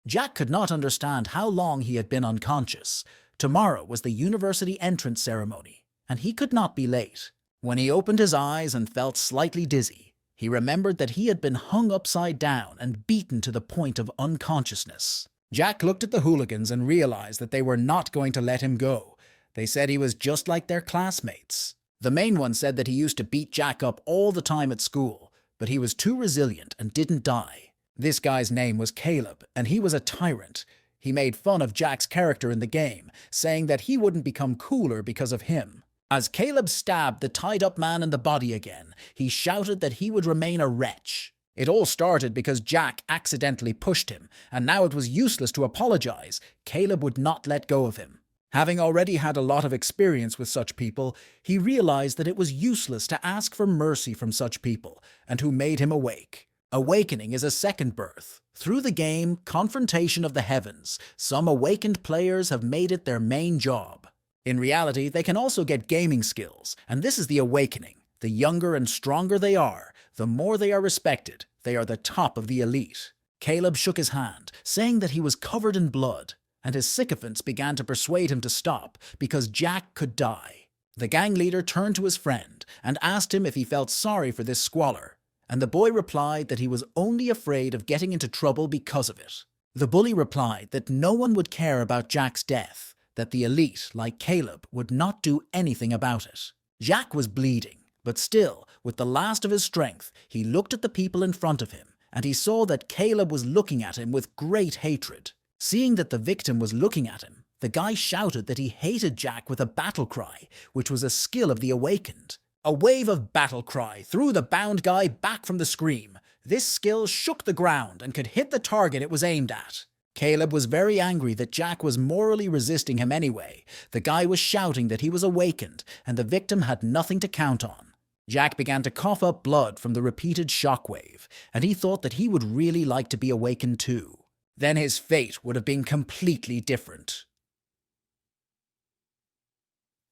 Jack could not understand how long he had been unconscious. Tomorrow was the university entrance ceremony, and he could not be late. When he opened his eyes and felt slightly dizzy, he remembered that he had been hung upside down and beaten to the point of unconsciousness. Jack looked at the hooligans and realized that they were not going to let him go. They said he was just like their classmates. The main one said that he used to beat Jack up all the time at school, but he was too resilient and didn't die. This guy's name was Caleb, and he was a tyrant. He made fun of Jack's character in the game, saying that he wouldn't become cooler because of him. As Caleb stabbed the tied-up man in the body again, he shouted that he would remain a wretch. It all started because Jack accidentally pushed him, and now it was useless to apologize. Caleb would not let go of him. Having already had a lot of experience with such people, he realized that it was useless to ask for mercy from such people, and who made him awake. Awakening is a second birth. Through the game, Confrontation of the Heavens, some awakened players have made it their main job. In reality, they can also get gaming skills, and this is the awakening. The younger and stronger they are, the more they are respected. They are the top of the elite. Caleb shook his hand, saying that he was covered in blood, and his sycophants began to persuade him to stop because Jack could die. The gang leader turned to his friend and asked him if he felt sorry for this squalor, and the boy replied that he was only afraid of getting into trouble because of it. The bully replied that no one would care about Jack's death, that the elite, like Caleb, would not do anything about it. Jack was bleeding, but still, with the last of his strength, he looked at the people in front of him, and he saw that Caleb was looking at him with great hatred. Seeing that the victim was looking at him, the guy shouted that he hated Jack with a battle cry, which was a skill of the awakened. A wave of battle cry threw the bound guy back from the scream. This skill shook the ground and could hit the target it was aimed at. Caleb was very angry that Jack was morally resisting him anyway. The guy was shouting that he was awakened, and the victim had nothing to count on. Jack began to cough up blood from the repeated shockwave, and he thought that he would really like to be awakened too. Then his fate would have been completely different.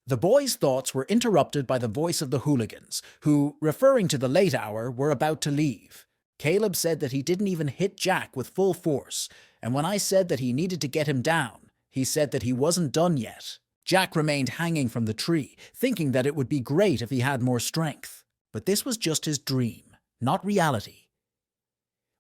The boy's thoughts were interrupted by the voice of the hooligans, who, referring to the late hour, were about to leave. Caleb said that he didn't even hit Jack with full force, and when I said that he needed to get him down, he said that he wasn't done yet. Jack remained hanging from the tree, thinking that it would be great if he had more strength. But this was just his dream, not reality.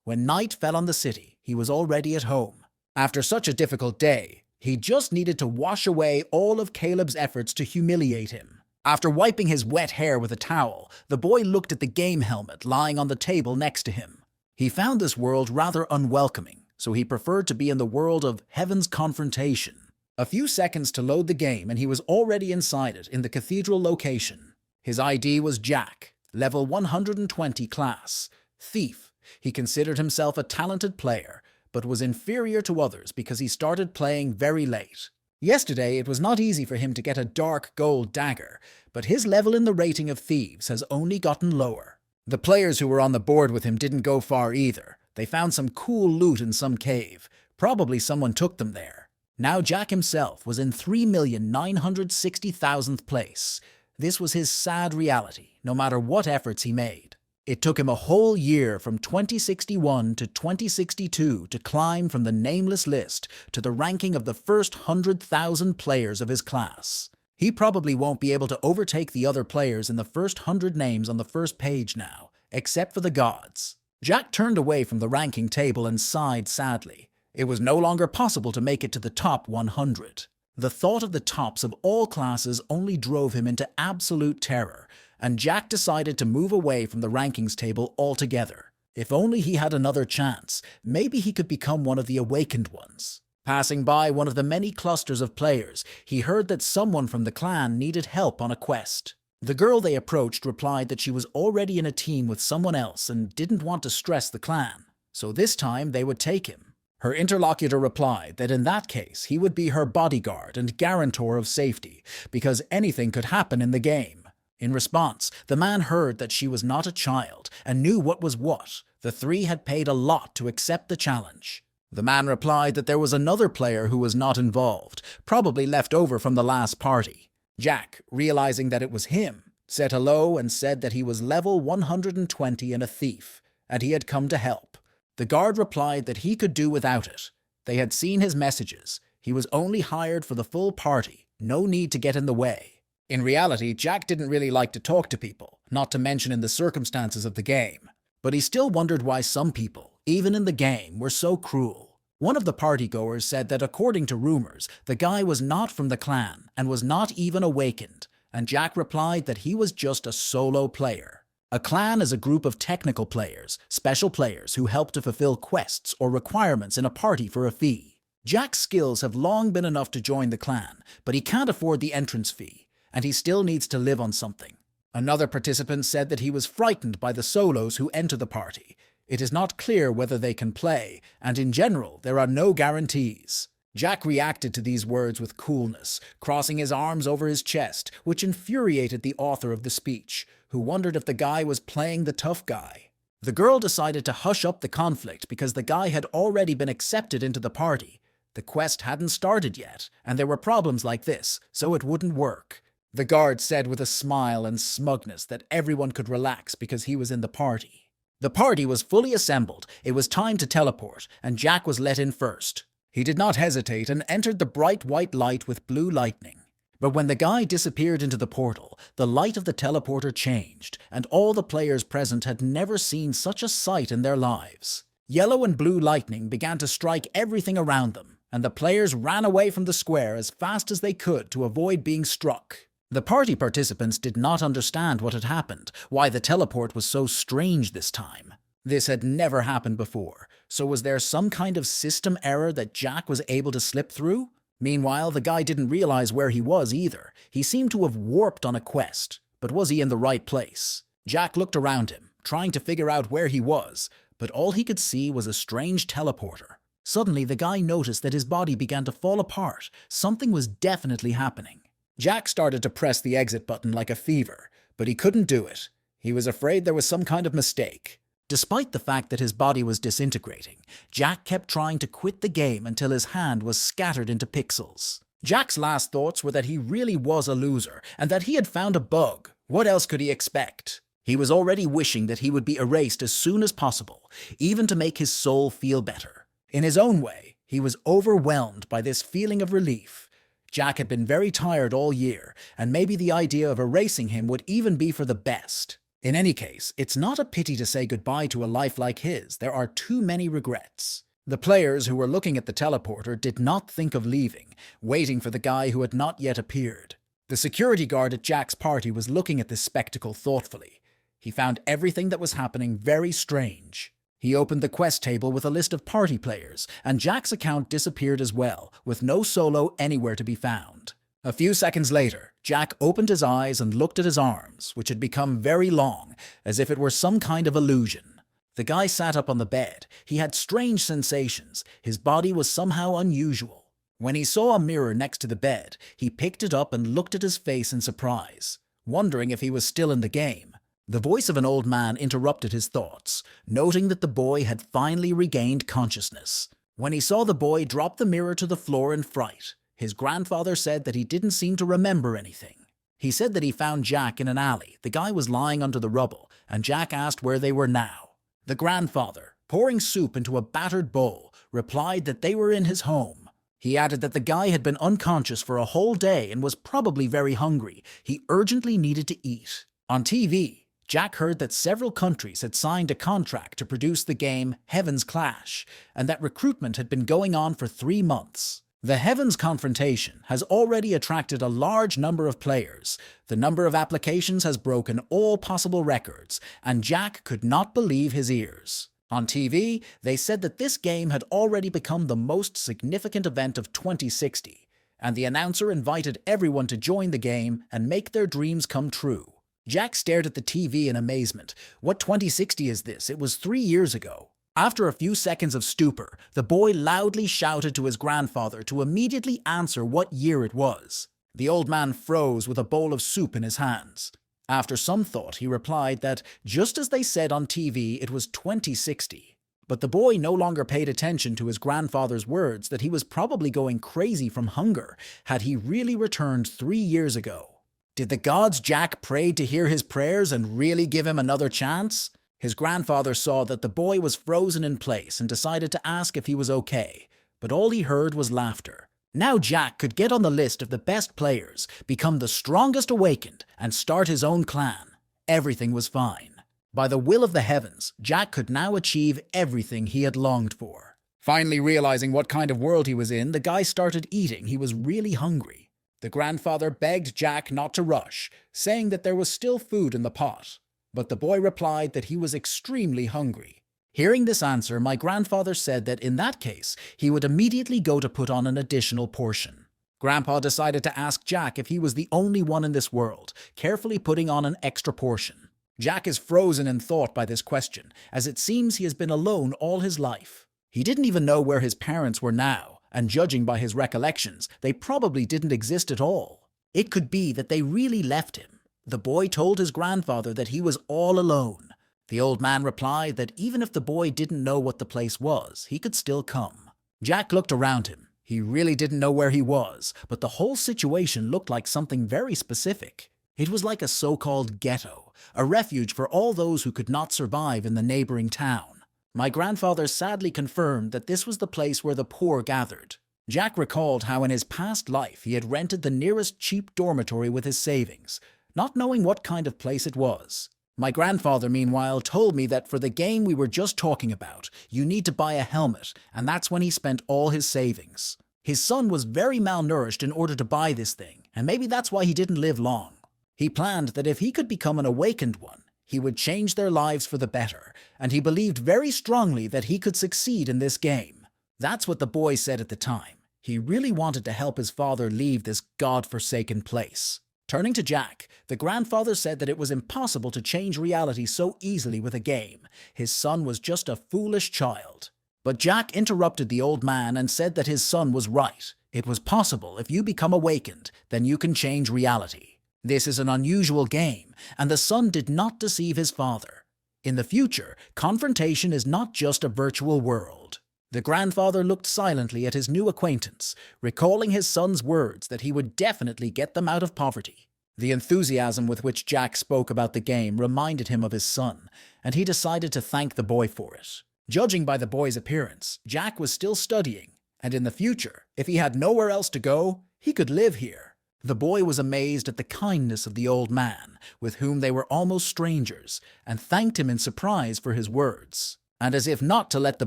When night fell on the city, he was already at home. After such a difficult day, he just needed to wash away all of Caleb's efforts to humiliate him. After wiping his wet hair with a towel, the boy looked at the game helmet lying on the table next to him. He found this world rather unwelcoming, so he preferred to be in the world of Heaven's Confrontation. A few seconds to load the game and he was already inside it in the cathedral location. His ID was Jack, level 120 class, thief. He considered himself a talented player, but was inferior to others because he started playing very late. Yesterday, it was not easy for him to get a dark gold dagger, but his level in the rating of thieves has only gotten lower. The players who were on the board with him didn't go far either. They found some cool loot in some cave. Probably someone took them there. Now Jack himself was in 3,960,000th place. This was his sad reality, no matter what efforts he made. It took him a whole year from 2061 to 2062 to climb from the nameless list to the ranking of the first 100,000 players of his class. He probably won't be able to overtake the other players in the first 100 names on the first page now, except for the gods. Jack turned away from the ranking table and sighed sadly. It was no longer possible to make it to the top 100. The thought of the tops of all classes only drove him into absolute terror, and Jack decided to move away from the rankings table altogether. If only he had another chance, maybe he could become one of the awakened ones. Passing by one of the many clusters of players, he heard that someone from the clan needed help on a quest. The girl they approached replied that she was already in a team with someone else and didn't want to stress the clan, so this time they would take him. Her interlocutor replied that in that case he would be her bodyguard and guarantor of safety, because anything could happen in the game. In response, the man heard that she was not a child and knew what was what. The three had paid a lot to accept the challenge. The man replied that there was another player who was not involved, probably left over from the last party. Jack, realizing that it was him, said hello and said that he was level 120 and a thief, and he had come to help. The guard replied that he could do without it. They had seen his messages. He was only hired for the full party. No need to get in the way. In reality, Jack didn't really like to talk to people, not to mention in the circumstances of the game. But he still wondered why some people, even in the game, were so cruel. One of the partygoers said that according to rumors, the guy was not from the clan and was not even awakened, and Jack replied that he was just a solo player. A clan is a group of technical players, special players who help to fulfill quests or requirements in a party for a fee. Jack's skills have long been enough to join the clan, but he can't afford the entrance fee, and he still needs to live on something. Another participant said that he was frightened by the solos who enter the party. It is not clear whether they can play, and in general, there are no guarantees. Jack reacted to these words with coolness, crossing his arms over his chest, which infuriated the author of the speech, who wondered if the guy was playing the tough guy. The girl decided to hush up the conflict because the guy had already been accepted into the party. The quest hadn't started yet, and there were problems like this, so it wouldn't work. The guard said with a smile and smugness that everyone could relax because he was in the party. The party was fully assembled. It was time to teleport, and Jack was let in first. He did not hesitate and entered the bright white light with blue lightning. But when the guy disappeared into the portal, the light of the teleporter changed, and all the players present had never seen such a sight in their lives. Yellow and blue lightning began to strike everything around them, and the players ran away from the square as fast as they could to avoid being struck. The party participants did not understand what had happened, why the teleport was so strange this time. This had never happened before, so was there some kind of system error that Jack was able to slip through? Meanwhile, the guy didn't realize where he was either. He seemed to have warped on a quest, but was he in the right place? Jack looked around him, trying to figure out where he was, but all he could see was a strange teleporter. Suddenly, the guy noticed that his body began to fall apart. Something was definitely happening. Jack started to press the exit button like a fever, but he couldn't do it. He was afraid there was some kind of mistake. Despite the fact that his body was disintegrating, Jack kept trying to quit the game until his hand was scattered into pixels. Jack's last thoughts were that he really was a loser and that he had found a bug. What else could he expect? He was already wishing that he would be erased as soon as possible, even to make his soul feel better. In his own way, he was overwhelmed by this feeling of relief. Jack had been very tired all year, and maybe the idea of erasing him would even be for the best. In any case, it's not a pity to say goodbye to a life like his. There are too many regrets. The players who were looking at the teleporter did not think of leaving, waiting for the guy who had not yet appeared. The security guard at Jack's party was looking at this spectacle thoughtfully. He found everything that was happening very strange. He opened the quest table with a list of party players, and Jack's account disappeared as well, with no solo anywhere to be found. A few seconds later, Jack opened his eyes and looked at his arms, which had become very long, as if it were some kind of illusion. The guy sat up on the bed. He had strange sensations. His body was somehow unusual. When he saw a mirror next to the bed, he picked it up and looked at his face in surprise, wondering if he was still in the game. The voice of an old man interrupted his thoughts, noting that the boy had finally regained consciousness. When he saw the boy drop the mirror to the floor in fright, his grandfather said that he didn't seem to remember anything. He said that he found Jack in an alley. The guy was lying under the rubble, and Jack asked where they were now. The grandfather, pouring soup into a battered bowl, replied that they were in his home. He added that the guy had been unconscious for a whole day and was probably very hungry. He urgently needed to eat. On TV, Jack heard that several countries had signed a contract to produce the game Heaven's Clash, and that recruitment had been going on for 3 months. The Heaven's Confrontation has already attracted a large number of players. The number of applications has broken all possible records, and Jack could not believe his ears. On TV, they said that this game had already become the most significant event of 2060, and the announcer invited everyone to join the game and make their dreams come true. Jack stared at the TV in amazement. What 2060 is this? It was 3 years ago. After a few seconds of stupor, the boy loudly shouted to his grandfather to immediately answer what year it was. The old man froze with a bowl of soup in his hands. After some thought, he replied that, just as they said on TV, it was 2060. But the boy no longer paid attention to his grandfather's words that he was probably going crazy from hunger. Had he really returned 3 years ago? Did the gods Jack prayed to hear his prayers and really give him another chance? His grandfather saw that the boy was frozen in place and decided to ask if he was okay. but all he heard was laughter. Now Jack could get on the list of the best players, become the strongest awakened, and start his own clan. Everything was fine. By the will of the heavens, Jack could now achieve everything he had longed for. Finally realizing what kind of world he was in, the guy started eating. He was really hungry. The grandfather begged Jack not to rush, saying that there was still food in the pot. But the boy replied that he was extremely hungry. Hearing this answer, my grandfather said that in that case, he would immediately go to put on an additional portion. Grandpa decided to ask Jack if he was the only one in this world, carefully putting on an extra portion. Jack is frozen in thought by this question, as it seems he has been alone all his life. He didn't even know where his parents were now, and judging by his recollections, they probably didn't exist at all. It could be that they really left him. The boy told his grandfather that he was all alone. The old man replied that even if the boy didn't know what the place was, he could still come. Jack looked around him. He really didn't know where he was, but the whole situation looked like something very specific. It was like a so-called ghetto, a refuge for all those who could not survive in the neighboring town. My grandfather sadly confirmed that this was the place where the poor gathered. Jack recalled how in his past life he had rented the nearest cheap dormitory with his savings, not knowing what kind of place it was. My grandfather, meanwhile, told me that for the game we were just talking about, you need to buy a helmet, and that's when he spent all his savings. His son was very malnourished in order to buy this thing, and maybe that's why he didn't live long. He planned that if he could become an awakened one, he would change their lives for the better, and he believed very strongly that he could succeed in this game. That's what the boy said at the time. He really wanted to help his father leave this god-forsaken place. Turning to Jack, the grandfather said that it was impossible to change reality so easily with a game. His son was just a foolish child. But Jack interrupted the old man and said that his son was right. It was possible if you become awakened, then you can change reality. This is an unusual game, and the son did not deceive his father. In the future, confrontation is not just a virtual world. The grandfather looked silently at his new acquaintance, recalling his son's words that he would definitely get them out of poverty. The enthusiasm with which Jack spoke about the game reminded him of his son, and he decided to thank the boy for it. Judging by the boy's appearance, Jack was still studying, and in the future, if he had nowhere else to go, he could live here. The boy was amazed at the kindness of the old man, with whom they were almost strangers, and thanked him in surprise for his words. And as if not to let the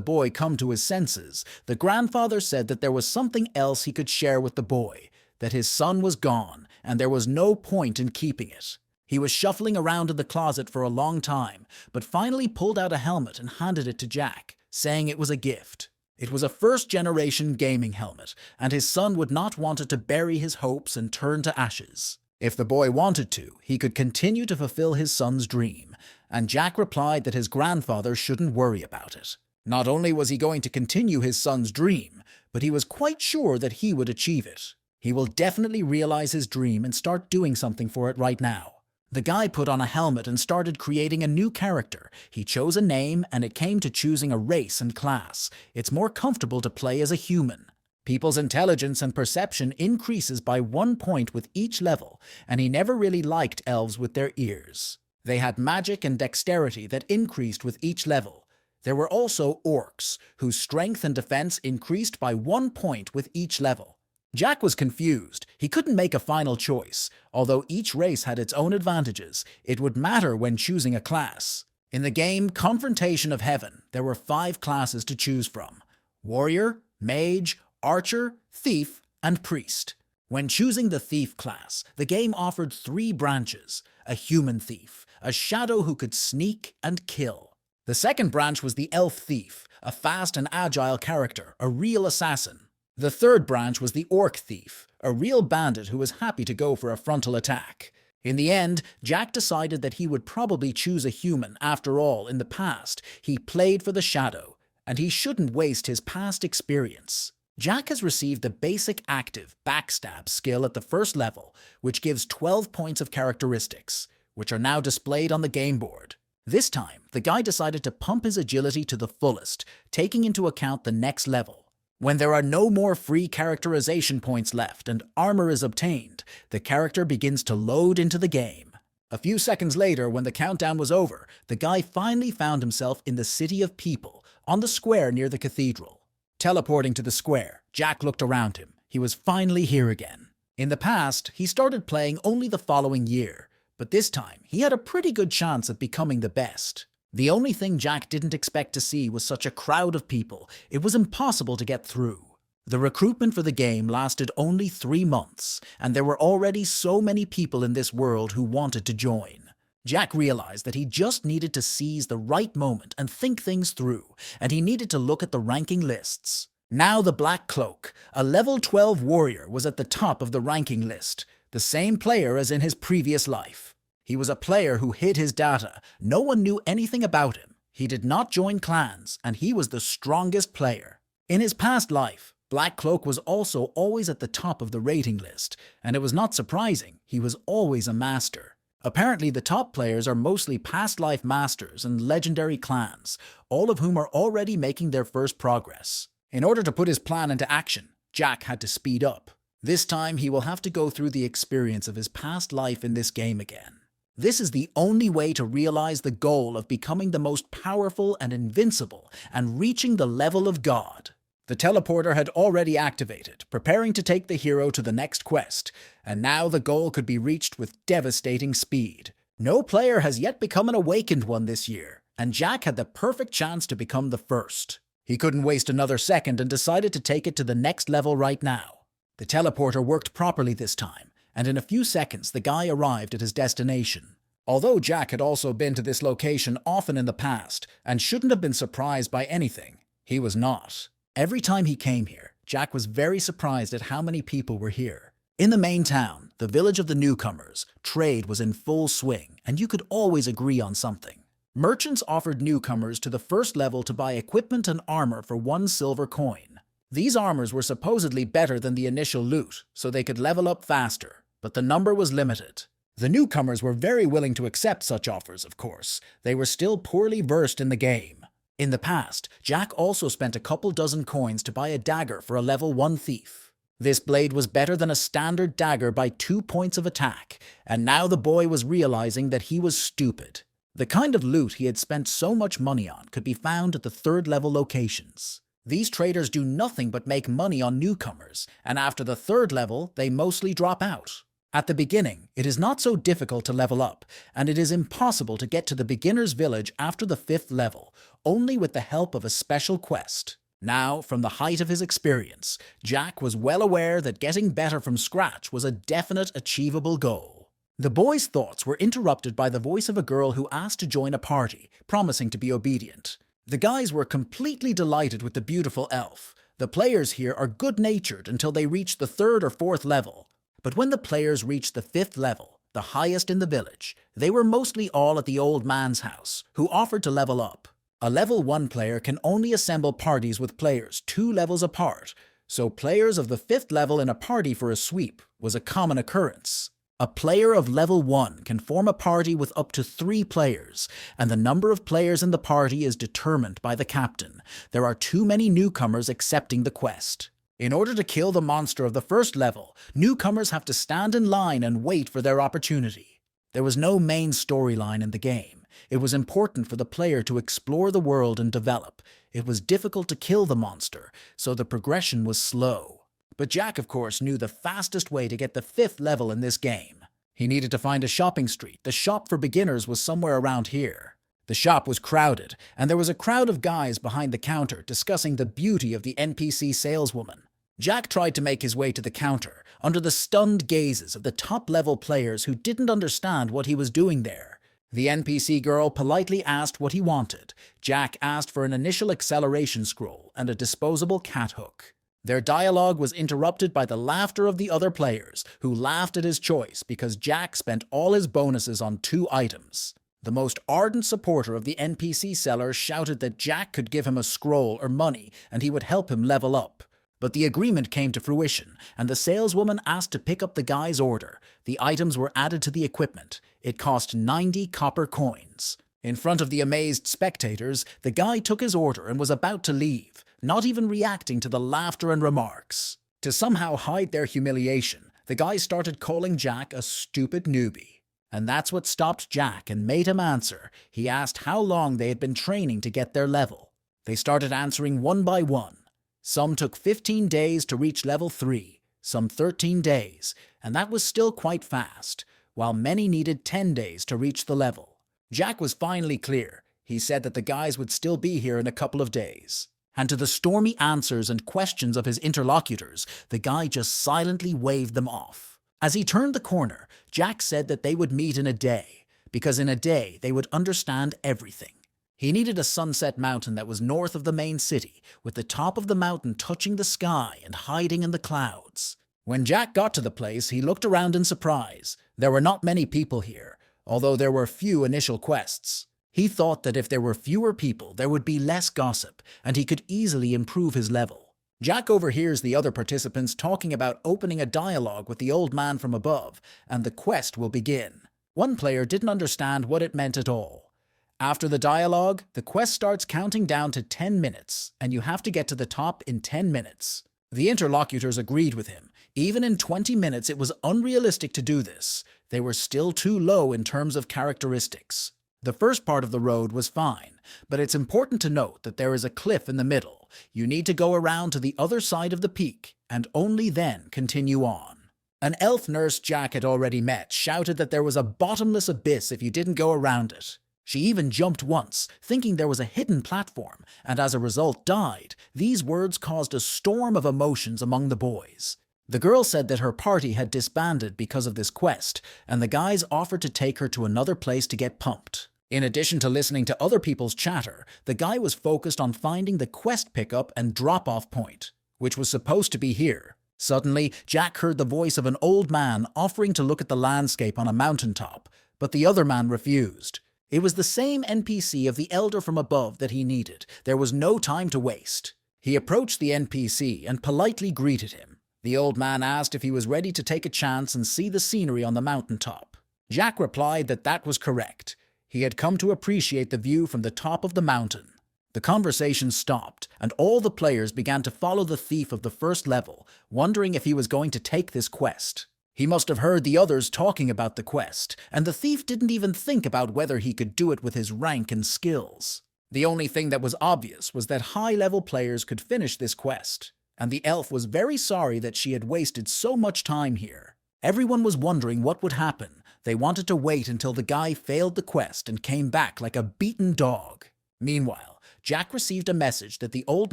boy come to his senses, the grandfather said that there was something else he could share with the boy, that his son was gone, and there was no point in keeping it. He was shuffling around in the closet for a long time, but finally pulled out a helmet and handed it to Jack, saying it was a gift. It was a first-generation gaming helmet, and his son would not want it to bury his hopes and turn to ashes. If the boy wanted to, he could continue to fulfill his son's dream, and Jack replied that his grandfather shouldn't worry about it. Not only was he going to continue his son's dream, but he was quite sure that he would achieve it. He will definitely realize his dream and start doing something for it right now. The guy put on a helmet and started creating a new character. He chose a name, and it came to choosing a race and class. It's more comfortable to play as a human. People's intelligence and perception increases by 1 point with each level, and he never really liked elves with their ears. They had magic and dexterity that increased with each level. There were also orcs, whose strength and defense increased by 1 point with each level. Jack was confused. He couldn't make a final choice. Although each race had its own advantages, it would matter when choosing a class. In the game Confrontation of Heaven, there were 5 classes to choose from: Warrior, Mage, Archer, Thief, and Priest. When choosing the Thief class, the game offered 3 branches: a human thief, a shadow who could sneak and kill. The second branch was the Elf Thief, a fast and agile character, a real assassin. The third branch was the Orc Thief, a real bandit who was happy to go for a frontal attack. In the end, Jack decided that he would probably choose a human. After all, in the past, he played for the Shadow, and he shouldn't waste his past experience. Jack has received the basic active backstab skill at the first level, which gives 12 points of characteristics, which are now displayed on the game board. This time, the guy decided to pump his agility to the fullest, taking into account the next level. When there are no more free characterization points left and armor is obtained, the character begins to load into the game. A few seconds later, when the countdown was over, the guy finally found himself in the City of People, on the square near the cathedral. Teleporting to the square, Jack looked around him. He was finally here again. In the past, he started playing only the following year, but this time he had a pretty good chance of becoming the best. The only thing Jack didn't expect to see was such a crowd of people. It was impossible to get through. The recruitment for the game lasted only 3 months, and there were already so many people in this world who wanted to join. Jack realized that he just needed to seize the right moment and think things through, and he needed to look at the ranking lists. Now the Black Cloak, a level 12 warrior, was at the top of the ranking list, the same player as in his previous life. He was a player who hid his data. No one knew anything about him. He did not join clans, and he was the strongest player. In his past life, Black Cloak was also always at the top of the rating list, and it was not surprising. He was always a master. Apparently, the top players are mostly past life masters and legendary clans, all of whom are already making their first progress. In order to put his plan into action, Jack had to speed up. This time, he will have to go through the experience of his past life in this game again. This is the only way to realize the goal of becoming the most powerful and invincible and reaching the level of God. The teleporter had already activated, preparing to take the hero to the next quest, and now the goal could be reached with devastating speed. No player has yet become an awakened one this year, and Jack had the perfect chance to become the first. He couldn't waste another second and decided to take it to the next level right now. The teleporter worked properly this time, and in a few seconds the guy arrived at his destination. Although Jack had also been to this location often in the past and shouldn't have been surprised by anything, he was not. Every time he came here, Jack was very surprised at how many people were here. In the main town, the village of the newcomers, trade was in full swing, and you could always agree on something. Merchants offered newcomers to the first level to buy equipment and armor for 1 silver coin. These armors were supposedly better than the initial loot, so they could level up faster, but the number was limited. The newcomers were very willing to accept such offers, of course. They were still poorly versed in the game. In the past, Jack also spent a couple dozen coins to buy a dagger for a level 1 thief. This blade was better than a standard dagger by 2 points of attack, and now the boy was realizing that he was stupid. The kind of loot he had spent so much money on could be found at the 3rd level locations. These traders do nothing but make money on newcomers, and after the 3rd level, they mostly drop out. At the beginning, it is not so difficult to level up, and it is impossible to get to the beginner's village after the 5th level, only with the help of a special quest. Now, from the height of his experience, Jack was well aware that getting better from scratch was a definite achievable goal. The boy's thoughts were interrupted by the voice of a girl who asked to join a party, promising to be obedient. The guys were completely delighted with the beautiful elf. The players here are good-natured until they reach the 3rd or 4th level. But when the players reached the 5th level, the highest in the village, they were mostly all at the old man's house, who offered to level up. A level 1 player can only assemble parties with players 2 levels apart, so players of the 5th level in a party for a sweep was a common occurrence. A player of level 1 can form a party with up to 3 players, and the number of players in the party is determined by the captain. There are too many newcomers accepting the quest. In order to kill the monster of the 1st level, newcomers have to stand in line and wait for their opportunity. There was no main storyline in the game. It was important for the player to explore the world and develop. It was difficult to kill the monster, so the progression was slow. But Jack, of course, knew the fastest way to get the 5th level in this game. He needed to find a shopping street. The shop for beginners was somewhere around here. The shop was crowded, and there was a crowd of guys behind the counter discussing the beauty of the NPC saleswoman. Jack tried to make his way to the counter, under the stunned gazes of the top-level players who didn't understand what he was doing there. The NPC girl politely asked what he wanted. Jack asked for an initial acceleration scroll and a disposable cat hook. Their dialogue was interrupted by the laughter of the other players, who laughed at his choice because Jack spent all his bonuses on 2 items. The most ardent supporter of the NPC seller shouted that Jack could give him a scroll or money and he would help him level up. But the agreement came to fruition, and the saleswoman asked to pick up the guy's order. The items were added to the equipment. It cost 90 copper coins. In front of the amazed spectators, the guy took his order and was about to leave, not even reacting to the laughter and remarks. To somehow hide their humiliation, the guy started calling Jack a stupid newbie. And that's what stopped Jack and made him answer. He asked how long they had been training to get their level. They started answering one by one. Some took 15 days to reach level 3, some 13 days, and that was still quite fast, while many needed 10 days to reach the level. Jack was finally clear. He said that the guys would still be here in a couple of days. And to the stormy answers and questions of his interlocutors, the guy just silently waved them off. As he turned the corner, Jack said that they would meet in a day, because in a day they would understand everything. He needed a sunset mountain that was north of the main city, with the top of the mountain touching the sky and hiding in the clouds. When Jack got to the place, he looked around in surprise. There were not many people here, although there were few initial quests. He thought that if there were fewer people, there would be less gossip, and he could easily improve his level. Jack overhears the other participants talking about opening a dialogue with the old man from above, and the quest will begin. One player didn't understand what it meant at all. After the dialogue, the quest starts counting down to 10 minutes, and you have to get to the top in 10 minutes. The interlocutors agreed with him. Even in 20 minutes, it was unrealistic to do this. They were still too low in terms of characteristics. The first part of the road was fine, but it's important to note that there is a cliff in the middle. You need to go around to the other side of the peak, and only then continue on. An elf nurse Jack had already met shouted that there was a bottomless abyss if you didn't go around it. She even jumped once, thinking there was a hidden platform, and as a result died. These words caused a storm of emotions among the boys. The girl said that her party had disbanded because of this quest, and the guys offered to take her to another place to get pumped. In addition to listening to other people's chatter, the guy was focused on finding the quest pickup and drop-off point, which was supposed to be here. Suddenly, Jack heard the voice of an old man offering to look at the landscape on a mountaintop, but the other man refused. It was the same NPC of the elder from above that he needed. There was no time to waste. He approached the NPC and politely greeted him. The old man asked if he was ready to take a chance and see the scenery on the mountaintop. Jack replied that that was correct. He had come to appreciate the view from the top of the mountain. The conversation stopped, and all the players began to follow the thief of the first level, wondering if he was going to take this quest. He must have heard the others talking about the quest, and the thief didn't even think about whether he could do it with his rank and skills. The only thing that was obvious was that high-level players could finish this quest, and the elf was very sorry that she had wasted so much time here. Everyone was wondering what would happen. They wanted to wait until the guy failed the quest and came back like a beaten dog. Meanwhile, Jack received a message that the old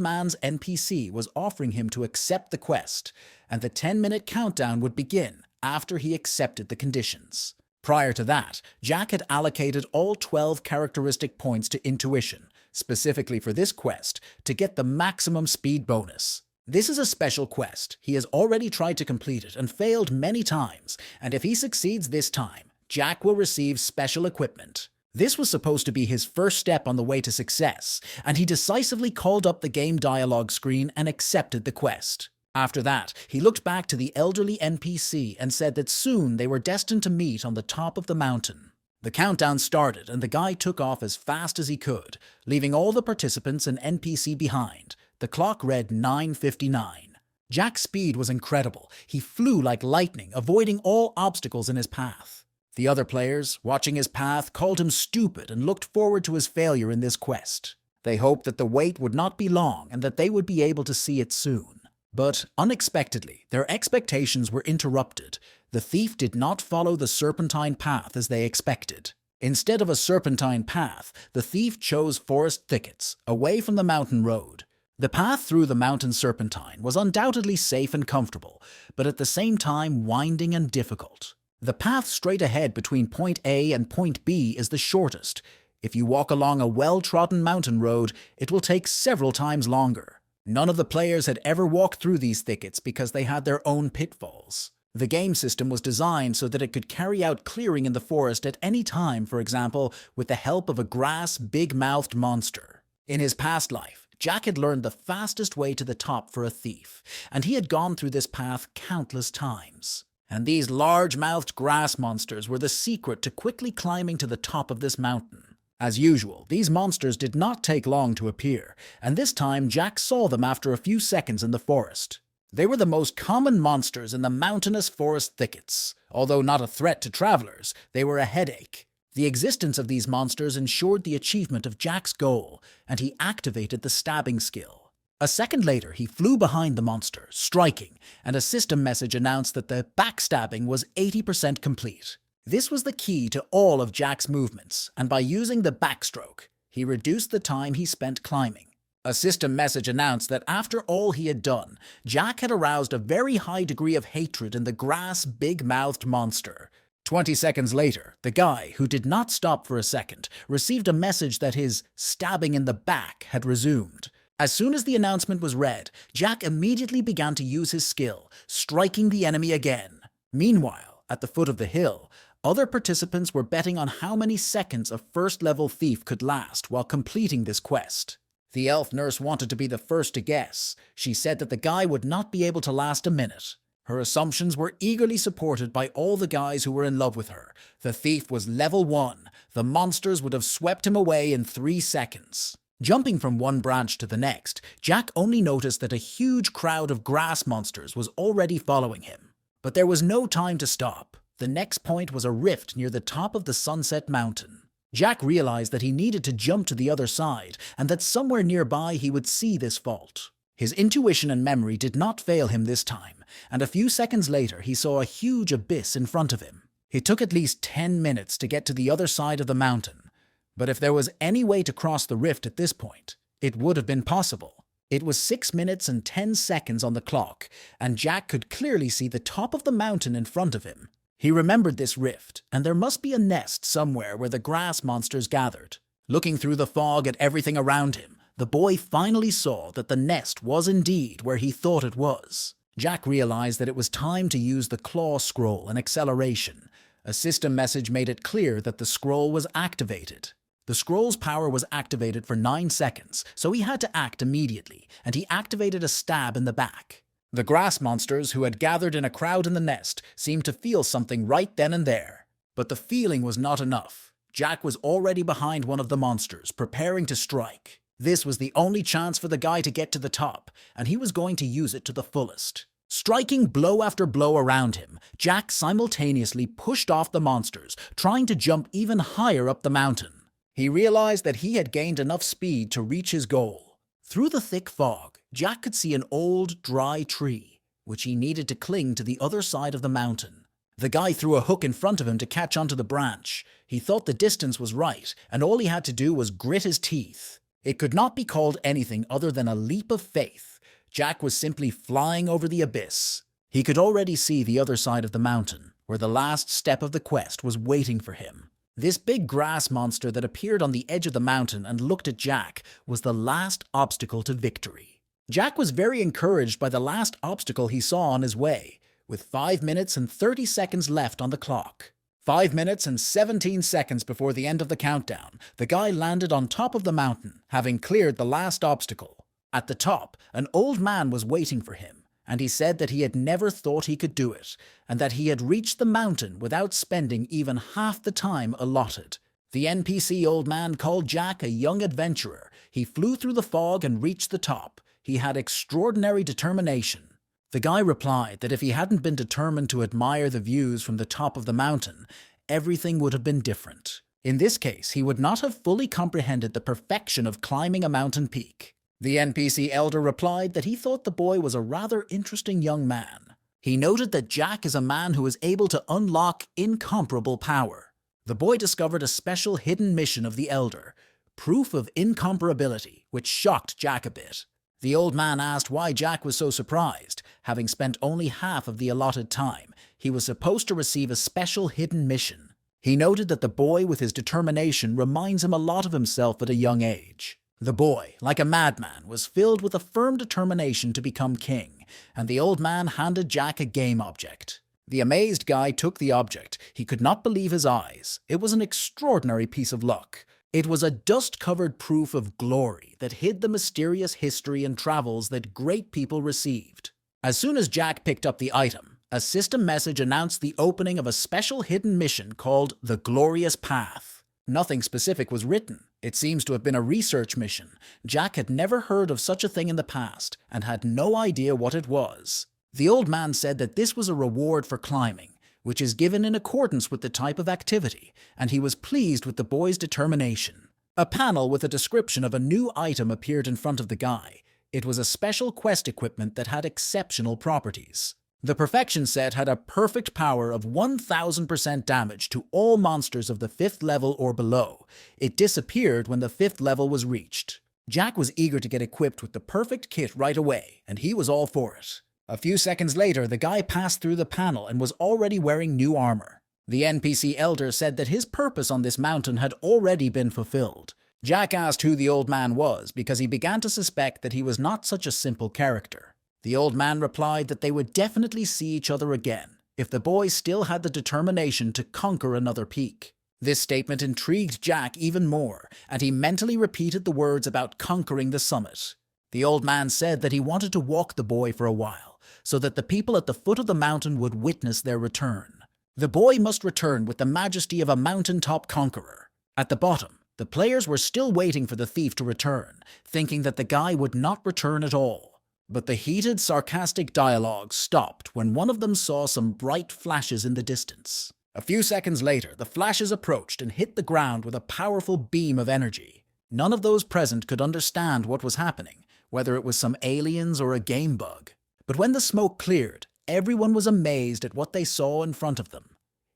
man's NPC was offering him to accept the quest, and the 10-minute countdown would begin after he accepted the conditions. Prior to that, Jack had allocated all 12 characteristic points to intuition, specifically for this quest, to get the maximum speed bonus. This is a special quest. He has already tried to complete it and failed many times, and if he succeeds this time, Jack will receive special equipment. This was supposed to be his first step on the way to success, and he decisively called up the game dialogue screen and accepted the quest. After that, he looked back to the elderly NPC and said that soon they were destined to meet on the top of the mountain. The countdown started, and the guy took off as fast as he could, leaving all the participants and NPC behind. The clock read 9:59. Jack's speed was incredible. He flew like lightning, avoiding all obstacles in his path. The other players, watching his path, called him stupid and looked forward to his failure in this quest. They hoped that the wait would not be long and that they would be able to see it soon. But, unexpectedly, their expectations were interrupted. The thief did not follow the serpentine path as they expected. Instead of a serpentine path, the thief chose forest thickets, away from the mountain road. The path through the mountain serpentine was undoubtedly safe and comfortable, but at the same time winding and difficult. The path straight ahead between point A and point B is the shortest. If you walk along a well-trodden mountain road, it will take several times longer. None of the players had ever walked through these thickets because they had their own pitfalls. The game system was designed so that it could carry out clearing in the forest at any time, for example, with the help of a grass, big-mouthed monster. In his past life, Jack had learned the fastest way to the top for a thief, and he had gone through this path countless times. And these large-mouthed grass monsters were the secret to quickly climbing to the top of this mountain. As usual, these monsters did not take long to appear, and this time Jack saw them after a few seconds in the forest. They were the most common monsters in the mountainous forest thickets. Although not a threat to travelers, they were a headache. The existence of these monsters ensured the achievement of Jack's goal, and he activated the stabbing skill. A second later, he flew behind the monster, striking, and a system message announced that the backstabbing was 80% complete. This was the key to all of Jack's movements, and by using the backstroke, he reduced the time he spent climbing. A system message announced that after all he had done, Jack had aroused a very high degree of hatred in the grass big-mouthed monster. 20 seconds later, the guy, who did not stop for a second, received a message that his stabbing in the back had resumed. As soon as the announcement was read, Jack immediately began to use his skill, striking the enemy again. Meanwhile, at the foot of the hill, other participants were betting on how many seconds a first-level thief could last while completing this quest. The elf nurse wanted to be the first to guess. She said that the guy would not be able to last a minute. Her assumptions were eagerly supported by all the guys who were in love with her. The thief was level 1. The monsters would have swept him away in 3 seconds. Jumping from one branch to the next, Jack only noticed that a huge crowd of grass monsters was already following him. But there was no time to stop. The next point was a rift near the top of the Sunset Mountain. Jack realized that he needed to jump to the other side, and that somewhere nearby he would see this vault. His intuition and memory did not fail him this time, and a few seconds later he saw a huge abyss in front of him. It took at least 10 minutes to get to the other side of the mountain, but if there was any way to cross the rift at this point, it would have been possible. It was 6 minutes and 10 seconds on the clock, and Jack could clearly see the top of the mountain in front of him. He remembered this rift, and there must be a nest somewhere where the grass monsters gathered. Looking through the fog at everything around him, the boy finally saw that the nest was indeed where he thought it was. Jack realized that it was time to use the claw scroll and acceleration. A system message made it clear that the scroll was activated. The scroll's power was activated for 9 seconds, so he had to act immediately, and he activated a stab in the back. The grass monsters who had gathered in a crowd in the nest seemed to feel something right then and there. But the feeling was not enough. Jack was already behind one of the monsters, preparing to strike. This was the only chance for the guy to get to the top, and he was going to use it to the fullest. Striking blow after blow around him, Jack simultaneously pushed off the monsters, trying to jump even higher up the mountain. He realized that he had gained enough speed to reach his goal. Through the thick fog, Jack could see an old, dry tree, which he needed to cling to the other side of the mountain. The guy threw a hook in front of him to catch onto the branch. He thought the distance was right, and all he had to do was grit his teeth. It could not be called anything other than a leap of faith. Jack was simply flying over the abyss. He could already see the other side of the mountain, where the last step of the quest was waiting for him. This big grass monster that appeared on the edge of the mountain and looked at Jack was the last obstacle to victory. Jack was very encouraged by the last obstacle he saw on his way, with 5 minutes and 30 seconds left on the clock. 5 minutes and 17 seconds before the end of the countdown, the guy landed on top of the mountain, having cleared the last obstacle. At the top, an old man was waiting for him, and he said that he had never thought he could do it, and that he had reached the mountain without spending even half the time allotted. The NPC old man called Jack a young adventurer. He flew through the fog and reached the top. He had extraordinary determination. The guy replied that if he hadn't been determined to admire the views from the top of the mountain, everything would have been different. In this case, he would not have fully comprehended the perfection of climbing a mountain peak. The NPC elder replied that he thought the boy was a rather interesting young man. He noted that Jack is a man who is able to unlock incomparable power. The boy discovered a special hidden mission of the elder, proof of incomparability, which shocked Jack a bit. The old man asked why Jack was so surprised. Having spent only half of the allotted time, he was supposed to receive a special hidden mission. He noted that the boy with his determination reminds him a lot of himself at a young age. The boy, like a madman, was filled with a firm determination to become king, and the old man handed Jack a game object. The amazed guy took the object. He could not believe his eyes. It was an extraordinary piece of luck. It was a dust-covered proof of glory that hid the mysterious history and travels that great people received. As soon as Jack picked up the item, a system message announced the opening of a special hidden mission called the Glorious Path. Nothing specific was written. It seems to have been a research mission. Jack had never heard of such a thing in the past and had no idea what it was. The old man said that this was a reward for climbing, which is given in accordance with the type of activity, and he was pleased with the boy's determination. A panel with a description of a new item appeared in front of the guy. It was a special quest equipment that had exceptional properties. The Perfection set had a perfect power of 1000% damage to all monsters of the 5th level or below. It disappeared when the 5th level was reached. Jack was eager to get equipped with the perfect kit right away, and he was all for it. A few seconds later, the guy passed through the panel and was already wearing new armor. The NPC elder said that his purpose on this mountain had already been fulfilled. Jack asked who the old man was because he began to suspect that he was not such a simple character. The old man replied that they would definitely see each other again if the boy still had the determination to conquer another peak. This statement intrigued Jack even more, and he mentally repeated the words about conquering the summit. The old man said that he wanted to walk the boy for a while, so that the people at the foot of the mountain would witness their return. The boy must return with the majesty of a mountaintop conqueror. At the bottom, the players were still waiting for the thief to return, thinking that the guy would not return at all. But the heated, sarcastic dialogue stopped when one of them saw some bright flashes in the distance. A few seconds later, the flashes approached and hit the ground with a powerful beam of energy. None of those present could understand what was happening, whether it was some aliens or a game bug. But when the smoke cleared, everyone was amazed at what they saw in front of them.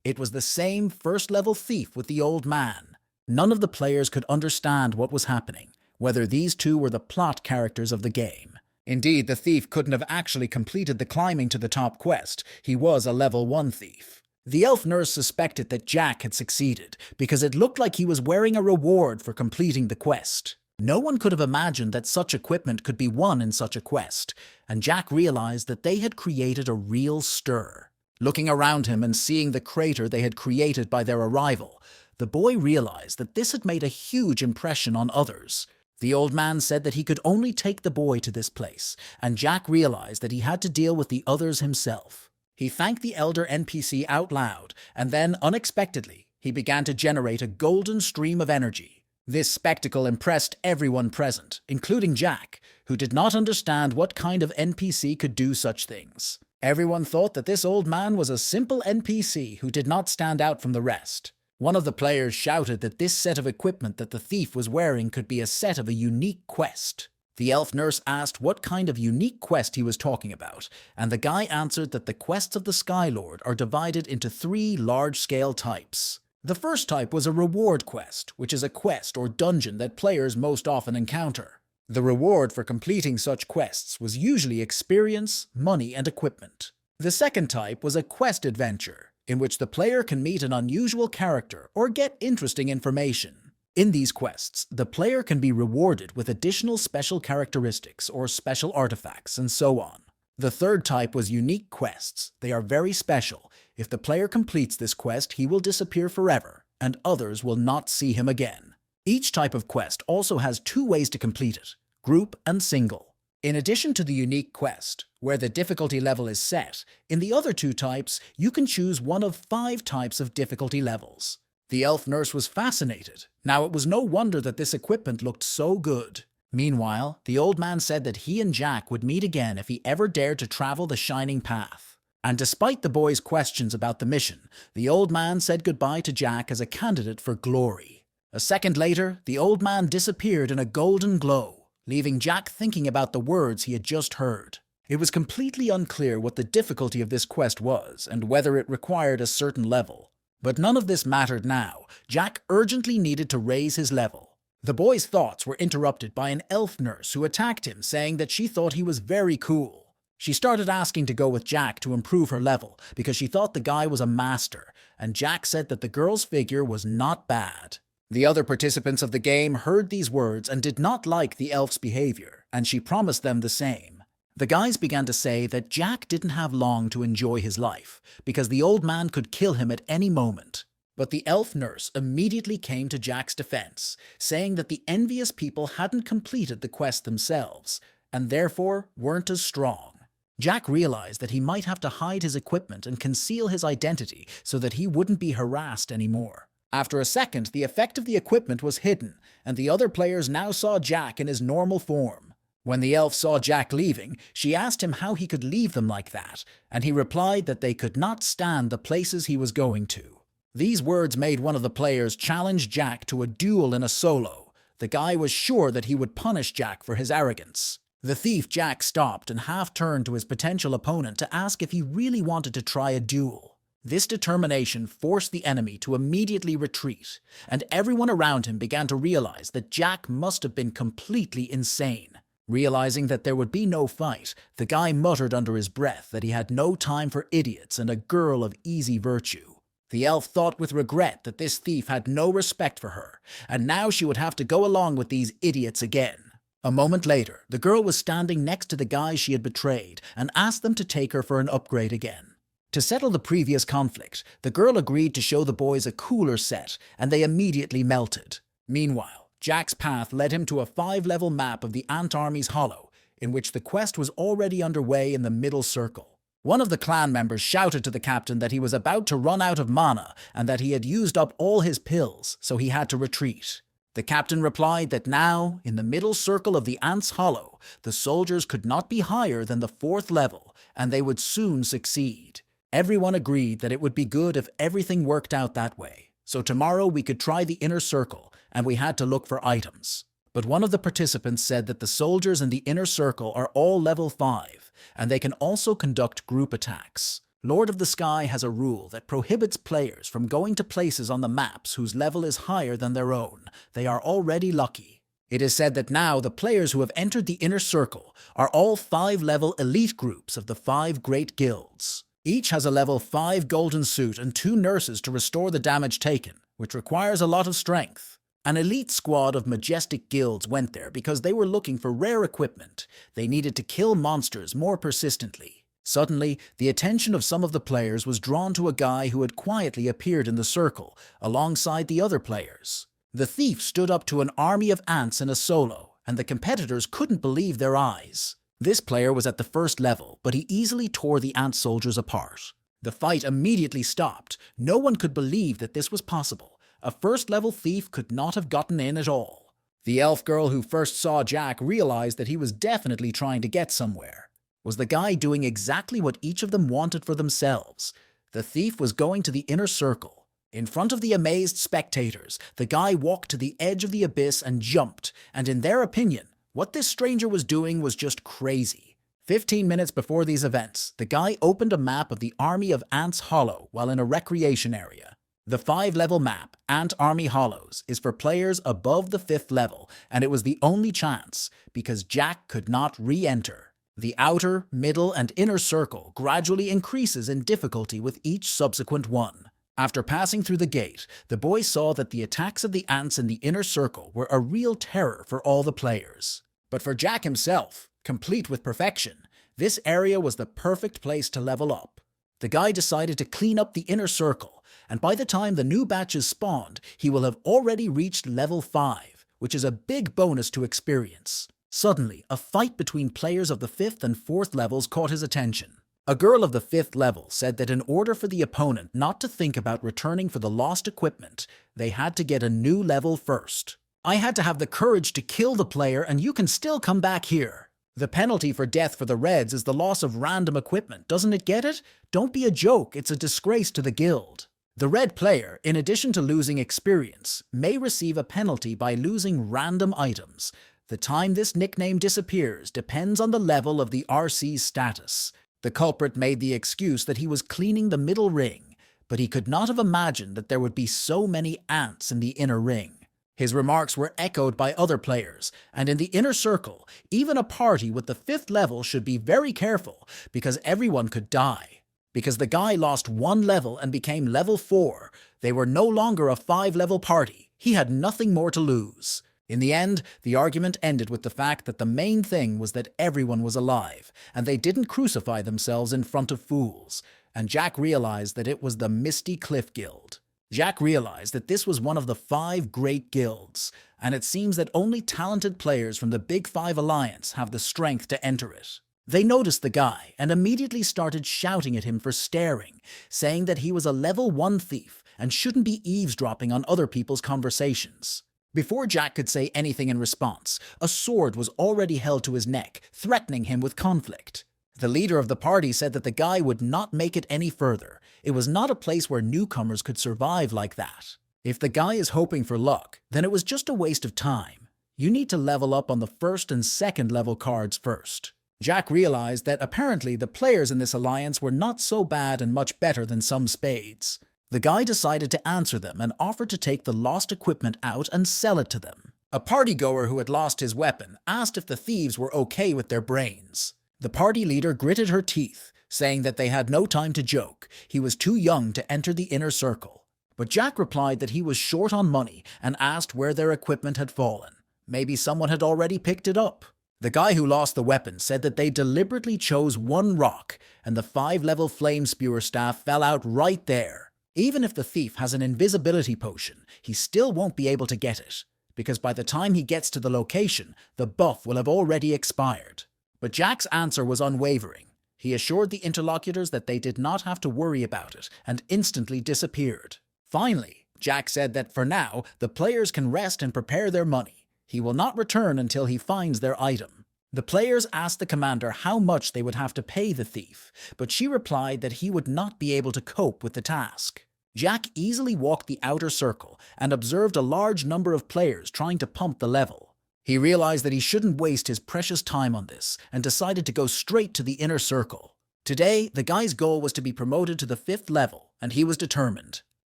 It was the same first-level thief with the old man. None of the players could understand what was happening, whether these two were the plot characters of the game. Indeed, the thief couldn't have actually completed the climbing to the top quest. He was a level 1 thief. The elf nurse suspected that Jack had succeeded because it looked like he was wearing a reward for completing the quest. No one could have imagined that such equipment could be won in such a quest, and Jack realized that they had created a real stir. Looking around him and seeing the crater they had created by their arrival, the boy realized that this had made a huge impression on others. The old man said that he could only take the boy to this place, and Jack realized that he had to deal with the others himself. He thanked the elder NPC out loud, and then, unexpectedly, he began to generate a golden stream of energy. This spectacle impressed everyone present, including Jack, who did not understand what kind of NPC could do such things. Everyone thought that this old man was a simple NPC who did not stand out from the rest. One of the players shouted that this set of equipment that the thief was wearing could be a set of a unique quest. The elf nurse asked what kind of unique quest he was talking about, and the guy answered that the quests of the Sky Lord are divided into 3 large-scale types. The first type was a reward quest, which is a quest or dungeon that players most often encounter. The reward for completing such quests was usually experience, money, and equipment. The second type was a quest adventure, in which the player can meet an unusual character or get interesting information. In these quests, the player can be rewarded with additional special characteristics or special artifacts, and so on. The third type was unique quests. They are very special. If the player completes this quest, he will disappear forever, and others will not see him again. Each type of quest also has 2 ways to complete it: group and single. In addition to the unique quest, where the difficulty level is set, in the other 2 types, you can choose one of 5 types of difficulty levels. The elf nurse was fascinated. Now, it was no wonder that this equipment looked so good. Meanwhile, the old man said that he and Jack would meet again if he ever dared to travel the Shining Path. And despite the boy's questions about the mission, the old man said goodbye to Jack as a candidate for glory. A second later, the old man disappeared in a golden glow, leaving Jack thinking about the words he had just heard. It was completely unclear what the difficulty of this quest was and whether it required a certain level. But none of this mattered now. Jack urgently needed to raise his level. The boy's thoughts were interrupted by an elf nurse who attacked him, saying that she thought he was very cool. She started asking to go with Jack to improve her level because she thought the guy was a master, and Jack said that the girl's figure was not bad. The other participants of the game heard these words and did not like the elf's behavior, and she promised them the same. The guys began to say that Jack didn't have long to enjoy his life because the old man could kill him at any moment. But the elf nurse immediately came to Jack's defense, saying that the envious people hadn't completed the quest themselves, and therefore weren't as strong. Jack realized that he might have to hide his equipment and conceal his identity so that he wouldn't be harassed anymore. After a second, the effect of the equipment was hidden, and the other players now saw Jack in his normal form. When the elf saw Jack leaving, she asked him how he could leave them like that, and he replied that they could not stand the places he was going to. These words made one of the players challenge Jack to a duel in a solo. The guy was sure that he would punish Jack for his arrogance. The thief Jack stopped and half-turned to his potential opponent to ask if he really wanted to try a duel. This determination forced the enemy to immediately retreat, and everyone around him began to realize that Jack must have been completely insane. Realizing that there would be no fight, the guy muttered under his breath that he had no time for idiots and a girl of easy virtue. The elf thought with regret that this thief had no respect for her, and now she would have to go along with these idiots again. A moment later, the girl was standing next to the guys she had betrayed and asked them to take her for an upgrade again. To settle the previous conflict, the girl agreed to show the boys a cooler set, and they immediately melted. Meanwhile, Jack's path led him to a 5-level map of the Ant Army's Hollow, in which the quest was already underway in the middle circle. One of the clan members shouted to the captain that he was about to run out of mana and that he had used up all his pills, so he had to retreat. The captain replied that now, in the middle circle of the Ant's Hollow, the soldiers could not be higher than the 4th level, and they would soon succeed. Everyone agreed that it would be good if everything worked out that way, so tomorrow we could try the inner circle, and we had to look for items. But one of the participants said that the soldiers in the inner circle are all level 5, and they can also conduct group attacks. Lord of the Sky has a rule that prohibits players from going to places on the maps whose level is higher than their own. They are already lucky. It is said that now the players who have entered the inner circle are all 5-level elite groups of the 5 great guilds. Each has a level 5 golden suit and 2 nurses to restore the damage taken, which requires a lot of strength. An elite squad of majestic guilds went there because they were looking for rare equipment. They needed to kill monsters more persistently. Suddenly, the attention of some of the players was drawn to a guy who had quietly appeared in the circle, alongside the other players. The thief stood up to an army of ants in a solo, and the competitors couldn't believe their eyes. This player was at the 1st level, but he easily tore the ant soldiers apart. The fight immediately stopped. No one could believe that this was possible. A 1st-level thief could not have gotten in at all. The elf girl who first saw Jack realized that he was definitely trying to get somewhere. Was the guy doing exactly what each of them wanted for themselves? The thief was going to the inner circle. In front of the amazed spectators, the guy walked to the edge of the abyss and jumped, and in their opinion, what this stranger was doing was just crazy. 15 minutes before these events, the guy opened a map of the Army of Ants Hollow while in a recreation area. The 5-level map, Ant Army Hollows, is for players above the 5th level, and it was the only chance, because Jack could not re-enter. The outer, middle, and inner circle gradually increases in difficulty with each subsequent one. After passing through the gate, the boy saw that the attacks of the ants in the inner circle were a real terror for all the players. But for Jack himself, complete with perfection, this area was the perfect place to level up. The guy decided to clean up the inner circle, and by the time the new batches spawned, he will have already reached level 5, which is a big bonus to experience. Suddenly, a fight between players of the 5th and 4th levels caught his attention. A girl of the 5th level said that in order for the opponent not to think about returning for the lost equipment, they had to get a new level first. I had to have the courage to kill the player, and you can still come back here. The penalty for death for the Reds is the loss of random equipment, doesn't it get it? Don't be a joke, it's a disgrace to the guild. The red player, in addition to losing experience, may receive a penalty by losing random items. The time this nickname disappears depends on the level of the RC's status. The culprit made the excuse that he was cleaning the middle ring, but he could not have imagined that there would be so many ants in the inner ring. His remarks were echoed by other players, and in the inner circle, even a party with the 5th level should be very careful because everyone could die. Because the guy lost 1 level and became level 4, they were no longer a 5-level party. He had nothing more to lose. In the end, the argument ended with the fact that the main thing was that everyone was alive, and they didn't crucify themselves in front of fools, and Jack realized that it was the Misty Cliff Guild. Jack realized that this was one of the 5 great guilds, and it seems that only talented players from the Big 5 Alliance have the strength to enter it. They noticed the guy and immediately started shouting at him for staring, saying that he was a level 1 thief and shouldn't be eavesdropping on other people's conversations. Before Jack could say anything in response, a sword was already held to his neck, threatening him with conflict. The leader of the party said that the guy would not make it any further. It was not a place where newcomers could survive like that. If the guy is hoping for luck, then it was just a waste of time. you need to level up on the first and second level cards first. Jack realized that apparently the players in this alliance were not so bad and much better than some spades. The guy decided to answer them and offered to take the lost equipment out and sell it to them. A partygoer who had lost his weapon asked if the thieves were okay with their brains. The party leader gritted her teeth, saying that they had no time to joke. He was too young to enter the inner circle. But Jack replied that he was short on money and asked where their equipment had fallen. Maybe someone had already picked it up. The guy who lost the weapon said that they deliberately chose one rock and the 5-level flame spewer staff fell out right there. Even if the thief has an invisibility potion, he still won't be able to get it, because by the time he gets to the location, the buff will have already expired. But Jack's answer was unwavering. He assured the interlocutors that they did not have to worry about it and instantly disappeared. Finally, Jack said that for now, the players can rest and prepare their money. He will not return until he finds their item. The players asked the commander how much they would have to pay the thief, but she replied that he would not be able to cope with the task. Jack easily walked the outer circle and observed a large number of players trying to pump the level. He realized that he shouldn't waste his precious time on this and decided to go straight to the inner circle. Today, the guy's goal was to be promoted to the 5th level, and he was determined.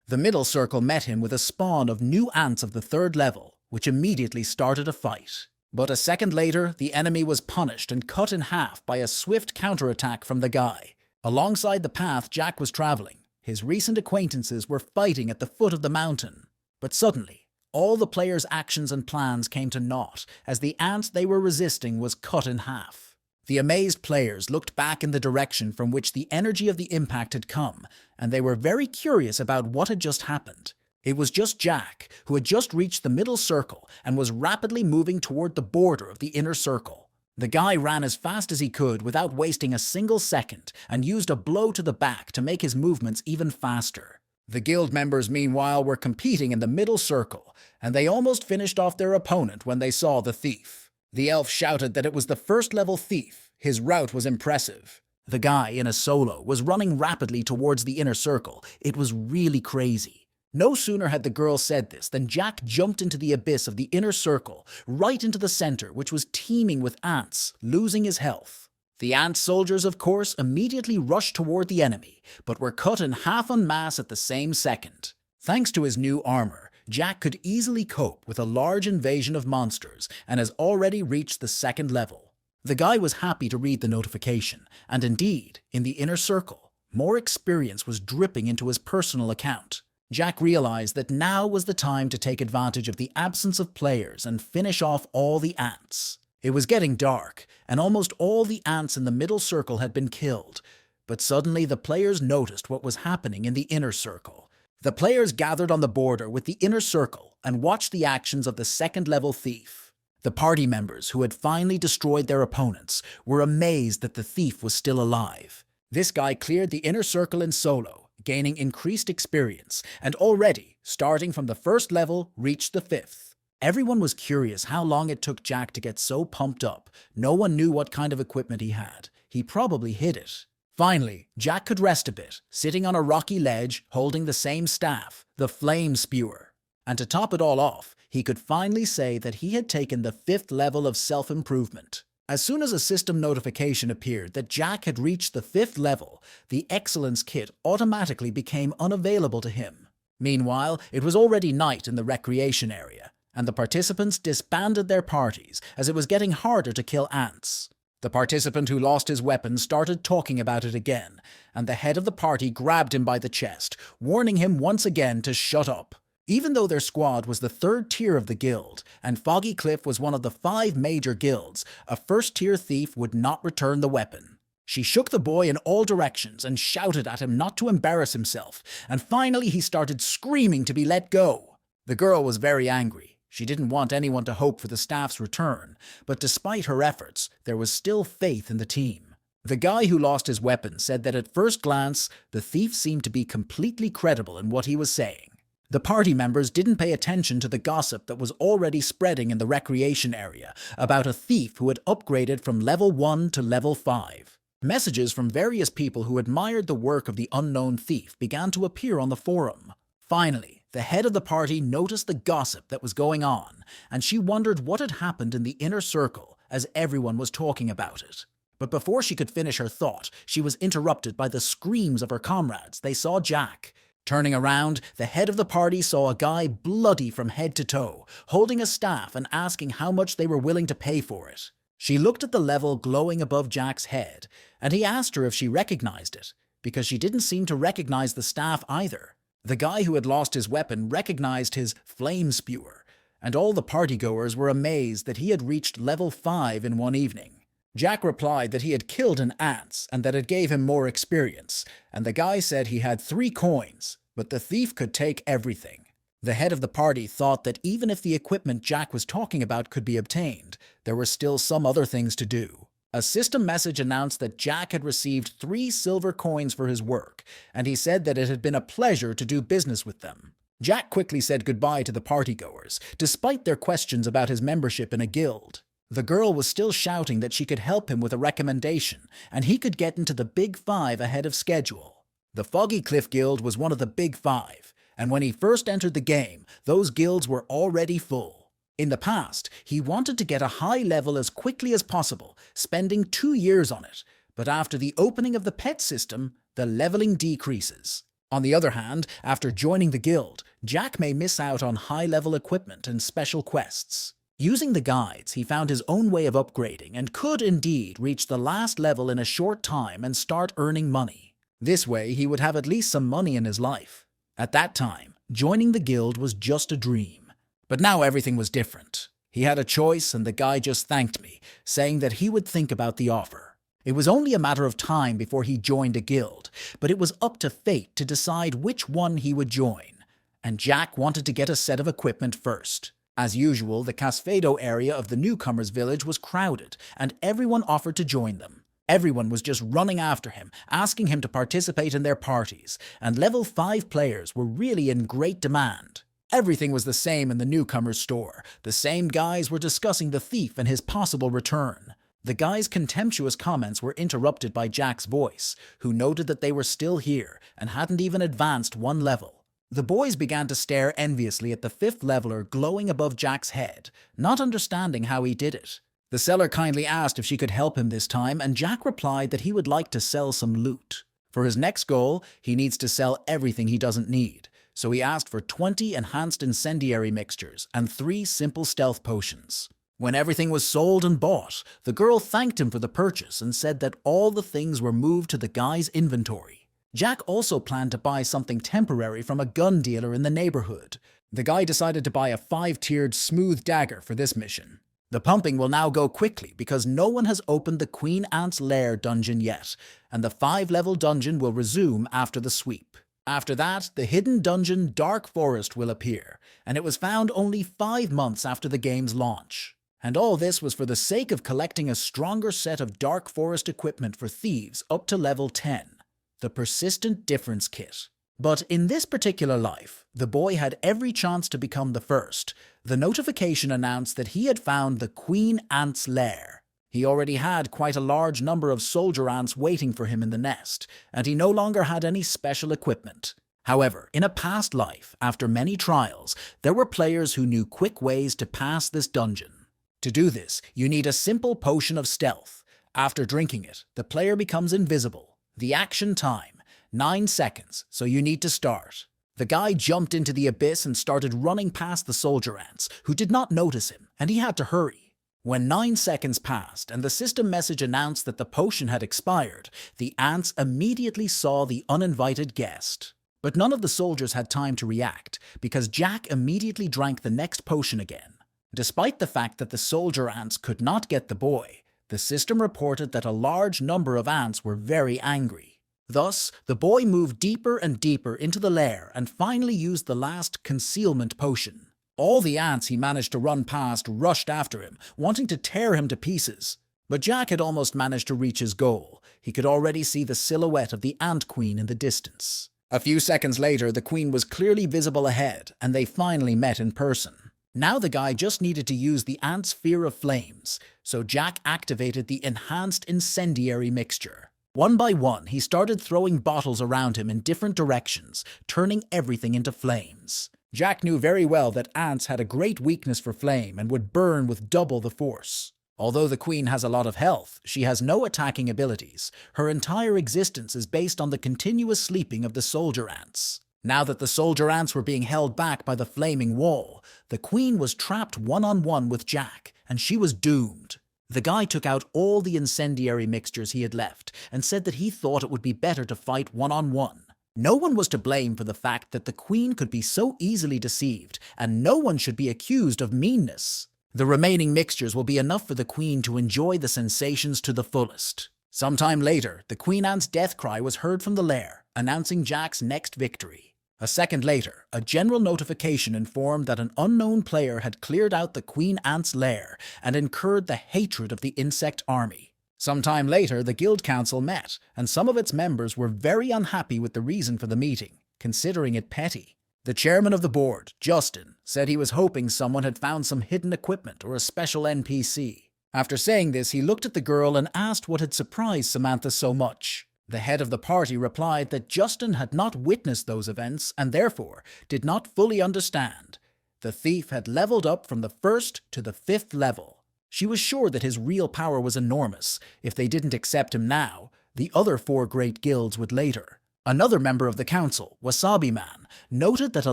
The middle circle met him with a spawn of new ants of the 3rd level, which immediately started a fight. But a second later, the enemy was punished and cut in half by a swift counterattack from the guy. Alongside the path Jack was traveling, his recent acquaintances were fighting at the foot of the mountain. But suddenly, all the players' actions and plans came to naught as the ant they were resisting was cut in half. The amazed players looked back in the direction from which the energy of the impact had come, and they were very curious about what had just happened. It was just Jack, who had just reached the middle circle and was rapidly moving toward the border of the inner circle. The guy ran as fast as he could without wasting a single second and used a blow to the back to make his movements even faster. The guild members, meanwhile, were competing in the middle circle, and they almost finished off their opponent when they saw the thief. The elf shouted that it was the 1st-level thief. His route was impressive. The guy, in a solo, was running rapidly towards the inner circle. It was really crazy. No sooner had the girl said this than Jack jumped into the abyss of the inner circle, right into the center, which was teeming with ants, losing his health. The ant soldiers, of course, immediately rushed toward the enemy, but were cut in half en masse at the same second. Thanks to his new armor, Jack could easily cope with a large invasion of monsters and has already reached the 2nd level. The guy was happy to read the notification, and indeed, in the inner circle, more experience was dripping into his personal account. Jack realized that now was the time to take advantage of the absence of players and finish off all the ants. It was getting dark, and almost all the ants in the middle circle had been killed, but suddenly the players noticed what was happening in the inner circle. The players gathered on the border with the inner circle and watched the actions of the 2nd-level thief. The party members, who had finally destroyed their opponents, were amazed that the thief was still alive. This guy cleared the inner circle in solo, gaining increased experience, and already, starting from the 1st level, reached the 5th. Everyone was curious how long it took Jack to get so pumped up. No one knew what kind of equipment he had. He probably hid it. Finally, Jack could rest a bit, sitting on a rocky ledge, holding the same staff, the flame spewer. And to top it all off, he could finally say that he had taken the 5th level of self-improvement. As soon as a system notification appeared that Jack had reached the 5th level, the Excellence kit automatically became unavailable to him. Meanwhile, it was already night in the recreation area, and the participants disbanded their parties as it was getting harder to kill ants. The participant who lost his weapon started talking about it again, and the head of the party grabbed him by the chest, warning him once again to shut up. Even though their squad was the 3rd tier of the guild, and Foggy Cliff was one of the 5 major guilds, a 1st-tier thief would not return the weapon. She shook the boy in all directions and shouted at him not to embarrass himself, and finally he started screaming to be let go. The girl was very angry. She didn't want anyone to hope for the staff's return, but despite her efforts, there was still faith in the team. The guy who lost his weapon said that at first glance, the thief seemed to be completely credible in what he was saying. The party members didn't pay attention to the gossip that was already spreading in the recreation area about a thief who had upgraded from level 1 to level 5. Messages from various people who admired the work of the unknown thief began to appear on the forum. Finally, the head of the party noticed the gossip that was going on, and she wondered what had happened in the inner circle as everyone was talking about it. But before she could finish her thought, she was interrupted by the screams of her comrades. They saw Jack. Turning around, the head of the party saw a guy bloody from head to toe, holding a staff and asking how much they were willing to pay for it. She looked at the level glowing above Jack's head, and he asked her if she recognized it, because she didn't seem to recognize the staff either. The guy who had lost his weapon recognized his flame spewer, and all the partygoers were amazed that he had reached level 5 in one evening. Jack replied that he had killed an ant and that it gave him more experience, and the guy said he had 3 coins, but the thief could take everything. The head of the party thought that even if the equipment Jack was talking about could be obtained, there were still some other things to do. A system message announced that Jack had received 3 silver coins for his work, and he said that it had been a pleasure to do business with them. Jack quickly said goodbye to the partygoers, despite their questions about his membership in a guild. The girl was still shouting that she could help him with a recommendation, and he could get into the Big 5 ahead of schedule. The Foggy Cliff Guild was one of the Big 5, and when he first entered the game, those guilds were already full. In the past, he wanted to get a high level as quickly as possible, spending 2 years on it, but after the opening of the pet system, the leveling decreases. On the other hand, after joining the guild, Jack may miss out on high-level equipment and special quests. Using the guides, he found his own way of upgrading and could indeed reach the last level in a short time and start earning money. This way, he would have at least some money in his life. At that time, joining the guild was just a dream. But now everything was different. He had a choice and the guy just thanked me, saying that he would think about the offer. It was only a matter of time before he joined a guild, but it was up to fate to decide which one he would join. And Jack wanted to get a set of equipment first. As usual, the Casfado area of the newcomers' village was crowded, and everyone offered to join them. Everyone was just running after him, asking him to participate in their parties, and level 5 players were really in great demand. Everything was the same in the newcomers' store. The same guys were discussing the thief and his possible return. The guy's contemptuous comments were interrupted by Jack's voice, who noted that they were still here and hadn't even advanced 1 level. The boys began to stare enviously at the 5th leveler glowing above Jack's head, not understanding how he did it. The seller kindly asked if she could help him this time, and Jack replied that he would like to sell some loot. For his next goal, he needs to sell everything he doesn't need, so he asked for 20 enhanced incendiary mixtures and 3 simple stealth potions. When everything was sold and bought, the girl thanked him for the purchase and said that all the things were moved to the guy's inventory. Jack also planned to buy something temporary from a gun dealer in the neighborhood. The guy decided to buy a 5-tiered smooth dagger for this mission. The pumping will now go quickly because no one has opened the Queen Ant's Lair dungeon yet, and the 5-level dungeon will resume after the sweep. After that, the hidden dungeon Dark Forest will appear, and it was found only 5 months after the game's launch. And all this was for the sake of collecting a stronger set of Dark Forest equipment for thieves up to level 10. The Persistent Difference Kit. But in this particular life, the boy had every chance to become the first. The notification announced that he had found the Queen Ant's Lair. He already had quite a large number of soldier ants waiting for him in the nest, and he no longer had any special equipment. However, in a past life, after many trials, there were players who knew quick ways to pass this dungeon. To do this, you need a simple potion of stealth. After drinking it, the player becomes invisible. The action time, 9 seconds, so you need to start. The guy jumped into the abyss and started running past the soldier ants, who did not notice him, and he had to hurry. When 9 seconds passed and the system message announced that the potion had expired, the ants immediately saw the uninvited guest. But none of the soldiers had time to react, because Jack immediately drank the next potion again. Despite the fact that the soldier ants could not get the boy, the system reported that a large number of ants were very angry. Thus, the boy moved deeper and deeper into the lair and finally used the last concealment potion. All the ants he managed to run past rushed after him, wanting to tear him to pieces. But Jack had almost managed to reach his goal. He could already see the silhouette of the Ant Queen in the distance. A few seconds later, the Queen was clearly visible ahead, and they finally met in person. Now the guy just needed to use the ant's fear of flames, so Jack activated the enhanced incendiary mixture. One by one, he started throwing bottles around him in different directions, turning everything into flames. Jack knew very well that ants had a great weakness for flame and would burn with double the force. Although the queen has a lot of health, she has no attacking abilities. Her entire existence is based on the continuous sleeping of the soldier ants. Now that the soldier ants were being held back by the flaming wall, the queen was trapped one-on-one with Jack, and she was doomed. The guy took out all the incendiary mixtures he had left and said that he thought it would be better to fight one-on-one. No one was to blame for the fact that the queen could be so easily deceived, and no one should be accused of meanness. The remaining mixtures will be enough for the queen to enjoy the sensations to the fullest. Sometime later, the queen ant's death cry was heard from the lair, announcing Jack's next victory. A second later, a general notification informed that an unknown player had cleared out the queen ant's lair and incurred the hatred of the insect army. Sometime later, the guild council met, and some of its members were very unhappy with the reason for the meeting, considering it petty. The chairman of the board, Justin, said he was hoping someone had found some hidden equipment or a special NPC. After saying this, he looked at the girl and asked what had surprised Samantha so much. The head of the party replied that Justin had not witnessed those events and therefore did not fully understand. The thief had leveled up from the 1st to the 5th level. She was sure that his real power was enormous. If they didn't accept him now, the other 4 great guilds would later. Another member of the council, Wasabi Man, noted that a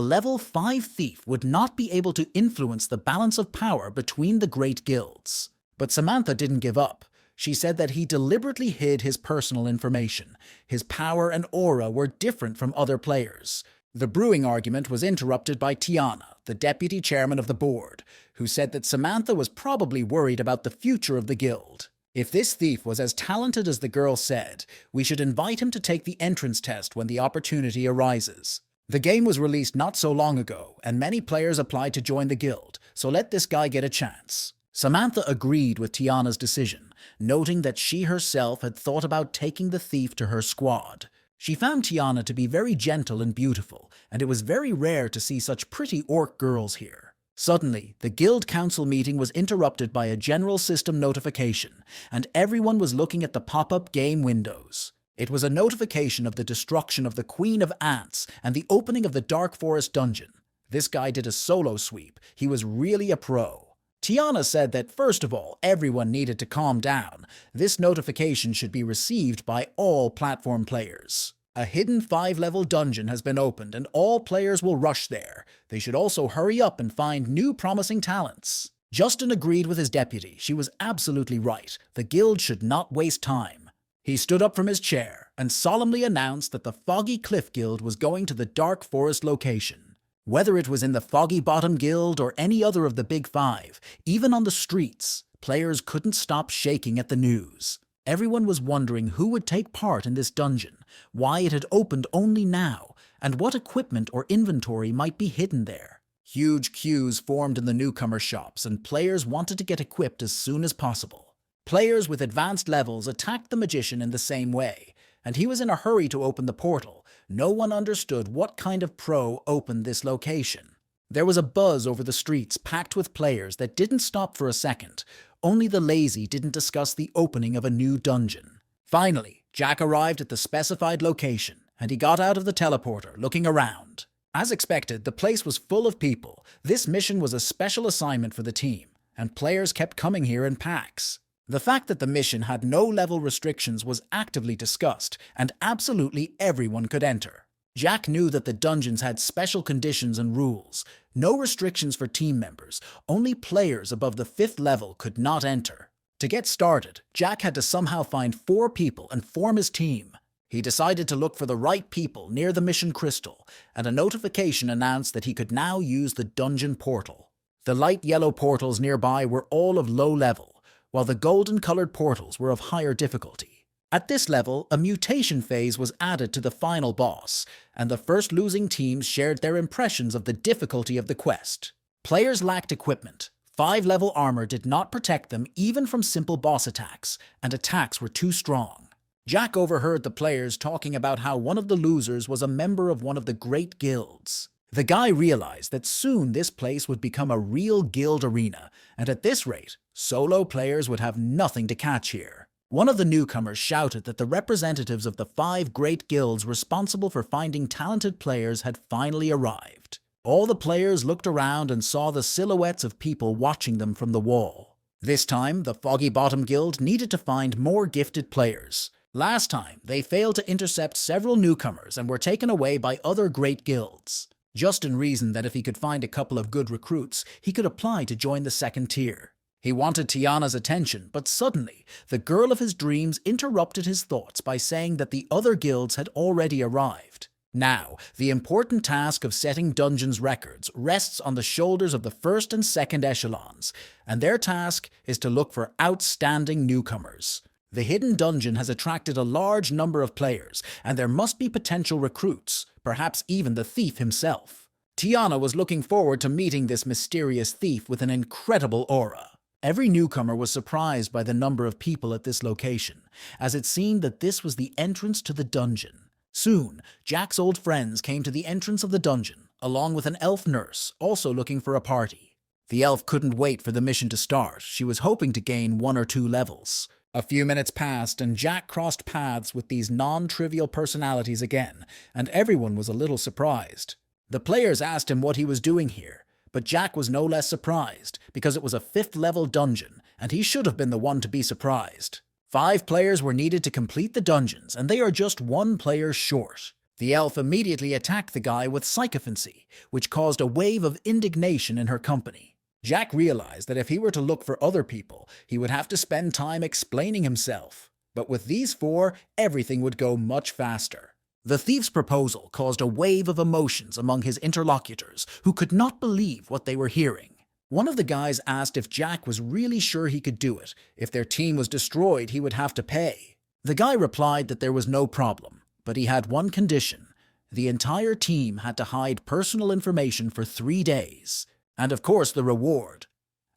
level 5 thief would not be able to influence the balance of power between the great guilds. But Samantha didn't give up. She said that he deliberately hid his personal information. His power and aura were different from other players. The brewing argument was interrupted by Tiana, the deputy chairman of the board, who said that Samantha was probably worried about the future of the guild. If this thief was as talented as the girl said, we should invite him to take the entrance test when the opportunity arises. The game was released not so long ago, and many players applied to join the guild, so let this guy get a chance. Samantha agreed with Tiana's decision, noting that she herself had thought about taking the thief to her squad. She found Tiana to be very gentle and beautiful, and it was very rare to see such pretty orc girls here. Suddenly, the guild council meeting was interrupted by a general system notification, and everyone was looking at the pop-up game windows. It was a notification of the destruction of the Queen of Ants and the opening of the Dark Forest dungeon. This guy did a solo sweep. He was really a pro. Tiana said that first of all, everyone needed to calm down. This notification should be received by all platform players. A hidden 5-level dungeon has been opened and all players will rush there. They should also hurry up and find new promising talents. Justin agreed with his deputy. She was absolutely right. The guild should not waste time. He stood up from his chair and solemnly announced that the Foggy Cliff Guild was going to the Dark Forest location. Whether it was in the Foggy Bottom Guild or any other of the Big 5, even on the streets, players couldn't stop shaking at the news. Everyone was wondering who would take part in this dungeon, why it had opened only now, and what equipment or inventory might be hidden there. Huge queues formed in the newcomer shops, and players wanted to get equipped as soon as possible. Players with advanced levels attacked the magician in the same way, and he was in a hurry to open the portal. No one understood what kind of pro opened this location. There was a buzz over the streets packed with players that didn't stop for a second. Only the lazy didn't discuss the opening of a new dungeon. Finally, Jack arrived at the specified location, and he got out of the teleporter, looking around. As expected, the place was full of people. This mission was a special assignment for the team, and players kept coming here in packs. The fact that the mission had no level restrictions was actively discussed, and absolutely everyone could enter. Jack knew that the dungeons had special conditions and rules. No restrictions for team members. Only players above the 5th level could not enter. To get started, Jack had to somehow find 4 people and form his team. He decided to look for the right people near the mission crystal, and a notification announced that he could now use the dungeon portal. The light yellow portals nearby were all of low level, while the golden-colored portals were of higher difficulty. At this level, a mutation phase was added to the final boss, and the first losing teams shared their impressions of the difficulty of the quest. Players lacked equipment. 5-level armor did not protect them even from simple boss attacks, and attacks were too strong. Jack overheard the players talking about how one of the losers was a member of one of the great guilds. The guy realized that soon this place would become a real guild arena, and at this rate, solo players would have nothing to catch here. One of the newcomers shouted that the representatives of the 5 great guilds responsible for finding talented players had finally arrived. All the players looked around and saw the silhouettes of people watching them from the wall. This time, the Foggy Bottom Guild needed to find more gifted players. Last time, they failed to intercept several newcomers and were taken away by other great guilds. Justin reasoned that if he could find a couple of good recruits, he could apply to join the second tier. He wanted Tiana's attention, but suddenly, the girl of his dreams interrupted his thoughts by saying that the other guilds had already arrived. Now, the important task of setting dungeons records rests on the shoulders of the first and second echelons, and their task is to look for outstanding newcomers. The hidden dungeon has attracted a large number of players, and there must be potential recruits, perhaps even the thief himself. Tiana was looking forward to meeting this mysterious thief with an incredible aura. Every newcomer was surprised by the number of people at this location, as it seemed that this was the entrance to the dungeon. Soon, Jack's old friends came to the entrance of the dungeon, along with an elf nurse, also looking for a party. The elf couldn't wait for the mission to start. She was hoping to gain 1 or 2 levels. A few minutes passed, and Jack crossed paths with these non-trivial personalities again, and everyone was a little surprised. The players asked him what he was doing here, but Jack was no less surprised, because it was a 5th-level dungeon, and he should have been the one to be surprised. 5 players were needed to complete the dungeons, and they are just 1 player short. The elf immediately attacked the guy with sycophancy, which caused a wave of indignation in her company. Jack realized that if he were to look for other people, he would have to spend time explaining himself. But with these 4, everything would go much faster. The thief's proposal caused a wave of emotions among his interlocutors, who could not believe what they were hearing. One of the guys asked if Jack was really sure he could do it. If their team was destroyed, he would have to pay. The guy replied that there was no problem, but he had one condition. The entire team had to hide personal information for 3 days. And of course, the reward.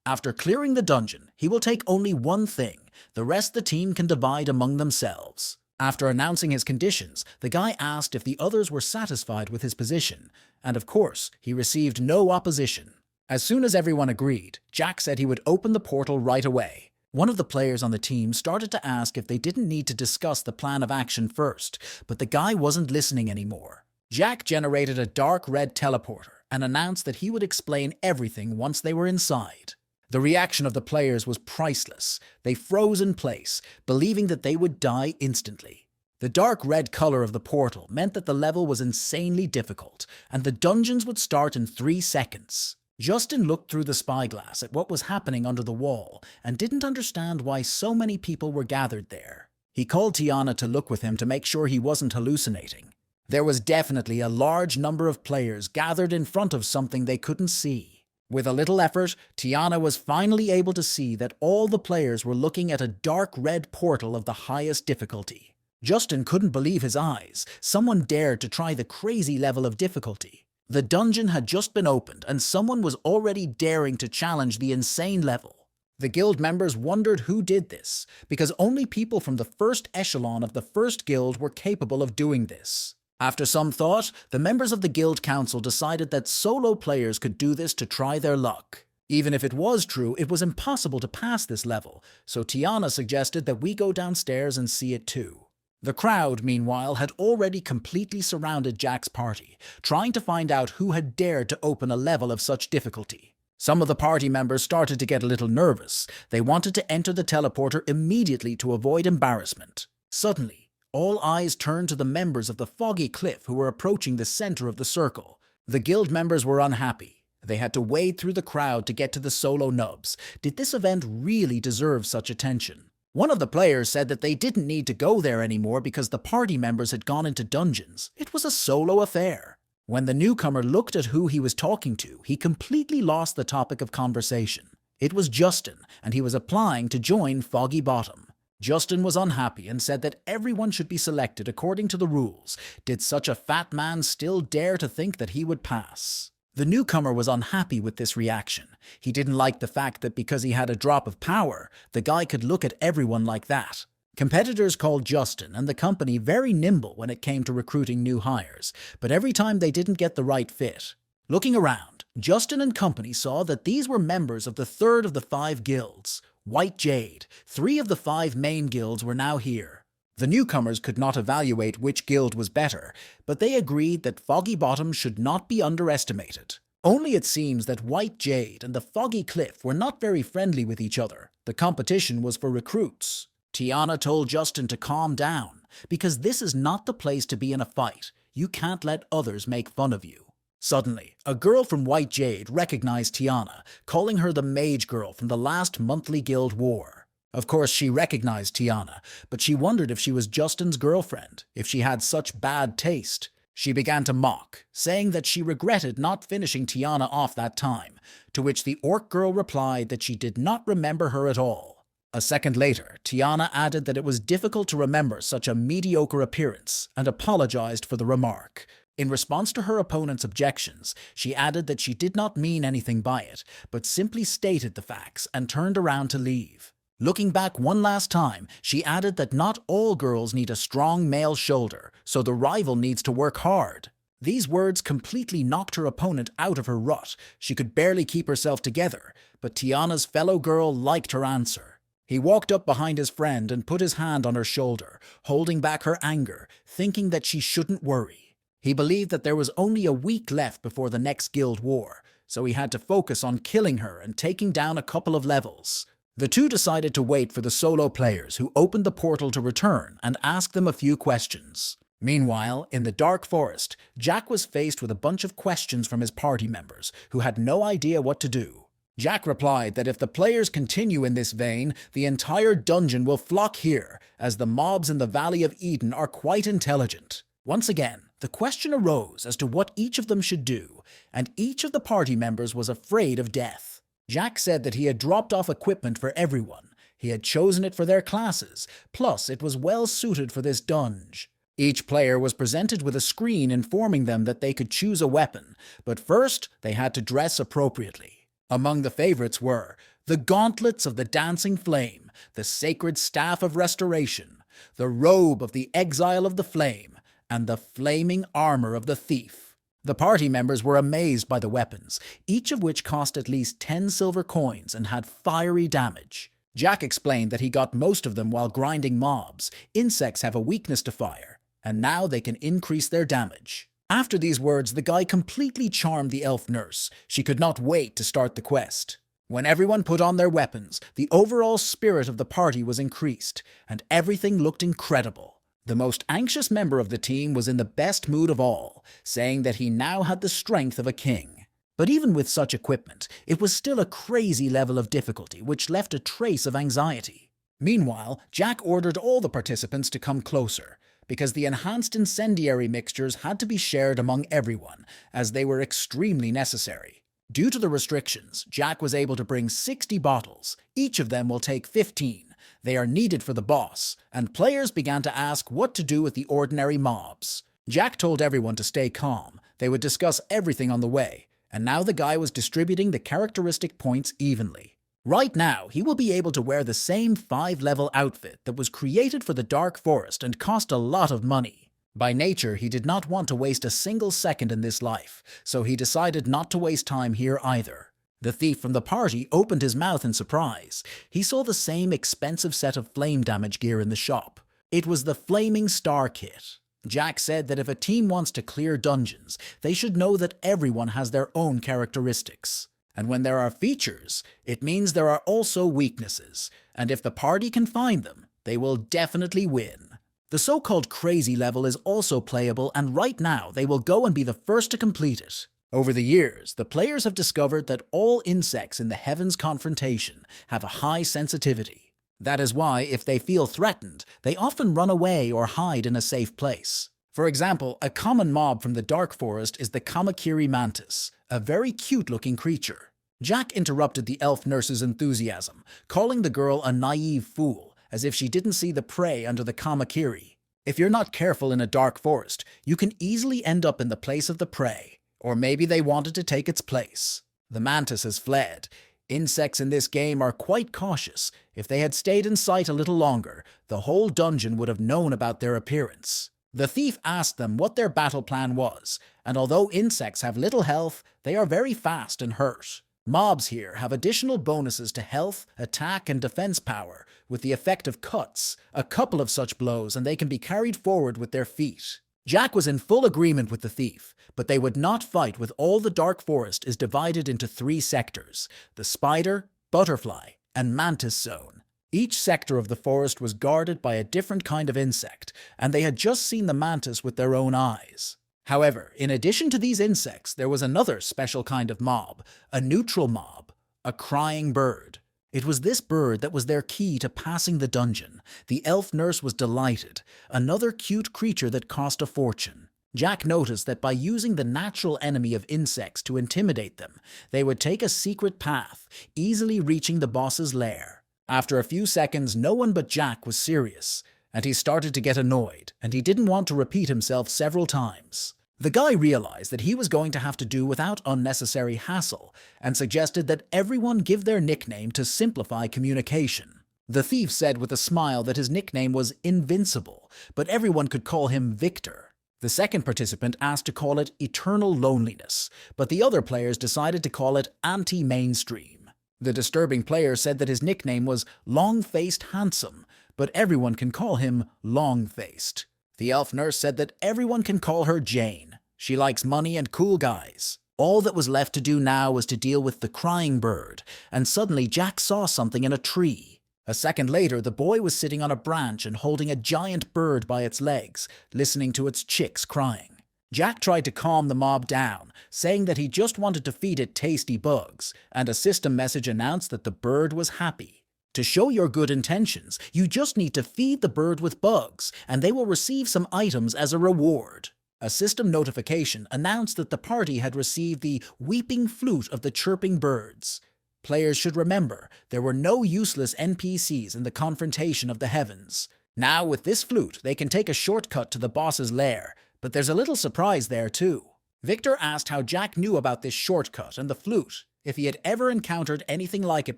After clearing the dungeon, he will take only 1 thing. The rest the team can divide among themselves. After announcing his conditions, the guy asked if the others were satisfied with his position, and of course, he received no opposition. As soon as everyone agreed, Jack said he would open the portal right away. One of the players on the team started to ask if they didn't need to discuss the plan of action first, but the guy wasn't listening anymore. Jack generated a dark red teleporter and announced that he would explain everything once they were inside. The reaction of the players was priceless. They froze in place, believing that they would die instantly. The dark red color of the portal meant that the level was insanely difficult, and the dungeons would start in 3 seconds. Justin looked through the spyglass at what was happening under the wall and didn't understand why so many people were gathered there. He called Tiana to look with him to make sure he wasn't hallucinating. There was definitely a large number of players gathered in front of something they couldn't see. With a little effort, Tiana was finally able to see that all the players were looking at a dark red portal of the highest difficulty. Justin couldn't believe his eyes. Someone dared to try the crazy level of difficulty. The dungeon had just been opened, and someone was already daring to challenge the insane level. The guild members wondered who did this, because only people from the first echelon of the first guild were capable of doing this. After some thought, the members of the guild council decided that solo players could do this to try their luck. Even if it was true, it was impossible to pass this level, so Tiana suggested that we go downstairs and see it too. The crowd, meanwhile, had already completely surrounded Jack's party, trying to find out who had dared to open a level of such difficulty. Some of the party members started to get a little nervous. They wanted to enter the teleporter immediately to avoid embarrassment. Suddenly, all eyes turned to the members of the Foggy Cliff who were approaching the center of the circle. The guild members were unhappy. They had to wade through the crowd to get to the solo nubs. Did this event really deserve such attention? One of the players said that they didn't need to go there anymore because the party members had gone into dungeons. It was a solo affair. When the newcomer looked at who he was talking to, he completely lost the topic of conversation. It was Justin, and he was applying to join Foggy Bottom. Justin was unhappy and said that everyone should be selected according to the rules. Did such a fat man still dare to think that he would pass? The newcomer was unhappy with this reaction. He didn't like the fact that because he had a drop of power, the guy could look at everyone like that. Competitors called Justin and the company very nimble when it came to recruiting new hires, but every time they didn't get the right fit. Looking around, Justin and company saw that these were members of the 3rd of the 5 guilds. White Jade. 3 of the 5 main guilds were now here. The newcomers could not evaluate which guild was better, but they agreed that Foggy Bottom should not be underestimated. Only it seems that White Jade and the Foggy Cliff were not very friendly with each other. The competition was for recruits. Tiana told Justin to calm down, because this is not the place to be in a fight. You can't let others make fun of you. Suddenly, a girl from White Jade recognized Tiana, calling her the Mage Girl from the last monthly guild war. Of course, she recognized Tiana, but she wondered if she was Justin's girlfriend, if she had such bad taste. She began to mock, saying that she regretted not finishing Tiana off that time, to which the Orc girl replied that she did not remember her at all. A second later, Tiana added that it was difficult to remember such a mediocre appearance and apologized for the remark. In response to her opponent's objections, she added that she did not mean anything by it, but simply stated the facts and turned around to leave. Looking back one last time, she added that not all girls need a strong male shoulder, so the rival needs to work hard. These words completely knocked her opponent out of her rut. She could barely keep herself together, but Tiana's fellow girl liked her answer. He walked up behind his friend and put his hand on her shoulder, holding back her anger, thinking that she shouldn't worry. He believed that there was only a week left before the next guild war, so he had to focus on killing her and taking down a couple of levels. The two decided to wait for the solo players who opened the portal to return and ask them a few questions. Meanwhile, in the Dark Forest, Jack was faced with a bunch of questions from his party members who had no idea what to do. Jack replied that if the players continue in this vein, the entire dungeon will flock here, as the mobs in the Valley of Eden are quite intelligent. Once again, the question arose as to what each of them should do, and each of the party members was afraid of death. Jack said that he had dropped off equipment for everyone. He had chosen it for their classes, plus it was well suited for this dungeon. Each player was presented with a screen informing them that they could choose a weapon, but first they had to dress appropriately. Among the favorites were the Gauntlets of the Dancing Flame, the Sacred Staff of Restoration, the Robe of the Exile of the Flame, and the Flaming Armor of the Thief. The party members were amazed by the weapons, each of which cost at least 10 silver coins and had fiery damage. Jack explained that he got most of them while grinding mobs. Insects have a weakness to fire, and now they can increase their damage. After these words, the guy completely charmed the elf nurse. She could not wait to start the quest. When everyone put on their weapons, the overall spirit of the party was increased, and everything looked incredible. The most anxious member of the team was in the best mood of all, saying that he now had the strength of a king. But even with such equipment, it was still a crazy level of difficulty which left a trace of anxiety. Meanwhile, Jack ordered all the participants to come closer, because the enhanced incendiary mixtures had to be shared among everyone, as they were extremely necessary. Due to the restrictions, Jack was able to bring 60 bottles. Each of them will take 15. They are needed for the boss, and players began to ask what to do with the ordinary mobs. Jack told everyone to stay calm. They would discuss everything on the way, and now the guy was distributing the characteristic points evenly. Right now, he will be able to wear the same 5-level outfit that was created for the Dark Forest and cost a lot of money. By nature, he did not want to waste a single second in this life, so he decided not to waste time here either. The thief from the party opened his mouth in surprise. He saw the same expensive set of flame damage gear in the shop. It was the Flaming Star Kit. Jack said that if a team wants to clear dungeons, they should know that everyone has their own characteristics. And when there are features, it means there are also weaknesses, and if the party can find them, they will definitely win. The so-called crazy level is also playable, and right now they will go and be the first to complete it. Over the years, the players have discovered that all insects in the Heavens Confrontation have a high sensitivity. That is why, if they feel threatened, they often run away or hide in a safe place. For example, a common mob from the Dark Forest is the Kamakiri mantis, a very cute-looking creature. Jack interrupted the elf nurse's enthusiasm, calling the girl a naive fool, as if she didn't see the prey under the Kamakiri. If you're not careful in a dark forest, you can easily end up in the place of the prey. Or maybe they wanted to take its place. The mantis has fled. Insects in this game are quite cautious. If they had stayed in sight a little longer, the whole dungeon would have known about their appearance. The thief asked them what their battle plan was, and although insects have little health, they are very fast and hurt. Mobs here have additional bonuses to health, attack, and defense power, with the effect of cuts, a couple of such blows and they can be carried forward with their feet. Jack was in full agreement with the thief, but they would not fight with all the Dark Forest is divided into 3 sectors: the Spider, Butterfly, and Mantis Zone. Each sector of the forest was guarded by a different kind of insect, and they had just seen the mantis with their own eyes. However, in addition to these insects, there was another special kind of mob, a neutral mob, a crying bird. It was this bird that was their key to passing the dungeon. The elf nurse was delighted, another cute creature that cost a fortune. Jack noticed that by using the natural enemy of insects to intimidate them, they would take a secret path, easily reaching the boss's lair. After a few seconds, no one but Jack was serious, and he started to get annoyed, and he didn't want to repeat himself several times. The guy realized that he was going to have to do without unnecessary hassle, and suggested that everyone give their nickname to simplify communication. The thief said with a smile that his nickname was Invincible, but everyone could call him Victor. The second participant asked to call it Eternal Loneliness, but the other players decided to call it Anti-Mainstream. The disturbing player said that his nickname was Long-Faced Handsome, but everyone can call him Long-Faced. The elf nurse said that everyone can call her Jane. She likes money and cool guys. All that was left to do now was to deal with the crying bird, and suddenly Jack saw something in a tree. A second later, the boy was sitting on a branch and holding a giant bird by its legs, listening to its chicks crying. Jack tried to calm the mob down, saying that he just wanted to feed it tasty bugs, and a system message announced that the bird was happy. To show your good intentions, you just need to feed the bird with bugs, and they will receive some items as a reward. A system notification announced that the party had received the weeping flute of the chirping birds. Players should remember, there were no useless NPCs in the confrontation of the heavens. Now, with this flute, they can take a shortcut to the boss's lair, but there's a little surprise there too. Victor asked how Jack knew about this shortcut and the flute, if he had ever encountered anything like it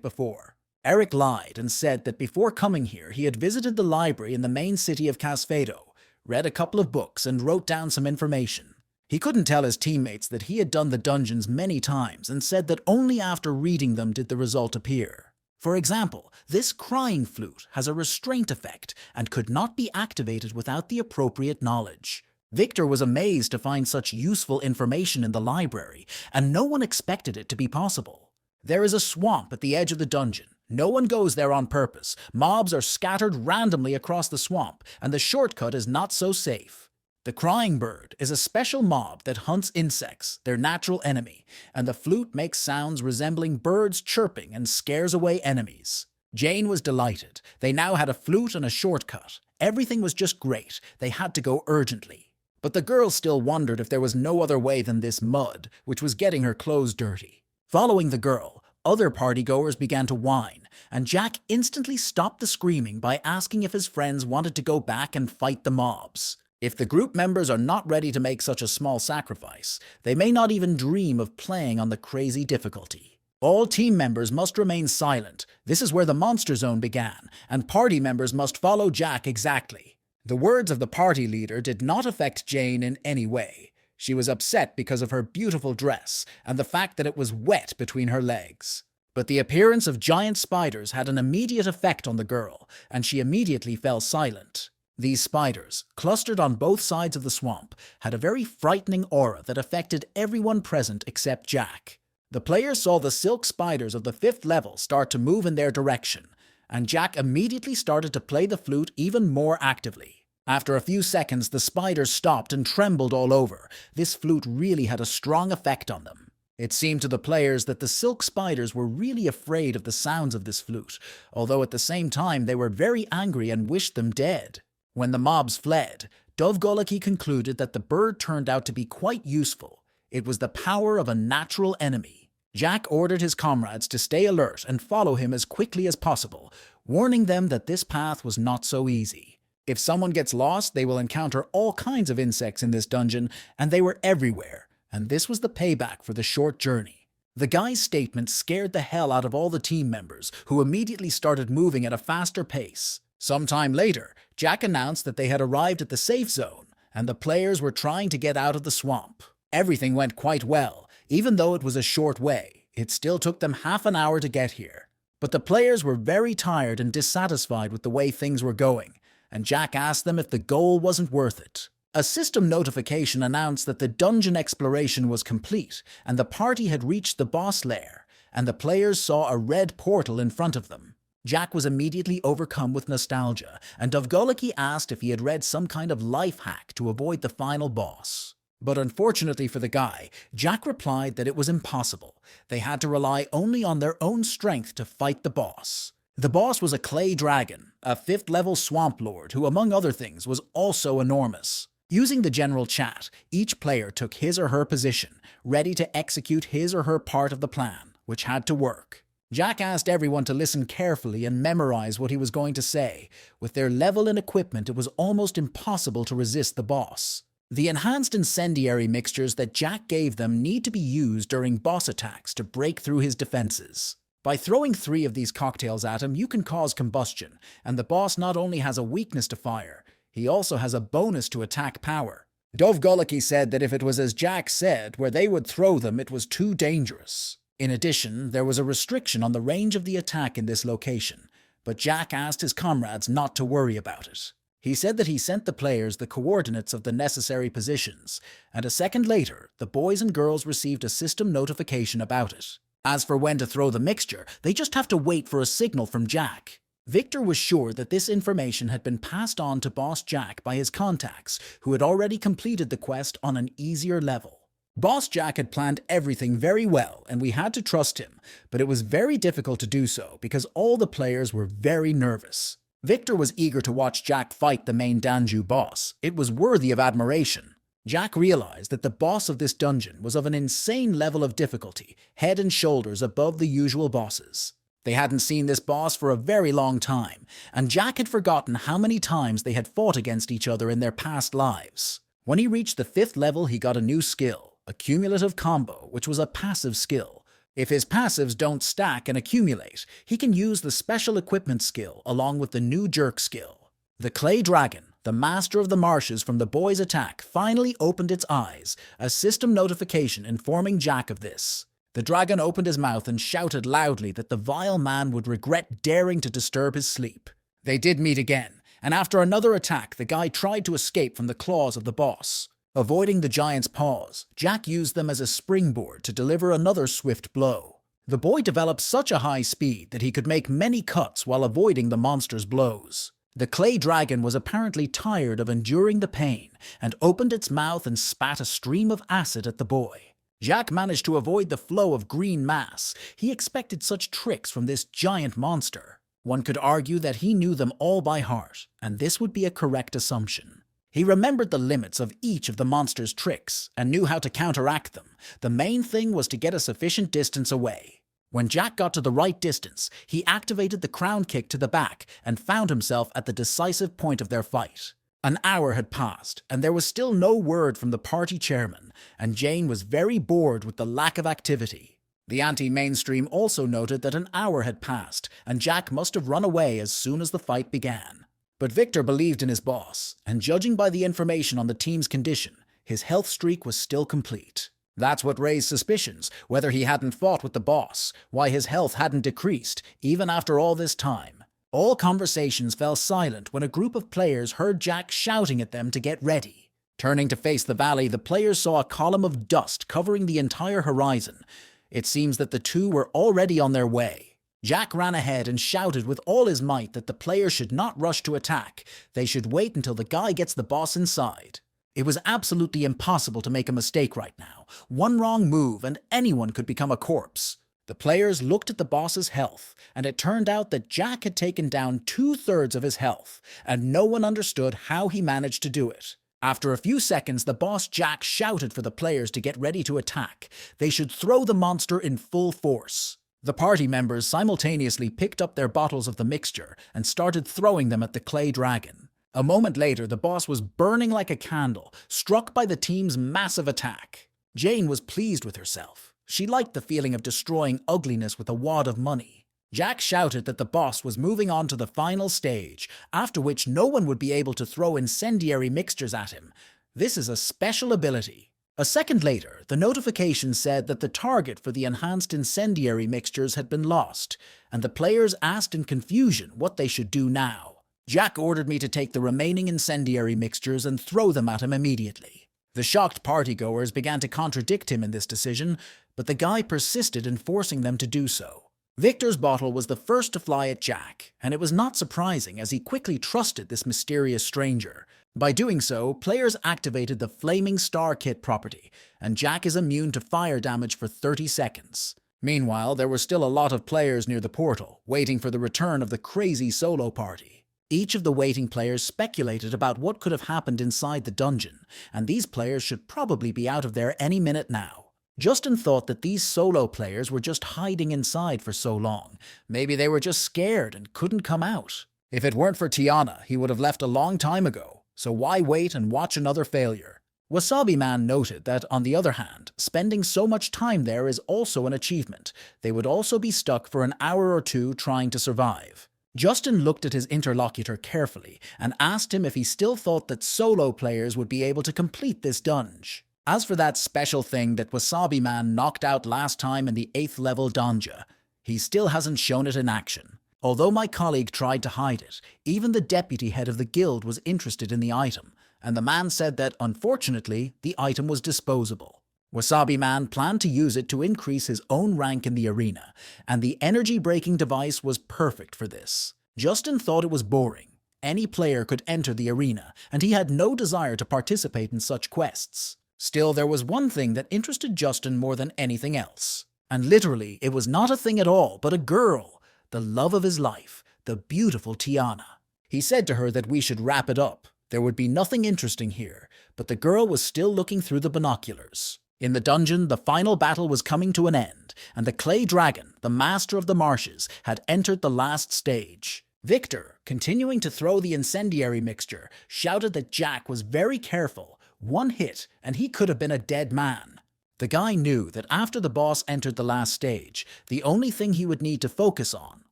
before. Eric lied and said that before coming here, he had visited the library in the main city of Casfado, read a couple of books, and wrote down some information. He couldn't tell his teammates that he had done the dungeons many times and said that only after reading them did the result appear. For example, this crying flute has a restraint effect and could not be activated without the appropriate knowledge. Victor was amazed to find such useful information in the library, and no one expected it to be possible. There is a swamp at the edge of the dungeon. No one goes there on purpose. Mobs are scattered randomly across the swamp, and the shortcut is not so safe. The crying bird is a special mob that hunts insects, their natural enemy, and the flute makes sounds resembling birds chirping and scares away enemies. Jane was delighted. They now had a flute and a shortcut. Everything was just great. They had to go urgently. But the girl still wondered if there was no other way than this mud, which was getting her clothes dirty. Following the girl, other partygoers began to whine, and Jack instantly stopped the screaming by asking if his friends wanted to go back and fight the mobs. If the group members are not ready to make such a small sacrifice, they may not even dream of playing on the crazy difficulty. All team members must remain silent. This is where the monster zone began, and party members must follow Jack exactly. The words of the party leader did not affect Jane in any way. She was upset because of her beautiful dress and the fact that it was wet between her legs. But the appearance of giant spiders had an immediate effect on the girl, and she immediately fell silent. These spiders, clustered on both sides of the swamp, had a very frightening aura that affected everyone present except Jack. The players saw the silk spiders of the 5th level start to move in their direction, and Jack immediately started to play the flute even more actively. After a few seconds, the spiders stopped and trembled all over. This flute really had a strong effect on them. It seemed to the players that the silk spiders were really afraid of the sounds of this flute, although at the same time they were very angry and wished them dead. When the mobs fled, Dovgolaki concluded that the bird turned out to be quite useful. It was the power of a natural enemy. Jack ordered his comrades to stay alert and follow him as quickly as possible, warning them that this path was not so easy. If someone gets lost, they will encounter all kinds of insects in this dungeon, and they were everywhere, and this was the payback for the short journey. The guy's statement scared the hell out of all the team members, who immediately started moving at a faster pace. Sometime later, Jack announced that they had arrived at the safe zone, and the players were trying to get out of the swamp. Everything went quite well, even though it was a short way. It still took them half an hour to get here. But the players were very tired and dissatisfied with the way things were going, and Jack asked them if the goal wasn't worth it. A system notification announced that the dungeon exploration was complete and the party had reached the boss lair, and the players saw a red portal in front of them. Jack was immediately overcome with nostalgia, and Dovgoliki asked if he had read some kind of life hack to avoid the final boss. But unfortunately for the guy, Jack replied that it was impossible. They had to rely only on their own strength to fight the boss. The boss was a clay dragon, a 5th level swamp lord who, among other things, was also enormous. Using the general chat, each player took his or her position, ready to execute his or her part of the plan, which had to work. Jack asked everyone to listen carefully and memorize what he was going to say. With their level and equipment, it was almost impossible to resist the boss. The enhanced incendiary mixtures that Jack gave them need to be used during boss attacks to break through his defenses. By throwing 3 of these cocktails at him, you can cause combustion, and the boss not only has a weakness to fire, he also has a bonus to attack power. Dovgoliki said that if it was as Jack said, where they would throw them, it was too dangerous. In addition, there was a restriction on the range of the attack in this location, but Jack asked his comrades not to worry about it. He said that he sent the players the coordinates of the necessary positions, and a second later, the boys and girls received a system notification about it. As for when to throw the mixture, they just have to wait for a signal from Jack. Victor was sure that this information had been passed on to Boss Jack by his contacts, who had already completed the quest on an easier level. Boss Jack had planned everything very well, and we had to trust him, but it was very difficult to do so because all the players were very nervous. Victor was eager to watch Jack fight the main Danju boss. It was worthy of admiration. Jack realized that the boss of this dungeon was of an insane level of difficulty, head and shoulders above the usual bosses. They hadn't seen this boss for a very long time, and Jack had forgotten how many times they had fought against each other in their past lives. When he reached the 5th level, he got a new skill, a cumulative combo, which was a passive skill. If his passives don't stack and accumulate, he can use the special equipment skill along with the new jerk skill. The clay dragon, the master of the marshes from the boys' attack, finally opened its eyes, a system notification informing Jack of this. The dragon opened his mouth and shouted loudly that the vile man would regret daring to disturb his sleep. They did meet again, and after another attack, the guy tried to escape from the claws of the boss. Avoiding the giant's paws, Jack used them as a springboard to deliver another swift blow. The boy developed such a high speed that he could make many cuts while avoiding the monster's blows. The clay dragon was apparently tired of enduring the pain and opened its mouth and spat a stream of acid at the boy. Jack managed to avoid the flow of green mass. He expected such tricks from this giant monster. One could argue that he knew them all by heart, and this would be a correct assumption. He remembered the limits of each of the monster's tricks and knew how to counteract them. The main thing was to get a sufficient distance away. When Jack got to the right distance, he activated the crown kick to the back and found himself at the decisive point of their fight. An hour had passed, and there was still no word from the party chairman, and Jane was very bored with the lack of activity. The anti-mainstream also noted that an hour had passed, and Jack must have run away as soon as the fight began. But Victor believed in his boss, and judging by the information on the team's condition, his health streak was still complete. That's what raised suspicions, whether he hadn't fought with the boss, why his health hadn't decreased, even after all this time. All conversations fell silent when a group of players heard Jack shouting at them to get ready. Turning to face the valley, the players saw a column of dust covering the entire horizon. It seems that the two were already on their way. Jack ran ahead and shouted with all his might that the players should not rush to attack. They should wait until the guy gets the boss inside. It was absolutely impossible to make a mistake right now. One wrong move and anyone could become a corpse. The players looked at the boss's health, and it turned out that Jack had taken down 2/3 of his health, and no one understood how he managed to do it. After a few seconds, the boss Jack shouted for the players to get ready to attack. They should throw the monster in full force. The party members simultaneously picked up their bottles of the mixture and started throwing them at the clay dragon. A moment later, the boss was burning like a candle, struck by the team's massive attack. Jane was pleased with herself. She liked the feeling of destroying ugliness with a wad of money. Jack shouted that the boss was moving on to the final stage, after which no one would be able to throw incendiary mixtures at him. This is a special ability. A second later, the notification said that the target for the enhanced incendiary mixtures had been lost, and the players asked in confusion what they should do now. Jack ordered me to take the remaining incendiary mixtures and throw them at him immediately. The shocked partygoers began to contradict him in this decision, but the guy persisted in forcing them to do so. Victor's bottle was the first to fly at Jack, and it was not surprising as he quickly trusted this mysterious stranger. By doing so, players activated the Flaming Star Kit property, and Jack is immune to fire damage for 30 seconds. Meanwhile, there were still a lot of players near the portal, waiting for the return of the crazy solo party. Each of the waiting players speculated about what could have happened inside the dungeon, and these players should probably be out of there any minute now. Justin thought that these solo players were just hiding inside for so long. Maybe they were just scared and couldn't come out. If it weren't for Tiana, he would have left a long time ago, so why wait and watch another failure? Wasabi Man noted that, on the other hand, spending so much time there is also an achievement. They would also be stuck for an hour or two trying to survive. Justin looked at his interlocutor carefully and asked him if he still thought that solo players would be able to complete this dungeon. As for that special thing that Wasabi Man knocked out last time in the 8th level donja, he still hasn't shown it in action. Although my colleague tried to hide it, even the deputy head of the guild was interested in the item, and the man said that, unfortunately, the item was disposable. Wasabi Man planned to use it to increase his own rank in the arena, and the energy-breaking device was perfect for this. Justin thought it was boring. Any player could enter the arena, and he had no desire to participate in such quests. Still, there was one thing that interested Justin more than anything else. And literally, it was not a thing at all, but a girl, the love of his life, the beautiful Tiana. He said to her that we should wrap it up. There would be nothing interesting here, but the girl was still looking through the binoculars. In the dungeon, the final battle was coming to an end, and the clay dragon, the master of the marshes, had entered the last stage. Victor, continuing to throw the incendiary mixture, shouted that Jack was very careful. One hit, and he could have been a dead man. The guy knew that after the boss entered the last stage, the only thing he would need to focus on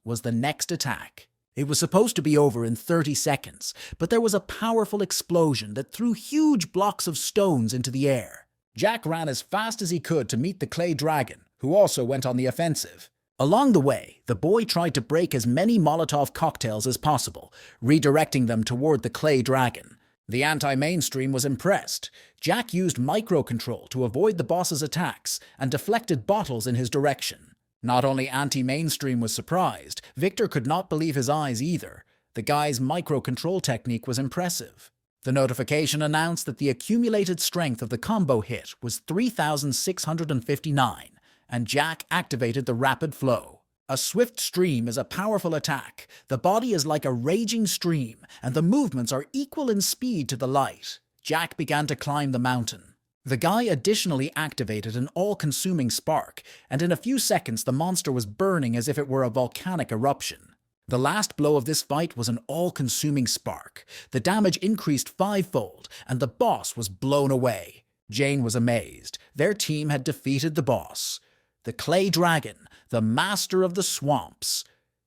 was the next attack. It was supposed to be over in 30 seconds, but there was a powerful explosion that threw huge blocks of stones into the air. Jack ran as fast as he could to meet the clay dragon, who also went on the offensive. Along the way, the boy tried to break as many Molotov cocktails as possible, redirecting them toward the clay dragon. The anti-mainstream was impressed. Jack used microcontrol to avoid the boss's attacks and deflected bottles in his direction. Not only anti-mainstream was surprised, Victor could not believe his eyes either. The guy's microcontrol technique was impressive. The notification announced that the accumulated strength of the combo hit was 3,659, and Jack activated the rapid flow. A swift stream is a powerful attack. The body is like a raging stream, and the movements are equal in speed to the light. Jack began to climb the mountain. The guy additionally activated an all-consuming spark, and in a few seconds the monster was burning as if it were a volcanic eruption. The last blow of this fight was an all-consuming spark. The damage increased fivefold, and the boss was blown away. Jane was amazed. Their team had defeated the boss. The clay dragon, the master of the swamps.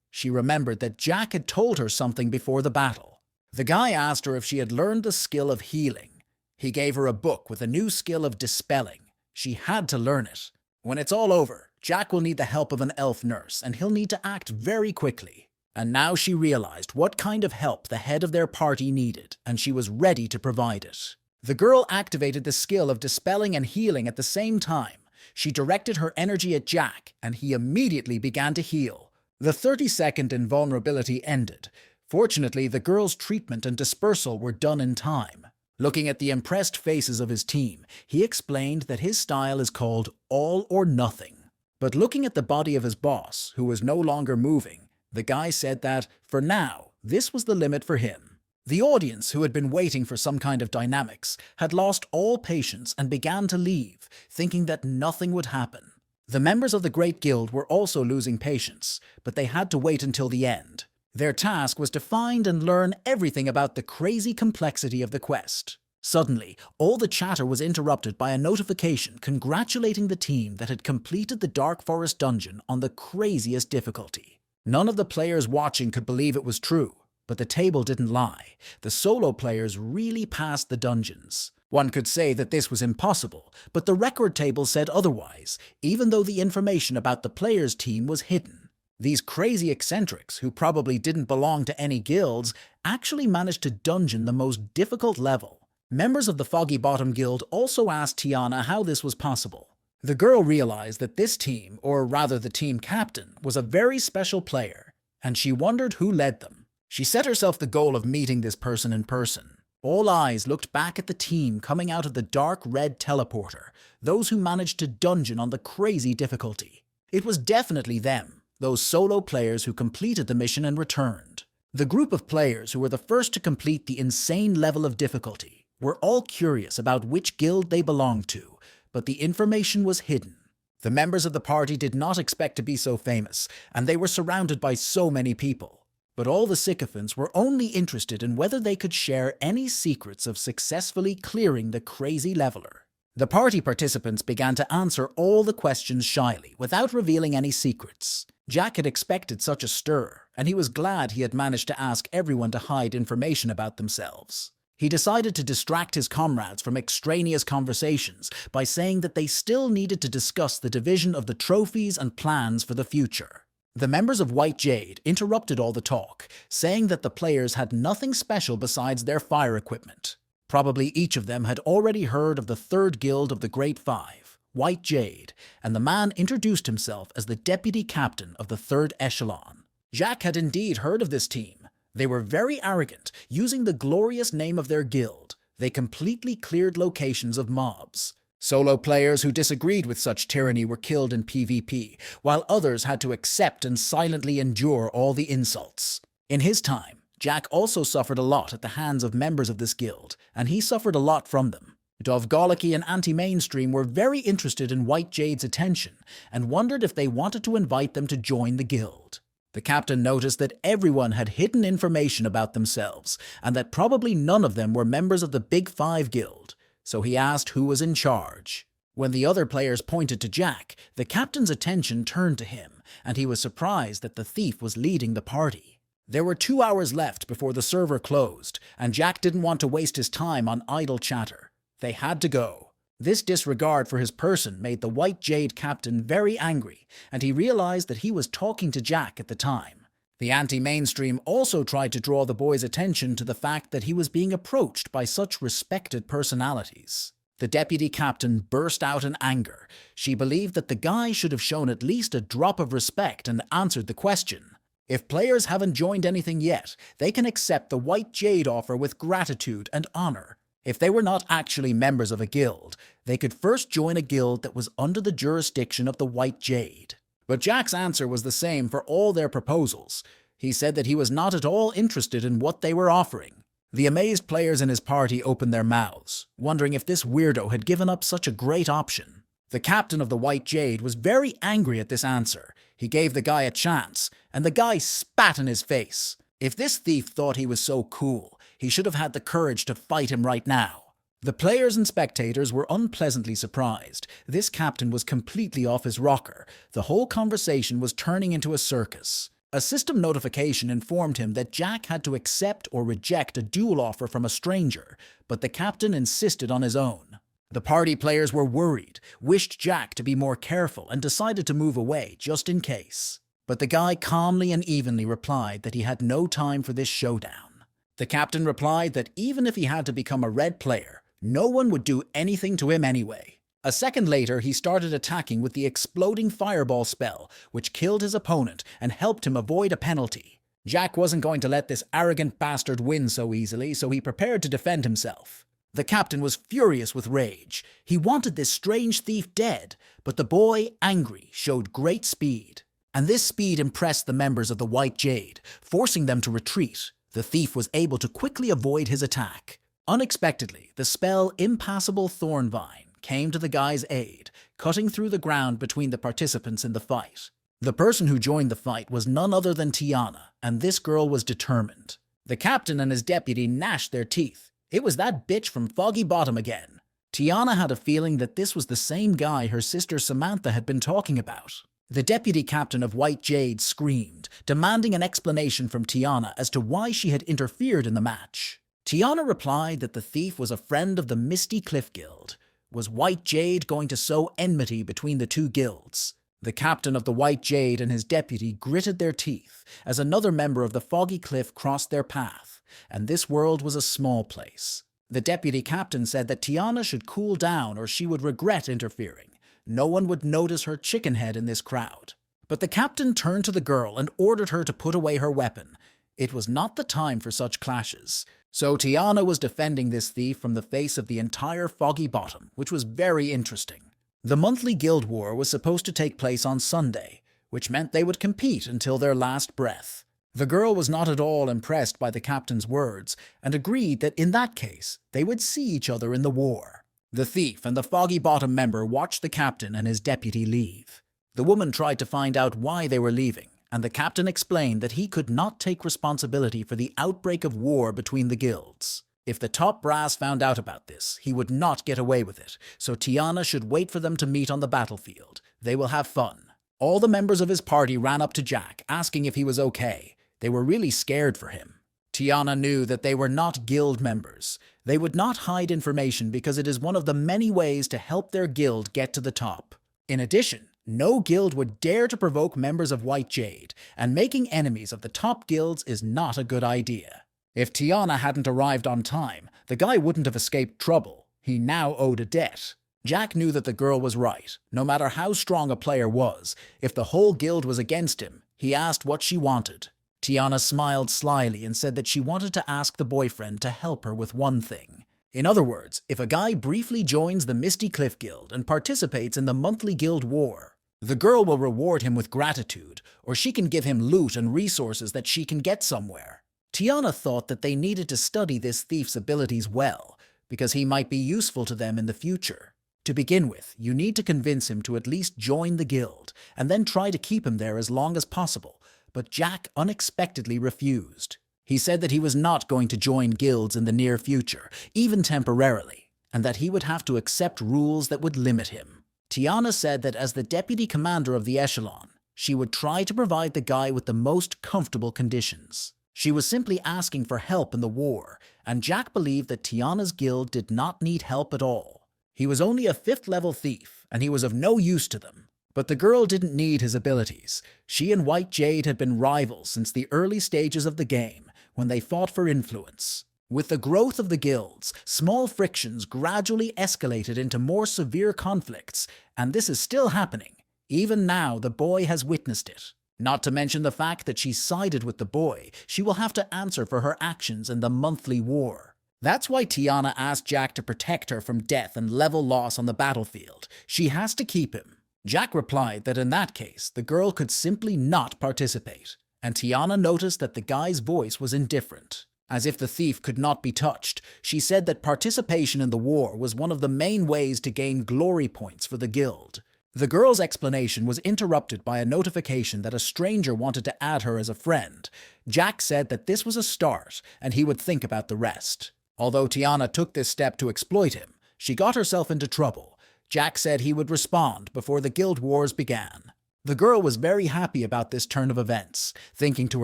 She remembered that Jack had told her something before the battle. The guy asked her if she had learned the skill of healing. He gave her a book with a new skill of dispelling. She had to learn it. When it's all over, Jack will need the help of an elf nurse, and he'll need to act very quickly. And now she realized what kind of help the head of their party needed, and she was ready to provide it. The girl activated the skill of dispelling and healing at the same time. She directed her energy at Jack, and he immediately began to heal. The 30-second invulnerability ended. Fortunately, the girl's treatment and dispersal were done in time. Looking at the impressed faces of his team, he explained that his style is called all or nothing. But looking at the body of his boss, who was no longer moving, the guy said that, for now, this was the limit for him. The audience, who had been waiting for some kind of dynamics, had lost all patience and began to leave, thinking that nothing would happen. The members of the Great Guild were also losing patience, but they had to wait until the end. Their task was to find and learn everything about the crazy complexity of the quest. Suddenly, all the chatter was interrupted by a notification congratulating the team that had completed the Dark Forest dungeon on the craziest difficulty. None of the players watching could believe it was true. But the table didn't lie. The solo players really passed the dungeons. One could say that this was impossible, but the record table said otherwise, even though the information about the players' team was hidden. These crazy eccentrics, who probably didn't belong to any guilds, actually managed to dungeon the most difficult level. Members of the Foggy Bottom Guild also asked Tiana how this was possible. The girl realized that this team, or rather the team captain, was a very special player, and she wondered who led them. She set herself the goal of meeting this person in person. All eyes looked back at the team coming out of the dark red teleporter, those who managed to dungeon on the crazy difficulty. It was definitely them, those solo players who completed the mission and returned. The group of players who were the first to complete the insane level of difficulty were all curious about which guild they belonged to, but the information was hidden. The members of the party did not expect to be so famous, and they were surrounded by so many people. But all the sycophants were only interested in whether they could share any secrets of successfully clearing the crazy leveler. The party participants began to answer all the questions shyly, without revealing any secrets. Jack had expected such a stir, and he was glad he had managed to ask everyone to hide information about themselves. He decided to distract his comrades from extraneous conversations by saying that they still needed to discuss the division of the trophies and plans for the future. The members of White Jade interrupted all the talk, saying that the players had nothing special besides their fire equipment. Probably each of them had already heard of the third guild of the Great Five, White Jade, and the man introduced himself as the deputy captain of the third echelon. Jack had indeed heard of this team. They were very arrogant, using the glorious name of their guild. They completely cleared locations of mobs. Solo players who disagreed with such tyranny were killed in PvP, while others had to accept and silently endure all the insults. In his time, Jack also suffered a lot at the hands of members of this guild, and he suffered a lot from them. Dovgoliki and Anti-Mainstream were very interested in White Jade's attention, and wondered if they wanted to invite them to join the guild. The captain noticed that everyone had hidden information about themselves, and that probably none of them were members of the Big Five Guild, so he asked who was in charge. When the other players pointed to Jack, the captain's attention turned to him, and he was surprised that the thief was leading the party. There were 2 hours left before the server closed, and Jack didn't want to waste his time on idle chatter. They had to go. This disregard for his person made the White Jade captain very angry, and he realized that he was talking to Jack at the time. The Anti-Mainstream also tried to draw the boy's attention to the fact that he was being approached by such respected personalities. The deputy captain burst out in anger. She believed that the guy should have shown at least a drop of respect and answered the question. If players haven't joined anything yet, they can accept the White Jade offer with gratitude and honor. If they were not actually members of a guild, they could first join a guild that was under the jurisdiction of the White Jade. But Jack's answer was the same for all their proposals. He said that he was not at all interested in what they were offering. The amazed players in his party opened their mouths, wondering if this weirdo had given up such a great option. The captain of the White Jade was very angry at this answer. He gave the guy a chance, and the guy spat in his face. If this thief thought he was so cool, he should have had the courage to fight him right now. The players and spectators were unpleasantly surprised. This captain was completely off his rocker. The whole conversation was turning into a circus. A system notification informed him that Jack had to accept or reject a duel offer from a stranger, but the captain insisted on his own. The party players were worried, wished Jack to be more careful, and decided to move away just in case. But the guy calmly and evenly replied that he had no time for this showdown. The captain replied that even if he had to become a red player, no one would do anything to him anyway. A second later, he started attacking with the exploding fireball spell, which killed his opponent and helped him avoid a penalty. Jack wasn't going to let this arrogant bastard win so easily, so he prepared to defend himself. The captain was furious with rage. He wanted this strange thief dead, but the boy, angry, showed great speed. And this speed impressed the members of the White Jade, forcing them to retreat. The thief was able to quickly avoid his attack. Unexpectedly, the spell Impassable Thornvine came to the guy's aid, cutting through the ground between the participants in the fight. The person who joined the fight was none other than Tiana, and this girl was determined. The captain and his deputy gnashed their teeth. It was that bitch from Foggy Bottom again. Tiana had a feeling that this was the same guy her sister Samantha had been talking about. The deputy captain of White Jade screamed, demanding an explanation from Tiana as to why she had interfered in the match. Tiana replied that the thief was a friend of the Misty Cliff Guild. Was White Jade going to sow enmity between the two guilds? The captain of the White Jade and his deputy gritted their teeth as another member of the Foggy Cliff crossed their path, and this world was a small place. The deputy captain said that Tiana should cool down or she would regret interfering. No one would notice her chicken head in this crowd. But the captain turned to the girl and ordered her to put away her weapon. It was not the time for such clashes. So Tiana was defending this thief from the face of the entire Foggy Bottom, which was very interesting. The monthly guild war was supposed to take place on Sunday, which meant they would compete until their last breath. The girl was not at all impressed by the captain's words and agreed that in that case, they would see each other in the war. The thief and the Foggy Bottom member watched the captain and his deputy leave. The woman tried to find out why they were leaving, and the captain explained that he could not take responsibility for the outbreak of war between the guilds. If the top brass found out about this, he would not get away with it, so Tiana should wait for them to meet on the battlefield. They will have fun. All the members of his party ran up to Jack, asking if he was okay. They were really scared for him. Tiana knew that they were not guild members. They would not hide information because it is one of the many ways to help their guild get to the top. In addition, no guild would dare to provoke members of White Jade, and making enemies of the top guilds is not a good idea. If Tiana hadn't arrived on time, the guy wouldn't have escaped trouble. He now owed a debt. Jack knew that the girl was right. No matter how strong a player was, if the whole guild was against him, he asked what she wanted. Tiana smiled slyly and said that she wanted to ask the boyfriend to help her with one thing. In other words, if a guy briefly joins the Misty Cliff Guild and participates in the monthly guild war, the girl will reward him with gratitude, or she can give him loot and resources that she can get somewhere. Tiana thought that they needed to study this thief's abilities well, because he might be useful to them in the future. To begin with, you need to convince him to at least join the guild, and then try to keep him there as long as possible, but Jack unexpectedly refused. He said that he was not going to join guilds in the near future, even temporarily, and that he would have to accept rules that would limit him. Tiana said that as the deputy commander of the echelon, she would try to provide the guy with the most comfortable conditions. She was simply asking for help in the war, and Jack believed that Tiana's guild did not need help at all. He was only a 5th-level thief, and he was of no use to them. But the girl didn't need his abilities. She and White Jade had been rivals since the early stages of the game, when they fought for influence. With the growth of the guilds, small frictions gradually escalated into more severe conflicts, and this is still happening. Even now, the boy has witnessed it. Not to mention the fact that she sided with the boy, she will have to answer for her actions in the monthly war. That's why Tiana asked Jack to protect her from death and level loss on the battlefield. She has to keep him. Jack replied that in that case, the girl could simply not participate, and Tiana noticed that the guy's voice was indifferent. As if the thief could not be touched, she said that participation in the war was one of the main ways to gain glory points for the guild. The girl's explanation was interrupted by a notification that a stranger wanted to add her as a friend. Jack said that this was a start, and he would think about the rest. Although Tiana took this step to exploit him, she got herself into trouble. Jack said he would respond before the guild wars began. The girl was very happy about this turn of events, thinking to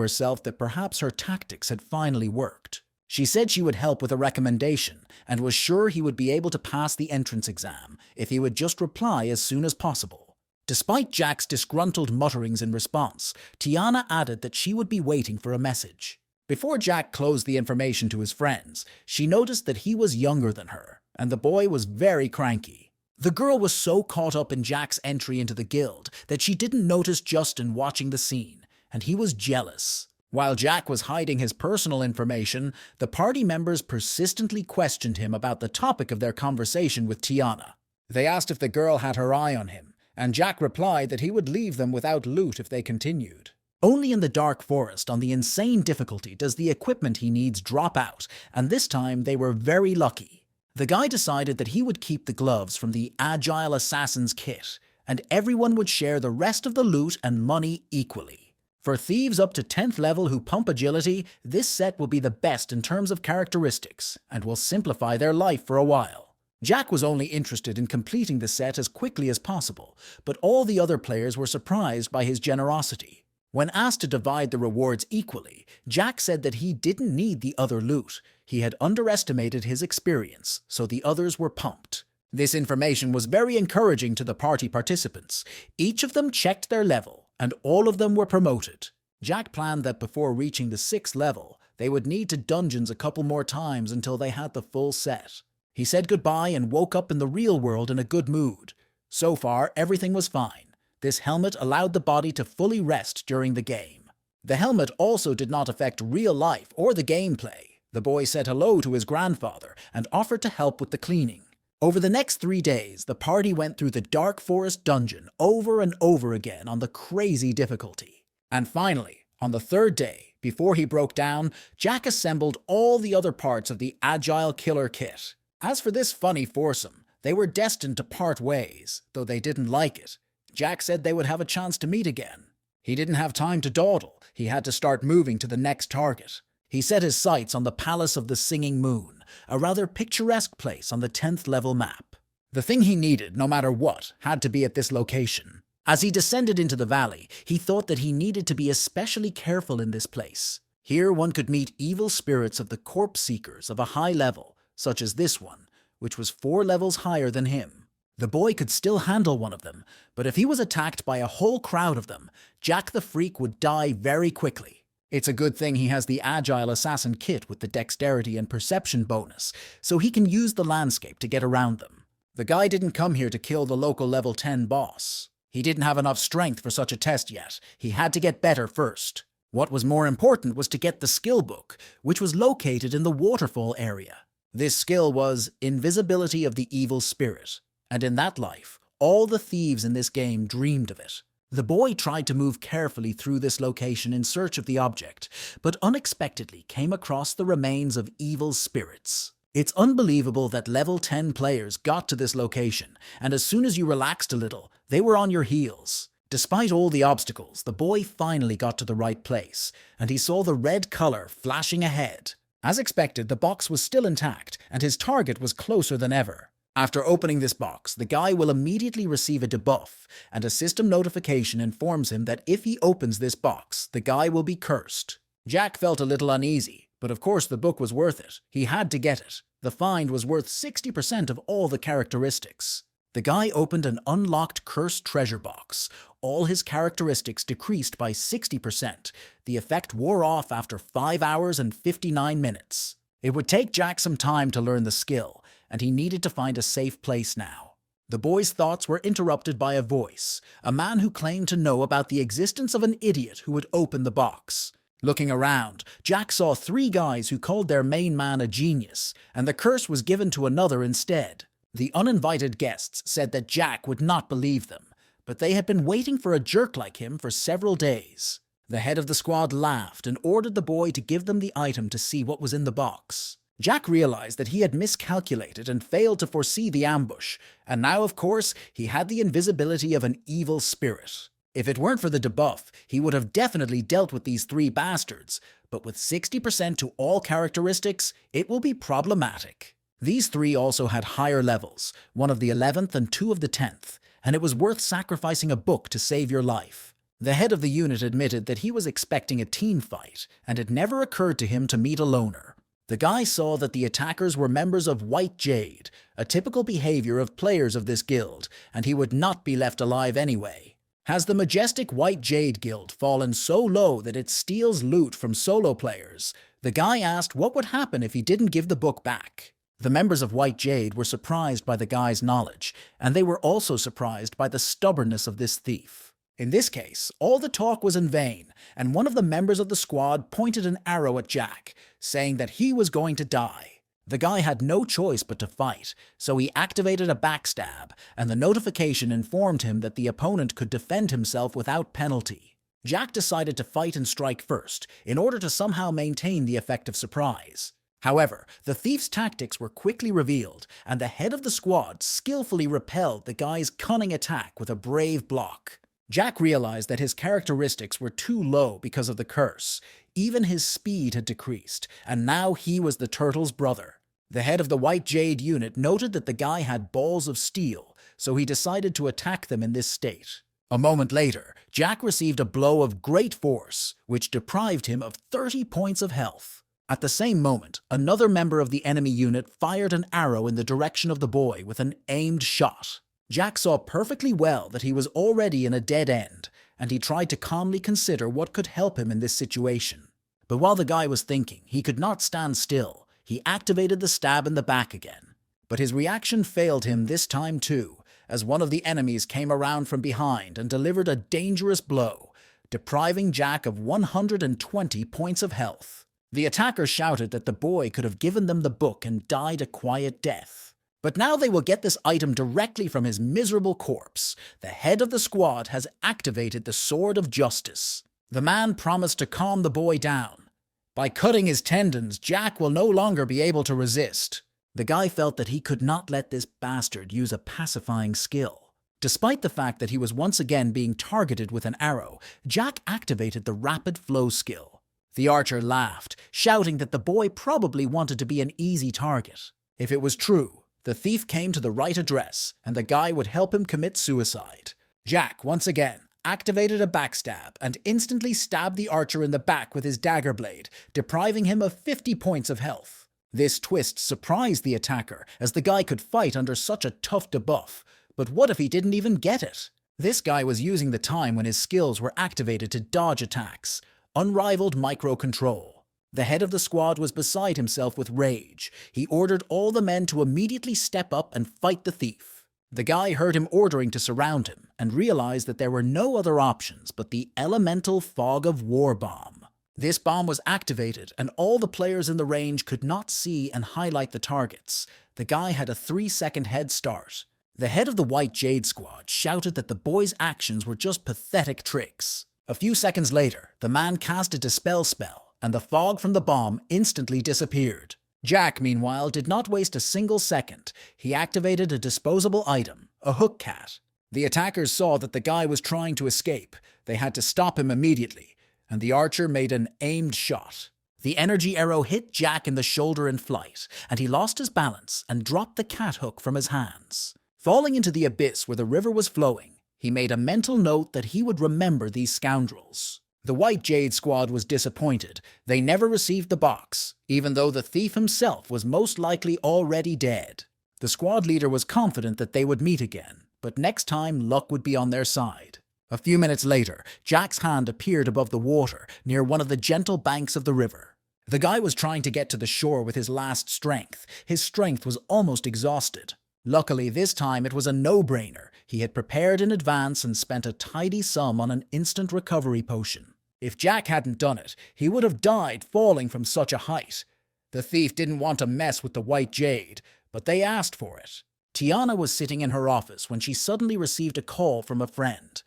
herself that perhaps her tactics had finally worked. She said she would help with a recommendation, and was sure he would be able to pass the entrance exam if he would just reply as soon as possible. Despite Jack's disgruntled mutterings in response, Tiana added that she would be waiting for a message. Before Jack closed the information to his friends, she noticed that he was younger than her, and the boy was very cranky. The girl was so caught up in Jack's entry into the guild that she didn't notice Justin watching the scene, and he was jealous. While Jack was hiding his personal information, the party members persistently questioned him about the topic of their conversation with Tiana. They asked if the girl had her eye on him, and Jack replied that he would leave them without loot if they continued. Only in the Dark Forest on the insane difficulty does the equipment he needs drop out, and this time they were very lucky. The guy decided that he would keep the gloves from the Agile Assassin's kit, and everyone would share the rest of the loot and money equally. For thieves up to 10th level who pump agility, this set will be the best in terms of characteristics, and will simplify their life for a while. Jack was only interested in completing the set as quickly as possible, but all the other players were surprised by his generosity. When asked to divide the rewards equally, Jack said that he didn't need the other loot. he had underestimated his experience, so the others were pumped. This information was very encouraging to the party participants. Each of them checked their level, and all of them were promoted. Jack planned that before reaching the 6th level, they would need to dungeons a couple more times until they had the full set. He said goodbye and woke up in the real world in a good mood. So far, everything was fine. This helmet allowed the body to fully rest during the game. The helmet also did not affect real life or the gameplay. The boy said hello to his grandfather and offered to help with the cleaning. Over the next 3 days, the party went through the Dark Forest dungeon over and over again on the crazy difficulty. And finally, on the 3rd day, before he broke down, Jack assembled all the other parts of the Agile Killer Kit. As for this funny foursome, they were destined to part ways, though they didn't like it. Jack said they would have a chance to meet again. He didn't have time to dawdle. He had to start moving to the next target. He set his sights on the Palace of the Singing Moon, a rather picturesque place on the 10th level map. The thing he needed, no matter what, had to be at this location. As he descended into the valley, he thought that he needed to be especially careful in this place. Here one could meet evil spirits of the corpse seekers of a high level, such as this one, which was 4 levels higher than him. The boy could still handle one of them, but if he was attacked by a whole crowd of them, Jack the Freak would die very quickly. It's a good thing he has the Agile Assassin kit with the dexterity and perception bonus, so he can use the landscape to get around them. The guy didn't come here to kill the local level 10 boss. He didn't have enough strength for such a test yet. He had to get better first. What was more important was to get the skill book, which was located in the waterfall area. This skill was Invisibility of the Evil Spirit, and in that life, all the thieves in this game dreamed of it. The boy tried to move carefully through this location in search of the object, but unexpectedly came across the remains of evil spirits. It's unbelievable that level 10 players got to this location, and as soon as you relaxed a little, they were on your heels. Despite all the obstacles, the boy finally got to the right place, and he saw the red color flashing ahead. As expected, the box was still intact, and his target was closer than ever. After opening this box, the guy will immediately receive a debuff, and a system notification informs him that if he opens this box, the guy will be cursed. Jack felt a little uneasy, but of course the book was worth it. He had to get it. The find was worth 60% of all the characteristics. The guy opened an unlocked cursed treasure box. All his characteristics decreased by 60%. The effect wore off after 5 hours and 59 minutes. It would take Jack some time to learn the skill, and he needed to find a safe place now. The boy's thoughts were interrupted by a voice, a man who claimed to know about the existence of an idiot who would open the box. Looking around, Jack saw 3 guys who called their main man a genius, and the curse was given to another instead. The uninvited guests said that Jack would not believe them, but they had been waiting for a jerk like him for several days. The head of the squad laughed and ordered the boy to give them the item to see what was in the box. Jack realized that he had miscalculated and failed to foresee the ambush, and now, of course, he had the invisibility of an evil spirit. If it weren't for the debuff, he would have definitely dealt with these 3 bastards, but with 60% to all characteristics, it will be problematic. These 3 also had higher levels, one of the 11th and 2 of the 10th, and it was worth sacrificing a book to save your life. The head of the unit admitted that he was expecting a team fight, and it never occurred to him to meet a loner. The guy saw that the attackers were members of White Jade, a typical behavior of players of this guild, and he would not be left alive anyway. Has the majestic White Jade Guild fallen so low that it steals loot from solo players? The guy asked what would happen if he didn't give the book back. The members of White Jade were surprised by the guy's knowledge, and they were also surprised by the stubbornness of this thief. In this case, all the talk was in vain, and one of the members of the squad pointed an arrow at Jack, saying that he was going to die. The guy had no choice but to fight, so he activated a backstab, and the notification informed him that the opponent could defend himself without penalty. Jack decided to fight and strike first, in order to somehow maintain the effect of surprise. However, the thief's tactics were quickly revealed, and the head of the squad skillfully repelled the guy's cunning attack with a brave block. Jack realized that his characteristics were too low because of the curse. Even his speed had decreased, and now he was the turtle's brother. The head of the White Jade unit noted that the guy had balls of steel, so he decided to attack them in this state. A moment later, Jack received a blow of great force, which deprived him of 30 points of health. At the same moment, another member of the enemy unit fired an arrow in the direction of the boy with an aimed shot. Jack saw perfectly well that he was already in a dead end, and he tried to calmly consider what could help him in this situation. But while the guy was thinking, he could not stand still. He activated the stab in the back again. But his reaction failed him this time too, as one of the enemies came around from behind and delivered a dangerous blow, depriving Jack of 120 points of health. The attacker shouted that the boy could have given them the book and died a quiet death. But now they will get this item directly from his miserable corpse. The head of the squad has activated the Sword of Justice. The man promised to calm the boy down. By cutting his tendons, Jack will no longer be able to resist. The guy felt that he could not let this bastard use a pacifying skill. Despite the fact that he was once again being targeted with an arrow, Jack activated the Rapid Flow skill. The archer laughed, shouting that the boy probably wanted to be an easy target. If it was true, the thief came to the right address, and the guy would help him commit suicide. Jack, once again, activated a backstab and instantly stabbed the archer in the back with his dagger blade, depriving him of 50 points of health. This twist surprised the attacker, as the guy could fight under such a tough debuff. But what if he didn't even get it? This guy was using the time when his skills were activated to dodge attacks. Unrivaled micro-control. The head of the squad was beside himself with rage. He ordered all the men to immediately step up and fight the thief. The guy heard him ordering to surround him and realized that there were no other options but the elemental fog of war bomb. This bomb was activated and all the players in the range could not see and highlight the targets. The guy had a 3-second head start. The head of the White Jade squad shouted that the boy's actions were just pathetic tricks. A few seconds later, the man cast a dispel spell, and the fog from the bomb instantly disappeared. Jack, meanwhile, did not waste a single second. He activated a disposable item, a hook cat. The attackers saw that the guy was trying to escape. They had to stop him immediately, and the archer made an aimed shot. The energy arrow hit Jack in the shoulder in flight, and he lost his balance and dropped the cat hook from his hands. Falling into the abyss where the river was flowing, he made a mental note that he would remember these scoundrels. The White Jade squad was disappointed. They never received the box, even though the thief himself was most likely already dead. The squad leader was confident that they would meet again, but next time luck would be on their side. A few minutes later, Jack's hand appeared above the water near one of the gentle banks of the river. The guy was trying to get to the shore with his last strength. His strength was almost exhausted. Luckily, this time it was a no-brainer. He had prepared in advance and spent a tidy sum on an instant recovery potion. If Jack hadn't done it, he would have died falling from such a height. The thief didn't want to mess with the White Jade, but they asked for it. Tiana was sitting in her office when she suddenly received a call from a friend.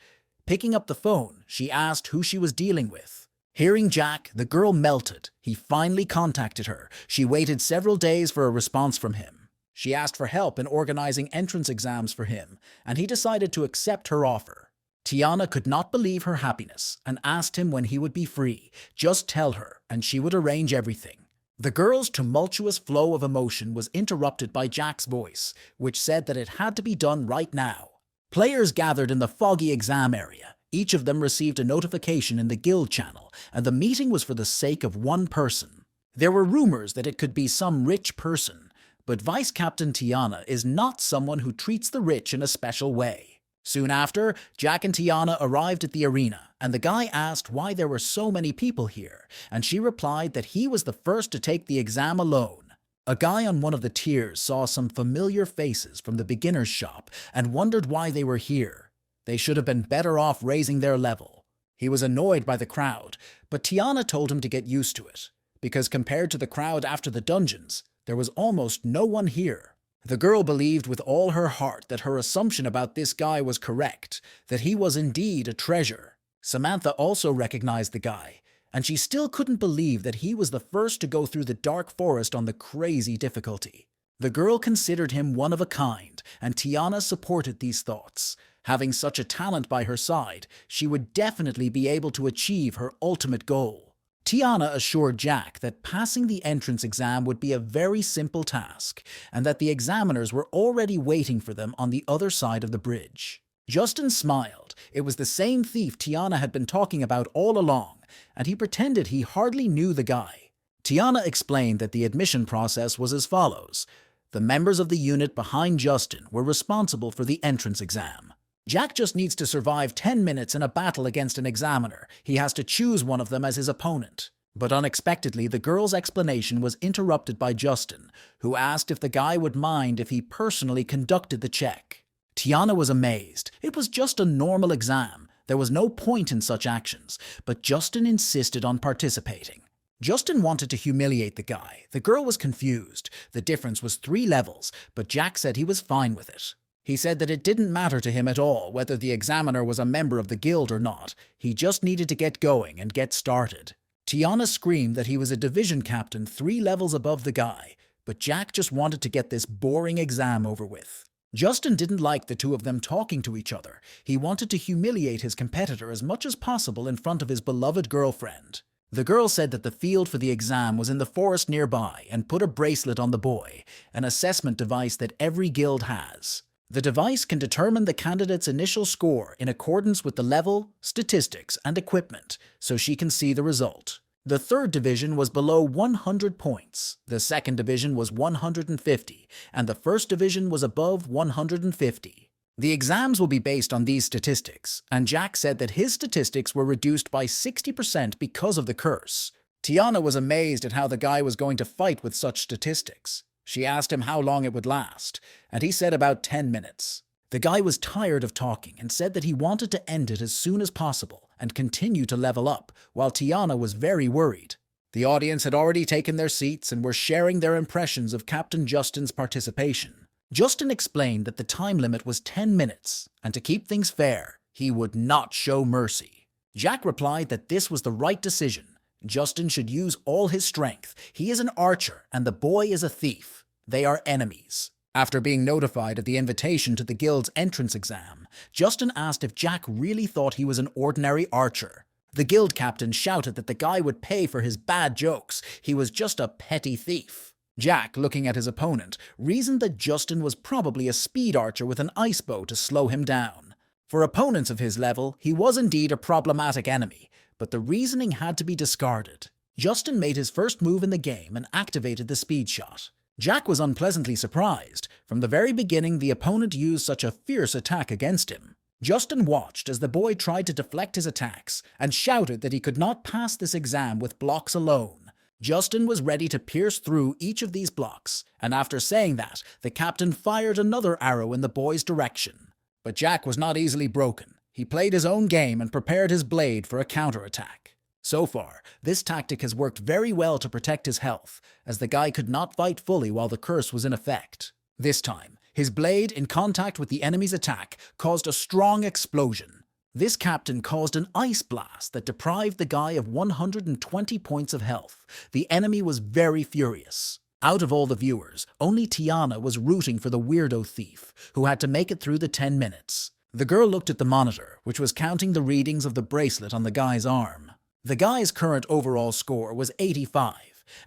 Picking up the phone, she asked who she was dealing with. Hearing Jack, the girl melted. He finally contacted her. She waited several days for a response from him. She asked for help in organizing entrance exams for him, and he decided to accept her offer. Tiana could not believe her happiness and asked him when he would be free. Just tell her, and she would arrange everything. The girl's tumultuous flow of emotion was interrupted by Jack's voice, which said that it had to be done right now. Players gathered in the foggy exam area. Each of them received a notification in the guild channel, and the meeting was for the sake of one person. There were rumors that it could be some rich person, but Vice Captain Tiana is not someone who treats the rich in a special way. Soon after, Jack and Tiana arrived at the arena, and the guy asked why there were so many people here, and she replied that he was the first to take the exam alone. A guy on one of the tiers saw some familiar faces from the beginner's shop and wondered why they were here. They should have been better off raising their level. He was annoyed by the crowd, but Tiana told him to get used to it, because compared to the crowd after the dungeons, there was almost no one here. The girl believed with all her heart that her assumption about this guy was correct, that he was indeed a treasure. Samantha also recognized the guy, and she still couldn't believe that he was the first to go through the dark forest on the crazy difficulty. The girl considered him one of a kind, and Tiana supported these thoughts. Having such a talent by her side, she would definitely be able to achieve her ultimate goal. Tiana assured Jack that passing the entrance exam would be a very simple task, and that the examiners were already waiting for them on the other side of the bridge. Justin smiled. It was the same thief Tiana had been talking about all along, and he pretended he hardly knew the guy. Tiana explained that the admission process was as follows. The members of the unit behind Justin were responsible for the entrance exam. Jack just needs to survive 10 minutes in a battle against an examiner. He has to choose one of them as his opponent. But unexpectedly, the girl's explanation was interrupted by Justin, who asked if the guy would mind if he personally conducted the check. Tiana was amazed. It was just a normal exam. There was no point in such actions, but Justin insisted on participating. Justin wanted to humiliate the guy. The girl was confused. The difference was 3 levels, but Jack said he was fine with it. He said that it didn't matter to him at all whether the examiner was a member of the guild or not. He just needed to get going and get started. Tiana screamed that he was a division captain 3 levels above the guy, but Jack just wanted to get this boring exam over with. Justin didn't like the two of them talking to each other. He wanted to humiliate his competitor as much as possible in front of his beloved girlfriend. The girl said that the field for the exam was in the forest nearby and put a bracelet on the boy, an assessment device that every guild has. The device can determine the candidate's initial score in accordance with the level, statistics, and equipment, so she can see the result. The 3rd division was below 100 points, the 2nd division was 150, and the 1st division was above 150. The exams will be based on these statistics, and Jack said that his statistics were reduced by 60% because of the curse. Tiana was amazed at how the guy was going to fight with such statistics. She asked him how long it would last, and he said about 10 minutes. The guy was tired of talking and said that he wanted to end it as soon as possible and continue to level up, while Tiana was very worried. The audience had already taken their seats and were sharing their impressions of Captain Justin's participation. Justin explained that the time limit was 10 minutes, and to keep things fair, he would not show mercy. Jack replied that this was the right decision. Justin should use all his strength. He is an archer, and the boy is a thief. They are enemies. After being notified of the invitation to the guild's entrance exam, Justin asked if Jack really thought he was an ordinary archer. The guild captain shouted that the guy would pay for his bad jokes. He was just a petty thief. Jack, looking at his opponent, reasoned that Justin was probably a speed archer with an ice bow to slow him down. For opponents of his level, he was indeed a problematic enemy, but the reasoning had to be discarded. Justin made his first move in the game and activated the speed shot. Jack was unpleasantly surprised. From the very beginning, the opponent used such a fierce attack against him. Justin watched as the boy tried to deflect his attacks and shouted that he could not pass this exam with blocks alone. Justin was ready to pierce through each of these blocks, and after saying that, the captain fired another arrow in the boy's direction. But Jack was not easily broken. He played his own game and prepared his blade for a counterattack. So far, this tactic has worked very well to protect his health, as the guy could not fight fully while the curse was in effect. This time, his blade, in contact with the enemy's attack, caused a strong explosion. This captain caused an ice blast that deprived the guy of 120 points of health. The enemy was very furious. Out of all the viewers, only Tiana was rooting for the weirdo thief, who had to make it through the 10 minutes. The girl looked at the monitor, which was counting the readings of the bracelet on the guy's arm. The guy's current overall score was 85,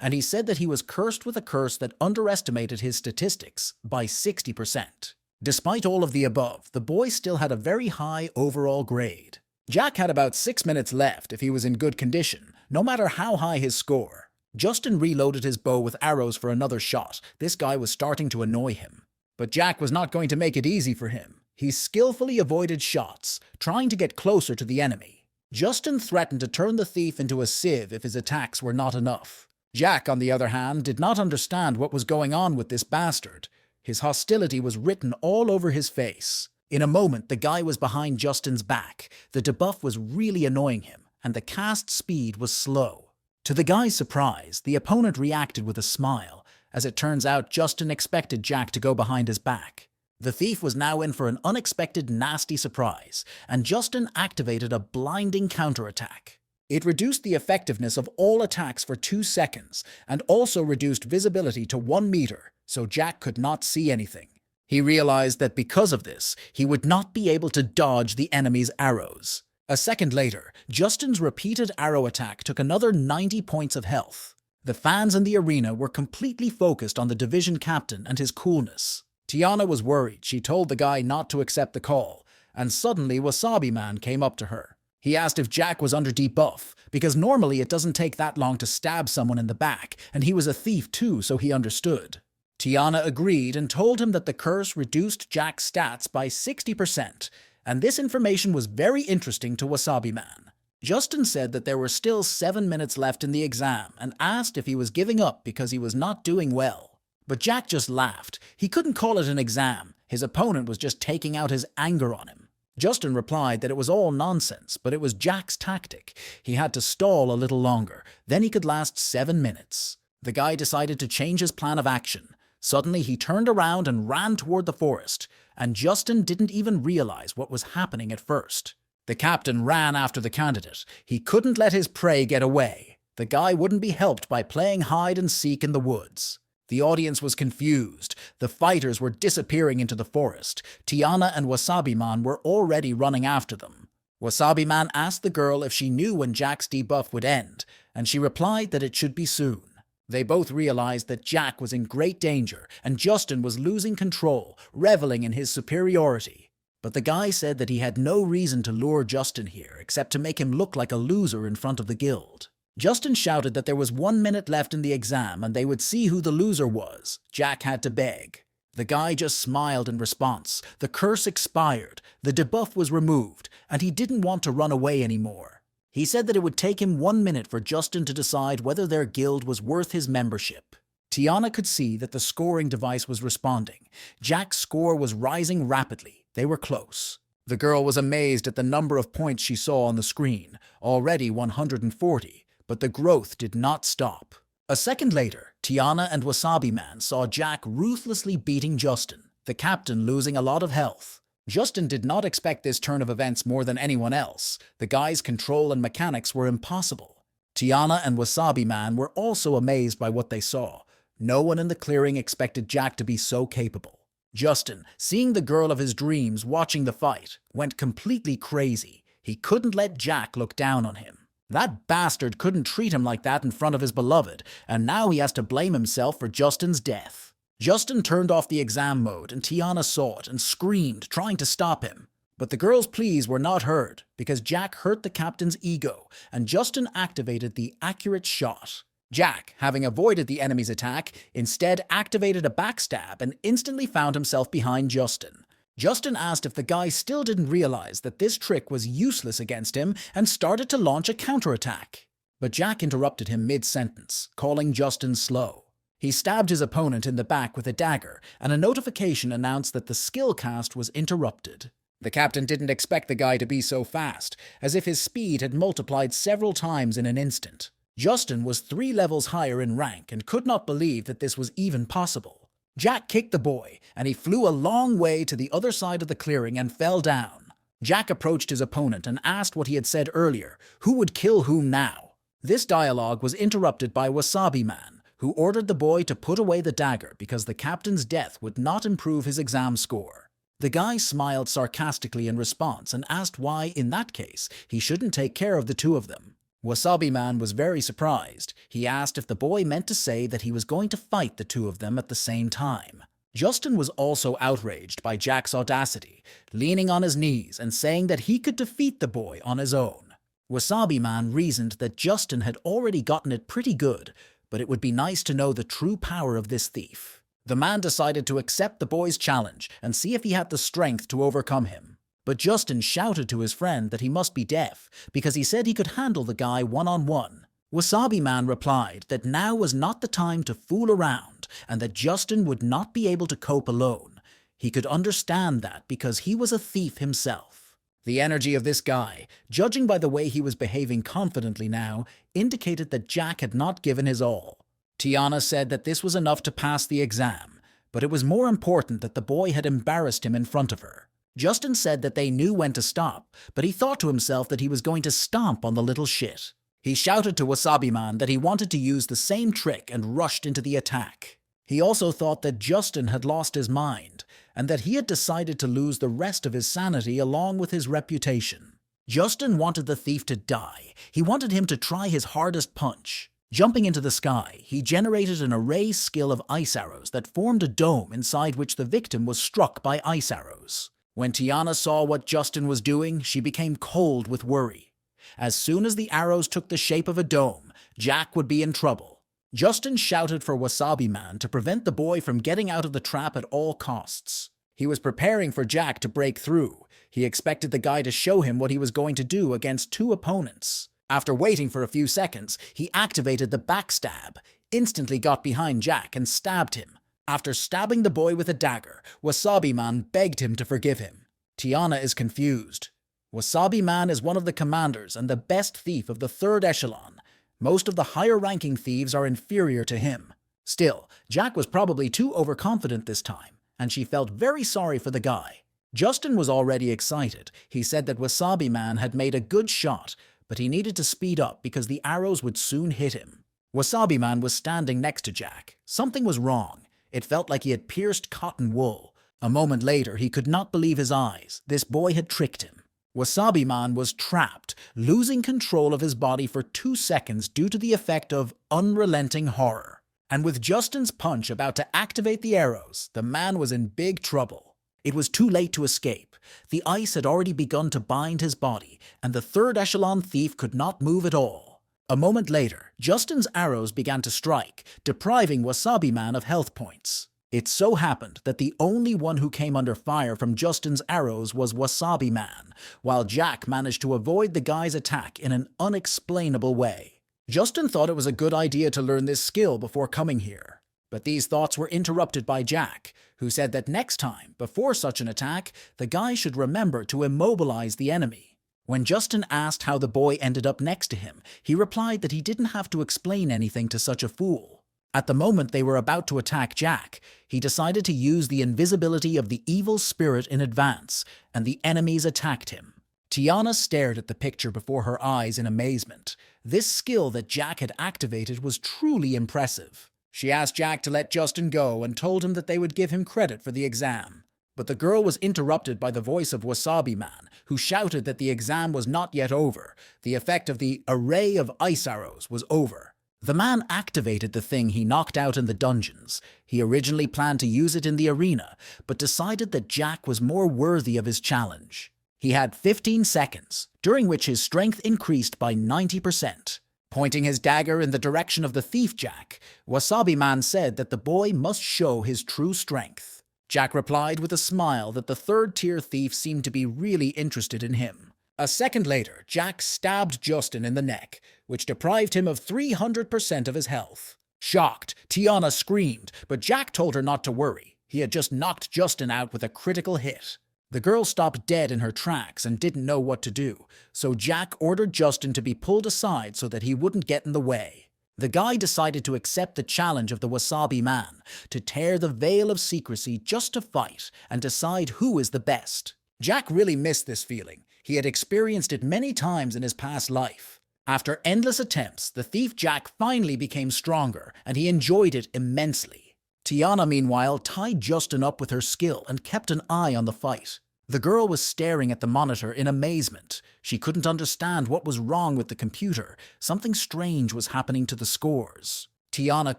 and he said that he was cursed with a curse that underestimated his statistics by 60%. Despite all of the above, the boy still had a very high overall grade. Jack had about 6 minutes left if he was in good condition, no matter how high his score. Justin reloaded his bow with arrows for another shot. This guy was starting to annoy him. But Jack was not going to make it easy for him. He skillfully avoided shots, trying to get closer to the enemy. Justin threatened to turn the thief into a sieve if his attacks were not enough. Jack, on the other hand, did not understand what was going on with this bastard. His hostility was written all over his face. In a moment, the guy was behind Justin's back. The debuff was really annoying him, and the cast speed was slow. To the guy's surprise, the opponent reacted with a smile. As it turns out, Justin expected Jack to go behind his back. The thief was now in for an unexpected nasty surprise, and Justin activated a blinding counterattack. It reduced the effectiveness of all attacks for 2 seconds, and also reduced visibility to 1 meter, so Jack could not see anything. He realized that because of this, he would not be able to dodge the enemy's arrows. A second later, Justin's repeated arrow attack took another 90 points of health. The fans in the arena were completely focused on the division captain and his coolness. Tiana was worried. She told the guy not to accept the call, and suddenly Wasabi Man came up to her. He asked if Jack was under debuff, because normally it doesn't take that long to stab someone in the back, and he was a thief too, so he understood. Tiana agreed and told him that the curse reduced Jack's stats by 60%, and this information was very interesting to Wasabi Man. Justin said that there were still 7 minutes left in the exam and asked if he was giving up because he was not doing well. But Jack just laughed. He couldn't call it an exam. His opponent was just taking out his anger on him. Justin replied that it was all nonsense, but it was Jack's tactic. He had to stall a little longer, then he could last 7 minutes. The guy decided to change his plan of action. Suddenly he turned around and ran toward the forest, and Justin didn't even realize what was happening at first. The captain ran after the candidate. He couldn't let his prey get away. The guy wouldn't be helped by playing hide and seek in the woods. The audience was confused. The fighters were disappearing into the forest. Tiana and Wasabi Man were already running after them. Wasabi Man asked the girl if she knew when Jack's debuff would end, and she replied that it should be soon. They both realized that Jack was in great danger, and Justin was losing control, reveling in his superiority. But the guy said that he had no reason to lure Justin here except to make him look like a loser in front of the guild. Justin shouted that there was 1 minute left in the exam and they would see who the loser was. Jack had to beg. The guy just smiled in response. The curse expired, the debuff was removed, and he didn't want to run away anymore. He said that it would take him 1 minute for Justin to decide whether their guild was worth his membership. Tiana could see that the scoring device was responding. Jack's score was rising rapidly. They were close. The girl was amazed at the number of points she saw on the screen, already 140, but the growth did not stop. A second later, Tiana and Wasabi Man saw Jack ruthlessly beating Justin, the captain losing a lot of health. Justin did not expect this turn of events more than anyone else. The guy's control and mechanics were impossible. Tiana and Wasabi Man were also amazed by what they saw. No one in the clearing expected Jack to be so capable. Justin, seeing the girl of his dreams watching the fight, went completely crazy. He couldn't let Jack look down on him. That bastard couldn't treat him like that in front of his beloved, and now he has to blame himself for Justin's death. Justin turned off the exam mode, and Tiana saw it and screamed, trying to stop him. But the girl's pleas were not heard, because Jack hurt the captain's ego, and Justin activated the accurate shot. Jack, having avoided the enemy's attack, instead activated a backstab and instantly found himself behind Justin. Justin asked if the guy still didn't realize that this trick was useless against him and started to launch a counterattack. But Jack interrupted him mid-sentence, calling Justin slow. He stabbed his opponent in the back with a dagger, and a notification announced that the skill cast was interrupted. The captain didn't expect the guy to be so fast, as if his speed had multiplied several times in an instant. Justin was 3 levels higher in rank and could not believe that this was even possible. Jack kicked the boy, and he flew a long way to the other side of the clearing and fell down. Jack approached his opponent and asked what he had said earlier, who would kill whom now. This dialogue was interrupted by Wasabi Man, who ordered the boy to put away the dagger because the captain's death would not improve his exam score. The guy smiled sarcastically in response and asked why, in that case, he shouldn't take care of the two of them. Wasabi Man was very surprised. He asked if the boy meant to say that he was going to fight the two of them at the same time. Justin was also outraged by Jack's audacity, leaning on his knees and saying that he could defeat the boy on his own. Wasabi Man reasoned that Justin had already gotten it pretty good, but it would be nice to know the true power of this thief. The man decided to accept the boy's challenge and see if he had the strength to overcome him. But Justin shouted to his friend that he must be deaf, because he said he could handle the guy one-on-one. Wasabi Man replied that now was not the time to fool around, and that Justin would not be able to cope alone. He could understand that because he was a thief himself. The energy of this guy, judging by the way he was behaving confidently now, indicated that Jack had not given his all. Tiana said that this was enough to pass the exam, but it was more important that the boy had embarrassed him in front of her. Justin said that they knew when to stop, but he thought to himself that he was going to stomp on the little shit. He shouted to Wasabi Man that he wanted to use the same trick and rushed into the attack. He also thought that Justin had lost his mind, and that he had decided to lose the rest of his sanity along with his reputation. Justin wanted the thief to die. He wanted him to try his hardest punch. Jumping into the sky, he generated an array skill of ice arrows that formed a dome inside which the victim was struck by ice arrows. When Tiana saw what Justin was doing, she became cold with worry. As soon as the arrows took the shape of a dome, Jack would be in trouble. Justin shouted for Wasabi Man to prevent the boy from getting out of the trap at all costs. He was preparing for Jack to break through. He expected the guy to show him what he was going to do against two opponents. After waiting for a few seconds, he activated the backstab, instantly got behind Jack and stabbed him. After stabbing the boy with a dagger, Wasabi Man begged him to forgive him. Tiana is confused. Wasabi Man is one of the commanders and the best thief of the third echelon. Most of the higher-ranking thieves are inferior to him. Still, Jack was probably too overconfident this time, and she felt very sorry for the guy. Justin was already excited. He said that Wasabi Man had made a good shot, but he needed to speed up because the arrows would soon hit him. Wasabi Man was standing next to Jack. Something was wrong. It felt like he had pierced cotton wool. A moment later, he could not believe his eyes. This boy had tricked him. Wasabi Man was trapped, losing control of his body for 2 seconds due to the effect of unrelenting horror. And with Justin's punch about to activate the arrows, the man was in big trouble. It was too late to escape. The ice had already begun to bind his body, and the third echelon thief could not move at all. A moment later, Justin's arrows began to strike, depriving Wasabi Man of health points. It so happened that the only one who came under fire from Justin's arrows was Wasabi Man, while Jack managed to avoid the guy's attack in an unexplainable way. Justin thought it was a good idea to learn this skill before coming here. But these thoughts were interrupted by Jack, who said that next time, before such an attack, the guy should remember to immobilize the enemy. When Justin asked how the boy ended up next to him, he replied that he didn't have to explain anything to such a fool. At the moment they were about to attack Jack, he decided to use the invisibility of the evil spirit in advance, and the enemies attacked him. Tiana stared at the picture before her eyes in amazement. This skill that Jack had activated was truly impressive. She asked Jack to let Justin go and told him that they would give him credit for the exam. But the girl was interrupted by the voice of Wasabi Man, who shouted that the exam was not yet over. The effect of the array of ice arrows was over. The man activated the thing he knocked out in the dungeons. He originally planned to use it in the arena, but decided that Jack was more worthy of his challenge. He had 15 seconds, during which his strength increased by 90%. Pointing his dagger in the direction of the thief Jack, Wasabi Man said that the boy must show his true strength. Jack replied with a smile that the third-tier thief seemed to be really interested in him. A second later, Jack stabbed Justin in the neck, which deprived him of 300% of his health. Shocked, Tiana screamed, but Jack told her not to worry. He had just knocked Justin out with a critical hit. The girl stopped dead in her tracks and didn't know what to do, so Jack ordered Justin to be pulled aside so that he wouldn't get in the way. The guy decided to accept the challenge of the Wasabi Man, to tear the veil of secrecy just to fight and decide who is the best. Jack really missed this feeling. He had experienced it many times in his past life. After endless attempts, the thief Jack finally became stronger, and he enjoyed it immensely. Tiana, meanwhile, tied Justin up with her skill and kept an eye on the fight. The girl was staring at the monitor in amazement. She couldn't understand what was wrong with the computer. Something strange was happening to the scores. Tiana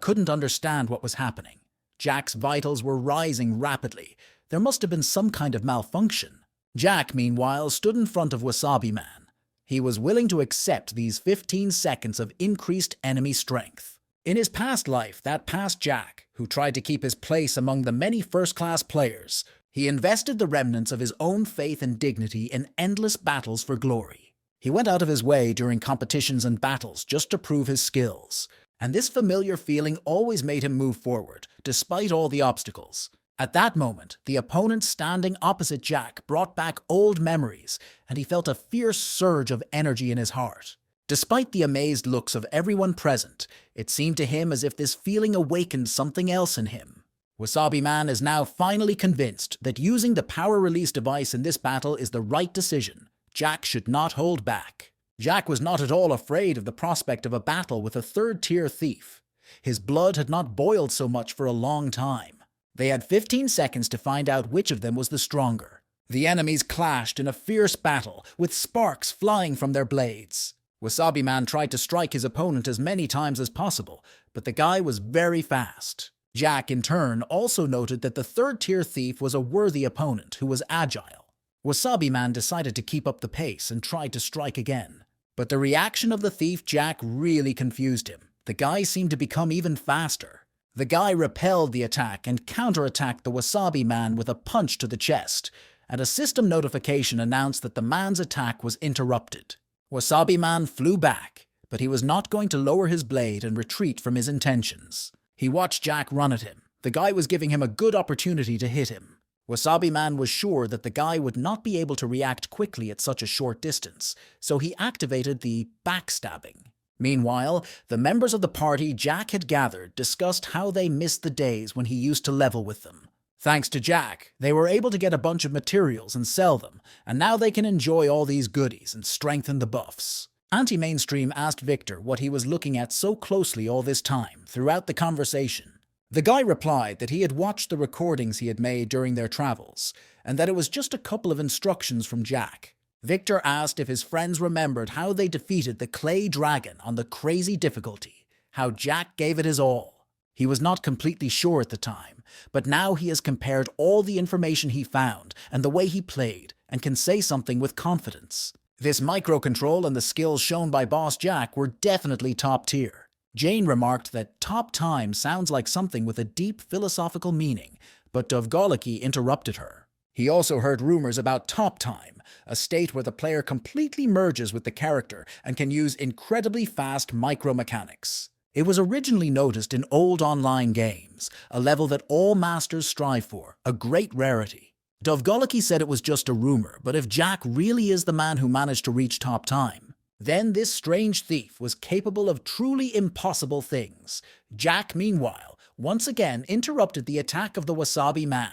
couldn't understand what was happening. Jack's vitals were rising rapidly. There must have been some kind of malfunction. Jack, meanwhile, stood in front of Wasabi Man. He was willing to accept these 15 seconds of increased enemy strength. In his past life, that past Jack, who tried to keep his place among the many first-class players, he invested the remnants of his own faith and dignity in endless battles for glory. He went out of his way during competitions and battles just to prove his skills, and this familiar feeling always made him move forward, despite all the obstacles. At that moment, the opponent standing opposite Jack brought back old memories, and he felt a fierce surge of energy in his heart. Despite the amazed looks of everyone present, it seemed to him as if this feeling awakened something else in him. Wasabi Man is now finally convinced that using the power release device in this battle is the right decision. Jack should not hold back. Jack was not at all afraid of the prospect of a battle with a third-tier thief. His blood had not boiled so much for a long time. They had 15 seconds to find out which of them was the stronger. The enemies clashed in a fierce battle, with sparks flying from their blades. Wasabi Man tried to strike his opponent as many times as possible, but the guy was very fast. Jack, in turn, also noted that the third-tier thief was a worthy opponent who was agile. Wasabi Man decided to keep up the pace and tried to strike again. But the reaction of the thief Jack really confused him. The guy seemed to become even faster. The guy repelled the attack and counterattacked the Wasabi Man with a punch to the chest, and a system notification announced that the man's attack was interrupted. Wasabi Man flew back, but he was not going to lower his blade and retreat from his intentions. He watched Jack run at him. The guy was giving him a good opportunity to hit him. Wasabi Man was sure that the guy would not be able to react quickly at such a short distance, so he activated the backstabbing. Meanwhile, the members of the party Jack had gathered discussed how they missed the days when he used to level with them. Thanks to Jack, they were able to get a bunch of materials and sell them, and now they can enjoy all these goodies and strengthen the buffs. Anti-Mainstream asked Victor what he was looking at so closely all this time throughout the conversation. The guy replied that he had watched the recordings he had made during their travels, and that it was just a couple of instructions from Jack. Victor asked if his friends remembered how they defeated the clay dragon on the crazy difficulty, how Jack gave it his all. He was not completely sure at the time, but now he has compared all the information he found and the way he played and can say something with confidence. This microcontrol and the skills shown by Boss Jack were definitely top tier. Jane remarked that top time sounds like something with a deep philosophical meaning, but Dovgoliki interrupted her. He also heard rumors about top time, a state where the player completely merges with the character and can use incredibly fast micromechanics. It was originally noticed in old online games, a level that all masters strive for, a great rarity. Dovgoliki said it was just a rumor, but if Jack really is the man who managed to reach top time, then this strange thief was capable of truly impossible things. Jack, meanwhile, once again interrupted the attack of the Wasabi Man.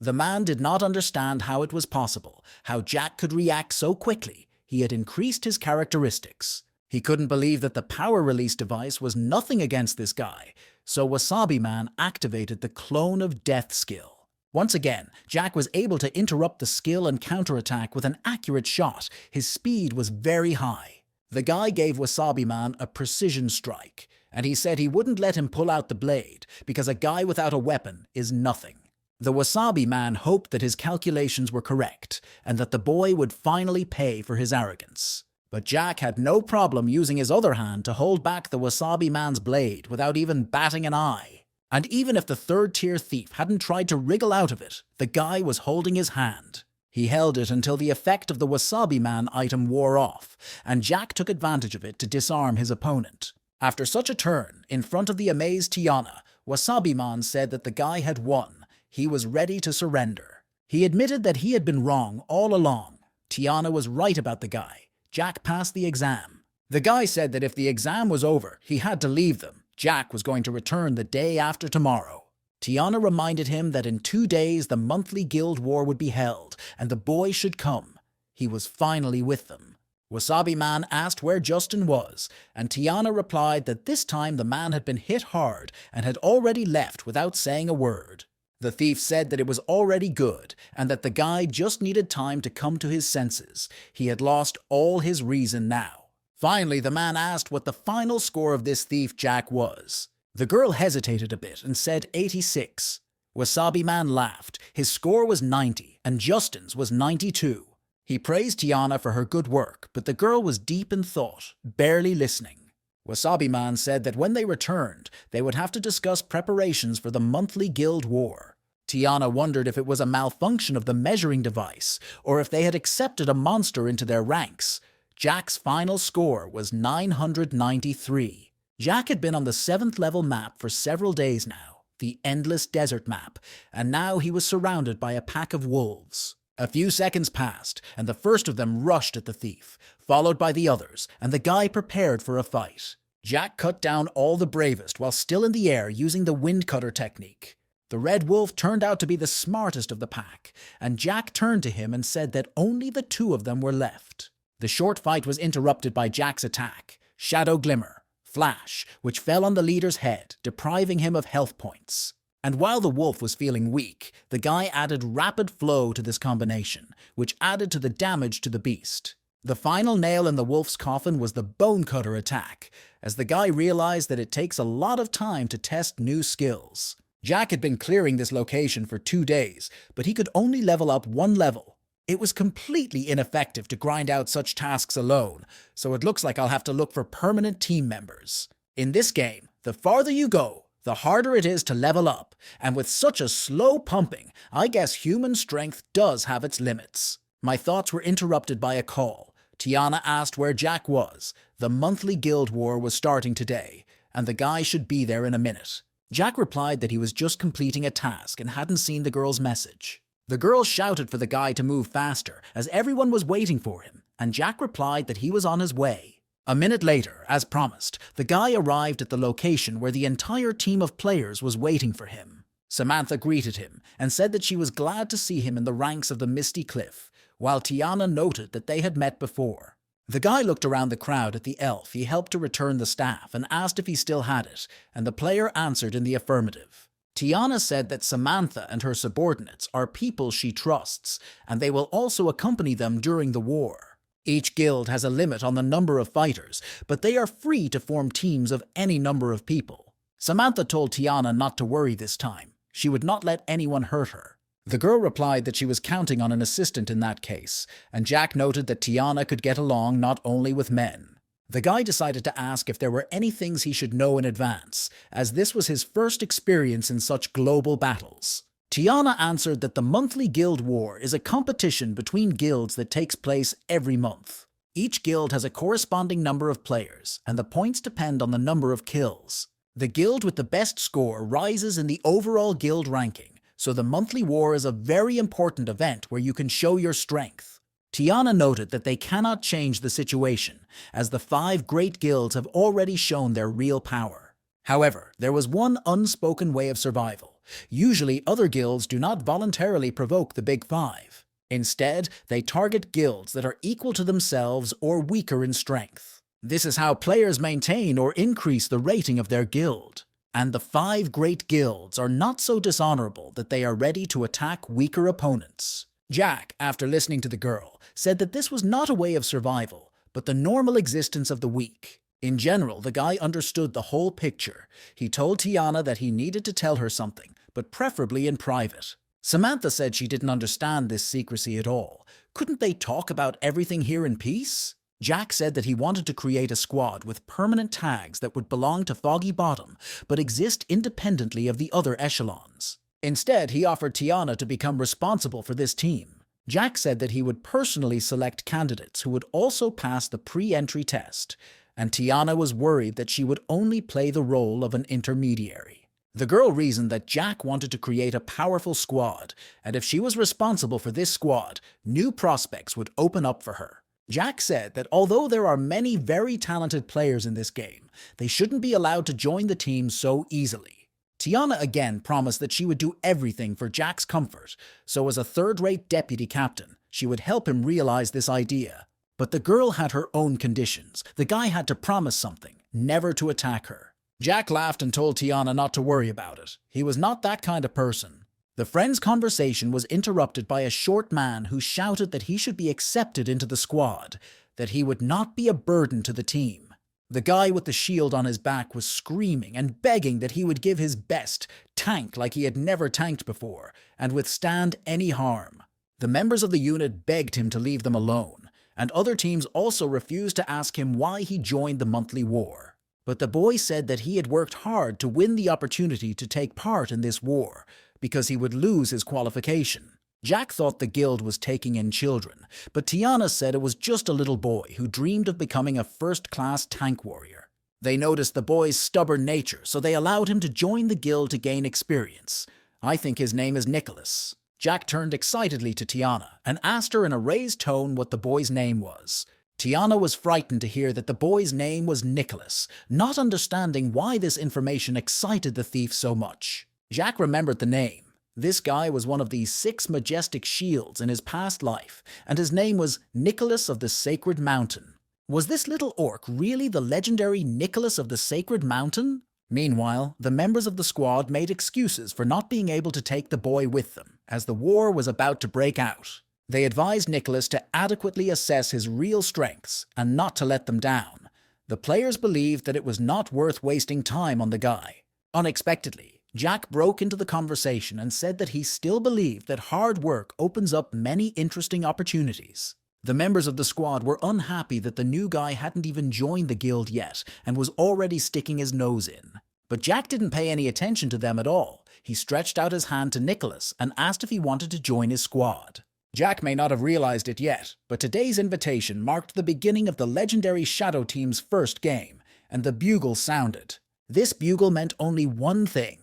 The man did not understand how it was possible, how Jack could react so quickly. He had increased his characteristics. He couldn't believe that the power release device was nothing against this guy, so Wasabi Man activated the Clone of Death skill. Once again, Jack was able to interrupt the skill and counterattack with an accurate shot. His speed was very high. The guy gave Wasabi Man a precision strike, and he said he wouldn't let him pull out the blade because a guy without a weapon is nothing. The Wasabi Man hoped that his calculations were correct and that the boy would finally pay for his arrogance. But Jack had no problem using his other hand to hold back the Wasabi Man's blade without even batting an eye. And even if the third-tier thief hadn't tried to wriggle out of it, the guy was holding his hand. He held it until the effect of the Wasabi Man item wore off, and Jack took advantage of it to disarm his opponent. After such a turn, in front of the amazed Tiana, Wasabi Man said that the guy had won. He was ready to surrender. He admitted that he had been wrong all along. Tiana was right about the guy. Jack passed the exam. The guy said that if the exam was over, he had to leave them. Jack was going to return the day after tomorrow. Tiana reminded him that in 2 days the monthly guild war would be held, and the boy should come. He was finally with them. Wasabi Man asked where Justin was, and Tiana replied that this time the man had been hit hard and had already left without saying a word. The thief said that it was already good, and that the guy just needed time to come to his senses. He had lost all his reason now. Finally, the man asked what the final score of this thief Jack was. The girl hesitated a bit and said 86. Wasabi Man laughed. His score was 90, and Justin's was 92. He praised Tiana for her good work, but the girl was deep in thought, barely listening. Wasabi Man said that when they returned, they would have to discuss preparations for the monthly guild war. Tiana wondered if it was a malfunction of the measuring device, or if they had accepted a monster into their ranks. Jack's final score was 993. Jack had been on the 7th level map for several days now, the Endless Desert map, and now he was surrounded by a pack of wolves. A few seconds passed, and the first of them rushed at the thief, followed by the others, and the guy prepared for a fight. Jack cut down all the bravest while still in the air using the wind cutter technique. The red wolf turned out to be the smartest of the pack, and Jack turned to him and said that only the 2 of them were left. The short fight was interrupted by Jack's attack, Shadow Glimmer, Flash, which fell on the leader's head, depriving him of health points. And while the wolf was feeling weak, the guy added Rapid Flow to this combination, which added to the damage to the beast. The final nail in the wolf's coffin was the Bone Cutter attack, as the guy realized that it takes a lot of time to test new skills. Jack had been clearing this location for 2 days, but he could only level up 1 level. It was completely ineffective to grind out such tasks alone, so it looks like I'll have to look for permanent team members. In this game, the farther you go, the harder it is to level up, and with such a slow pumping, I guess human strength does have its limits. My thoughts were interrupted by a call. Tiana asked where Jack was. The monthly guild war was starting today, and the guy should be there in a minute. Jack replied that he was just completing a task and hadn't seen the girl's message. The girl shouted for the guy to move faster, as everyone was waiting for him, and Jack replied that he was on his way. A minute later, as promised, the guy arrived at the location where the entire team of players was waiting for him. Samantha greeted him and said that she was glad to see him in the ranks of the Misty Cliff, while Tiana noted that they had met before. The guy looked around the crowd at the elf he helped to return the staff and asked if he still had it, and the player answered in the affirmative. Tiana said that Samantha and her subordinates are people she trusts, and they will also accompany them during the war. Each guild has a limit on the number of fighters, but they are free to form teams of any number of people. Samantha told Tiana not to worry this time. She would not let anyone hurt her. The girl replied that she was counting on an assistant in that case, and Jack noted that Tiana could get along not only with men. The guy decided to ask if there were any things he should know in advance, as this was his first experience in such global battles. Tiana answered that the monthly guild war is a competition between guilds that takes place every month. Each guild has a corresponding number of players, and the points depend on the number of kills. The guild with the best score rises in the overall guild ranking, so the monthly war is a very important event where you can show your strength. Tiana noted that they cannot change the situation, as the 5 great guilds have already shown their real power. However, there was one unspoken way of survival. Usually, other guilds do not voluntarily provoke the Big 5. Instead, they target guilds that are equal to themselves or weaker in strength. This is how players maintain or increase the rating of their guild. And the 5 great guilds are not so dishonorable that they are ready to attack weaker opponents. Jack, after listening to the girl, said that this was not a way of survival, but the normal existence of the weak. In general, the guy understood the whole picture. He told Tiana that he needed to tell her something, but preferably in private. Samantha said she didn't understand this secrecy at all. Couldn't they talk about everything here in peace? Jack said that he wanted to create a squad with permanent tags that would belong to Foggy Bottom, but exist independently of the other echelons. Instead, he offered Tiana to become responsible for this team. Jack said that he would personally select candidates who would also pass the pre-entry test, and Tiana was worried that she would only play the role of an intermediary. The girl reasoned that Jack wanted to create a powerful squad, and if she was responsible for this squad, new prospects would open up for her. Jack said that although there are many very talented players in this game, they shouldn't be allowed to join the team so easily. Tiana again promised that she would do everything for Jack's comfort, so as a third-rate deputy captain, she would help him realize this idea. But the girl had her own conditions. The guy had to promise something, never to attack her. Jack laughed and told Tiana not to worry about it. He was not that kind of person. The friends' conversation was interrupted by a short man who shouted that he should be accepted into the squad, that he would not be a burden to the team. The guy with the shield on his back was screaming and begging that he would give his best, tank like he had never tanked before, and withstand any harm. The members of the unit begged him to leave them alone, and other teams also refused to ask him why he joined the monthly war. But the boy said that he had worked hard to win the opportunity to take part in this war, because he would lose his qualification. Jack thought the guild was taking in children, but Tiana said it was just a little boy who dreamed of becoming a first-class tank warrior. They noticed the boy's stubborn nature, so they allowed him to join the guild to gain experience. I think his name is Nicholas. Jack turned excitedly to Tiana and asked her in a raised tone what the boy's name was. Tiana was frightened to hear that the boy's name was Nicholas, not understanding why this information excited the thief so much. Jack remembered the name. This guy was one of the 6 majestic shields in his past life, and his name was Nicholas of the Sacred Mountain. Was this little orc really the legendary Nicholas of the Sacred Mountain? Meanwhile, the members of the squad made excuses for not being able to take the boy with them, as the war was about to break out. They advised Nicholas to adequately assess his real strengths and not to let them down. The players believed that it was not worth wasting time on the guy. Unexpectedly, Jack broke into the conversation and said that he still believed that hard work opens up many interesting opportunities. The members of the squad were unhappy that the new guy hadn't even joined the guild yet and was already sticking his nose in. But Jack didn't pay any attention to them at all. He stretched out his hand to Nicholas and asked if he wanted to join his squad. Jack may not have realized it yet, but today's invitation marked the beginning of the legendary Shadow Team's first game, and the bugle sounded. This bugle meant only one thing.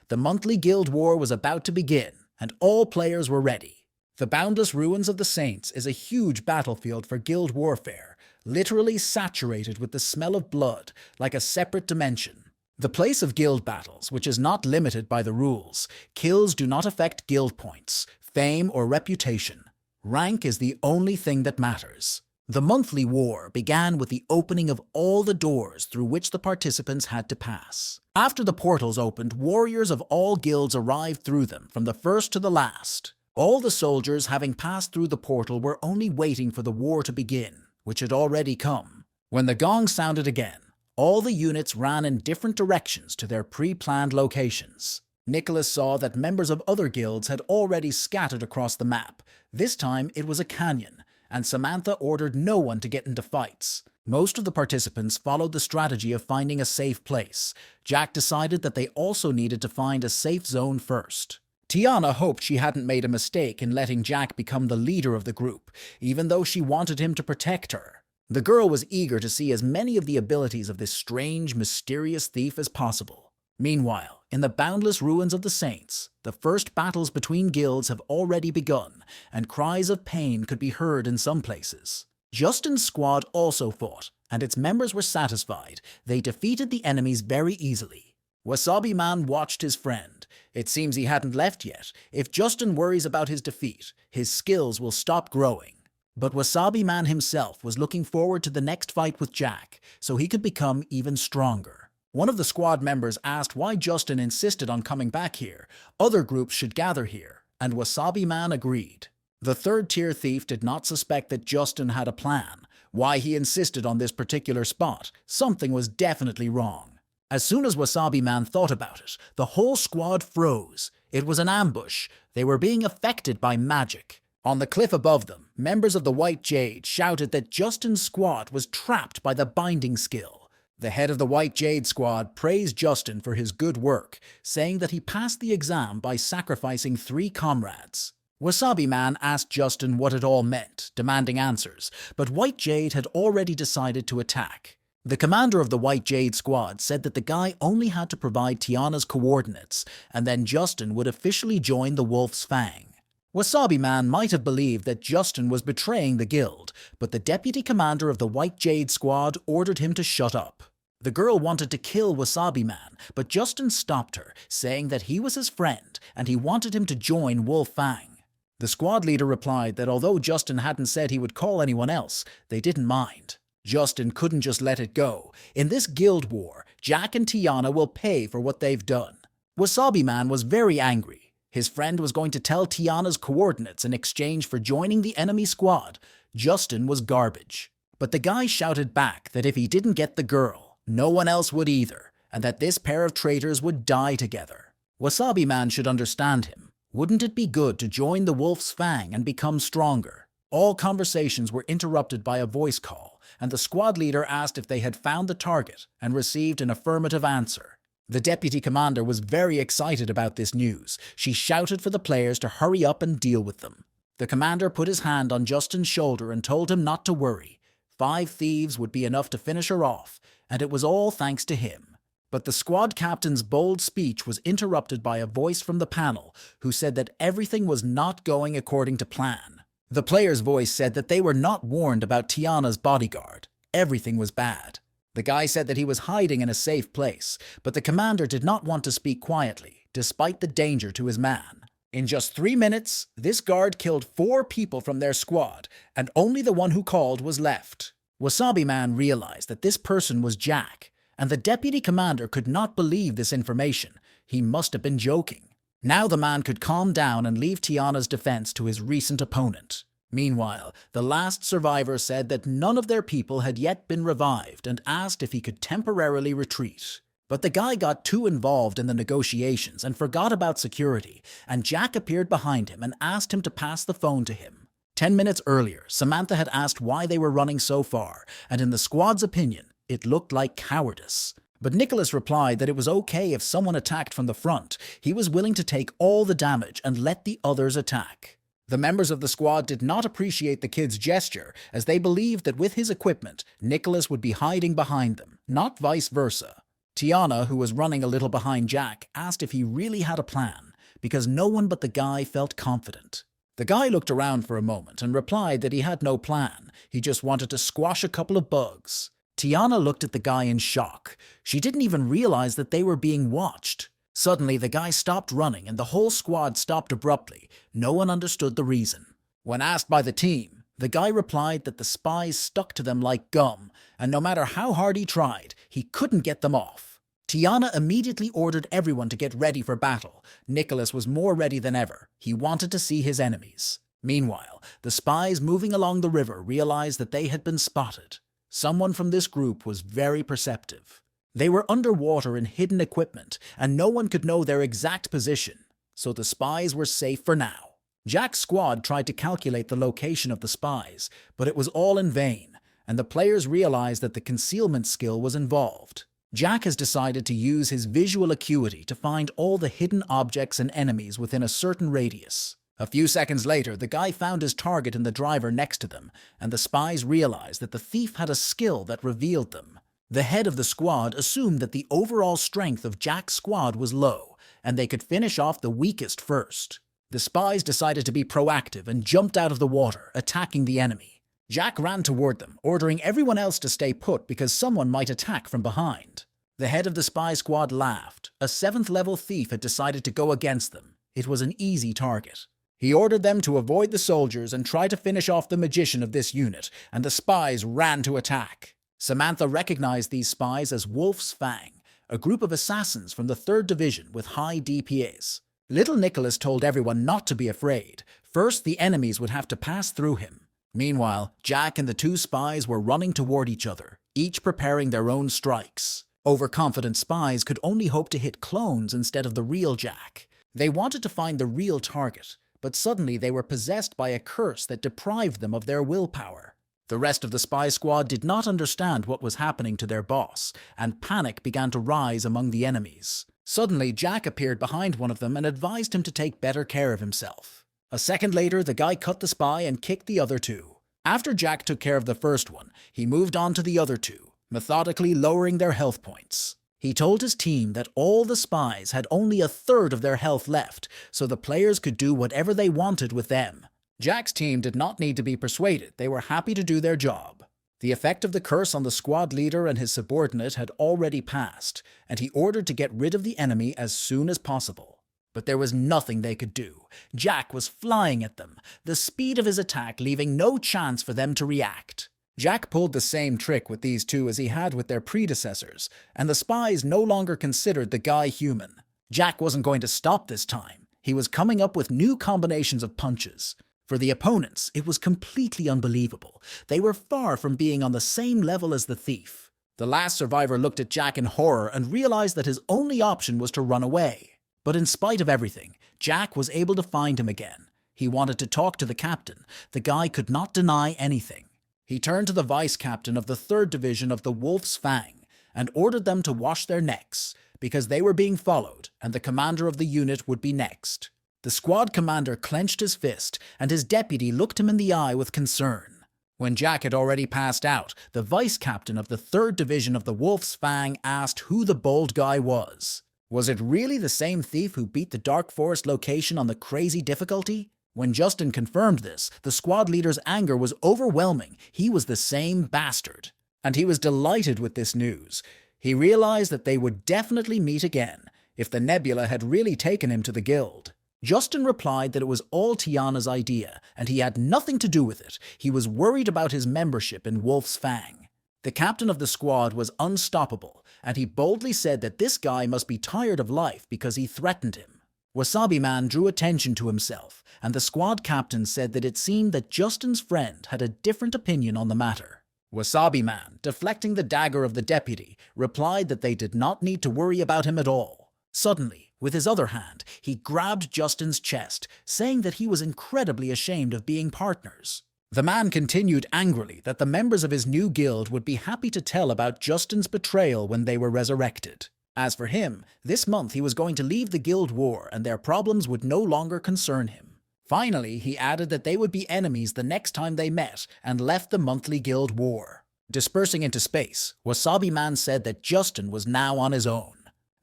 The monthly guild war was about to begin, and all players were ready. The boundless ruins of the Saints is a huge battlefield for guild warfare, literally saturated with the smell of blood, like a separate dimension. The place of guild battles, which is not limited by the rules. Kills do not affect guild points, fame, or reputation. Rank is the only thing that matters. The monthly war began with the opening of all the doors through which the participants had to pass. After the portals opened, warriors of all guilds arrived through them, from the first to the last. All the soldiers, having passed through the portal, were only waiting for the war to begin, which had already come. When the gong sounded again, all the units ran in different directions to their pre-planned locations. Nicholas saw that members of other guilds had already scattered across the map. This time it was a canyon, and Samantha ordered no one to get into fights. Most of the participants followed the strategy of finding a safe place. Jack decided that they also needed to find a safe zone first. Tiana hoped she hadn't made a mistake in letting Jack become the leader of the group, even though she wanted him to protect her. The girl was eager to see as many of the abilities of this strange, mysterious thief as possible. Meanwhile, in the boundless ruins of the Saints, the first battles between guilds have already begun, and cries of pain could be heard in some places. Justin's squad also fought, and its members were satisfied. They defeated the enemies very easily. Wasabi Man watched his friend. It seems he hadn't left yet. If Justin worries about his defeat, his skills will stop growing. But Wasabi Man himself was looking forward to the next fight with Jack, so he could become even stronger. One of the squad members asked why Justin insisted on coming back here. Other groups should gather here, and Wasabi Man agreed. The third-tier thief did not suspect that Justin had a plan. Why he insisted on this particular spot, something was definitely wrong. As soon as Wasabi Man thought about it, the whole squad froze. It was an ambush. They were being affected by magic. On the cliff above them, members of the White Jade shouted that Justin's squad was trapped by the binding skill. The head of the White Jade squad praised Justin for his good work, saying that he passed the exam by sacrificing 3 comrades. Wasabi Man asked Justin what it all meant, demanding answers, but White Jade had already decided to attack. The commander of the White Jade squad said that the guy only had to provide Tiana's coordinates, and then Justin would officially join the Wolf's Fang. Wasabi Man might have believed that Justin was betraying the guild, but the deputy commander of the White Jade squad ordered him to shut up. The girl wanted to kill Wasabi Man, but Justin stopped her, saying that he was his friend and he wanted him to join Wolf Fang. The squad leader replied that although Justin hadn't said he would call anyone else, they didn't mind. Justin couldn't just let it go. In this guild war, Jack and Tiana will pay for what they've done. Wasabi Man was very angry. His friend was going to tell Tiana's coordinates in exchange for joining the enemy squad. Justin was garbage. But the guy shouted back that if he didn't get the girl, no one else would either, and that this pair of traitors would die together. Wasabi Man should understand him. Wouldn't it be good to join the Wolf's Fang and become stronger? All conversations were interrupted by a voice call, and the squad leader asked if they had found the target and received an affirmative answer. The deputy commander was very excited about this news. She shouted for the players to hurry up and deal with them. The commander put his hand on Justin's shoulder and told him not to worry. 5 thieves would be enough to finish her off, and it was all thanks to him. But the squad captain's bold speech was interrupted by a voice from the panel who said that everything was not going according to plan. The player's voice said that they were not warned about Tiana's bodyguard. Everything was bad. The guy said that he was hiding in a safe place, but the commander did not want to speak quietly, despite the danger to his man. In just 3 minutes, this guard killed 4 people from their squad, and only the one who called was left. Wasabi Man realized that this person was Jack, and the deputy commander could not believe this information. He must have been joking. Now the man could calm down and leave Tiana's defense to his recent opponent. Meanwhile, the last survivor said that none of their people had yet been revived and asked if he could temporarily retreat. But the guy got too involved in the negotiations and forgot about security, and Jack appeared behind him and asked him to pass the phone to him. 10 minutes earlier, Samantha had asked why they were running so far, and in the squad's opinion, it looked like cowardice. But Nicholas replied that it was okay if someone attacked from the front. He was willing to take all the damage and let the others attack. The members of the squad did not appreciate the kid's gesture, as they believed that with his equipment, Nicholas would be hiding behind them, not vice versa. Tiana, who was running a little behind Jack, asked if he really had a plan, because no one but the guy felt confident. The guy looked around for a moment and replied that he had no plan, he just wanted to squash a couple of bugs. Tiana looked at the guy in shock. She didn't even realize that they were being watched. Suddenly, the guy stopped running and the whole squad stopped abruptly. No one understood the reason. When asked by the team, the guy replied that the spies stuck to them like gum, and no matter how hard he tried, he couldn't get them off. Tiana immediately ordered everyone to get ready for battle. Nicholas was more ready than ever. He wanted to see his enemies. Meanwhile, the spies moving along the river realized that they had been spotted. Someone from this group was very perceptive. They were underwater in hidden equipment, and no one could know their exact position, so the spies were safe for now. Jack's squad tried to calculate the location of the spies, but it was all in vain, and the players realized that the concealment skill was involved. Jack has decided to use his visual acuity to find all the hidden objects and enemies within a certain radius. A few seconds later, the guy found his target in the driver next to them, and the spies realized that the thief had a skill that revealed them. The head of the squad assumed that the overall strength of Jack's squad was low, and they could finish off the weakest first. The spies decided to be proactive and jumped out of the water, attacking the enemy. Jack ran toward them, ordering everyone else to stay put because someone might attack from behind. The head of the spy squad laughed. A 7th-level thief had decided to go against them. It was an easy target. He ordered them to avoid the soldiers and try to finish off the magician of this unit, and the spies ran to attack. Samantha recognized these spies as Wolf's Fang, a group of assassins from the 3rd Division with high DPS. Little Nicholas told everyone not to be afraid. First, the enemies would have to pass through him. Meanwhile, Jack and the 2 spies were running toward each other, each preparing their own strikes. Overconfident spies could only hope to hit clones instead of the real Jack. They wanted to find the real target, but suddenly they were possessed by a curse that deprived them of their willpower. The rest of the spy squad did not understand what was happening to their boss, and panic began to rise among the enemies. Suddenly, Jack appeared behind one of them and advised him to take better care of himself. A second later, the guy cut the spy and kicked the other 2. After Jack took care of the first one, he moved on to the other 2, methodically lowering their health points. He told his team that all the spies had only 1/3 of their health left, so the players could do whatever they wanted with them. Jack's team did not need to be persuaded. They were happy to do their job. The effect of the curse on the squad leader and his subordinate had already passed, and he ordered to get rid of the enemy as soon as possible. But there was nothing they could do. Jack was flying at them, the speed of his attack leaving no chance for them to react. Jack pulled the same trick with these 2 as he had with their predecessors, and the spies no longer considered the guy human. Jack wasn't going to stop this time. He was coming up with new combinations of punches. For the opponents, it was completely unbelievable. They were far from being on the same level as the thief. The last survivor looked at Jack in horror and realized that his only option was to run away. But in spite of everything, Jack was able to find him again. He wanted to talk to the captain. The guy could not deny anything. He turned to the vice-captain of the 3rd Division of the Wolf's Fang and ordered them to wash their necks, because they were being followed, and the commander of the unit would be next. The squad commander clenched his fist, and his deputy looked him in the eye with concern. When Jack had already passed out, the vice-captain of the 3rd Division of the Wolf's Fang asked who the bold guy was. Was it really the same thief who beat the Dark Forest location on the crazy difficulty? When Justin confirmed this, the squad leader's anger was overwhelming. He was the same bastard. And he was delighted with this news. He realized that they would definitely meet again, if the nebula had really taken him to the guild. Justin replied that it was all Tiana's idea, and he had nothing to do with it. He was worried about his membership in Wolf's Fang. The captain of the squad was unstoppable, and he boldly said that this guy must be tired of life because he threatened him. Wasabi Man drew attention to himself, and the squad captain said that it seemed that Justin's friend had a different opinion on the matter. Wasabi Man, deflecting the dagger of the deputy, replied that they did not need to worry about him at all. Suddenly, with his other hand, he grabbed Justin's chest, saying that he was incredibly ashamed of being partners. The man continued angrily that the members of his new guild would be happy to tell about Justin's betrayal when they were resurrected. As for him, this month he was going to leave the guild war and their problems would no longer concern him. Finally, he added that they would be enemies the next time they met and left the monthly guild war. Dispersing into space, Wasabi Man said that Justin was now on his own.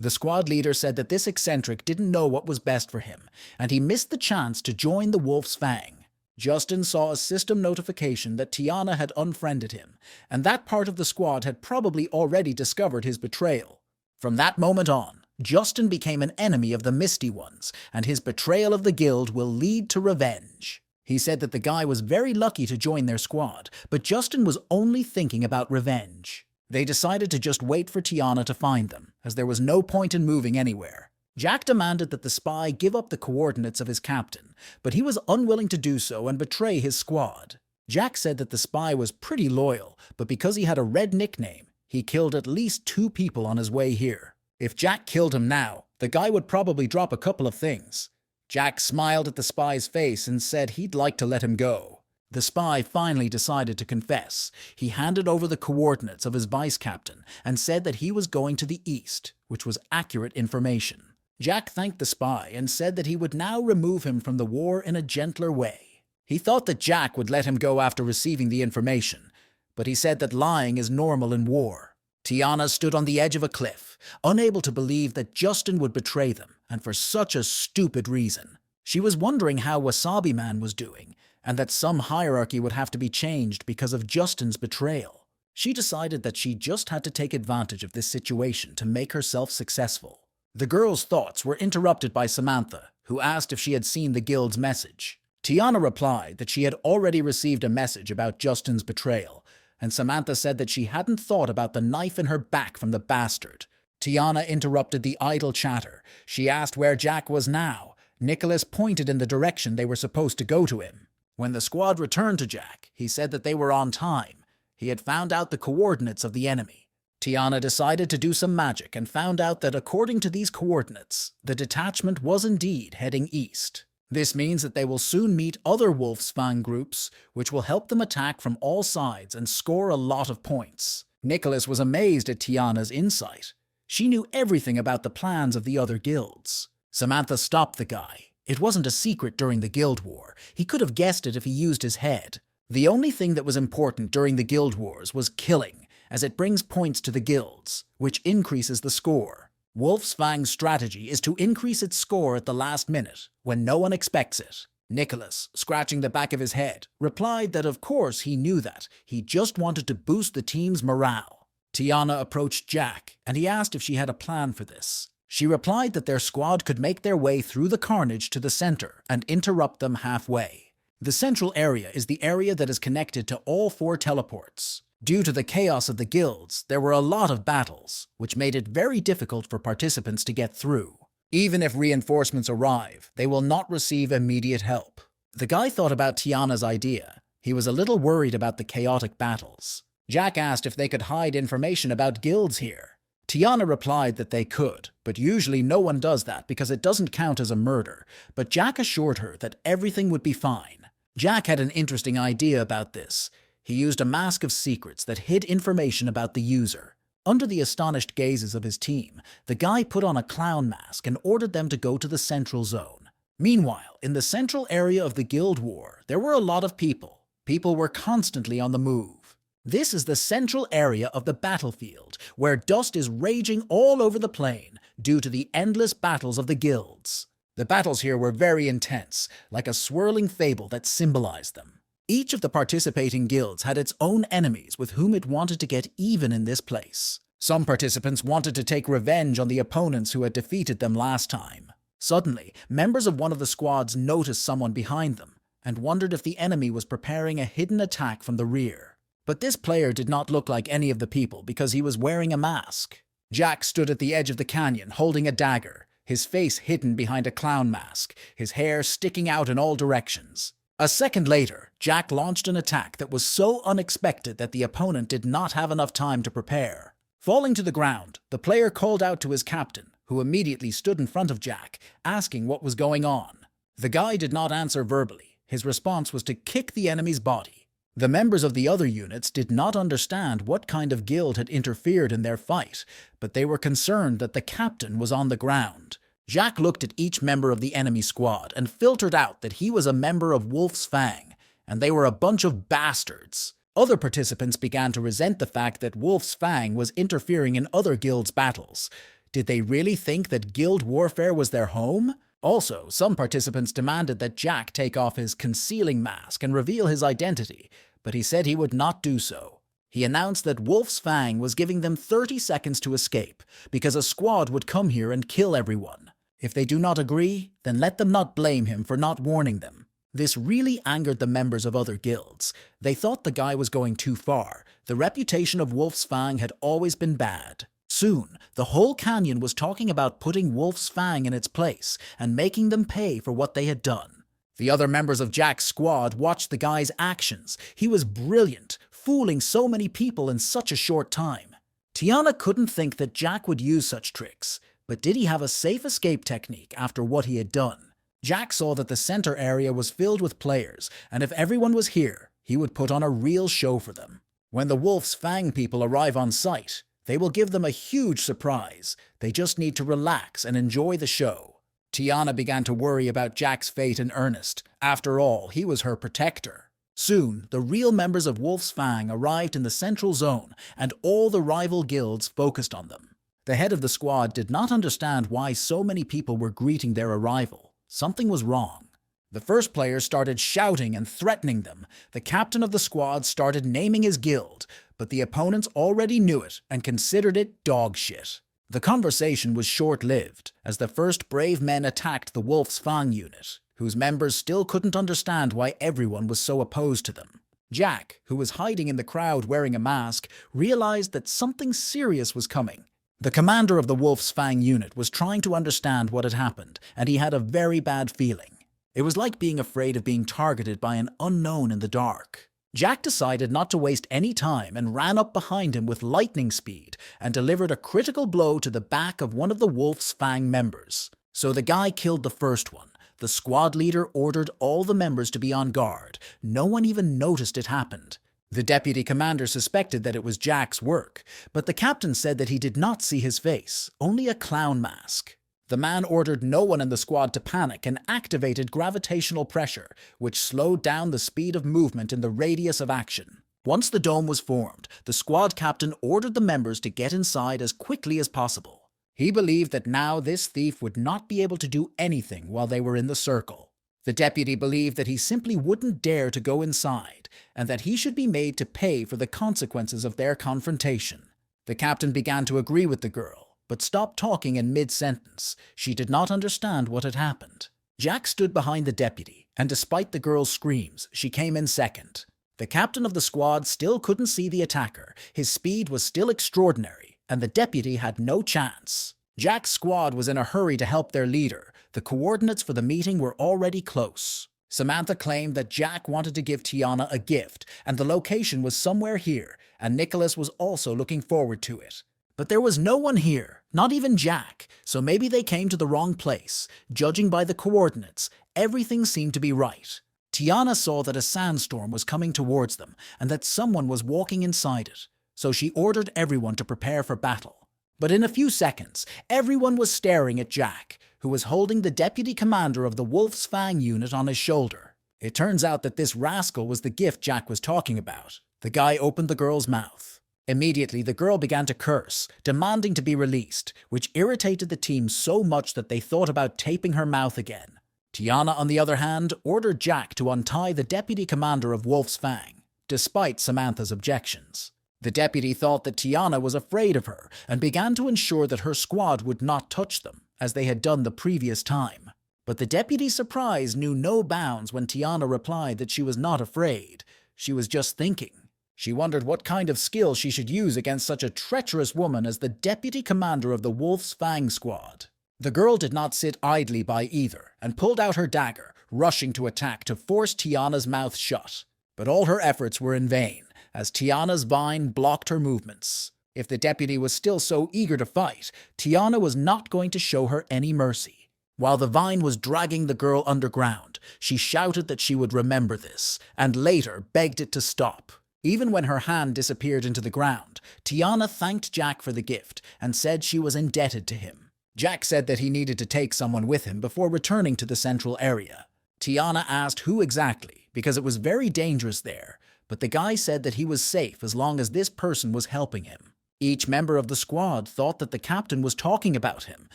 The squad leader said that this eccentric didn't know what was best for him, and he missed the chance to join the Wolf's Fang. Justin saw a system notification that Tiana had unfriended him, and that part of the squad had probably already discovered his betrayal. From that moment on, Justin became an enemy of the Misty Ones, and his betrayal of the guild will lead to revenge. He said that the guy was very lucky to join their squad, but Justin was only thinking about revenge. They decided to just wait for Tiana to find them, as there was no point in moving anywhere. Jack demanded that the spy give up the coordinates of his captain, but he was unwilling to do so and betray his squad. Jack said that the spy was pretty loyal, but because he had a red nickname, he killed at least 2 people on his way here. If Jack killed him now, the guy would probably drop a couple of things. Jack smiled at the spy's face and said he'd like to let him go. The spy finally decided to confess. He handed over the coordinates of his vice captain and said that he was going to the east, which was accurate information. Jack thanked the spy and said that he would now remove him from the war in a gentler way. He thought that Jack would let him go after receiving the information, but he said that lying is normal in war. Tiana stood on the edge of a cliff, unable to believe that Justin would betray them, and for such a stupid reason. She was wondering how Wasabi Man was doing, and that some hierarchy would have to be changed because of Justin's betrayal. She decided that she just had to take advantage of this situation to make herself successful. The girl's thoughts were interrupted by Samantha, who asked if she had seen the guild's message. Tiana replied that she had already received a message about Justin's betrayal, and Samantha said that she hadn't thought about the knife in her back from the bastard. Tiana interrupted the idle chatter. She asked where Jack was now. Nicholas pointed in the direction they were supposed to go to him. When the squad returned to Jack, he said that they were on time. He had found out the coordinates of the enemy. Tiana decided to do some magic and found out that according to these coordinates, the detachment was indeed heading east. This means that they will soon meet other Wolf's Fang groups, which will help them attack from all sides and score a lot of points. Nicholas was amazed at Tiana's insight. She knew everything about the plans of the other guilds. Samantha stopped the guy. It wasn't a secret during the guild war. He could have guessed it if he used his head. The only thing that was important during the guild wars was killing, as it brings points to the guilds, which increases the score. Wolf's Fang's strategy is to increase its score at the last minute, when no one expects it. Nicholas, scratching the back of his head, replied that of course he knew that. He just wanted to boost the team's morale. Tiana approached Jack, and he asked if she had a plan for this. She replied that their squad could make their way through the carnage to the center and interrupt them halfway. The central area is the area that is connected to all 4 teleports. Due to the chaos of the guilds, there were a lot of battles, which made it very difficult for participants to get through. Even if reinforcements arrive, they will not receive immediate help. The guy thought about Tiana's idea. He was a little worried about the chaotic battles. Jack asked if they could hide information about guilds here. Tiana replied that they could, but usually no one does that because it doesn't count as a murder, but Jack assured her that everything would be fine. Jack had an interesting idea about this. He used a mask of secrets that hid information about the user. Under the astonished gazes of his team, the guy put on a clown mask and ordered them to go to the central zone. Meanwhile, in the central area of the guild war, there were a lot of people. People were constantly on the move. This is the central area of the battlefield, where dust is raging all over the plain due to the endless battles of the guilds. The battles here were very intense, like a swirling fable that symbolized them. Each of the participating guilds had its own enemies with whom it wanted to get even in this place. Some participants wanted to take revenge on the opponents who had defeated them last time. Suddenly, members of one of the squads noticed someone behind them and wondered if the enemy was preparing a hidden attack from the rear. But this player did not look like any of the people because he was wearing a mask. Jack stood at the edge of the canyon holding a dagger, his face hidden behind a clown mask, his hair sticking out in all directions. A second later, Jack launched an attack that was so unexpected that the opponent did not have enough time to prepare. Falling to the ground, the player called out to his captain, who immediately stood in front of Jack, asking what was going on. The guy did not answer verbally. His response was to kick the enemy's body. The members of the other units did not understand what kind of guild had interfered in their fight, but they were concerned that the captain was on the ground. Jack looked at each member of the enemy squad and filtered out that he was a member of Wolf's Fang, and they were a bunch of bastards. Other participants began to resent the fact that Wolf's Fang was interfering in other guilds' battles. Did they really think that guild warfare was their home? Also, some participants demanded that Jack take off his concealing mask and reveal his identity, but he said he would not do so. He announced that Wolf's Fang was giving them 30 seconds to escape, because a squad would come here and kill everyone. If they do not agree, then let them not blame him for not warning them. This really angered the members of other guilds. They thought the guy was going too far. The reputation of Wolf's Fang had always been bad. Soon, the whole canyon was talking about putting Wolf's Fang in its place and making them pay for what they had done. The other members of Jack's squad watched the guy's actions. He was brilliant, fooling so many people in such a short time. Tiana couldn't think that Jack would use such tricks, but did he have a safe escape technique after what he had done? Jack saw that the center area was filled with players, and if everyone was here, he would put on a real show for them. When the Wolf's Fang people arrive on site, they will give them a huge surprise. They just need to relax and enjoy the show. Tiana began to worry about Jack's fate in earnest. After all, he was her protector. Soon, the real members of Wolf's Fang arrived in the central zone, and all the rival guilds focused on them. The head of the squad did not understand why so many people were greeting their arrival. Something was wrong. The first player started shouting and threatening them. The captain of the squad started naming his guild, but the opponents already knew it and considered it dog shit. The conversation was short-lived, as the first brave men attacked the Wolf's Fang unit, whose members still couldn't understand why everyone was so opposed to them. Jack, who was hiding in the crowd wearing a mask, realized that something serious was coming. The commander of the Wolf's Fang unit was trying to understand what had happened, and he had a very bad feeling. It was like being afraid of being targeted by an unknown in the dark. Jack decided not to waste any time and ran up behind him with lightning speed and delivered a critical blow to the back of one of the Wolf's Fang members. So the guy killed the first one. The squad leader ordered all the members to be on guard. No one even noticed it happened. The deputy commander suspected that it was Jack's work, but the captain said that he did not see his face, only a clown mask. The man ordered no one in the squad to panic and activated gravitational pressure, which slowed down the speed of movement in the radius of action. Once the dome was formed, the squad captain ordered the members to get inside as quickly as possible. He believed that now this thief would not be able to do anything while they were in the circle. The deputy believed that he simply wouldn't dare to go inside, and that he should be made to pay for the consequences of their confrontation. The captain began to agree with the girl, but stopped talking in mid-sentence. She did not understand what had happened. Jack stood behind the deputy, and despite the girl's screams, she came in second. The captain of the squad still couldn't see the attacker. His speed was still extraordinary, and the deputy had no chance. Jack's squad was in a hurry to help their leader. The coordinates for the meeting were already close. Samantha claimed that Jack wanted to give Tiana a gift, and the location was somewhere here, and Nicholas was also looking forward to it. But there was no one here, not even Jack, so maybe they came to the wrong place. Judging by the coordinates, everything seemed to be right. Tiana saw that a sandstorm was coming towards them, and that someone was walking inside it, so she ordered everyone to prepare for battle. But in a few seconds, everyone was staring at Jack, who was holding the deputy commander of the Wolf's Fang unit on his shoulder. It turns out that this rascal was the gift Jack was talking about. The guy opened the girl's mouth. Immediately, the girl began to curse, demanding to be released, which irritated the team so much that they thought about taping her mouth again. Tiana, on the other hand, ordered Jack to untie the deputy commander of Wolf's Fang, despite Samantha's objections. The deputy thought that Tiana was afraid of her and began to ensure that her squad would not touch them, as they had done the previous time. But the deputy's surprise knew no bounds when Tiana replied that she was not afraid. She was just thinking. She wondered what kind of skill she should use against such a treacherous woman as the deputy commander of the Wolf's Fang squad. The girl did not sit idly by either, and pulled out her dagger, rushing to attack to force Tiana's mouth shut. But all her efforts were in vain, as Tiana's vine blocked her movements. If the deputy was still so eager to fight, Tiana was not going to show her any mercy. While the vine was dragging the girl underground, she shouted that she would remember this, and later begged it to stop. Even when her hand disappeared into the ground, Tiana thanked Jack for the gift and said she was indebted to him. Jack said that he needed to take someone with him before returning to the central area. Tiana asked who exactly, because it was very dangerous there, but the guy said that he was safe as long as this person was helping him. Each member of the squad thought that the captain was talking about him,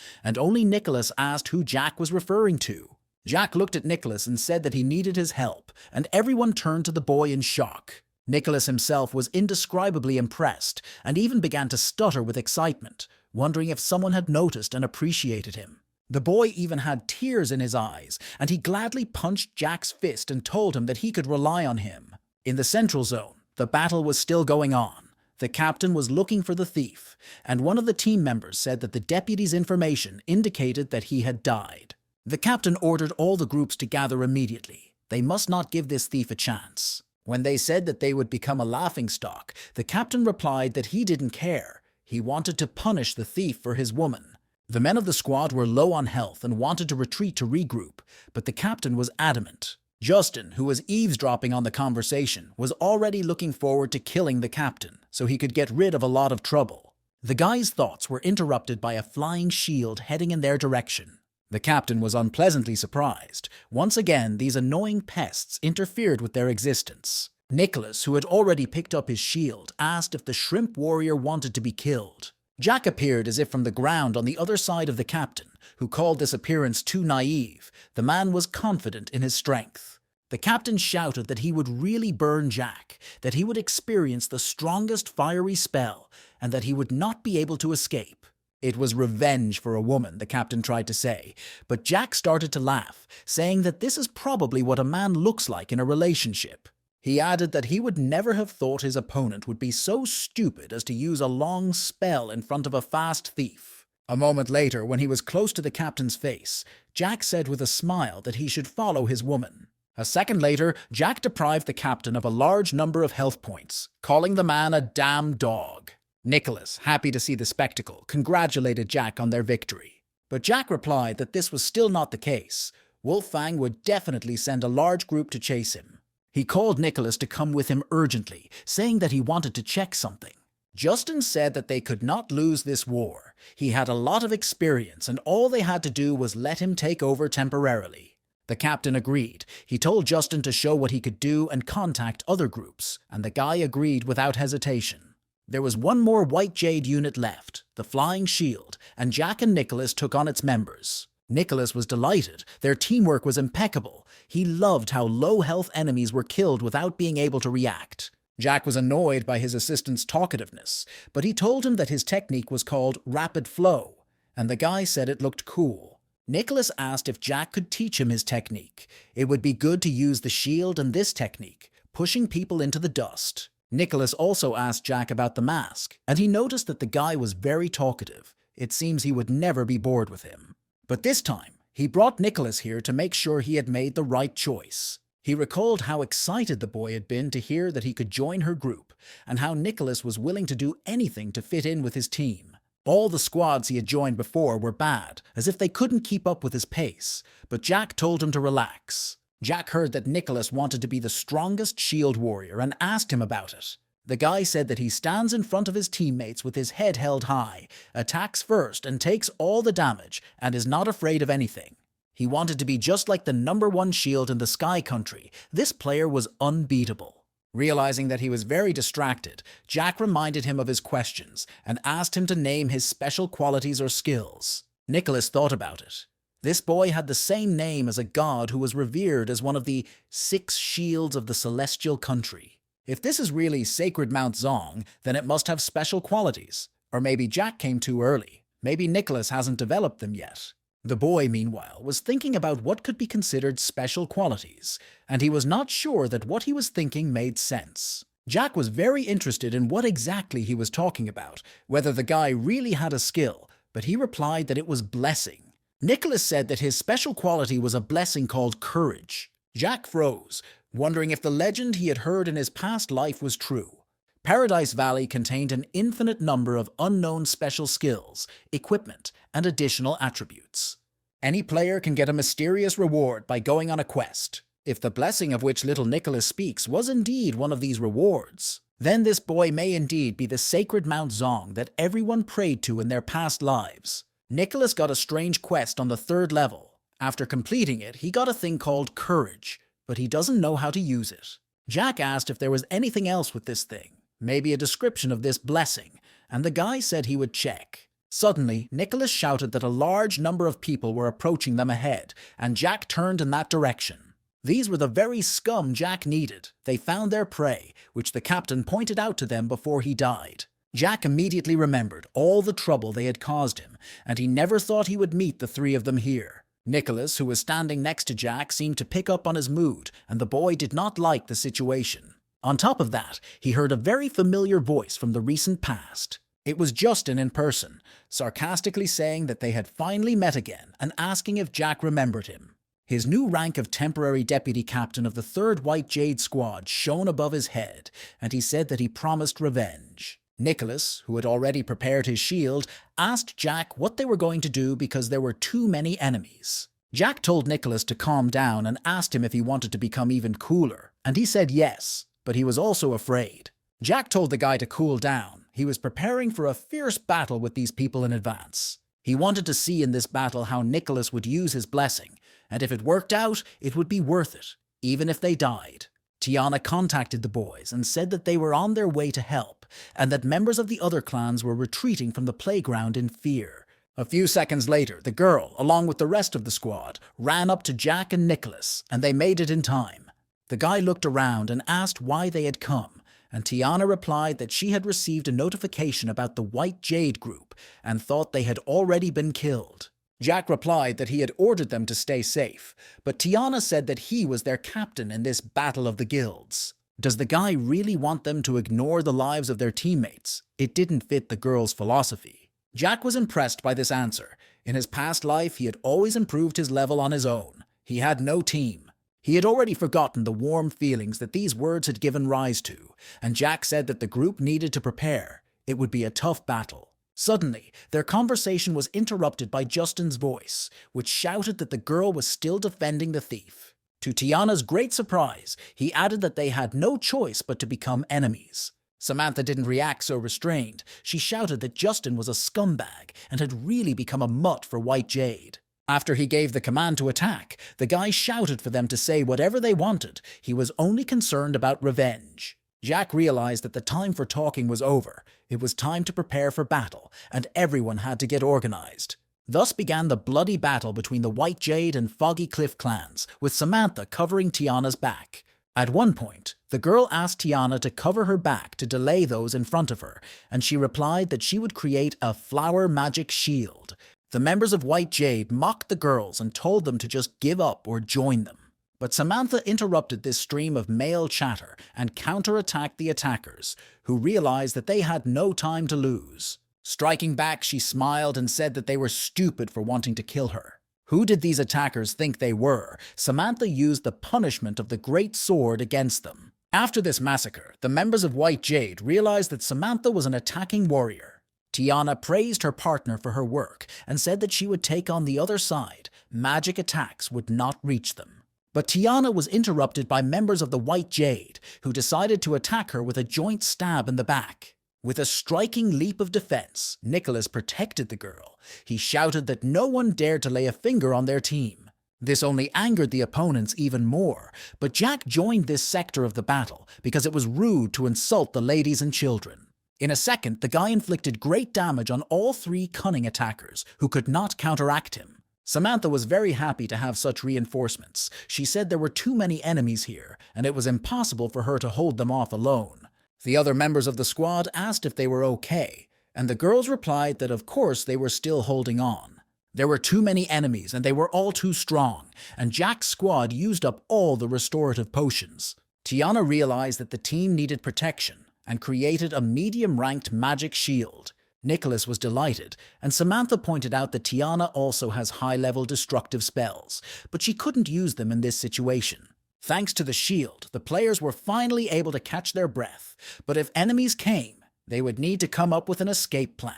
and only Nicholas asked who Jack was referring to. Jack looked at Nicholas and said that he needed his help, and everyone turned to the boy in shock. Nicholas himself was indescribably impressed, and even began to stutter with excitement, wondering if someone had noticed and appreciated him. The boy even had tears in his eyes, and he gladly punched Jack's fist and told him that he could rely on him. In the central zone, the battle was still going on. The captain was looking for the thief, and one of the team members said that the deputy's information indicated that he had died. The captain ordered all the groups to gather immediately. They must not give this thief a chance. When they said that they would become a laughingstock, the captain replied that he didn't care. He wanted to punish the thief for his woman. The men of the squad were low on health and wanted to retreat to regroup, but the captain was adamant. Justin, who was eavesdropping on the conversation, was already looking forward to killing the captain, so he could get rid of a lot of trouble. The guy's thoughts were interrupted by a flying shield heading in their direction. The captain was unpleasantly surprised. Once again, these annoying pests interfered with their existence. Nicholas, who had already picked up his shield, asked if the shrimp warrior wanted to be killed. Jack appeared as if from the ground on the other side of the captain, who called this appearance too naive. The man was confident in his strength. The captain shouted that he would really burn Jack, that he would experience the strongest fiery spell, and that he would not be able to escape. It was revenge for a woman, the captain tried to say, but Jack started to laugh, saying that this is probably what a man looks like in a relationship. He added that he would never have thought his opponent would be so stupid as to use a long spell in front of a fast thief. A moment later, when he was close to the captain's face, Jack said with a smile that he should follow his woman. A second later, Jack deprived the captain of a large number of health points, calling the man a damn dog. Nicholas, happy to see the spectacle, congratulated Jack on their victory. But Jack replied that this was still not the case. Wolfang would definitely send a large group to chase him. He called Nicholas to come with him urgently, saying that he wanted to check something. Justin said that they could not lose this war. He had a lot of experience, and all they had to do was let him take over temporarily. The captain agreed. He told Justin to show what he could do and contact other groups, and the guy agreed without hesitation. There was one more White Jade unit left, the Flying Shield, and Jack and Nicholas took on its members. Nicholas was delighted. Their teamwork was impeccable. He loved how low-health enemies were killed without being able to react. Jack was annoyed by his assistant's talkativeness, but he told him that his technique was called Rapid Flow, and the guy said it looked cool. Nicholas asked if Jack could teach him his technique. It would be good to use the shield and this technique, pushing people into the dust. Nicholas also asked Jack about the mask, and he noticed that the guy was very talkative. It seems he would never be bored with him. But this time, he brought Nicholas here to make sure he had made the right choice. He recalled how excited the boy had been to hear that he could join her group, and how Nicholas was willing to do anything to fit in with his team. All the squads he had joined before were bad, as if they couldn't keep up with his pace, but Jack told him to relax. Jack heard that Nicholas wanted to be the strongest shield warrior and asked him about it. The guy said that he stands in front of his teammates with his head held high, attacks first and takes all the damage, and is not afraid of anything. He wanted to be just like the #1 shield in the Sky Country. This player was unbeatable. Realizing that he was very distracted, Jack reminded him of his questions and asked him to name his special qualities or skills. Nicholas thought about it. This boy had the same name as a god who was revered as one of the 6 shields of the Celestial Country. If this is really Sacred Mount Zong, then it must have special qualities. Or maybe Jack came too early. Maybe Nicholas hasn't developed them yet. The boy, meanwhile, was thinking about what could be considered special qualities, and he was not sure that what he was thinking made sense. Jack was very interested in what exactly he was talking about, whether the guy really had a skill, but he replied that it was blessing. Nicholas said that his special quality was a blessing called courage. Jack froze, wondering if the legend he had heard in his past life was true. Paradise Valley contained an infinite number of unknown special skills, equipment, and additional attributes. Any player can get a mysterious reward by going on a quest. If the blessing of which little Nicholas speaks was indeed one of these rewards, then this boy may indeed be the sacred Mount Zong that everyone prayed to in their past lives. Nicholas got a strange quest on the 3rd level. After completing it, he got a thing called courage, but he doesn't know how to use it. Jack asked if there was anything else with this thing, maybe a description of this blessing, and the guy said he would check. Suddenly, Nicholas shouted that a large number of people were approaching them ahead, and Jack turned in that direction. These were the very scum Jack needed. They found their prey, which the captain pointed out to them before he died. Jack immediately remembered all the trouble they had caused him, and he never thought he would meet the 3 of them here. Nicholas, who was standing next to Jack, seemed to pick up on his mood, and the boy did not like the situation. On top of that, he heard a very familiar voice from the recent past. It was Justin in person, sarcastically saying that they had finally met again and asking if Jack remembered him. His new rank of temporary deputy captain of the 3rd White Jade Squad shone above his head, and he said that he promised revenge. Nicholas, who had already prepared his shield, asked Jack what they were going to do because there were too many enemies. Jack told Nicholas to calm down and asked him if he wanted to become even cooler, and he said yes, but he was also afraid. Jack told the guy to cool down. He was preparing for a fierce battle with these people in advance. He wanted to see in this battle how Nicholas would use his blessing, and if it worked out, it would be worth it, even if they died. Tiana contacted the boys and said that they were on their way to help, and that members of the other clans were retreating from the playground in fear. A few seconds later, the girl, along with the rest of the squad, ran up to Jack and Nicholas, and they made it in time. The guy looked around and asked why they had come, and Tiana replied that she had received a notification about the White Jade group and thought they had already been killed. Jack replied that he had ordered them to stay safe, but Tiana said that he was their captain in this battle of the guilds. Does the guy really want them to ignore the lives of their teammates? It didn't fit the girl's philosophy. Jack was impressed by this answer. In his past life, he had always improved his level on his own. He had no team. He had already forgotten the warm feelings that these words had given rise to, and Jack said that the group needed to prepare. It would be a tough battle. Suddenly, their conversation was interrupted by Justin's voice, which shouted that the girl was still defending the thief. To Tiana's great surprise, he added that they had no choice but to become enemies. Samantha didn't react so restrained. She shouted that Justin was a scumbag and had really become a mutt for White Jade. After he gave the command to attack, the guy shouted for them to say whatever they wanted. He was only concerned about revenge. Jack realized that the time for talking was over. It was time to prepare for battle, and everyone had to get organized. Thus began the bloody battle between the White Jade and Foggy Cliff clans, with Samantha covering Tiana's back. At one point, the girl asked Tiana to cover her back to delay those in front of her, and she replied that she would create a flower magic shield. The members of White Jade mocked the girls and told them to just give up or join them. But Samantha interrupted this stream of male chatter and counterattacked the attackers, who realized that they had no time to lose. Striking back, she smiled and said that they were stupid for wanting to kill her. Who did these attackers think they were? Samantha used the punishment of the Great Sword against them. After this massacre, the members of White Jade realized that Samantha was an attacking warrior. Tiana praised her partner for her work and said that she would take on the other side. Magic attacks would not reach them. But Tiana was interrupted by members of the White Jade, who decided to attack her with a joint stab in the back. With a striking leap of defense, Nicholas protected the girl. He shouted that no one dared to lay a finger on their team. This only angered the opponents even more, but Jack joined this sector of the battle because it was rude to insult the ladies and children. In a second, the guy inflicted great damage on all 3 cunning attackers, who could not counteract him. Samantha was very happy to have such reinforcements. She said there were too many enemies here, and it was impossible for her to hold them off alone. The other members of the squad asked if they were okay, and the girls replied that of course they were still holding on. There were too many enemies, and they were all too strong, and Jack's squad used up all the restorative potions. Tiana realized that the team needed protection, and created a medium-ranked magic shield. Nicholas was delighted, and Samantha pointed out that Tiana also has high-level destructive spells, but she couldn't use them in this situation. Thanks to the shield, the players were finally able to catch their breath, but if enemies came, they would need to come up with an escape plan.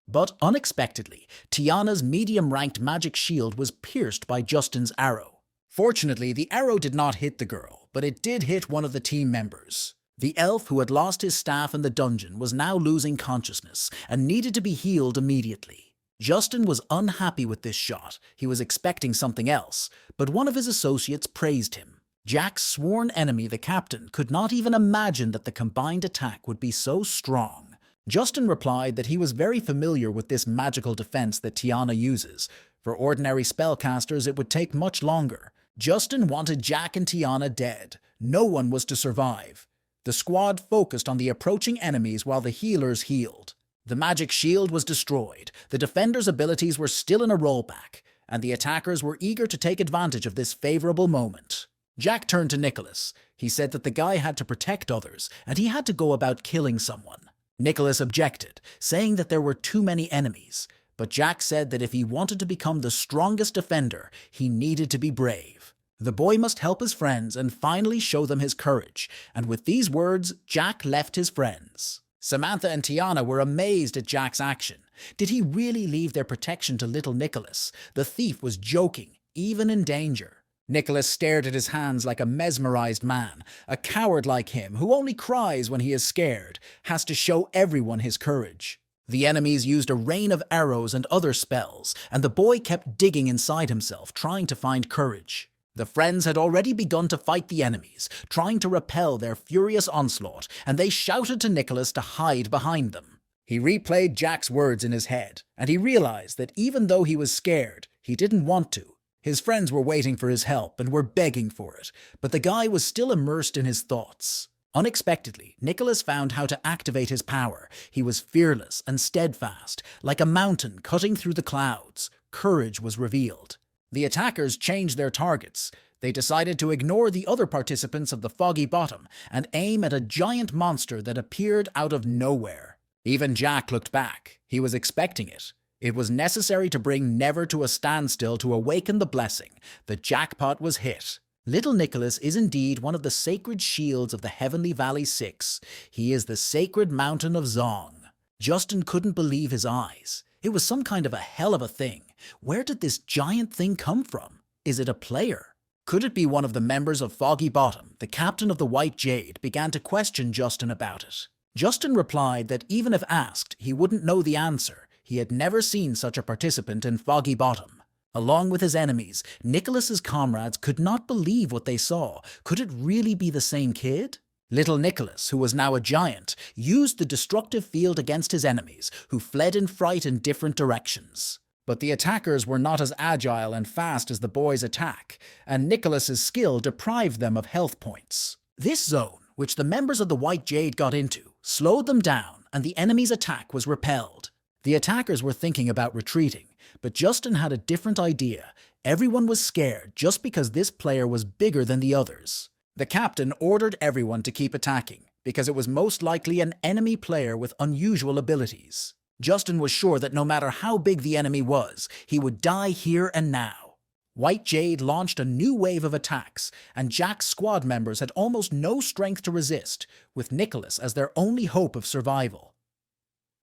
But unexpectedly, Tiana's medium-ranked magic shield was pierced by Justin's arrow. Fortunately, the arrow did not hit the girl, but it did hit one of the team members. The elf who had lost his staff in the dungeon was now losing consciousness and needed to be healed immediately. Justin was unhappy with this shot. He was expecting something else, but one of his associates praised him. Jack's sworn enemy, the captain, could not even imagine that the combined attack would be so strong. Justin replied that he was very familiar with this magical defense that Tiana uses. For ordinary spellcasters, it would take much longer. Justin wanted Jack and Tiana dead. No one was to survive. The squad focused on the approaching enemies while the healers healed. The magic shield was destroyed, the defenders' abilities were still in a rollback, and the attackers were eager to take advantage of this favorable moment. Jack turned to Nicholas. He said that the guy had to protect others, and he had to go about killing someone. Nicholas objected, saying that there were too many enemies, but Jack said that if he wanted to become the strongest defender, he needed to be brave. The boy must help his friends and finally show them his courage, and with these words, Jack left his friends. Samantha and Tiana were amazed at Jack's action. Did he really leave their protection to little Nicholas? The thief was joking, even in danger. Nicholas stared at his hands like a mesmerized man. A coward like him, who only cries when he is scared, has to show everyone his courage. The enemies used a rain of arrows and other spells, and the boy kept digging inside himself, trying to find courage. The friends had already begun to fight the enemies, trying to repel their furious onslaught, and they shouted to Nicholas to hide behind them. He replayed Jack's words in his head, and he realized that even though he was scared, he didn't want to. His friends were waiting for his help and were begging for it, but the guy was still immersed in his thoughts. Unexpectedly, Nicholas found how to activate his power. He was fearless and steadfast, like a mountain cutting through the clouds. Courage was revealed. The attackers changed their targets. They decided to ignore the other participants of the Foggy Bottom and aim at a giant monster that appeared out of nowhere. Even Jack looked back. He was expecting it. It was necessary to bring Never to a standstill to awaken the blessing. The jackpot was hit. Little Nicholas is indeed one of the sacred shields of the Heavenly Valley Six. He is the sacred mountain of Zong. Justin couldn't believe his eyes. It was some kind of a hell of a thing. Where did this giant thing come from? Is it a player? Could it be one of the members of Foggy Bottom? The captain of the White Jade began to question Justin about it. Justin replied that even if asked, he wouldn't know the answer. He had never seen such a participant in Foggy Bottom. Along with his enemies, Nicholas's comrades could not believe what they saw. Could it really be the same kid? Little Nicholas, who was now a giant, used the destructive field against his enemies, who fled in fright in different directions. But the attackers were not as agile and fast as the boy's attack, and Nicholas's skill deprived them of health points. This zone, which the members of the White Jade got into, slowed them down, and the enemy's attack was repelled. The attackers were thinking about retreating, but Justin had a different idea. Everyone was scared just because this player was bigger than the others. The captain ordered everyone to keep attacking, because it was most likely an enemy player with unusual abilities. Justin was sure that no matter how big the enemy was, he would die here and now. White Jade launched a new wave of attacks, and Jack's squad members had almost no strength to resist, with Nicholas as their only hope of survival.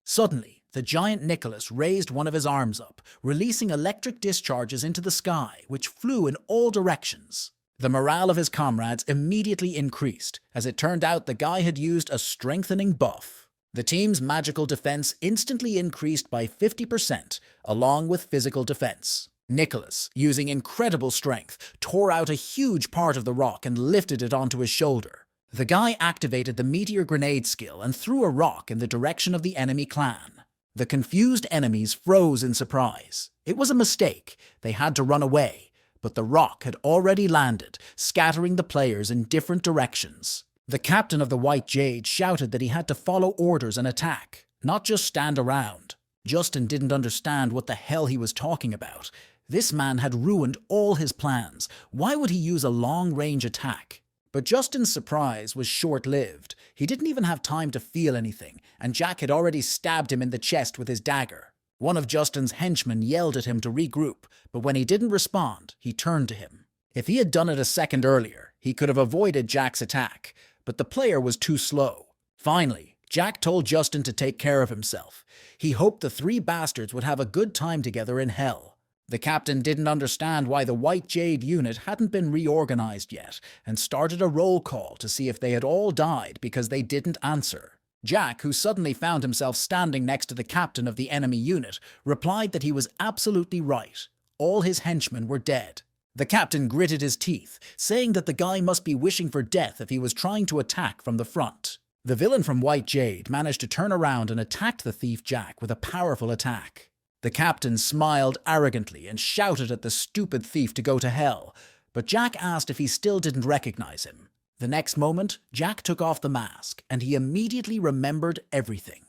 Suddenly, the giant Nicholas raised one of his arms up, releasing electric discharges into the sky, which flew in all directions. The morale of his comrades immediately increased. As it turned out, the guy had used a strengthening buff. The team's magical defense instantly increased by 50%, along with physical defense. Nicholas, using incredible strength, tore out a huge part of the rock and lifted it onto his shoulder. The guy activated the meteor grenade skill and threw a rock in the direction of the enemy clan. The confused enemies froze in surprise. It was a mistake. They had to run away, but the rock had already landed, scattering the players in different directions. The captain of the White Jade shouted that he had to follow orders and attack, not just stand around. Justin didn't understand what the hell he was talking about. This man had ruined all his plans. Why would he use a long-range attack? But Justin's surprise was short-lived. He didn't even have time to feel anything, and Jack had already stabbed him in the chest with his dagger. One of Justin's henchmen yelled at him to regroup, but when he didn't respond, he turned to him. If he had done it a second earlier, he could have avoided Jack's attack, but the player was too slow. Finally, Jack told Justin to take care of himself. He hoped the three bastards would have a good time together in hell. The captain didn't understand why the White Jade unit hadn't been reorganized yet, and started a roll call to see if they had all died because they didn't answer. Jack, who suddenly found himself standing next to the captain of the enemy unit, replied that he was absolutely right. All his henchmen were dead. The captain gritted his teeth, saying that the guy must be wishing for death if he was trying to attack from the front. The villain from White Jade managed to turn around and attacked the thief Jack with a powerful attack. The captain smiled arrogantly and shouted at the stupid thief to go to hell, but Jack asked if he still didn't recognize him. The next moment, Jack took off the mask, and he immediately remembered everything.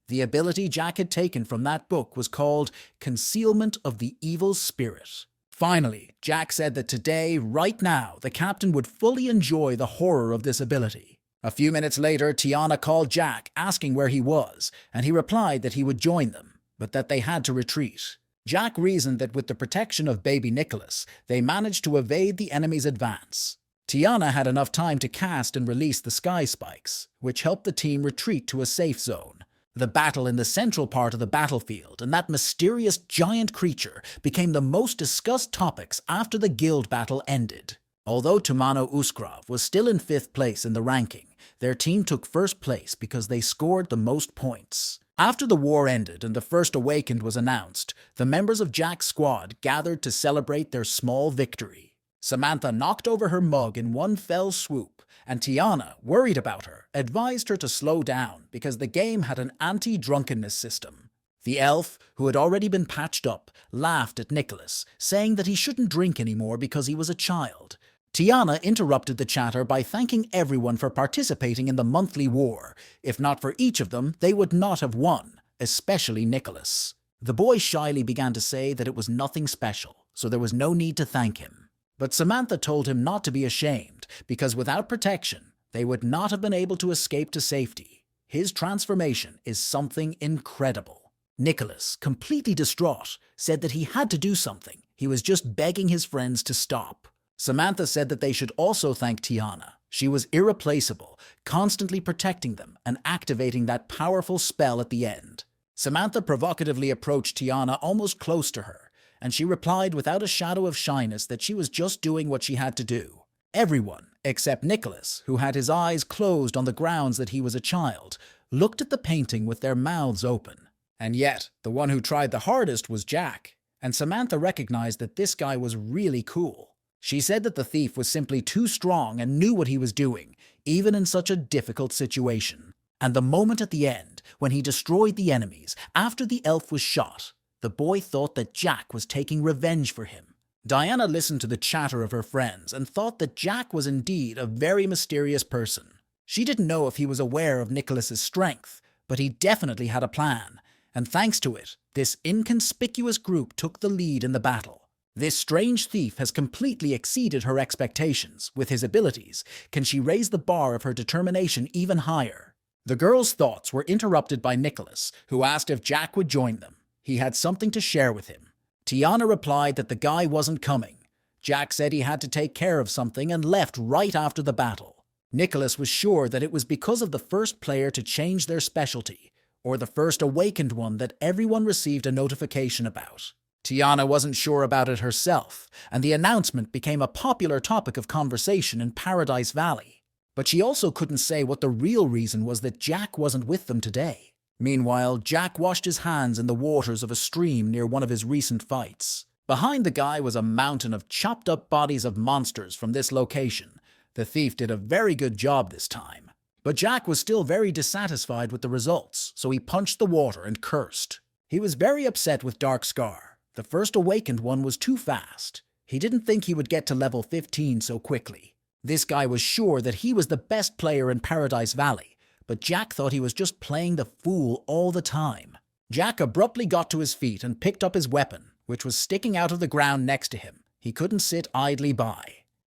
The ability Jack had taken from that book was called Concealment of the Evil Spirit. Finally, Jack said that today, right now, the captain would fully enjoy the horror of this ability. A few minutes later, Tiana called Jack, asking where he was, and he replied that he would join them, but that they had to retreat. Jack reasoned that with the protection of baby Nicholas, they managed to evade the enemy's advance. Tiana had enough time to cast and release the sky spikes, which helped the team retreat to a safe zone. The battle in the central part of the battlefield and that mysterious giant creature became the most discussed topics after the guild battle ended. Although Tumano Uskrov was still in 5th place in the ranking, their team took first place because they scored the most points. After the war ended and the First Awakened was announced, the members of Jack's squad gathered to celebrate their small victory. Samantha knocked over her mug in one fell swoop, and Tiana, worried about her, advised her to slow down because the game had an anti-drunkenness system. The elf, who had already been patched up, laughed at Nicholas, saying that he shouldn't drink anymore because he was a child. Tiana interrupted the chatter by thanking everyone for participating in the monthly war. If not for each of them, they would not have won, especially Nicholas. The boy shyly began to say that it was nothing special, so there was no need to thank him. But Samantha told him not to be ashamed, because without protection, they would not have been able to escape to safety. His transformation is something incredible. Nicholas, completely distraught, said that he had to do something. He was just begging his friends to stop. Samantha said that they should also thank Tiana. She was irreplaceable, constantly protecting them and activating that powerful spell at the end. Samantha provocatively approached Tiana almost close to her, and she replied without a shadow of shyness that she was just doing what she had to do. Everyone, except Nicholas, who had his eyes closed on the grounds that he was a child, looked at the painting with their mouths open. And yet, the one who tried the hardest was Jack, and Samantha recognized that this guy was really cool. She said that the thief was simply too strong and knew what he was doing, even in such a difficult situation. And the moment at the end, when he destroyed the enemies, after the elf was shot, the boy thought that Jack was taking revenge for him. Diana listened to the chatter of her friends and thought that Jack was indeed a very mysterious person. She didn't know if he was aware of Nicholas's strength, but he definitely had a plan, and thanks to it, this inconspicuous group took the lead in the battle. This strange thief has completely exceeded her expectations. With his abilities, can she raise the bar of her determination even higher? The girls' thoughts were interrupted by Nicholas, who asked if Jack would join them. He had something to share with him. Tiana replied that the guy wasn't coming. Jack said he had to take care of something and left right after the battle. Nicholas was sure that it was because of the first player to change their specialty, or the first awakened one that everyone received a notification about. Tiana wasn't sure about it herself, and the announcement became a popular topic of conversation in Paradise Valley. But she also couldn't say what the real reason was that Jack wasn't with them today. Meanwhile, Jack washed his hands in the waters of a stream near one of his recent fights. Behind the guy was a mountain of chopped-up bodies of monsters from this location. The thief did a very good job this time. But Jack was still very dissatisfied with the results, so he punched the water and cursed. He was very upset with Dark Scar. The first awakened one was too fast. He didn't think he would get to level 15 so quickly. This guy was sure that he was the best player in Paradise Valley, but Jack thought he was just playing the fool all the time. Jack abruptly got to his feet and picked up his weapon, which was sticking out of the ground next to him. He couldn't sit idly by.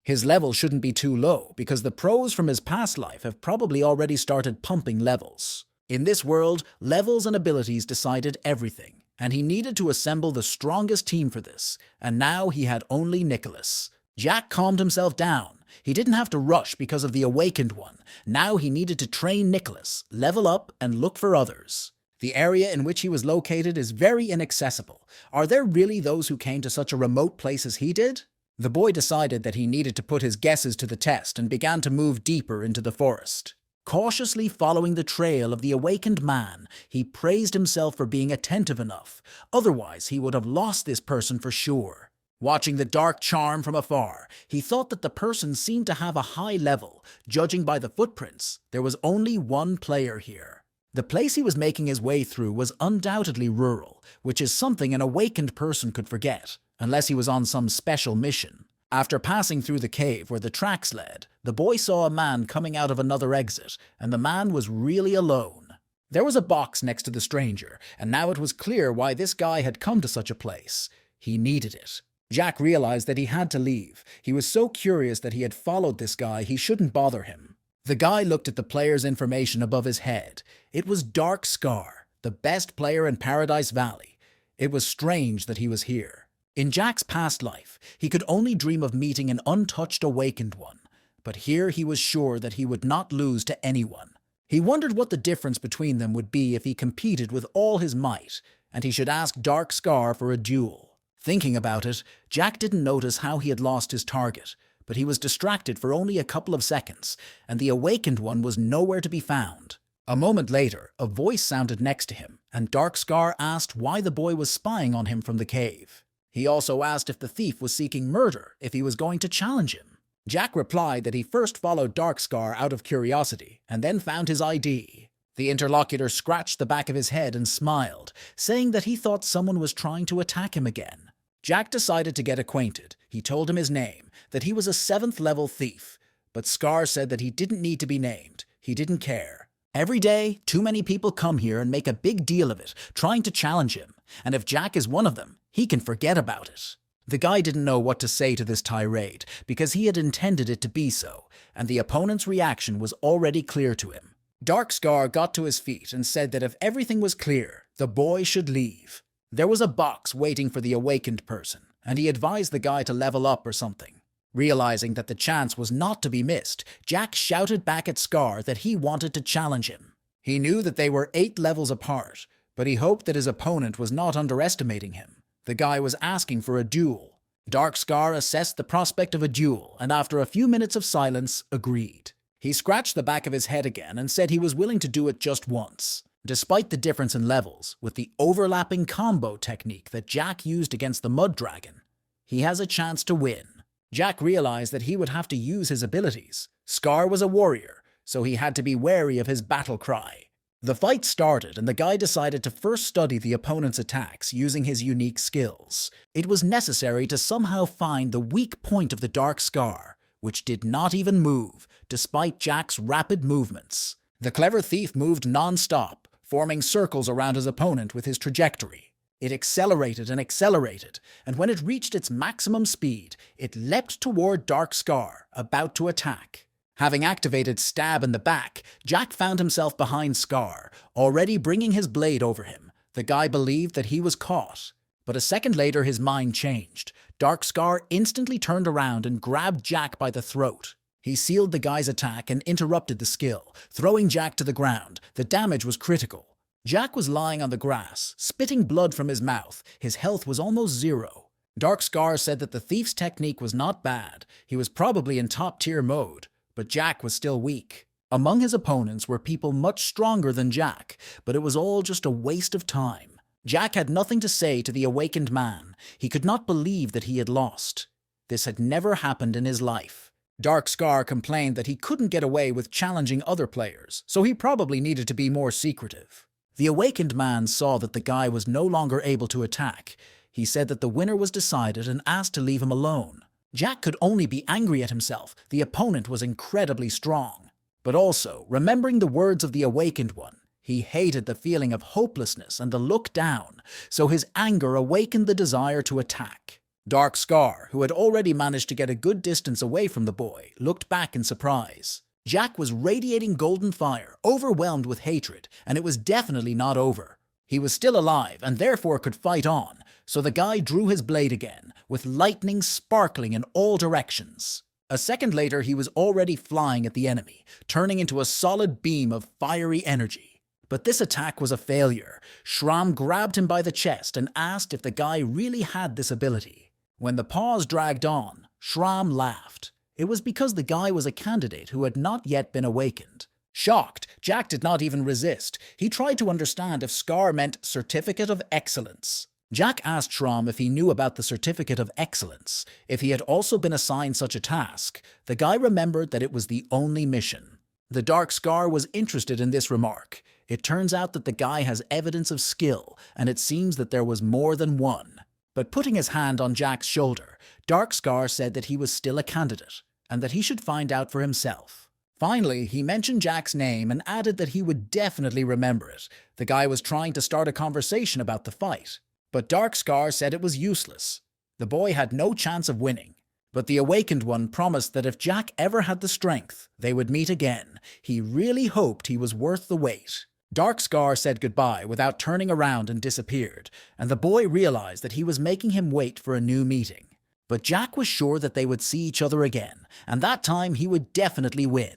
His level shouldn't be too low because the pros from his past life have probably already started pumping levels. In this world, levels and abilities decided everything, and he needed to assemble the strongest team for this, and now he had only Nicholas. Jack calmed himself down. He didn't have to rush because of the awakened one. Now he needed to train Nicholas, level up, and look for others. The area in which he was located is very inaccessible. Are there really those who came to such a remote place as he did? The boy decided that he needed to put his guesses to the test and began to move deeper into the forest. Cautiously following the trail of the awakened man, he praised himself for being attentive enough. Otherwise, he would have lost this person for sure. Watching the dark charm from afar, he thought that the person seemed to have a high level. Judging by the footprints, there was only one player here. The place he was making his way through was undoubtedly rural, which is something an awakened person could forget, unless he was on some special mission. After passing through the cave where the tracks led, the boy saw a man coming out of another exit, and the man was really alone. There was a box next to the stranger, and now it was clear why this guy had come to such a place. He needed it. Jack realized that he had to leave. He was so curious that he had followed this guy he shouldn't bother him. The guy looked at the player's information above his head. It was Dark Scar, the best player in Paradise Valley. It was strange that he was here. In Jack's past life, he could only dream of meeting an untouched awakened one, but here he was sure that he would not lose to anyone. He wondered what the difference between them would be if he competed with all his might, and he should ask Dark Scar for a duel. Thinking about it, Jack didn't notice how he had lost his target, but he was distracted for only a couple of seconds, and the awakened one was nowhere to be found. A moment later, a voice sounded next to him, and Dark Scar asked why the boy was spying on him from the cave. He also asked if the thief was seeking murder, if he was going to challenge him. Jack replied that he first followed Dark Scar out of curiosity, and then found his ID. The interlocutor scratched the back of his head and smiled, saying that he thought someone was trying to attack him again. Jack decided to get acquainted. He told him his name, that he was a 7th level thief, but Scar said that he didn't need to be named. He didn't care. Every day, too many people come here and make a big deal of it, trying to challenge him, and if Jack is one of them, he can forget about it. The guy didn't know what to say to this tirade, because he had intended it to be so, and the opponent's reaction was already clear to him. Dark Scar got to his feet and said that if everything was clear, the boy should leave. There was a box waiting for the awakened person, and he advised the guy to level up or something. Realizing that the chance was not to be missed, Jack shouted back at Scar that he wanted to challenge him. He knew that they were 8 levels apart, but he hoped that his opponent was not underestimating him. The guy was asking for a duel. Dark Scar assessed the prospect of a duel, and after a few minutes of silence, agreed. He scratched the back of his head again and said he was willing to do it just once. Despite the difference in levels, with the overlapping combo technique that Jack used against the Mud Dragon, he has a chance to win. Jack realized that he would have to use his abilities. Scar was a warrior, so he had to be wary of his battle cry. The fight started, and the guy decided to first study the opponent's attacks using his unique skills. It was necessary to somehow find the weak point of the Dark Scar, which did not even move, despite Jack's rapid movements. The clever thief moved non-stop, forming circles around his opponent with his trajectory. It accelerated, and when it reached its maximum speed, it leapt toward Dark Scar, about to attack. Having activated Stab in the back, Jack found himself behind Scar, already bringing his blade over him. The guy believed that he was caught. But a second later his mind changed. Dark Scar instantly turned around and grabbed Jack by the throat. He sealed the guy's attack and interrupted the skill, throwing Jack to the ground. The damage was critical. Jack was lying on the grass, spitting blood from his mouth. His health was almost 0. Dark Scar said that the thief's technique was not bad. He was probably in top-tier mode, but Jack was still weak. Among his opponents were people much stronger than Jack, but it was all just a waste of time. Jack had nothing to say to the awakened man. He could not believe that he had lost. This had never happened in his life. Dark Scar complained that he couldn't get away with challenging other players, so he probably needed to be more secretive. The awakened man saw that the guy was no longer able to attack. He said that the winner was decided and asked to leave him alone. Jack could only be angry at himself. The opponent was incredibly strong. But also, remembering the words of the awakened one, he hated the feeling of hopelessness and the look down, so his anger awakened the desire to attack. Dark Scar, who had already managed to get a good distance away from the boy, looked back in surprise. Jack was radiating golden fire, overwhelmed with hatred, and it was definitely not over. He was still alive and therefore could fight on, so the guy drew his blade again, with lightning sparkling in all directions. A second later, he was already flying at the enemy, turning into a solid beam of fiery energy. But this attack was a failure. Shram grabbed him by the chest and asked if the guy really had this ability. When the pause dragged on, Shram laughed. It was because the guy was a candidate who had not yet been awakened. Shocked, Jack did not even resist. He tried to understand if Scar meant Certificate of Excellence. Jack asked Shram if he knew about the Certificate of Excellence, if he had also been assigned such a task. The guy remembered that it was the only mission. The Dark Scar was interested in this remark. It turns out that the guy has evidence of skill, and it seems that there was more than one. But putting his hand on Jack's shoulder, Dark Scar said that he was still a candidate, and that he should find out for himself. Finally, he mentioned Jack's name and added that he would definitely remember it. The guy was trying to start a conversation about the fight. But Dark Scar said it was useless. The boy had no chance of winning. But the awakened one promised that if Jack ever had the strength, they would meet again. He really hoped he was worth the wait. Dark Scar said goodbye without turning around and disappeared, and the boy realized that he was making him wait for a new meeting. But Jack was sure that they would see each other again, and that time he would definitely win.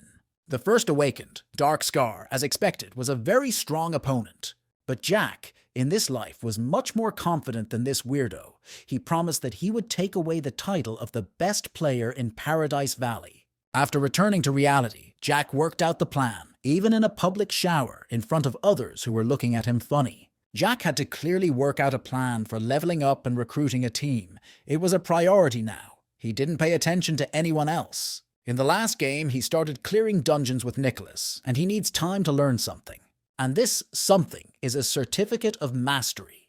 The first awakened, Dark Scar, as expected, was a very strong opponent. But Jack, in this life, was much more confident than this weirdo. He promised that he would take away the title of the best player in Paradise Valley. After returning to reality, Jack worked out the plan, even in a public shower in front of others who were looking at him funny. Jack had to clearly work out a plan for leveling up and recruiting a team. It was a priority now. He didn't pay attention to anyone else. In the last game, he started clearing dungeons with Nicholas, and he needs time to learn something. And this something is a Certificate of Mastery.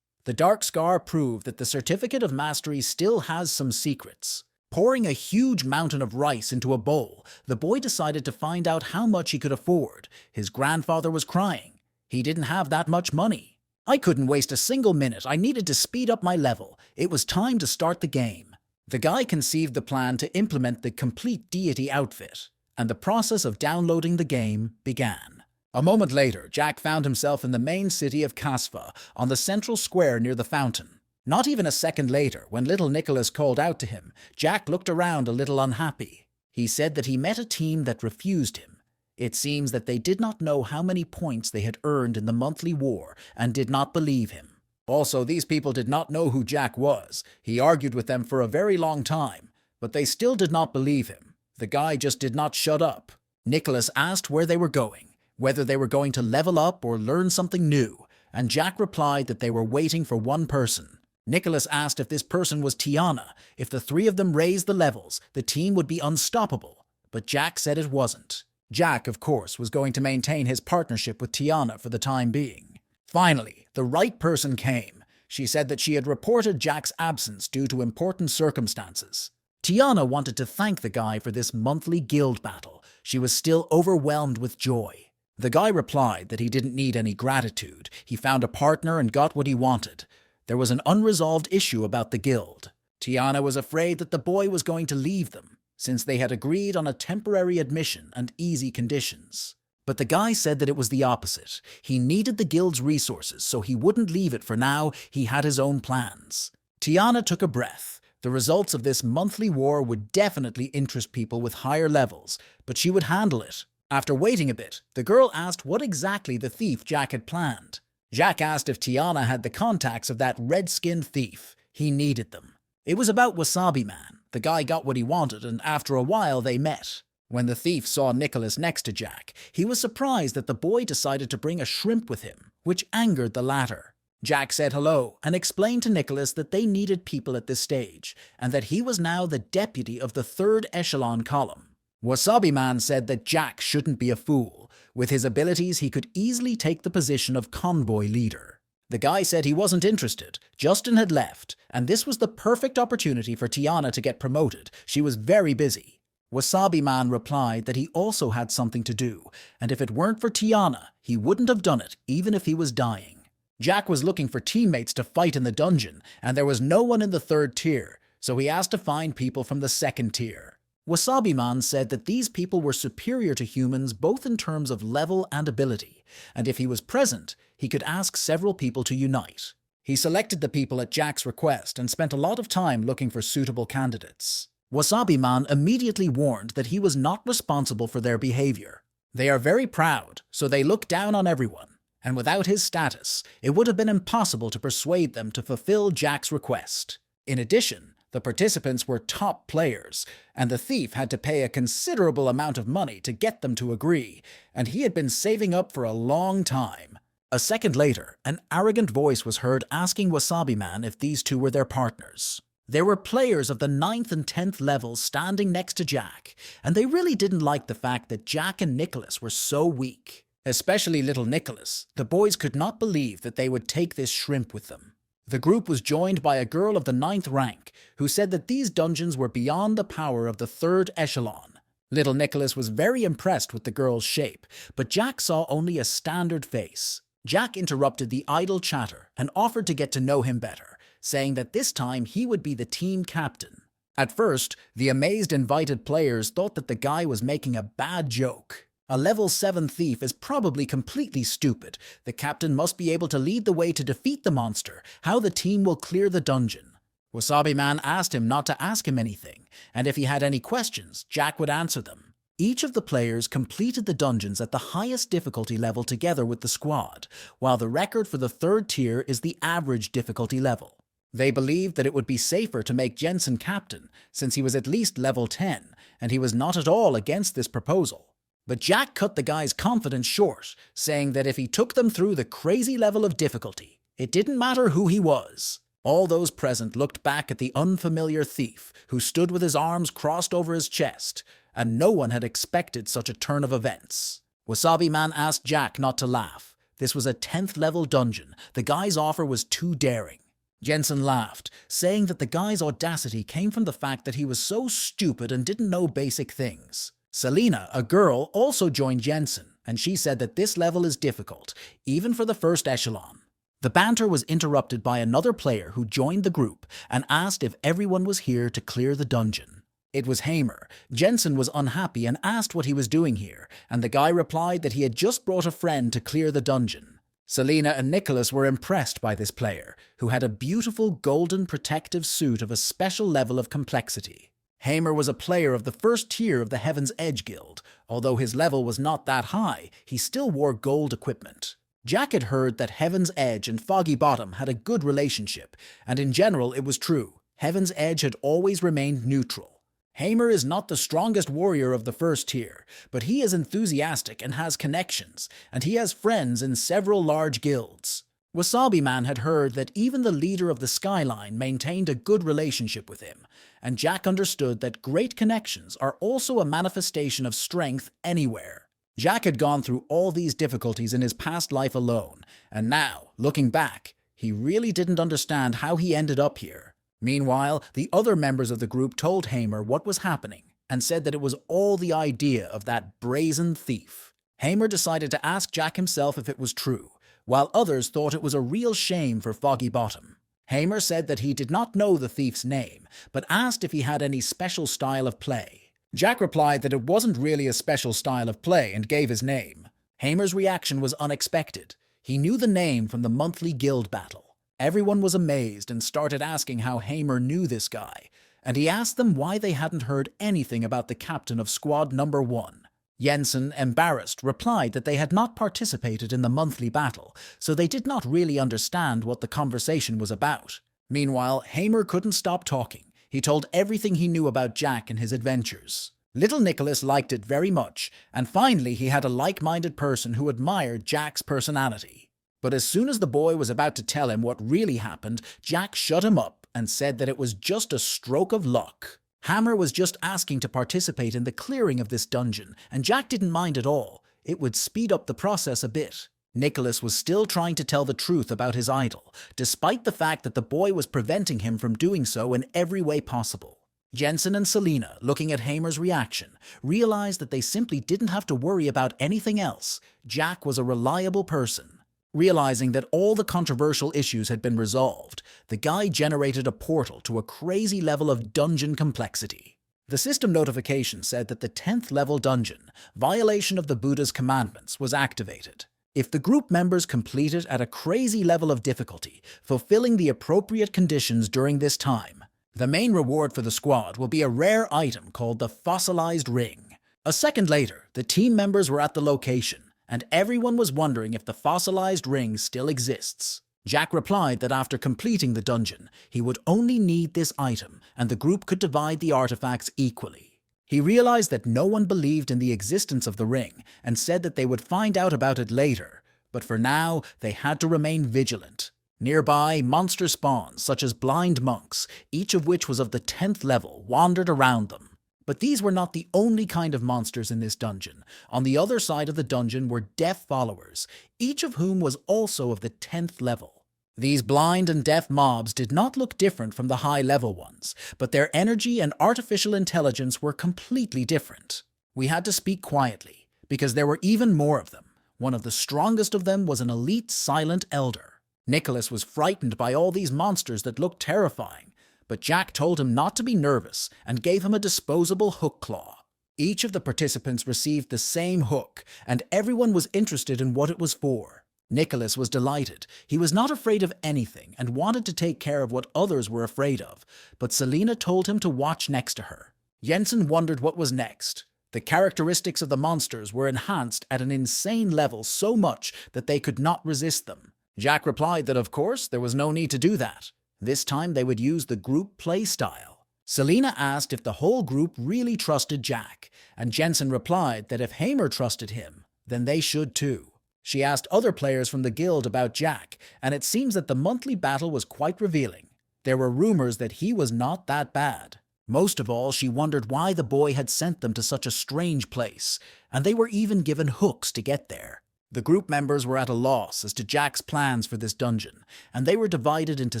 The Dark Scar proved that the Certificate of Mastery still has some secrets. Pouring a huge mountain of rice into a bowl, the boy decided to find out how much he could afford. His grandfather was crying. He didn't have that much money. I couldn't waste a single minute. I needed to speed up my level. It was time to start the game. The guy conceived the plan to implement the complete deity outfit, and the process of downloading the game began. A moment later, Jack found himself in the main city of Kasva, on the central square near the fountain. Not even a second later, when little Nicholas called out to him, Jack looked around a little unhappy. He said that he met a team that refused him. It seems that they did not know how many points they had earned in the monthly war and did not believe him. Also, these people did not know who Jack was. He argued with them for a very long time, but they still did not believe him. The guy just did not shut up. Nicholas asked where they were going, whether they were going to level up or learn something new, and Jack replied that they were waiting for one person. Nicholas asked if this person was Tiana. If the three of them raised the levels, the team would be unstoppable, but Jack said it wasn't. Jack, of course, was going to maintain his partnership with Tiana for the time being. Finally, the right person came. She said that she had reported Jack's absence due to important circumstances. Tiana wanted to thank the guy for this monthly guild battle. She was still overwhelmed with joy. The guy replied that he didn't need any gratitude. He found a partner and got what he wanted. There was an unresolved issue about the guild. Tiana was afraid that the boy was going to leave them, since they had agreed on a temporary admission and easy conditions. But the guy said that it was the opposite. He needed the guild's resources, so he wouldn't leave it for now. He had his own plans. Tiana took a breath. The results of this monthly war would definitely interest people with higher levels, but she would handle it. After waiting a bit, the girl asked what exactly the thief Jack had planned. Jack asked if Tiana had the contacts of that red-skinned thief. He needed them. It was about Wasabi Man. The guy got what he wanted, and after a while they met. When the thief saw Nicholas next to Jack, he was surprised that the boy decided to bring a shrimp with him, which angered the latter. Jack said hello and explained to Nicholas that they needed people at this stage, and that he was now the deputy of the third echelon column. Wasabi Man said that Jack shouldn't be a fool. With his abilities, he could easily take the position of convoy leader. The guy said he wasn't interested. Justin had left, and this was the perfect opportunity for Tiana to get promoted. She was very busy. Wasabi Man replied that he also had something to do, and if it weren't for Tiana, he wouldn't have done it, even if he was dying. Jack was looking for teammates to fight in the dungeon, and there was no one in the third tier. so he asked to find people from the second tier. Wasabi-man said that these people were superior to humans both in terms of level and ability, and if he was present, he could ask several people to unite. He selected the people at Jack's request and spent a lot of time looking for suitable candidates. Wasabi-man immediately warned that he was not responsible for their behavior. They are very proud, so they look down on everyone, and without his status, it would have been impossible to persuade them to fulfill Jack's request. In addition, the participants were top players, and the thief had to pay a considerable amount of money to get them to agree, and he had been saving up for a long time. A second later, an arrogant voice was heard asking Wasabi-man if these two were their partners. There were players of the 9th and 10th levels standing next to Jack, and they really didn't like the fact that Jack and Nicholas were so weak. Especially little Nicholas. The boys could not believe that they would take this shrimp with them. The group was joined by a girl of the 9th rank, who said that these dungeons were beyond the power of the 3rd echelon. Little Nicholas was very impressed with the girl's shape, but Jack saw only a standard face. Jack interrupted the idle chatter and offered to get to know him better, saying that this time he would be the team captain. At first, the amazed invited players thought that the guy was making a bad joke. A level 7 thief is probably completely stupid. The captain must be able to lead the way to defeat the monster. How the team will clear the dungeon. Wasabi-man asked him not to ask him anything, and if he had any questions, Jack would answer them. Each of the players completed the dungeons at the highest difficulty level together with the squad, while the record for the 3rd tier is the average difficulty level. They believed that it would be safer to make Jensen captain, since he was at least level 10, and he was not at all against this proposal. But Jack cut the guy's confidence short, saying that if he took them through the crazy level of difficulty, it didn't matter who he was. All those present looked back at the unfamiliar thief, who stood with his arms crossed over his chest, and no one had expected such a turn of events. Wasabi-man asked Jack not to laugh. This was a 10th level dungeon. The guy's offer was too daring. Jensen laughed, saying that the guy's audacity came from the fact that he was so stupid and didn't know basic things. Selena, a girl, also joined Jensen, and she said that this level is difficult, even for the 1st echelon. The banter was interrupted by another player who joined the group and asked if everyone was here to clear the dungeon. It was Hamer. Jensen was unhappy and asked what he was doing here, and the guy replied that he had just brought a friend to clear the dungeon. Selena and Nicholas were impressed by this player, who had a beautiful golden protective suit of a special level of complexity. Hamer was a player of the 1st tier of the Heaven's Edge Guild. Although his level was not that high, he still wore gold equipment. Jack had heard that Heaven's Edge and Foggy Bottom had a good relationship, and in general it was true. Heaven's Edge had always remained neutral. Hamer is not the strongest warrior of the 1st tier, but he is enthusiastic and has connections, and he has friends in several large guilds. Wasabi-man had heard that even the leader of the Skyline maintained a good relationship with him, and Jack understood that great connections are also a manifestation of strength anywhere. Jack had gone through all these difficulties in his past life alone, and now, looking back, he really didn't understand how he ended up here. Meanwhile, the other members of the group told Hamer what was happening, and said that it was all the idea of that brazen thief. Hamer decided to ask Jack himself if it was true, while others thought it was a real shame for Foggy Bottom. Hamer said that he did not know the thief's name, but asked if he had any special style of play. Jack replied that it wasn't really a special style of play and gave his name. Hamer's reaction was unexpected. He knew the name from the monthly guild battle. Everyone was amazed and started asking how Hamer knew this guy, and he asked them why they hadn't heard anything about the captain of Squad Number 1. Jensen, embarrassed, replied that they had not participated in the monthly battle, so they did not really understand what the conversation was about. Meanwhile, Hamer couldn't stop talking. He told everything he knew about Jack and his adventures. Little Nicholas liked it very much, and finally he had a like-minded person who admired Jack's personality. But as soon as the boy was about to tell him what really happened, Jack shut him up and said that it was just a stroke of luck. Hammer was just asking to participate in the clearing of this dungeon, and Jack didn't mind at all. It would speed up the process a bit. Nicholas was still trying to tell the truth about his idol, despite the fact that the boy was preventing him from doing so in every way possible. Jensen and Selena, looking at Hamer's reaction, realized that they simply didn't have to worry about anything else. Jack was a reliable person. Realizing that all the controversial issues had been resolved, the guy generated a portal to a crazy level of dungeon complexity. The system notification said that the 10th level dungeon, violation of the Buddha's commandments, was activated. If the group members complete it at a crazy level of difficulty, fulfilling the appropriate conditions during this time, the main reward for the squad will be a rare item called the Fossilized Ring. A second later, the team members were at the location, and everyone was wondering if the fossilized ring still exists. Jack replied that after completing the dungeon, he would only need this item and the group could divide the artifacts equally. He realized that no one believed in the existence of the ring and said that they would find out about it later, but for now they had to remain vigilant. Nearby, monster spawns such as blind monks, each of which was of the 10th level, wandered around them. But these were not the only kind of monsters in this dungeon. On the other side of the dungeon were deaf followers, each of whom was also of the 10th level. These blind and deaf mobs did not look different from the high-level ones, but their energy and artificial intelligence were completely different. We had to speak quietly, because there were even more of them. One of the strongest of them was an elite silent elder. Nicholas was frightened by all these monsters that looked terrifying, but Jack told him not to be nervous and gave him a disposable hook claw. Each of the participants received the same hook, and everyone was interested in what it was for. Nicholas was delighted. He was not afraid of anything and wanted to take care of what others were afraid of, but Selena told him to watch next to her. Jensen wondered what was next. The characteristics of the monsters were enhanced at an insane level so much that they could not resist them. Jack replied that of course there was no need to do that. This time they would use the group play style. Selena asked if the whole group really trusted Jack, and Jensen replied that if Hamer trusted him, then they should too. She asked other players from the guild about Jack, and it seems that the monthly battle was quite revealing. There were rumors that he was not that bad. Most of all, she wondered why the boy had sent them to such a strange place, and they were even given hooks to get there. The group members were at a loss as to Jack's plans for this dungeon, and they were divided into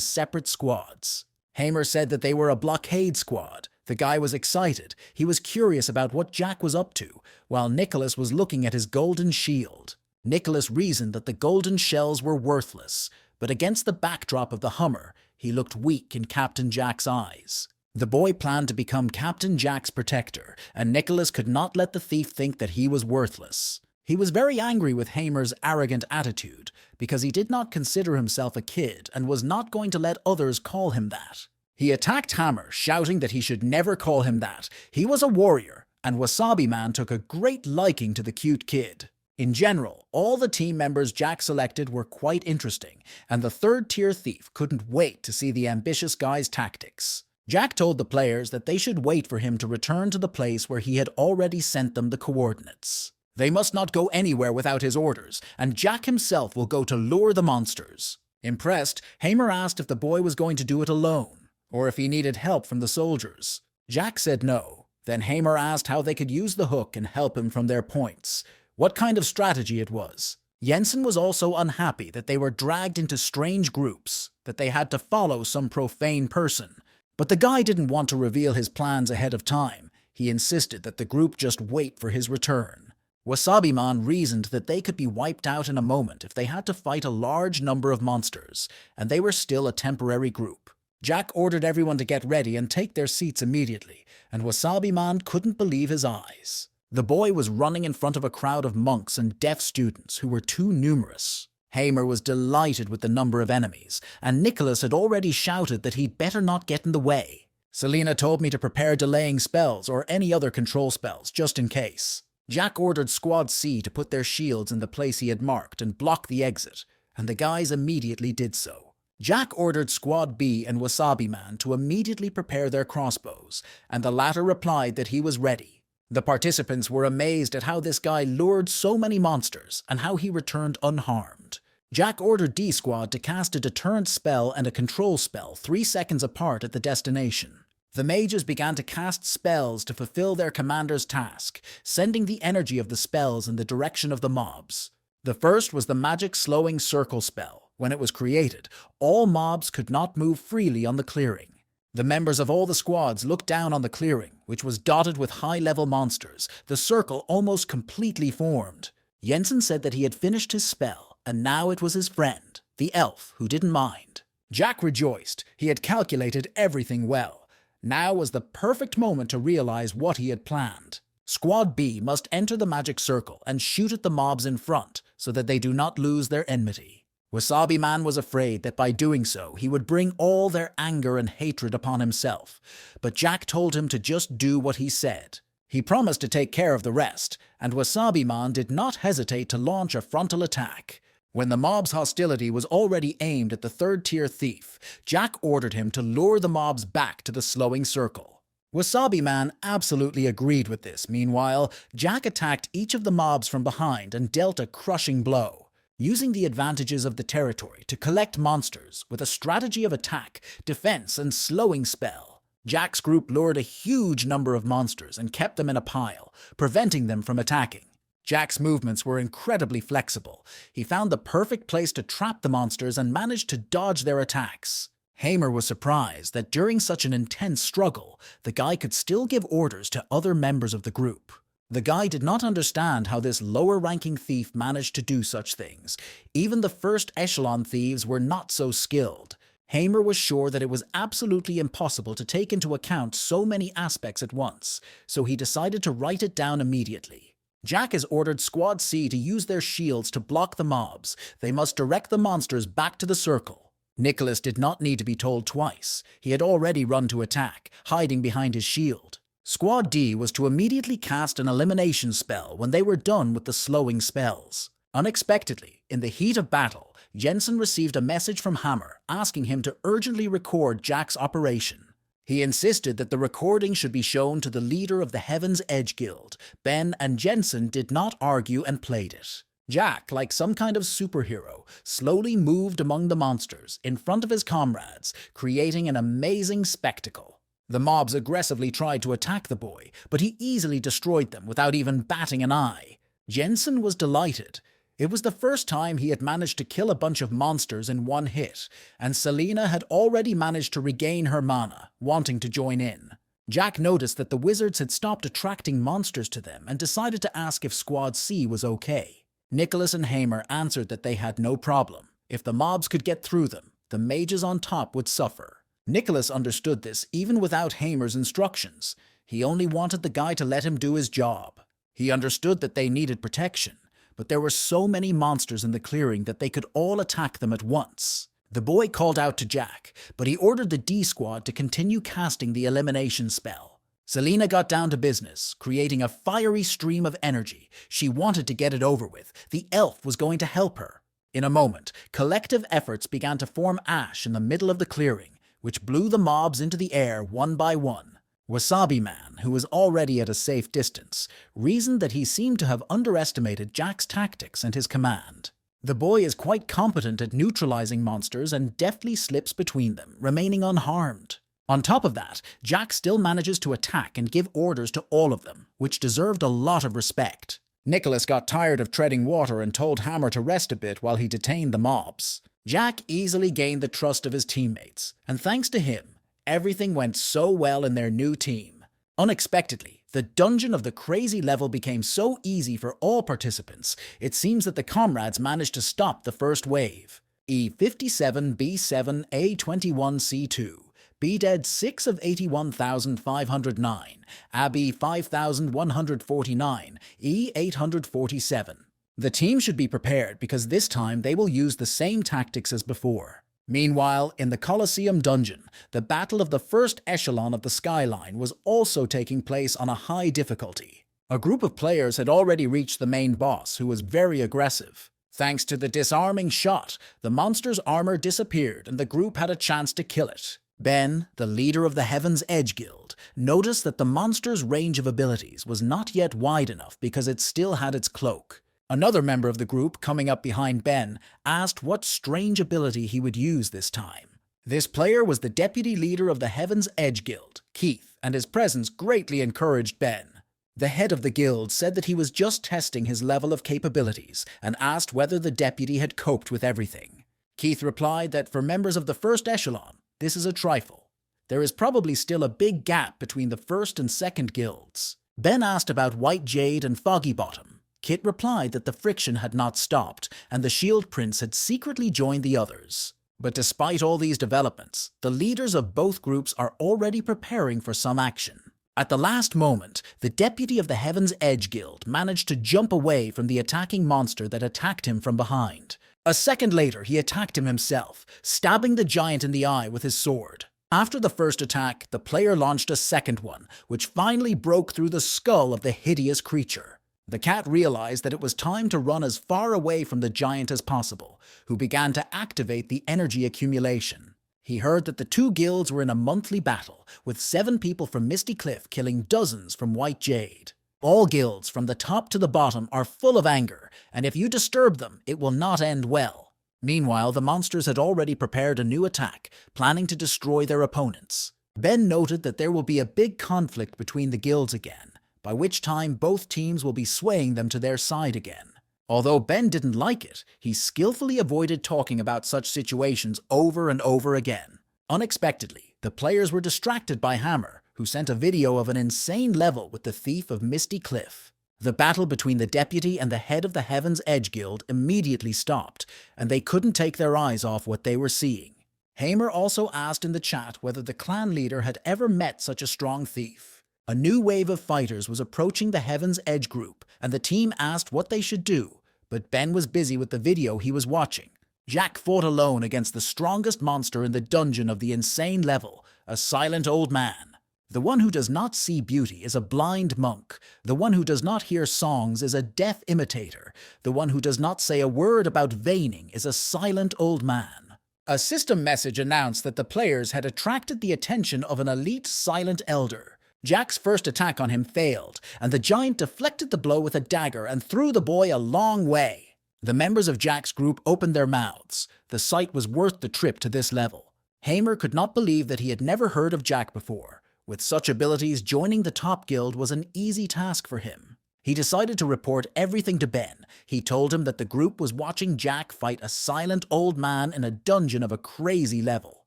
separate squads. Hamer said that they were a blockade squad. The guy was excited. He was curious about what Jack was up to, while Nicholas was looking at his golden shield. Nicholas reasoned that the golden shells were worthless, but against the backdrop of the Hummer, he looked weak in Captain Jack's eyes. The boy planned to become Captain Jack's protector, and Nicholas could not let the thief think that he was worthless. He was very angry with Hamer's arrogant attitude, because he did not consider himself a kid and was not going to let others call him that. He attacked Hammer, shouting that he should never call him that. He was a warrior, and Wasabi Man took a great liking to the cute kid. In general, all the team members Jack selected were quite interesting, and the third-tier thief couldn't wait to see the ambitious guy's tactics. Jack told the players that they should wait for him to return to the place where he had already sent them the coordinates. They must not go anywhere without his orders, and Jack himself will go to lure the monsters. Impressed, Hamer asked if the boy was going to do it alone, or if he needed help from the soldiers. Jack said no. Then Hamer asked how they could use the hook and help him from their points. What kind of strategy it was. Jensen was also unhappy that they were dragged into strange groups, that they had to follow some profane person. But the guy didn't want to reveal his plans ahead of time. He insisted that the group just wait for his return. Wasabi-Man reasoned that they could be wiped out in a moment if they had to fight a large number of monsters, and they were still a temporary group. Jack ordered everyone to get ready and take their seats immediately, and Wasabi-Man couldn't believe his eyes. The boy was running in front of a crowd of monks and deaf students who were too numerous. Hamer was delighted with the number of enemies, and Nicholas had already shouted that he'd better not get in the way. Selena told me to prepare delaying spells or any other control spells, just in case. Jack ordered Squad C to put their shields in the place he had marked and block the exit, and the guys immediately did so. Jack ordered Squad B and Wasabi Man to immediately prepare their crossbows, and the latter replied that he was ready. The participants were amazed at how this guy lured so many monsters and how he returned unharmed. Jack ordered D Squad to cast a deterrent spell and a control spell 3 seconds apart at the destination. The mages began to cast spells to fulfill their commander's task, sending the energy of the spells in the direction of the mobs. The first was the magic slowing circle spell. When it was created, all mobs could not move freely on the clearing. The members of all the squads looked down on the clearing, which was dotted with high-level monsters. The circle almost completely formed. Jensen said that he had finished his spell, and now it was his friend, the elf, who didn't mind. Jack rejoiced. He had calculated everything well. Now was the perfect moment to realize what he had planned. Squad B must enter the magic circle and shoot at the mobs in front so that they do not lose their enmity. Wasabi Man was afraid that by doing so he would bring all their anger and hatred upon himself, but Jack told him to just do what he said. He promised to take care of the rest, and Wasabi Man did not hesitate to launch a frontal attack. When the mob's hostility was already aimed at the third-tier thief, Jack ordered him to lure the mobs back to the slowing circle. Wasabi Man absolutely agreed with this. Meanwhile, Jack attacked each of the mobs from behind and dealt a crushing blow. Using the advantages of the territory to collect monsters with a strategy of attack, defense, and slowing spell, Jack's group lured a huge number of monsters and kept them in a pile, preventing them from attacking. Jack's movements were incredibly flexible. He found the perfect place to trap the monsters and managed to dodge their attacks. Hamer was surprised that during such an intense struggle, the guy could still give orders to other members of the group. The guy did not understand how this lower-ranking thief managed to do such things. Even the first echelon thieves were not so skilled. Hamer was sure that it was absolutely impossible to take into account so many aspects at once, so he decided to write it down immediately. Jack has ordered Squad C to use their shields to block the mobs. They must direct the monsters back to the circle. Nicholas did not need to be told twice. He had already run to attack, hiding behind his shield. Squad D was to immediately cast an elimination spell when they were done with the slowing spells. Unexpectedly, in the heat of battle, Jensen received a message from Hammer asking him to urgently record Jack's operation. He insisted that the recording should be shown to the leader of the Heaven's Edge Guild. Ben and Jensen did not argue and played it. Jack, like some kind of superhero, slowly moved among the monsters in front of his comrades, creating an amazing spectacle. The mobs aggressively tried to attack the boy, but he easily destroyed them without even batting an eye. Jensen was delighted. It was the first time he had managed to kill a bunch of monsters in one hit, and Selena had already managed to regain her mana, wanting to join in. Jack noticed that the wizards had stopped attracting monsters to them and decided to ask if Squad C was okay. Nicholas and Hamer answered that they had no problem. If the mobs could get through them, the mages on top would suffer. Nicholas understood this even without Hamer's instructions. He only wanted the guy to let him do his job. He understood that they needed protection, but there were so many monsters in the clearing that they could all attack them at once. The boy called out to Jack, but he ordered the D squad to continue casting the elimination spell. Selena got down to business, creating a fiery stream of energy. She wanted to get it over with. The elf was going to help her. In a moment, collective efforts began to form ash in the middle of the clearing, which blew the mobs into the air one by one. Wasabi Man, who was already at a safe distance, reasoned that he seemed to have underestimated Jack's tactics and his command. The boy is quite competent at neutralizing monsters and deftly slips between them, remaining unharmed. On top of that, Jack still manages to attack and give orders to all of them, which deserved a lot of respect. Nicholas got tired of treading water and told Hammer to rest a bit while he detained the mobs. Jack easily gained the trust of his teammates, and thanks to him, everything went so well in their new team. Unexpectedly, the dungeon of the crazy level became so easy for all participants, it seems that the comrades managed to stop the first wave. E57 B7 A21 C2, B-Dead 6 of 81,509, Abbey 5,149, E847. The team should be prepared because this time they will use the same tactics as before. Meanwhile, in the Colosseum dungeon, the battle of the first echelon of the skyline was also taking place on a high difficulty. A group of players had already reached the main boss, who was very aggressive. Thanks to the disarming shot, the monster's armor disappeared and the group had a chance to kill it. Ben, the leader of the Heaven's Edge Guild, noticed that the monster's range of abilities was not yet wide enough because it still had its cloak. Another member of the group, coming up behind Ben, asked what strange ability he would use this time. This player was the deputy leader of the Heaven's Edge Guild, Keith, and his presence greatly encouraged Ben. The head of the guild said that he was just testing his level of capabilities and asked whether the deputy had coped with everything. Keith replied that for members of the first echelon, this is a trifle. There is probably still a big gap between the first and second guilds. Ben asked about White Jade and Foggy Bottom. Kit replied that the friction had not stopped and the Shield Prince had secretly joined the others. But despite all these developments, the leaders of both groups are already preparing for some action. At the last moment, the deputy of the Heaven's Edge Guild managed to jump away from the attacking monster that attacked him from behind. A second later, he attacked him himself, stabbing the giant in the eye with his sword. After the first attack, the player launched a second one, which finally broke through the skull of the hideous creature. The cat realized that it was time to run as far away from the giant as possible, who began to activate the energy accumulation. He heard that the two guilds were in a monthly battle, with 7 people from Misty Cliff killing dozens from White Jade. All guilds, from the top to the bottom, are full of anger, and if you disturb them, it will not end well. Meanwhile, the monsters had already prepared a new attack, planning to destroy their opponents. Ben noted that there will be a big conflict between the guilds again, by which time both teams will be swaying them to their side again. Although Ben didn't like it, he skillfully avoided talking about such situations over and over again. Unexpectedly, the players were distracted by Hammer, who sent a video of an insane level with the Thief of Misty Cliff. The battle between the deputy and the head of the Heaven's Edge Guild immediately stopped, and they couldn't take their eyes off what they were seeing. Hamer also asked in the chat whether the clan leader had ever met such a strong thief. A new wave of fighters was approaching the Heaven's Edge group, and the team asked what they should do, but Ben was busy with the video he was watching. Jack fought alone against the strongest monster in the dungeon of the insane level, a silent old man. The one who does not see beauty is a blind monk. The one who does not hear songs is a deaf imitator. The one who does not say a word about veining is a silent old man. A system message announced that the players had attracted the attention of an elite silent elder. Jack's first attack on him failed, and the giant deflected the blow with a dagger and threw the boy a long way. The members of Jack's group opened their mouths. The sight was worth the trip to this level. Hamer could not believe that he had never heard of Jack before. With such abilities, joining the top guild was an easy task for him. He decided to report everything to Ben. He told him that the group was watching Jack fight a silent old man in a dungeon of a crazy level.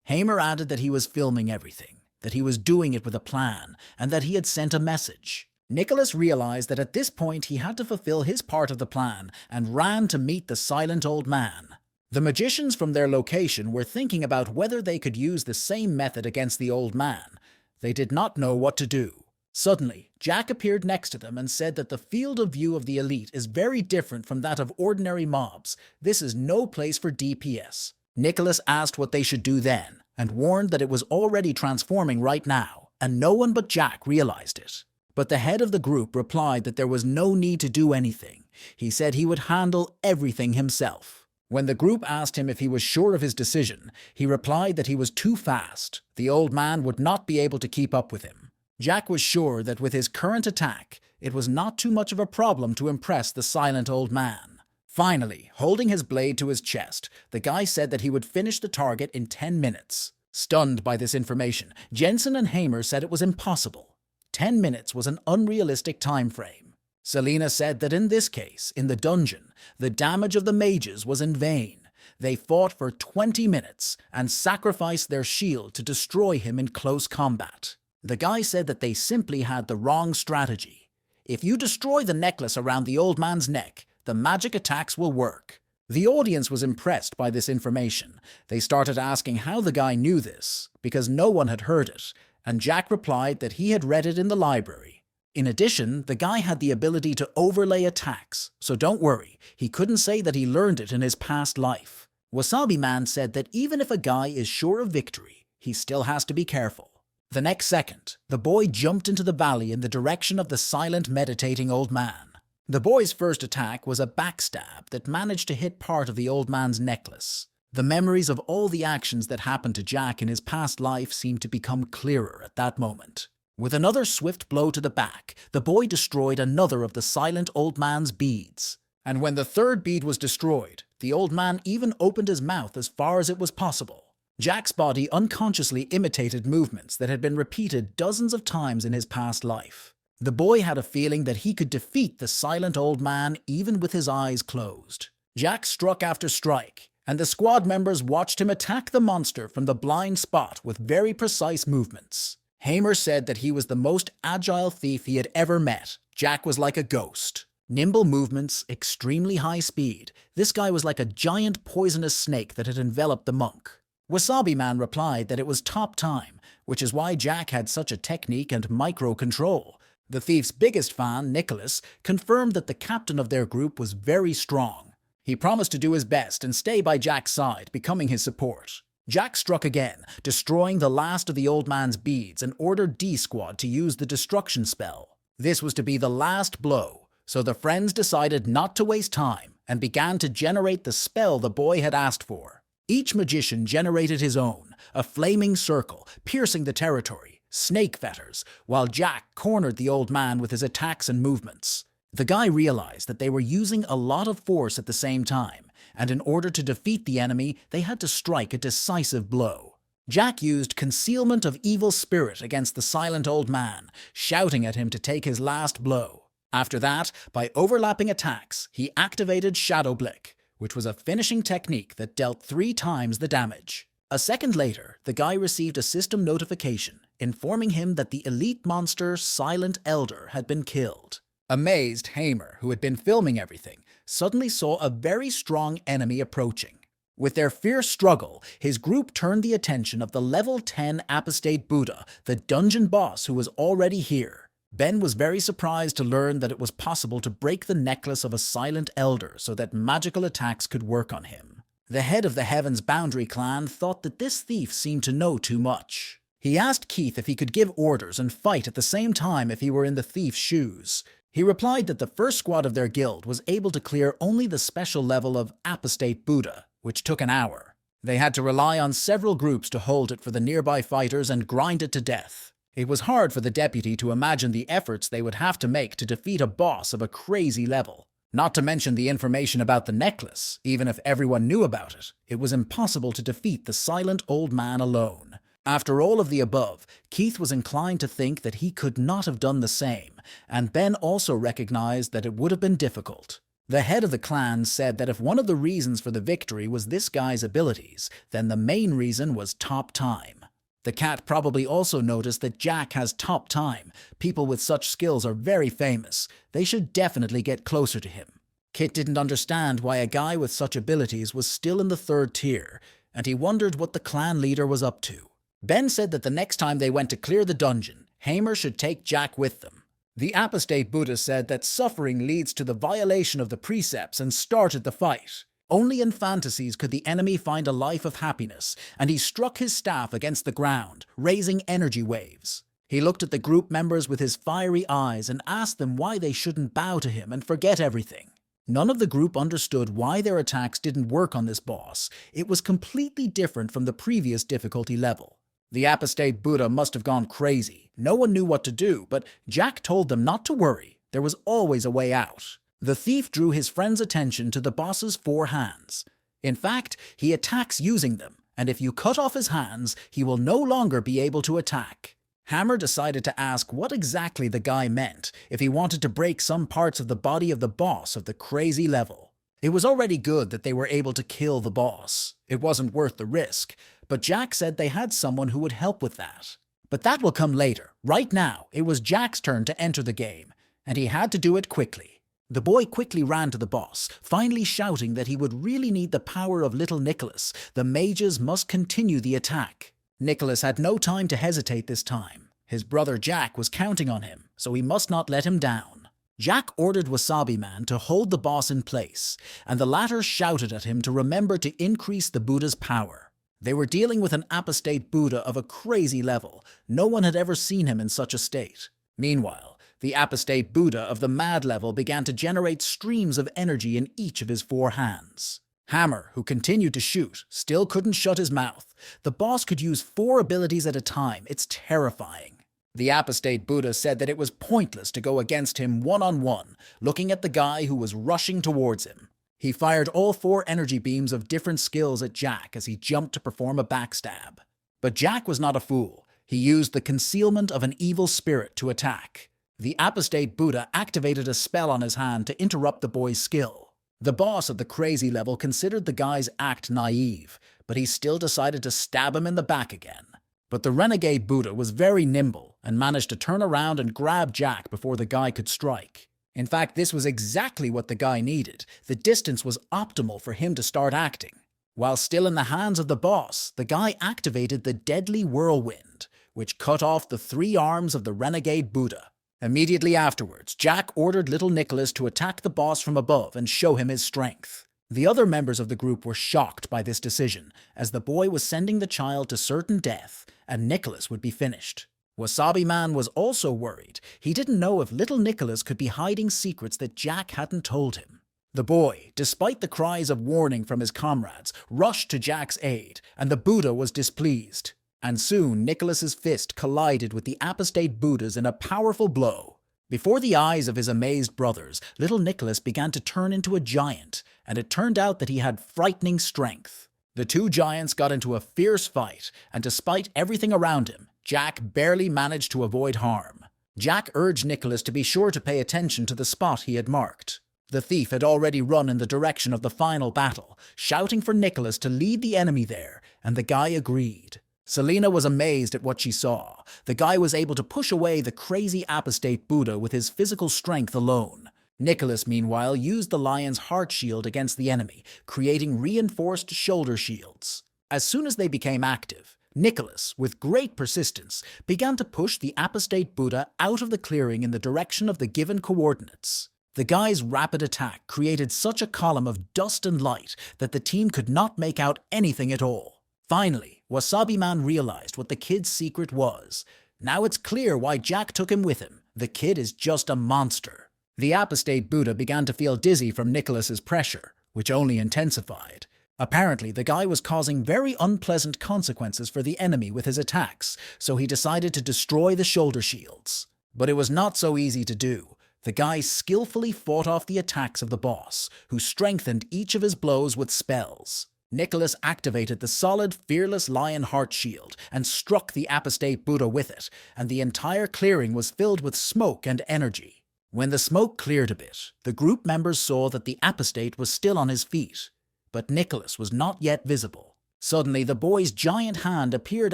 Hamer added that he was filming everything, that he was doing it with a plan, and that he had sent a message. Nicholas realized that at this point he had to fulfill his part of the plan and ran to meet the silent old man. The magicians from their location were thinking about whether they could use the same method against the old man. They did not know what to do. Suddenly, Jack appeared next to them and said that the field of view of the elite is very different from that of ordinary mobs. This is no place for DPS. Nicholas asked what they should do then, and warned that it was already transforming right now, and no one but Jack realized it. But the head of the group replied that there was no need to do anything. He said he would handle everything himself. When the group asked him if he was sure of his decision, he replied that he was too fast. The old man would not be able to keep up with him. Jack was sure that with his current attack, it was not too much of a problem to impress the silent old man. Finally, holding his blade to his chest, the guy said that he would finish the target in 10 minutes. Stunned by this information, Jensen and Hamer said it was impossible. 10 minutes was an unrealistic time frame. Selena said that in this case, in the dungeon, the damage of the mages was in vain. They fought for 20 minutes and sacrificed their shield to destroy him in close combat. The guy said that they simply had the wrong strategy. If you destroy the necklace around the old man's neck, the magic attacks will work. The audience was impressed by this information. They started asking how the guy knew this, because no one had heard it, and Jack replied that he had read it in the library. In addition, the guy had the ability to overlay attacks, so don't worry, he couldn't say that he learned it in his past life. Wasabi Man said that even if a guy is sure of victory, he still has to be careful. The next second, the boy jumped into the valley in the direction of the silent, meditating old man. The boy's first attack was a backstab that managed to hit part of the old man's necklace. The memories of all the actions that happened to Jack in his past life seemed to become clearer at that moment. With another swift blow to the back, the boy destroyed another of the silent old man's beads. And when the third bead was destroyed, the old man even opened his mouth as far as it was possible. Jack's body unconsciously imitated movements that had been repeated dozens of times in his past life. The boy had a feeling that he could defeat the silent old man even with his eyes closed. Jack struck after strike, and the squad members watched him attack the monster from the blind spot with very precise movements. Hamer said that he was the most agile thief he had ever met. Jack was like a ghost. Nimble movements, extremely high speed. This guy was like a giant poisonous snake that had enveloped the monk. Wasabi Man replied that it was top time, which is why Jack had such a technique and micro-control. The thief's biggest fan, Nicholas, confirmed that the captain of their group was very strong. He promised to do his best and stay by Jack's side, becoming his support. Jack struck again, destroying the last of the old man's beads, and ordered D-Squad to use the destruction spell. This was to be the last blow, so the friends decided not to waste time and began to generate the spell the boy had asked for. Each magician generated his own, a flaming circle, piercing the territory, snake fetters, while Jack cornered the old man with his attacks and movements. The guy realized that they were using a lot of force at the same time, and in order to defeat the enemy, they had to strike a decisive blow. Jack used Concealment of Evil Spirit against the silent old man, shouting at him to take his last blow. After that, by overlapping attacks, he activated Shadow Blick, which was a finishing technique that dealt 3 times the damage. A second later, the guy received a system notification informing him that the elite monster Silent Elder had been killed. Amazed, Hamer, who had been filming everything, suddenly saw a very strong enemy approaching. With their fierce struggle, his group turned the attention of the level 10 Apostate Buddha, the dungeon boss who was already here. Ben was very surprised to learn that it was possible to break the necklace of a silent elder so that magical attacks could work on him. The head of the Heaven's Boundary clan thought that this thief seemed to know too much. He asked Keith if he could give orders and fight at the same time if he were in the thief's shoes. He replied that the first squad of their guild was able to clear only the special level of Apostate Buddha, which took an hour. They had to rely on several groups to hold it for the nearby fighters and grind it to death. It was hard for the deputy to imagine the efforts they would have to make to defeat a boss of a crazy level. Not to mention the information about the necklace. Even if everyone knew about it, it was impossible to defeat the silent old man alone. After all of the above, Keith was inclined to think that he could not have done the same, and Ben also recognized that it would have been difficult. The head of the clan said that if one of the reasons for the victory was this guy's abilities, then the main reason was top time. The cat probably also noticed that Jack has top time. People with such skills are very famous. They should definitely get closer to him. Kit didn't understand why a guy with such abilities was still in the 3rd tier, and he wondered what the clan leader was up to. Ben said that the next time they went to clear the dungeon, Hamer should take Jack with them. The Apostate Buddha said that suffering leads to the violation of the precepts and started the fight. Only in fantasies could the enemy find a life of happiness, and he struck his staff against the ground, raising energy waves. He looked at the group members with his fiery eyes and asked them why they shouldn't bow to him and forget everything. None of the group understood why their attacks didn't work on this boss. It was completely different from the previous difficulty level. The Apostate Buddha must have gone crazy. No one knew what to do, but Jack told them not to worry. There was always a way out. The thief drew his friend's attention to the boss's 4 hands. In fact, he attacks using them, and if you cut off his hands, he will no longer be able to attack. Hammer decided to ask what exactly the guy meant, if he wanted to break some parts of the body of the boss of the crazy level. It was already good that they were able to kill the boss. It wasn't worth the risk, but Jack said they had someone who would help with that. But that will come later. Right now, it was Jack's turn to enter the game, and he had to do it quickly. The boy quickly ran to the boss, finally shouting that he would really need the power of little Nicholas. The mages must continue the attack. Nicholas had no time to hesitate this time. His brother Jack was counting on him, so he must not let him down. Jack ordered Wasabi Man to hold the boss in place, and the latter shouted at him to remember to increase the Buddha's power. They were dealing with an apostate Buddha of a crazy level. No one had ever seen him in such a state. Meanwhile, the apostate Buddha of the mad level began to generate streams of energy in each of his 4 hands. Hammer, who continued to shoot, still couldn't shut his mouth. The boss could use 4 abilities at a time. It's terrifying. The apostate Buddha said that it was pointless to go against him one-on-one, looking at the guy who was rushing towards him. He fired all 4 energy beams of different skills at Jack as he jumped to perform a backstab. But Jack was not a fool. He used the concealment of an evil spirit to attack. The apostate Buddha activated a spell on his hand to interrupt the boy's skill. The boss of the crazy level considered the guy's act naive, but he still decided to stab him in the back again. But the renegade Buddha was very nimble and managed to turn around and grab Jack before the guy could strike. In fact, this was exactly what the guy needed. The distance was optimal for him to start acting. While still in the hands of the boss, the guy activated the deadly whirlwind, which cut off the 3 arms of the renegade Buddha. Immediately afterwards, Jack ordered little Nicholas to attack the boss from above and show him his strength. The other members of the group were shocked by this decision, as the boy was sending the child to certain death, and Nicholas would be finished. Wasabi Man was also worried. He didn't know if little Nicholas could be hiding secrets that Jack hadn't told him. The boy, despite the cries of warning from his comrades, rushed to Jack's aid, and the Buddha was displeased. And soon Nicholas's fist collided with the apostate Buddha's in a powerful blow. Before the eyes of his amazed brothers, little Nicholas began to turn into a giant, and it turned out that he had frightening strength. The 2 giants got into a fierce fight, and despite everything around him, Jack barely managed to avoid harm. Jack urged Nicholas to be sure to pay attention to the spot he had marked. The thief had already run in the direction of the final battle, shouting for Nicholas to lead the enemy there, and the guy agreed. Selena was amazed at what she saw. The guy was able to push away the crazy apostate Buddha with his physical strength alone. Nicholas, meanwhile, used the lion's heart shield against the enemy, creating reinforced shoulder shields. As soon as they became active, Nicholas, with great persistence, began to push the apostate Buddha out of the clearing in the direction of the given coordinates. The guy's rapid attack created such a column of dust and light that the team could not make out anything at all. Finally, Wasabi Man realized what the kid's secret was. Now it's clear why Jack took him with him. The kid is just a monster. The apostate Buddha began to feel dizzy from Nicholas's pressure, which only intensified. Apparently, the guy was causing very unpleasant consequences for the enemy with his attacks, so he decided to destroy the shoulder shields. But it was not so easy to do. The guy skillfully fought off the attacks of the boss, who strengthened each of his blows with spells. Nicholas activated the solid, fearless lion heart shield and struck the apostate Buddha with it, and the entire clearing was filled with smoke and energy. When the smoke cleared a bit, the group members saw that the apostate was still on his feet, but Nicholas was not yet visible. Suddenly, the boy's giant hand appeared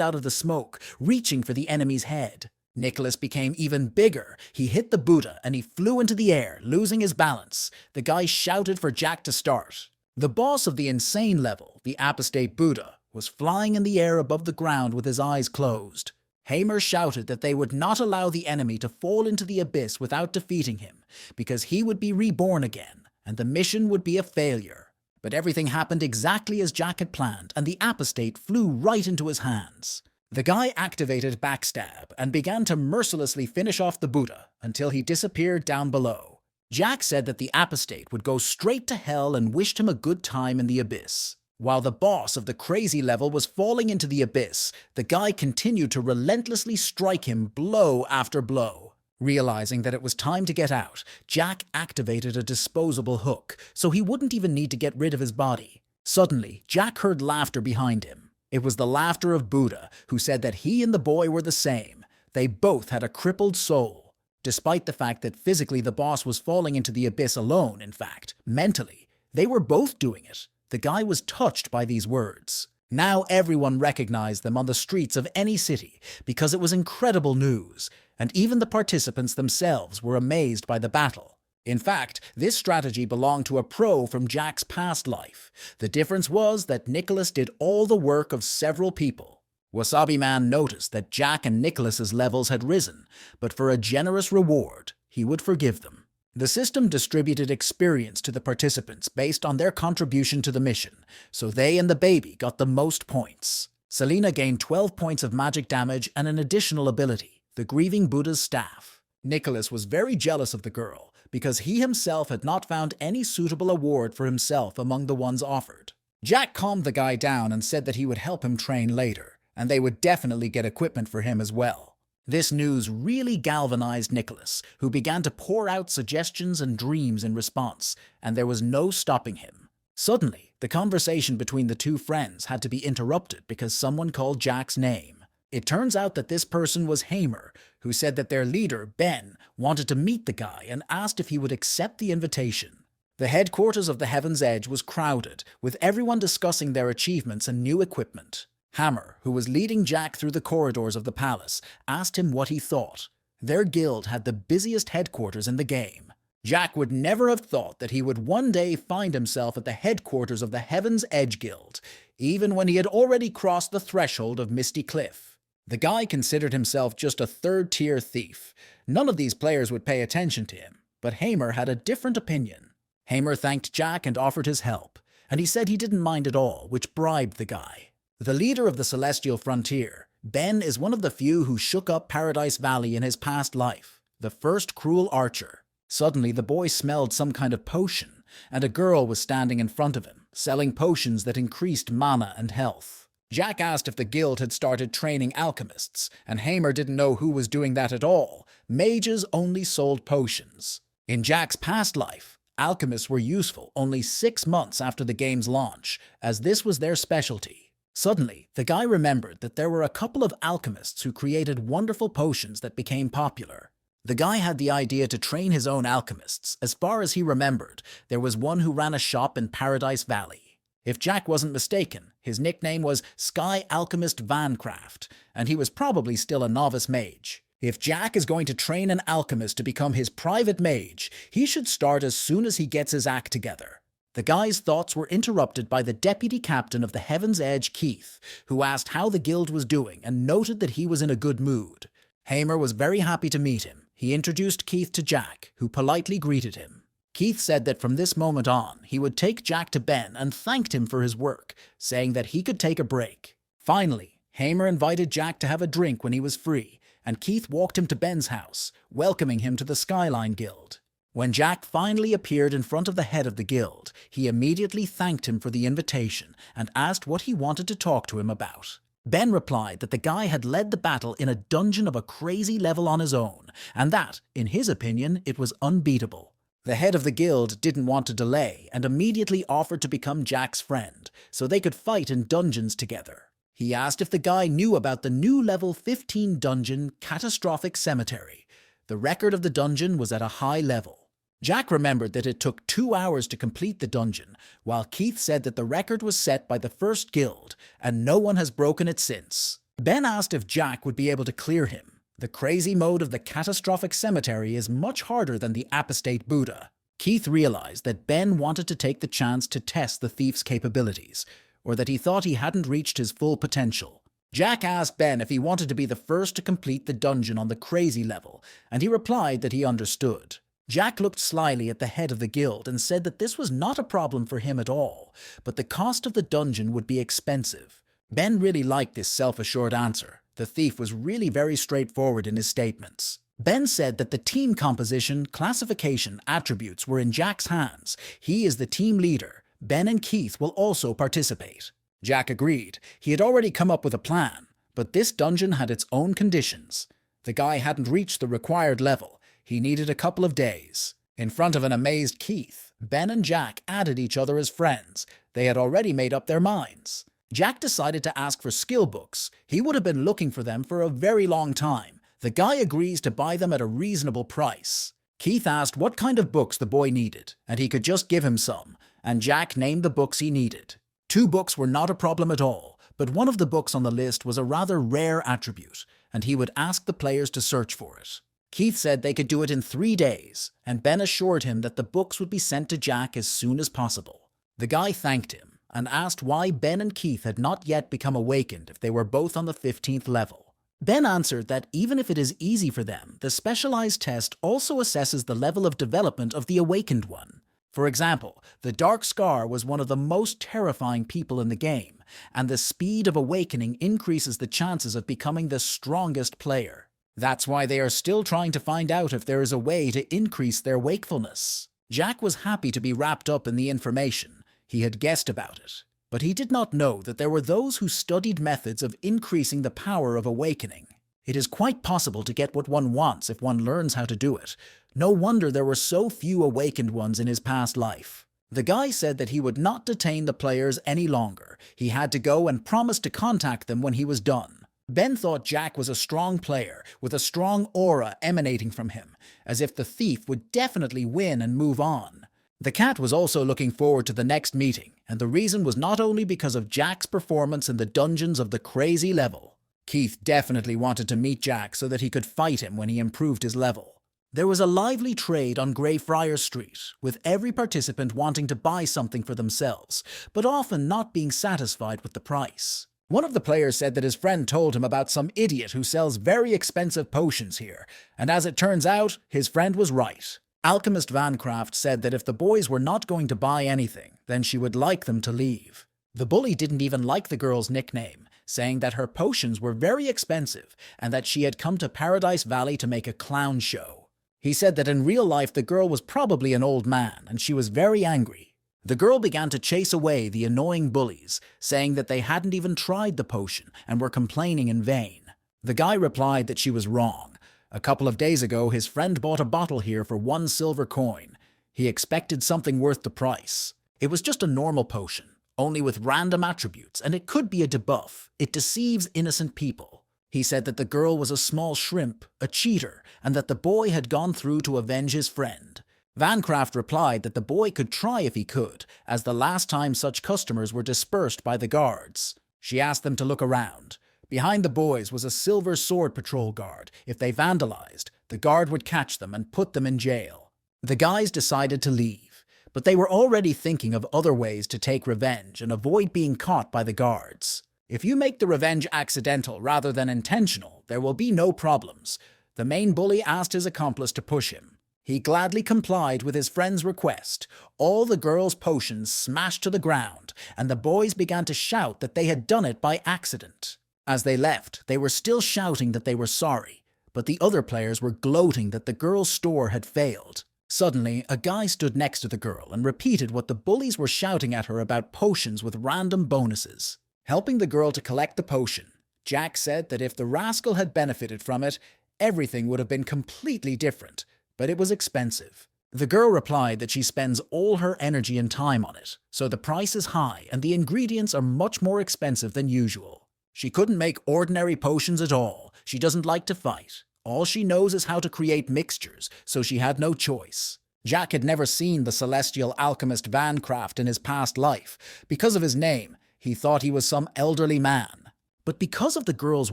out of the smoke, reaching for the enemy's head. Nicholas became even bigger. He hit the Buddha and he flew into the air, losing his balance. The guy shouted for Jack to start. The boss of the insane level, the apostate Buddha, was flying in the air above the ground with his eyes closed. Hamer shouted that they would not allow the enemy to fall into the abyss without defeating him, because he would be reborn again, and the mission would be a failure. But everything happened exactly as Jack had planned, and the apostate flew right into his hands. The guy activated Backstab and began to mercilessly finish off the Buddha until he disappeared down below. Jack said that the apostate would go straight to hell and wished him a good time in the abyss. While the boss of the crazy level was falling into the abyss, the guy continued to relentlessly strike him blow after blow. Realizing that it was time to get out, Jack activated a disposable hook, so he wouldn't even need to get rid of his body. Suddenly, Jack heard laughter behind him. It was the laughter of Buddha, who said that he and the boy were the same. They both had a crippled soul. Despite the fact that physically the boss was falling into the abyss alone, in fact, mentally, they were both doing it. The guy was touched by these words. Now everyone recognized them on the streets of any city because it was incredible news, and even the participants themselves were amazed by the battle. In fact, this strategy belonged to a pro from Jack's past life. The difference was that Nicholas did all the work of several people. Wasabi Man noticed that Jack and Nicholas's levels had risen, but for a generous reward, he would forgive them. The system distributed experience to the participants based on their contribution to the mission, so they and the baby got the most points. Selena gained 12 points of magic damage and an additional ability, the Grieving Buddha's Staff. Nicholas was very jealous of the girl, because he himself had not found any suitable award for himself among the ones offered. Jack calmed the guy down and said that he would help him train later, and they would definitely get equipment for him as well. This news really galvanized Nicholas, who began to pour out suggestions and dreams in response, and there was no stopping him. Suddenly, the conversation between the two friends had to be interrupted because someone called Jack's name. It turns out that this person was Hamer, who said that their leader, Ben, wanted to meet the guy and asked if he would accept the invitation. The headquarters of the Heaven's Edge was crowded, with everyone discussing their achievements and new equipment. Hammer, who was leading Jack through the corridors of the palace, asked him what he thought. Their guild had the busiest headquarters in the game. Jack would never have thought that he would one day find himself at the headquarters of the Heaven's Edge Guild, even when he had already crossed the threshold of Misty Cliff. The guy considered himself just a third-tier thief. None of these players would pay attention to him, but Hamer had a different opinion. Hamer thanked Jack and offered his help, and he said he didn't mind at all, which bribed the guy. The leader of the Celestial Frontier, Ben, is one of the few who shook up Paradise Valley in his past life, the first cruel archer. Suddenly, the boy smelled some kind of potion, and a girl was standing in front of him, selling potions that increased mana and health. Jack asked if the guild had started training alchemists, and Hamer didn't know who was doing that at all. Mages only sold potions. In Jack's past life, alchemists were useful only 6 months after the game's launch, as this was their specialty. Suddenly, the guy remembered that there were a couple of alchemists who created wonderful potions that became popular. The guy had the idea to train his own alchemists. As far as he remembered, there was one who ran a shop in Paradise Valley. If Jack wasn't mistaken, his nickname was Sky Alchemist Vancraft, and he was probably still a novice mage. If Jack is going to train an alchemist to become his private mage, he should start as soon as he gets his act together. The guy's thoughts were interrupted by the deputy captain of the Heaven's Edge, Keith, who asked how the guild was doing and noted that he was in a good mood. Hamer was very happy to meet him. He introduced Keith to Jack, who politely greeted him. Keith said that from this moment on, he would take Jack to Ben and thanked him for his work, saying that he could take a break. Finally, Hamer invited Jack to have a drink when he was free, and Keith walked him to Ben's house, welcoming him to the Skyline Guild. When Jack finally appeared in front of the head of the guild, he immediately thanked him for the invitation and asked what he wanted to talk to him about. Ben replied that the guy had led the battle in a dungeon of a crazy level on his own, and that, in his opinion, it was unbeatable. The head of the guild didn't want to delay and immediately offered to become Jack's friend, so they could fight in dungeons together. He asked if the guy knew about the new level 15 dungeon, Catastrophic Cemetery. The record of the dungeon was at a high level. Jack remembered that it took 2 hours to complete the dungeon, while Keith said that the record was set by the first guild, and no one has broken it since. Ben asked if Jack would be able to clear him. The crazy mode of the Catastrophic Cemetery is much harder than the Apostate Buddha. Keith realized that Ben wanted to take the chance to test the thief's capabilities, or that he thought he hadn't reached his full potential. Jack asked Ben if he wanted to be the first to complete the dungeon on the crazy level, and he replied that he understood. Jack looked slyly at the head of the guild and said that this was not a problem for him at all, but the cost of the dungeon would be expensive. Ben really liked this self-assured answer. The thief was really very straightforward in his statements. Ben said that the team composition, classification, attributes were in Jack's hands. He is the team leader. Ben and Keith will also participate. Jack agreed. He had already come up with a plan, but this dungeon had its own conditions. The guy hadn't reached the required level. He needed a couple of days. In front of an amazed Keith, Ben and Jack added each other as friends. They had already made up their minds. Jack decided to ask for skill books. He would have been looking for them for a very long time. The guy agrees to buy them at a reasonable price. Keith asked what kind of books the boy needed, and he could just give him some, and Jack named the books he needed. 2 books were not a problem at all, but one of the books on the list was a rather rare attribute, and he would ask the players to search for it. Keith said they could do it in 3 days, and Ben assured him that the books would be sent to Jack as soon as possible. The guy thanked him and asked why Ben and Keith had not yet become awakened if they were both on the 15th level. Ben answered that even if it is easy for them, the specialized test also assesses the level of development of the awakened one. For example, the Dark Scar was one of the most terrifying people in the game, and the speed of awakening increases the chances of becoming the strongest player. That's why they are still trying to find out if there is a way to increase their wakefulness. Jack was happy to be wrapped up in the information. He had guessed about it. But he did not know that there were those who studied methods of increasing the power of awakening. It is quite possible to get what one wants if one learns how to do it. No wonder there were so few awakened ones in his past life. The guy said that he would not detain the players any longer. He had to go and promised to contact them when he was done. Ben thought Jack was a strong player, with a strong aura emanating from him, as if the thief would definitely win and move on. The cat was also looking forward to the next meeting, and the reason was not only because of Jack's performance in the dungeons of the crazy level. Keith definitely wanted to meet Jack so that he could fight him when he improved his level. There was a lively trade on Greyfriars Street, with every participant wanting to buy something for themselves, but often not being satisfied with the price. One of the players said that his friend told him about some idiot who sells very expensive potions here, and as it turns out, his friend was right. Alchemist Vancraft said that if the boys were not going to buy anything, then she would like them to leave. The bully didn't even like the girl's nickname, saying that her potions were very expensive and that she had come to Paradise Valley to make a clown show. He said that in real life the girl was probably an old man and she was very angry. The girl began to chase away the annoying bullies, saying that they hadn't even tried the potion and were complaining in vain. The guy replied that she was wrong. A couple of days ago, his friend bought a bottle here for 1 silver coin. He expected something worth the price. It was just a normal potion, only with random attributes, and it could be a debuff. It deceives innocent people. He said that the girl was a small shrimp, a cheater, and that the boy had gone through to avenge his friend. Vancraft replied that the boy could try if he could, as the last time such customers were dispersed by the guards. She asked them to look around. Behind the boys was a silver sword patrol guard. If they vandalized, the guard would catch them and put them in jail. The guys decided to leave, but they were already thinking of other ways to take revenge and avoid being caught by the guards. If you make the revenge accidental rather than intentional, there will be no problems. The main bully asked his accomplice to push him. He gladly complied with his friend's request. All the girls' potions smashed to the ground, and the boys began to shout that they had done it by accident. As they left, they were still shouting that they were sorry, but the other players were gloating that the girls' store had failed. Suddenly, a guy stood next to the girl and repeated what the bullies were shouting at her about potions with random bonuses. Helping the girl to collect the potion, Jack said that if the rascal had benefited from it, everything would have been completely different, but it was expensive. The girl replied that she spends all her energy and time on it, so the price is high and the ingredients are much more expensive than usual. She couldn't make ordinary potions at all. She doesn't like to fight. All she knows is how to create mixtures, so she had no choice. Jack had never seen the celestial alchemist Vancraft in his past life. Because of his name, he thought he was some elderly man. But because of the girl's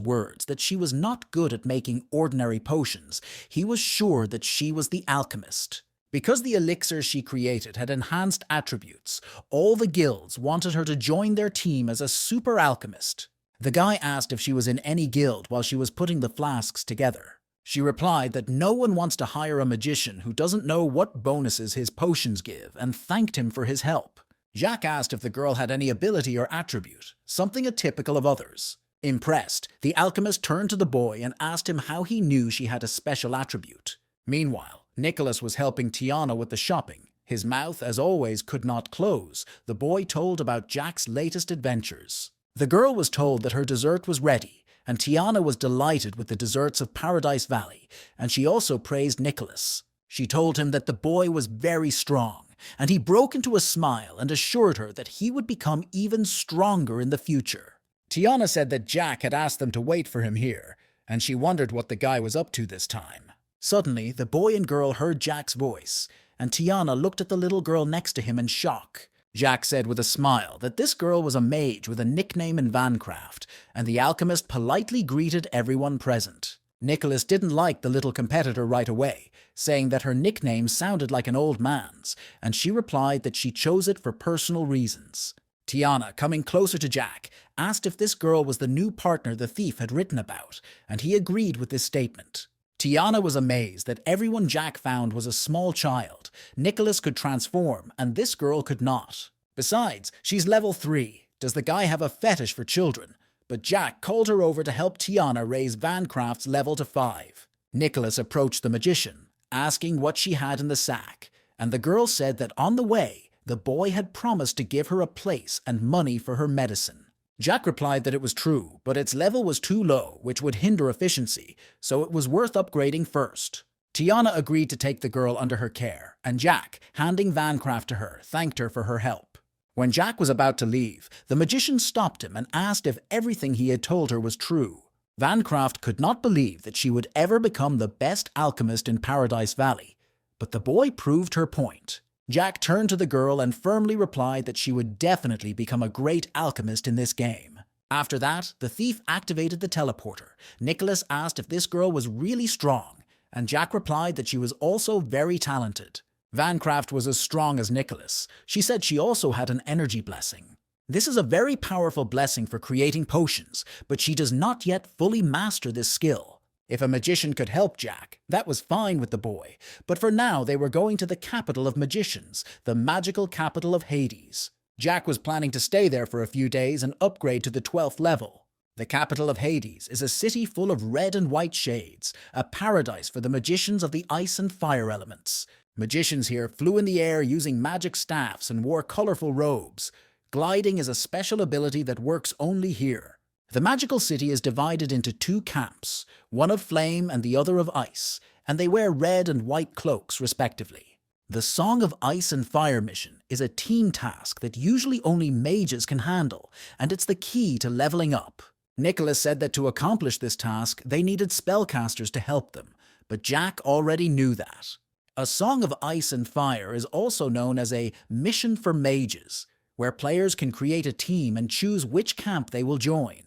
words that she was not good at making ordinary potions, he was sure that she was the alchemist. Because the elixirs she created had enhanced attributes, all the guilds wanted her to join their team as a super alchemist. The guy asked if she was in any guild while she was putting the flasks together. She replied that no one wants to hire a magician who doesn't know what bonuses his potions give, and thanked him for his help. Jack asked if the girl had any ability or attribute, something atypical of others. Impressed, the alchemist turned to the boy and asked him how he knew she had a special attribute. Meanwhile, Nicholas was helping Tiana with the shopping. His mouth, as always, could not close. The boy told about Jack's latest adventures. The girl was told that her dessert was ready, and Tiana was delighted with the desserts of Paradise Valley, and she also praised Nicholas. She told him that the boy was very strong, and he broke into a smile and assured her that he would become even stronger in the future. Tiana said that Jack had asked them to wait for him here, and she wondered what the guy was up to this time. Suddenly, the boy and girl heard Jack's voice, and Tiana looked at the little girl next to him in shock. Jack said with a smile that this girl was a mage with a nickname in Vancraft, and the alchemist politely greeted everyone present. Nicholas didn't like the little competitor right away, saying that her nickname sounded like an old man's, and she replied that she chose it for personal reasons. Tiana, coming closer to Jack, asked if this girl was the new partner the thief had written about, and he agreed with this statement. Tiana was amazed that everyone Jack found was a small child. Nicholas could transform, and this girl could not. Besides, she's level 3. Does the guy have a fetish for children? But Jack called her over to help Tiana raise Vancraft's level to 5. Nicholas approached the magician, asking what she had in the sack, and the girl said that on the way, the boy had promised to give her a place and money for her medicine. Jack replied that it was true, but its level was too low, which would hinder efficiency, so it was worth upgrading first. Tiana agreed to take the girl under her care, and Jack, handing Vancraft to her, thanked her for her help. When Jack was about to leave, the magician stopped him and asked if everything he had told her was true. Vancraft could not believe that she would ever become the best alchemist in Paradise Valley, but the boy proved her point. Jack turned to the girl and firmly replied that she would definitely become a great alchemist in this game. After that, the thief activated the teleporter. Nicholas asked if this girl was really strong, and Jack replied that she was also very talented. Vancraft was as strong as Nicholas. She said she also had an energy blessing. This is a very powerful blessing for creating potions, but she does not yet fully master this skill. If a magician could help Jack, that was fine with the boy, but for now they were going to the capital of magicians, the magical capital of Hades. Jack was planning to stay there for a few days and upgrade to the 12th level. The capital of Hades is a city full of red and white shades, a paradise for the magicians of the ice and fire elements. Magicians here flew in the air using magic staffs and wore colorful robes. Gliding is a special ability that works only here. The magical city is divided into two camps, one of flame and the other of ice, and they wear red and white cloaks respectively. The Song of Ice and Fire mission is a team task that usually only mages can handle, and it's the key to leveling up. Nicholas said that to accomplish this task, they needed spellcasters to help them, but Jack already knew that. A Song of Ice and Fire is also known as a mission for mages, where players can create a team and choose which camp they will join.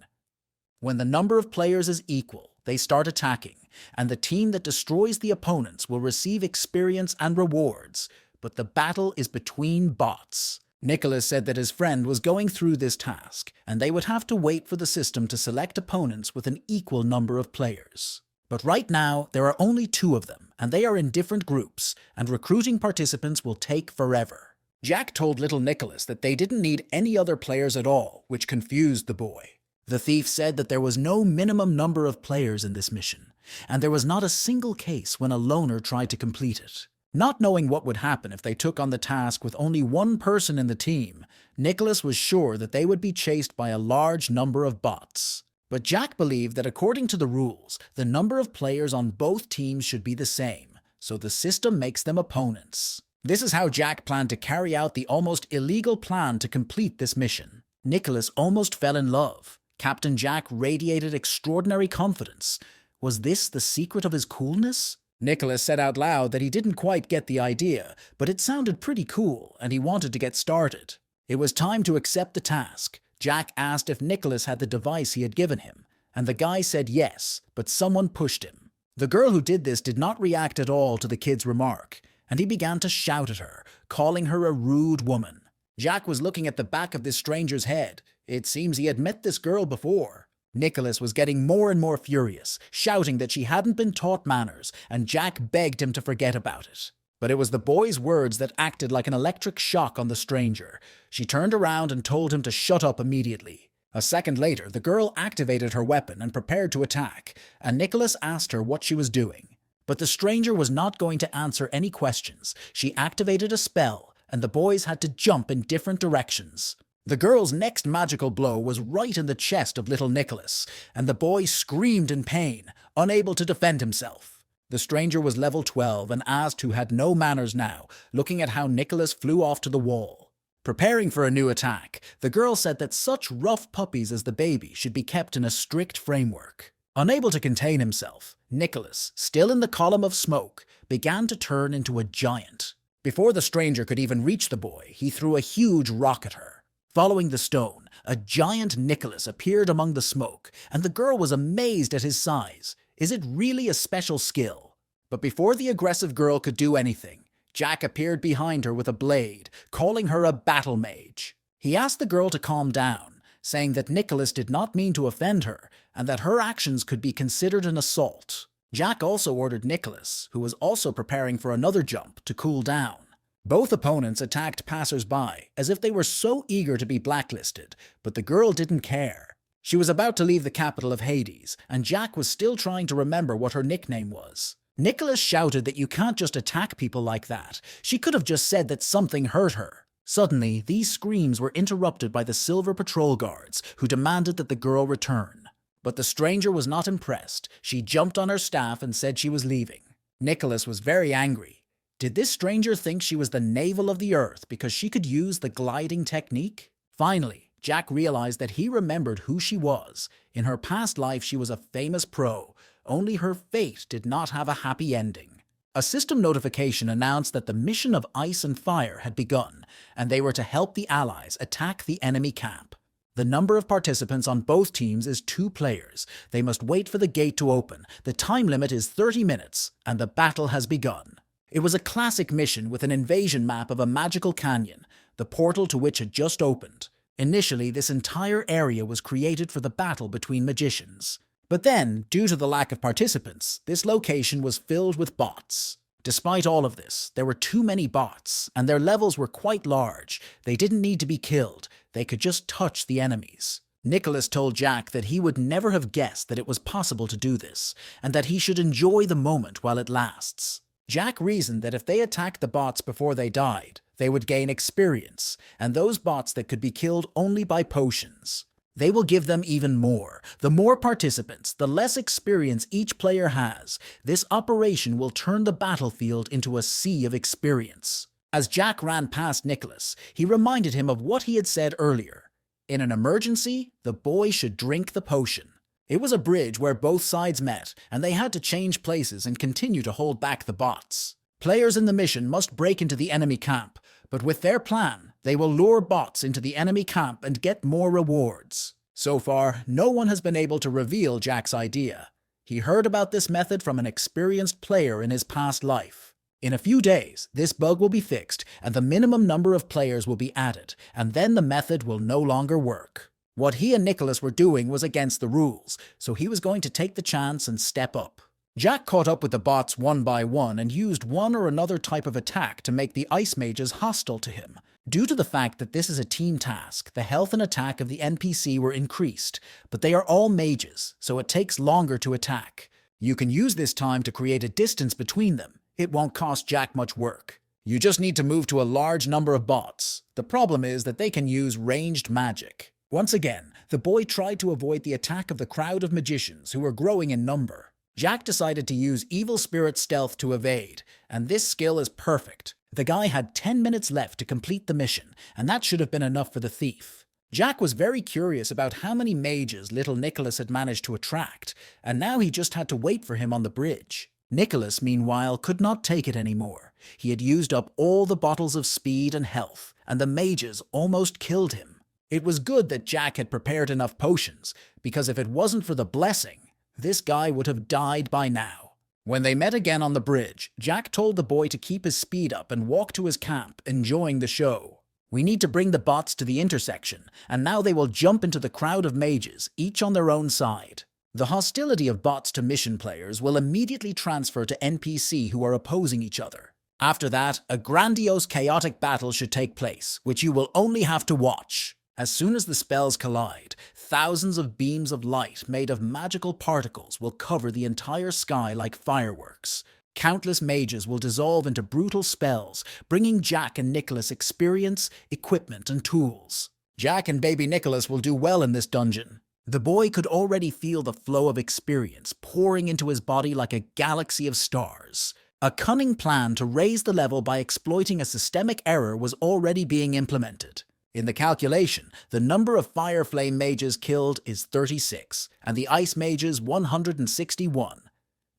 When the number of players is equal, they start attacking, and the team that destroys the opponents will receive experience and rewards, but the battle is between bots. Nicholas said that his friend was going through this task, and they would have to wait for the system to select opponents with an equal number of players. But right now, there are only 2 of them, and they are in different groups, and recruiting participants will take forever. Jack told little Nicholas that they didn't need any other players at all, which confused the boy. The thief said that there was no minimum number of players in this mission, and there was not a single case when a loner tried to complete it. Not knowing what would happen if they took on the task with only one person in the team, Nicholas was sure that they would be chased by a large number of bots. But Jack believed that according to the rules, the number of players on both teams should be the same, so the system makes them opponents. This is how Jack planned to carry out the almost illegal plan to complete this mission. Nicholas almost fell in love. Captain Jack radiated extraordinary confidence. Was this the secret of his coolness? Nicholas said out loud that he didn't quite get the idea, but it sounded pretty cool, and he wanted to get started. It was time to accept the task. Jack asked if Nicholas had the device he had given him, and the guy said yes, but someone pushed him. The girl who did this did not react at all to the kid's remark, and he began to shout at her, calling her a rude woman. Jack was looking at the back of this stranger's head. It seems he had met this girl before. Nicholas was getting more and more furious, shouting that she hadn't been taught manners, and Jack begged him to forget about it. But it was the boy's words that acted like an electric shock on the stranger. She turned around and told him to shut up immediately. A second later, the girl activated her weapon and prepared to attack, and Nicholas asked her what she was doing. But the stranger was not going to answer any questions. She activated a spell, and the boys had to jump in different directions. The girl's next magical blow was right in the chest of little Nicholas, and the boy screamed in pain, unable to defend himself. The stranger was level 12 and asked who had no manners now, looking at how Nicholas flew off to the wall. Preparing for a new attack, the girl said that such rough puppies as the baby should be kept in a strict framework. Unable to contain himself, Nicholas, still in the column of smoke, began to turn into a giant. Before the stranger could even reach the boy, he threw a huge rock at her. Following the stone, a giant Nicholas appeared among the smoke, and the girl was amazed at his size. Is it really a special skill? But before the aggressive girl could do anything, Jack appeared behind her with a blade, calling her a battle mage. He asked the girl to calm down, saying that Nicholas did not mean to offend her, and that her actions could be considered an assault. Jack also ordered Nicholas, who was also preparing for another jump, to cool down. Both opponents attacked passers-by, as if they were so eager to be blacklisted, but the girl didn't care. She was about to leave the capital of Hades, and Jack was still trying to remember what her nickname was. Nicholas shouted that you can't just attack people like that. She could have just said that something hurt her. Suddenly, these screams were interrupted by the silver patrol guards, who demanded that the girl return. But the stranger was not impressed. She jumped on her staff and said she was leaving. Nicholas was very angry. Did this stranger think she was the navel of the earth because she could use the gliding technique? Finally, Jack realized that he remembered who she was. In her past life, she was a famous pro. Only her fate did not have a happy ending. A system notification announced that the mission of Ice and Fire had begun, and they were to help the Allies attack the enemy camp. The number of participants on both teams is 2 players. They must wait for the gate to open. The time limit is 30 minutes, and the battle has begun. It was a classic mission with an invasion map of a magical canyon, the portal to which had just opened. Initially, this entire area was created for the battle between magicians. But then, due to the lack of participants, this location was filled with bots. Despite all of this, there were too many bots, and their levels were quite large. They didn't need to be killed, they could just touch the enemies. Nicholas told Jack that he would never have guessed that it was possible to do this, and that he should enjoy the moment while it lasts. Jack reasoned that if they attacked the bots before they died, they would gain experience, and those bots that could be killed only by potions. They will give them even more. The more participants, the less experience each player has. This operation will turn the battlefield into a sea of experience. As Jack ran past Nicholas, he reminded him of what he had said earlier. In an emergency, the boy should drink the potion. It was a bridge where both sides met, and they had to change places and continue to hold back the bots. Players in the mission must break into the enemy camp, but with their plan, they will lure bots into the enemy camp and get more rewards. So far, no one has been able to reveal Jack's idea. He heard about this method from an experienced player in his past life. In a few days, this bug will be fixed, and the minimum number of players will be added, and then the method will no longer work. What he and Nicholas were doing was against the rules, so he was going to take the chance and step up. Jack caught up with the bots one by one and used one or another type of attack to make the ice mages hostile to him. Due to the fact that this is a team task, the health and attack of the NPC were increased, but they are all mages, so it takes longer to attack. You can use this time to create a distance between them. It won't cost Jack much work. You just need to move to a large number of bots. The problem is that they can use ranged magic. Once again, the boy tried to avoid the attack of the crowd of magicians who were growing in number. Jack decided to use Evil Spirit Stealth to evade, and this skill is perfect. The guy had 10 minutes left to complete the mission, and that should have been enough for the thief. Jack was very curious about how many mages little Nicholas had managed to attract, and now he just had to wait for him on the bridge. Nicholas, meanwhile, could not take it anymore. He had used up all the bottles of speed and health, and the mages almost killed him. It was good that Jack had prepared enough potions, because if it wasn't for the blessing, this guy would have died by now. When they met again on the bridge, Jack told the boy to keep his speed up and walk to his camp, enjoying the show. We need to bring the bots to the intersection, and now they will jump into the crowd of mages, each on their own side. The hostility of bots to mission players will immediately transfer to NPC who are opposing each other. After that, a grandiose chaotic battle should take place, which you will only have to watch. As soon as the spells collide, thousands of beams of light made of magical particles will cover the entire sky like fireworks. Countless mages will dissolve into brutal spells, bringing Jack and Nicholas experience, equipment, and tools. Jack and baby Nicholas will do well in this dungeon. The boy could already feel the flow of experience pouring into his body like a galaxy of stars. A cunning plan to raise the level by exploiting a systemic error was already being implemented. In the calculation, the number of Fire Flame mages killed is 36, and the Ice mages 161.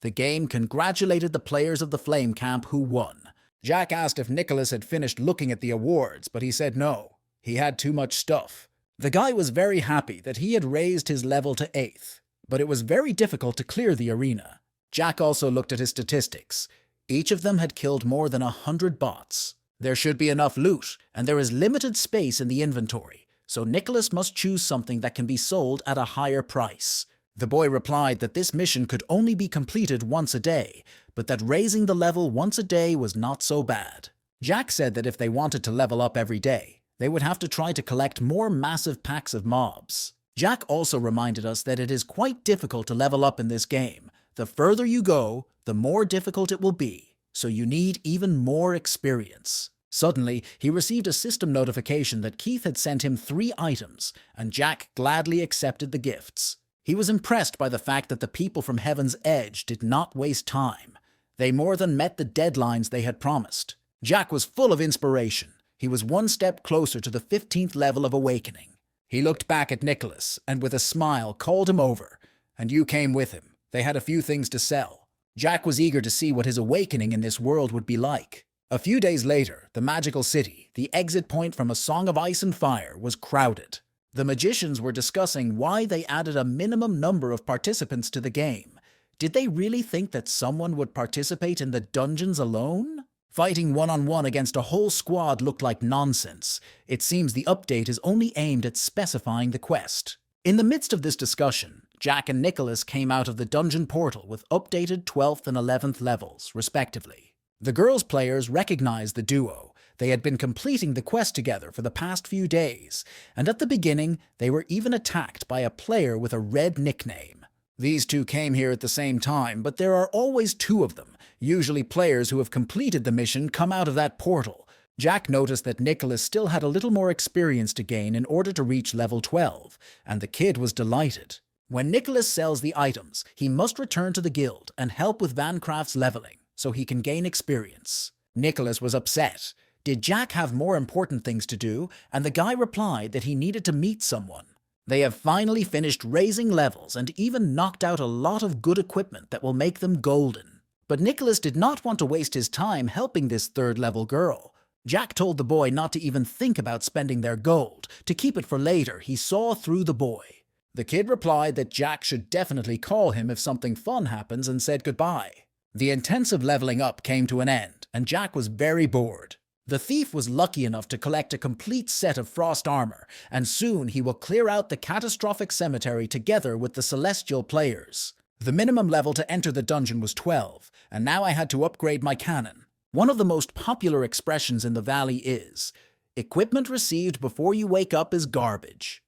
The game congratulated the players of the Flame Camp who won. Jack asked if Nicholas had finished looking at the awards, but he said no. He had too much stuff. The guy was very happy that he had raised his level to 8th, but it was very difficult to clear the arena. Jack also looked at his statistics. Each of them had killed more than 100 bots. There should be enough loot, and there is limited space in the inventory, so Nicholas must choose something that can be sold at a higher price. The boy replied that this mission could only be completed once a day, but that raising the level once a day was not so bad. Jack said that if they wanted to level up every day, they would have to try to collect more massive packs of mobs. Jack also reminded us that it is quite difficult to level up in this game. The further you go, the more difficult it will be, so you need even more experience. Suddenly, he received a system notification that Keith had sent him 3 items, and Jack gladly accepted the gifts. He was impressed by the fact that the people from Heaven's Edge did not waste time. They more than met the deadlines they had promised. Jack was full of inspiration. He was one step closer to the 15th level of awakening. He looked back at Nicholas and with a smile called him over. And you came with him. They had a few things to sell. Jack was eager to see what his awakening in this world would be like. A few days later, the magical city, the exit point from A Song of Ice and Fire, was crowded. The magicians were discussing why they added a minimum number of participants to the game. Did they really think that someone would participate in the dungeons alone? Fighting one-on-one against a whole squad looked like nonsense. It seems the update is only aimed at specifying the quest. In the midst of this discussion, Jack and Nicholas came out of the dungeon portal with updated 12th and 11th levels, respectively. The girls' players recognized the duo. They had been completing the quest together for the past few days, and at the beginning, they were even attacked by a player with a red nickname. These two came here at the same time, but there are always two of them. Usually players who have completed the mission come out of that portal. Jack noticed that Nicholas still had a little more experience to gain in order to reach level 12, and the kid was delighted. When Nicholas sells the items, he must return to the guild and help with Vancraft's leveling, so he can gain experience. Nicholas was upset. Did Jack have more important things to do? And the guy replied that he needed to meet someone. They have finally finished raising levels and even knocked out a lot of good equipment that will make them golden. But Nicholas did not want to waste his time helping this third-level girl. Jack told the boy not to even think about spending their gold. To keep it for later, he saw through the boy. The kid replied that Jack should definitely call him if something fun happens and said goodbye. The intensive leveling up came to an end, and Jack was very bored. The thief was lucky enough to collect a complete set of frost armor, and soon he will clear out the catastrophic cemetery together with the celestial players. The minimum level to enter the dungeon was 12, and now I had to upgrade my cannon. One of the most popular expressions in the valley is, "Equipment received before you wake up is garbage."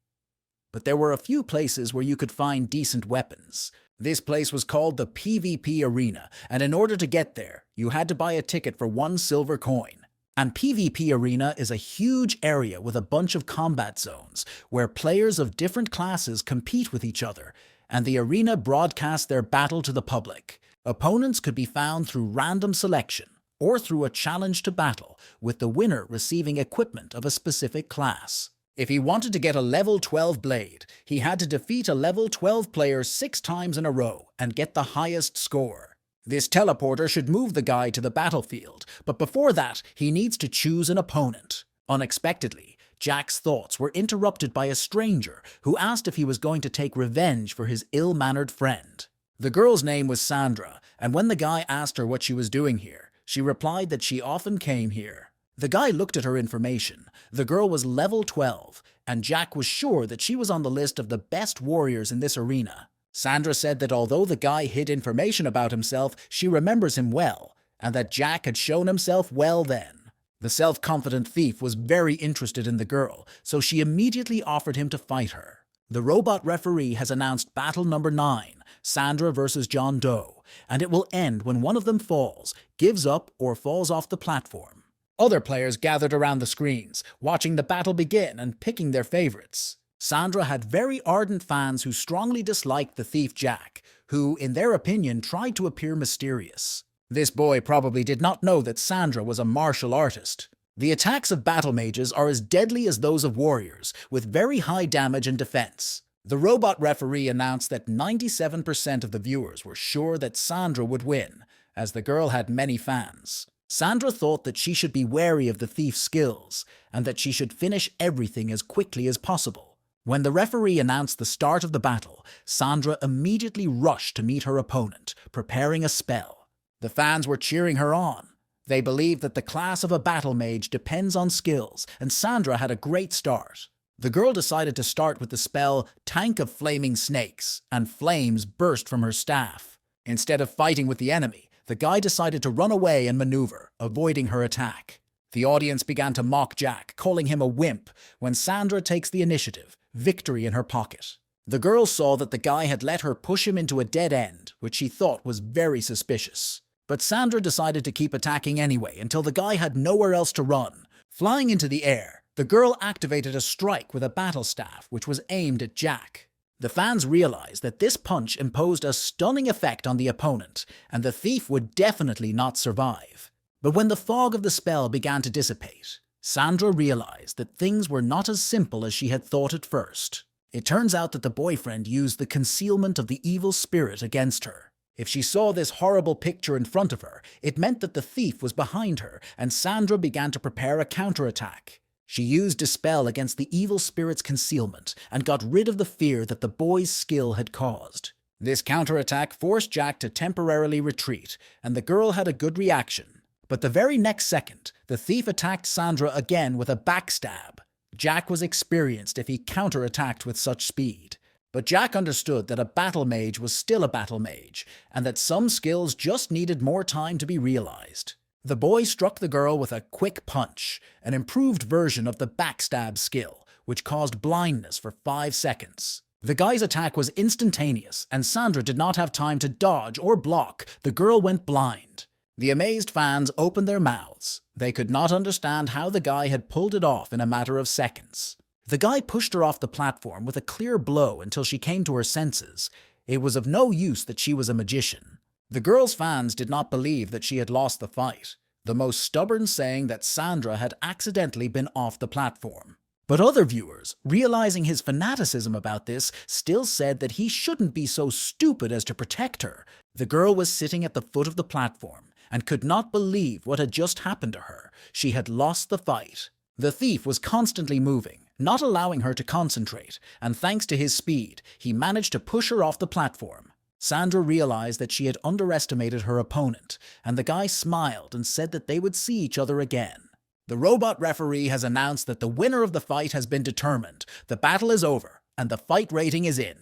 But there were a few places where you could find decent weapons. This place was called the PvP Arena, and in order to get there, you had to buy a ticket for 1 silver coin. And PvP Arena is a huge area with a bunch of combat zones, where players of different classes compete with each other, and the arena broadcasts their battle to the public. Opponents could be found through random selection, or through a challenge to battle, with the winner receiving equipment of a specific class. If he wanted to get a level 12 blade, he had to defeat a level 12 player 6 times in a row and get the highest score. This teleporter should move the guy to the battlefield, but before that, he needs to choose an opponent. Unexpectedly, Jack's thoughts were interrupted by a stranger who asked if he was going to take revenge for his ill-mannered friend. The girl's name was Sandra, and when the guy asked her what she was doing here, she replied that she often came here. The guy looked at her information. The girl was level 12, and Jack was sure that she was on the list of the best warriors in this arena. Sandra said that although the guy hid information about himself, she remembers him well, and that Jack had shown himself well then. The self-confident thief was very interested in the girl, so she immediately offered him to fight her. The robot referee has announced battle number 9, Sandra versus John Doe, and it will end when one of them falls, gives up, or falls off the platform. Other players gathered around the screens, watching the battle begin and picking their favorites. Sandra had very ardent fans who strongly disliked the thief Jack, who, in their opinion, tried to appear mysterious. This boy probably did not know that Sandra was a martial artist. The attacks of battle mages are as deadly as those of warriors, with very high damage and defense. The robot referee announced that 97% of the viewers were sure that Sandra would win, as the girl had many fans. Sandra thought that she should be wary of the thief's skills, and that she should finish everything as quickly as possible. When the referee announced the start of the battle, Sandra immediately rushed to meet her opponent, preparing a spell. The fans were cheering her on. They believed that the class of a battle mage depends on skills, and Sandra had a great start. The girl decided to start with the spell Tank of Flaming Snakes, and flames burst from her staff. Instead of fighting with the enemy, the guy decided to run away and maneuver, avoiding her attack. The audience began to mock Jack, calling him a wimp, when Sandra takes the initiative, victory in her pocket. The girl saw that the guy had let her push him into a dead end, which she thought was very suspicious. But Sandra decided to keep attacking anyway until the guy had nowhere else to run. Flying into the air, the girl activated a strike with a battle staff which was aimed at Jack. The fans realized that this punch imposed a stunning effect on the opponent, and the thief would definitely not survive. But when the fog of the spell began to dissipate, Sandra realized that things were not as simple as she had thought at first. It turns out that the boyfriend used the concealment of the evil spirit against her. If she saw this horrible picture in front of her, it meant that the thief was behind her, and Sandra began to prepare a counterattack. She used Dispel against the evil spirit's concealment and got rid of the fear that the boy's skill had caused. This counterattack forced Jack to temporarily retreat, and the girl had a good reaction. But the very next second, the thief attacked Sandra again with a backstab. Jack was experienced if he counterattacked with such speed. But Jack understood that a battle mage was still a battle mage, and that some skills just needed more time to be realized. The boy struck the girl with a quick punch, an improved version of the backstab skill, which caused blindness for 5 seconds. The guy's attack was instantaneous, and Sandra did not have time to dodge or block. The girl went blind. The amazed fans opened their mouths. They could not understand how the guy had pulled it off in a matter of seconds. The guy pushed her off the platform with a clear blow until she came to her senses. It was of no use that she was a magician. The girl's fans did not believe that she had lost the fight, the most stubborn saying that Sandra had accidentally been off the platform. But other viewers, realizing his fanaticism about this, still said that he shouldn't be so stupid as to protect her. The girl was sitting at the foot of the platform and could not believe what had just happened to her. She had lost the fight. The thief was constantly moving, not allowing her to concentrate, and thanks to his speed, he managed to push her off the platform. Sandra realized that she had underestimated her opponent, and the guy smiled and said that they would see each other again. The robot referee has announced that the winner of the fight has been determined. The battle is over, and the fight rating is in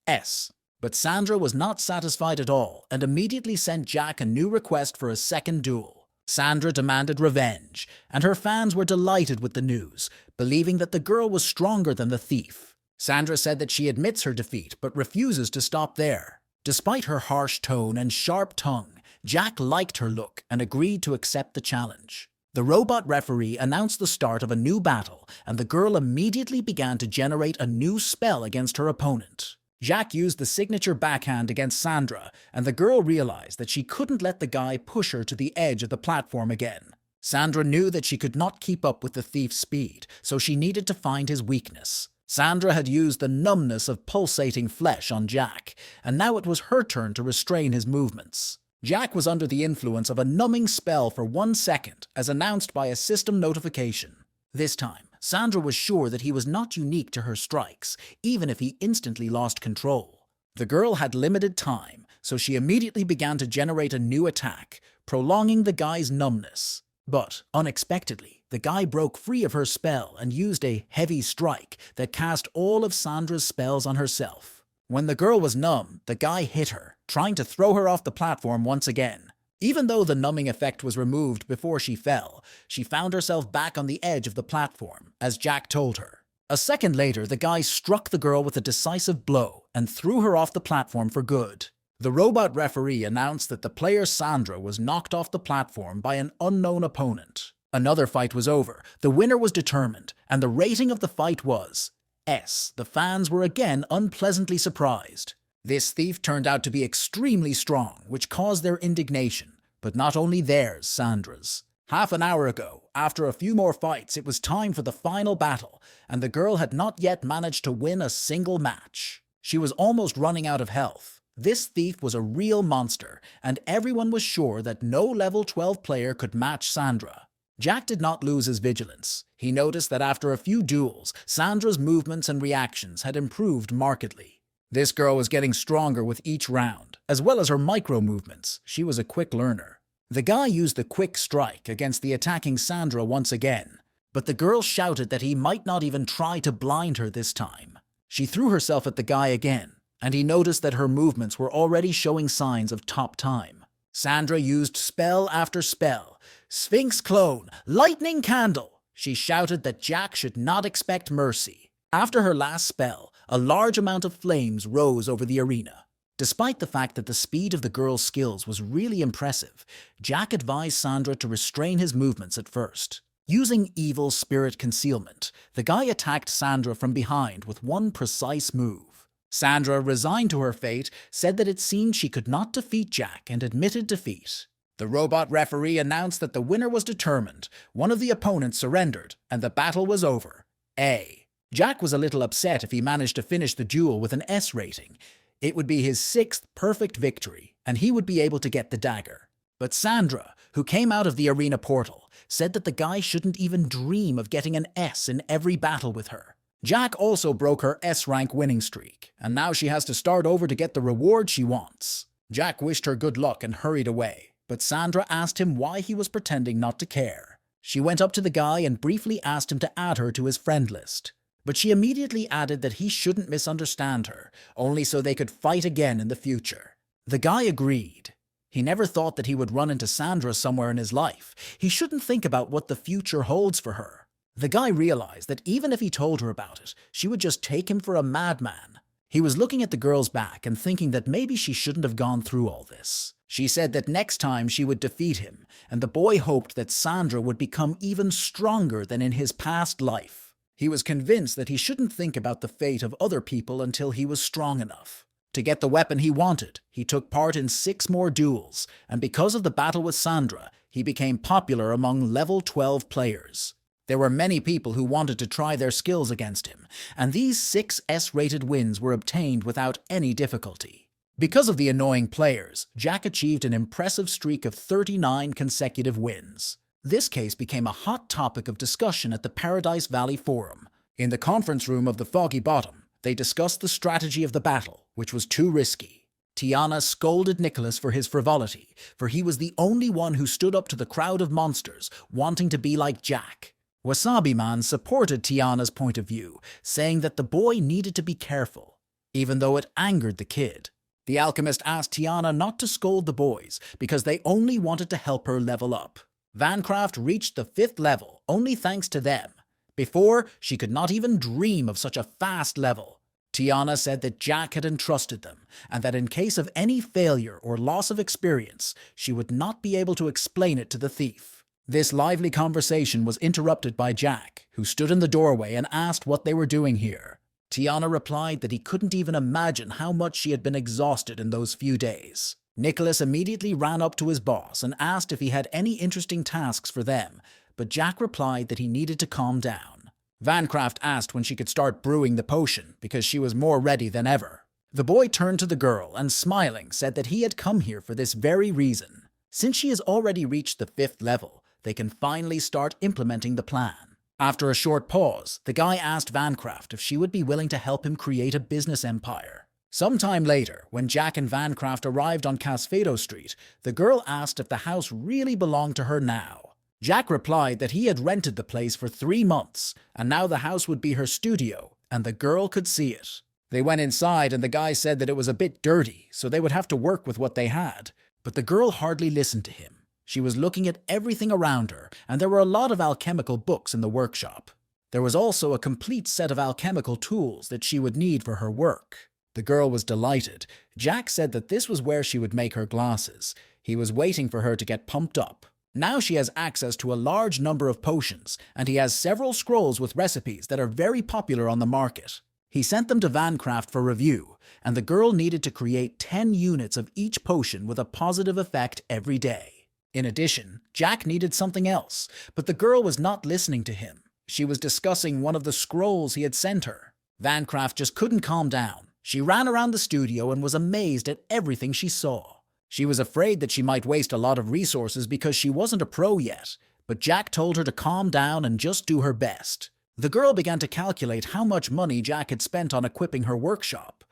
S. But Sandra was not satisfied at all and immediately sent Jack a new request for a second duel. Sandra demanded revenge, and her fans were delighted with the news, believing that the girl was stronger than the thief. Sandra said that she admits her defeat but refuses to stop there. Despite her harsh tone and sharp tongue, Jack liked her look and agreed to accept the challenge. The robot referee announced the start of a new battle, and the girl immediately began to generate a new spell against her opponent. Jack used the signature backhand against Sandra, and the girl realized that she couldn't let the guy push her to the edge of the platform again. Sandra knew that she could not keep up with the thief's speed, so she needed to find his weakness. Sandra had used the numbness of pulsating flesh on Jack, and now it was her turn to restrain his movements. Jack was under the influence of a numbing spell for 1 second, as announced by a system notification. This time, Sandra was sure that he was not unique to her strikes, even if he instantly lost control. The girl had limited time, so she immediately began to generate a new attack, prolonging the guy's numbness. But, unexpectedly, the guy broke free of her spell and used a heavy strike that cast all of Sandra's spells on herself. When the girl was numb, the guy hit her, trying to throw her off the platform once again. Even though the numbing effect was removed before she fell, she found herself back on the edge of the platform, as Jack told her. A second later, the guy struck the girl with a decisive blow and threw her off the platform for good. The robot referee announced that the player Sandra was knocked off the platform by an unknown opponent. Another fight was over, the winner was determined, and the rating of the fight was S. The fans were again unpleasantly surprised. This thief turned out to be extremely strong, which caused their indignation, but not only theirs, Sandra's. Half an hour ago, after a few more fights, it was time for the final battle, and the girl had not yet managed to win a single match. She was almost running out of health. This thief was a real monster, and everyone was sure that no level 12 player could match Sandra. Jack did not lose his vigilance. He noticed that after a few duels, Sandra's movements and reactions had improved markedly. This girl was getting stronger with each round, as well as her micro-movements. She was a quick learner. The guy used the quick strike against the attacking Sandra once again, but the girl shouted that he might not even try to blind her this time. She threw herself at the guy again, and he noticed that her movements were already showing signs of top time. Sandra used spell after spell. Sphinx Clone, Lightning Candle! She shouted that Jack should not expect mercy. After her last spell, a large amount of flames rose over the arena. Despite the fact that the speed of the girl's skills was really impressive, Jack advised Sandra to restrain his movements at first. Using evil spirit concealment, the guy attacked Sandra from behind with one precise move. Sandra, resigned to her fate, said that it seemed she could not defeat Jack and admitted defeat. The robot referee announced that the winner was determined. One of the opponents surrendered, and the battle was over. A. Jack was a little upset if he managed to finish the duel with an S rating. It would be his 6th perfect victory, and he would be able to get the dagger. But Sandra, who came out of the arena portal, said that the guy shouldn't even dream of getting an S in every battle with her. Jack also broke her S-rank winning streak, and now she has to start over to get the reward she wants. Jack wished her good luck and hurried away, but Sandra asked him why he was pretending not to care. She went up to the guy and briefly asked him to add her to his friend list. But she immediately added that he shouldn't misunderstand her, only so they could fight again in the future. The guy agreed. He never thought that he would run into Sandra somewhere in his life. He shouldn't think about what the future holds for her. The guy realized that even if he told her about it, she would just take him for a madman. He was looking at the girl's back and thinking that maybe she shouldn't have gone through all this. She said that next time she would defeat him, and the boy hoped that Sandra would become even stronger than in his past life. He was convinced that he shouldn't think about the fate of other people until he was strong enough. To get the weapon he wanted, he took part in 6 more duels, and because of the battle with Sandra, he became popular among level 12 players. There were many people who wanted to try their skills against him, and these 6 S-rated wins were obtained without any difficulty. Because of the annoying players, Jack achieved an impressive streak of 39 consecutive wins. This case became a hot topic of discussion at the Paradise Valley Forum. In the conference room of the Foggy Bottom, they discussed the strategy of the battle, which was too risky. Tiana scolded Nicholas for his frivolity, for he was the only one who stood up to the crowd of monsters, wanting to be like Jack. Wasabi Man supported Tiana's point of view, saying that the boy needed to be careful, even though it angered the kid. The alchemist asked Tiana not to scold the boys, because they only wanted to help her level up. Vancraft reached the 5th level, only thanks to them. Before, she could not even dream of such a fast level. Tiana said that Jack had entrusted them, and that in case of any failure or loss of experience, she would not be able to explain it to the thief. This lively conversation was interrupted by Jack, who stood in the doorway and asked what they were doing here. Tiana replied that he couldn't even imagine how much she had been exhausted in those few days. Nicholas immediately ran up to his boss and asked if he had any interesting tasks for them, but Jack replied that he needed to calm down. Vancraft asked when she could start brewing the potion, because she was more ready than ever. The boy turned to the girl and, smiling, said that he had come here for this very reason. Since she has already reached the 5th level, they can finally start implementing the plan. After a short pause, the guy asked Vancraft if she would be willing to help him create a business empire. Sometime later, when Jack and Vancraft arrived on Casfado Street, the girl asked if the house really belonged to her now. Jack replied that he had rented the place for 3 months, and now the house would be her studio, and the girl could see it. They went inside and the guy said that it was a bit dirty, so they would have to work with what they had. But the girl hardly listened to him. She was looking at everything around her, and there were a lot of alchemical books in the workshop. There was also a complete set of alchemical tools that she would need for her work. The girl was delighted. Jack said that this was where she would make her glasses. He was waiting for her to get pumped up. Now she has access to a large number of potions, and he has several scrolls with recipes that are very popular on the market. He sent them to Vancraft for review, and the girl needed to create 10 units of each potion with a positive effect every day. In addition, Jack needed something else, but the girl was not listening to him. She was discussing one of the scrolls he had sent her. Vancraft just couldn't calm down. She ran around the studio and was amazed at everything she saw. She was afraid that she might waste a lot of resources because she wasn't a pro yet, but Jack told her to calm down and just do her best. The girl began to calculate how much money Jack had spent on equipping her workshop.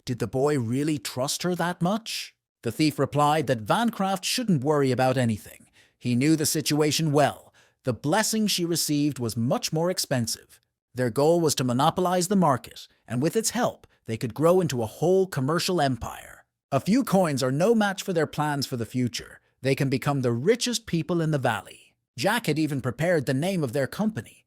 Did the boy really trust her that much? The thief replied that Vancraft shouldn't worry about anything. He knew the situation well. The blessing she received was much more expensive. Their goal was to monopolize the market, and with its help, they could grow into a whole commercial empire. A few coins are no match for their plans for the future. They can become the richest people in the valley. Jack had even prepared the name of their company,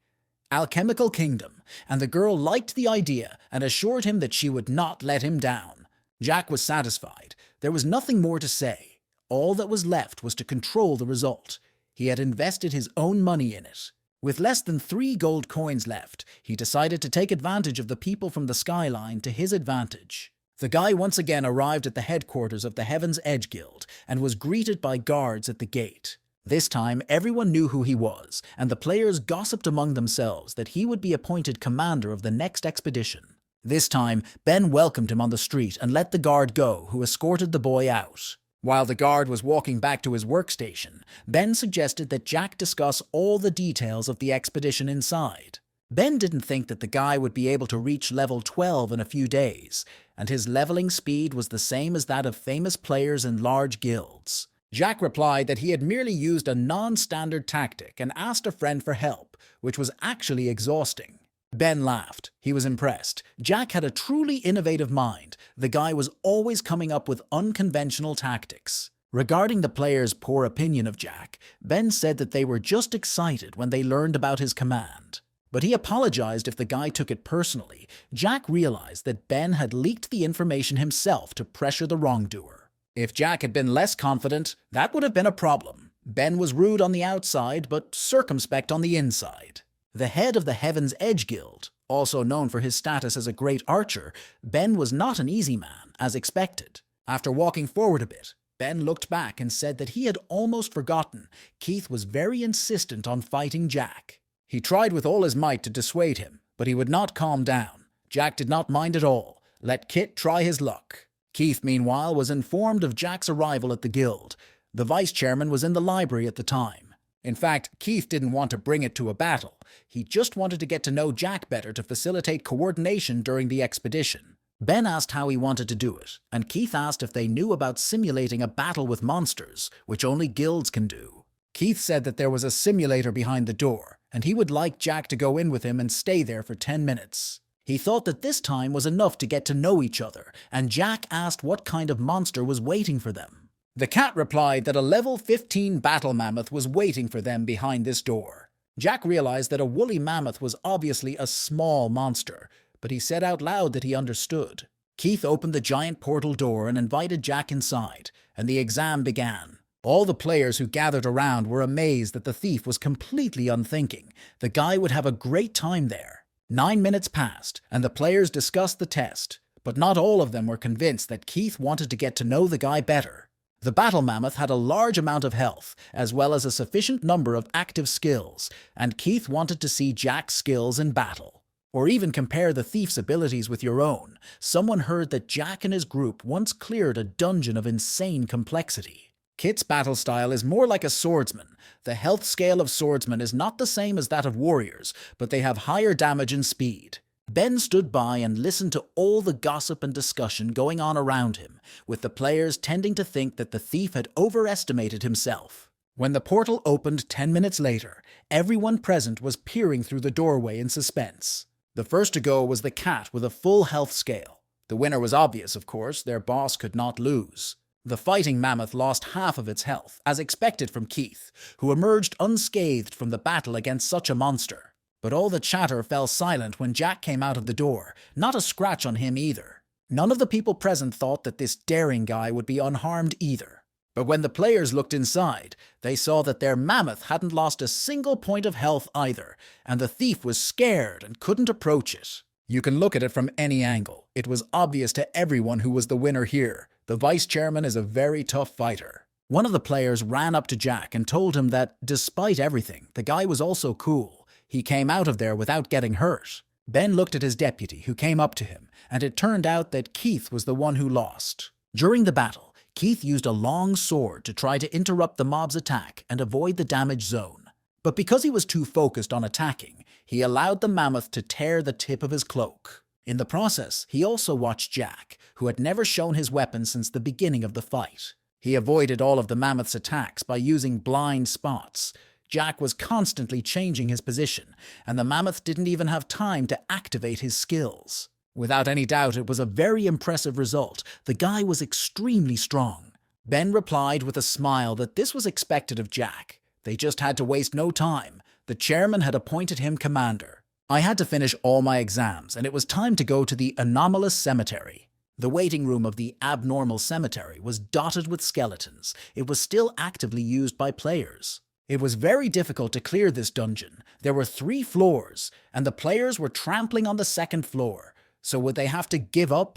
Alchemical Kingdom, and the girl liked the idea and assured him that she would not let him down. Jack was satisfied. There was nothing more to say. All that was left was to control the result. He had invested his own money in it. With less than 3 gold coins left, he decided to take advantage of the people from the skyline to his advantage. The guy once again arrived at the headquarters of the Heaven's Edge Guild and was greeted by guards at the gate. This time, everyone knew who he was, and the players gossiped among themselves that he would be appointed commander of the next expedition. This time, Ben welcomed him on the street and let the guard go, who escorted the boy out. While the guard was walking back to his workstation, Ben suggested that Jack discuss all the details of the expedition inside. Ben didn't think that the guy would be able to reach level 12 in a few days, and his leveling speed was the same as that of famous players in large guilds. Jack replied that he had merely used a non-standard tactic and asked a friend for help, which was actually exhausting. Ben laughed. He was impressed. Jack had a truly innovative mind. The guy was always coming up with unconventional tactics. Regarding the players' poor opinion of Jack, Ben said that they were just excited when they learned about his command. But he apologized if the guy took it personally. Jack realized that Ben had leaked the information himself to pressure the wrongdoer. If Jack had been less confident, that would have been a problem. Ben was rude on the outside, but circumspect on the inside. The head of the Heaven's Edge Guild, also known for his status as a great archer, Ben was not an easy man, as expected. After walking forward a bit, Ben looked back and said that he had almost forgotten Keith was very insistent on fighting Jack. He tried with all his might to dissuade him, but he would not calm down. Jack did not mind at all. Let Kit try his luck. Keith, meanwhile, was informed of Jack's arrival at the guild. The vice-chairman was in the library at the time. In fact, Keith didn't want to bring it to a battle. He just wanted to get to know Jack better to facilitate coordination during the expedition. Ben asked how he wanted to do it, and Keith asked if they knew about simulating a battle with monsters, which only guilds can do. Keith said that there was a simulator behind the door, and he would like Jack to go in with him and stay there for 10 minutes. He thought that this time was enough to get to know each other, and Jack asked what kind of monster was waiting for them. The cat replied that a level 15 battle mammoth was waiting for them behind this door. Jack realized that a woolly mammoth was obviously a small monster, but he said out loud that he understood. Keith opened the giant portal door and invited Jack inside, and the exam began. All the players who gathered around were amazed that the thief was completely unthinking. The guy would have a great time there. 9 minutes passed, and the players discussed the test, but not all of them were convinced that Keith wanted to get to know the guy better. The battle mammoth had a large amount of health, as well as a sufficient number of active skills, and Keith wanted to see Jack's skills in battle. Or even compare the thief's abilities with your own. Someone heard that Jack and his group once cleared a dungeon of insane complexity. Kit's battle style is more like a swordsman. The health scale of swordsmen is not the same as that of warriors, but they have higher damage and speed. Ben stood by and listened to all the gossip and discussion going on around him, with the players tending to think that the thief had overestimated himself. When the portal opened 10 minutes later, everyone present was peering through the doorway in suspense. The first to go was the cat with a full health scale. The winner was obvious, of course. Their boss could not lose. The fighting mammoth lost half of its health, as expected from Keith, who emerged unscathed from the battle against such a monster. But all the chatter fell silent when Jack came out of the door. Not a scratch on him either. None of the people present thought that this daring guy would be unharmed either. But when the players looked inside, they saw that their mammoth hadn't lost a single point of health either, and the thief was scared and couldn't approach it. You can look at it from any angle. It was obvious to everyone who was the winner here. The vice-chairman is a very tough fighter. One of the players ran up to Jack and told him that, despite everything, the guy was also cool. He came out of there without getting hurt. Ben looked at his deputy, who came up to him, and it turned out that Keith was the one who lost. During the battle, Keith used a long sword to try to interrupt the mob's attack and avoid the damage zone. But because he was too focused on attacking, he allowed the mammoth to tear the tip of his cloak. In the process, he also watched Jack, who had never shown his weapon since the beginning of the fight. He avoided all of the mammoth's attacks by using blind spots. Jack was constantly changing his position, and the mammoth didn't even have time to activate his skills. Without any doubt, it was a very impressive result. The guy was extremely strong. Ben replied with a smile that this was expected of Jack. They just had to waste no time. The chairman had appointed him commander. I had to finish all my exams, and it was time to go to the anomalous cemetery. The waiting room of the abnormal cemetery was dotted with skeletons. It was still actively used by players. It was very difficult to clear this dungeon. There were 3 floors, and the players were trampling on the 2nd floor. So would they have to give up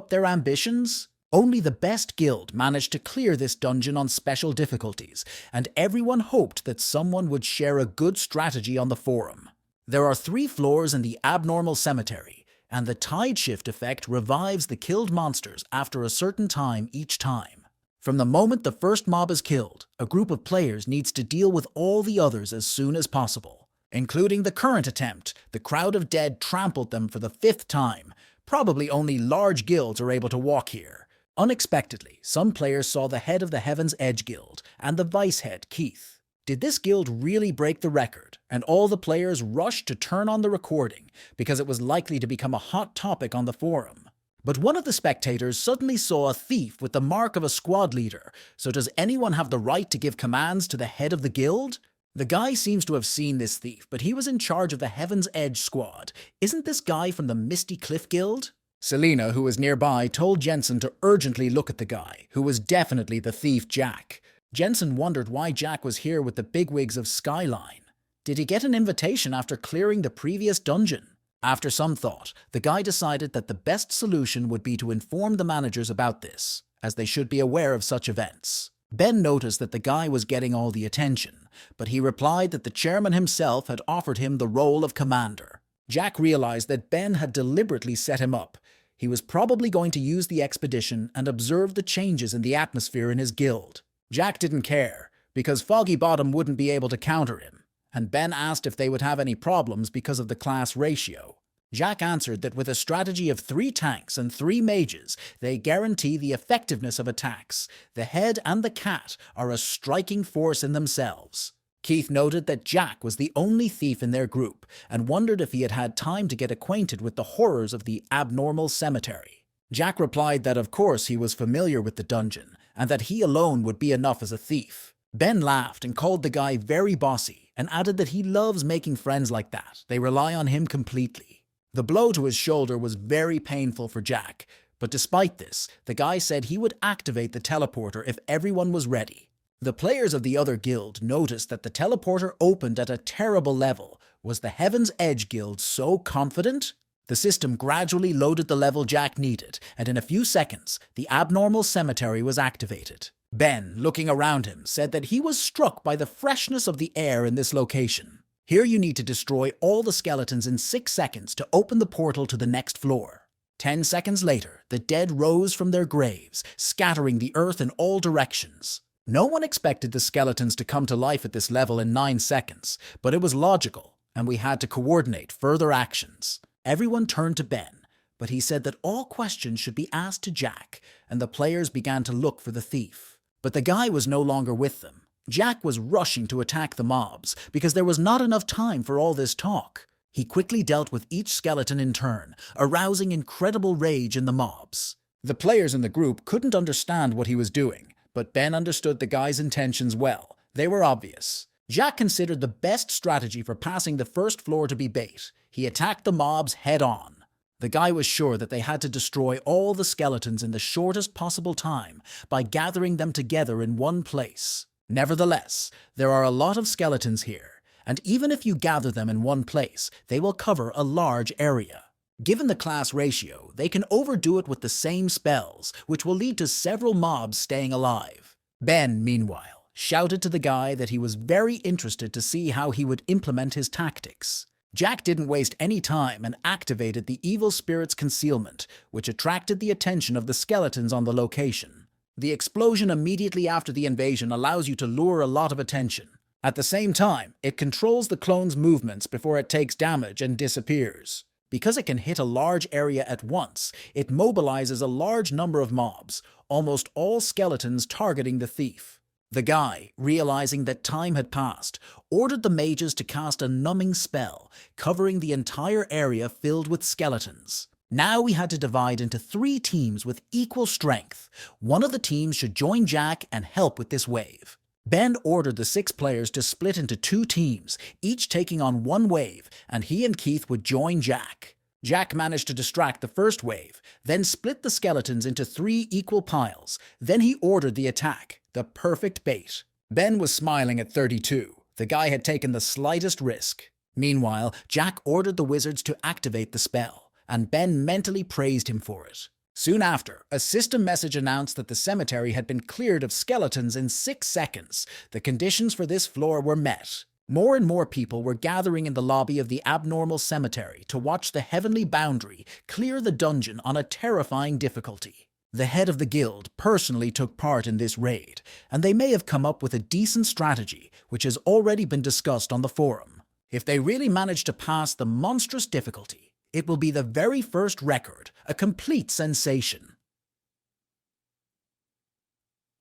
their ambitions? Only the best guild managed to clear this dungeon on special difficulties, and everyone hoped that someone would share a good strategy on the forum. There are 3 floors in the abnormal cemetery, and the tide shift effect revives the killed monsters after a certain time each time. From the moment the first mob is killed, a group of players needs to deal with all the others as soon as possible. Including the current attempt, the crowd of dead trampled them for the 5th time. Probably only large guilds are able to walk here. Unexpectedly, some players saw the head of the Heaven's Edge Guild and the vice head, Keith. Did this guild really break the record? And all the players rushed to turn on the recording because it was likely to become a hot topic on the forum. But one of the spectators suddenly saw a thief with the mark of a squad leader. So does anyone have the right to give commands to the head of the guild? The guy seems to have seen this thief, but he was in charge of the Heaven's Edge squad. Isn't this guy from the Misty Cliff Guild? Selena, who was nearby, told Jensen to urgently look at the guy, who was definitely the thief Jack. Jensen wondered why Jack was here with the bigwigs of Skyline. Did he get an invitation after clearing the previous dungeon? After some thought, the guy decided that the best solution would be to inform the managers about this, as they should be aware of such events. Ben noticed that the guy was getting all the attention, but he replied that the chairman himself had offered him the role of commander. Jack realized that Ben had deliberately set him up. He was probably going to use the expedition and observe the changes in the atmosphere in his guild. Jack didn't care, because Foggy Bottom wouldn't be able to counter him, and Ben asked if they would have any problems because of the class ratio. Jack answered that with a strategy of 3 tanks and 3 mages, they guarantee the effectiveness of attacks. The head and the cat are a striking force in themselves. Keith noted that Jack was the only thief in their group and wondered if he had had time to get acquainted with the horrors of the abnormal cemetery. Jack replied that of course he was familiar with the dungeon and that he alone would be enough as a thief. Ben laughed and called the guy very bossy and added that he loves making friends like that. They rely on him completely. The blow to his shoulder was very painful for Jack, but despite this, the guy said he would activate the teleporter if everyone was ready. The players of the other guild noticed that the teleporter opened at a terrible level. Was the Heaven's Edge Guild so confident? The system gradually loaded the level Jack needed, and in a few seconds, the abnormal cemetery was activated. Ben, looking around him, said that he was struck by the freshness of the air in this location. Here you need to destroy all the skeletons in 6 seconds to open the portal to the next floor. 10 seconds later, the dead rose from their graves, scattering the earth in all directions. No one expected the skeletons to come to life at this level in 9 seconds, but it was logical, and we had to coordinate further actions. Everyone turned to Ben, but he said that all questions should be asked to Jack, and the players began to look for the thief. But the guy was no longer with them. Jack was rushing to attack the mobs because there was not enough time for all this talk. He quickly dealt with each skeleton in turn, arousing incredible rage in the mobs. The players in the group couldn't understand what he was doing, but Ben understood the guy's intentions well. They were obvious. Jack considered the best strategy for passing the first floor to be bait. He attacked the mobs head-on. The guy was sure that they had to destroy all the skeletons in the shortest possible time by gathering them together in one place. Nevertheless, there are a lot of skeletons here, and even if you gather them in one place, they will cover a large area. Given the class ratio, they can overdo it with the same spells, which will lead to several mobs staying alive. Ben, meanwhile, shouted to the guy that he was very interested to see how he would implement his tactics. Jack didn't waste any time and activated the evil spirit's concealment, which attracted the attention of the skeletons on the location. The explosion immediately after the invasion allows you to lure a lot of attention. At the same time, it controls the clone's movements before it takes damage and disappears. Because it can hit a large area at once, it mobilizes a large number of mobs, almost all skeletons targeting the thief. The guy, realizing that time had passed, ordered the mages to cast a numbing spell, covering the entire area filled with skeletons. Now we had to divide into 3 teams with equal strength. One of the teams should join Jack and help with this wave. Ben ordered the 6 players to split into 2 teams, each taking on 1 wave, and he and Keith would join Jack. Jack managed to distract the first wave, then split the skeletons into 3 equal piles. Then he ordered the attack, the perfect bait. Ben was smiling at 32. The guy had taken the slightest risk. Meanwhile, Jack ordered the wizards to activate the spell, and Ben mentally praised him for it. Soon after, a system message announced that the cemetery had been cleared of skeletons in 6 seconds. The conditions for this floor were met. More and more people were gathering in the lobby of the abnormal cemetery to watch the heavenly boundary clear the dungeon on a terrifying difficulty. The head of the guild personally took part in this raid, and they may have come up with a decent strategy which has already been discussed on the forum. If they really manage to pass the monstrous difficulty, it will be the very first record, a complete sensation.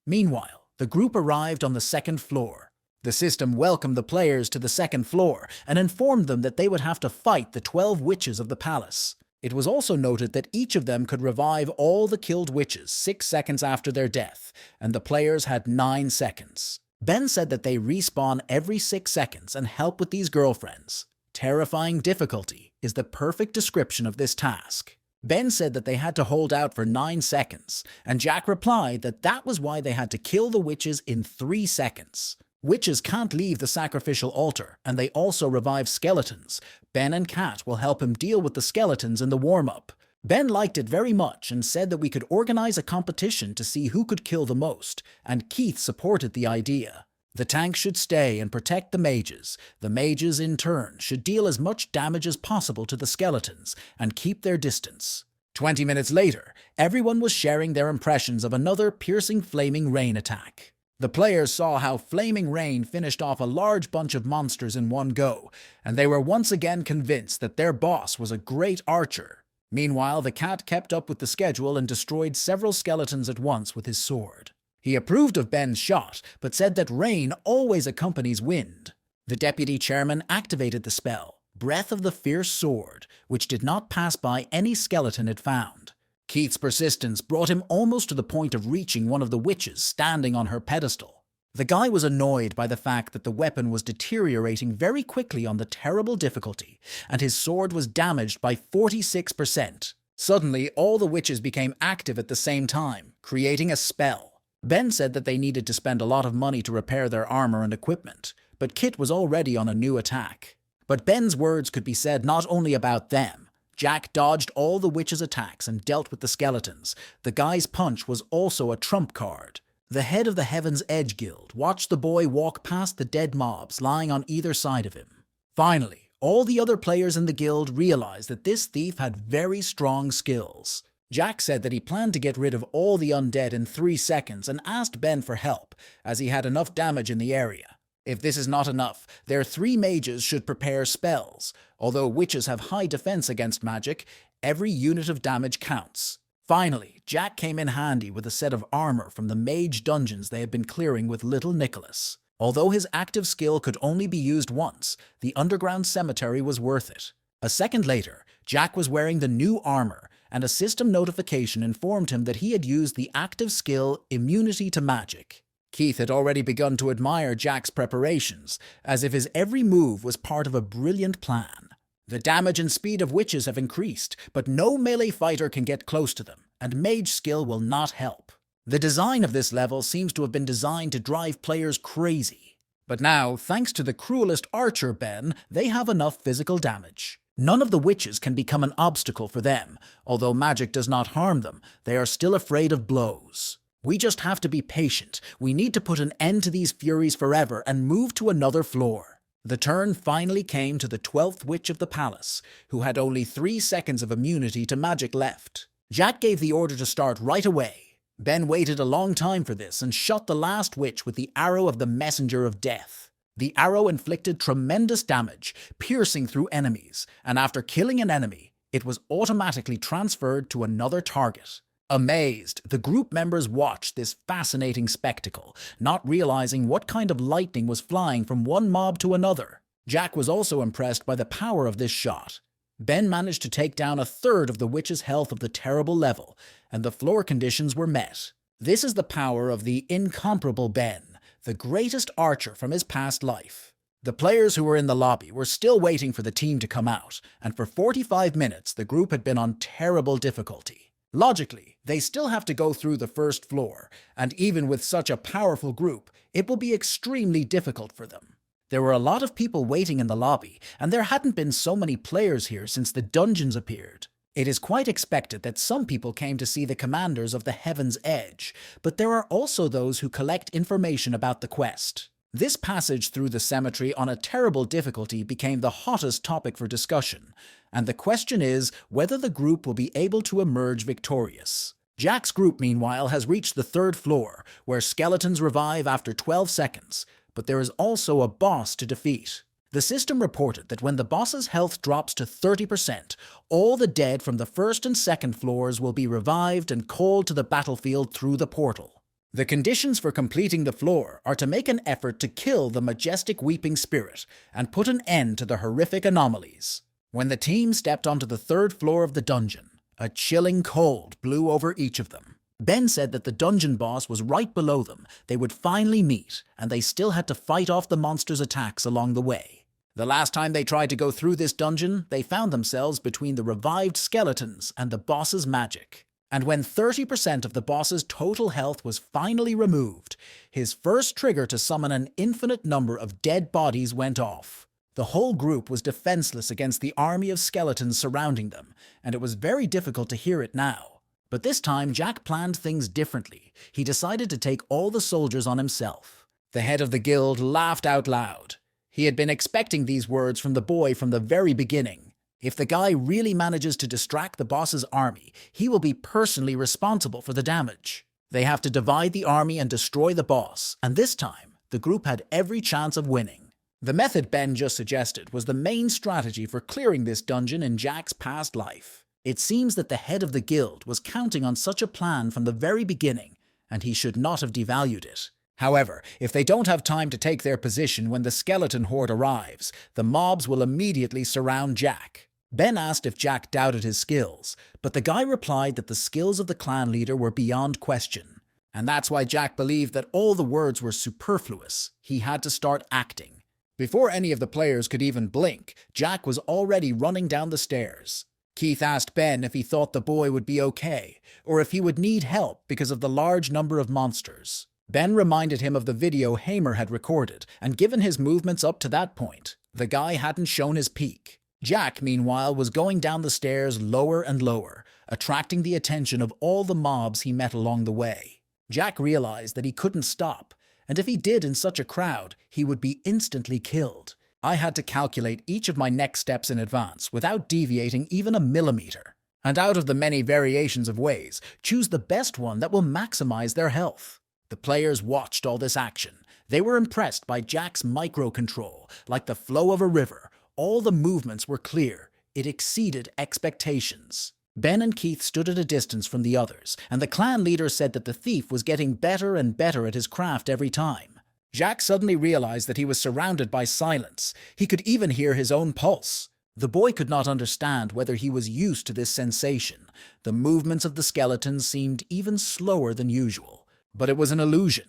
Meanwhile, the group arrived on the second floor. The system welcomed the players to the second floor and informed them that they would have to fight the 12 witches of the palace. It was also noted that each of them could revive all the killed witches 6 seconds after their death, and the players had 9 seconds. Ben said that they respawn every 6 seconds and help with these girlfriends. Terrifying difficulty is the perfect description of this task. Ben said that they had to hold out for 9 seconds, and Jack replied that that was why they had to kill the witches in 3 seconds. Witches can't leave the sacrificial altar, and they also revive skeletons. Ben and Kat will help him deal with the skeletons in the warm-up. Ben liked it very much and said that we could organize a competition to see who could kill the most, and Keith supported the idea. The tank should stay and protect the mages. The mages, in turn, should deal as much damage as possible to the skeletons and keep their distance. 20 minutes later, everyone was sharing their impressions of another piercing flaming rain attack. The players saw how Flaming Rain finished off a large bunch of monsters in one go, and they were once again convinced that their boss was a great archer. Meanwhile, the cat kept up with the schedule and destroyed several skeletons at once with his sword. He approved of Ben's shot, but said that rain always accompanies wind. The deputy chairman activated the spell, Breath of the Fierce Sword, which did not pass by any skeleton it found. Keith's persistence brought him almost to the point of reaching one of the witches standing on her pedestal. The guy was annoyed by the fact that the weapon was deteriorating very quickly on the terrible difficulty, and his sword was damaged by 46%. Suddenly, all the witches became active at the same time, creating a spell. Ben said that they needed to spend a lot of money to repair their armor and equipment, but Kit was already on a new attack. But Ben's words could be said not only about them. Jack dodged all the witches' attacks and dealt with the skeletons. The guy's punch was also a trump card. The head of the Heaven's Edge Guild watched the boy walk past the dead mobs lying on either side of him. Finally, all the other players in the guild realized that this thief had very strong skills. Jack said that he planned to get rid of all the undead in 3 seconds and asked Ben for help, as he had enough damage in the area. If this is not enough, their 3 mages should prepare spells. Although witches have high defense against magic, every unit of damage counts. Finally, Jack came in handy with a set of armor from the mage dungeons they had been clearing with little Nicholas. Although his active skill could only be used once, the underground cemetery was worth it. A second later, Jack was wearing the new armor, and a system notification informed him that he had used the active skill Immunity to Magic. Keith had already begun to admire Jack's preparations, as if his every move was part of a brilliant plan. The damage and speed of witches have increased, but no melee fighter can get close to them, and mage skill will not help. The design of this level seems to have been designed to drive players crazy. But now, thanks to the cruelest archer Ben, they have enough physical damage. None of the witches can become an obstacle for them. Although magic does not harm them, they are still afraid of blows. We just have to be patient. We need to put an end to these furies forever and move to another floor. The turn finally came to the 12th witch of the palace, who had only 3 seconds of immunity to magic left. Jack gave the order to start right away. Ben waited a long time for this and shot the last witch with the arrow of the Messenger of Death. The arrow inflicted tremendous damage, piercing through enemies, and after killing an enemy, it was automatically transferred to another target. Amazed, the group members watched this fascinating spectacle, not realizing what kind of lightning was flying from one mob to another. Jack was also impressed by the power of this shot. Ben managed to take down a third of the witch's health of the terrible level, and the floor conditions were met. This is the power of the incomparable Ben, the greatest archer from his past life. The players who were in the lobby were still waiting for the team to come out, and for 45 minutes the group had been on terrible difficulty. Logically, they still have to go through the first floor, and even with such a powerful group, it will be extremely difficult for them. There were a lot of people waiting in the lobby, and there hadn't been so many players here since the dungeons appeared. It is quite expected that some people came to see the commanders of the Heaven's Edge, but there are also those who collect information about the quest. This passage through the cemetery on a terrible difficulty became the hottest topic for discussion, and the question is whether the group will be able to emerge victorious. Jack's group, meanwhile, has reached the 3rd floor, where skeletons revive after 12 seconds, but there is also a boss to defeat. The system reported that when the boss's health drops to 30%, all the dead from the 1st and 2nd floors will be revived and called to the battlefield through the portal. The conditions for completing the floor are to make an effort to kill the majestic weeping spirit and put an end to the horrific anomalies. When the team stepped onto the 3rd floor of the dungeon, a chilling cold blew over each of them. Ben said that the dungeon boss was right below them. They would finally meet, and they still had to fight off the monster's attacks along the way. The last time they tried to go through this dungeon, they found themselves between the revived skeletons and the boss's magic. And when 30% of the boss's total health was finally removed, his first trigger to summon an infinite number of dead bodies went off. The whole group was defenseless against the army of skeletons surrounding them, and it was very difficult to hear it now. But this time, Jack planned things differently. He decided to take all the soldiers on himself. The head of the guild laughed out loud. He had been expecting these words from the boy from the very beginning. If the guy really manages to distract the boss's army, he will be personally responsible for the damage. They have to divide the army and destroy the boss, and this time, the group had every chance of winning. The method Ben just suggested was the main strategy for clearing this dungeon in Jack's past life. It seems that the head of the guild was counting on such a plan from the very beginning, and he should not have devalued it. However, if they don't have time to take their position when the skeleton horde arrives, the mobs will immediately surround Jack. Ben asked if Jack doubted his skills, but the guy replied that the skills of the clan leader were beyond question. And that's why Jack believed that all the words were superfluous. He had to start acting. Before any of the players could even blink, Jack was already running down the stairs. Keith asked Ben if he thought the boy would be okay, or if he would need help because of the large number of monsters. Ben reminded him of the video Hamer had recorded, and given his movements up to that point, the guy hadn't shown his peak. Jack, meanwhile, was going down the stairs lower and lower, attracting the attention of all the mobs he met along the way. Jack realized that he couldn't stop, and if he did in such a crowd, he would be instantly killed. I had to calculate each of my next steps in advance without deviating even a millimeter. And out of the many variations of ways, choose the best one that will maximize their health. The players watched all this action. They were impressed by Jack's micro-control. Like the flow of a river, all the movements were clear. It exceeded expectations. Ben and Keith stood at a distance from the others, and the clan leader said that the thief was getting better and better at his craft every time. Jack suddenly realized that he was surrounded by silence. He could even hear his own pulse. The boy could not understand whether he was used to this sensation. The movements of the skeletons seemed even slower than usual. But it was an illusion.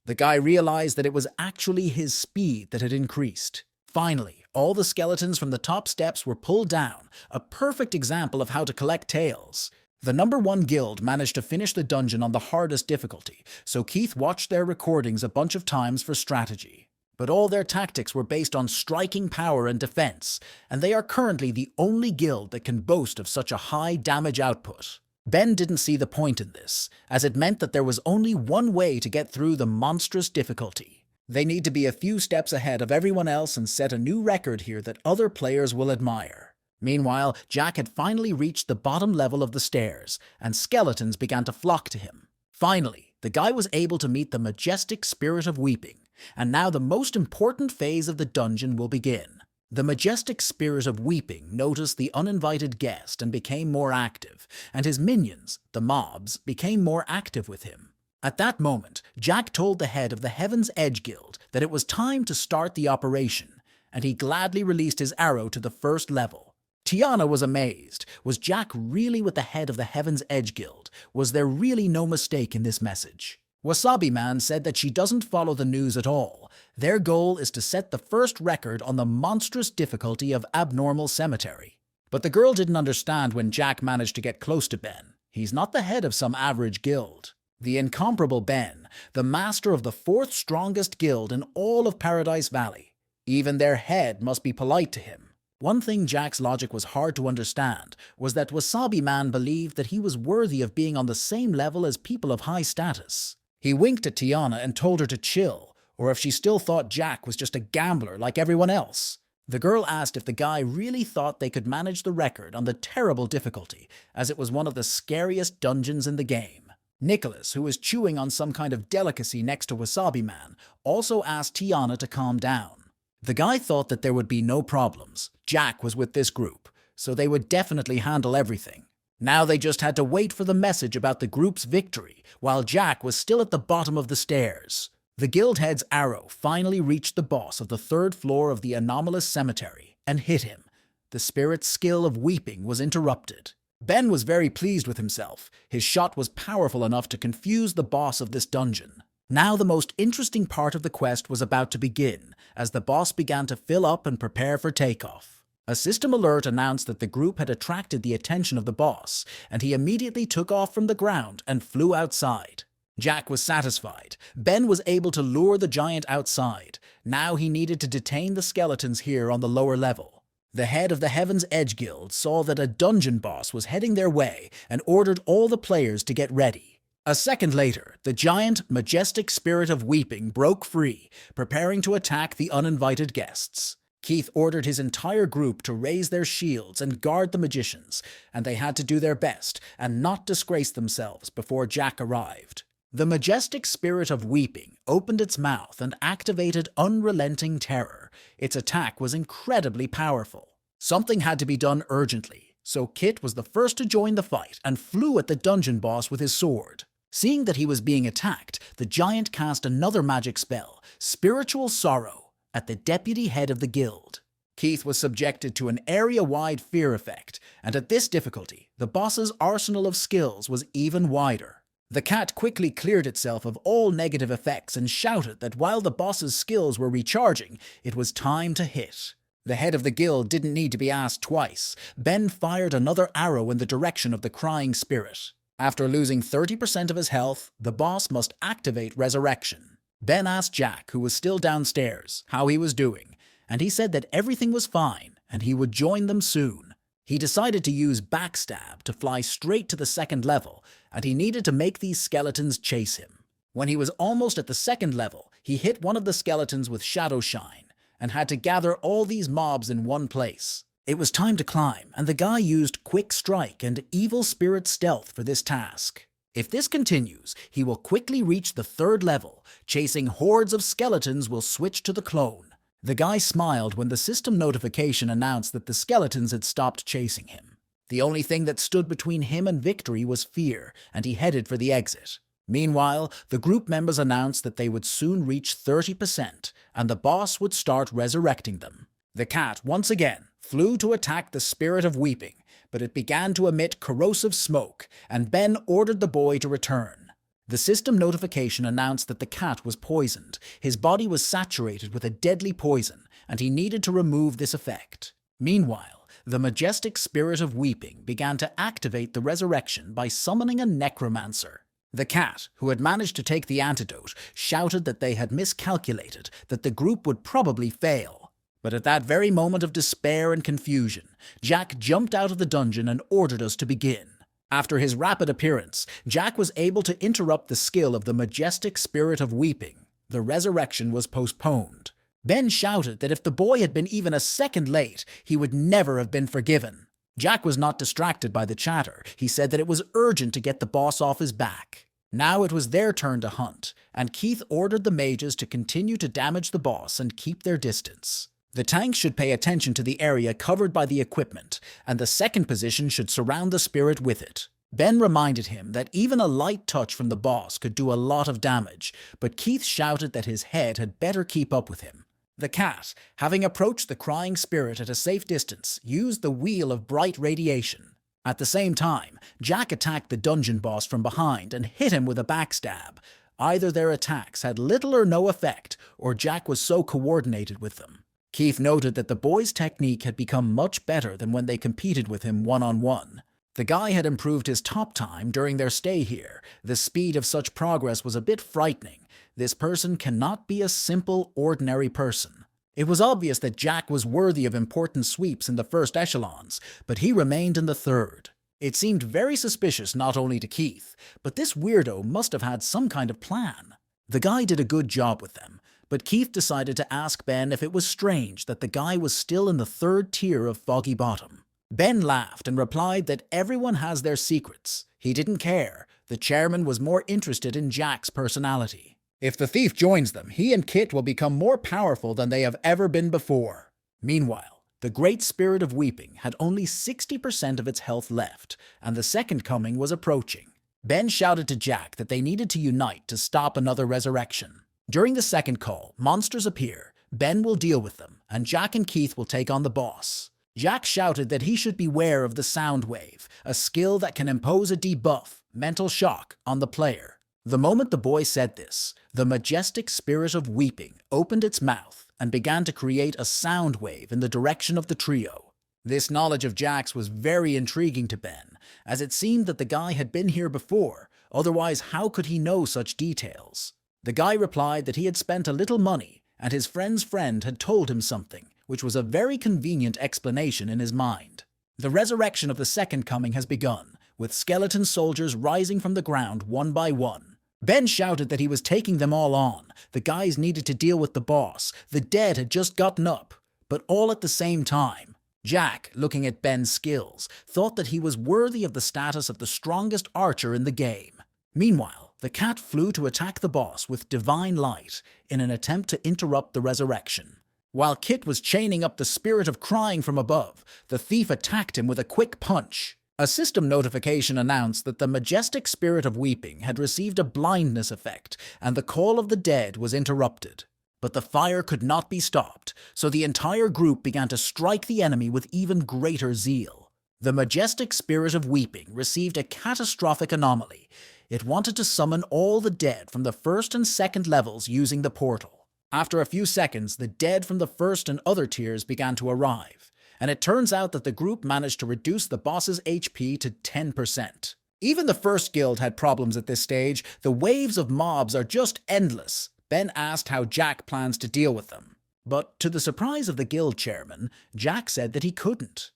The guy realized that it was actually his speed that had increased. Finally, all the skeletons from the top steps were pulled down, a perfect example of how to collect tails. The number 1 guild managed to finish the dungeon on the hardest difficulty, so Keith watched their recordings a bunch of times for strategy. But all their tactics were based on striking power and defense, and they are currently the only guild that can boast of such a high damage output. Ben didn't see the point in this, as it meant that there was only one way to get through the monstrous difficulty. They need to be a few steps ahead of everyone else and set a new record here that other players will admire. Meanwhile, Jack had finally reached the bottom level of the stairs, and skeletons began to flock to him. Finally, the guy was able to meet the majestic spirit of weeping, and now the most important phase of the dungeon will begin. The majestic spirit of weeping noticed the uninvited guest and became more active, and his minions, the mobs, became more active with him. At that moment, Jack told the head of the Heaven's Edge Guild that it was time to start the operation, and he gladly released his arrow to the 1st level. Tiana was amazed. Was Jack really with the head of the Heaven's Edge Guild? Was there really no mistake in this message? Wasabi Man said that she doesn't follow the news at all. Their goal is to set the first record on the monstrous difficulty of Abnormal Cemetery. But the girl didn't understand when Jack managed to get close to Ben. He's not the head of some average guild. The incomparable Ben, the master of the 4th strongest guild in all of Paradise Valley. Even their head must be polite to him. One thing Jack's logic was hard to understand was that Wasabi Man believed that he was worthy of being on the same level as people of high status. He winked at Tiana and told her to chill, or if she still thought Jack was just a gambler like everyone else. The girl asked if the guy really thought they could manage the record on the terrible difficulty, as it was one of the scariest dungeons in the game. Nicholas, who was chewing on some kind of delicacy next to Wasabi Man, also asked Tiana to calm down. The guy thought that there would be no problems. Jack was with this group, so they would definitely handle everything. Now they just had to wait for the message about the group's victory, while Jack was still at the bottom of the stairs. The guild head's arrow finally reached the boss of the 3rd floor of the anomalous cemetery and hit him. The spirit's skill of weeping was interrupted. Ben was very pleased with himself. His shot was powerful enough to confuse the boss of this dungeon. Now the most interesting part of the quest was about to begin, as the boss began to fill up and prepare for takeoff. A system alert announced that the group had attracted the attention of the boss, and he immediately took off from the ground and flew outside. Jack was satisfied. Ben was able to lure the giant outside. Now he needed to detain the skeletons here on the lower level. The head of the Heaven's Edge Guild saw that a dungeon boss was heading their way and ordered all the players to get ready. A second later, the giant, majestic spirit of weeping broke free, preparing to attack the uninvited guests. Keith ordered his entire group to raise their shields and guard the magicians, and they had to do their best and not disgrace themselves before Jack arrived. The majestic spirit of weeping opened its mouth and activated unrelenting terror. Its attack was incredibly powerful. Something had to be done urgently, so Kit was the first to join the fight and flew at the dungeon boss with his sword. Seeing that he was being attacked, the giant cast another magic spell, Spiritual Sorrow, at the deputy head of the guild. Keith was subjected to an area-wide fear effect, and at this difficulty, the boss's arsenal of skills was even wider. The cat quickly cleared itself of all negative effects and shouted that while the boss's skills were recharging, it was time to hit. The head of the guild didn't need to be asked twice. Ben fired another arrow in the direction of the crying spirit. After losing 30% of his health, the boss must activate resurrection. Ben asked Jack, who was still downstairs, how he was doing, and he said that everything was fine and he would join them soon. He decided to use backstab to fly straight to the 2nd level, and he needed to make these skeletons chase him. When he was almost at the 2nd level, he hit one of the skeletons with Shadow Shine, and had to gather all these mobs in one place. It was time to climb, and the guy used Quick Strike and Evil Spirit Stealth for this task. If this continues, he will quickly reach the 3rd level. Chasing hordes of skeletons will switch to the clone. The guy smiled when the system notification announced that the skeletons had stopped chasing him. The only thing that stood between him and victory was fear, and he headed for the exit. Meanwhile, the group members announced that they would soon reach 30%, and the boss would start resurrecting them. The cat, once again, flew to attack the spirit of weeping, but it began to emit corrosive smoke, and Ben ordered the boy to return. The system notification announced that the cat was poisoned. His body was saturated with a deadly poison, and he needed to remove this effect. Meanwhile, the majestic spirit of weeping began to activate the resurrection by summoning a necromancer. The cat, who had managed to take the antidote, shouted that they had miscalculated, that the group would probably fail. But at that very moment of despair and confusion, Jack jumped out of the dungeon and ordered us to begin. After his rapid appearance, Jack was able to interrupt the skill of the majestic spirit of weeping. The resurrection was postponed. Ben shouted that if the boy had been even a second late, he would never have been forgiven. Jack was not distracted by the chatter. He said that it was urgent to get the boss off his back. Now it was their turn to hunt, and Keith ordered the mages to continue to damage the boss and keep their distance. The tanks should pay attention to the area covered by the equipment, and the 2nd position should surround the spirit with it. Ben reminded him that even a light touch from the boss could do a lot of damage, but Keith shouted that his head had better keep up with him. The cat, having approached the crying spirit at a safe distance, used the wheel of bright radiation. At the same time, Jack attacked the dungeon boss from behind and hit him with a backstab. Either their attacks had little or no effect, or Jack was so coordinated with them. Keith noted that the boy's technique had become much better than when they competed with him one-on-one. The guy had improved his top time during their stay here. The speed of such progress was a bit frightening. This person cannot be a simple, ordinary person. It was obvious that Jack was worthy of important sweeps in the first echelons, but he remained in the 3rd. It seemed very suspicious not only to Keith, but this weirdo must have had some kind of plan. The guy did a good job with them, but Keith decided to ask Ben if it was strange that the guy was still in the third tier of Foggy Bottom. Ben laughed and replied that everyone has their secrets. He didn't care. The chairman was more interested in Jack's personality. If the thief joins them, he and Kit will become more powerful than they have ever been before. Meanwhile, the Great Spirit of Weeping had only 60% of its health left, and the second coming was approaching. Ben shouted to Jack that they needed to unite to stop another resurrection. During the second call, monsters appear. Ben will deal with them, and Jack and Keith will take on the boss. Jack shouted that he should beware of the sound wave, a skill that can impose a debuff, mental shock, on the player. The moment the boy said this, the majestic spirit of weeping opened its mouth and began to create a sound wave in the direction of the trio. This knowledge of Jack's was very intriguing to Ben, as it seemed that the guy had been here before, otherwise how could he know such details? The guy replied that he had spent a little money, and his friend's friend had told him something, which was a very convenient explanation in his mind. The resurrection of the second coming has begun, with skeleton soldiers rising from the ground one by one. Ben shouted that he was taking them all on. The guys needed to deal with the boss. The dead had just gotten up, but all at the same time. Jack, looking at Ben's skills, thought that he was worthy of the status of the strongest archer in the game. Meanwhile, the cat flew to attack the boss with divine light in an attempt to interrupt the resurrection. While Kit was chaining up the spirit of crying from above, the thief attacked him with a quick punch. A system notification announced that the majestic spirit of weeping had received a blindness effect, and the call of the dead was interrupted. But the fire could not be stopped, so the entire group began to strike the enemy with even greater zeal. The majestic spirit of weeping received a catastrophic anomaly. It wanted to summon all the dead from the first and second levels using the portal. After a few seconds, the dead from the first and other tiers began to arrive, and it turns out that the group managed to reduce the boss's HP to 10%. Even the first guild had problems at this stage. The waves of mobs are just endless. Ben asked how Jack plans to deal with them, but to the surprise of the guild chairman, Jack said that he couldn't.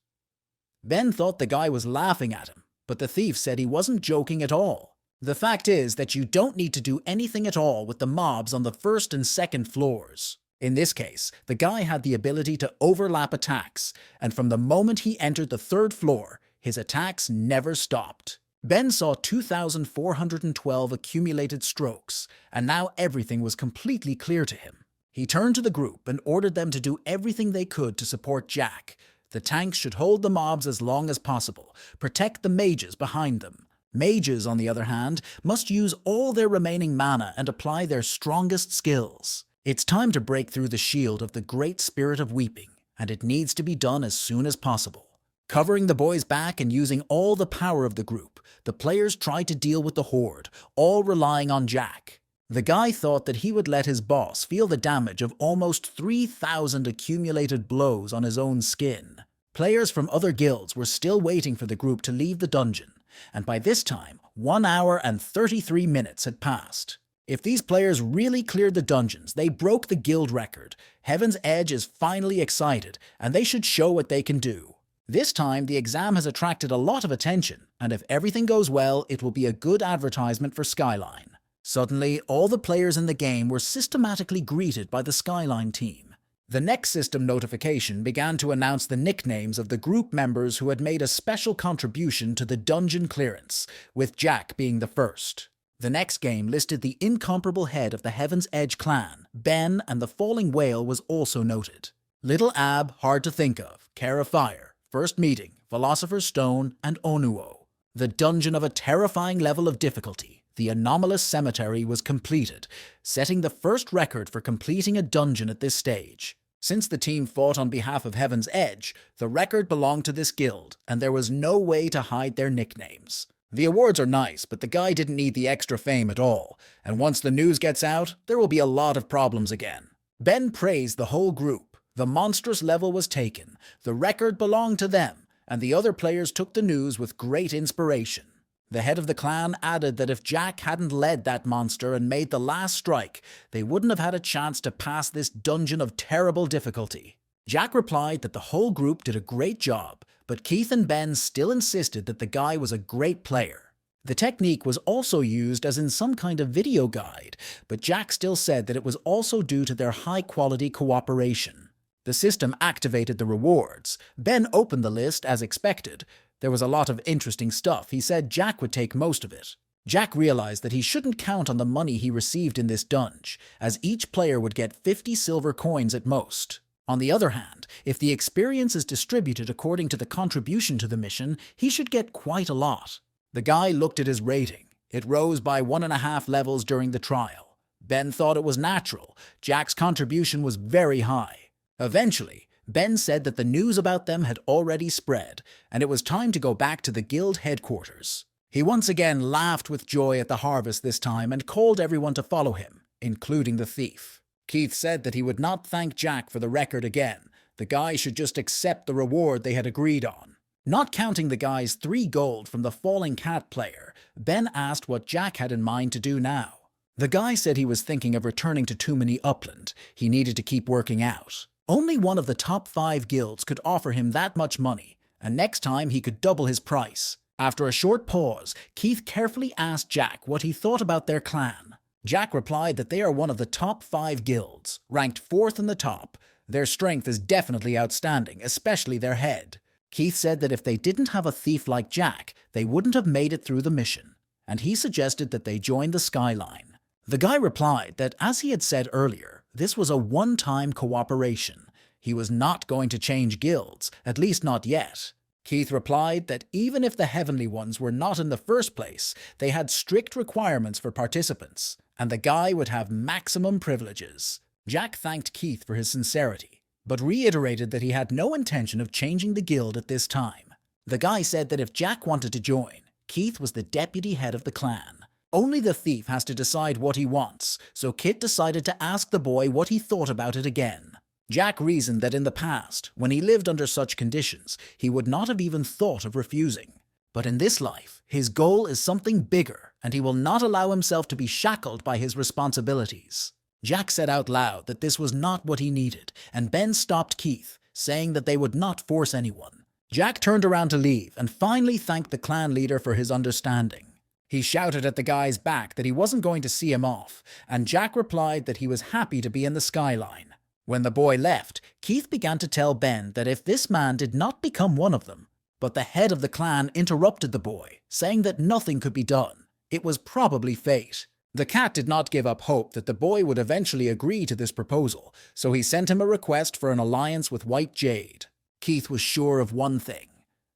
Ben thought the guy was laughing at him, but the thief said he wasn't joking at all. The fact is that you don't need to do anything at all with the mobs on the first and second floors. In this case, the guy had the ability to overlap attacks, and from the moment he entered the third floor, his attacks never stopped. Ben saw 2,412 accumulated strokes, and now everything was completely clear to him. He turned to the group and ordered them to do everything they could to support Jack. The tanks should hold the mobs as long as possible, protect the mages behind them. Mages, on the other hand, must use all their remaining mana and apply their strongest skills. It's time to break through the shield of the Great Spirit of Weeping, and it needs to be done as soon as possible. Covering the boys' back and using all the power of the group, the players tried to deal with the horde, all relying on Jack. The guy thought that he would let his boss feel the damage of almost 3,000 accumulated blows on his own skin. Players from other guilds were still waiting for the group to leave the dungeon, and by this time, 1 hour and 33 minutes had passed. If these players really cleared the dungeons, they broke the guild record. Heaven's Edge is finally excited, and they should show what they can do. This time, the exam has attracted a lot of attention, and if everything goes well, it will be a good advertisement for Skyline. Suddenly, all the players in the game were systematically greeted by the Skyline team. The next system notification began to announce the nicknames of the group members who had made a special contribution to the dungeon clearance, with Jack being the first. The next game listed the incomparable head of the Heaven's Edge clan, Ben, and the Falling Whale was also noted. Little Ab, Hard to Think Of, Care of Fire, First Meeting, Philosopher's Stone, and Onuo. The dungeon of a terrifying level of difficulty, the Anomalous Cemetery, was completed, setting the first record for completing a dungeon at this stage. Since the team fought on behalf of Heaven's Edge, the record belonged to this guild, and there was no way to hide their nicknames. The awards are nice, but the guy didn't need the extra fame at all, and once the news gets out, there will be a lot of problems again. Ben praised the whole group. The monstrous level was taken, the record belonged to them, and the other players took the news with great inspiration. The head of the clan added that if Jack hadn't led that monster and made the last strike, they wouldn't have had a chance to pass this dungeon of terrible difficulty. Jack replied that the whole group did a great job, but Keith and Ben still insisted that the guy was a great player. The technique was also used as in some kind of video guide, but Jack still said that it was also due to their high-quality cooperation. The system activated the rewards. Ben opened the list as expected. There was a lot of interesting stuff. He said Jack would take most of it. Jack realized that he shouldn't count on the money he received in this dungeon, as each player would get 50 silver coins at most. On the other hand, if the experience is distributed according to the contribution to the mission, he should get quite a lot. The guy looked at his rating. It rose by 1.5 levels during the trial. Ben thought it was natural. Jack's contribution was very high. Eventually, Ben said that the news about them had already spread, and it was time to go back to the guild headquarters. He once again laughed with joy at the harvest this time and called everyone to follow him, including the thief. Keith said that he would not thank Jack for the record again. The guy should just accept the reward they had agreed on. Not counting the guy's 3 gold from the falling cat player, Ben asked what Jack had in mind to do now. The guy said he was thinking of returning to Too Many Upland. He needed to keep working out. Only one of the top 5 guilds could offer him that much money, and next time he could double his price. After a short pause, Keith carefully asked Jack what he thought about their clan. Jack replied that they are one of the top 5 guilds, ranked 4th in the top. Their strength is definitely outstanding, especially their head. Keith said that if they didn't have a thief like Jack, they wouldn't have made it through the mission, and he suggested that they join the Skyline. The guy replied that, as he had said earlier, this was a one-time cooperation. He was not going to change guilds, at least not yet. Keith replied that even if the Heavenly Ones were not in the first place, they had strict requirements for participants, and the guy would have maximum privileges. Jack thanked Keith for his sincerity, but reiterated that he had no intention of changing the guild at this time. The guy said that if Jack wanted to join, Keith was the deputy head of the clan. Only the thief has to decide what he wants, so Kit decided to ask the boy what he thought about it again. Jack reasoned that in the past, when he lived under such conditions, he would not have even thought of refusing. But in this life, his goal is something bigger, and he will not allow himself to be shackled by his responsibilities. Jack said out loud that this was not what he needed, and Ben stopped Keith, saying that they would not force anyone. Jack turned around to leave and finally thanked the clan leader for his understanding. He shouted at the guy's back that he wasn't going to see him off, and Jack replied that he was happy to be in the Skyline. When the boy left, Keith began to tell Ben that if this man did not become one of them, but the head of the clan interrupted the boy, saying that nothing could be done. It was probably fate. The cat did not give up hope that the boy would eventually agree to this proposal, so he sent him a request for an alliance with White Jade. Keith was sure of one thing.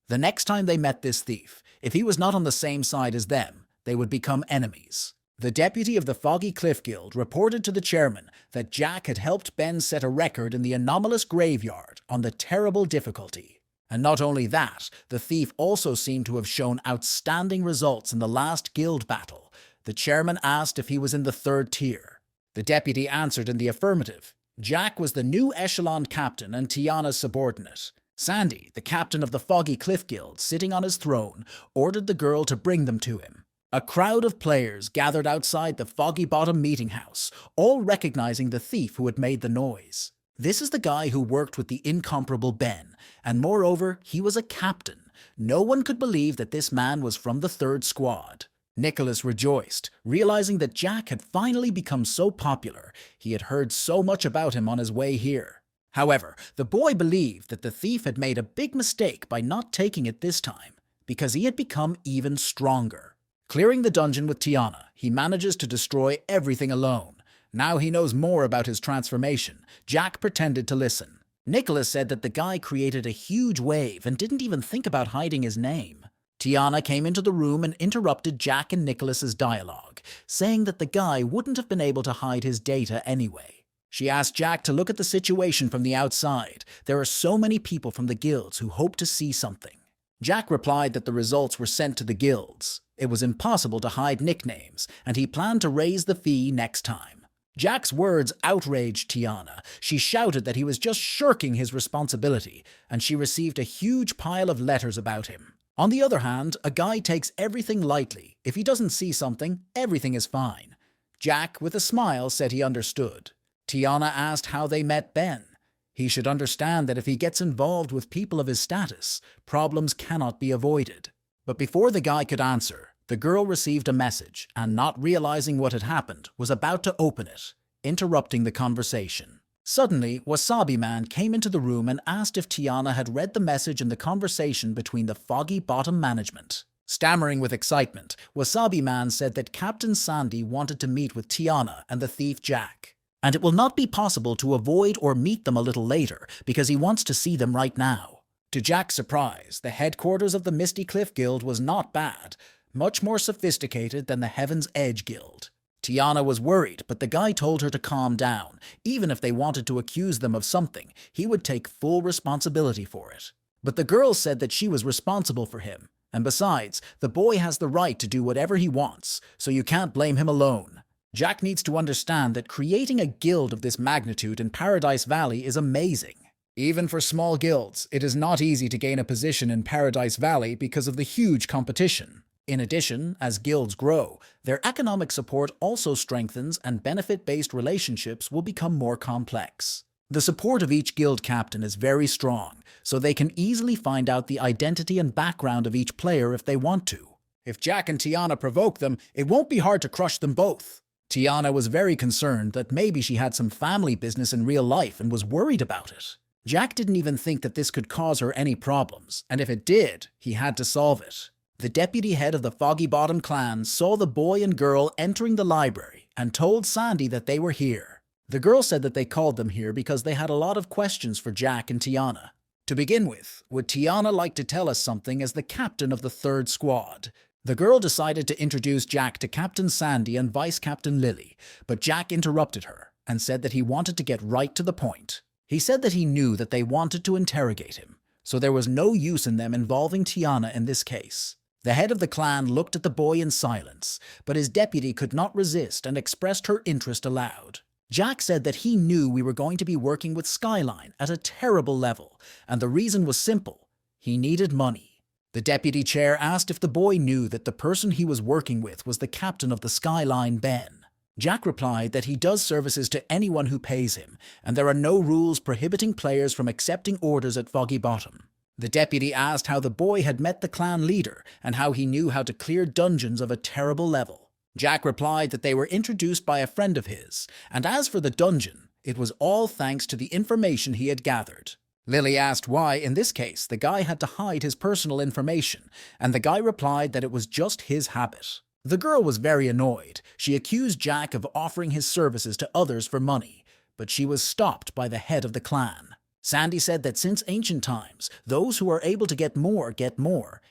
The next time they met this thief, if he was not on the same side as them, they would become enemies. The deputy of the Foggy Cliff Guild reported to the chairman that Jack had helped Ben set a record in the anomalous graveyard on the terrible difficulty. And not only that, the thief also seemed to have shown outstanding results in the last guild battle. The chairman asked if he was in the 3rd tier. The deputy answered in the affirmative. Jack was the new echelon captain and Tiana's subordinate. Sandy, the captain of the Foggy Cliff Guild, sitting on his throne, ordered the girl to bring them to him. A crowd of players gathered outside the Foggy Bottom meeting house, all recognizing the thief who had made the noise. This is the guy who worked with the incomparable Ben, and moreover, he was a captain. No one could believe that this man was from the 3rd squad. Nicholas rejoiced, realizing that Jack had finally become so popular. He had heard so much about him on his way here. However, the boy believed that the thief had made a big mistake by not taking it this time, because he had become even stronger. Clearing the dungeon with Tiana, he manages to destroy everything alone. Now he knows more about his transformation. Jack pretended to listen. Nicholas said that the guy created a huge wave and didn't even think about hiding his name. Tiana came into the room and interrupted Jack and Nicholas's dialogue, saying that the guy wouldn't have been able to hide his data anyway. She asked Jack to look at the situation from the outside. There are so many people from the guilds who hope to see something. Jack replied that the results were sent to the guilds. It was impossible to hide nicknames, and he planned to raise the fee next time. Jack's words outraged Tiana. She shouted that he was just shirking his responsibility, and she received a huge pile of letters about him. On the other hand, a guy takes everything lightly. If he doesn't see something, everything is fine. Jack, with a smile, said he understood. Tiana asked how they met Ben. He should understand that if he gets involved with people of his status, problems cannot be avoided. But before the guy could answer, The girl received a message and, not realizing what had happened, was about to open it, interrupting the conversation. Suddenly, Wasabi Man came into the room and asked if Tiana had read the message in the conversation between the Foggy Bottom management. Stammering with excitement, Wasabi Man said that Captain Sandy wanted to meet with Tiana and the thief Jack, and it will not be possible to avoid or meet them a little later because he wants to see them right now. To Jack's surprise, the headquarters of the Misty Cliff Guild was not bad, much more sophisticated than the Heaven's Edge Guild. Tiana was worried, but the guy told her to calm down. Even if they wanted to accuse them of something, he would take full responsibility for it. But the girl said that she was responsible for him, and besides, the boy has the right to do whatever he wants, so you can't blame him alone. Jack needs to understand that creating a guild of this magnitude in Paradise Valley is amazing. Even for small guilds, it is not easy to gain a position in Paradise Valley because of the huge competition. In addition, as guilds grow, their economic support also strengthens and benefit-based relationships will become more complex. The support of each guild captain is very strong, so they can easily find out the identity and background of each player if they want to. If Jack and Tiana provoke them, it won't be hard to crush them both. Tiana was very concerned that maybe she had some family business in real life and was worried about it. Jack didn't even think that this could cause her any problems, and if it did, he had to solve it. The deputy head of the Foggy Bottom clan saw the boy and girl entering the library and told Sandy that they were here. The girl said that they called them here because they had a lot of questions for Jack and Tiana. To begin with, would Tiana like to tell us something as the captain of the third squad? The girl decided to introduce Jack to Captain Sandy and Vice Captain Lily, but Jack interrupted her and said that he wanted to get right to the point. He said that he knew that they wanted to interrogate him, so there was no use in them involving Tiana in this case. The head of the clan looked at the boy in silence, but his deputy could not resist and expressed her interest aloud. Jack said that he knew we were going to be working with Skyline at a terrible level, and the reason was simple. He needed money. The deputy chair asked if the boy knew that the person he was working with was the captain of the Skyline, Ben. Jack replied that he does services to anyone who pays him, and there are no rules prohibiting players from accepting orders at Foggy Bottom. The deputy asked how the boy had met the clan leader and how he knew how to clear dungeons of a terrible level. Jack replied that they were introduced by a friend of his, and as for the dungeon, it was all thanks to the information he had gathered. Lily asked why, in this case, the guy had to hide his personal information, and the guy replied that it was just his habit. The girl was very annoyed. She accused Jack of offering his services to others for money, but she was stopped by the head of the clan. Sandy said that since ancient times, those who are able to get more,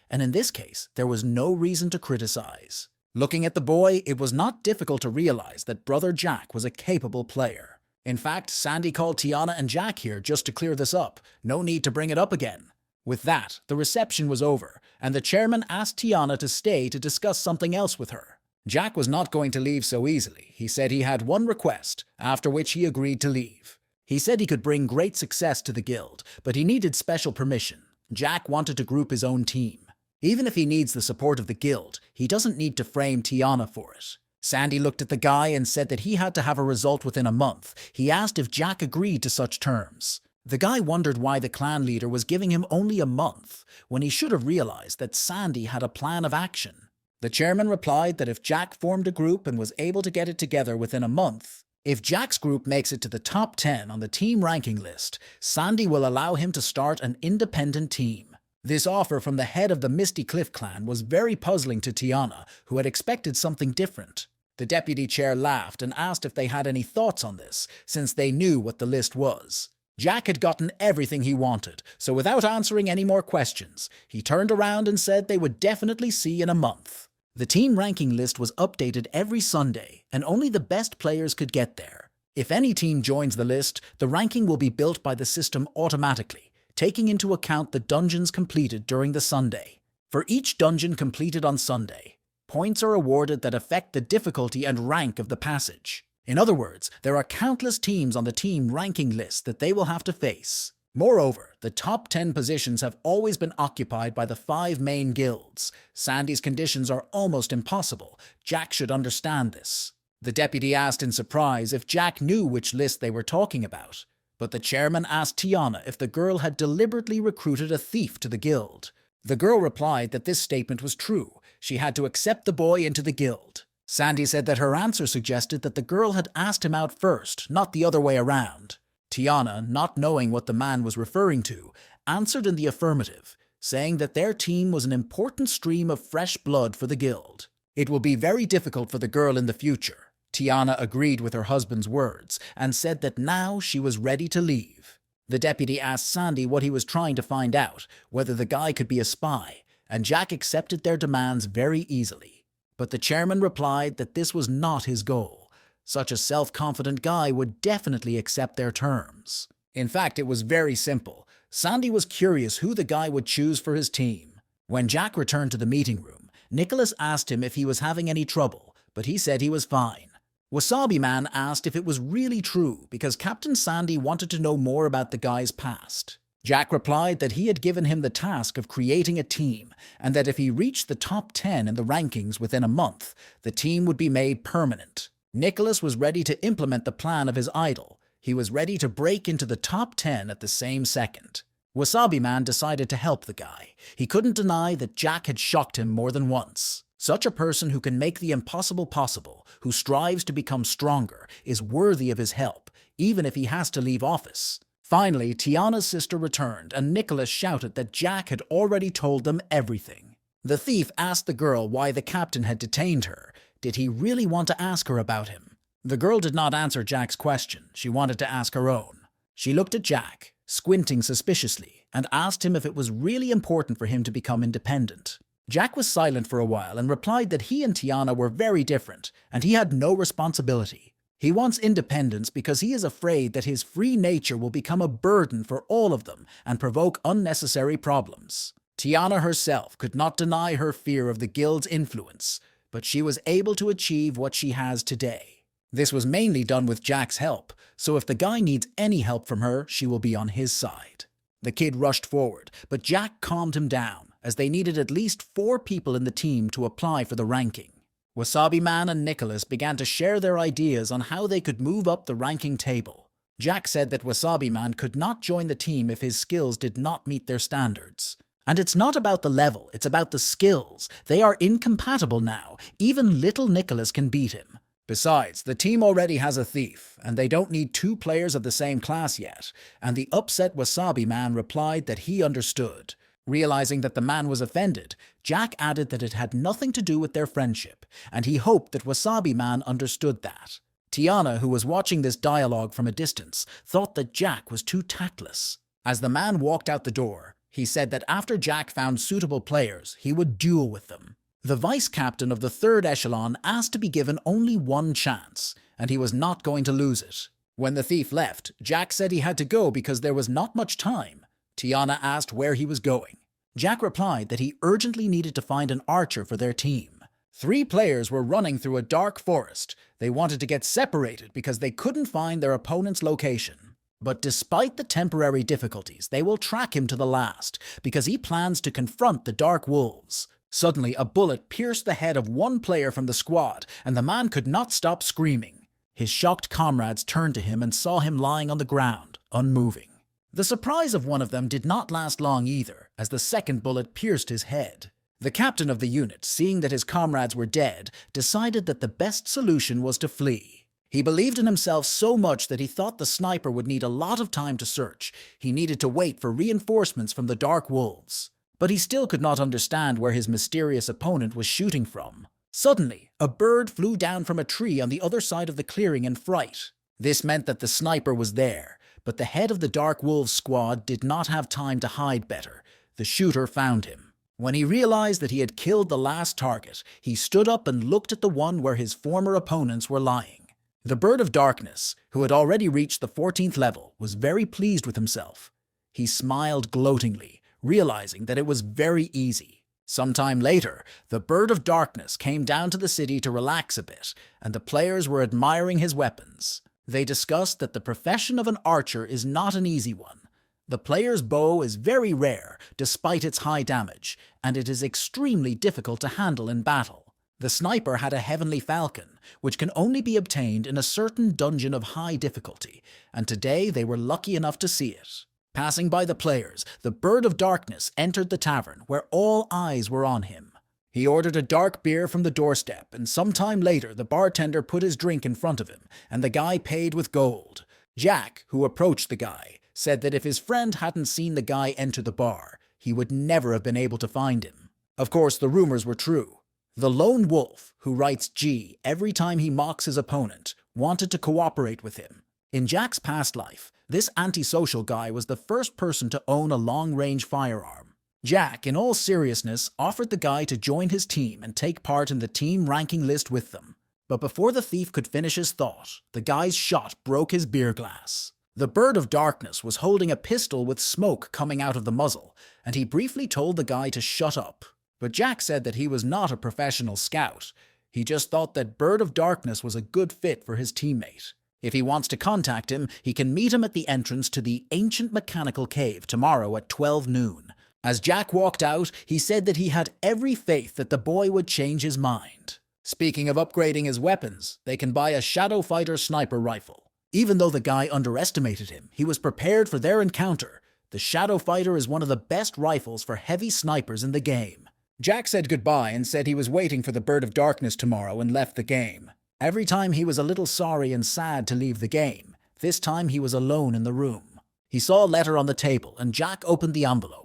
and in this case, there was no reason to criticize. Looking at the boy, it was not difficult to realize that Brother Jack was a capable player. In fact, Sandy called Tiana and Jack here just to clear this up. No need to bring it up again. With that, the reception was over, and the chairman asked Tiana to stay to discuss something else with her. Jack was not going to leave so easily. He said he had one request, after which he agreed to leave. He said he could bring great success to the guild, but he needed special permission. Jack wanted to group his own team. Even if he needs the support of the guild, he doesn't need to frame Tiana for it. Sandy looked at the guy and said that he had to have a result within a month. He asked if Jack agreed to such terms. The guy wondered why the clan leader was giving him only a month, when he should have realized that Sandy had a plan of action. The chairman replied that if Jack formed a group and was able to get it together within a month, if Jack's group makes it to the top 10 on the team ranking list, Sandy will allow him to start an independent team. This offer from the head of the Misty Cliff clan was very puzzling to Tiana, who had expected something different. The deputy chair laughed and asked if they had any thoughts on this, since they knew what the list was. Jack had gotten everything he wanted, so without answering any more questions, he turned around and said they would definitely see in a month. The team ranking list was updated every Sunday, and only the best players could get there. If any team joins the list, the ranking will be built by the system automatically, taking into account the dungeons completed during the Sunday. For each dungeon completed on Sunday, points are awarded that affect the difficulty and rank of the passage. In other words, there are countless teams on the team ranking list that they will have to face. Moreover, the top 10 positions have always been occupied by the 5 main guilds. Sandy's conditions are almost impossible. Jack should understand this. The deputy asked in surprise if Jack knew which list they were talking about, but the chairman asked Tiana if the girl had deliberately recruited a thief to the guild. The girl replied that this statement was true. she had to accept the boy into the guild. Sandy said that her answer suggested that the girl had asked him out first, not the other way around. Tiana, not knowing what the man was referring to, answered in the affirmative, saying that their team was an important stream of fresh blood for the guild. It will be very difficult for the girl in the future. Tiana agreed with her husband's words and said that now she was ready to leave. The deputy asked Sandy what he was trying to find out, whether the guy could be a spy, and Jack accepted their demands very easily. But the chairman replied that this was not his goal. Such a self-confident guy would definitely accept their terms. In fact, it was very simple. Sandy was curious who the guy would choose for his team. When Jack returned to the meeting room, Nicholas asked him if he was having any trouble, but he said he was fine. Wasabi Man asked if it was really true because Captain Sandy wanted to know more about the guy's past. Jack replied that he had given him the task of creating a team and that if he reached the top 10 in the rankings within a month, the team would be made permanent. Nicholas was ready to implement the plan of his idol. He was ready to break into the top 10 at the same second. Wasabi Man decided to help the guy. He couldn't deny that Jack had shocked him more than once. Such a person who can make the impossible possible, who strives to become stronger, is worthy of his help, even if he has to leave office. Finally, Tiana's sister returned, and Nicholas shouted that Jack had already told them everything. The thief asked the girl why the captain had detained her. Did he really want to ask her about him? The girl did not answer Jack's question. She wanted to ask her own. She looked at Jack, squinting suspiciously, and asked him if it was really important for him to become independent. Jack was silent for a while and replied that he and Tiana were very different, and he had no responsibility. He wants independence because he is afraid that his free nature will become a burden for all of them and provoke unnecessary problems. Tiana herself could not deny her fear of the guild's influence, but she was able to achieve what she has today. This was mainly done with Jack's help, so if the guy needs any help from her, she will be on his side. The kid rushed forward, but Jack calmed him down, as they needed at least 4 people in the team to apply for the ranking. Wasabi Man and Nicholas began to share their ideas on how they could move up the ranking table. Jack said that Wasabi Man could not join the team if his skills did not meet their standards. And it's not about the level, it's about the skills. They are incompatible now. Even little Nicholas can beat him. Besides, the team already has a thief, and they don't need 2 players of the same class yet. And the upset Wasabi Man replied that he understood. Realizing that the man was offended, Jack added that it had nothing to do with their friendship, and he hoped that Wasabi Man understood that. Tiana, who was watching this dialogue from a distance, thought that Jack was too tactless. As the man walked out the door, he said that after Jack found suitable players, he would duel with them. The vice-captain of the 3rd echelon asked to be given only 1 chance, and he was not going to lose it. When the thief left, Jack said he had to go because there was not much time. Tiana asked where he was going. Jack replied that he urgently needed to find an archer for their team. 3 players were running through a dark forest. They wanted to get separated because they couldn't find their opponent's location. But despite the temporary difficulties, they will track him to the last, because he plans to confront the dark wolves. Suddenly, a bullet pierced the head of one player from the squad, and the man could not stop screaming. His shocked comrades turned to him and saw him lying on the ground, unmoving. The surprise of one of them did not last long either, as the second bullet pierced his head. The captain of the unit, seeing that his comrades were dead, decided that the best solution was to flee. He believed in himself so much that he thought the sniper would need a lot of time to search. He needed to wait for reinforcements from the dark wolves. But he still could not understand where his mysterious opponent was shooting from. Suddenly, a bird flew down from a tree on the other side of the clearing in fright. This meant that the sniper was there. But the head of the Dark Wolves squad did not have time to hide better. The shooter found him. When he realized that he had killed the last target, he stood up and looked at the one where his former opponents were lying. The Bird of Darkness, who had already reached the 14th level, was very pleased with himself. He smiled gloatingly, realizing that it was very easy. Sometime later, the Bird of Darkness came down to the city to relax a bit, and the players were admiring his weapons. They discussed that the profession of an archer is not an easy one. The player's bow is very rare, despite its high damage, and it is extremely difficult to handle in battle. The sniper had a heavenly falcon, which can only be obtained in a certain dungeon of high difficulty, and today they were lucky enough to see it. Passing by the players, the Bird of Darkness entered the tavern, where all eyes were on him. He ordered a dark beer from the doorstep, and sometime later the bartender put his drink in front of him, and the guy paid with gold. Jack, who approached the guy, said that if his friend hadn't seen the guy enter the bar, he would never have been able to find him. Of course, the rumors were true. The lone wolf, who writes G every time he mocks his opponent, wanted to cooperate with him. In Jack's past life, this antisocial guy was the first person to own a long-range firearm. Jack, in all seriousness, offered the guy to join his team and take part in the team ranking list with them. But before the thief could finish his thought, the guy's shot broke his beer glass. The Bird of Darkness was holding a pistol with smoke coming out of the muzzle, and he briefly told the guy to shut up. But Jack said that he was not a professional scout. He just thought that Bird of Darkness was a good fit for his teammate. If he wants to contact him, he can meet him at the entrance to the ancient mechanical cave tomorrow at 12 noon. As Jack walked out, he said that he had every faith that the boy would change his mind. Speaking of upgrading his weapons, they can buy a Shadow Fighter sniper rifle. Even though the guy underestimated him, he was prepared for their encounter. The Shadow Fighter is one of the best rifles for heavy snipers in the game. Jack said goodbye and said he was waiting for the Bird of Darkness tomorrow and left the game. Every time he was a little sorry and sad to leave the game. This time he was alone in the room. He saw a letter on the table and Jack opened the envelope.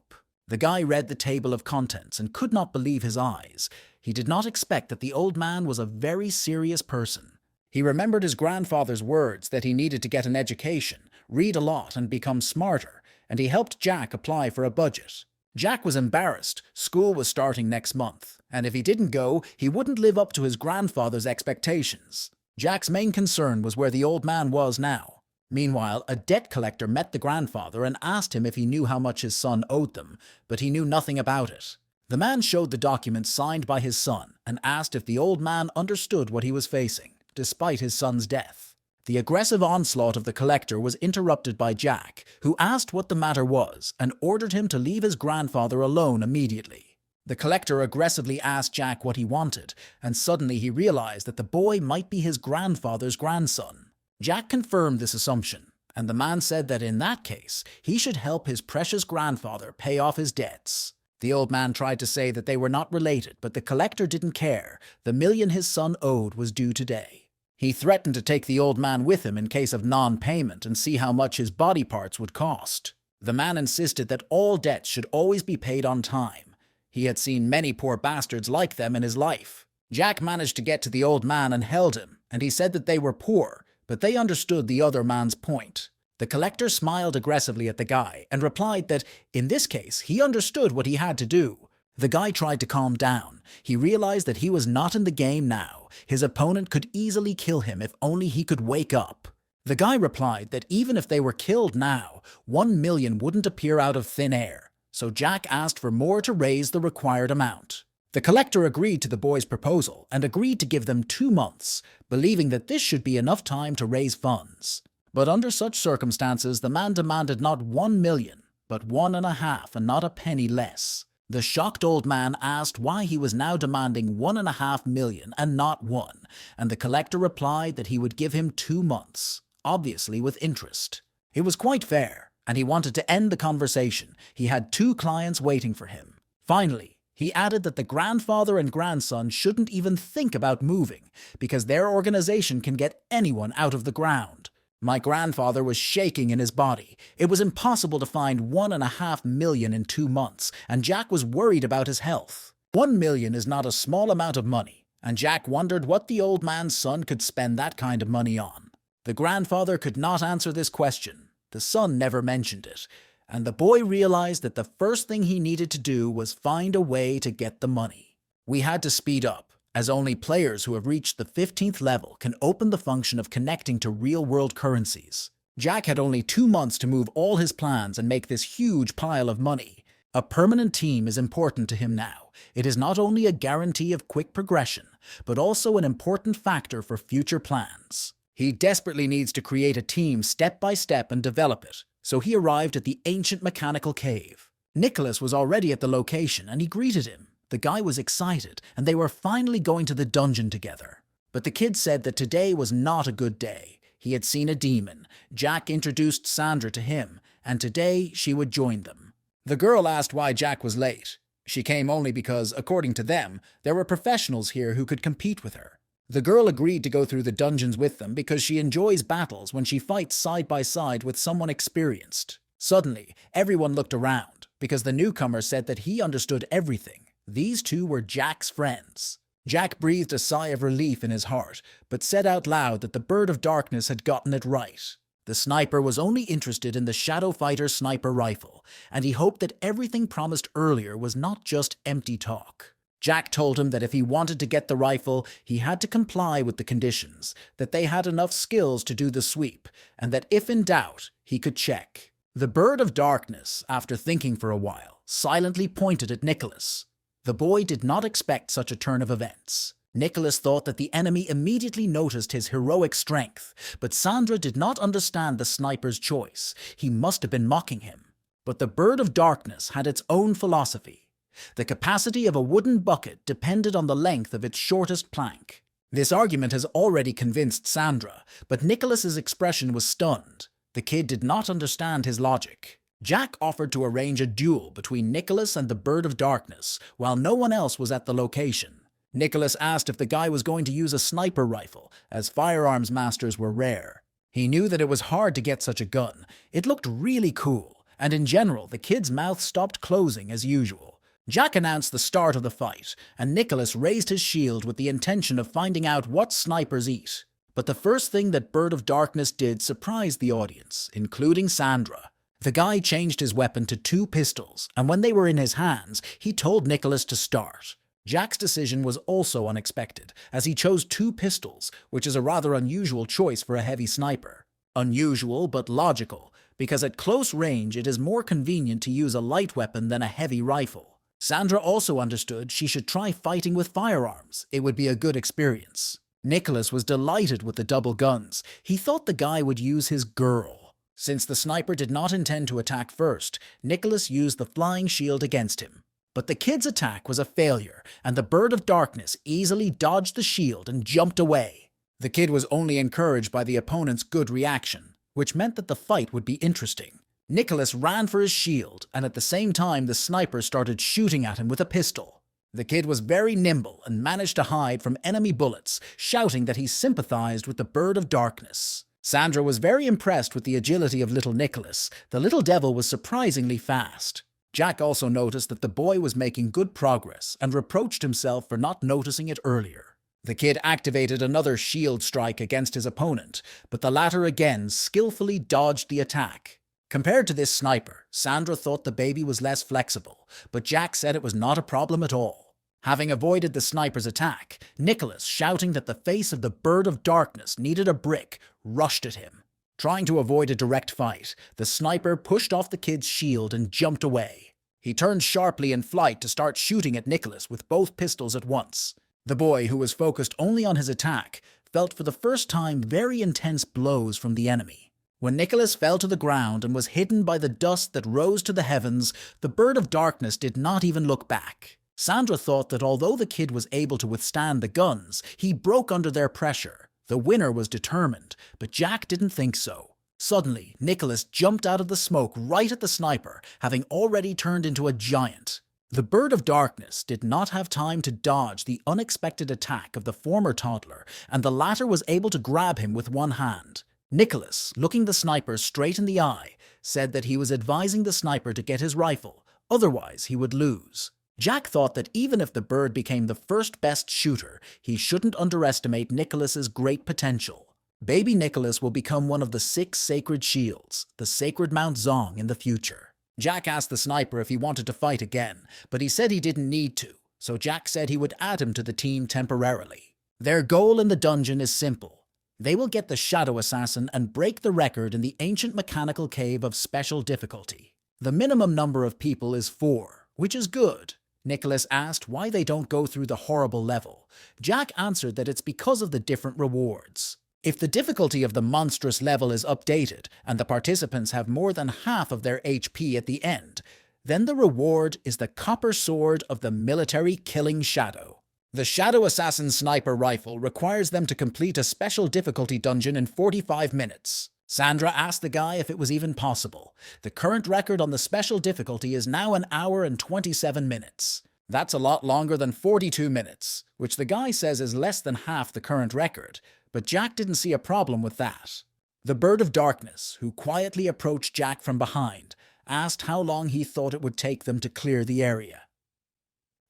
The guy read the table of contents and could not believe his eyes. He did not expect that the old man was a very serious person. He remembered his grandfather's words that he needed to get an education, read a lot and become smarter, and he helped Jack apply for a budget. Jack was embarrassed. School was starting next month, and if he didn't go, he wouldn't live up to his grandfather's expectations. Jack's main concern was where the old man was now. Meanwhile, a debt collector met the grandfather and asked him if he knew how much his son owed them, but he knew nothing about it. The man showed the document signed by his son and asked if the old man understood what he was facing, despite his son's death. The aggressive onslaught of the collector was interrupted by Jack, who asked what the matter was and ordered him to leave his grandfather alone immediately. The collector aggressively asked Jack what he wanted, and suddenly he realized that the boy might be his grandfather's grandson. Jack confirmed this assumption, and the man said that in that case, he should help his precious grandfather pay off his debts. The old man tried to say that they were not related, but the collector didn't care. The million his son owed was due today. He threatened to take the old man with him in case of non-payment and see how much his body parts would cost. The man insisted that all debts should always be paid on time. He had seen many poor bastards like them in his life. Jack managed to get to the old man and held him, and he said that they were poor, but they understood the other man's point. The collector smiled aggressively at the guy and replied that, in this case, he understood what he had to do. The guy tried to calm down. He realized that he was not in the game now. His opponent could easily kill him if only he could wake up. The guy replied that even if they were killed now, 1 million wouldn't appear out of thin air. So Jack asked for more to raise the required amount. The collector agreed to the boy's proposal and agreed to give them 2 months, believing that this should be enough time to raise funds. But under such circumstances, the man demanded not 1 million, but 1.5 and not a penny less. The shocked old man asked why he was now demanding 1.5 million and not 1, and the collector replied that he would give him 2 months, obviously with interest. It was quite fair, and he wanted to end the conversation. He had 2 clients waiting for him. Finally, he added that the grandfather and grandson shouldn't even think about moving, because their organization can get anyone out of the ground. My grandfather was shaking in his body. It was impossible to find 1.5 million in 2 months, and Jack was worried about his health. 1 million is not a small amount of money, and Jack wondered what the old man's son could spend that kind of money on. The grandfather could not answer this question. The son never mentioned it. And the boy realized that the first thing he needed to do was find a way to get the money. We had to speed up, as only players who have reached the 15th level can open the function of connecting to real-world currencies. Jack had only 2 months to move all his plans and make this huge pile of money. A permanent team is important to him now. It is not only a guarantee of quick progression, but also an important factor for future plans. He desperately needs to create a team step by step and develop it. So he arrived at the ancient mechanical cave. Nicholas was already at the location and he greeted him. The guy was excited and they were finally going to the dungeon together. But the kid said that today was not a good day. He had seen a demon. Jack introduced Sandra to him, and today she would join them. The girl asked why Jack was late. She came only because, according to them, there were professionals here who could compete with her. The girl agreed to go through the dungeons with them because she enjoys battles when she fights side by side with someone experienced. Suddenly, everyone looked around because the newcomer said that he understood everything. These two were Jack's friends. Jack breathed a sigh of relief in his heart, but said out loud that the Bird of Darkness had gotten it right. The sniper was only interested in the Shadow Fighter sniper rifle, and he hoped that everything promised earlier was not just empty talk. Jack told him that if he wanted to get the rifle, he had to comply with the conditions, that they had enough skills to do the sweep, and that if in doubt, he could check. The Bird of Darkness, after thinking for a while, silently pointed at Nicholas. The boy did not expect such a turn of events. Nicholas thought that the enemy immediately noticed his heroic strength, but Sandra did not understand the sniper's choice. He must have been mocking him. But the Bird of Darkness had its own philosophy. The capacity of a wooden bucket depended on the length of its shortest plank. This argument has already convinced Sandra, but Nicholas's expression was stunned. The kid did not understand his logic. Jack offered to arrange a duel between Nicholas and the Bird of Darkness, while no one else was at the location. Nicholas asked if the guy was going to use a sniper rifle, as firearms masters were rare. He knew that it was hard to get such a gun. It looked really cool, and in general, the kid's mouth stopped closing as usual. Jack announced the start of the fight, and Nicholas raised his shield with the intention of finding out what snipers eat. But the first thing that Bird of Darkness did surprised the audience, including Sandra. The guy changed his weapon to 2 pistols, and when they were in his hands, he told Nicholas to start. Jack's decision was also unexpected, as he chose 2 pistols, which is a rather unusual choice for a heavy sniper. Unusual but logical, because at close range it is more convenient to use a light weapon than a heavy rifle. Sandra also understood she should try fighting with firearms. It would be a good experience. Nicholas was delighted with the double guns. He thought the guy would use his girl. Since the sniper did not intend to attack first, Nicholas used the flying shield against him. But the kid's attack was a failure, and the Bird of Darkness easily dodged the shield and jumped away. The kid was only encouraged by the opponent's good reaction, which meant that the fight would be interesting. Nicholas ran for his shield, and at the same time the sniper started shooting at him with a pistol. The kid was very nimble and managed to hide from enemy bullets, shouting that he sympathized with the Bird of Darkness. Sandra was very impressed with the agility of little Nicholas. The little devil was surprisingly fast. Jack also noticed that the boy was making good progress and reproached himself for not noticing it earlier. The kid activated another shield strike against his opponent, but the latter again skillfully dodged the attack. Compared to this sniper, Sandra thought the baby was less flexible, but Jack said it was not a problem at all. Having avoided the sniper's attack, Nicholas, shouting that the face of the Bird of Darkness needed a brick, rushed at him. Trying to avoid a direct fight, the sniper pushed off the kid's shield and jumped away. He turned sharply in flight to start shooting at Nicholas with both pistols at once. The boy, who was focused only on his attack, felt for the first time very intense blows from the enemy. When Nicholas fell to the ground and was hidden by the dust that rose to the heavens, the Bird of Darkness did not even look back. Sandra thought that although the kid was able to withstand the guns, he broke under their pressure. The winner was determined, but Jack didn't think so. Suddenly, Nicholas jumped out of the smoke right at the sniper, having already turned into a giant. The Bird of Darkness did not have time to dodge the unexpected attack of the former toddler, and the latter was able to grab him with one hand. Nicholas, looking the sniper straight in the eye, said that he was advising the sniper to get his rifle, otherwise he would lose. Jack thought that even if the bird became the first best shooter, he shouldn't underestimate Nicholas's great potential. Baby Nicholas will become one of the 6 sacred shields, the sacred Mount Zong, in the future. Jack asked the sniper if he wanted to fight again, but he said he didn't need to, so Jack said he would add him to the team temporarily. Their goal in the dungeon is simple. They will get the Shadow Assassin and break the record in the ancient mechanical cave of special difficulty. The minimum number of people is 4, which is good. Nicholas asked why they don't go through the horrible level. Jack answered that it's because of the different rewards. If the difficulty of the monstrous level is updated and the participants have more than half of their HP at the end, then the reward is the copper sword of the military killing shadow. The Shadow Assassin sniper rifle requires them to complete a special difficulty dungeon in 45 minutes. Sandra asked the guy if it was even possible. The current record on the special difficulty is now 1 hour and 27 minutes. That's a lot longer than 42 minutes, which the guy says is less than half the current record, but Jack didn't see a problem with that. The Bird of Darkness, who quietly approached Jack from behind, asked how long he thought it would take them to clear the area.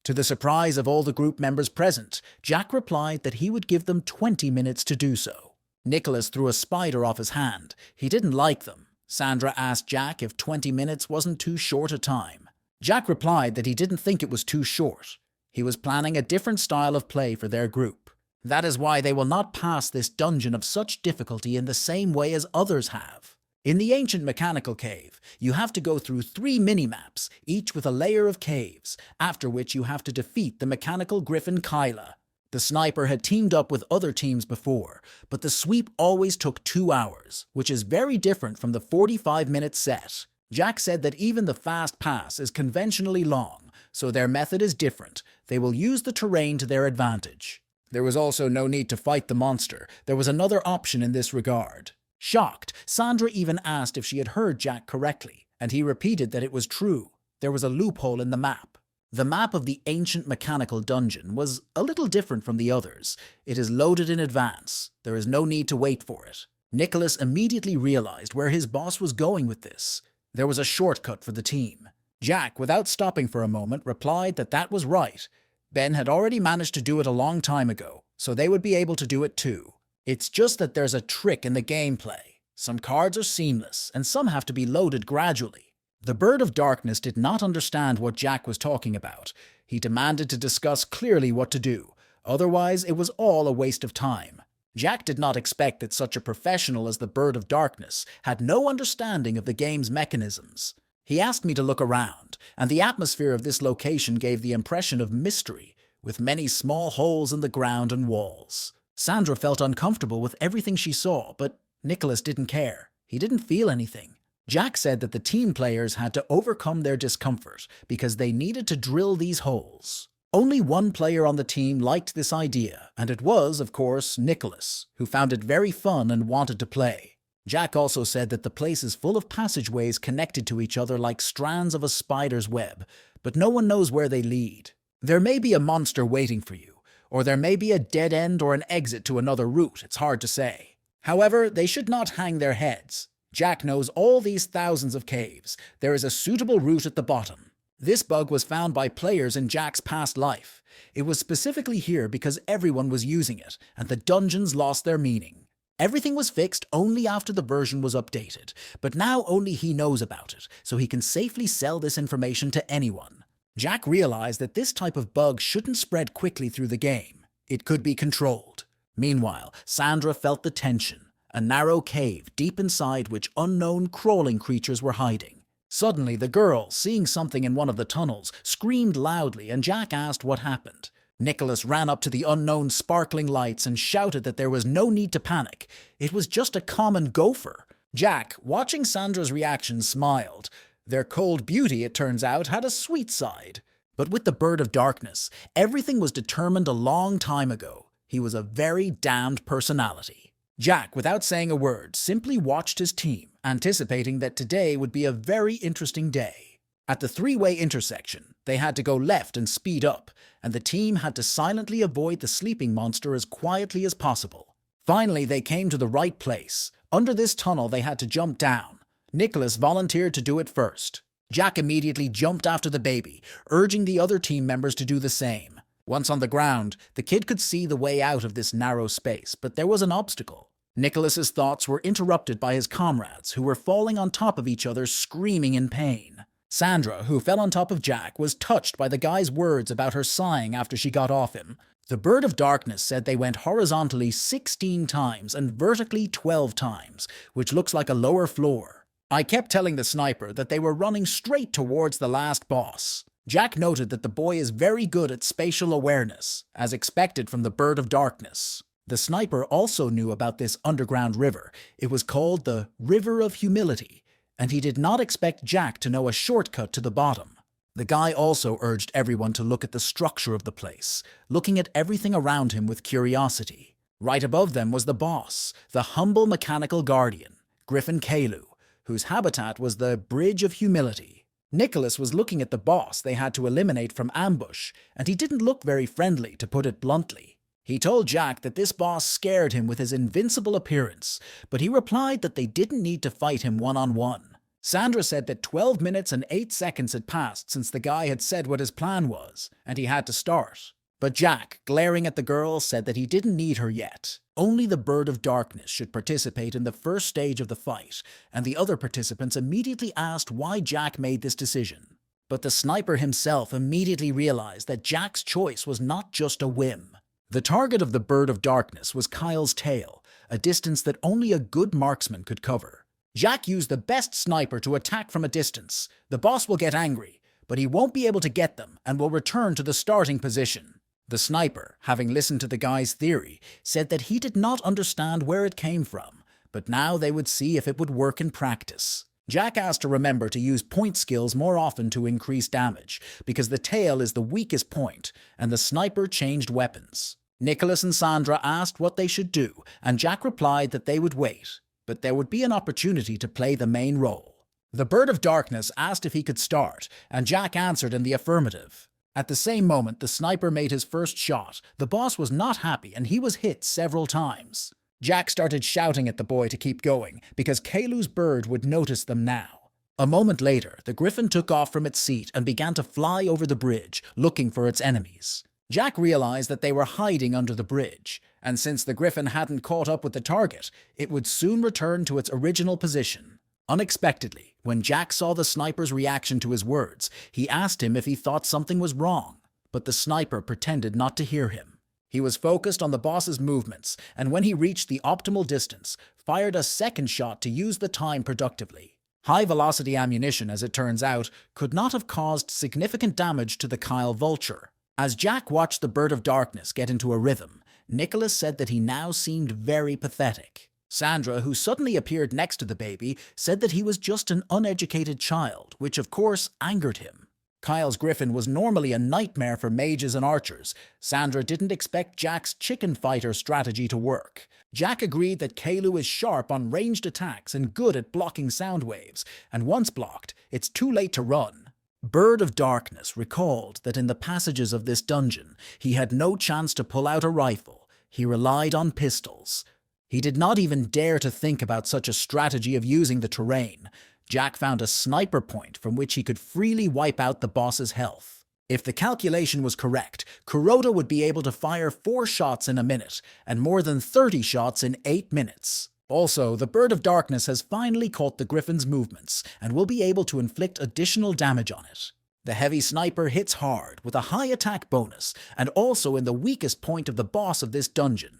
To the surprise of all the group members present, Jack replied that he would give them 20 minutes to do so. Nicholas threw a spider off his hand. He didn't like them. Sandra asked Jack if 20 minutes wasn't too short a time. Jack replied that he didn't think it was too short. He was planning a different style of play for their group. That is why they will not pass this dungeon of such difficulty in the same way as others have. In the ancient mechanical cave, you have to go through 3 mini-maps, each with a layer of caves, after which you have to defeat the mechanical griffin Kyla. The sniper had teamed up with other teams before, but the sweep always took 2 hours, which is very different from the 45-minute set. Jack said that even the fast pass is conventionally long, so their method is different. They will use the terrain to their advantage. There was also no need to fight the monster. There was another option in this regard. Shocked, Sandra even asked if she had heard Jack correctly, and he repeated that it was true. There was a loophole in the map. The map of the ancient mechanical dungeon was a little different from the others. It is loaded in advance. There is no need to wait for it. Nicholas immediately realized where his boss was going with this. There was a shortcut for the team. Jack, without stopping for a moment, replied that that was right. Ben had already managed to do it a long time ago, so they would be able to do it too. It's just that there's a trick in the gameplay. Some cards are seamless, and some have to be loaded gradually. The Bird of Darkness did not understand what Jack was talking about. He demanded to discuss clearly what to do, otherwise it was all a waste of time. Jack did not expect that such a professional as the Bird of Darkness had no understanding of the game's mechanisms. He asked me to look around, and the atmosphere of this location gave the impression of mystery, with many small holes in the ground and walls. Sandra felt uncomfortable with everything she saw, but Nicholas didn't care. He didn't feel anything. Jack said that the team players had to overcome their discomfort because they needed to drill these holes. Only one player on the team liked this idea, and it was, of course, Nicholas, who found it very fun and wanted to play. Jack also said that the place is full of passageways connected to each other like strands of a spider's web, but no one knows where they lead. There may be a monster waiting for you, or there may be a dead end or an exit to another route, it's hard to say. However, they should not hang their heads. Jack knows all these thousands of caves. There is a suitable route at the bottom. This bug was found by players in Jack's past life. It was specifically here because everyone was using it, and the dungeons lost their meaning. Everything was fixed only after the version was updated, but now only he knows about it, so he can safely sell this information to anyone. Jack realized that this type of bug shouldn't spread quickly through the game. It could be controlled. Meanwhile, Sandra felt the tension, a narrow cave deep inside which unknown crawling creatures were hiding. Suddenly, the girl, seeing something in one of the tunnels, screamed loudly, and Jack asked what happened. Nicholas ran up to the unknown sparkling lights and shouted that there was no need to panic. It was just a common gopher. Jack, watching Sandra's reaction, smiled. Their cold beauty, it turns out, had a sweet side. But with the Bird of Darkness, everything was determined a long time ago. He was a very damned personality. Jack, without saying a word, simply watched his team, anticipating that today would be a very interesting day. At the three-way intersection, they had to go left and speed up, and the team had to silently avoid the sleeping monster as quietly as possible. Finally, they came to the right place. Under this tunnel, they had to jump down. Nicholas volunteered to do it first. Jack immediately jumped after the baby, urging the other team members to do the same. Once on the ground, the kid could see the way out of this narrow space, but there was an obstacle. Nicholas's thoughts were interrupted by his comrades, who were falling on top of each other, screaming in pain. Sandra, who fell on top of Jack, was touched by the guy's words about her sighing after she got off him. The Bird of Darkness said they went horizontally 16 times and vertically 12 times, which looks like a lower floor. I kept telling the sniper that they were running straight towards the last boss. Jack noted that the boy is very good at spatial awareness, as expected from the Bird of Darkness. The sniper also knew about this underground river. It was called the River of Humility, and he did not expect Jack to know a shortcut to the bottom. The guy also urged everyone to look at the structure of the place, looking at everything around him with curiosity. Right above them was the boss, the humble mechanical guardian. Griffin Kalu, whose habitat was the Bridge of Humility. Nicholas was looking at the boss they had to eliminate from ambush, and he didn't look very friendly, to put it bluntly. He told Jack that this boss scared him with his invincible appearance, but he replied that they didn't need to fight him one-on-one. Sandra said that 12 minutes and 8 seconds had passed since the guy had said what his plan was, and he had to start. But Jack, glaring at the girl, said that he didn't need her yet. Only the Bird of Darkness should participate in the first stage of the fight, and the other participants immediately asked why Jack made this decision. But the sniper himself immediately realized that Jack's choice was not just a whim. The target of the Bird of Darkness was Kyle's tail, a distance that only a good marksman could cover. Jack used the best sniper to attack from a distance. The boss will get angry, but he won't be able to get them and will return to the starting position. The sniper, having listened to the guy's theory, said that he did not understand where it came from, but now they would see if it would work in practice. Jack asked to remember to use point skills more often to increase damage, because the tail is the weakest point, and the sniper changed weapons. Nicholas and Sandra asked what they should do, and Jack replied that they would wait, but there would be an opportunity to play the main role. The Bird of Darkness asked if he could start, and Jack answered in the affirmative. At the same moment, the sniper made his first shot. The boss was not happy, and he was hit several times. Jack started shouting at the boy to keep going, because Kalu's bird would notice them now. A moment later, the griffin took off from its seat and began to fly over the bridge, looking for its enemies. Jack realized that they were hiding under the bridge, and since the griffin hadn't caught up with the target, it would soon return to its original position. Unexpectedly, when Jack saw the sniper's reaction to his words, he asked him if he thought something was wrong, but the sniper pretended not to hear him. He was focused on the boss's movements, and when he reached the optimal distance, fired a second shot to use the time productively. High-velocity ammunition, as it turns out, could not have caused significant damage to the Kyle vulture. As Jack watched the Bird of Darkness get into a rhythm, Nicholas said that he now seemed very pathetic. Sandra, who suddenly appeared next to the baby, said that he was just an uneducated child, which of course angered him. Kyle's griffin was normally a nightmare for mages and archers. Sandra didn't expect Jack's chicken fighter strategy to work. Jack agreed that Kalu is sharp on ranged attacks and good at blocking sound waves, and once blocked, it's too late to run. Bird of Darkness recalled that in the passages of this dungeon, he had no chance to pull out a rifle. He relied on pistols. He did not even dare to think about such a strategy of using the terrain. Jack found a sniper point from which he could freely wipe out the boss's health. If the calculation was correct, Kuroda would be able to fire 4 shots in a minute, and more than 30 shots in 8 minutes. Also, the Bird of Darkness has finally caught the griffin's movements, and will be able to inflict additional damage on it. The heavy sniper hits hard, with a high attack bonus, and also in the weakest point of the boss of this dungeon,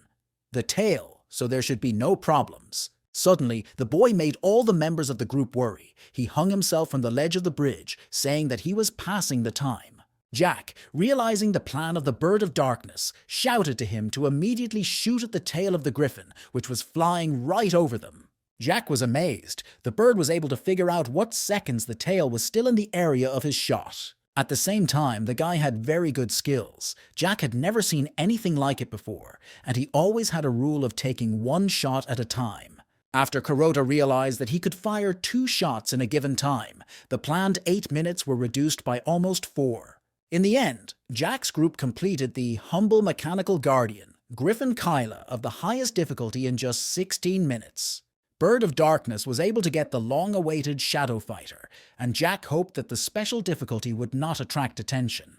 the tail, so there should be no problems. Suddenly, the boy made all the members of the group worry. He hung himself from the ledge of the bridge, saying that he was passing the time. Jack, realizing the plan of the Bird of Darkness, shouted to him to immediately shoot at the tail of the griffin, which was flying right over them. Jack was amazed. The bird was able to figure out what seconds the tail was still in the area of his shot. At the same time, the guy had very good skills. Jack had never seen anything like it before, and he always had a rule of taking 1 shot at a time. After Kuroda realized that he could fire 2 shots in a given time, the planned 8 minutes were reduced by almost 4. In the end, Jack's group completed the humble mechanical guardian, Griffin Kyla, of the highest difficulty in just 16 minutes. Bird of Darkness was able to get the long-awaited Shadow Fighter, and Jack hoped that the special difficulty would not attract attention.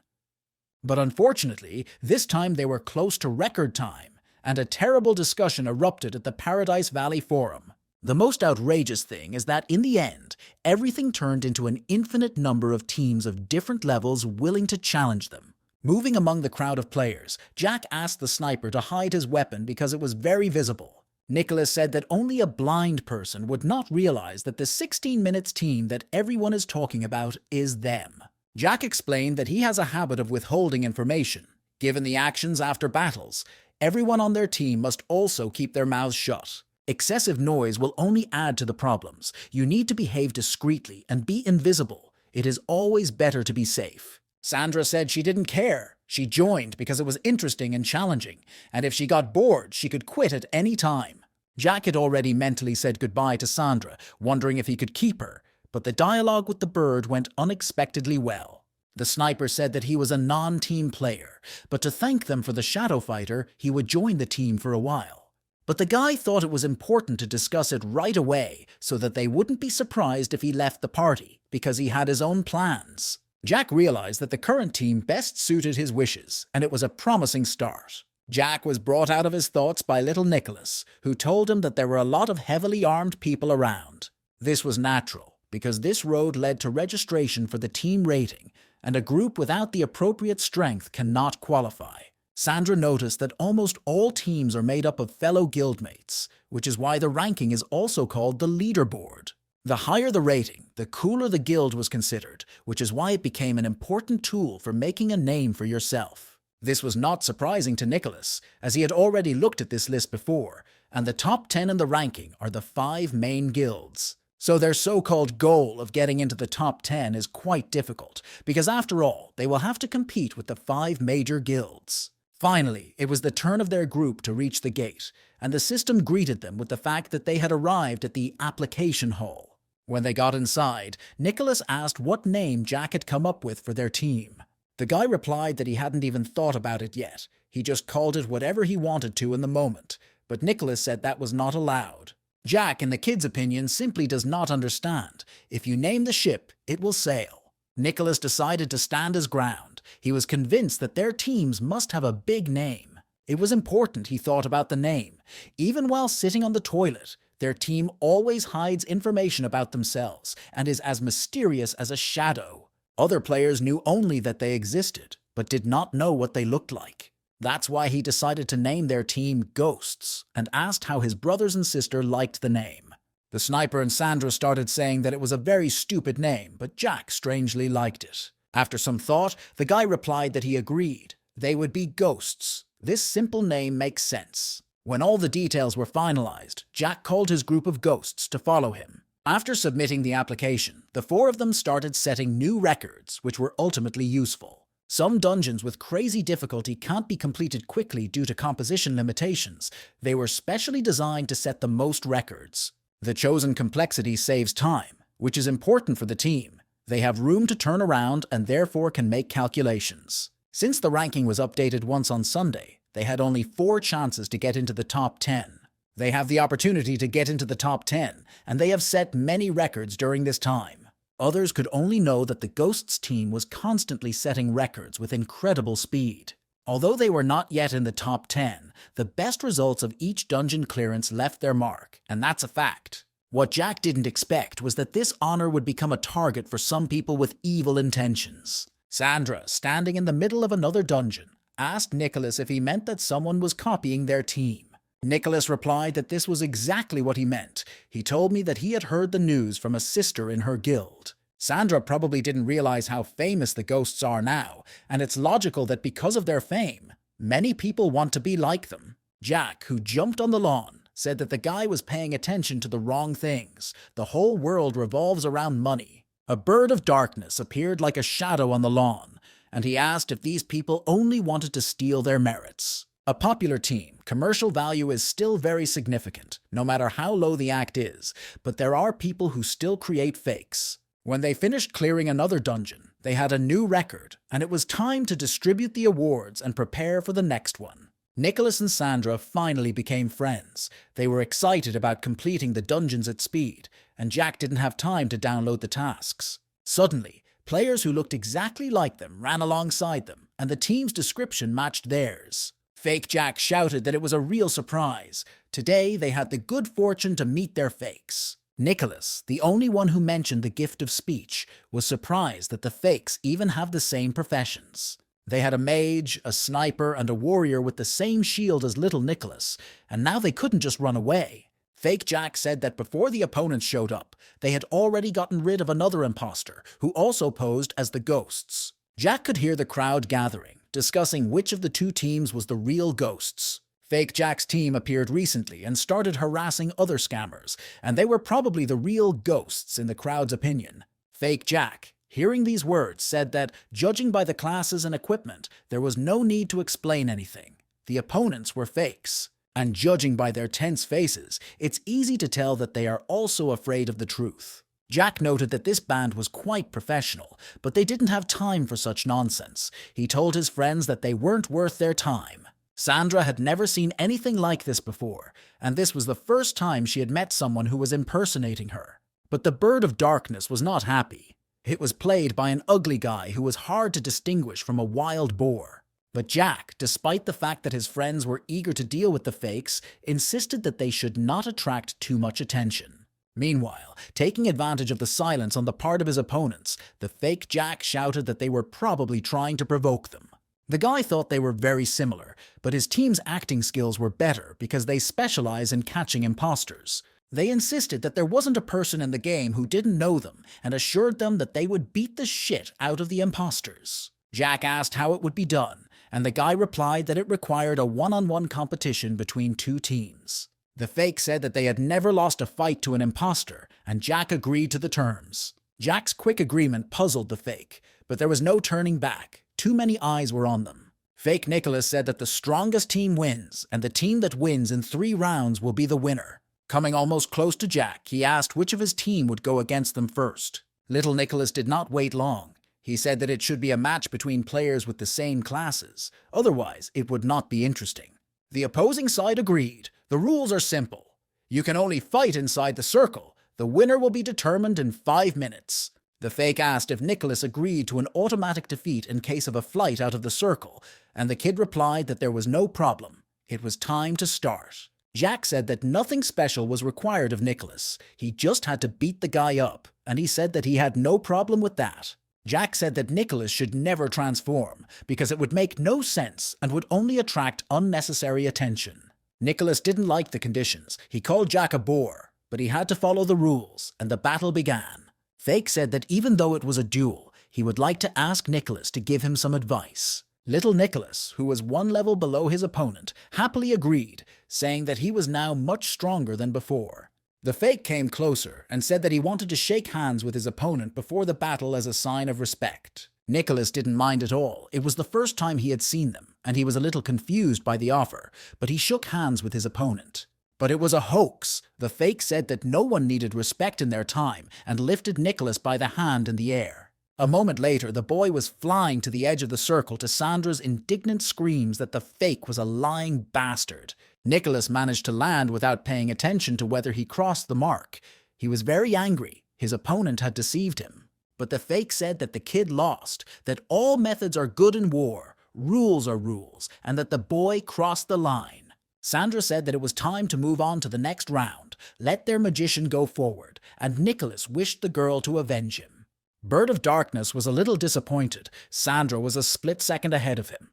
But unfortunately, this time they were close to record time, and a terrible discussion erupted at the Paradise Valley Forum. The most outrageous thing is that in the end, everything turned into an infinite number of teams of different levels willing to challenge them. Moving among the crowd of players, Jack asked the sniper to hide his weapon because it was very visible. Nicholas said that only a blind person would not realize that the 16 minutes team that everyone is talking about is them. Jack explained that he has a habit of withholding information. Given the actions after battles, everyone on their team must also keep their mouths shut. Excessive noise will only add to the problems. You need to behave discreetly and be invisible. It is always better to be safe. Sandra said she didn't care. She joined because it was interesting and challenging, and if she got bored, she could quit at any time. Jack had already mentally said goodbye to Sandra, wondering if he could keep her, but the dialogue with the bird went unexpectedly well. The sniper said that he was a non-team player, but to thank them for the shadow fighter, he would join the team for a while. But the guy thought it was important to discuss it right away so that they wouldn't be surprised if he left the party, because he had his own plans. Jack realized that the current team best suited his wishes, and it was a promising start. Jack was brought out of his thoughts by little Nicholas, who told him that there were a lot of heavily armed people around. This was natural, because this road led to registration for the team rating, and a group without the appropriate strength cannot qualify. Sandra noticed that almost all teams are made up of fellow guildmates, which is why the ranking is also called the leaderboard. The higher the rating, the cooler the guild was considered, which is why it became an important tool for making a name for yourself. This was not surprising to Nicholas, as he had already looked at this list before, and the top 10 in the ranking are the 5 main guilds. So their so-called goal of getting into the top 10 is quite difficult, because after all, they will have to compete with the 5 major guilds. Finally, it was the turn of their group to reach the gate, and the system greeted them with the fact that they had arrived at the application hall. When they got inside, Nicholas asked what name Jack had come up with for their team. The guy replied that he hadn't even thought about it yet. He just called it whatever he wanted to in the moment, but Nicholas said that was not allowed. Jack, in the kid's opinion, simply does not understand. If you name the ship, it will sail. Nicholas decided to stand his ground. He was convinced that their teams must have a big name. It was important he thought about the name. Even while sitting on the toilet, their team always hides information about themselves and is as mysterious as a shadow. Other players knew only that they existed, but did not know what they looked like. That's why he decided to name their team Ghosts, and asked how his brothers and sister liked the name. The sniper and Sandra started saying that it was a very stupid name, but Jack strangely liked it. After some thought, the guy replied that he agreed. They would be Ghosts. This simple name makes sense. When all the details were finalized, Jack called his group of ghosts to follow him. After submitting the application, the 4 of them started setting new records, which were ultimately useful. Some dungeons with crazy difficulty can't be completed quickly due to composition limitations. They were specially designed to set the most records. The chosen complexity saves time, which is important for the team. They have room to turn around and therefore can make calculations. Since the ranking was updated once on Sunday, they had only 4 chances to get into the top 10. They have the opportunity to get into the top 10, and they have set many records during this time. Others could only know that the Ghosts team was constantly setting records with incredible speed. Although they were not yet in the top 10, the best results of each dungeon clearance left their mark, and that's a fact. What Jack didn't expect was that this honor would become a target for some people with evil intentions. Sandra, standing in the middle of another dungeon, asked Nicholas if he meant that someone was copying their team. Nicholas replied that this was exactly what he meant. He told me that he had heard the news from a sister in her guild. Sandra probably didn't realize how famous the Ghosts are now, and it's logical that because of their fame, many people want to be like them. Jack, who jumped on the lawn, said that the guy was paying attention to the wrong things. The whole world revolves around money. A bird of darkness appeared like a shadow on the lawn, and he asked if these people only wanted to steal their merits. A popular team, commercial value is still very significant, no matter how low the act is, but there are people who still create fakes. When they finished clearing another dungeon, they had a new record, and it was time to distribute the awards and prepare for the next one. Nicholas and Sandra finally became friends. They were excited about completing the dungeons at speed, and Jack didn't have time to download the tasks. Suddenly, players who looked exactly like them ran alongside them, and the team's description matched theirs. Fake Jack shouted that it was a real surprise. Today, they had the good fortune to meet their fakes. Nicholas, the only one who mentioned the gift of speech, was surprised that the fakes even have the same professions. They had a mage, a sniper, and a warrior with the same shield as little Nicholas, and now they couldn't just run away. Fake Jack said that before the opponents showed up, they had already gotten rid of another imposter, who also posed as the Ghosts. Jack could hear the crowd gathering, discussing which of the 2 teams was the real Ghosts. Fake Jack's team appeared recently and started harassing other scammers, and they were probably the real Ghosts in the crowd's opinion. Fake Jack, hearing these words, said that, judging by the classes and equipment, there was no need to explain anything. The opponents were fakes. And judging by their tense faces, it's easy to tell that they are also afraid of the truth. Jack noted that this band was quite professional, but they didn't have time for such nonsense. He told his friends that they weren't worth their time. Sandra had never seen anything like this before, and this was the first time she had met someone who was impersonating her. But the Bird of Darkness was not happy. It was played by an ugly guy who was hard to distinguish from a wild boar. But Jack, despite the fact that his friends were eager to deal with the fakes, insisted that they should not attract too much attention. Meanwhile, taking advantage of the silence on the part of his opponents, the fake Jack shouted that they were probably trying to provoke them. The guy thought they were very similar, but his team's acting skills were better because they specialize in catching imposters. They insisted that there wasn't a person in the game who didn't know them and assured them that they would beat the shit out of the imposters. Jack asked how it would be done, and the guy replied that it required a one-on-one competition between two teams. The fake said that they had never lost a fight to an imposter, and Jack agreed to the terms. Jack's quick agreement puzzled the fake, but there was no turning back. Too many eyes were on them. Fake Nicholas said that the strongest team wins, and the team that wins in 3 rounds will be the winner. Coming almost close to Jack, he asked which of his team would go against them first. Little Nicholas did not wait long. He said that it should be a match between players with the same classes, otherwise it would not be interesting. The opposing side agreed. The rules are simple. You can only fight inside the circle. The winner will be determined in 5 minutes. The fake asked if Nicholas agreed to an automatic defeat in case of a flight out of the circle, and the kid replied that there was no problem. It was time to start. Jack said that nothing special was required of Nicholas. He just had to beat the guy up, and he said that he had no problem with that. Jack said that Nicholas should never transform, because it would make no sense and would only attract unnecessary attention. Nicholas didn't like the conditions. He called Jack a bore, but he had to follow the rules, and the battle began. Fake said that even though it was a duel, he would like to ask Nicholas to give him some advice. Little Nicholas, who was 1 level below his opponent, happily agreed, saying that he was now much stronger than before. The fake came closer and said that he wanted to shake hands with his opponent before the battle as a sign of respect. Nicholas didn't mind at all. It was the first time he had seen them, and he was a little confused by the offer, but he shook hands with his opponent. But it was a hoax. The fake said that no one needed respect in their time and lifted Nicholas by the hand in the air. A moment later, the boy was flying to the edge of the circle to Sandra's indignant screams that the fake was a lying bastard. Nicholas managed to land without paying attention to whether he crossed the mark. He was very angry. His opponent had deceived him. But the fake said that the kid lost, that all methods are good in war, rules are rules, and that the boy crossed the line. Sandra said that it was time to move on to the next round, let their magician go forward, and Nicholas wished the girl to avenge him. Bird of Darkness was a little disappointed. Sandra was a split second ahead of him.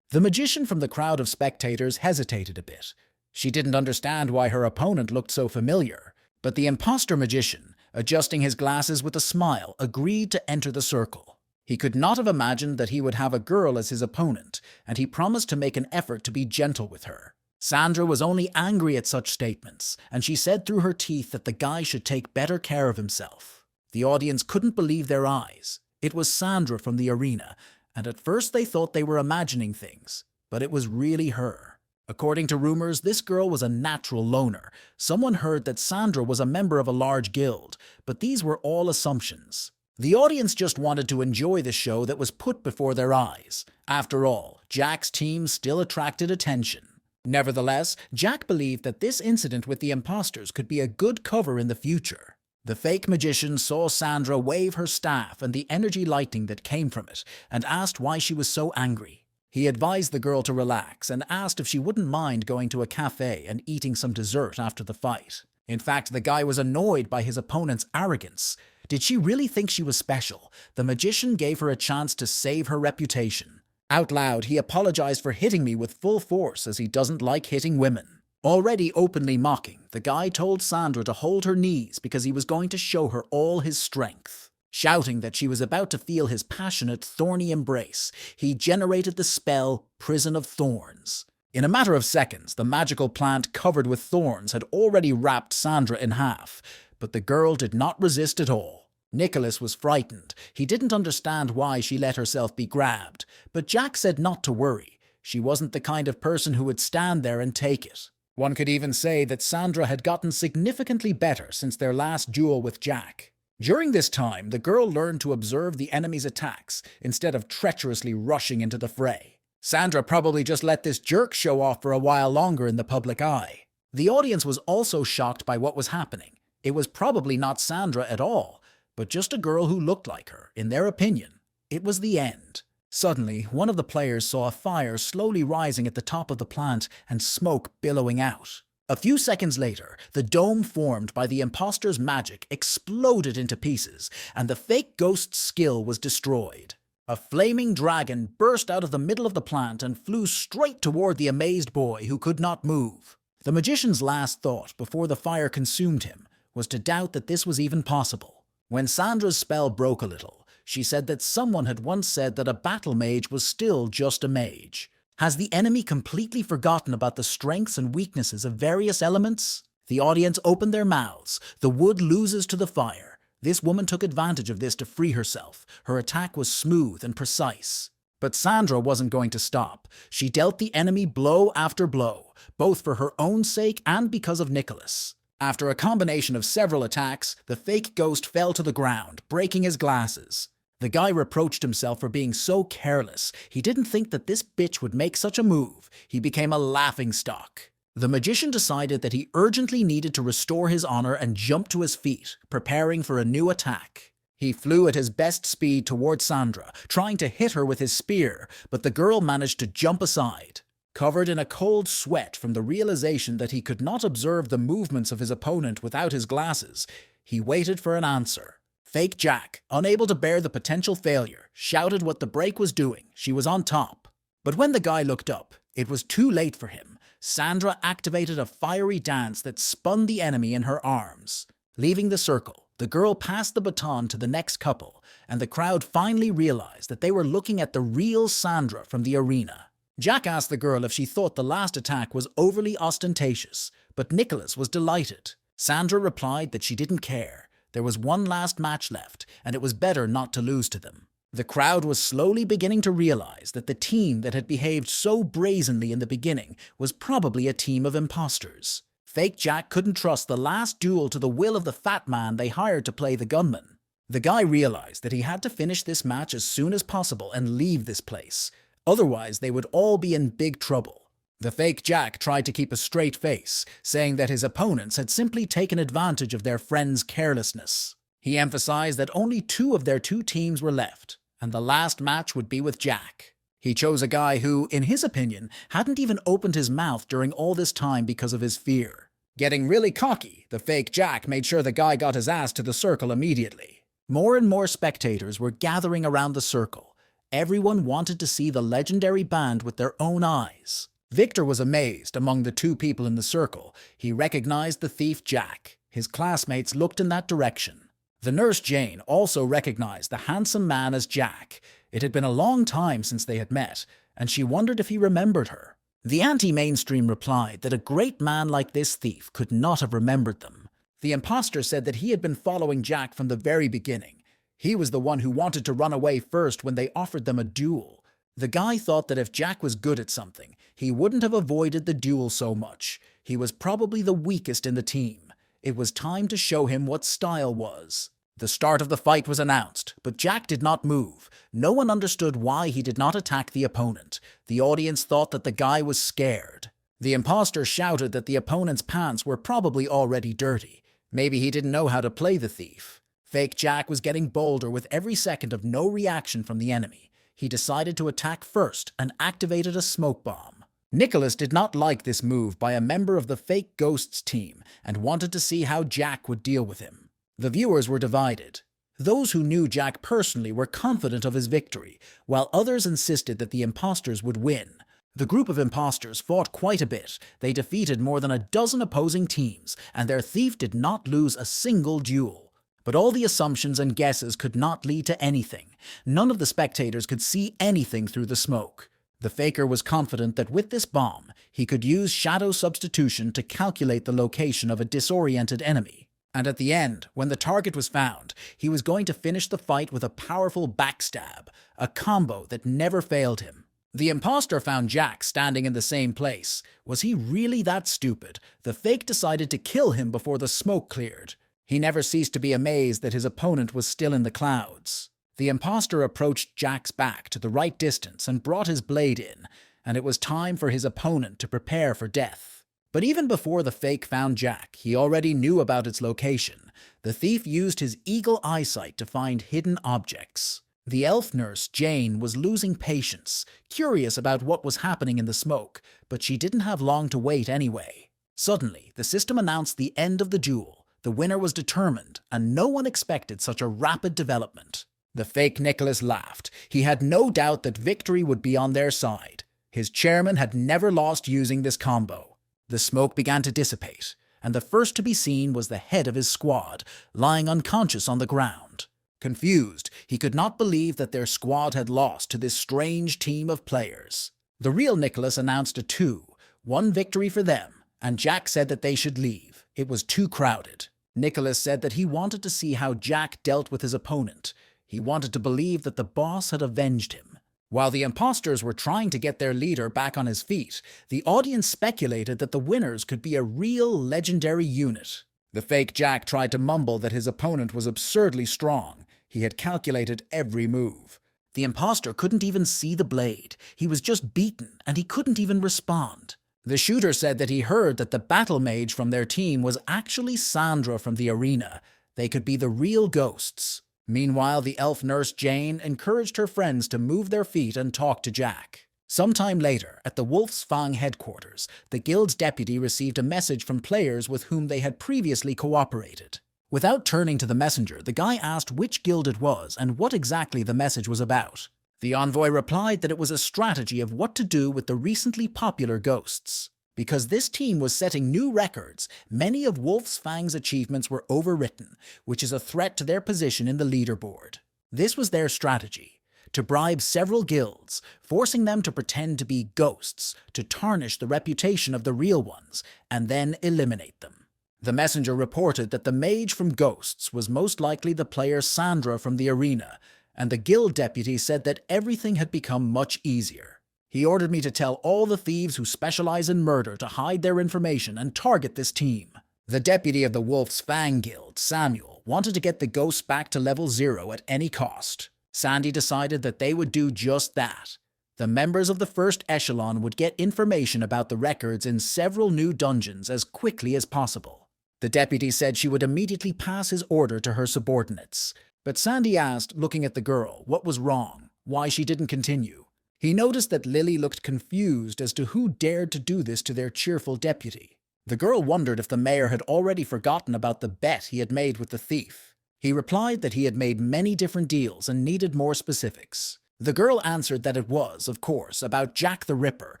The magician from the crowd of spectators hesitated a bit. She didn't understand why her opponent looked so familiar, but the imposter magician, adjusting his glasses with a smile, agreed to enter the circle. He could not have imagined that he would have a girl as his opponent, and he promised to make an effort to be gentle with her. Sandra was only angry at such statements, and she said through her teeth that the guy should take better care of himself. The audience couldn't believe their eyes. It was Sandra from the arena, and at first they thought they were imagining things, but it was really her. According to rumors, this girl was a natural loner. Someone heard that Sandra was a member of a large guild, but these were all assumptions. The audience just wanted to enjoy the show that was put before their eyes. After all, Jack's team still attracted attention. Nevertheless, Jack believed that this incident with the imposters could be a good cover in the future. The fake magician saw Sandra wave her staff and the energy lightning that came from it, and asked why she was so angry. He advised the girl to relax and asked if she wouldn't mind going to a cafe and eating some dessert after the fight. In fact, the guy was annoyed by his opponent's arrogance. Did she really think she was special? The magician gave her a chance to save her reputation. Out loud, he apologized for hitting me with full force as he doesn't like hitting women. Already openly mocking, the guy told Sandra to hold her knees because he was going to show her all his strength. Shouting that she was about to feel his passionate, thorny embrace, he generated the spell Prison of Thorns. In a matter of seconds, the magical plant covered with thorns had already wrapped Sandra in half, but the girl did not resist at all. Nicholas was frightened. He didn't understand why she let herself be grabbed, but Jack said not to worry. She wasn't the kind of person who would stand there and take it. One could even say that Sandra had gotten significantly better since their last duel with Jack. During this time, the girl learned to observe the enemy's attacks instead of treacherously rushing into the fray. Sandra probably just let this jerk show off for a while longer in the public eye. The audience was also shocked by what was happening. It was probably not Sandra at all, but just a girl who looked like her. In their opinion, it was the end. Suddenly, one of the players saw a fire slowly rising at the top of the plant and smoke billowing out. A few seconds later, the dome formed by the imposter's magic exploded into pieces, and the fake ghost's skill was destroyed. A flaming dragon burst out of the middle of the plant and flew straight toward the amazed boy who could not move. The magician's last thought before the fire consumed him was to doubt that this was even possible. When Sandra's spell broke a little, she said that someone had once said that a battle mage was still just a mage. Has the enemy completely forgotten about the strengths and weaknesses of various elements? The audience opened their mouths. The wood loses to the fire. This woman took advantage of this to free herself. Her attack was smooth and precise. But Sandra wasn't going to stop. She dealt the enemy blow after blow, both for her own sake and because of Nicholas. After a combination of several attacks, the fake ghost fell to the ground, breaking his glasses. The guy reproached himself for being so careless. He didn't think that this bitch would make such a move. He became a laughingstock. The magician decided that he urgently needed to restore his honor and jumped to his feet, preparing for a new attack. He flew at his best speed towards Sandra, trying to hit her with his spear, but the girl managed to jump aside. Covered in a cold sweat from the realization that he could not observe the movements of his opponent without his glasses, he waited for an answer. Fake Jack, unable to bear the potential failure, shouted what the break was doing. She was on top. But when the guy looked up, it was too late for him. Sandra activated a fiery dance that spun the enemy in her arms. Leaving the circle, the girl passed the baton to the next couple, and the crowd finally realized that they were looking at the real Sandra from the arena. Jack asked the girl if she thought the last attack was overly ostentatious, but Nicholas was delighted. Sandra replied that she didn't care. There was one last match left, and it was better not to lose to them. The crowd was slowly beginning to realize that the team that had behaved so brazenly in the beginning was probably a team of imposters. Fake Jack couldn't trust the last duel to the will of the fat man they hired to play the gunman. The guy realized that he had to finish this match as soon as possible and leave this place. Otherwise, they would all be in big trouble. The fake Jack tried to keep a straight face, saying that his opponents had simply taken advantage of their friend's carelessness. He emphasized that only 2 of their 2 teams were left, and the last match would be with Jack. He chose a guy who, in his opinion, hadn't even opened his mouth during all this time because of his fear. Getting really cocky, the fake Jack made sure the guy got his ass to the circle immediately. More and more spectators were gathering around the circle. Everyone wanted to see the legendary band with their own eyes. Victor was amazed among the 2 people in the circle. He recognized the thief Jack. His classmates looked in that direction. The nurse Jane also recognized the handsome man as Jack. It had been a long time since they had met, and she wondered if he remembered her. The anti-mainstream replied that a great man like this thief could not have remembered them. The imposter said that he had been following Jack from the very beginning. He was the one who wanted to run away first when they offered them a duel. The guy thought that if Jack was good at something, he wouldn't have avoided the duel so much. He was probably the weakest in the team. It was time to show him what style was. The start of the fight was announced, but Jack did not move. No one understood why he did not attack the opponent. The audience thought that the guy was scared. The imposter shouted that the opponent's pants were probably already dirty. Maybe he didn't know how to play the thief. Fake Jack was getting bolder with every second of no reaction from the enemy. He decided to attack first and activated a smoke bomb. Nicholas did not like this move by a member of the fake Ghosts team and wanted to see how Jack would deal with him. The viewers were divided. Those who knew Jack personally were confident of his victory, while others insisted that the imposters would win. The group of imposters fought quite a bit. They defeated more than a dozen opposing teams, and their thief did not lose a single duel. But all the assumptions and guesses could not lead to anything. None of the spectators could see anything through the smoke. The faker was confident that with this bomb, he could use shadow substitution to calculate the location of a disoriented enemy. And at the end, when the target was found, he was going to finish the fight with a powerful backstab, a combo that never failed him. The imposter found Jack standing in the same place. Was he really that stupid? The fake decided to kill him before the smoke cleared. He never ceased to be amazed that his opponent was still in the clouds. The imposter approached Jack's back to the right distance and brought his blade in, and it was time for his opponent to prepare for death. But even before the fake found Jack, he already knew about its location. The thief used his eagle eyesight to find hidden objects. The elf nurse, Jane, was losing patience, curious about what was happening in the smoke, but she didn't have long to wait anyway. Suddenly, the system announced the end of the duel. The winner was determined, and no one expected such a rapid development. The fake Nicholas laughed. He had no doubt that victory would be on their side. His chairman had never lost using this combo. The smoke began to dissipate, and the first to be seen was the head of his squad, lying unconscious on the ground. Confused, he could not believe that their squad had lost to this strange team of players. The real Nicholas announced a 2-1 victory for them, and Jack said that they should leave. It was too crowded. Nicholas said that he wanted to see how Jack dealt with his opponent. He wanted to believe that the boss had avenged him. While the imposters were trying to get their leader back on his feet, the audience speculated that the winners could be a real legendary unit. The fake Jack tried to mumble that his opponent was absurdly strong. He had calculated every move. The imposter couldn't even see the blade. He was just beaten, and he couldn't even respond. The shooter said that he heard that the battle mage from their team was actually Sandra from the arena. They could be the real ghosts. Meanwhile, the elf nurse Jane encouraged her friends to move their feet and talk to Jack. Sometime later, at the Wolf's Fang headquarters, the guild's deputy received a message from players with whom they had previously cooperated. Without turning to the messenger, the guy asked which guild it was and what exactly the message was about. The envoy replied that it was a strategy of what to do with the recently popular ghosts. Because this team was setting new records, many of Wolf's Fang's achievements were overwritten, which is a threat to their position in the leaderboard. This was their strategy: to bribe several guilds, forcing them to pretend to be ghosts, to tarnish the reputation of the real ones, and then eliminate them. The messenger reported that the mage from Ghosts was most likely the player Sandra from the arena, and the guild deputy said that everything had become much easier. He ordered me to tell all the thieves who specialize in murder to hide their information and target this team. The deputy of the Wolf's Fang Guild, Samuel, wanted to get the ghosts back to level 0 at any cost. Sandy decided that they would do just that. The members of the first echelon would get information about the records in several new dungeons as quickly as possible. The deputy said she would immediately pass his order to her subordinates. But Sandy asked, looking at the girl, what was wrong, why she didn't continue. He noticed that Lily looked confused as to who dared to do this to their cheerful deputy. The girl wondered if the mayor had already forgotten about the bet he had made with the thief. He replied that he had made many different deals and needed more specifics. The girl answered that it was, of course, about Jack the Ripper,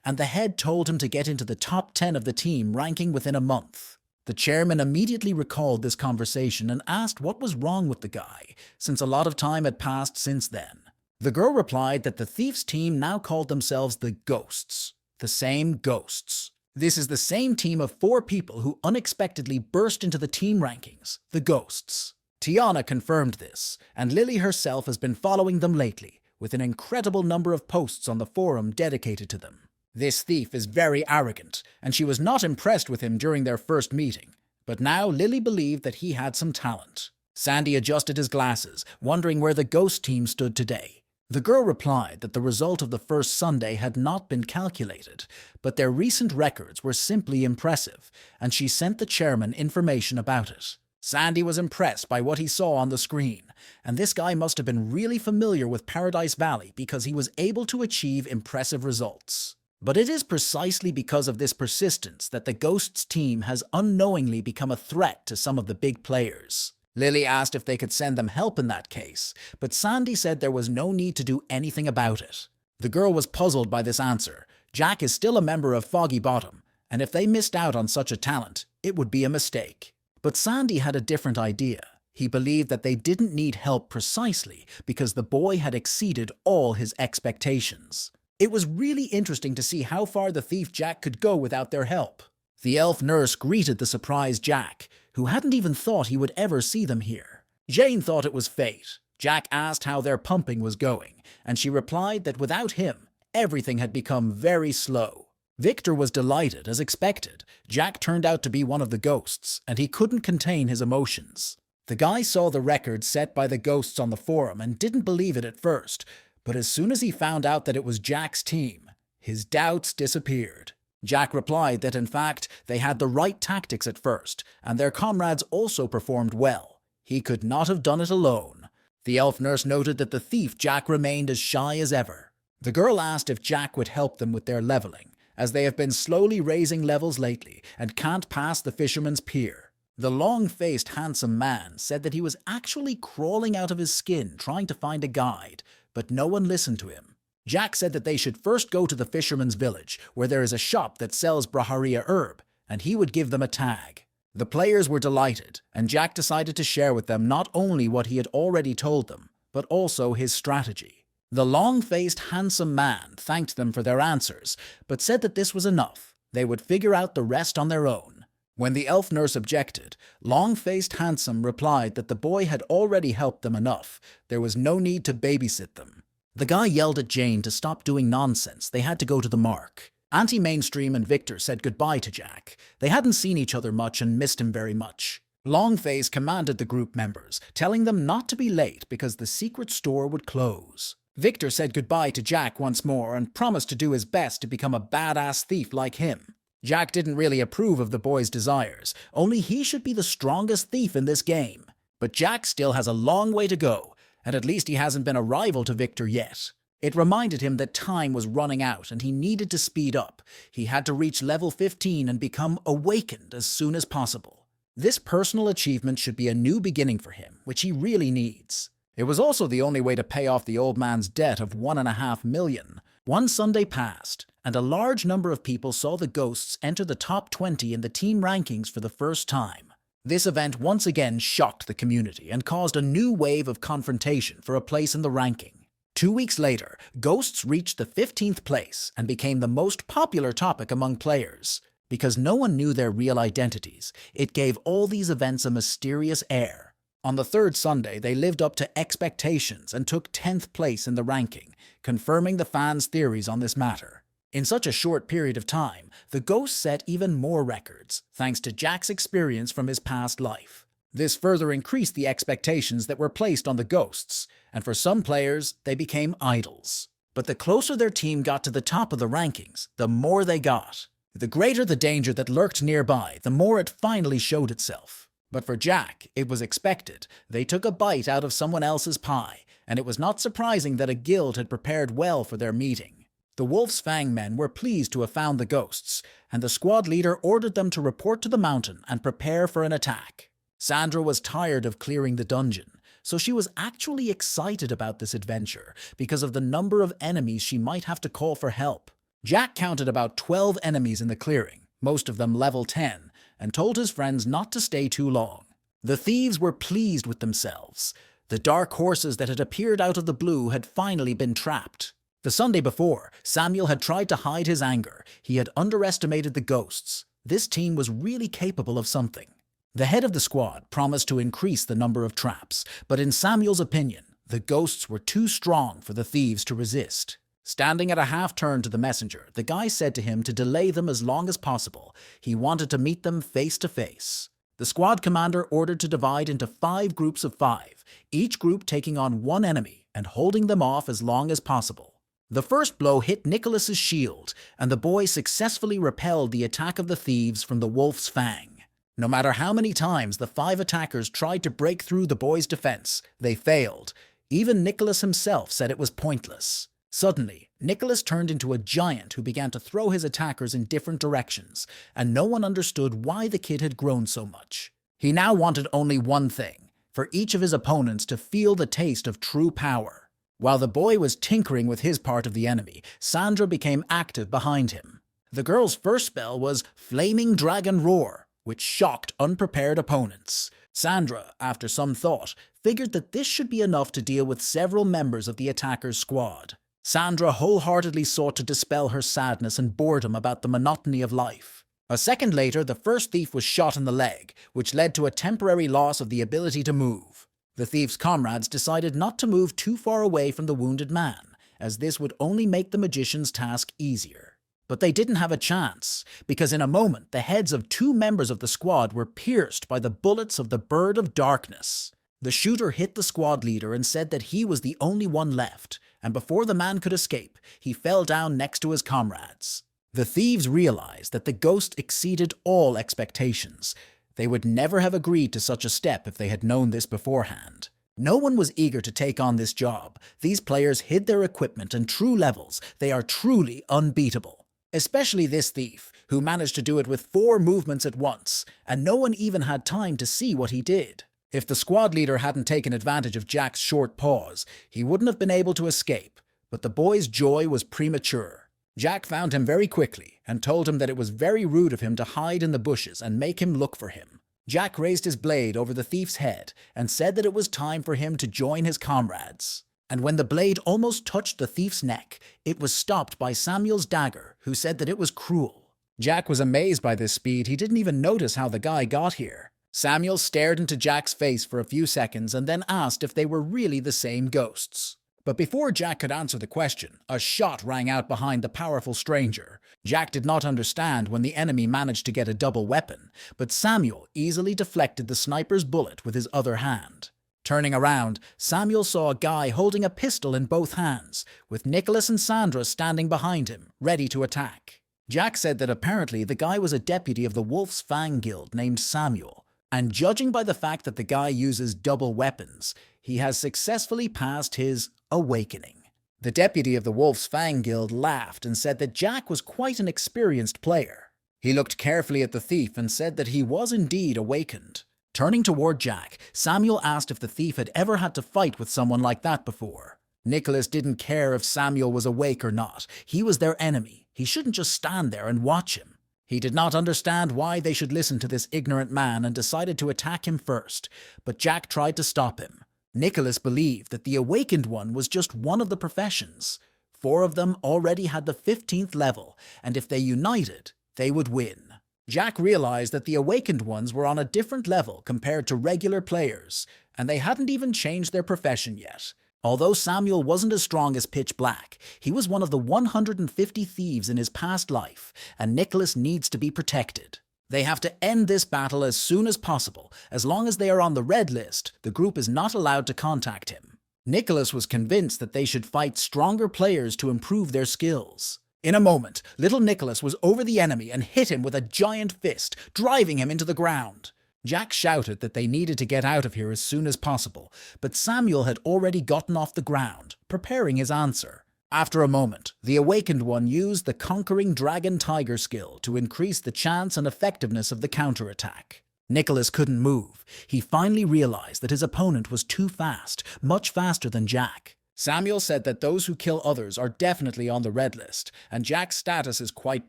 and the head told him to get into the top 10 of the team, ranking within a month. The chairman immediately recalled this conversation and asked what was wrong with the guy, since a lot of time had passed since then. The girl replied that the thief's team now called themselves the Ghosts. The same Ghosts. This is the same team of 4 people who unexpectedly burst into the team rankings, the Ghosts. Tiana confirmed this, and Lily herself has been following them lately, with an incredible number of posts on the forum dedicated to them. This thief is very arrogant, and she was not impressed with him during their first meeting. But now Lily believed that he had some talent. Sandy adjusted his glasses, wondering where the ghost team stood today. The girl replied that the result of the first Sunday had not been calculated, but their recent records were simply impressive, and she sent the chairman information about it. Sandy was impressed by what he saw on the screen, and this guy must have been really familiar with Paradise Valley because he was able to achieve impressive results. But it is precisely because of this persistence that the Ghosts team has unknowingly become a threat to some of the big players. Lily asked if they could send them help in that case, but Sandy said there was no need to do anything about it. The girl was puzzled by this answer. Jack is still a member of Foggy Bottom, and if they missed out on such a talent, it would be a mistake. But Sandy had a different idea. He believed that they didn't need help precisely because the boy had exceeded all his expectations. It was really interesting to see how far the thief Jack could go without their help. The elf nurse greeted the surprised Jack, who hadn't even thought he would ever see them here. Jane thought it was fate. Jack asked how their pumping was going, and she replied that without him, everything had become very slow. Victor was delighted, as expected. Jack turned out to be one of the ghosts, and he couldn't contain his emotions. The guy saw the record set by the ghosts on the forum and didn't believe it at first, but as soon as he found out that it was Jack's team, his doubts disappeared. Jack replied that in fact they had the right tactics at first, and their comrades also performed well. He could not have done it alone. The elf nurse noted that the thief Jack remained as shy as ever. The girl asked if Jack would help them with their leveling, as they have been slowly raising levels lately and can't pass the fisherman's pier. The long-faced handsome man said that he was actually crawling out of his skin trying to find a guide, but no one listened to him. Jack said that they should first go to the fisherman's village, where there is a shop that sells Braharia herb, and he would give them a tag. The players were delighted, and Jack decided to share with them not only what he had already told them, but also his strategy. The long-faced handsome man thanked them for their answers, but said that this was enough. They would figure out the rest on their own. When the elf nurse objected, long-faced handsome replied that the boy had already helped them enough. There was no need to babysit them. The guy yelled at Jane to stop doing nonsense. They had to go to the mark. Anti-Mainstream and Victor said goodbye to Jack. They hadn't seen each other much and missed him very much. Longface commanded the group members, telling them not to be late because the secret store would close. Victor said goodbye to Jack once more and promised to do his best to become a badass thief like him. Jack didn't really approve of the boy's desires, only he should be the strongest thief in this game. But Jack still has a long way to go, and at least he hasn't been a rival to Victor yet. It reminded him that time was running out and he needed to speed up. He had to reach level 15 and become awakened as soon as possible. This personal achievement should be a new beginning for him, which he really needs. It was also the only way to pay off the old man's debt of $1.5 million. One Sunday passed, and a large number of people saw the ghosts enter the top 20 in the team rankings for the first time. This event once again shocked the community and caused a new wave of confrontation for a place in the ranking. 2 weeks later, ghosts reached the 15th place and became the most popular topic among players. Because no one knew their real identities, it gave all these events a mysterious air. On the third Sunday, they lived up to expectations and took 10th place in the ranking, confirming the fans' theories on this matter. In such a short period of time, the ghosts set even more records, thanks to Jack's experience from his past life. This further increased the expectations that were placed on the ghosts, and for some players, they became idols. But the closer their team got to the top of the rankings, the more they got. The greater the danger that lurked nearby, the more it finally showed itself. But for Jack, it was expected. They took a bite out of someone else's pie, and it was not surprising that a guild had prepared well for their meeting. The Wolf's Fang men were pleased to have found the ghosts, and the squad leader ordered them to report to the mountain and prepare for an attack. Sandra was tired of clearing the dungeon, so she was actually excited about this adventure because of the number of enemies she might have to call for help. Jack counted about 12 enemies in the clearing, most of them level 10, and told his friends not to stay too long. The thieves were pleased with themselves. The dark horses that had appeared out of the blue had finally been trapped. The Sunday before, Samuel had tried to hide his anger. He had underestimated the ghosts. This team was really capable of something. The head of the squad promised to increase the number of traps, but in Samuel's opinion, the ghosts were too strong for the thieves to resist. Standing at a half-turn to the messenger, the guy said to him to delay them as long as possible. He wanted to meet them face to face. The squad commander ordered to divide into 5 groups of 5, each group taking on one enemy and holding them off as long as possible. The first blow hit Nicholas's shield, and the boy successfully repelled the attack of the thieves from the Wolf's Fang. No matter how many times the 5 attackers tried to break through the boy's defense, they failed. Even Nicholas himself said it was pointless. Suddenly, Nicholas turned into a giant who began to throw his attackers in different directions, and no one understood why the kid had grown so much. He now wanted only one thing, for each of his opponents to feel the taste of true power. While the boy was tinkering with his part of the enemy, Sandra became active behind him. The girl's first spell was Flaming Dragon Roar, which shocked unprepared opponents. Sandra, after some thought, figured that this should be enough to deal with several members of the attacker's squad. Sandra wholeheartedly sought to dispel her sadness and boredom about the monotony of life. A second later, the first thief was shot in the leg, which led to a temporary loss of the ability to move. The thief's comrades decided not to move too far away from the wounded man, as this would only make the magician's task easier. But they didn't have a chance, because in a moment the heads of 2 members of the squad were pierced by the bullets of the Bird of Darkness. The shooter hit the squad leader and said that he was the only one left, and before the man could escape, he fell down next to his comrades. The thieves realized that the ghost exceeded all expectations. They would never have agreed to such a step if they had known this beforehand. No one was eager to take on this job. These players hid their equipment and true levels. They are truly unbeatable. Especially this thief, who managed to do it with 4 movements at once, and no one even had time to see what he did. If the squad leader hadn't taken advantage of Jack's short pause, he wouldn't have been able to escape, but the boy's joy was premature. Jack found him very quickly and told him that it was very rude of him to hide in the bushes and make him look for him. Jack raised his blade over the thief's head and said that it was time for him to join his comrades. And when the blade almost touched the thief's neck, it was stopped by Samuel's dagger, who said that it was cruel. Jack was amazed by this speed. He didn't even notice how the guy got here. Samuel stared into Jack's face for a few seconds and then asked if they were really the same ghosts. But before Jack could answer the question, a shot rang out behind the powerful stranger. Jack did not understand when the enemy managed to get a double weapon, but Samuel easily deflected the sniper's bullet with his other hand. Turning around, Samuel saw a guy holding a pistol in both hands, with Nicholas and Sandra standing behind him, ready to attack. Jack said that apparently the guy was a deputy of the Wolf's Fang Guild named Samuel, and judging by the fact that the guy uses double weapons, he has successfully passed his awakening. The deputy of the Wolf's Fang Guild laughed and said that Jack was quite an experienced player. He looked carefully at the thief and said that he was indeed awakened. Turning toward Jack, Samuel asked if the thief had ever had to fight with someone like that before. Nicholas didn't care if Samuel was awake or not. He was their enemy. He shouldn't just stand there and watch him. He did not understand why they should listen to this ignorant man and decided to attack him first, but Jack tried to stop him. Nicholas believed that the awakened one was just one of the professions. 4 of them already had the 15th level, and if they united, they would win. Jack realized that the awakened ones were on a different level compared to regular players, and they hadn't even changed their profession yet. Although Samuel wasn't as strong as Pitch Black, he was one of the 150 thieves in his past life, and Nicholas needs to be protected. They have to end this battle as soon as possible. As long as they are on the red list, the group is not allowed to contact him. Nicholas was convinced that they should fight stronger players to improve their skills. In a moment, little Nicholas was over the enemy and hit him with a giant fist, driving him into the ground. Jack shouted that they needed to get out of here as soon as possible, but Samuel had already gotten off the ground, preparing his answer. After a moment, the awakened one used the Conquering Dragon Tiger skill to increase the chance and effectiveness of the counterattack. Nicholas couldn't move. He finally realized that his opponent was too fast, much faster than Jack. Samuel said that those who kill others are definitely on the red list, and Jack's status is quite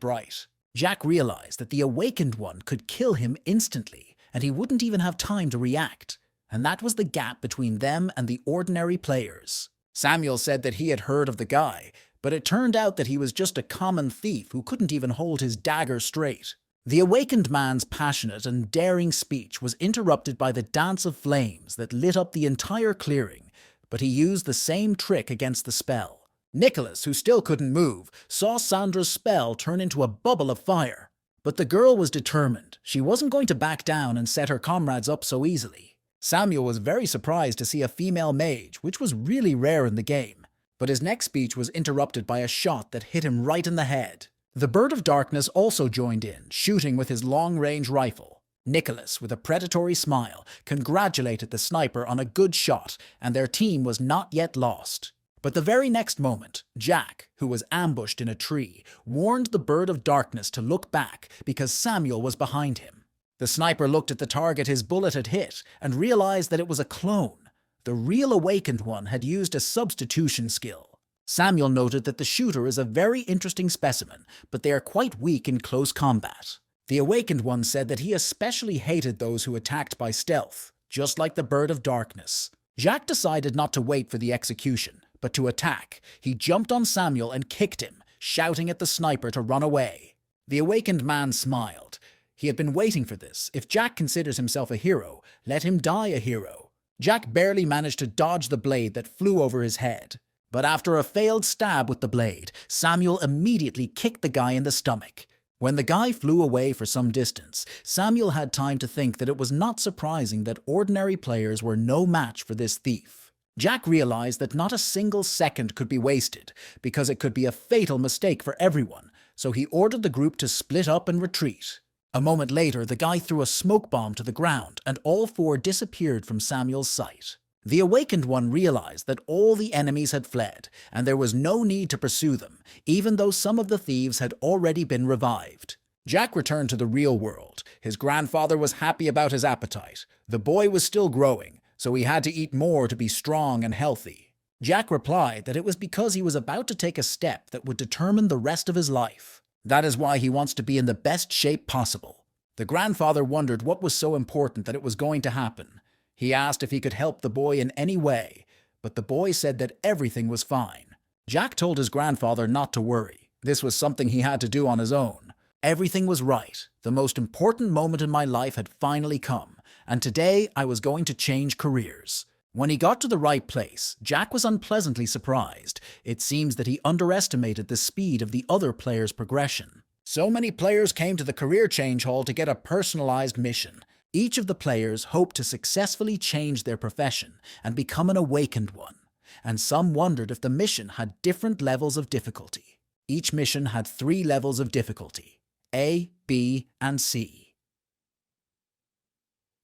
bright. Jack realized that the awakened one could kill him instantly, and he wouldn't even have time to react. And that was the gap between them and the ordinary players. Samuel said that he had heard of the guy, but it turned out that he was just a common thief who couldn't even hold his dagger straight. The awakened man's passionate and daring speech was interrupted by the dance of flames that lit up the entire clearing, but he used the same trick against the spell. Nicholas, who still couldn't move, saw Sandra's spell turn into a bubble of fire. But the girl was determined. She wasn't going to back down and set her comrades up so easily. Samuel was very surprised to see a female mage, which was really rare in the game. But his next speech was interrupted by a shot that hit him right in the head. The Bird of Darkness also joined in, shooting with his long-range rifle. Nicholas, with a predatory smile, congratulated the sniper on a good shot, and their team was not yet lost. But the very next moment, Jack, who was ambushed in a tree, warned the Bird of Darkness to look back because Samuel was behind him. The sniper looked at the target his bullet had hit and realized that it was a clone. The real awakened one had used a substitution skill. Samuel noted that the shooter is a very interesting specimen, but they are quite weak in close combat. The awakened one said that he especially hated those who attacked by stealth, just like the Bird of Darkness. Jack decided not to wait for the execution, but to attack. He jumped on Samuel and kicked him, shouting at the sniper to run away. The awakened man smiled. He had been waiting for this. If Jack considers himself a hero, let him die a hero. Jack barely managed to dodge the blade that flew over his head. But after a failed stab with the blade, Samuel immediately kicked the guy in the stomach. When the guy flew away for some distance, Samuel had time to think that it was not surprising that ordinary players were no match for this thief. Jack realized that not a single second could be wasted, because it could be a fatal mistake for everyone, so he ordered the group to split up and retreat. A moment later, the guy threw a smoke bomb to the ground, and all four disappeared from Samuel's sight. The awakened one realized that all the enemies had fled, and there was no need to pursue them, even though some of the thieves had already been revived. Jack returned to the real world. His grandfather was happy about his appetite. The boy was still growing, so he had to eat more to be strong and healthy. Jack replied that it was because he was about to take a step that would determine the rest of his life. That is why he wants to be in the best shape possible. The grandfather wondered what was so important that it was going to happen. He asked if he could help the boy in any way, but the boy said that everything was fine. Jack told his grandfather not to worry. This was something he had to do on his own. Everything was right. The most important moment in my life had finally come, and today I was going to change careers. When he got to the right place, Jack was unpleasantly surprised. It seems that he underestimated the speed of the other players' progression. So many players came to the career change hall to get a personalized mission. Each of the players hoped to successfully change their profession and become an awakened one, and some wondered if the mission had different levels of difficulty. Each mission had 3 levels of difficulty: A, B, and C.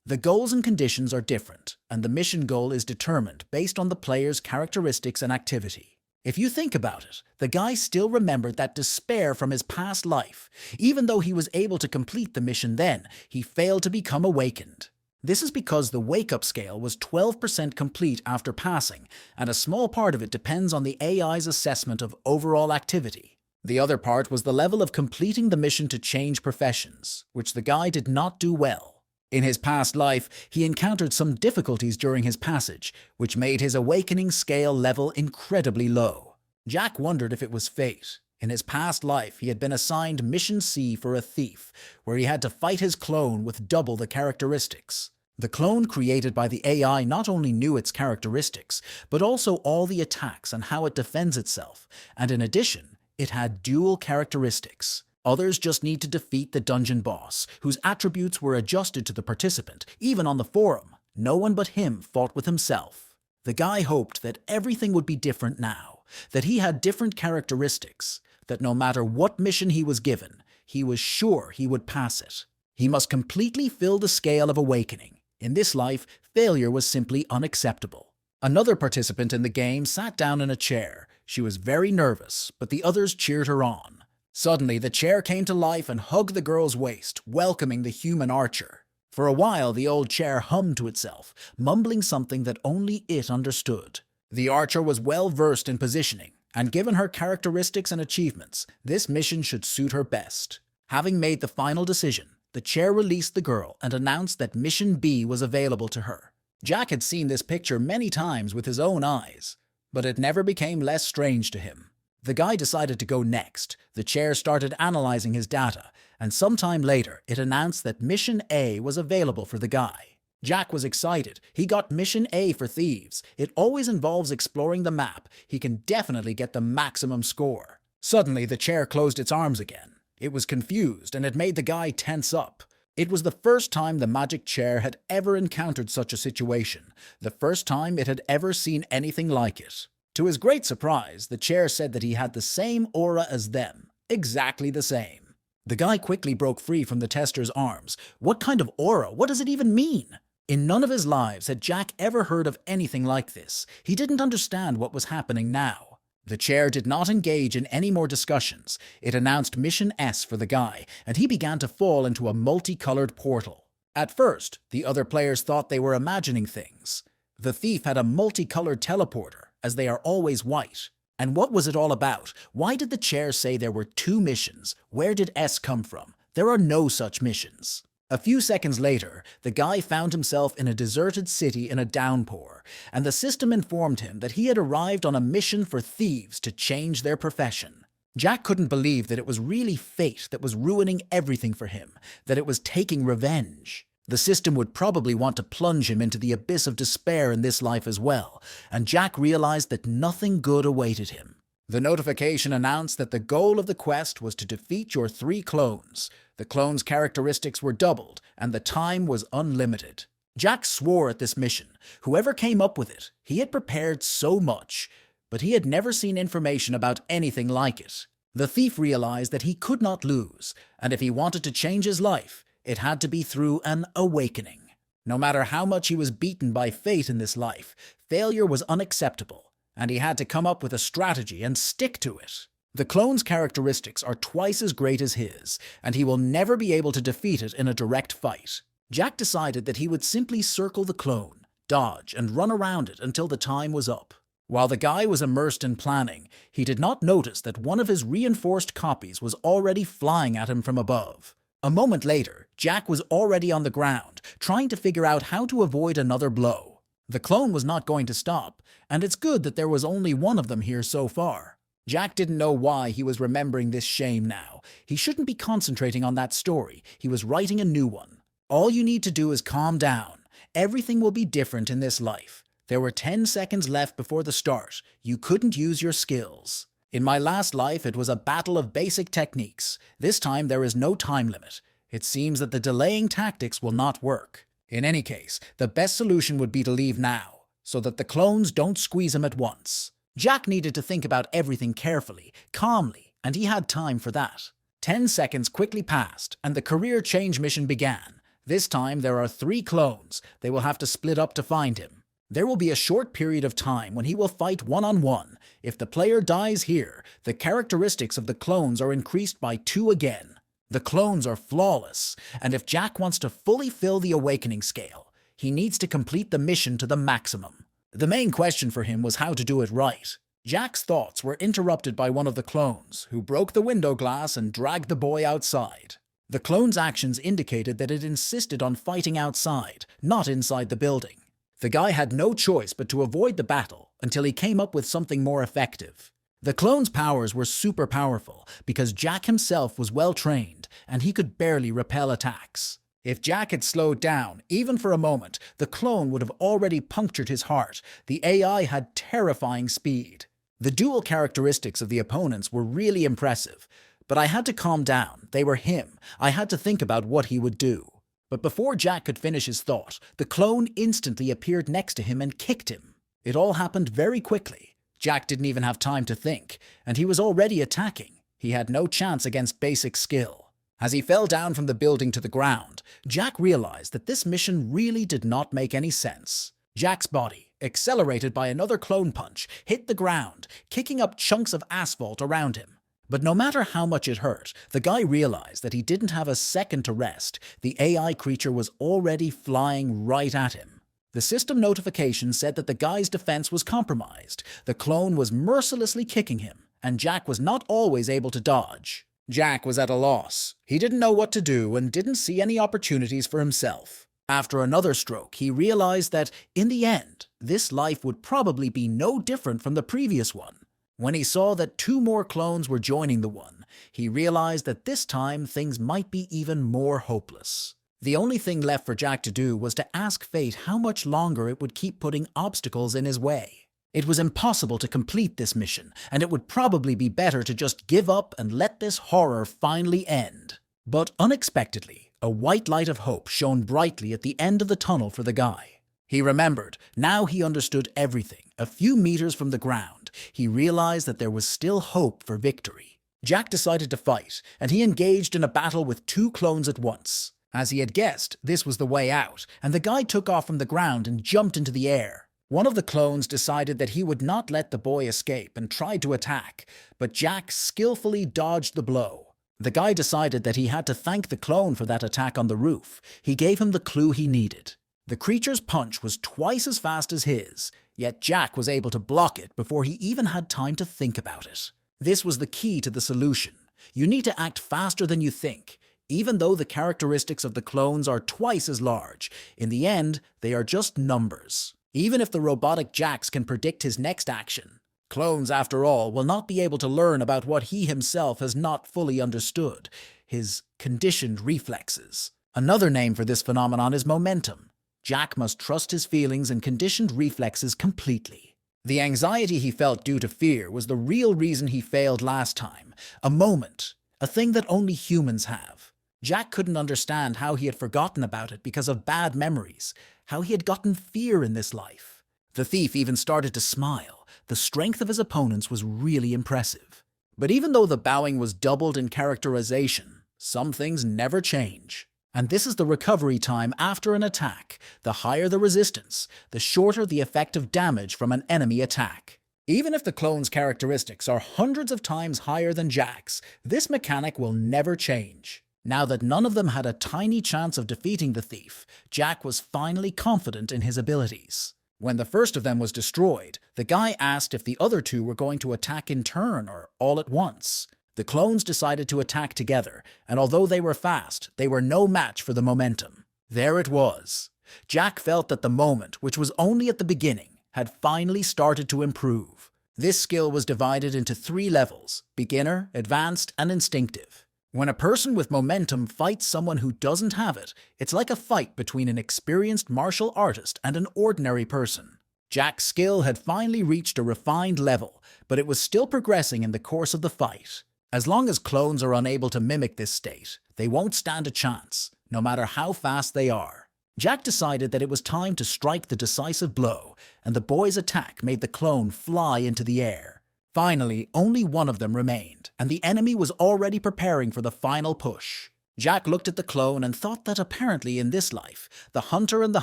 The goals and conditions are different, and the mission goal is determined based on the player's characteristics and activity. If you think about it, the guy still remembered that despair from his past life. Even though he was able to complete the mission then, he failed to become awakened. This is because the wake-up scale was 12% complete after passing, and a small part of it depends on the AI's assessment of overall activity. The other part was the level of completing the mission to change professions, which the guy did not do well. In his past life, he encountered some difficulties during his passage, which made his awakening scale level incredibly low. Jack wondered if it was fate. In his past life, he had been assigned Mission C for a thief, where he had to fight his clone with double the characteristics. The clone created by the AI not only knew its characteristics, but also all the attacks and how it defends itself, and in addition, it had dual characteristics. Others just need to defeat the dungeon boss, whose attributes were adjusted to the participant, even on the forum. No one but him fought with himself. The guy hoped that everything would be different now, that he had different characteristics, that no matter what mission he was given, he was sure he would pass it. He must completely fill the scale of awakening. In this life, failure was simply unacceptable. Another participant in the game sat down in a chair. She was very nervous, but the others cheered her on. Suddenly, the chair came to life and hugged the girl's waist, welcoming the human archer. For a while, the old chair hummed to itself, mumbling something that only it understood. The archer was well versed in positioning, and given her characteristics and achievements, this mission should suit her best. Having made the final decision, the chair released the girl and announced that Mission B was available to her. Jack had seen this picture many times with his own eyes, but it never became less strange to him. The guy decided to go next. The chair started analyzing his data, and sometime later it announced that Mission A was available for the guy. Jack was excited. He got Mission A for thieves. It always involves exploring the map. He can definitely get the maximum score. Suddenly, the chair closed its arms again. It was confused, and it made the guy tense up. It was the first time the magic chair had ever encountered such a situation, the first time it had ever seen anything like it. To his great surprise, the chair said that he had the same aura as them, exactly the same. The guy quickly broke free from the tester's arms. What kind of aura? What does it even mean? In none of his lives had Jack ever heard of anything like this. He didn't understand what was happening now. The chair did not engage in any more discussions. It announced Mission S for the guy, and he began to fall into a multicolored portal. At first, the other players thought they were imagining things. The thief had a multicolored teleporter, as they are always white. And what was it all about? Why did the chair say there were 2 missions? Where did S come from? There are no such missions. A few seconds later, the guy found himself in a deserted city in a downpour, and the system informed him that he had arrived on a mission for thieves to change their profession. Jack couldn't believe that it was really fate that was ruining everything for him, that it was taking revenge. The system would probably want to plunge him into the abyss of despair in this life as well, and Jack realized that nothing good awaited him. The notification announced that the goal of the quest was to defeat your 3 clones. The clones' characteristics were doubled, and the time was unlimited. Jack swore at this mission. Whoever came up with it, he had prepared so much, but he had never seen information about anything like it. The thief realized that he could not lose, and if he wanted to change his life, it had to be through an awakening. No matter how much he was beaten by fate in this life, failure was unacceptable, and he had to come up with a strategy and stick to it. The clone's characteristics are twice as great as his, and he will never be able to defeat it in a direct fight. Jack decided that he would simply circle the clone, dodge, and run around it until the time was up. While the guy was immersed in planning, he did not notice that one of his reinforced copies was already flying at him from above. A moment later, Jack was already on the ground, trying to figure out how to avoid another blow. The clone was not going to stop, and it's good that there was only one of them here so far. Jack didn't know why he was remembering this shame now. He shouldn't be concentrating on that story. He was writing a new one. All you need to do is calm down. Everything will be different in this life. There were 10 seconds left before the start. You couldn't use your skills. In my last life, it was a battle of basic techniques. This time, there is no time limit. It seems that the delaying tactics will not work. In any case, the best solution would be to leave now, so that the clones don't squeeze him at once. Jack needed to think about everything carefully, calmly, and he had time for that. 10 seconds quickly passed, and the career change mission began. This time, there are 3 clones. They will have to split up to find him. There will be a short period of time when he will fight one-on-one. If the player dies here, the characteristics of the clones are increased by 2 again. The clones are flawless, and if Jack wants to fully fill the awakening scale, he needs to complete the mission to the maximum. The main question for him was how to do it right. Jack's thoughts were interrupted by one of the clones, who broke the window glass and dragged the boy outside. The clone's actions indicated that it insisted on fighting outside, not inside the building. The guy had no choice but to avoid the battle until he came up with something more effective. The clone's powers were super powerful because Jack himself was well trained and he could barely repel attacks. If Jack had slowed down, even for a moment, the clone would have already punctured his heart. The AI had terrifying speed. The dual characteristics of the opponents were really impressive, but I had to calm down. They were him. I had to think about what he would do. But before Jack could finish his thought, the clone instantly appeared next to him and kicked him. It all happened very quickly. Jack didn't even have time to think, and he was already attacking. He had no chance against basic skill. As he fell down from the building to the ground, Jack realized that this mission really did not make any sense. Jack's body, accelerated by another clone punch, hit the ground, kicking up chunks of asphalt around him. But no matter how much it hurt, the guy realized that he didn't have a second to rest. The AI creature was already flying right at him. The system notification said that the guy's defense was compromised. The clone was mercilessly kicking him, and Jack was not always able to dodge. Jack was at a loss. He didn't know what to do and didn't see any opportunities for himself. After another stroke, he realized that, in the end, this life would probably be no different from the previous one. When he saw that 2 more clones were joining the one, he realized that this time things might be even more hopeless. The only thing left for Jack to do was to ask fate how much longer it would keep putting obstacles in his way. It was impossible to complete this mission, and it would probably be better to just give up and let this horror finally end. But unexpectedly, a white light of hope shone brightly at the end of the tunnel for the guy. He remembered. Now he understood everything. A few meters from the ground, he realized that there was still hope for victory. Jack decided to fight, and he engaged in a battle with 2 clones at once. As he had guessed, this was the way out, and the guy took off from the ground and jumped into the air. One of the clones decided that he would not let the boy escape and tried to attack, but Jack skillfully dodged the blow. The guy decided that he had to thank the clone for that attack on the roof. He gave him the clue he needed. The creature's punch was twice as fast as his, yet Jack was able to block it before he even had time to think about it. This was the key to the solution. You need to act faster than you think. Even though the characteristics of the clones are twice as large, in the end, they are just numbers. Even if the robotic Jax can predict his next action, clones, after all, will not be able to learn about what he himself has not fully understood, his conditioned reflexes. Another name for this phenomenon is momentum. Jack must trust his feelings and conditioned reflexes completely. The anxiety he felt due to fear was the real reason he failed last time. A moment, a thing that only humans have. Jack couldn't understand how he had forgotten about it because of bad memories, how he had gotten fear in this life. The thief even started to smile. The strength of his opponents was really impressive. But even though the bowing was doubled in characterization, some things never change. And this is the recovery time after an attack. The higher the resistance, the shorter the effective damage from an enemy attack. Even if the clone's characteristics are hundreds of times higher than Jack's, this mechanic will never change. Now that none of them had a tiny chance of defeating the thief, Jack was finally confident in his abilities. When the first of them was destroyed, the guy asked if the other two were going to attack in turn or all at once. The clones decided to attack together, and although they were fast, they were no match for the momentum. There it was. Jack felt that the moment, which was only at the beginning, had finally started to improve. This skill was divided into 3 levels: beginner, advanced, and instinctive. When a person with momentum fights someone who doesn't have it, it's like a fight between an experienced martial artist and an ordinary person. Jack's skill had finally reached a refined level, but it was still progressing in the course of the fight. As long as clones are unable to mimic this state, they won't stand a chance, no matter how fast they are. Jack decided that it was time to strike the decisive blow, and the boy's attack made the clone fly into the air. Finally, only one of them remained, and the enemy was already preparing for the final push. Jack looked at the clone and thought that apparently in this life, the hunter and the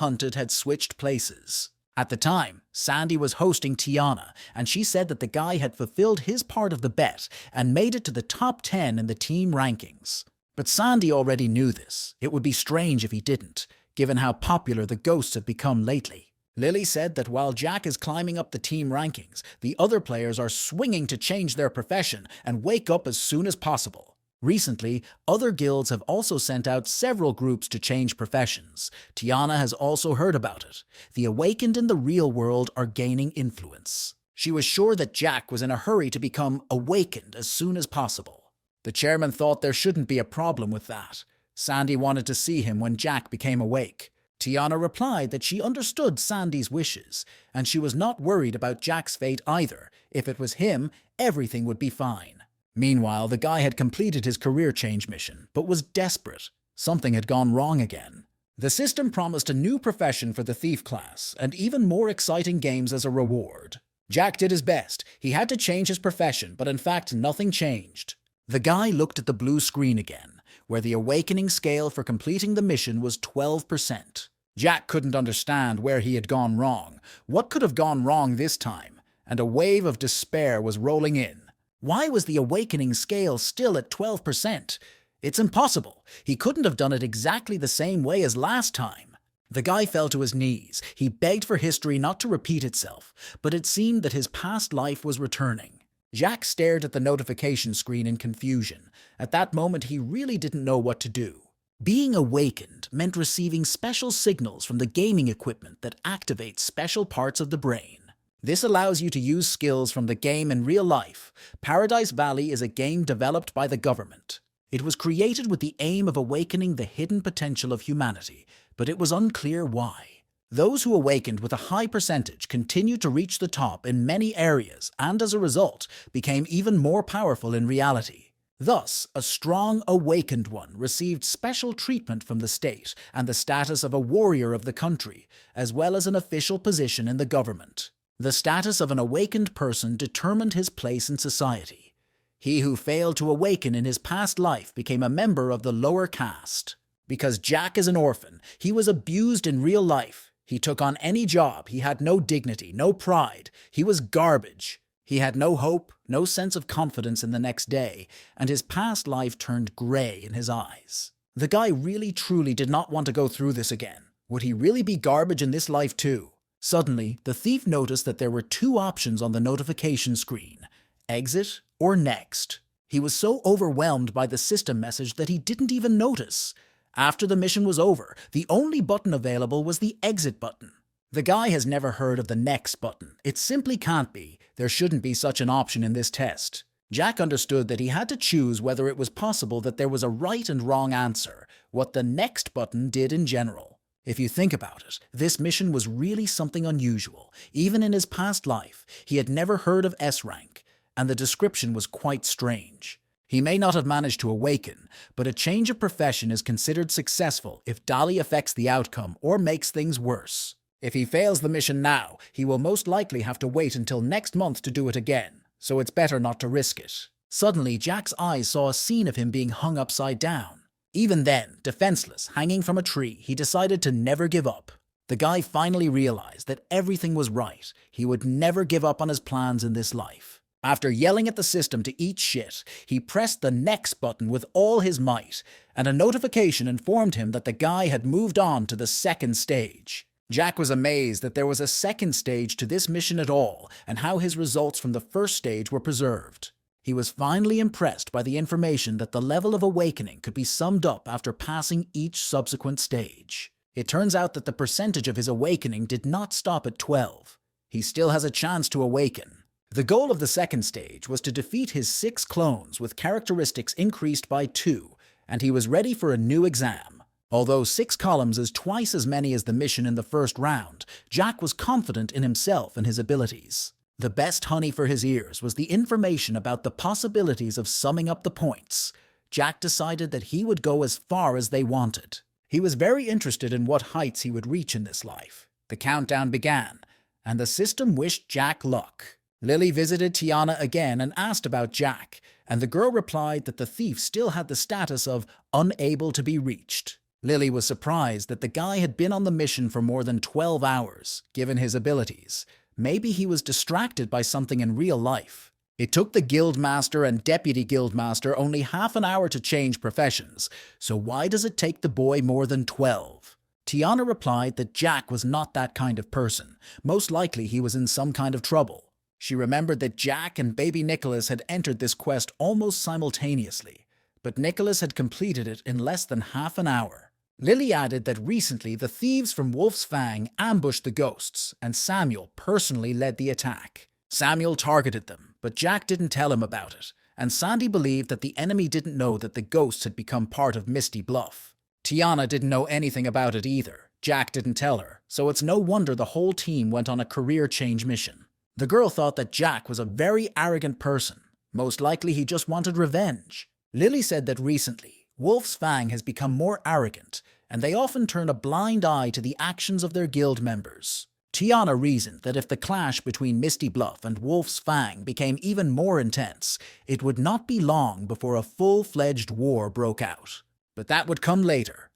hunted had switched places. At the time, Sandy was hosting Tiana, and she said that the guy had fulfilled his part of the bet and made it to the top 10 in the team rankings. But Sandy already knew this. It would be strange if he didn't, given how popular the ghosts have become lately. Lily said that while Jack is climbing up the team rankings, the other players are swinging to change their profession and wake up as soon as possible. Recently, other guilds have also sent out several groups to change professions. Tiana has also heard about it. The awakened in the real world are gaining influence. She was sure that Jack was in a hurry to become awakened as soon as possible. The chairman thought there shouldn't be a problem with that. Sandy wanted to see him when Jack became awake. Tiana replied that she understood Sandy's wishes, and she was not worried about Jack's fate either. If it was him, everything would be fine. Meanwhile, the guy had completed his career change mission, but was desperate. Something had gone wrong again. The system promised a new profession for the thief class, and even more exciting games as a reward. Jack did his best. He had to change his profession, but in fact nothing changed. The guy looked at the blue screen again, where the awakening scale for completing the mission was 12%. Jack couldn't understand where he had gone wrong. What could have gone wrong this time? And a wave of despair was rolling in. Why was the awakening scale still at 12%? It's impossible. He couldn't have done it exactly the same way as last time. The guy fell to his knees. He begged for history not to repeat itself, but it seemed that his past life was returning. Jack stared at the notification screen in confusion. At that moment, he really didn't know what to do. Being awakened meant receiving special signals from the gaming equipment that activates special parts of the brain. This allows you to use skills from the game in real life. Paradise Valley is a game developed by the government. It was created with the aim of awakening the hidden potential of humanity, but it was unclear why. Those who awakened with a high percentage continued to reach the top in many areas and, as a result, became even more powerful in reality. Thus, a strong awakened one received special treatment from the state and the status of a warrior of the country, as well as an official position in the government. The status of an awakened person determined his place in society. He who failed to awaken in his past life became a member of the lower caste. Because Jack is an orphan, he was abused in real life. He took on any job. He had no dignity, no pride. He was garbage. He had no hope, no sense of confidence in the next day, and his past life turned gray in his eyes. The guy really truly did not want to go through this again. Would he really be garbage in this life too? Suddenly, the thief noticed that there were 2 options on the notification screen: exit or next. He was so overwhelmed by the system message that he didn't even notice. After the mission was over, the only button available was the exit button. The guy has never heard of the next button. It simply can't be. There shouldn't be such an option in this test. Jack understood that he had to choose whether it was possible that there was a right and wrong answer, what the next button did in general. If you think about it, this mission was really something unusual. Even in his past life, he had never heard of S-rank, and the description was quite strange. He may not have managed to awaken, but a change of profession is considered successful if Dali affects the outcome or makes things worse. If he fails the mission now, he will most likely have to wait until next month to do it again, so it's better not to risk it. Suddenly, Jack's eyes saw a scene of him being hung upside down. Even then, defenseless, hanging from a tree, he decided to never give up. The guy finally realized that everything was right. He would never give up on his plans in this life. After yelling at the system to eat shit, he pressed the next button with all his might, and a notification informed him that the guy had moved on to the second stage. Jack was amazed that there was a second stage to this mission at all, and how his results from the first stage were preserved. He was finally impressed by the information that the level of awakening could be summed up after passing each subsequent stage. It turns out that the percentage of his awakening did not stop at 12. He still has a chance to awaken. The goal of the second stage was to defeat his 6 clones with characteristics increased by 2, and he was ready for a new exam. Although 6 columns is twice as many as the mission in the first round, Jack was confident in himself and his abilities. The best honey for his ears was the information about the possibilities of summing up the points. Jack decided that he would go as far as they wanted. He was very interested in what heights he would reach in this life. The countdown began, and the system wished Jack luck. Lily visited Tiana again and asked about Jack, and the girl replied that the thief still had the status of unable to be reached. Lily was surprised that the guy had been on the mission for more than 12 hours, given his abilities. Maybe he was distracted by something in real life. It took the guildmaster and deputy guildmaster only half an hour to change professions, so why does it take the boy more than 12? Tiana replied that Jack was not that kind of person. Most likely he was in some kind of trouble. She remembered that Jack and baby Nicholas had entered this quest almost simultaneously, but Nicholas had completed it in less than half an hour. Lily added that recently the thieves from Wolf's Fang ambushed the ghosts, and Samuel personally led the attack. Samuel targeted them, but Jack didn't tell him about it, and Sandy believed that the enemy didn't know that the ghosts had become part of Misty Bluff. Tiana didn't know anything about it either. Jack didn't tell her, so it's no wonder the whole team went on a career change mission. The girl thought that Jack was a very arrogant person. Most likely he just wanted revenge. Lily said that recently, Wolf's Fang has become more arrogant, and they often turn a blind eye to the actions of their guild members. Tiana reasoned that if the clash between Misty Bluff and Wolf's Fang became even more intense, it would not be long before a full-fledged war broke out. But that would come later.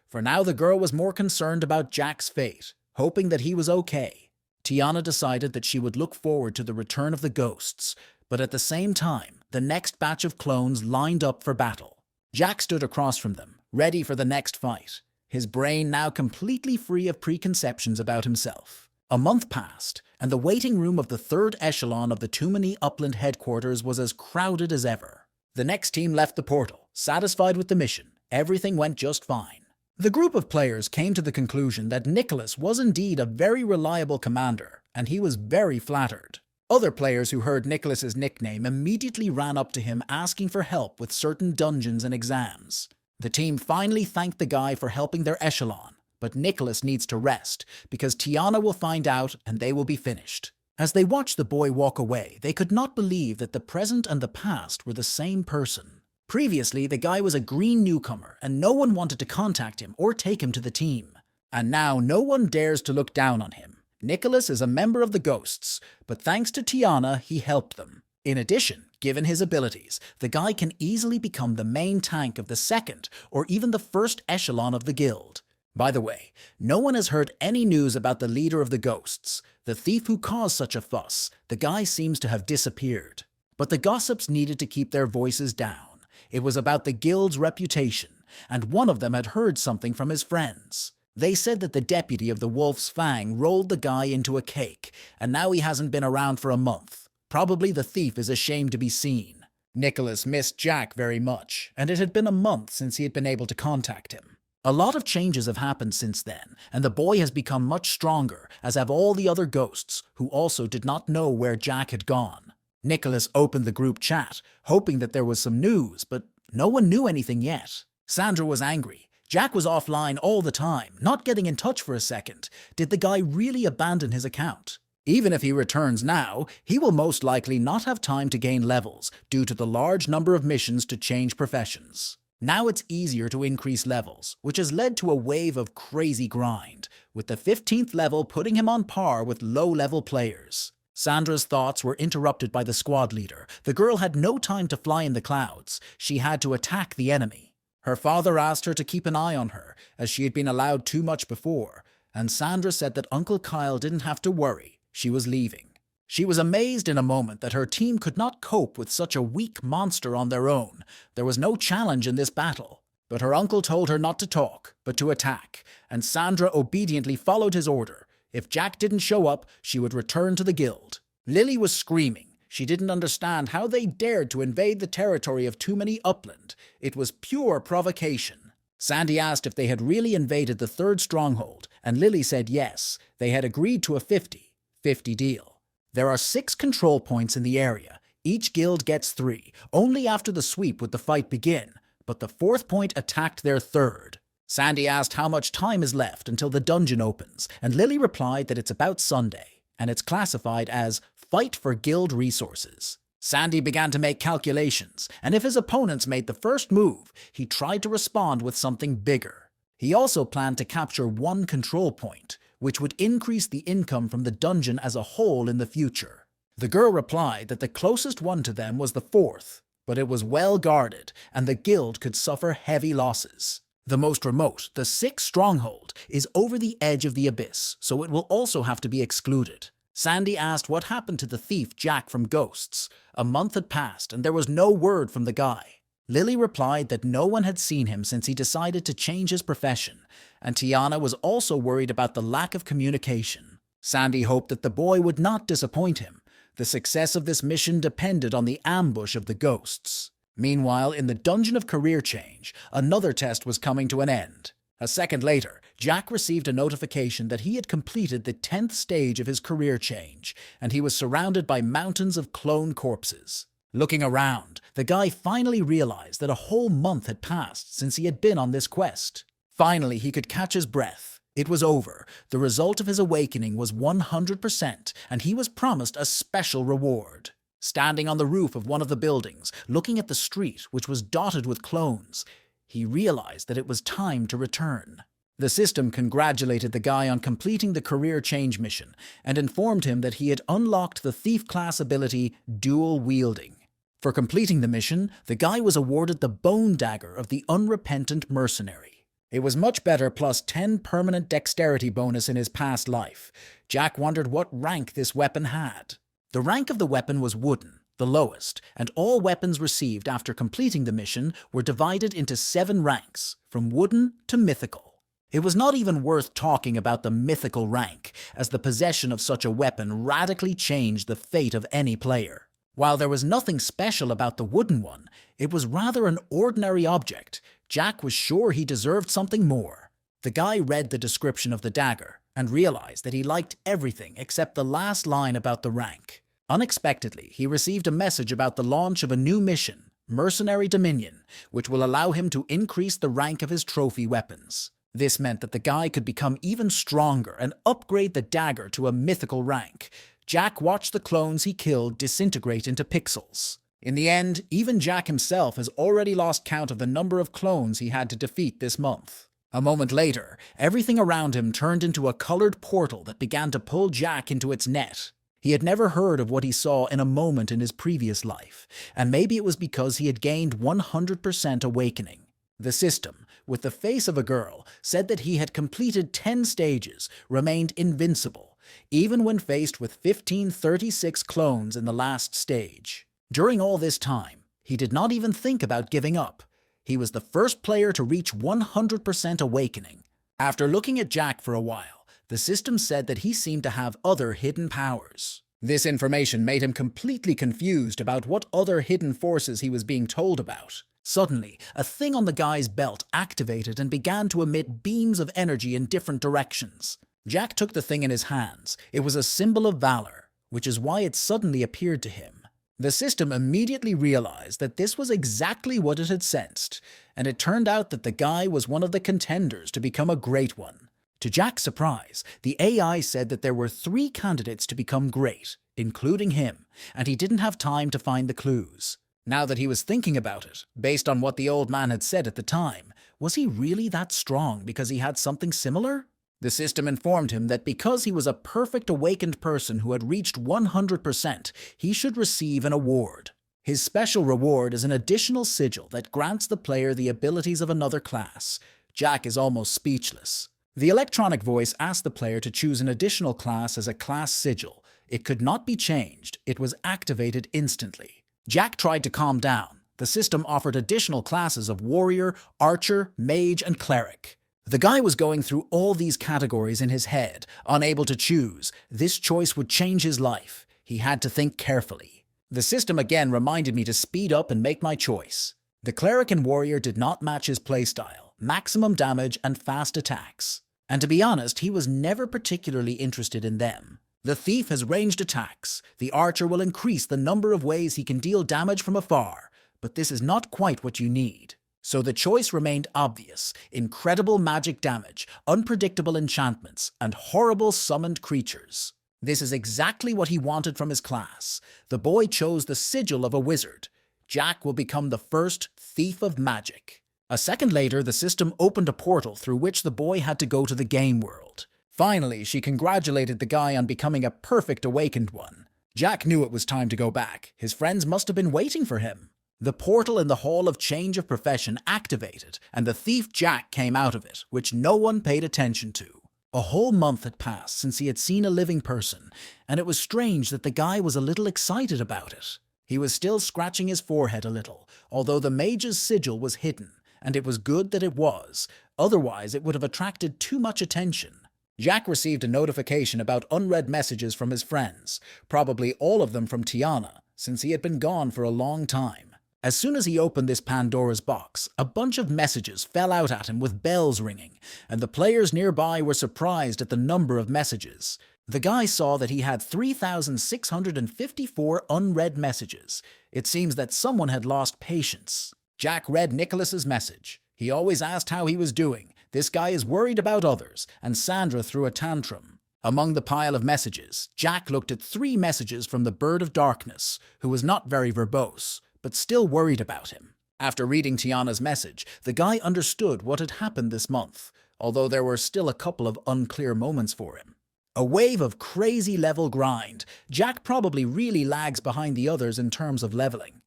For now the girl was more concerned about Jack's fate, hoping that he was okay. Tiana decided that she would look forward to the return of the ghosts, but at the same time, the next batch of clones lined up for battle. Jack stood across from them, ready for the next fight, his brain now completely free of preconceptions about himself. A month passed, and the waiting room of the 3rd echelon of the Tumani Upland headquarters was as crowded as ever. The next team left the portal, satisfied with the mission. Everything went just fine. The group of players came to the conclusion that Nicholas was indeed a very reliable commander, and he was very flattered. Other players who heard Nicholas's nickname immediately ran up to him asking for help with certain dungeons and exams. The team finally thanked the guy for helping their echelon, but Nicholas needs to rest, because Tiana will find out and they will be finished. As they watched the boy walk away, they could not believe that the present and the past were the same person. Previously, the guy was a green newcomer, and no one wanted to contact him or take him to the team. And now no one dares to look down on him. Nicholas is a member of the Ghosts, but thanks to Tiana, he helped them. In addition, given his abilities, the guy can easily become the main tank of the 2nd or even the 1st echelon of the guild. By the way, no one has heard any news about the leader of the Ghosts. The thief who caused such a fuss, the guy seems to have disappeared. But the gossips needed to keep their voices down. It was about the guild's reputation, and one of them had heard something from his friends. They said that the deputy of the Wolf's Fang rolled the guy into a cake, and now he hasn't been around for a month. Probably the thief is ashamed to be seen. Nicholas missed Jack very much, and it had been a month since he had been able to contact him. A lot of changes have happened since then, and the boy has become much stronger, as have all the other ghosts, who also did not know where Jack had gone. Nicholas opened the group chat, hoping that there was some news, but no one knew anything yet. Sandra was angry. Jack was offline all the time, not getting in touch for a second. Did the guy really abandon his account? Even if he returns now, he will most likely not have time to gain levels due to the large number of missions to change professions. Now it's easier to increase levels, which has led to a wave of crazy grind, with the 15th level putting him on par with low-level players. Sandra's thoughts were interrupted by the squad leader. The girl had no time to fly in the clouds. She had to attack the enemy. Her father asked her to keep an eye on her, as she had been allowed too much before, and Sandra said that Uncle Kyle didn't have to worry. She was leaving. She was amazed in a moment that her team could not cope with such a weak monster on their own. There was no challenge in this battle. But her uncle told her not to talk, but to attack, and Sandra obediently followed his order. If Jack didn't show up, she would return to the guild. Lily was screaming. She didn't understand how they dared to invade the territory of Too Many Upland. It was pure provocation. Sandy asked if they had really invaded the third stronghold, and Lily said yes, they had agreed to a 50-50 deal. There are 6 control points in the area. Each guild gets 3. Only after the sweep would the fight begin, but the 4th point attacked their 3rd. Sandy asked how much time is left until the dungeon opens, and Lily replied that it's about Sunday, and it's classified as Fight for Guild Resources. Sandy began to make calculations, and if his opponents made the first move, he tried to respond with something bigger. He also planned to capture 1 control point, which would increase the income from the dungeon as a whole in the future. The girl replied that the closest one to them was the 4th, but it was well guarded, and the guild could suffer heavy losses. The most remote, the 6th stronghold, is over the edge of the abyss, so it will also have to be excluded. Sandy asked what happened to the thief Jack from Ghosts. A month had passed, and there was no word from the guy. Lily replied that no one had seen him since he decided to change his profession, and Tiana was also worried about the lack of communication. Sandy hoped that the boy would not disappoint him. The success of this mission depended on the ambush of the ghosts. Meanwhile, in the Dungeon of Career Change, another test was coming to an end. A second later, Jack received a notification that he had completed the 10th stage of his career change, and he was surrounded by mountains of clone corpses. Looking around, the guy finally realized that a whole month had passed since he had been on this quest. Finally, he could catch his breath. It was over. The result of his awakening was 100%, and he was promised a special reward. Standing on the roof of one of the buildings, looking at the street, which was dotted with clones, he realized that it was time to return. The system congratulated the guy on completing the career change mission and informed him that he had unlocked the thief class ability Duel Wielding. For completing the mission, the guy was awarded the Bone Dagger of the Unrepentant Mercenary. It was much better, plus 10 permanent dexterity bonus in his past life. Jack wondered what rank this weapon had. The rank of the weapon was wooden, the lowest, and all weapons received after completing the mission were divided into 7 ranks, from wooden to mythical. It was not even worth talking about the mythical rank, as the possession of such a weapon radically changed the fate of any player. While there was nothing special about the wooden one, it was rather an ordinary object. Jack was sure he deserved something more. The guy read the description of the dagger and realized that he liked everything except the last line about the rank. Unexpectedly, he received a message about the launch of a new mission, Mercenary Dominion, which will allow him to increase the rank of his trophy weapons. This meant that the guy could become even stronger and upgrade the dagger to a mythical rank. Jack watched the clones he killed disintegrate into pixels. In the end, even Jack himself has already lost count of the number of clones he had to defeat this month. A moment later, everything around him turned into a colored portal that began to pull Jack into its net. He had never heard of what he saw in a moment in his previous life, and maybe it was because he had gained 100% awakening. The system, with the face of a girl, said that he had completed 10 stages, remained invincible, even when faced with 1536 clones in the last stage. During all this time, he did not even think about giving up. He was the first player to reach 100% awakening. After looking at Jack for a while, the system said that he seemed to have other hidden powers. This information made him completely confused about what other hidden forces he was being told about. Suddenly, a thing on the guy's belt activated and began to emit beams of energy in different directions. Jack took the thing in his hands. It was a symbol of valor, which is why it suddenly appeared to him. The system immediately realized that this was exactly what it had sensed, and it turned out that the guy was one of the contenders to become a great one. To Jack's surprise, the AI said that there were 3 candidates to become great, including him, and he didn't have time to find the clues. Now that he was thinking about it, based on what the old man had said at the time, was he really that strong because he had something similar? The system informed him that because he was a perfect awakened person who had reached 100%, he should receive an award. His special reward is an additional sigil that grants the player the abilities of another class. Jack is almost speechless. The electronic voice asked the player to choose an additional class as a class sigil. It could not be changed. It was activated instantly. Jack tried to calm down. The system offered additional classes of warrior, archer, mage, and cleric. The guy was going through all these categories in his head, unable to choose. This choice would change his life. He had to think carefully. The system again reminded me to speed up and make my choice. The cleric and warrior did not match his playstyle, maximum damage and fast attacks. And to be honest, he was never particularly interested in them. The thief has ranged attacks. The archer will increase the number of ways he can deal damage from afar, but this is not quite what you need. So the choice remained obvious: incredible magic damage, unpredictable enchantments, and horrible summoned creatures. This is exactly what he wanted from his class. The boy chose the sigil of a wizard. Jack will become the first thief of magic. A second later, the system opened a portal through which the boy had to go to the game world. Finally, she congratulated the guy on becoming a perfect awakened one. Jack knew it was time to go back. His friends must have been waiting for him. The portal in the Hall of Change of Profession activated, and the thief Jack came out of it, which no one paid attention to. A whole month had passed since he had seen a living person, and it was strange that the guy was a little excited about it. He was still scratching his forehead a little, although the mage's sigil was hidden, and it was good that it was. Otherwise, it would have attracted too much attention. Jack received a notification about unread messages from his friends, probably all of them from Tiana, since he had been gone for a long time. As soon as he opened this Pandora's box, a bunch of messages fell out at him with bells ringing, and the players nearby were surprised at the number of messages. The guy saw that he had 3,654 unread messages. It seems that someone had lost patience. Jack read Nicholas's message. He always asked how he was doing. This guy is worried about others, and Sandra threw a tantrum. Among the pile of messages, Jack looked at 3 messages from the Bird of Darkness, who was not very verbose, but still worried about him. After reading Tiana's message, the guy understood what had happened this month, although there were still a couple of unclear moments for him. A wave of crazy level grind. Jack probably really lags behind the others in terms of leveling.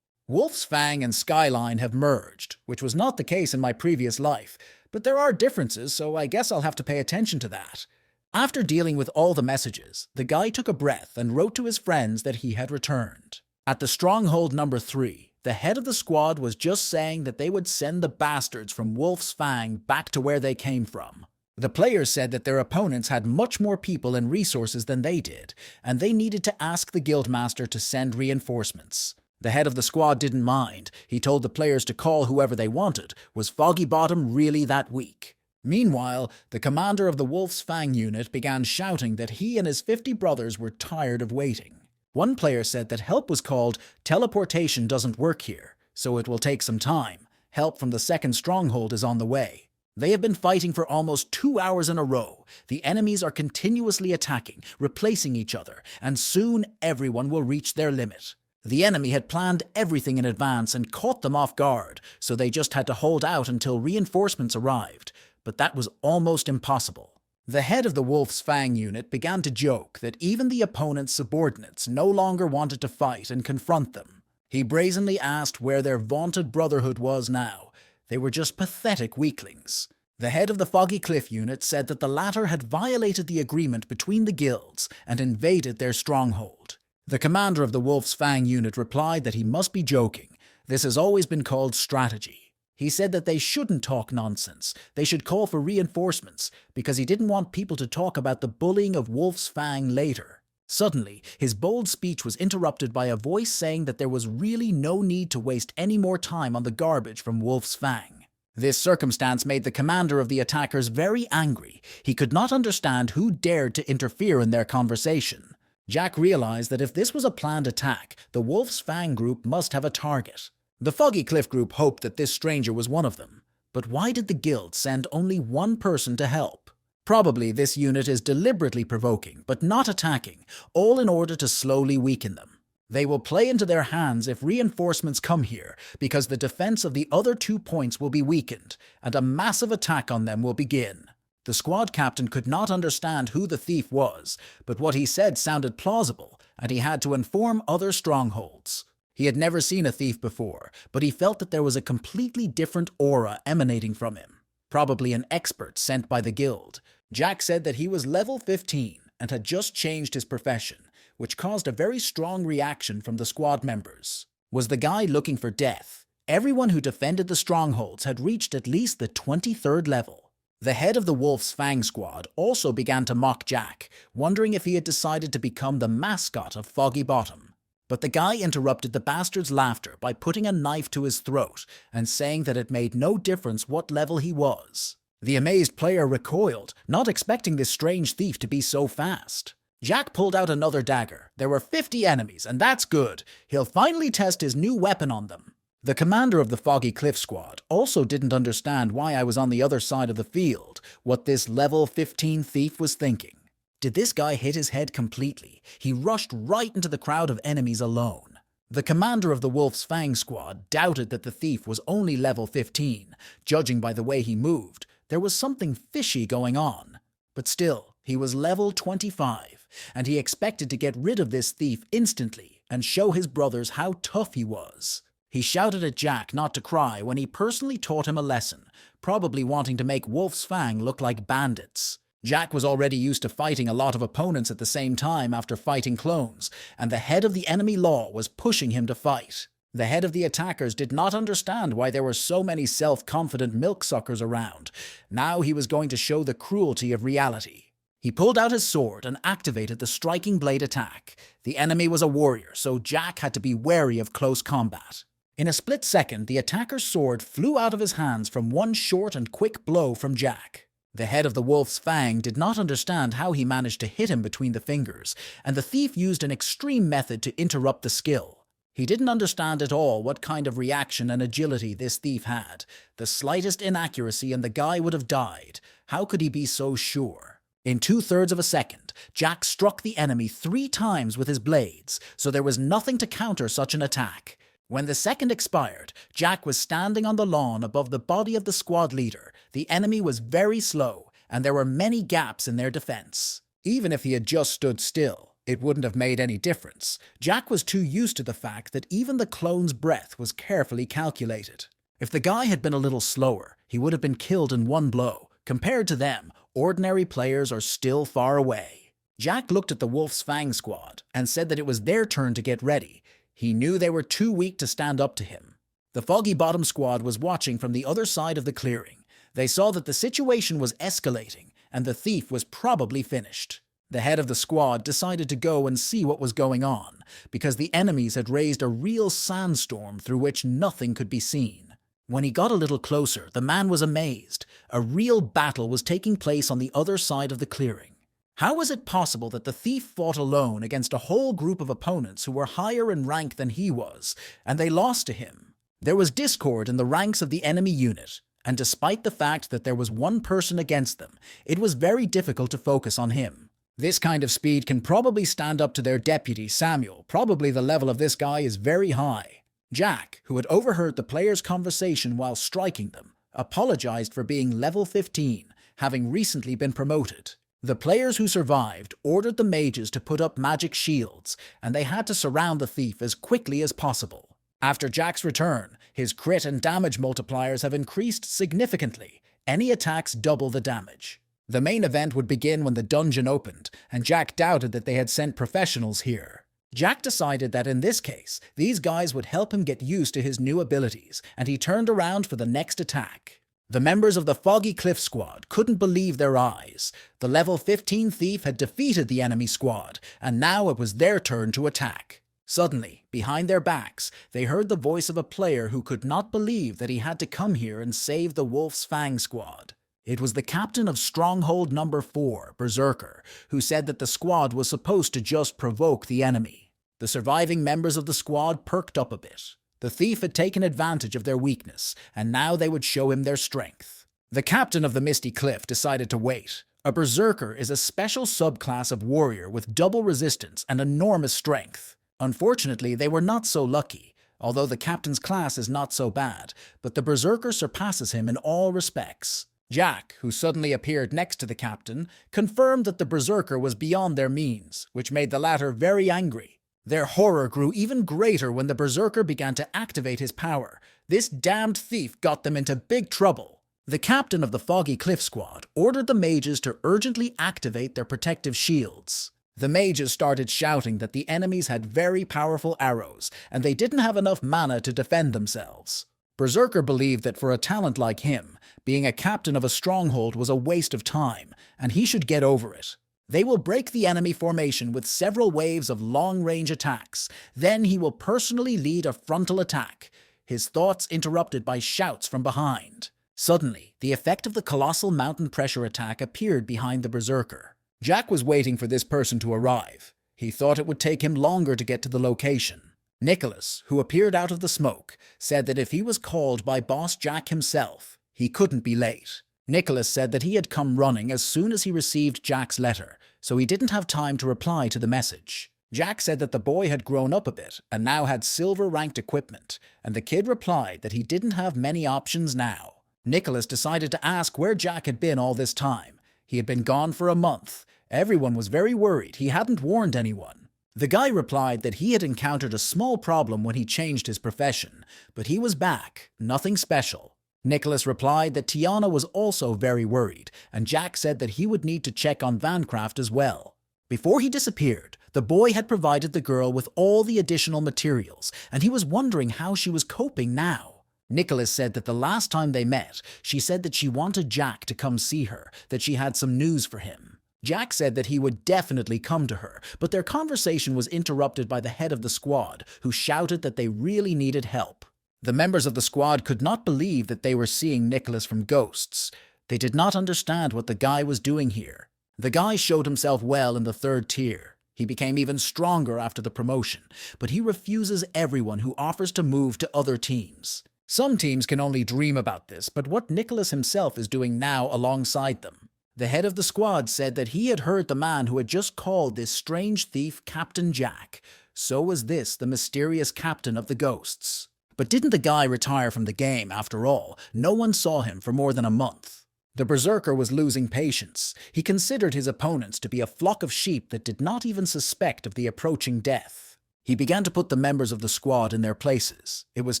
Wolf's Fang and Skyline have merged, which was not the case in my previous life, but there are differences, so I guess I'll have to pay attention to that. After dealing with all the messages, the guy took a breath and wrote to his friends that he had returned. At the Stronghold number 3, the head of the squad was just saying that they would send the bastards from Wolf's Fang back to where they came from. The players said that their opponents had much more people and resources than they did, and they needed to ask the guildmaster to send reinforcements. The head of the squad didn't mind. He told the players to call whoever they wanted. Was Foggy Bottom really that weak? Meanwhile, the commander of the Wolf's Fang unit began shouting that he and his 50 brothers were tired of waiting. One player said that help was called. Teleportation doesn't work here, so it will take some time. Help from the second stronghold is on the way. They have been fighting for almost 2 hours in a row. The enemies are continuously attacking, replacing each other, and soon everyone will reach their limit. The enemy had planned everything in advance and caught them off guard, so they just had to hold out until reinforcements arrived, but that was almost impossible. The head of the Wolf's Fang unit began to joke that even the opponent's subordinates no longer wanted to fight and confront them. He brazenly asked where their vaunted brotherhood was now. They were just pathetic weaklings. The head of the Foggy Cliff unit said that the latter had violated the agreement between the guilds and invaded their stronghold. The commander of the Wolf's Fang unit replied that he must be joking. This has always been called strategy. He said that they shouldn't talk nonsense. They should call for reinforcements, because he didn't want people to talk about the bullying of Wolf's Fang later. Suddenly, his bold speech was interrupted by a voice saying that there was really no need to waste any more time on the garbage from Wolf's Fang. This circumstance made the commander of the attackers very angry. He could not understand who dared to interfere in their conversation. Jack realized that if this was a planned attack, the Wolf's Fang group must have a target. The Foggy Cliff group hoped that this stranger was one of them. But why did the guild send only one person to help? Probably this unit is deliberately provoking, but not attacking, all in order to slowly weaken them. They will play into their hands if reinforcements come here, because the defense of the other 2 points will be weakened, and a massive attack on them will begin. The squad captain could not understand who the thief was, but what he said sounded plausible, and he had to inform other strongholds. He had never seen a thief before, but he felt that there was a completely different aura emanating from him. Probably an expert sent by the guild. Jack said that he was level 15 and had just changed his profession, which caused a very strong reaction from the squad members. Was the guy looking for death? Everyone who defended the strongholds had reached at least the 23rd level. The head of the Wolf's Fang squad also began to mock Jack, wondering if he had decided to become the mascot of Foggy Bottom. But the guy interrupted the bastard's laughter by putting a knife to his throat and saying that it made no difference what level he was. The amazed player recoiled, not expecting this strange thief to be so fast. Jack pulled out another dagger. There were 50 enemies, and that's good. He'll finally test his new weapon on them. The commander of the Foggy Cliff squad also didn't understand why I was on the other side of the field, what this level 15 thief was thinking. Did this guy hit his head completely? He rushed right into the crowd of enemies alone. The commander of the Wolf's Fang squad doubted that the thief was only level 15. Judging by the way he moved, there was something fishy going on. But still, he was level 25, and he expected to get rid of this thief instantly and show his brothers how tough he was. He shouted at Jack not to cry when he personally taught him a lesson, probably wanting to make Wolf's Fang look like bandits. Jack was already used to fighting a lot of opponents at the same time after fighting clones, and the head of the enemy law was pushing him to fight. The head of the attackers did not understand why there were so many self-confident milksuckers around. Now he was going to show the cruelty of reality. He pulled out his sword and activated the striking blade attack. The enemy was a warrior, so Jack had to be wary of close combat. In a split second, the attacker's sword flew out of his hands from one short and quick blow from Jack. The head of the Wolf's Fang did not understand how he managed to hit him between the fingers, and the thief used an extreme method to interrupt the skill. He didn't understand at all what kind of reaction and agility this thief had. The slightest inaccuracy and the guy would have died. How could he be so sure? In 2/3 of a second, Jack struck the enemy 3 times with his blades, so there was nothing to counter such an attack. When the second expired, Jack was standing on the lawn above the body of the squad leader. The enemy was very slow, and there were many gaps in their defense. Even if he had just stood still, it wouldn't have made any difference. Jack was too used to the fact that even the clone's breath was carefully calculated. If the guy had been a little slower, he would have been killed in one blow. Compared to them, ordinary players are still far away. Jack looked at the Wolf's Fang squad and said that it was their turn to get ready. He knew they were too weak to stand up to him. The Foggy Bottom squad was watching from the other side of the clearing. They saw that the situation was escalating, and the thief was probably finished. The head of the squad decided to go and see what was going on, because the enemies had raised a real sandstorm through which nothing could be seen. When he got a little closer, the man was amazed. A real battle was taking place on the other side of the clearing. How was it possible that the thief fought alone against a whole group of opponents who were higher in rank than he was, and they lost to him? There was discord in the ranks of the enemy unit, and despite the fact that there was one person against them, it was very difficult to focus on him. This kind of speed can probably stand up to their deputy, Samuel. Probably the level of this guy is very high. Jack, who had overheard the players' conversation while striking them, apologized for being level 15, having recently been promoted. The players who survived ordered the mages to put up magic shields, and they had to surround the thief as quickly as possible. After Jack's return, his crit and damage multipliers have increased significantly. Any attacks double the damage. The main event would begin when the dungeon opened, and Jack doubted that they had sent professionals here. Jack decided that in this case, these guys would help him get used to his new abilities, and he turned around for the next attack. The members of the Foggy Cliff squad couldn't believe their eyes. The level 15 thief had defeated the enemy squad, and now it was their turn to attack. Suddenly, behind their backs, they heard the voice of a player who could not believe that he had to come here and save the Wolf's Fang squad. It was the captain of Stronghold Number 4, Berserker, who said that the squad was supposed to just provoke the enemy. The surviving members of the squad perked up a bit. The thief had taken advantage of their weakness, and now they would show him their strength. The captain of the Misty Cliff decided to wait. A Berserker is a special subclass of warrior with double resistance and enormous strength. Unfortunately, they were not so lucky. Although the captain's class is not so bad, but the Berserker surpasses him in all respects. Jack, who suddenly appeared next to the captain, confirmed that the Berserker was beyond their means, which made the latter very angry. Their horror grew even greater when the Berserker began to activate his power. This damned thief got them into big trouble. The captain of the Foggy Cliff Squad ordered the mages to urgently activate their protective shields. The mages started shouting that the enemies had very powerful arrows, and they didn't have enough mana to defend themselves. Berserker believed that for a talent like him, being a captain of a stronghold was a waste of time, and he should get over it. They will break the enemy formation with several waves of long-range attacks. Then he will personally lead a frontal attack. His thoughts interrupted by shouts from behind. Suddenly, the effect of the colossal mountain pressure attack appeared behind the Berserker. Jack was waiting for this person to arrive. He thought it would take him longer to get to the location. Nicholas, who appeared out of the smoke, said that if he was called by Boss Jack himself, he couldn't be late. Nicholas said that he had come running as soon as he received Jack's letter, so he didn't have time to reply to the message. Jack said that the boy had grown up a bit and now had silver-ranked equipment, and the kid replied that he didn't have many options now. Nicholas decided to ask where Jack had been all this time. He had been gone for a month. Everyone was very worried he hadn't warned anyone. The guy replied that he had encountered a small problem when he changed his profession, but he was back, nothing special. Nicholas replied that Tiana was also very worried, and Jack said that he would need to check on Vancraft as well. Before he disappeared, the boy had provided the girl with all the additional materials, and he was wondering how she was coping now. Nicholas said that the last time they met, she said that she wanted Jack to come see her, that she had some news for him. Jack said that he would definitely come to her, but their conversation was interrupted by the head of the squad, who shouted that they really needed help. The members of the squad could not believe that they were seeing Nicholas from ghosts. They did not understand what the guy was doing here. The guy showed himself well in the 3rd tier. He became even stronger after the promotion, but he refuses everyone who offers to move to other teams. Some teams can only dream about this, but what Nicholas himself is doing now alongside them. The head of the squad said that he had heard the man who had just called this strange thief Captain Jack. So was this the mysterious captain of the ghosts. But didn't the guy retire from the game after all? No one saw him for more than a month. The Berserker was losing patience. He considered his opponents to be a flock of sheep that did not even suspect of the approaching death. He began to put the members of the squad in their places. It was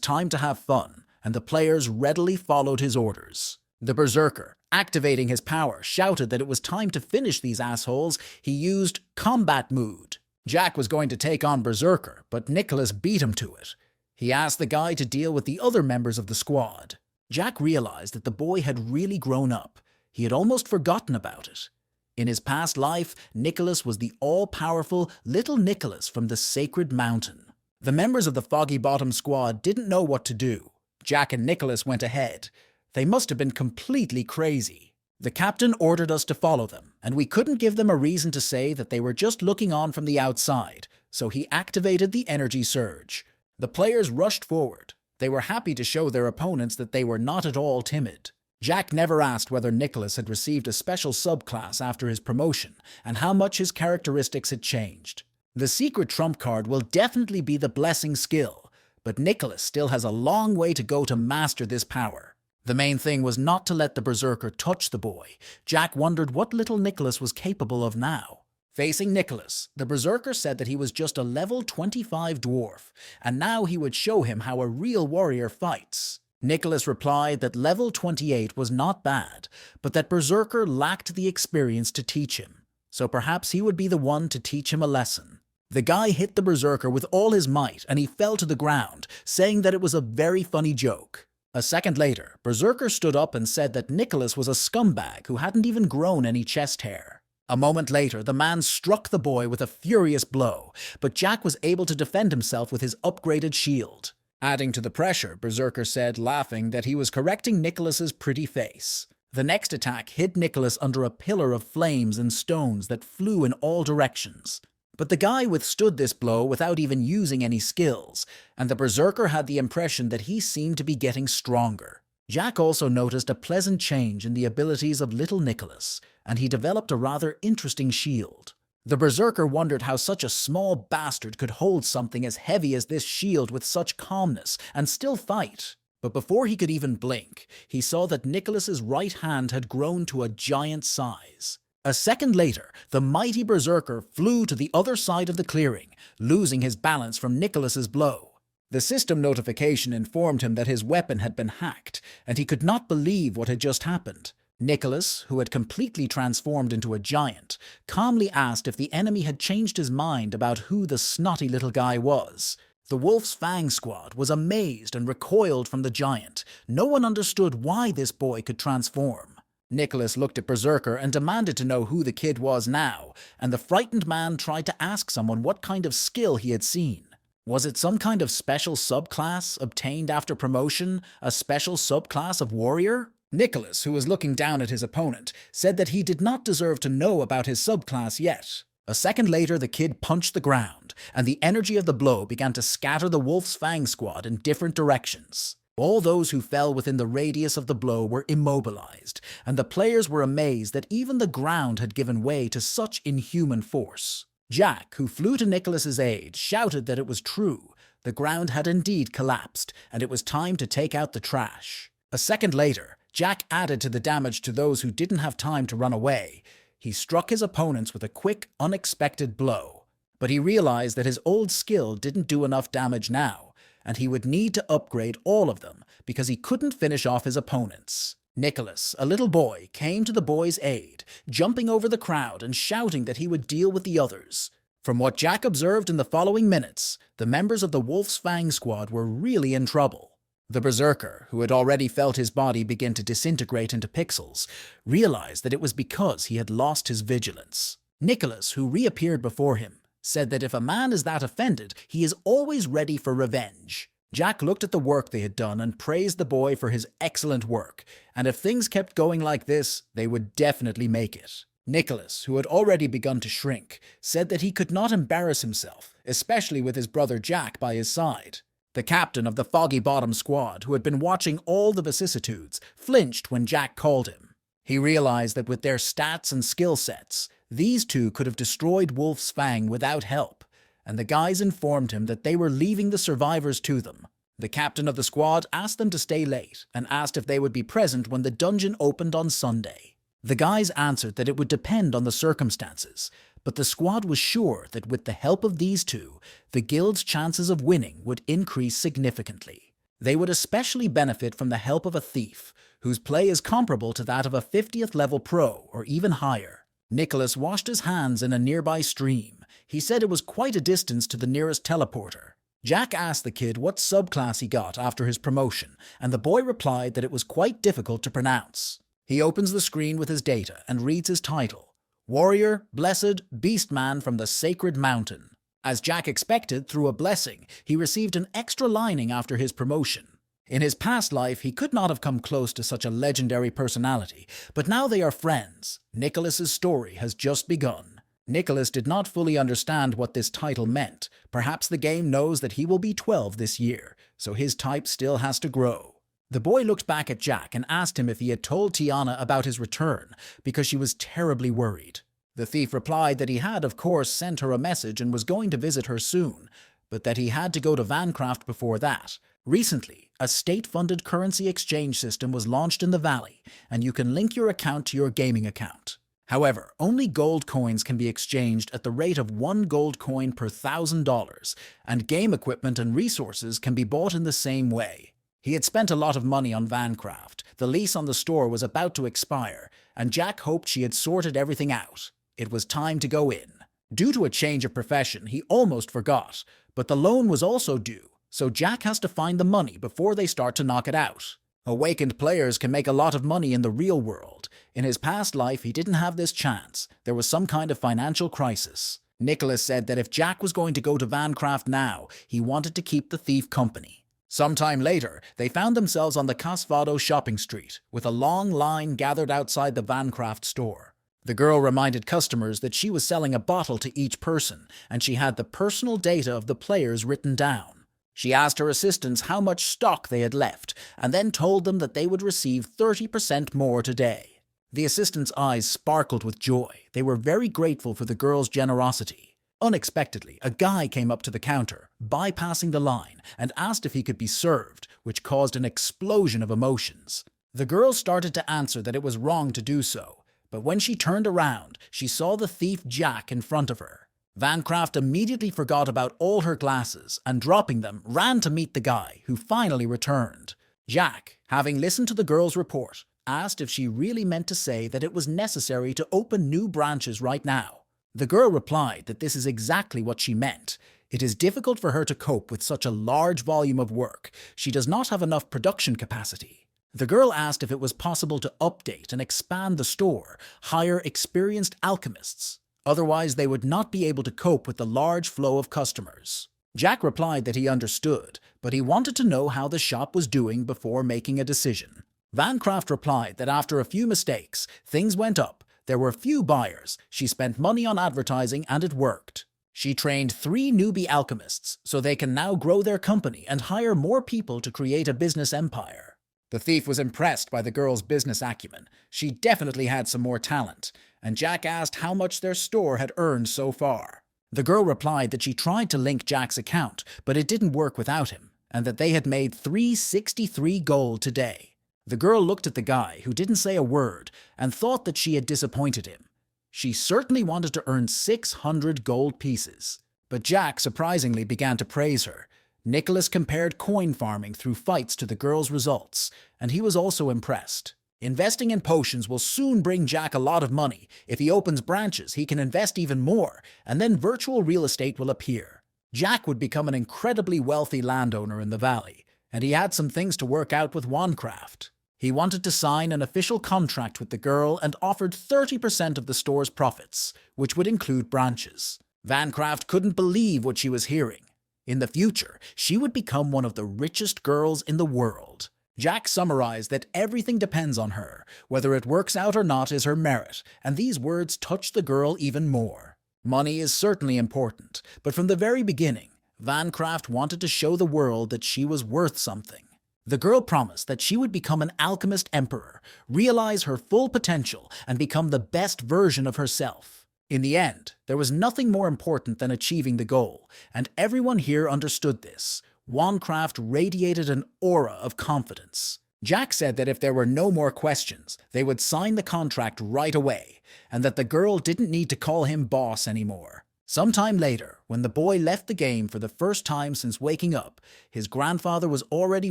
time to have fun, and the players readily followed his orders. The Berserker, activating his power, shouted that it was time to finish these assholes. He used combat mood. Jack was going to take on Berserker, but Nicholas beat him to it. He asked the guy to deal with the other members of the squad. Jack realized that the boy had really grown up. He had almost forgotten about it. In his past life, Nicholas was the all-powerful little Nicholas from the Sacred Mountain. The members of the Foggy Bottom squad didn't know what to do. Jack and Nicholas went ahead. They must have been completely crazy. The captain ordered us to follow them, and we couldn't give them a reason to say that they were just looking on from the outside, so he activated the energy surge. The players rushed forward. They were happy to show their opponents that they were not at all timid. Jack never asked whether Nicholas had received a special subclass after his promotion, and how much his characteristics had changed. The secret trump card will definitely be the blessing skill, but Nicholas still has a long way to go to master this power. The main thing was not to let the Berserker touch the boy. Jack wondered what little Nicholas was capable of now. Facing Nicholas, the Berserker said that he was just a level 25 dwarf, and now he would show him how a real warrior fights. Nicholas replied that level 28 was not bad, but that Berserker lacked the experience to teach him, so perhaps he would be the one to teach him a lesson. The guy hit the Berserker with all his might, and he fell to the ground, saying that it was a very funny joke. A second later, Berserker stood up and said that Nicholas was a scumbag who hadn't even grown any chest hair. A moment later, the man struck the boy with a furious blow, but Jack was able to defend himself with his upgraded shield. Adding to the pressure, Berserker said, laughing, that he was correcting Nicholas's pretty face. The next attack hit Nicholas under a pillar of flames and stones that flew in all directions. But the guy withstood this blow without even using any skills, and the berserker had the impression that he seemed to be getting stronger. Jack also noticed a pleasant change in the abilities of little Nicholas, and he developed a rather interesting shield. The berserker wondered how such a small bastard could hold something as heavy as this shield with such calmness and still fight. But before he could even blink, he saw that Nicholas's right hand had grown to a giant size. A second later, the mighty berserker flew to the other side of the clearing, losing his balance from Nicholas's blow. The system notification informed him that his weapon had been hacked, and he could not believe what had just happened. Nicholas, who had completely transformed into a giant, calmly asked if the enemy had changed his mind about who the snotty little guy was. The Wolf's Fang squad was amazed and recoiled from the giant. No one understood why this boy could transform. Nicholas looked at Berserker and demanded to know who the kid was now, and the frightened man tried to ask someone what kind of skill he had seen. Was it some kind of special subclass obtained after promotion, a special subclass of warrior? Nicholas, who was looking down at his opponent, said that he did not deserve to know about his subclass yet. A second later, the kid punched the ground, and the energy of the blow began to scatter the Wolf's Fang squad in different directions. All those who fell within the radius of the blow were immobilized, and the players were amazed that even the ground had given way to such inhuman force. Jack, who flew to Nicholas's aid, shouted that it was true. The ground had indeed collapsed, and it was time to take out the trash. A second later, Jack added to the damage to those who didn't have time to run away. He struck his opponents with a quick, unexpected blow. But he realized that his old skill didn't do enough damage now, and he would need to upgrade all of them because he couldn't finish off his opponents. Nicholas, a little boy, came to the boy's aid, jumping over the crowd and shouting that he would deal with the others. From what Jack observed in the following minutes, the members of the Wolf's Fang squad were really in trouble. The berserker, who had already felt his body begin to disintegrate into pixels, realized that it was because he had lost his vigilance. Nicholas, who reappeared before him, said that if a man is that offended, he is always ready for revenge. Jack looked at the work they had done and praised the boy for his excellent work, and if things kept going like this, they would definitely make it. Nicholas, who had already begun to shrink, said that he could not embarrass himself, especially with his brother Jack by his side. The captain of the Foggy Bottom squad, who had been watching all the vicissitudes, flinched when Jack called him. He realized that with their stats and skill sets, these two could have destroyed Wolf's Fang without help, and the guys informed him that they were leaving the survivors to them. The captain of the squad asked them to stay late and asked if they would be present when the dungeon opened on Sunday. The guys answered that it would depend on the circumstances, but the squad was sure that with the help of these two, the guild's chances of winning would increase significantly. They would especially benefit from the help of a thief, whose play is comparable to that of a 50th level pro or even higher. Nicholas washed his hands in a nearby stream. He said it was quite a distance to the nearest teleporter. Jack asked the kid what subclass he got after his promotion, and the boy replied that it was quite difficult to pronounce. He opens the screen with his data and reads his title: Warrior, Blessed, Beastman from the Sacred Mountain. As Jack expected, through a blessing, he received an extra lining after his promotion. In his past life, he could not have come close to such a legendary personality, but now they are friends. Nicholas's story has just begun. Nicholas did not fully understand what this title meant. Perhaps the game knows that he will be 12 this year, so his type still has to grow. The boy looked back at Jack and asked him if he had told Tiana about his return, because she was terribly worried. The thief replied that he had, of course, sent her a message and was going to visit her soon, but that he had to go to Vancraft before that. Recently, a state-funded currency exchange system was launched in the Valley, and you can link your account to your gaming account. However, only gold coins can be exchanged at the rate of 1 gold coin per $1,000, and game equipment and resources can be bought in the same way. He had spent a lot of money on Vancraft. The lease on the store was about to expire, and Jack hoped she had sorted everything out. It was time to go in. Due to a change of profession, he almost forgot, but the loan was also due, so Jack has to find the money before they start to knock it out. Awakened players can make a lot of money in the real world. In his past life, he didn't have this chance. There was some kind of financial crisis. Nicholas said that if Jack was going to go to Vancraft now, he wanted to keep the thief company. Sometime later, they found themselves on the Casvado shopping street, with a long line gathered outside the Vancraft store. The girl reminded customers that she was selling a bottle to each person, and she had the personal data of the players written down. She asked her assistants how much stock they had left, and then told them that they would receive 30% more today. The assistants' eyes sparkled with joy. They were very grateful for the girl's generosity. Unexpectedly, a guy came up to the counter, bypassing the line, and asked if he could be served, which caused an explosion of emotions. The girl started to answer that it was wrong to do so, but when she turned around, she saw the thief Jack in front of her. Vancraft immediately forgot about all her glasses and, dropping them, ran to meet the guy, who finally returned. Jack, having listened to the girl's report, asked if she really meant to say that it was necessary to open new branches right now. The girl replied that this is exactly what she meant. It is difficult for her to cope with such a large volume of work. She does not have enough production capacity. The girl asked if it was possible to update and expand the store, hire experienced alchemists. Otherwise, they would not be able to cope with the large flow of customers. Jack replied that he understood, but he wanted to know how the shop was doing before making a decision. Vancraft replied that after a few mistakes, things went up. There were few buyers, she spent money on advertising, and it worked. She trained 3 newbie alchemists so they can now grow their company and hire more people to create a business empire. The thief was impressed by the girl's business acumen. She definitely had some more talent, and Jack asked how much their store had earned so far. The girl replied that she tried to link Jack's account, but it didn't work without him, and that they had made 363 gold today. The girl looked at the guy, who didn't say a word, and thought that she had disappointed him. She certainly wanted to earn 600 gold pieces. But Jack surprisingly began to praise her. Nicholas compared coin farming through fights to the girl's results, and he was also impressed. Investing in potions will soon bring Jack a lot of money. If he opens branches, he can invest even more, and then virtual real estate will appear. Jack would become an incredibly wealthy landowner in the valley, and he had some things to work out with Vancraft. He wanted to sign an official contract with the girl and offered 30% of the store's profits, which would include branches. Vancraft couldn't believe what she was hearing. In the future, she would become one of the richest girls in the world. Jack summarized that everything depends on her. Whether it works out or not is her merit, and these words touched the girl even more. Money is certainly important, but from the very beginning, Vancraft wanted to show the world that she was worth something. The girl promised that she would become an alchemist emperor, realize her full potential, and become the best version of herself. In the end, there was nothing more important than achieving the goal, and everyone here understood this. Vancraft radiated an aura of confidence. Jack said that if there were no more questions, they would sign the contract right away, and that the girl didn't need to call him boss anymore. Sometime later, when the boy left the game for the first time since waking up, his grandfather was already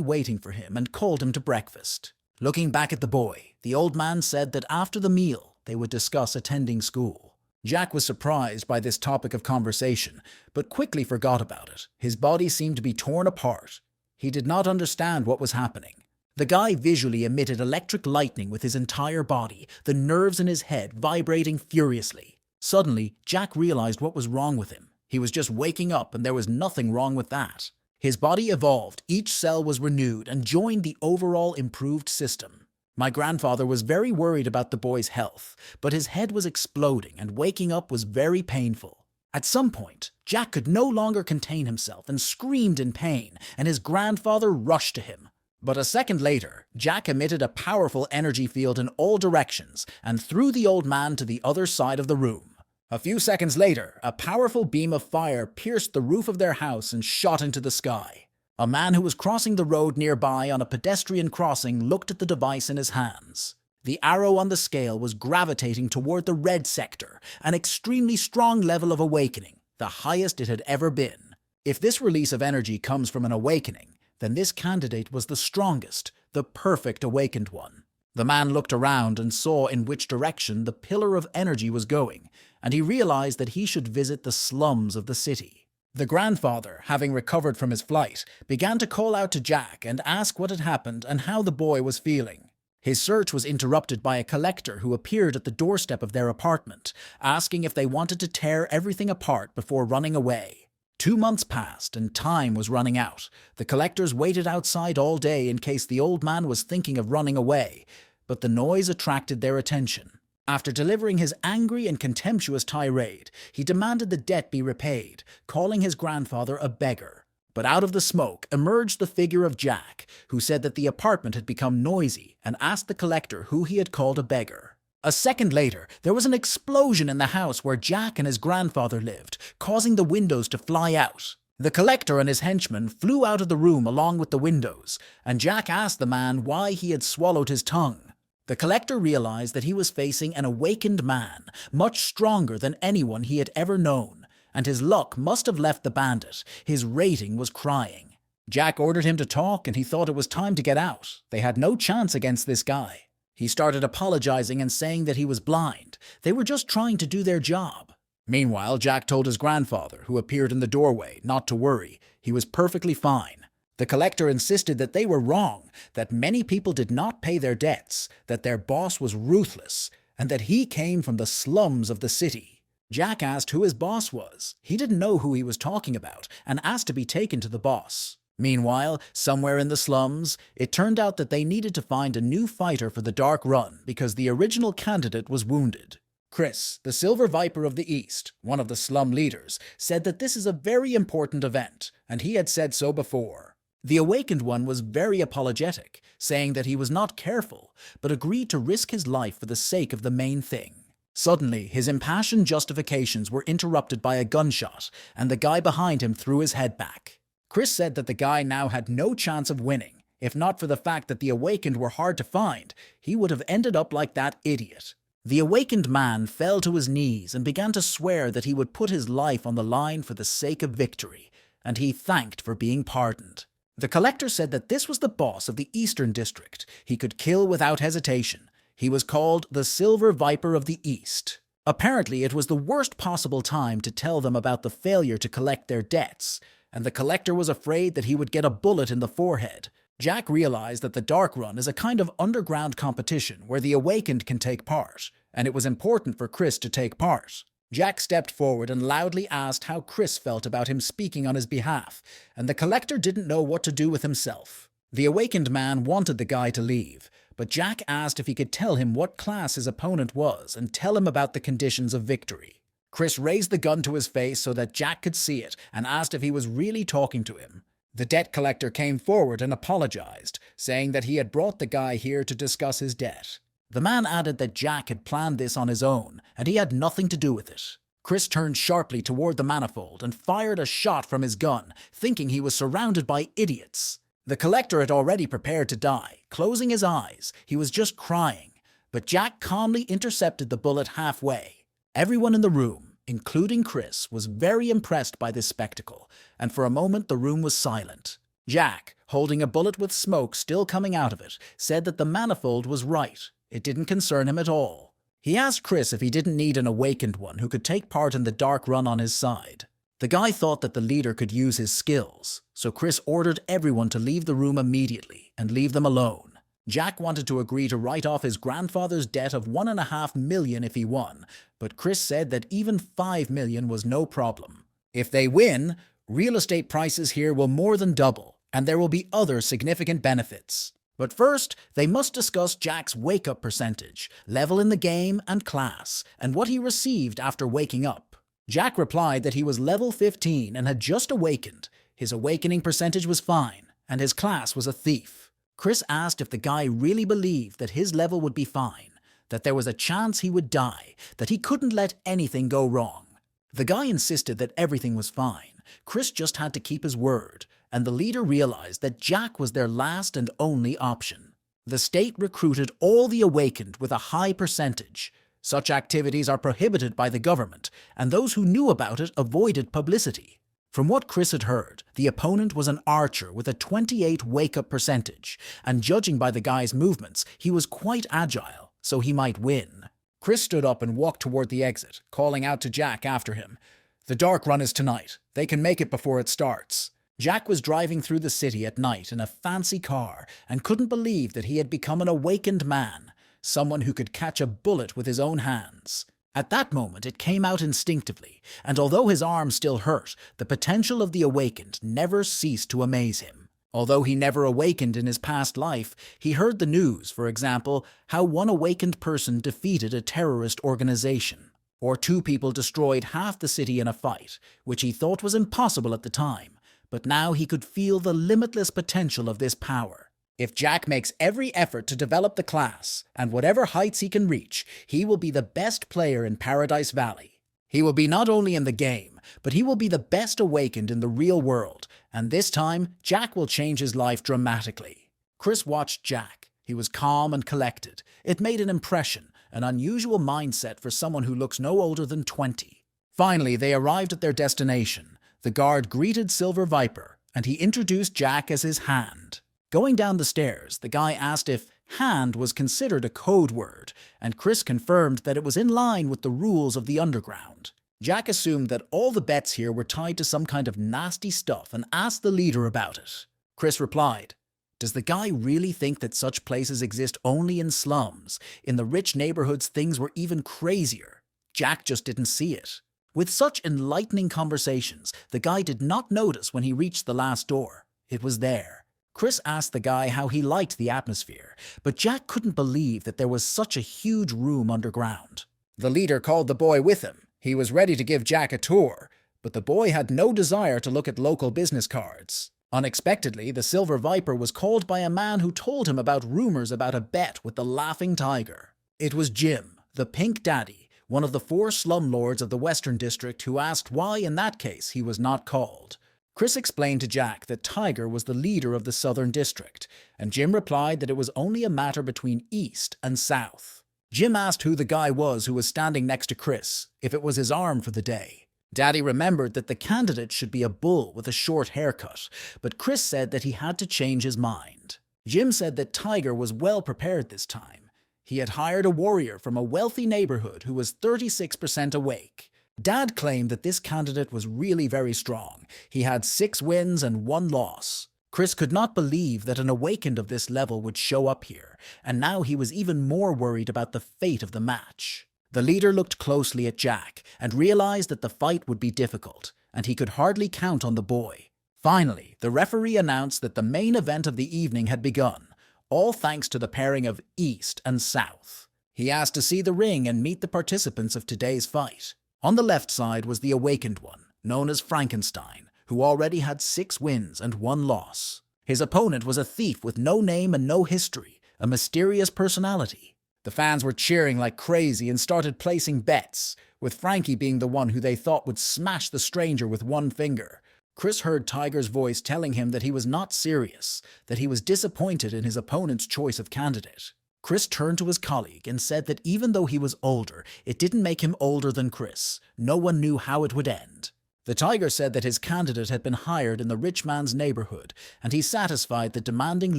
waiting for him and called him to breakfast. Looking back at the boy, the old man said that after the meal, they would discuss attending school. Jack was surprised by this topic of conversation, but quickly forgot about it. His body seemed to be torn apart. He did not understand what was happening. The guy visually emitted electric lightning with his entire body, the nerves in his head vibrating furiously. Suddenly, Jack realized what was wrong with him. He was just waking up, and there was nothing wrong with that. His body evolved, each cell was renewed, and joined the overall improved system. My grandfather was very worried about the boy's health, but his head was exploding, and waking up was very painful. At some point, Jack could no longer contain himself and screamed in pain, and his grandfather rushed to him. But a second later, Jack emitted a powerful energy field in all directions and threw the old man to the other side of the room. A few seconds later, a powerful beam of fire pierced the roof of their house and shot into the sky. A man who was crossing the road nearby on a pedestrian crossing looked at the device in his hands. The arrow on the scale was gravitating toward the red sector, an extremely strong level of awakening, the highest it had ever been. If this release of energy comes from an awakening, then this candidate was the strongest, the perfect awakened one. The man looked around and saw in which direction the pillar of energy was going, and he realized that he should visit the slums of the city. The grandfather, having recovered from his flight, began to call out to Jack and ask what had happened and how the boy was feeling. His search was interrupted by a collector who appeared at the doorstep of their apartment, asking if they wanted to tear everything apart before running away. 2 months passed and time was running out. The collectors waited outside all day in case the old man was thinking of running away, but the noise attracted their attention. After delivering his angry and contemptuous tirade, he demanded the debt be repaid, calling his grandfather a beggar. But out of the smoke emerged the figure of Jack, who said that the apartment had become noisy and asked the collector who he had called a beggar. A second later, there was an explosion in the house where Jack and his grandfather lived, causing the windows to fly out. The collector and his henchmen flew out of the room along with the windows, and Jack asked the man why he had swallowed his tongue. The collector realized that he was facing an awakened man, much stronger than anyone he had ever known, and his luck must have left the bandit. His rating was crying. Jack ordered him to talk, and he thought it was time to get out. They had no chance against this guy. He started apologizing and saying that he was blind. They were just trying to do their job. Meanwhile, Jack told his grandfather, who appeared in the doorway, not to worry. He was perfectly fine. The collector insisted that they were wrong, that many people did not pay their debts, that their boss was ruthless, and that he came from the slums of the city. Jack asked who his boss was. He didn't know who he was talking about, and asked to be taken to the boss. Meanwhile, somewhere in the slums, it turned out that they needed to find a new fighter for the Dark Run because the original candidate was wounded. Chris, the Silver Viper of the East, one of the slum leaders, said that this is a very important event, and he had said so before. The awakened one was very apologetic, saying that he was not careful, but agreed to risk his life for the sake of the main thing. Suddenly, his impassioned justifications were interrupted by a gunshot, and the guy behind him threw his head back. Chris said that the guy now had no chance of winning. If not for the fact that the awakened were hard to find, he would have ended up like that idiot. The awakened man fell to his knees and began to swear that he would put his life on the line for the sake of victory, and he thanked for being pardoned. The collector said that this was the boss of the Eastern District. He could kill without hesitation. He was called the Silver Viper of the East. Apparently, it was the worst possible time to tell them about the failure to collect their debts, and the collector was afraid that he would get a bullet in the forehead. Jack realized that the Dark Run is a kind of underground competition where the awakened can take part, and it was important for Chris to take part. Jack stepped forward and loudly asked how Chris felt about him speaking on his behalf, and the collector didn't know what to do with himself. The awakened man wanted the guy to leave, but Jack asked if he could tell him what class his opponent was and tell him about the conditions of victory. Chris raised the gun to his face so that Jack could see it and asked if he was really talking to him. The debt collector came forward and apologized, saying that he had brought the guy here to discuss his debt. The man added that Jack had planned this on his own, and he had nothing to do with it. Chris turned sharply toward the manifold and fired a shot from his gun, thinking he was surrounded by idiots. The collector had already prepared to die. Closing his eyes, he was just crying, but Jack calmly intercepted the bullet halfway. Everyone in the room, including Chris, was very impressed by this spectacle, and for a moment the room was silent. Jack, holding a bullet with smoke still coming out of it, said that the manifold was right. It didn't concern him at all. He asked Chris if he didn't need an awakened one who could take part in the Dark Run on his side. The guy thought that the leader could use his skills, so Chris ordered everyone to leave the room immediately and leave them alone. Jack wanted to agree to write off his grandfather's debt of $1.5 million if he won, but Chris said that even $5 million was no problem. If they win, real estate prices here will more than double, and there will be other significant benefits. But first, they must discuss Jack's wake-up percentage, level in the game, and class, and what he received after waking up. Jack replied that he was level 15 and had just awakened. His awakening percentage was fine, and his class was a thief. Chris asked if the guy really believed that his level would be fine, that there was a chance he would die, that he couldn't let anything go wrong. The guy insisted that everything was fine. Chris just had to keep his word, and the leader realized that Jack was their last and only option. The state recruited all the awakened with a high percentage. Such activities are prohibited by the government, and those who knew about it avoided publicity. From what Chris had heard, the opponent was an archer with a 28 wake-up percentage, and judging by the guy's movements, he was quite agile, so he might win. Chris stood up and walked toward the exit, calling out to Jack after him. "The Dark Run is tonight. They can make it before it starts." Jack was driving through the city at night in a fancy car and couldn't believe that he had become an awakened man, someone who could catch a bullet with his own hands. At that moment, it came out instinctively, and although his arm still hurt, the potential of the awakened never ceased to amaze him. Although he never awakened in his past life, he heard the news, for example, how one awakened person defeated a terrorist organization, or 2 people destroyed half the city in a fight, which he thought was impossible at the time, but now he could feel the limitless potential of this power. If Jack makes every effort to develop the class, and whatever heights he can reach, he will be the best player in Paradise Valley. He will be not only in the game, but he will be the best awakened in the real world, and this time, Jack will change his life dramatically. Chris watched Jack. He was calm and collected. It made an impression, an unusual mindset for someone who looks no older than 20. Finally, they arrived at their destination. The guard greeted Silver Viper, and he introduced Jack as his hand. Going down the stairs, the guy asked if hand was considered a code word, and Chris confirmed that it was in line with the rules of the underground. Jack assumed that all the bets here were tied to some kind of nasty stuff and asked the leader about it. Chris replied, "Does the guy really think that such places exist only in slums? In the rich neighborhoods, things were even crazier." Jack just didn't see it. With such enlightening conversations, the guy did not notice when he reached the last door. It was there. Chris asked the guy how he liked the atmosphere, but Jack couldn't believe that there was such a huge room underground. The leader called the boy with him. He was ready to give Jack a tour, but the boy had no desire to look at local business cards. Unexpectedly, the Silver Viper was called by a man who told him about rumors about a bet with the Laughing Tiger. It was Jim, the Pink Daddy, one of the 4 slumlords of the Western District, who asked why in that case he was not called. Chris explained to Jack that Tiger was the leader of the Southern District, and Jim replied that it was only a matter between East and South. Jim asked who the guy was who was standing next to Chris, if it was his arm for the day. Daddy remembered that the candidate should be a bull with a short haircut, but Chris said that he had to change his mind. Jim said that Tiger was well prepared this time. He had hired a warrior from a wealthy neighborhood who was 36% awake. Dad claimed that this candidate was really very strong. He had 6 wins and 1 loss. Chris could not believe that an awakened of this level would show up here, and now he was even more worried about the fate of the match. The leader looked closely at Jack and realized that the fight would be difficult, and he could hardly count on the boy. Finally, the referee announced that the main event of the evening had begun, all thanks to the pairing of East and South. He asked to see the ring and meet the participants of today's fight. On the left side was the awakened one, known as Frankenstein, who already had 6 wins and 1 loss. His opponent was a thief with no name and no history, a mysterious personality. The fans were cheering like crazy and started placing bets, with Frankie being the one who they thought would smash the stranger with 1 finger. Chris heard Tiger's voice telling him that he was not serious, that he was disappointed in his opponent's choice of candidate. Chris turned to his colleague and said that even though he was older, it didn't make him older than Chris. No one knew how it would end. The Tiger said that his candidate had been hired in the rich man's neighborhood, and he satisfied the demanding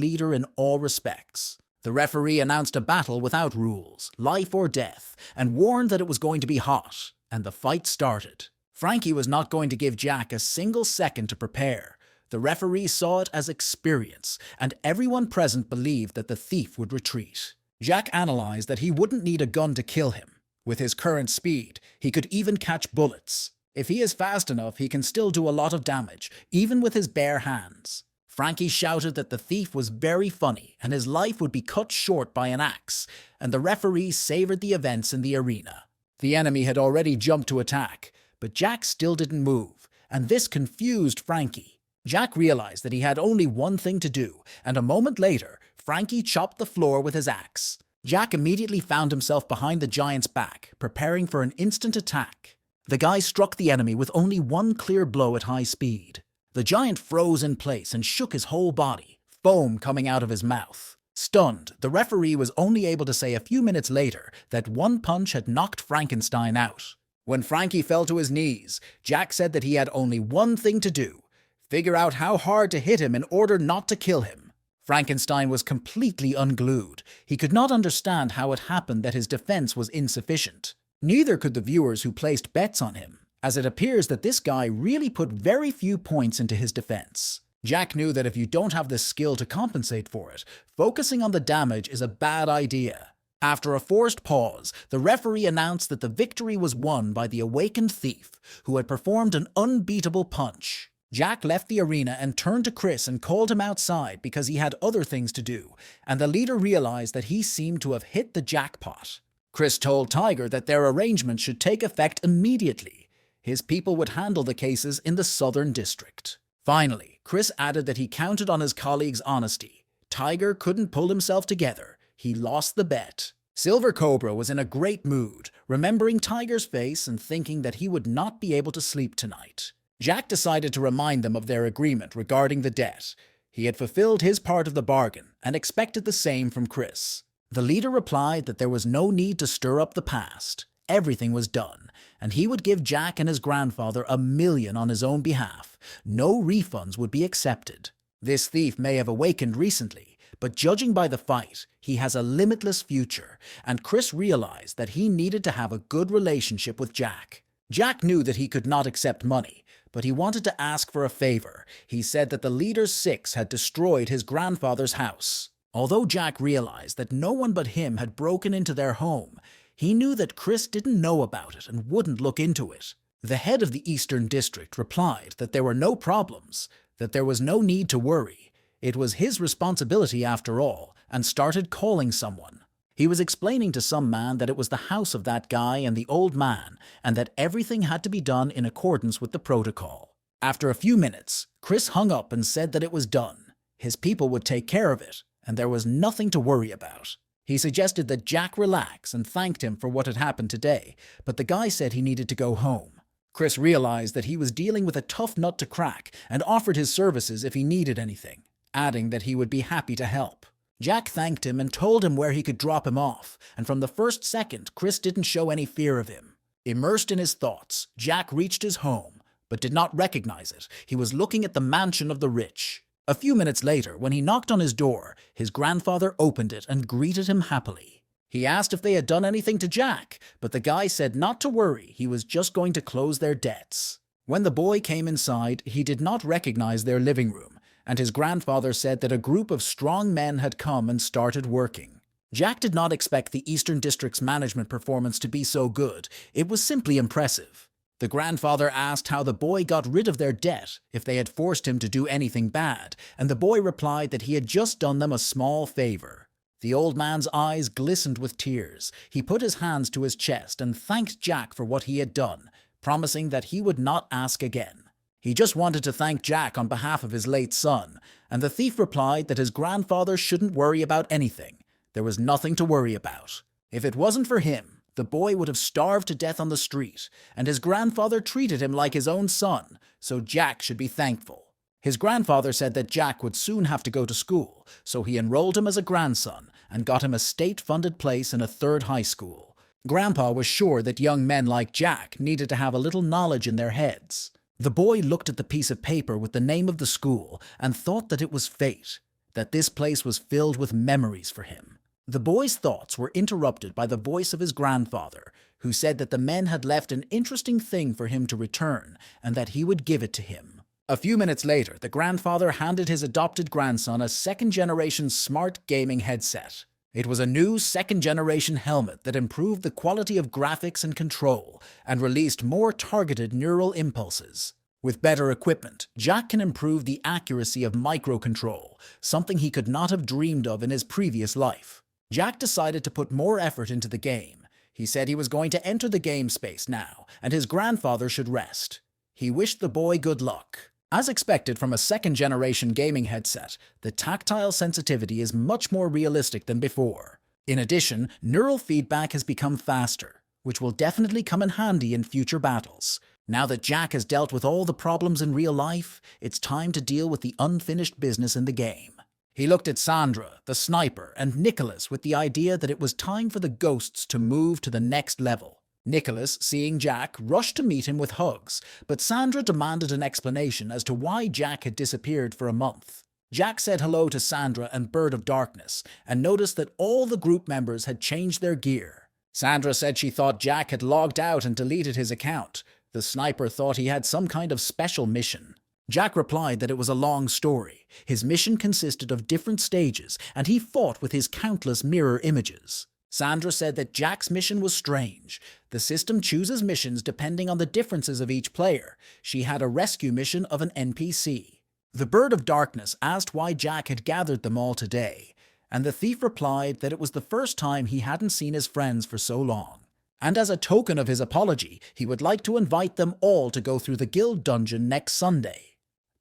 leader in all respects. The referee announced a battle without rules, life or death, and warned that it was going to be hot, and the fight started. Frankie was not going to give Jack a single second to prepare. The referee saw it as experience, and everyone present believed that the thief would retreat. Jack analyzed that he wouldn't need a gun to kill him. With his current speed, he could even catch bullets. If he is fast enough, he can still do a lot of damage, even with his bare hands. Frankie shouted that the thief was very funny, and his life would be cut short by an axe, and the referee savored the events in the arena. The enemy had already jumped to attack, but Jack still didn't move, and this confused Frankie. Jack realized that he had only one thing to do, and a moment later, Frankie chopped the floor with his axe. Jack immediately found himself behind the giant's back, preparing for an instant attack. The guy struck the enemy with only one clear blow at high speed. The giant froze in place and shook his whole body, foam coming out of his mouth. Stunned, the referee was only able to say a few minutes later that one punch had knocked Frankenstein out. When Frankie fell to his knees, Jack said that he had only one thing to do: figure out how hard to hit him in order not to kill him. Frankenstein was completely unglued. He could not understand how it happened that his defense was insufficient. Neither could the viewers who placed bets on him, as it appears that this guy really put very few points into his defense. Jack knew that if you don't have the skill to compensate for it, focusing on the damage is a bad idea. After a forced pause, the referee announced that the victory was won by the awakened thief, who had performed an unbeatable punch. Jack left the arena and turned to Chris and called him outside because he had other things to do, and the leader realized that he seemed to have hit the jackpot. Chris told Tiger that their arrangement should take effect immediately. His people would handle the cases in the Southern District. Finally, Chris added that he counted on his colleagues' honesty. Tiger couldn't pull himself together. He lost the bet. Silver Cobra was in a great mood, remembering Tiger's face and thinking that he would not be able to sleep tonight. Jack decided to remind them of their agreement regarding the debt. He had fulfilled his part of the bargain and expected the same from Chris. The leader replied that there was no need to stir up the past. Everything was done, and he would give Jack and his grandfather $1 million on his own behalf. No refunds would be accepted. This thief may have awakened recently, but judging by the fight, he has a limitless future, and Chris realized that he needed to have a good relationship with Jack. Jack knew that he could not accept money, but he wanted to ask for a favor. He said that the leader's six had destroyed his grandfather's house. Although Jack realized that no one but him had broken into their home, he knew that Chris didn't know about it and wouldn't look into it. The head of the Eastern District replied that there were no problems, that there was no need to worry. It was his responsibility after all, and started calling someone. He was explaining to some man that it was the house of that guy and the old man, and that everything had to be done in accordance with the protocol. After a few minutes, Chris hung up and said that it was done. His people would take care of it, and there was nothing to worry about. He suggested that Jack relax and thanked him for what had happened today, but the guy said he needed to go home. Chris realized that he was dealing with a tough nut to crack and offered his services if he needed anything, adding that he would be happy to help. Jack thanked him and told him where he could drop him off, and from the first second, Chris didn't show any fear of him. Immersed in his thoughts, Jack reached his home, but did not recognize it. He was looking at the mansion of the rich. A few minutes later, when he knocked on his door, his grandfather opened it and greeted him happily. He asked if they had done anything to Jack, but the guy said not to worry, he was just going to close their debts. When the boy came inside, he did not recognize their living room, and his grandfather said that a group of strong men had come and started working. Jack did not expect the Eastern District's management performance to be so good. It was simply impressive. The grandfather asked how the boy got rid of their debt, if they had forced him to do anything bad, and the boy replied that he had just done them a small favor. The old man's eyes glistened with tears. He put his hands to his chest and thanked Jack for what he had done, promising that he would not ask again. He just wanted to thank Jack on behalf of his late son, and the thief replied that his grandfather shouldn't worry about anything. There was nothing to worry about. If it wasn't for him, the boy would have starved to death on the street, and his grandfather treated him like his own son, so Jack should be thankful. His grandfather said that Jack would soon have to go to school, so he enrolled him as a grandson and got him a state-funded place in a third high school. Grandpa was sure that young men like Jack needed to have a little knowledge in their heads. The boy looked at the piece of paper with the name of the school and thought that it was fate, that this place was filled with memories for him. The boy's thoughts were interrupted by the voice of his grandfather, who said that the men had left an interesting thing for him to return and that he would give it to him. A few minutes later, the grandfather handed his adopted grandson a second-generation smart gaming headset. It was a new second-generation helmet that improved the quality of graphics and control and released more targeted neural impulses. With better equipment, Jack can improve the accuracy of microcontrol, something he could not have dreamed of in his previous life. Jack decided to put more effort into the game. He said he was going to enter the game space now, and his grandfather should rest. He wished the boy good luck. As expected from a second-generation gaming headset, the tactile sensitivity is much more realistic than before. In addition, neural feedback has become faster, which will definitely come in handy in future battles. Now that Jack has dealt with all the problems in real life, it's time to deal with the unfinished business in the game. He looked at Sandra, the sniper, and Nicholas with the idea that it was time for the ghosts to move to the next level. Nicholas, seeing Jack, rushed to meet him with hugs, but Sandra demanded an explanation as to why Jack had disappeared for a month. Jack said hello to Sandra and Bird of Darkness, and noticed that all the group members had changed their gear. Sandra said she thought Jack had logged out and deleted his account. The sniper thought he had some kind of special mission. Jack replied that it was a long story. His mission consisted of different stages, and he fought with his countless mirror images. Sandra said that Jack's mission was strange. The system chooses missions depending on the differences of each player. She had a rescue mission of an NPC. The Bird of Darkness asked why Jack had gathered them all today, and the thief replied that it was the first time he hadn't seen his friends for so long. And as a token of his apology, he would like to invite them all to go through the guild dungeon next Sunday.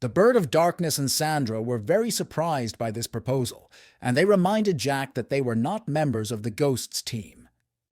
The Bird of Darkness and Sandra were very surprised by this proposal, and they reminded Jack that they were not members of the Ghosts team.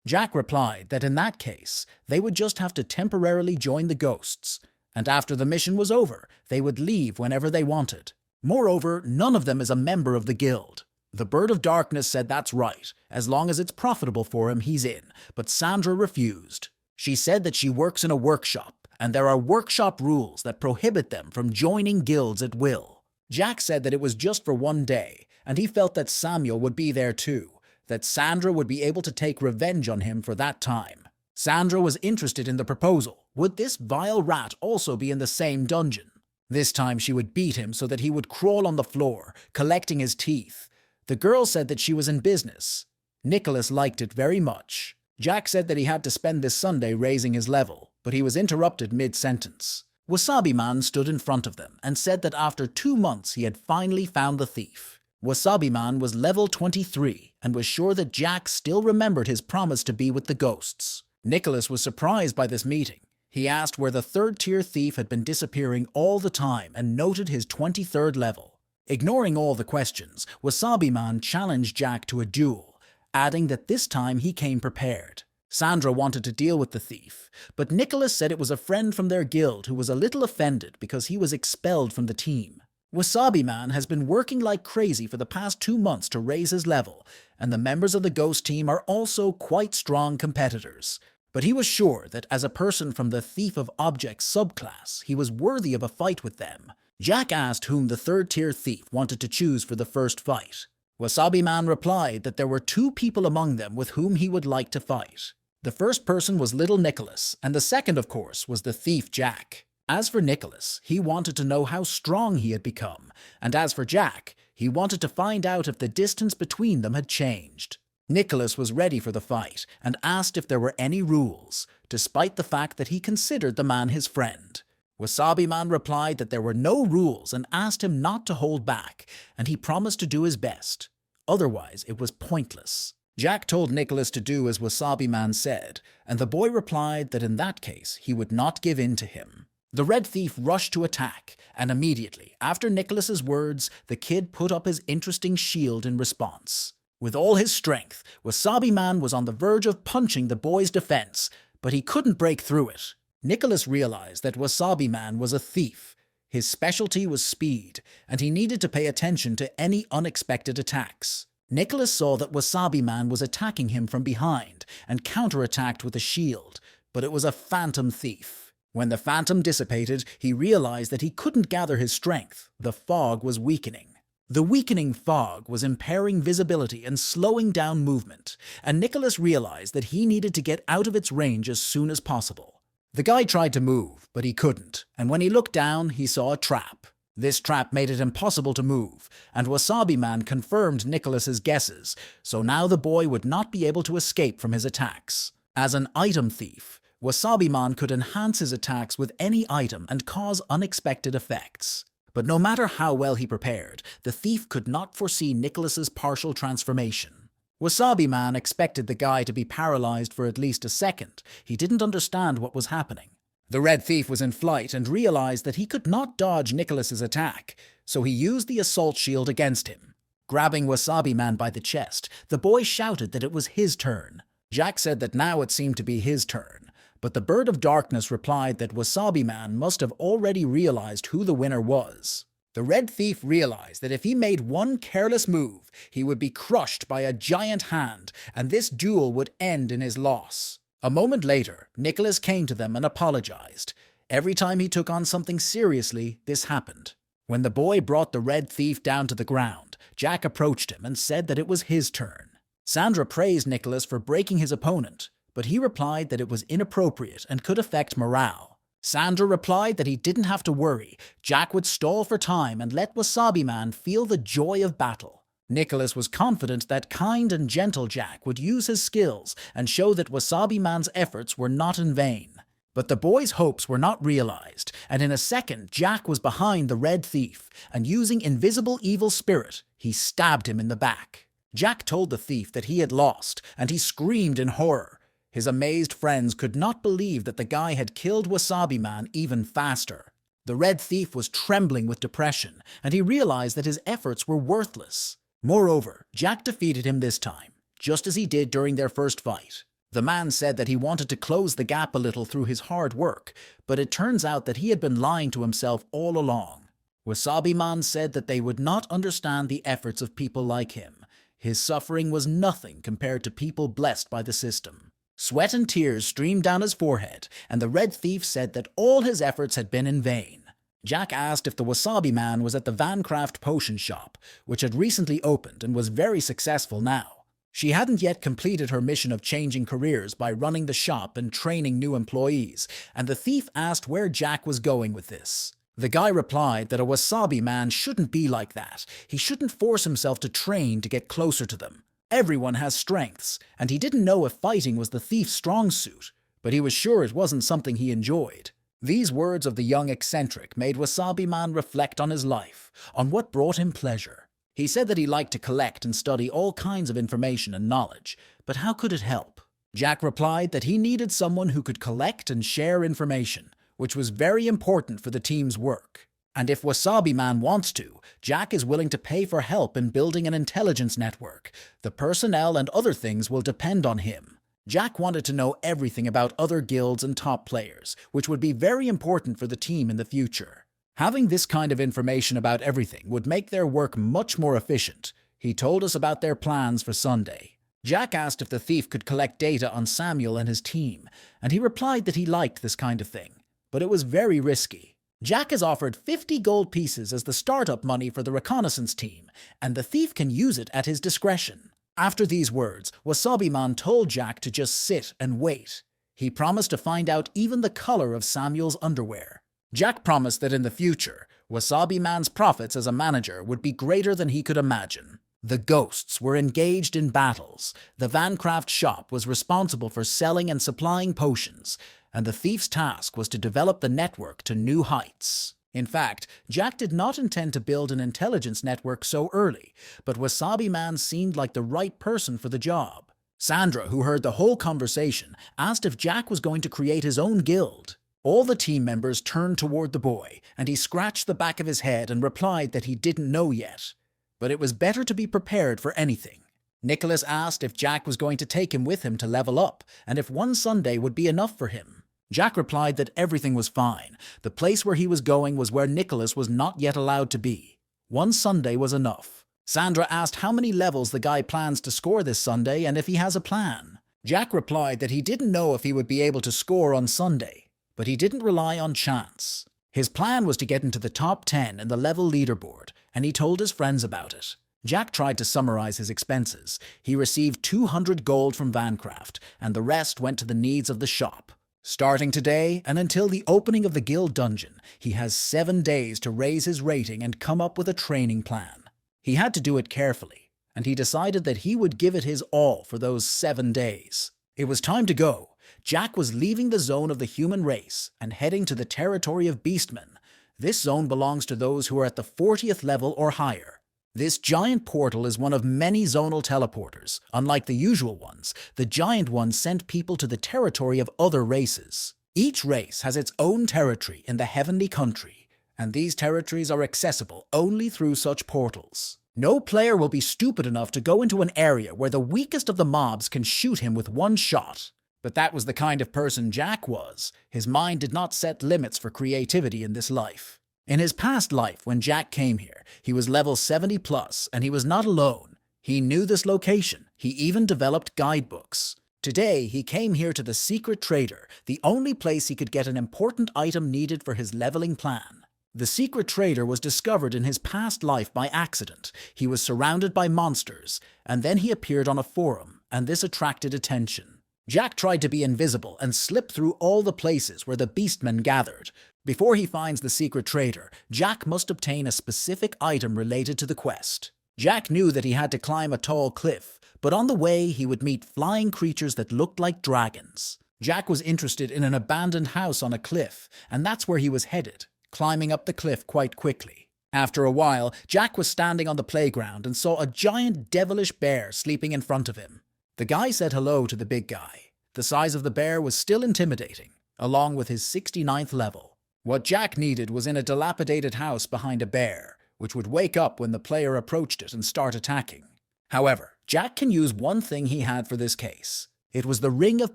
Jack replied that in that case, they would just have to temporarily join the Ghosts, and after the mission was over, they would leave whenever they wanted. Moreover, none of them is a member of the guild. The Bird of Darkness said that's right. As long as it's profitable for him, he's in. But Sandra refused. She said that she works in a workshop, and there are workshop rules that prohibit them from joining guilds at will. Jack said that it was just for one day, and he felt that Samuel would be there too, that Sandra would be able to take revenge on him for that time. Sandra was interested in the proposal. Would this vile rat also be in the same dungeon? This time she would beat him so that he would crawl on the floor, collecting his teeth. The girl said that she was in business. Nicholas liked it very much. Jack said that he had to spend this Sunday raising his level, but he was interrupted mid-sentence. Wasabi Man stood in front of them and said that after 2 months he had finally found the thief. Wasabi Man was level 23 and was sure that Jack still remembered his promise to be with the Ghosts. Nicholas was surprised by this meeting. He asked where the third-tier thief had been disappearing all the time and noted his 23rd level. Ignoring all the questions, Wasabi Man challenged Jack to a duel, adding that this time he came prepared. Sandra wanted to deal with the thief, but Nicholas said it was a friend from their guild who was a little offended because he was expelled from the team. Wasabi Man has been working like crazy for the past 2 months to raise his level, and the members of the Ghost team are also quite strong competitors. But he was sure that as a person from the Thief of Objects subclass, he was worthy of a fight with them. Jack asked whom the third-tier thief wanted to choose for the first fight. Wasabi Man replied that there were 2 people among them with whom he would like to fight. The first person was Little Nicholas, and the second, of course, was the thief Jack. As for Nicholas, he wanted to know how strong he had become, and as for Jack, he wanted to find out if the distance between them had changed. Nicholas was ready for the fight and asked if there were any rules, despite the fact that he considered the man his friend. Wasabi Man replied that there were no rules and asked him not to hold back, and he promised to do his best. Otherwise, it was pointless. Jack told Nicholas to do as Wasabi Man said, and the boy replied that in that case he would not give in to him. The red thief rushed to attack, and immediately, after Nicholas's words, the kid put up his interesting shield in response. With all his strength, Wasabi Man was on the verge of punching the boy's defense, but he couldn't break through it. Nicholas realized that Wasabi Man was a thief. His specialty was speed, and he needed to pay attention to any unexpected attacks. Nicholas saw that Wasabi Man was attacking him from behind and counterattacked with a shield, but it was a phantom thief. When the phantom dissipated, he realized that he couldn't gather his strength. The fog was weakening. The weakening fog was impairing visibility and slowing down movement, and Nicholas realized that he needed to get out of its range as soon as possible. The guy tried to move, but he couldn't, and when he looked down, he saw a trap. This trap made it impossible to move, and Wasabi Man confirmed Nicholas's guesses, so now the boy would not be able to escape from his attacks. As an item thief, Wasabi Man could enhance his attacks with any item and cause unexpected effects. But no matter how well he prepared, the thief could not foresee Nicholas's partial transformation. Wasabi Man expected the guy to be paralyzed for at least a second. He didn't understand what was happening. The red thief was in flight and realized that he could not dodge Nicholas's attack, so he used the assault shield against him. Grabbing Wasabi Man by the chest, the boy shouted that it was his turn. Jack said that now it seemed to be his turn, but the Bird of Darkness replied that Wasabi Man must have already realized who the winner was. The red thief realized that if he made one careless move, he would be crushed by a giant hand, and this duel would end in his loss. A moment later, Nicholas came to them and apologized. Every time he took on something seriously, this happened. When the boy brought the red thief down to the ground, Jack approached him and said that it was his turn. Sandra praised Nicholas for breaking his opponent, but he replied that it was inappropriate and could affect morale. Sandra replied that he didn't have to worry. Jack would stall for time and let Wasabi Man feel the joy of battle. Nicholas was confident that kind and gentle Jack would use his skills and show that Wasabi Man's efforts were not in vain. But the boy's hopes were not realized, and in a second Jack was behind the red thief, and using invisible evil spirit, he stabbed him in the back. Jack told the thief that he had lost, and he screamed in horror. His amazed friends could not believe that the guy had killed Wasabi Man even faster. The red thief was trembling with depression, and he realized that his efforts were worthless. Moreover, Jack defeated him this time, just as he did during their first fight. The man said that he wanted to close the gap a little through his hard work, but it turns out that he had been lying to himself all along. Wasabi Man said that they would not understand the efforts of people like him. His suffering was nothing compared to people blessed by the system. Sweat and tears streamed down his forehead, and the red thief said that all his efforts had been in vain. Jack asked if the Wasabi Man was at the Vancraft potion shop, which had recently opened and was very successful now. She hadn't yet completed her mission of changing careers by running the shop and training new employees, and the thief asked where Jack was going with this. The guy replied that a Wasabi Man shouldn't be like that. He shouldn't force himself to train to get closer to them. Everyone has strengths, and he didn't know if fighting was the thief's strong suit, but he was sure it wasn't something he enjoyed. These words of the young eccentric made Wasabi Man reflect on his life, on what brought him pleasure. He said that he liked to collect and study all kinds of information and knowledge, but how could it help? Jack replied that he needed someone who could collect and share information, which was very important for the team's work. And if Wasabi Man wants to, Jack is willing to pay for help in building an intelligence network. The personnel and other things will depend on him. Jack wanted to know everything about other guilds and top players, which would be very important for the team in the future. Having this kind of information about everything would make their work much more efficient. He told us about their plans for Sunday. Jack asked if the thief could collect data on Samuel and his team, and he replied that he liked this kind of thing, but it was very risky. Jack has offered 50 gold pieces as the startup money for the reconnaissance team, and the thief can use it at his discretion. After these words, Wasabi Man told Jack to just sit and wait. He promised to find out even the color of Samuel's underwear. Jack promised that in the future, Wasabi Man's profits as a manager would be greater than he could imagine. The ghosts were engaged in battles. The Vancraft shop was responsible for selling and supplying potions, and the thief's task was to develop the network to new heights. In fact, Jack did not intend to build an intelligence network so early, but Wasabi Man seemed like the right person for the job. Sandra, who heard the whole conversation, asked if Jack was going to create his own guild. All the team members turned toward the boy, and he scratched the back of his head and replied that he didn't know yet. But it was better to be prepared for anything. Nicholas asked if Jack was going to take him with him to level up, and if one Sunday would be enough for him. Jack replied that everything was fine. The place where he was going was where Nicholas was not yet allowed to be. One Sunday was enough. Sandra asked how many levels the guy plans to score this Sunday and if he has a plan. Jack replied that he didn't know if he would be able to score on Sunday, but he didn't rely on chance. His plan was to get into the top 10 in the level leaderboard, and he told his friends about it. Jack tried to summarize his expenses. He received 200 gold from Vancraft, and the rest went to the needs of the shop. Starting today, and until the opening of the guild dungeon, he has 7 days to raise his rating and come up with a training plan. He had to do it carefully, and he decided that he would give it his all for those 7 days. It was time to go. Jack was leaving the zone of the human race and heading to the territory of beastmen. This zone belongs to those who are at the 40th level or higher. This giant portal is one of many zonal teleporters. Unlike the usual ones, the giant one sent people to the territory of other races. Each race has its own territory in the heavenly country, and these territories are accessible only through such portals. No player will be stupid enough to go into an area where the weakest of the mobs can shoot him with one shot. But that was the kind of person Jack was. His mind did not set limits for creativity in this life. In his past life, when Jack came here, he was level 70 plus, and he was not alone. He knew this location. He even developed guidebooks. Today, he came here to the secret trader, the only place he could get an important item needed for his leveling plan. The secret trader was discovered in his past life by accident. He was surrounded by monsters, and then he appeared on a forum, and this attracted attention. Jack tried to be invisible and slip through all the places where the beastmen gathered. Before he finds the secret trader, Jack must obtain a specific item related to the quest. Jack knew that he had to climb a tall cliff, but on the way he would meet flying creatures that looked like dragons. Jack was interested in an abandoned house on a cliff, and that's where he was headed, climbing up the cliff quite quickly. After a while, Jack was standing on the playground and saw a giant devilish bear sleeping in front of him. The guy said hello to the big guy. The size of the bear was still intimidating, along with his 69th level. What Jack needed was in a dilapidated house behind a bear, which would wake up when the player approached it and start attacking. However, Jack can use one thing he had for this case. It was the Ring of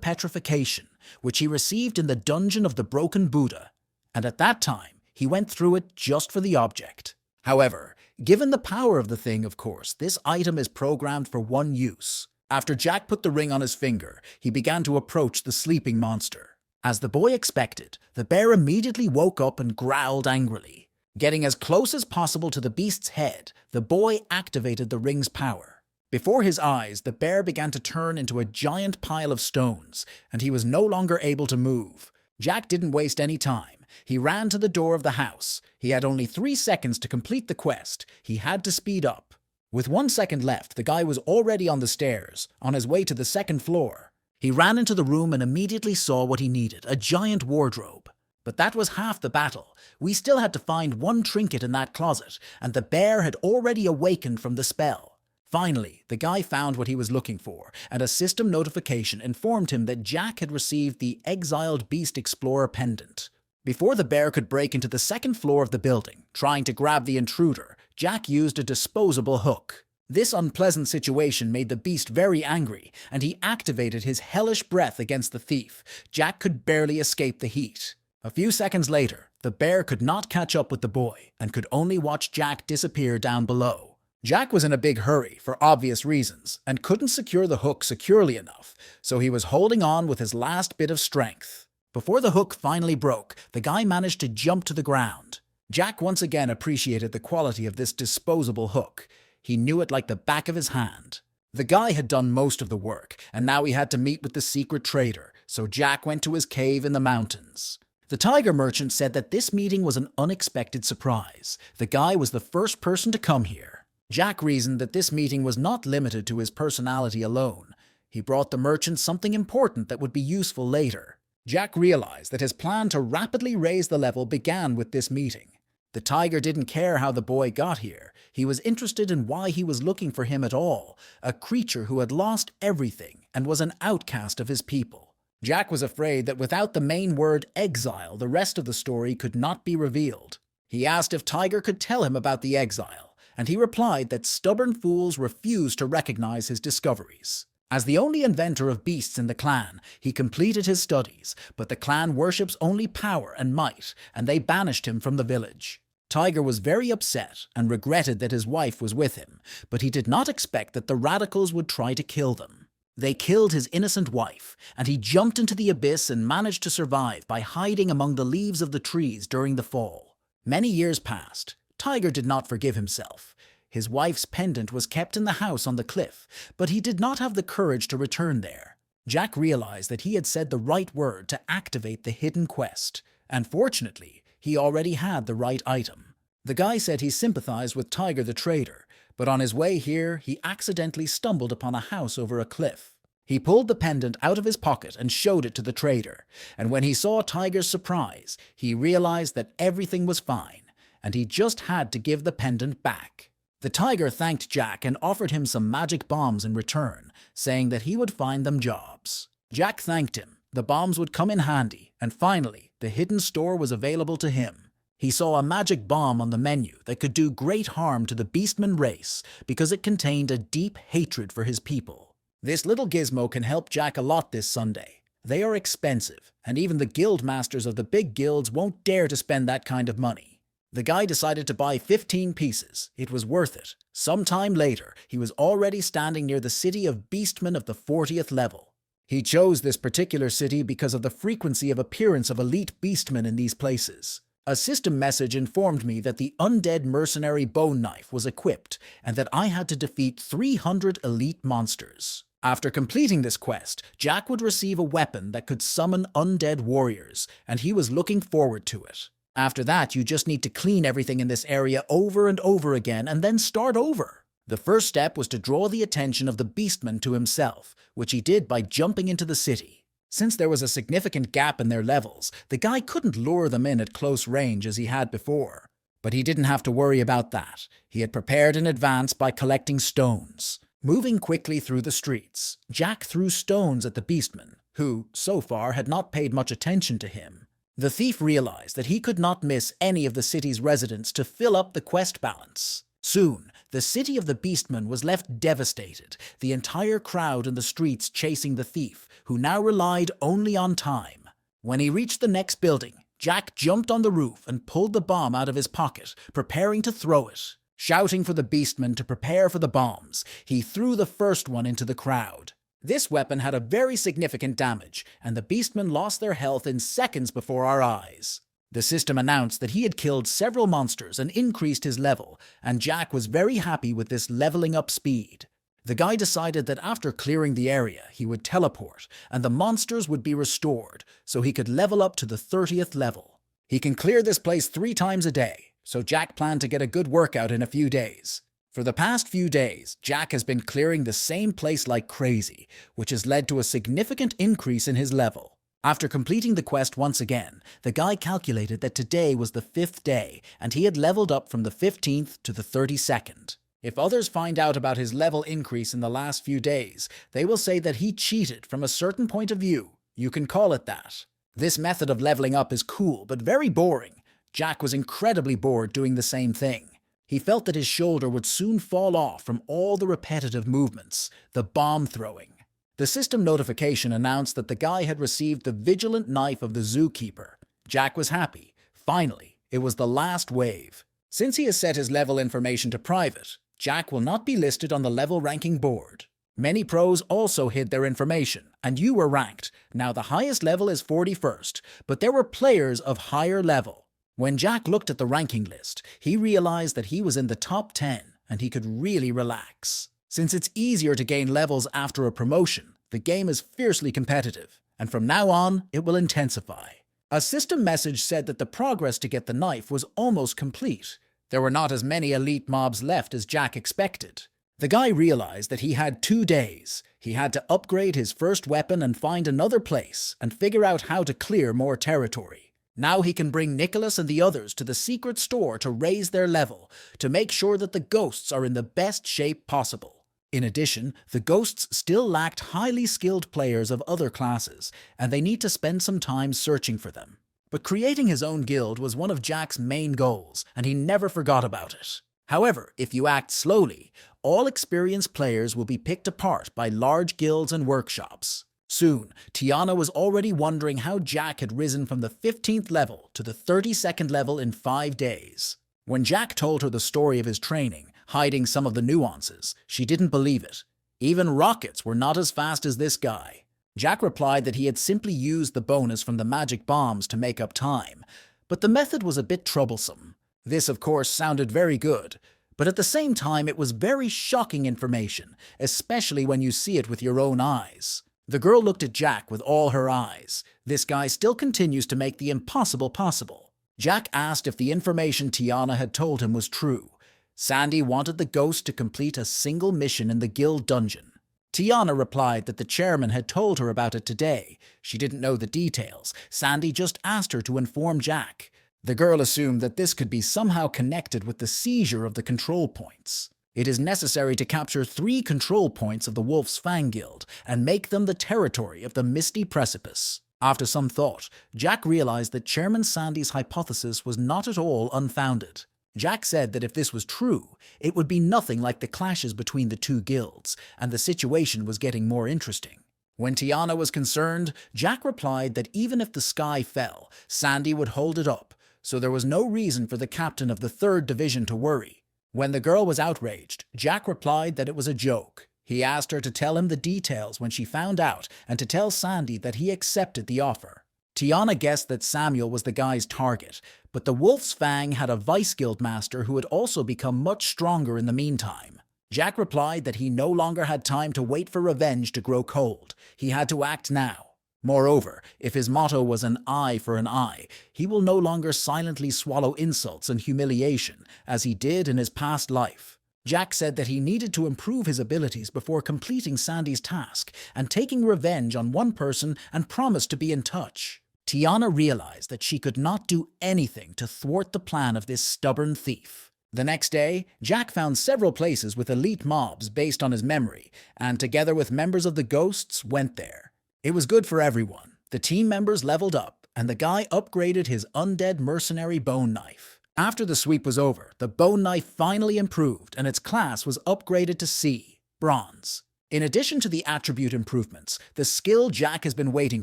Petrification, which he received in the Dungeon of the Broken Buddha, and at that time, he went through it just for the object. However, given the power of the thing, of course, this item is programmed for one use. After Jack put the ring on his finger, he began to approach the sleeping monster. As the boy expected, the bear immediately woke up and growled angrily. Getting as close as possible to the beast's head, the boy activated the ring's power. Before his eyes, the bear began to turn into a giant pile of stones, and he was no longer able to move. Jack didn't waste any time. He ran to the door of the house. He had only 3 seconds to complete the quest. He had to speed up. With 1 second left, the guy was already on the stairs, on his way to the 2nd floor. He ran into the room and immediately saw what he needed, a giant wardrobe. But that was half the battle. We still had to find one trinket in that closet, and the bear had already awakened from the spell. Finally, the guy found what he was looking for, and a system notification informed him that Jack had received the Exiled Beast Explorer pendant. Before the bear could break into the 2nd floor of the building, trying to grab the intruder, Jack used a disposable hook. This unpleasant situation made the beast very angry, and he activated his hellish breath against the thief. Jack could barely escape the heat. A few seconds later, the bear could not catch up with the boy, and could only watch Jack disappear down below. Jack was in a big hurry, for obvious reasons, and couldn't secure the hook securely enough, so he was holding on with his last bit of strength. Before the hook finally broke, the guy managed to jump to the ground. Jack once again appreciated the quality of this disposable hook. He knew it like the back of his hand. The guy had done most of the work, and now he had to meet with the secret trader, so Jack went to his cave in the mountains. The tiger merchant said that this meeting was an unexpected surprise. The guy was the first person to come here. Jack reasoned that this meeting was not limited to his personality alone. He brought the merchant something important that would be useful later. Jack realized that his plan to rapidly raise the level began with this meeting. The tiger didn't care how the boy got here. He was interested in why he was looking for him at all, a creature who had lost everything and was an outcast of his people. Jack was afraid that without the main word exile, the rest of the story could not be revealed. He asked if Tiger could tell him about the exile, and he replied that stubborn fools refused to recognize his discoveries. As the only inventor of beasts in the clan, he completed his studies, but the clan worships only power and might, and they banished him from the village. Tiger was very upset and regretted that his wife was with him, but he did not expect that the radicals would try to kill them. They killed his innocent wife, and he jumped into the abyss and managed to survive by hiding among the leaves of the trees during the fall. Many years passed. Tiger did not forgive himself. His wife's pendant was kept in the house on the cliff, but he did not have the courage to return there. Jack realized that he had said the right word to activate the hidden quest, and fortunately, he already had the right item. The guy said he sympathized with Tiger the trader, but on his way here, he accidentally stumbled upon a house over a cliff. He pulled the pendant out of his pocket and showed it to the trader, and when he saw Tiger's surprise, he realized that everything was fine, and he just had to give the pendant back. The tiger thanked Jack and offered him some magic bombs in return, saying that he would find them jobs. Jack thanked him. The bombs would come in handy, and finally, the hidden store was available to him. He saw a magic bomb on the menu that could do great harm to the Beastman race because it contained a deep hatred for his people. This little gizmo can help Jack a lot this Sunday. They are expensive, and even the guild masters of the big guilds won't dare to spend that kind of money. The guy decided to buy 15 pieces. It was worth it. Sometime later, he was already standing near the city of Beastmen of the 40th level. He chose this particular city because of the frequency of appearance of elite beastmen in these places. A system message informed me that the undead mercenary bone knife was equipped and that I had to defeat 300 elite monsters. After completing this quest, Jack would receive a weapon that could summon undead warriors, and he was looking forward to it. After that, you just need to clean everything in this area over and over again and then start over. The first step was to draw the attention of the beastmen to himself, which he did by jumping into the city. Since there was a significant gap in their levels, the guy couldn't lure them in at close range as he had before. But he didn't have to worry about that. He had prepared in advance by collecting stones. Moving quickly through the streets, Jack threw stones at the beastmen, who, so far, had not paid much attention to him. The thief realized that he could not miss any of the city's residents to fill up the quest balance. Soon, the city of the beastmen was left devastated, the entire crowd in the streets chasing the thief, who now relied only on time. When he reached the next building, Jack jumped on the roof and pulled the bomb out of his pocket, preparing to throw it. Shouting for the beastmen to prepare for the bombs, he threw the first one into the crowd. This weapon had a very significant damage, and the beastmen lost their health in seconds before our eyes. The system announced that he had killed several monsters and increased his level, and Jack was very happy with this leveling up speed. The guy decided that after clearing the area, he would teleport, and the monsters would be restored, so he could level up to the 30th level. He can clear this place 3 times a day, so Jack planned to get a good workout in a few days. For the past few days, Jack has been clearing the same place like crazy, which has led to a significant increase in his level. After completing the quest once again, the guy calculated that today was the 5th day, and he had leveled up from the 15th to the 32nd. If others find out about his level increase in the last few days, they will say that he cheated from a certain point of view. You can call it that. This method of leveling up is cool, but very boring. Jack was incredibly bored doing the same thing. He felt that his shoulder would soon fall off from all the repetitive movements, the bomb throwing. The system notification announced that the guy had received the vigilant knife of the zookeeper. Jack was happy. Finally, it was the last wave. Since he has set his level information to private, Jack will not be listed on the level ranking board. Many pros also hid their information, and you were ranked. Now the highest level is 41st, but there were players of higher level. When Jack looked at the ranking list, he realized that he was in the top 10, and he could really relax. Since it's easier to gain levels after a promotion, the game is fiercely competitive, and from now on, it will intensify. A system message said that the progress to get the knife was almost complete. There were not as many elite mobs left as Jack expected. The guy realized that he had 2 days. He had to upgrade his first weapon and find another place, and figure out how to clear more territory. Now he can bring Nicholas and the others to the secret store to raise their level, to make sure that the ghosts are in the best shape possible. In addition, the ghosts still lacked highly skilled players of other classes, and they need to spend some time searching for them. But creating his own guild was one of Jack's main goals, and he never forgot about it. However, if you act slowly, all experienced players will be picked apart by large guilds and workshops. Soon, Tiana was already wondering how Jack had risen from the 15th level to the 32nd level in 5 days. When Jack told her the story of his training, hiding some of the nuances, she didn't believe it. Even rockets were not as fast as this guy. Jack replied that he had simply used the bonus from the magic bombs to make up time, but the method was a bit troublesome. This, of course, sounded very good, but at the same time it was very shocking information, especially when you see it with your own eyes. The girl looked at Jack with all her eyes. This guy still continues to make the impossible possible. Jack asked if the information Tiana had told him was true. Sandy wanted the ghost to complete a single mission in the guild dungeon. Tiana replied that the chairman had told her about it today. She didn't know the details. Sandy just asked her to inform Jack. The girl assumed that this could be somehow connected with the seizure of the control points. It is necessary to capture 3 control points of the Wolf's Fang Guild and make them the territory of the Misty Precipice. After some thought, Jack realized that Chairman Sandy's hypothesis was not at all unfounded. Jack said that if this was true, it would be nothing like the clashes between the 2 guilds, and the situation was getting more interesting. When Tiana was concerned, Jack replied that even if the sky fell, Sandy would hold it up, so there was no reason for the captain of the 3rd Division to worry. When the girl was outraged, Jack replied that it was a joke. He asked her to tell him the details when she found out and to tell Sandy that he accepted the offer. Tiana guessed that Samuel was the guy's target, but the Wolf's Fang had a vice guild master who had also become much stronger in the meantime. Jack replied that he no longer had time to wait for revenge to grow cold. He had to act now. Moreover, if his motto was an eye for an eye, he will no longer silently swallow insults and humiliation, as he did in his past life. Jack said that he needed to improve his abilities before completing Sandy's task and taking revenge on one person and promised to be in touch. Tiana realized that she could not do anything to thwart the plan of this stubborn thief. The next day, Jack found several places with elite mobs based on his memory, and together with members of the Ghosts, went there. It was good for everyone. The team members leveled up, and the guy upgraded his undead mercenary bone knife. After the sweep was over, the bone knife finally improved and its class was upgraded to C, Bronze. In addition to the attribute improvements, the skill Jack has been waiting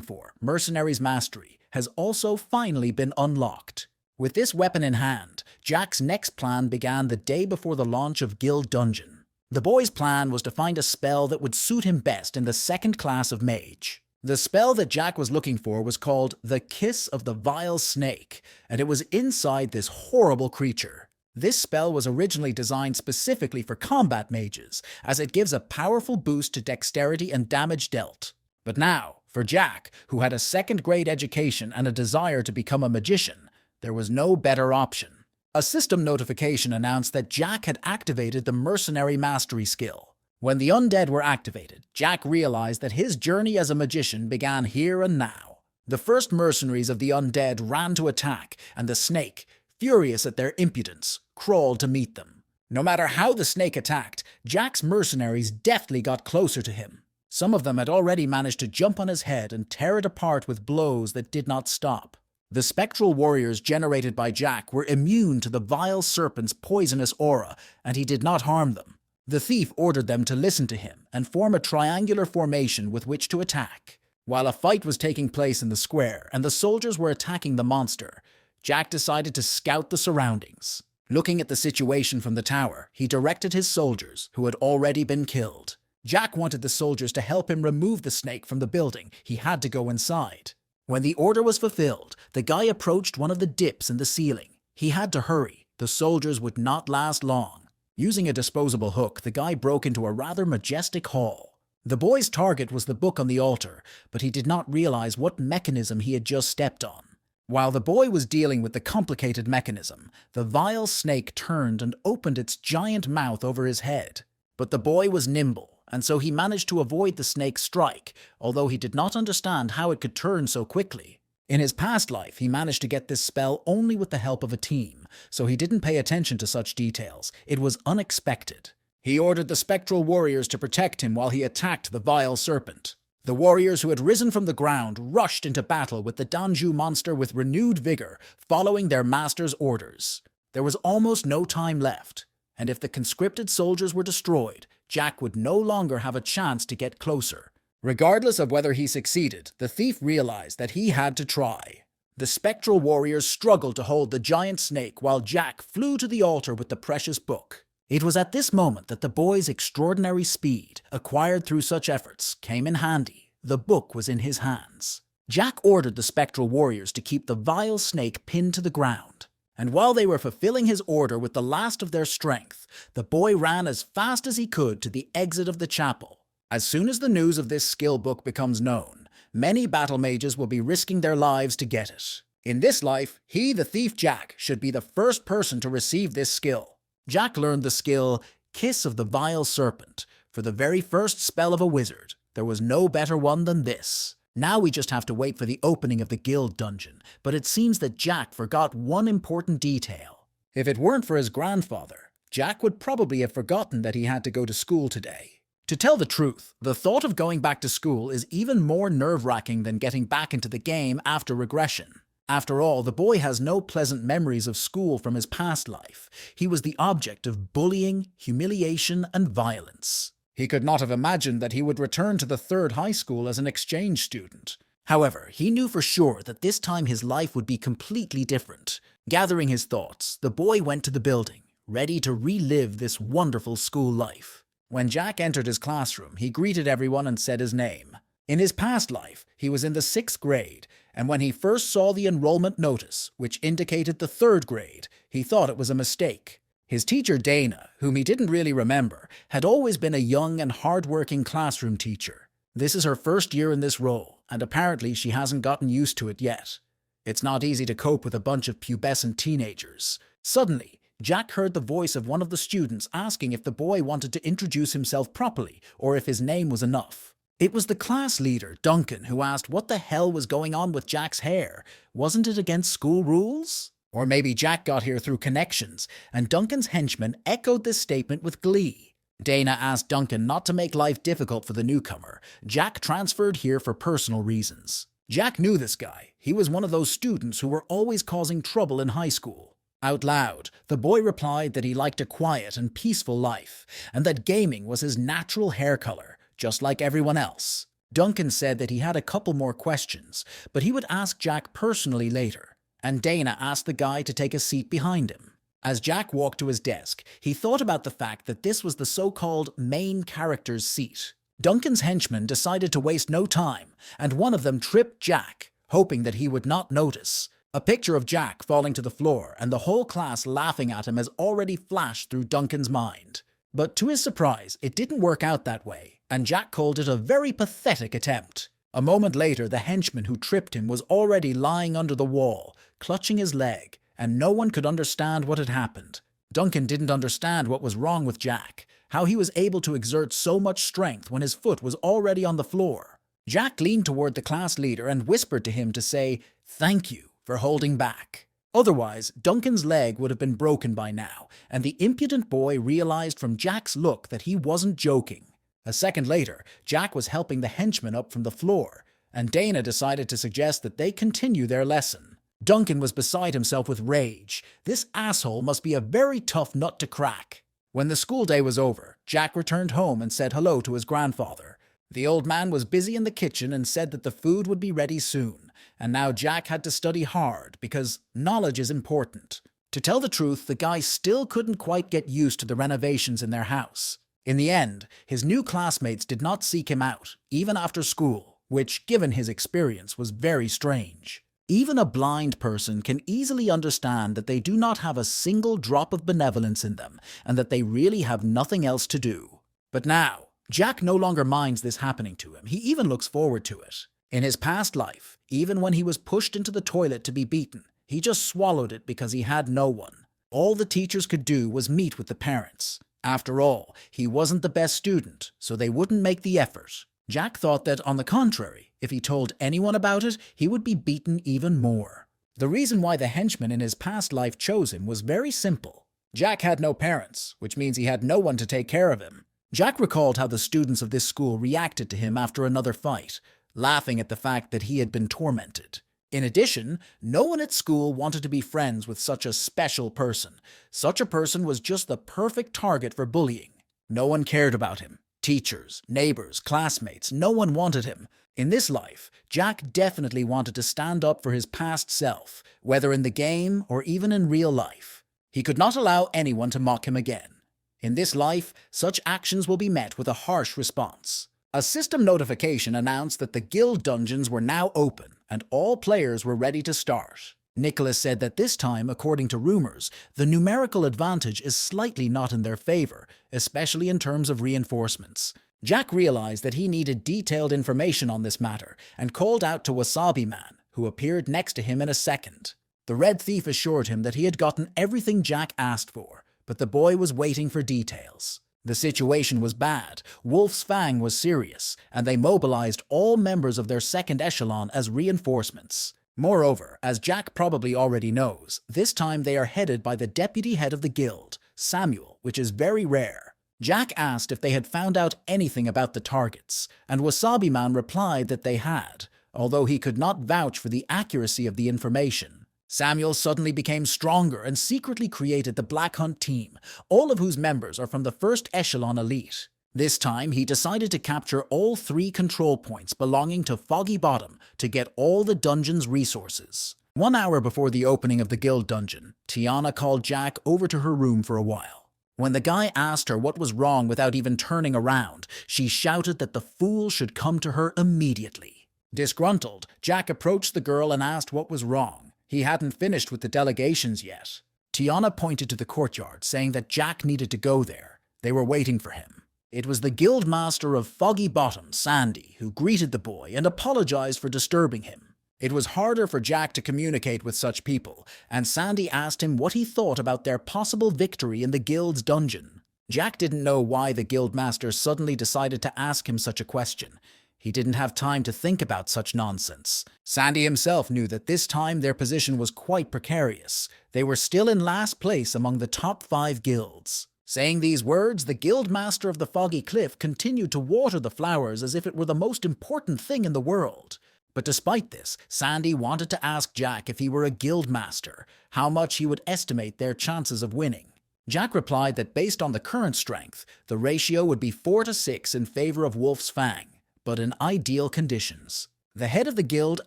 for, Mercenary's Mastery, has also finally been unlocked. With this weapon in hand, Jack's next plan began the day before the launch of Guild Dungeon. The boy's plan was to find a spell that would suit him best in the second class of Mage. The spell that Jack was looking for was called the Kiss of the Vile Snake, and it was inside this horrible creature. This spell was originally designed specifically for combat mages, as it gives a powerful boost to dexterity and damage dealt. But now, for Jack, who had a second-grade education and a desire to become a magician, there was no better option. A system notification announced that Jack had activated the Mercenary Mastery skill. When the undead were activated, Jack realized that his journey as a magician began here and now. The first mercenaries of the undead ran to attack, and the snake, furious at their impudence, crawled to meet them. No matter how the snake attacked, Jack's mercenaries deftly got closer to him. Some of them had already managed to jump on his head and tear it apart with blows that did not stop. The spectral warriors generated by Jack were immune to the vile serpent's poisonous aura, and he did not harm them. The thief ordered them to listen to him and form a triangular formation with which to attack. While a fight was taking place in the square and the soldiers were attacking the monster, Jack decided to scout the surroundings. Looking at the situation from the tower, he directed his soldiers, who had already been killed. Jack wanted the soldiers to help him remove the snake from the building. He had to go inside. When the order was fulfilled, the guy approached one of the dips in the ceiling. He had to hurry. The soldiers would not last long. Using a disposable hook, the guy broke into a rather majestic hall. The boy's target was the book on the altar, but he did not realize what mechanism he had just stepped on. While the boy was dealing with the complicated mechanism, the vile snake turned and opened its giant mouth over his head. But the boy was nimble, and so he managed to avoid the snake's strike, although he did not understand how it could turn so quickly. In his past life, he managed to get this spell only with the help of a team, so he didn't pay attention to such details. It was unexpected. He ordered the spectral warriors to protect him while he attacked the vile serpent. The warriors who had risen from the ground rushed into battle with the Danju monster with renewed vigor, following their master's orders. There was almost no time left, and if the conscripted soldiers were destroyed, Jack would no longer have a chance to get closer. Regardless of whether he succeeded, the thief realized that he had to try. The spectral warriors struggled to hold the giant snake while Jack flew to the altar with the precious book. It was at this moment that the boy's extraordinary speed, acquired through such efforts, came in handy. The book was in his hands. Jack ordered the spectral warriors to keep the vile snake pinned to the ground. And while they were fulfilling his order with the last of their strength, the boy ran as fast as he could to the exit of the chapel. As soon as the news of this skill book becomes known, many battle mages will be risking their lives to get it. In this life, he, the thief Jack, should be the first person to receive this skill. Jack learned the skill, Kiss of the Vile Serpent, for the very first spell of a wizard. There was no better one than this. Now we just have to wait for the opening of the guild dungeon, but it seems that Jack forgot one important detail. If it weren't for his grandfather, Jack would probably have forgotten that he had to go to school today. To tell the truth, the thought of going back to school is even more nerve-wracking than getting back into the game after regression. After all, the boy has no pleasant memories of school from his past life. He was the object of bullying, humiliation, and violence. He could not have imagined that he would return to the third high school as an exchange student. However, he knew for sure that this time his life would be completely different. Gathering his thoughts, the boy went to the building, ready to relive this wonderful school life. When Jack entered his classroom, he greeted everyone and said his name. In his past life, he was in the 6th grade, and when he first saw the enrollment notice, which indicated the 3rd grade, he thought it was a mistake. His teacher Dana, whom he didn't really remember, had always been a young and hard-working classroom teacher. This is her first year in this role, and apparently she hasn't gotten used to it yet. It's not easy to cope with a bunch of pubescent teenagers. Suddenly, Jack heard the voice of one of the students asking if the boy wanted to introduce himself properly or if his name was enough. It was the class leader, Duncan, who asked what the hell was going on with Jack's hair. Wasn't it against school rules? Or maybe Jack got here through connections, and Duncan's henchman echoed this statement with glee. Dana asked Duncan not to make life difficult for the newcomer. Jack transferred here for personal reasons. Jack knew this guy. He was one of those students who were always causing trouble in high school. Out loud, the boy replied that he liked a quiet and peaceful life, and that gaming was his natural hair color, just like everyone else. Duncan said that he had a couple more questions, but he would ask Jack personally later, and Dana asked the guy to take a seat behind him. As Jack walked to his desk, he thought about the fact that this was the so-called main character's seat. Duncan's henchmen decided to waste no time, and one of them tripped Jack, hoping that he would not notice. A picture of Jack falling to the floor and the whole class laughing at him has already flashed through Duncan's mind. But to his surprise, it didn't work out that way, and Jack called it a very pathetic attempt. A moment later, the henchman who tripped him was already lying under the wall, clutching his leg, and no one could understand what had happened. Duncan didn't understand what was wrong with Jack, how he was able to exert so much strength when his foot was already on the floor. Jack leaned toward the class leader and whispered to him to say, "Thank you for holding back." Otherwise, Duncan's leg would have been broken by now, and the impudent boy realized from Jack's look that he wasn't joking. A second later, Jack was helping the henchman up from the floor, and Dana decided to suggest that they continue their lesson. Duncan was beside himself with rage. This asshole must be a very tough nut to crack. When the school day was over, Jack returned home and said hello to his grandfather. The old man was busy in the kitchen and said that the food would be ready soon, and now Jack had to study hard because knowledge is important. To tell the truth, the guy still couldn't quite get used to the renovations in their house. In the end, his new classmates did not seek him out, even after school, which, given his experience, was very strange. Even a blind person can easily understand that they do not have a single drop of benevolence in them, and that they really have nothing else to do. But now, Jack no longer minds this happening to him. He even looks forward to it. In his past life, even when he was pushed into the toilet to be beaten, he just swallowed it because he had no one. All the teachers could do was meet with the parents. After all, he wasn't the best student, so they wouldn't make the effort. Jack thought that, on the contrary, if he told anyone about it, he would be beaten even more. The reason why the henchman in his past life chose him was very simple. Jack had no parents, which means he had no one to take care of him. Jack recalled how the students of this school reacted to him after another fight, laughing at the fact that he had been tormented. In addition, no one at school wanted to be friends with such a special person. Such a person was just the perfect target for bullying. No one cared about him. Teachers, neighbors, classmates, no one wanted him. In this life, Jack definitely wanted to stand up for his past self, whether in the game or even in real life. He could not allow anyone to mock him again. In this life, such actions will be met with a harsh response. A system notification announced that the guild dungeons were now open, and all players were ready to start. Nicholas said that this time, according to rumors, the numerical advantage is slightly not in their favor, especially in terms of reinforcements. Jack realized that he needed detailed information on this matter, and called out to Wasabi Man, who appeared next to him in a second. The Red Thief assured him that he had gotten everything Jack asked for, but the boy was waiting for details. The situation was bad, Wolf's Fang was serious, and they mobilized all members of their second echelon as reinforcements. Moreover, as Jack probably already knows, this time they are headed by the deputy head of the guild, Samuel, which is very rare. Jack asked if they had found out anything about the targets, and Wasabi Man replied that they had, although he could not vouch for the accuracy of the information. Samuel suddenly became stronger and secretly created the Black Hunt team, all of whose members are from the first echelon elite. This time, he decided to capture all 3 control points belonging to Foggy Bottom to get all the dungeon's resources. 1 hour before the opening of the guild dungeon, Tiana called Jack over to her room for a while. When the guy asked her what was wrong without even turning around, she shouted that the fool should come to her immediately. Disgruntled, Jack approached the girl and asked what was wrong. He hadn't finished with the delegations yet. Tiana pointed to the courtyard, saying that Jack needed to go there. They were waiting for him. It was the guild master of Foggy Bottom, Sandy, who greeted the boy and apologized for disturbing him. It was harder for Jack to communicate with such people, and Sandy asked him what he thought about their possible victory in the guild's dungeon. Jack didn't know why the guildmaster suddenly decided to ask him such a question. He didn't have time to think about such nonsense. Sandy himself knew that this time their position was quite precarious. They were still in last place among the top 5 guilds. Saying these words, the guildmaster of the Foggy Cliff continued to water the flowers as if it were the most important thing in the world. But despite this, Sandy wanted to ask Jack if he were a guildmaster, how much he would estimate their chances of winning. Jack replied that based on the current strength, the ratio would be 4-6 in favor of Wolf's Fang, but in ideal conditions. The head of the guild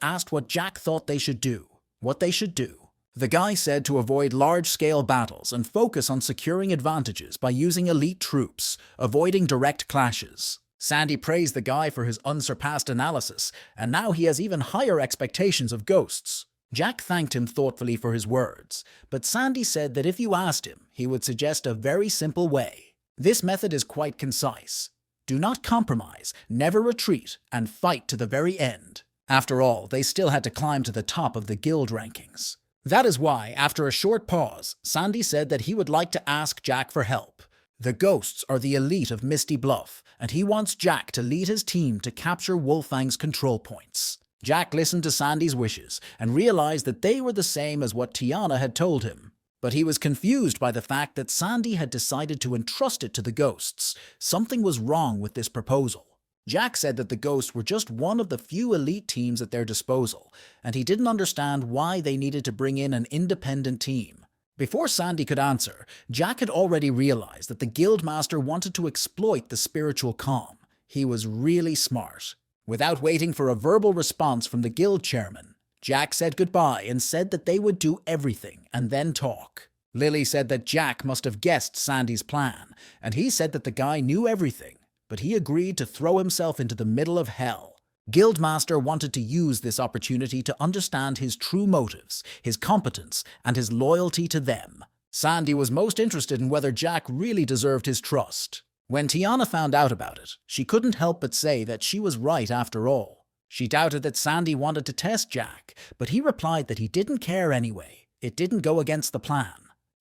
asked what Jack thought they should do. The guy said to avoid large-scale battles and focus on securing advantages by using elite troops, avoiding direct clashes. Sandy praised the guy for his unsurpassed analysis, and now he has even higher expectations of ghosts. Jack thanked him thoughtfully for his words, but Sandy said that if you asked him, he would suggest a very simple way. This method is quite concise. Do not compromise, never retreat, and fight to the very end. After all, they still had to climb to the top of the guild rankings. That is why, after a short pause, Sandy said that he would like to ask Jack for help. The ghosts are the elite of Misty Bluff, and he wants Jack to lead his team to capture Wolfang's control points. Jack listened to Sandy's wishes and realized that they were the same as what Tiana had told him. But he was confused by the fact that Sandy had decided to entrust it to the ghosts. Something was wrong with this proposal. Jack said that the ghosts were just one of the few elite teams at their disposal, and he didn't understand why they needed to bring in an independent team. Before Sandy could answer, Jack had already realized that the guildmaster wanted to exploit the spiritual calm. He was really smart. Without waiting for a verbal response from the guild chairman, Jack said goodbye and said that they would do everything and then talk. Lily said that Jack must have guessed Sandy's plan, and he said that the guy knew everything, but he agreed to throw himself into the middle of hell. Guildmaster wanted to use this opportunity to understand his true motives, his competence, and his loyalty to them. Sandy was most interested in whether Jack really deserved his trust. When Tiana found out about it, she couldn't help but say that she was right after all. She doubted that Sandy wanted to test Jack, but he replied that he didn't care anyway. It didn't go against the plan.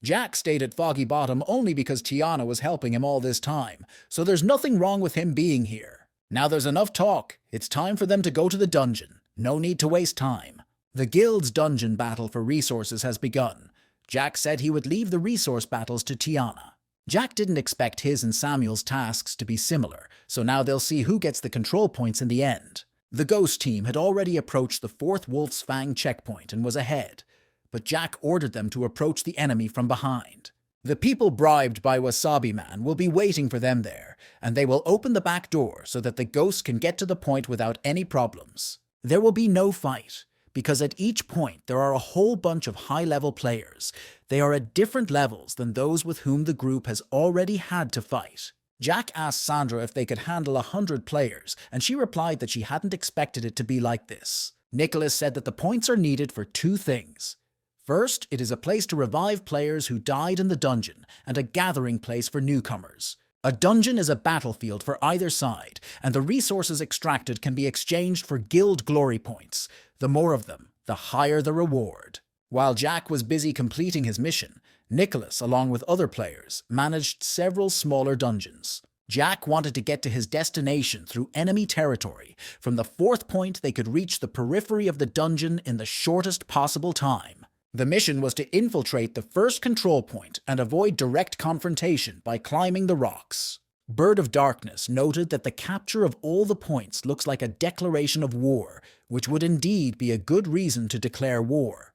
Jack stayed at Foggy Bottom only because Tiana was helping him all this time, so there's nothing wrong with him being here. Now there's enough talk. It's time for them to go to the dungeon. No need to waste time. The guild's dungeon battle for resources has begun. Jack said he would leave the resource battles to Tiana. Jack didn't expect his and Samuel's tasks to be similar, so now they'll see who gets the control points in the end. The ghost team had already approached the 4th Wolf's Fang checkpoint and was ahead, but Jack ordered them to approach the enemy from behind. The people bribed by Wasabi Man will be waiting for them there, and they will open the back door so that the ghosts can get to the point without any problems. There will be no fight, because at each point there are a whole bunch of high-level players. They are at different levels than those with whom the group has already had to fight. Jack asked Sandra if they could handle 100 players, and she replied that she hadn't expected it to be like this. Nicholas said that the points are needed for 2 things. First, it is a place to revive players who died in the dungeon, and a gathering place for newcomers. A dungeon is a battlefield for either side, and the resources extracted can be exchanged for guild glory points. The more of them, the higher the reward. While Jack was busy completing his mission, Nicholas, along with other players, managed several smaller dungeons. Jack wanted to get to his destination through enemy territory. From the 4th point, they could reach the periphery of the dungeon in the shortest possible time. The mission was to infiltrate the first control point and avoid direct confrontation by climbing the rocks. Bird of Darkness noted that the capture of all the points looks like a declaration of war, which would indeed be a good reason to declare war.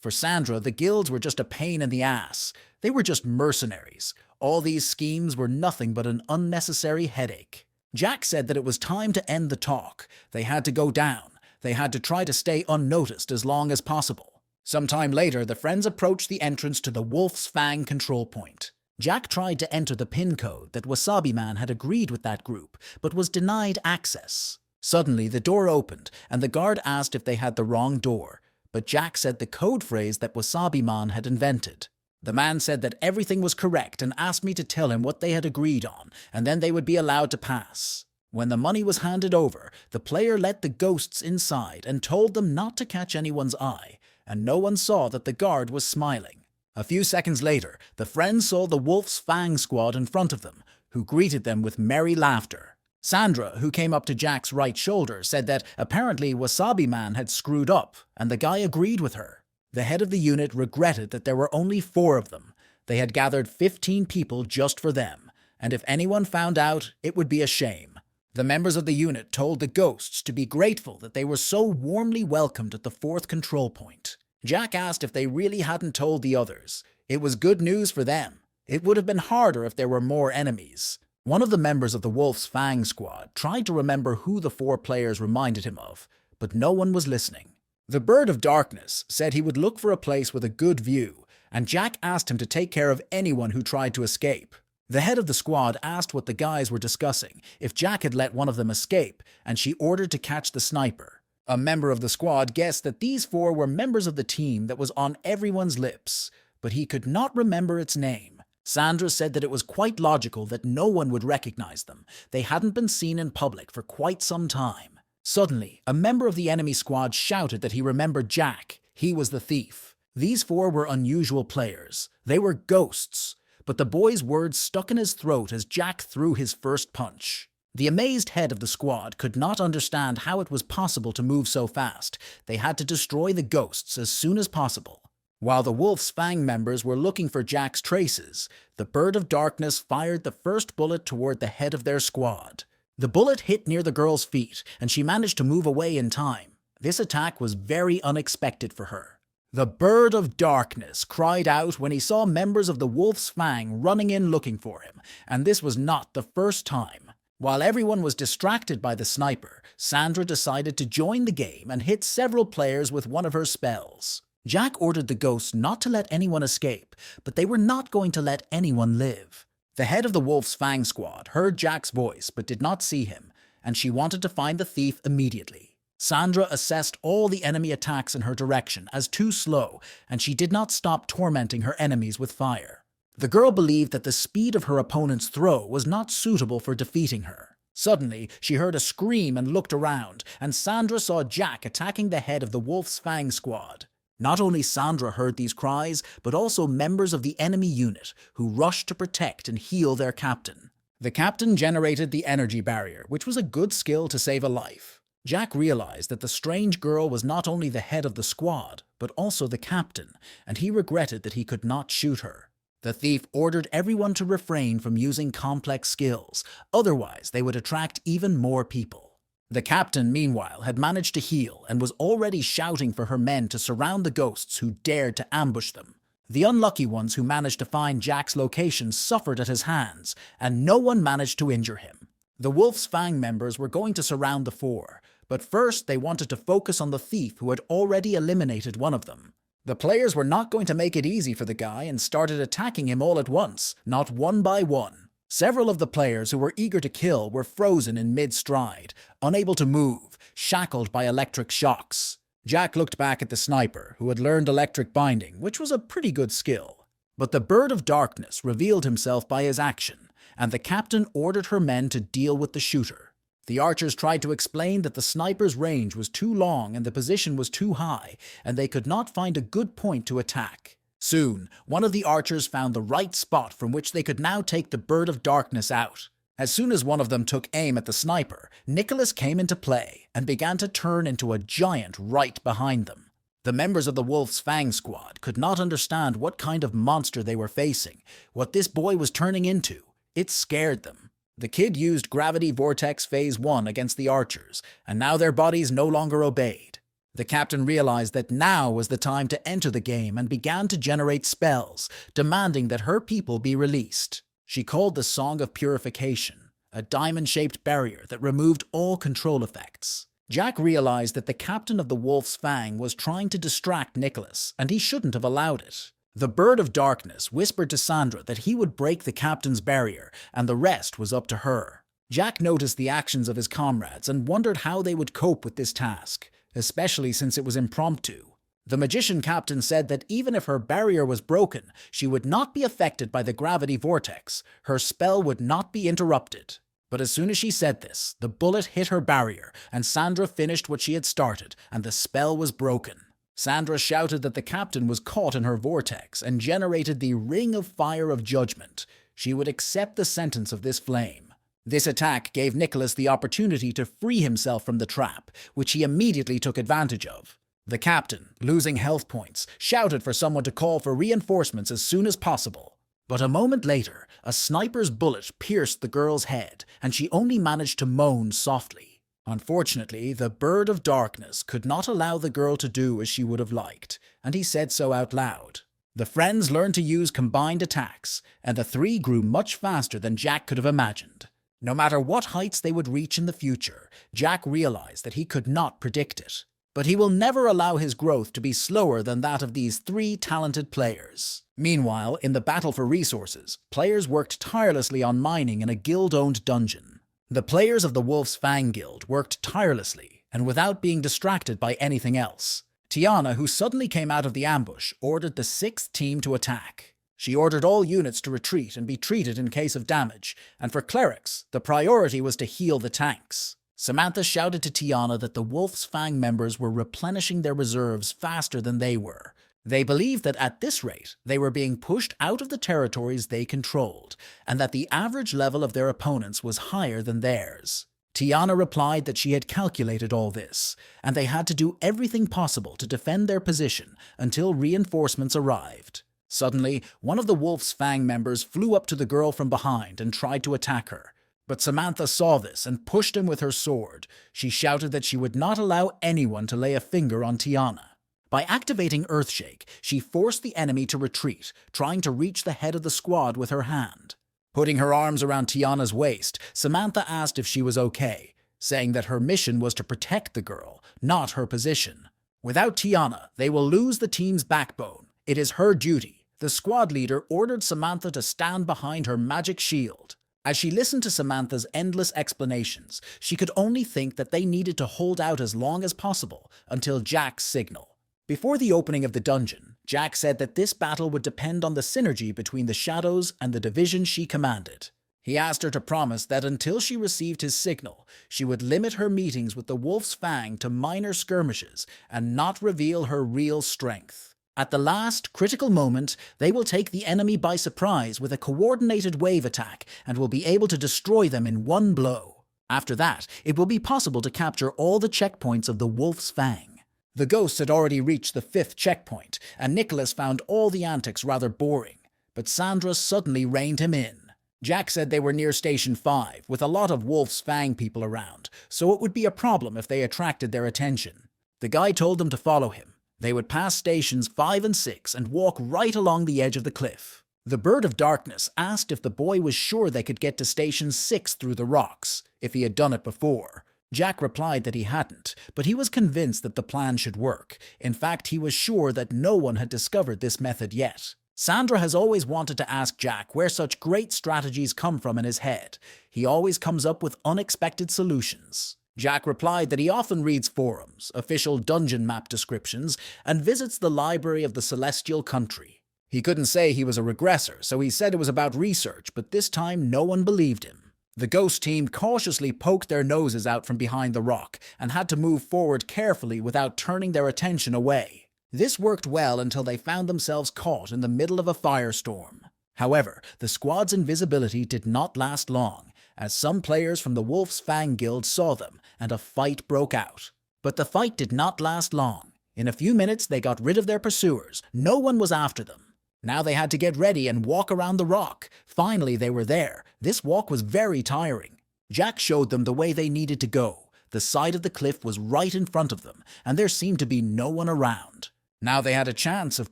For Sandra, the guilds were just a pain in the ass. They were just mercenaries. All these schemes were nothing but an unnecessary headache. Jack said that it was time to end the talk. They had to go down. They had to try to stay unnoticed as long as possible. Sometime later, the friends approached the entrance to the Wolf's Fang control point. Jack tried to enter the pin code that Wasabi Man had agreed with that group, but was denied access. Suddenly, the door opened, and the guard asked if they had the wrong door, but Jack said the code phrase that Wasabi Man had invented. The man said that everything was correct and asked me to tell him what they had agreed on, and then they would be allowed to pass. When the money was handed over, the player let the ghosts inside and told them not to catch anyone's eye, and no one saw that the guard was smiling. A few seconds later, the friends saw the Wolf's Fang squad in front of them, who greeted them with merry laughter. Sandra, who came up to Jack's right shoulder, said that apparently Wasabi Man had screwed up, and the guy agreed with her. The head of the unit regretted that there were only 4 of them. They had gathered 15 people just for them, and if anyone found out, it would be a shame. The members of the unit told the ghosts to be grateful that they were so warmly welcomed at the 4th control point. Jack asked if they really hadn't told the others. It was good news for them. It would have been harder if there were more enemies. One of the members of the Wolf's Fang squad tried to remember who the 4 players reminded him of, but no one was listening. The Bird of Darkness said he would look for a place with a good view, and Jack asked him to take care of anyone who tried to escape. The head of the squad asked what the guys were discussing, if Jack had let one of them escape, and she ordered to catch the sniper. A member of the squad guessed that these 4 were members of the team that was on everyone's lips, but he could not remember its name. Sandra said that it was quite logical that no one would recognize them. They hadn't been seen in public for quite some time. Suddenly, a member of the enemy squad shouted that he remembered Jack. He was the thief. These 4 were unusual players. They were ghosts. But the boy's words stuck in his throat as Jack threw his first punch. The amazed head of the squad could not understand how it was possible to move so fast. They had to destroy the ghosts as soon as possible. While the Wolf's Fang members were looking for Jack's traces, the Bird of Darkness fired the first bullet toward the head of their squad. The bullet hit near the girl's feet, and she managed to move away in time. This attack was very unexpected for her. The Bird of Darkness cried out when he saw members of the Wolf's Fang running in looking for him, and this was not the first time. While everyone was distracted by the sniper, Sandra decided to join the game and hit several players with one of her spells. Jack ordered the ghosts not to let anyone escape, but they were not going to let anyone live. The head of the Wolf's Fang squad heard Jack's voice but did not see him, and she wanted to find the thief immediately. Sandra assessed all the enemy attacks in her direction as too slow, and she did not stop tormenting her enemies with fire. The girl believed that the speed of her opponent's throw was not suitable for defeating her. Suddenly, she heard a scream and looked around, and Sandra saw Jack attacking the head of the Wolf's Fang squad. Not only Sandra heard these cries, but also members of the enemy unit, who rushed to protect and heal their captain. The captain generated the energy barrier, which was a good skill to save a life. Jack realized that the strange girl was not only the head of the squad, but also the captain, and he regretted that he could not shoot her. The thief ordered everyone to refrain from using complex skills, otherwise they would attract even more people. The captain, meanwhile, had managed to heal and was already shouting for her men to surround the ghosts who dared to ambush them. The unlucky ones who managed to find Jack's location suffered at his hands, and no one managed to injure him. The Wolf's Fang members were going to surround the 4, but first they wanted to focus on the thief who had already eliminated one of them. The players were not going to make it easy for the guy and started attacking him all at once, not one by one. Several of the players who were eager to kill were frozen in mid-stride, unable to move, shackled by electric shocks. Jack looked back at the sniper, who had learned electric binding, which was a pretty good skill. But the Bird of Darkness revealed himself by his action, and the captain ordered her men to deal with the shooter. The archers tried to explain that the sniper's range was too long and the position was too high, and they could not find a good point to attack. Soon, one of the archers found the right spot from which they could now take the Bird of Darkness out. As soon as one of them took aim at the sniper, Nicholas came into play and began to turn into a giant right behind them. The members of the Wolf's Fang squad could not understand what kind of monster they were facing, what this boy was turning into. It scared them. The kid used Gravity Vortex Phase 1 against the archers, and now their bodies no longer obeyed. The captain realized that now was the time to enter the game and began to generate spells, demanding that her people be released. She called the Song of Purification, a diamond-shaped barrier that removed all control effects. Jack realized that the captain of the Wolf's Fang was trying to distract Nicholas, and he shouldn't have allowed it. The Bird of Darkness whispered to Sandra that he would break the captain's barrier, and the rest was up to her. Jack noticed the actions of his comrades and wondered how they would cope with this task, especially since it was impromptu. The magician captain said that even if her barrier was broken, she would not be affected by the gravity vortex. Her spell would not be interrupted. But as soon as she said this, the bullet hit her barrier, and Sandra finished what she had started, and the spell was broken. Sandra shouted that the captain was caught in her vortex and generated the Ring of Fire of Judgment. She would accept the sentence of this flame. This attack gave Nicholas the opportunity to free himself from the trap, which he immediately took advantage of. The captain, losing health points, shouted for someone to call for reinforcements as soon as possible. But a moment later, a sniper's bullet pierced the girl's head, and she only managed to moan softly. Unfortunately, the Bird of Darkness could not allow the girl to do as she would have liked, and he said so out loud. The friends learned to use combined attacks, and the three grew much faster than Jack could have imagined. No matter what heights they would reach in the future, Jack realized that he could not predict it. But he will never allow his growth to be slower than that of these three talented players. Meanwhile, in the battle for resources, players worked tirelessly on mining in a guild-owned dungeon. The players of the Wolf's Fang Guild worked tirelessly, and without being distracted by anything else. Tiana, who suddenly came out of the ambush, ordered the 6th team to attack. She ordered all units to retreat and be treated in case of damage, and for clerics, the priority was to heal the tanks. Samantha shouted to Tiana that the Wolf's Fang members were replenishing their reserves faster than they were. They believed that at this rate, they were being pushed out of the territories they controlled, and that the average level of their opponents was higher than theirs. Tiana replied that she had calculated all this, and they had to do everything possible to defend their position until reinforcements arrived. Suddenly, one of the Wolf's Fang members flew up to the girl from behind and tried to attack her. But Samantha saw this and pushed him with her sword. She shouted that she would not allow anyone to lay a finger on Tiana. By activating Earthshake, she forced the enemy to retreat, trying to reach the head of the squad with her hand. Putting her arms around Tiana's waist, Samantha asked if she was okay, saying that her mission was to protect the girl, not her position. Without Tiana, they will lose the team's backbone. It is her duty. The squad leader ordered Samantha to stand behind her magic shield. As she listened to Samantha's endless explanations, she could only think that they needed to hold out as long as possible until Jack's signal. Before the opening of the dungeon, Jack said that this battle would depend on the synergy between the Shadows and the division she commanded. He asked her to promise that until she received his signal, she would limit her meetings with the Wolf's Fang to minor skirmishes and not reveal her real strength. At the last, critical moment, they will take the enemy by surprise with a coordinated wave attack and will be able to destroy them in one blow. After that, it will be possible to capture all the checkpoints of the Wolf's Fang. The ghosts had already reached the 5th checkpoint, and Nicholas found all the antics rather boring, but Sandra suddenly reined him in. Jack said they were near Station 5, with a lot of Wolf's Fang people around, so it would be a problem if they attracted their attention. The guy told them to follow him. They would pass stations 5 and 6 and walk right along the edge of the cliff. The Bird of Darkness asked if the boy was sure they could get to Station 6 through the rocks, if he had done it before. Jack replied that he hadn't, but he was convinced that the plan should work. In fact, he was sure that no one had discovered this method yet. Sandra has always wanted to ask Jack where such great strategies come from in his head. He always comes up with unexpected solutions. Jack replied that he often reads forums, official dungeon map descriptions, and visits the library of the Celestial Country. He couldn't say he was a regressor, so he said it was about research, but this time no one believed him. The ghost team cautiously poked their noses out from behind the rock and had to move forward carefully without turning their attention away. This worked well until they found themselves caught in the middle of a firestorm. However, the squad's invisibility did not last long, as some players from the Wolf's Fang Guild saw them and a fight broke out. But the fight did not last long. In a few minutes, they got rid of their pursuers. No one was after them. Now they had to get ready and walk around the rock. Finally, they were there. This walk was very tiring. Jack showed them the way they needed to go. The side of the cliff was right in front of them, and there seemed to be no one around. Now they had a chance, of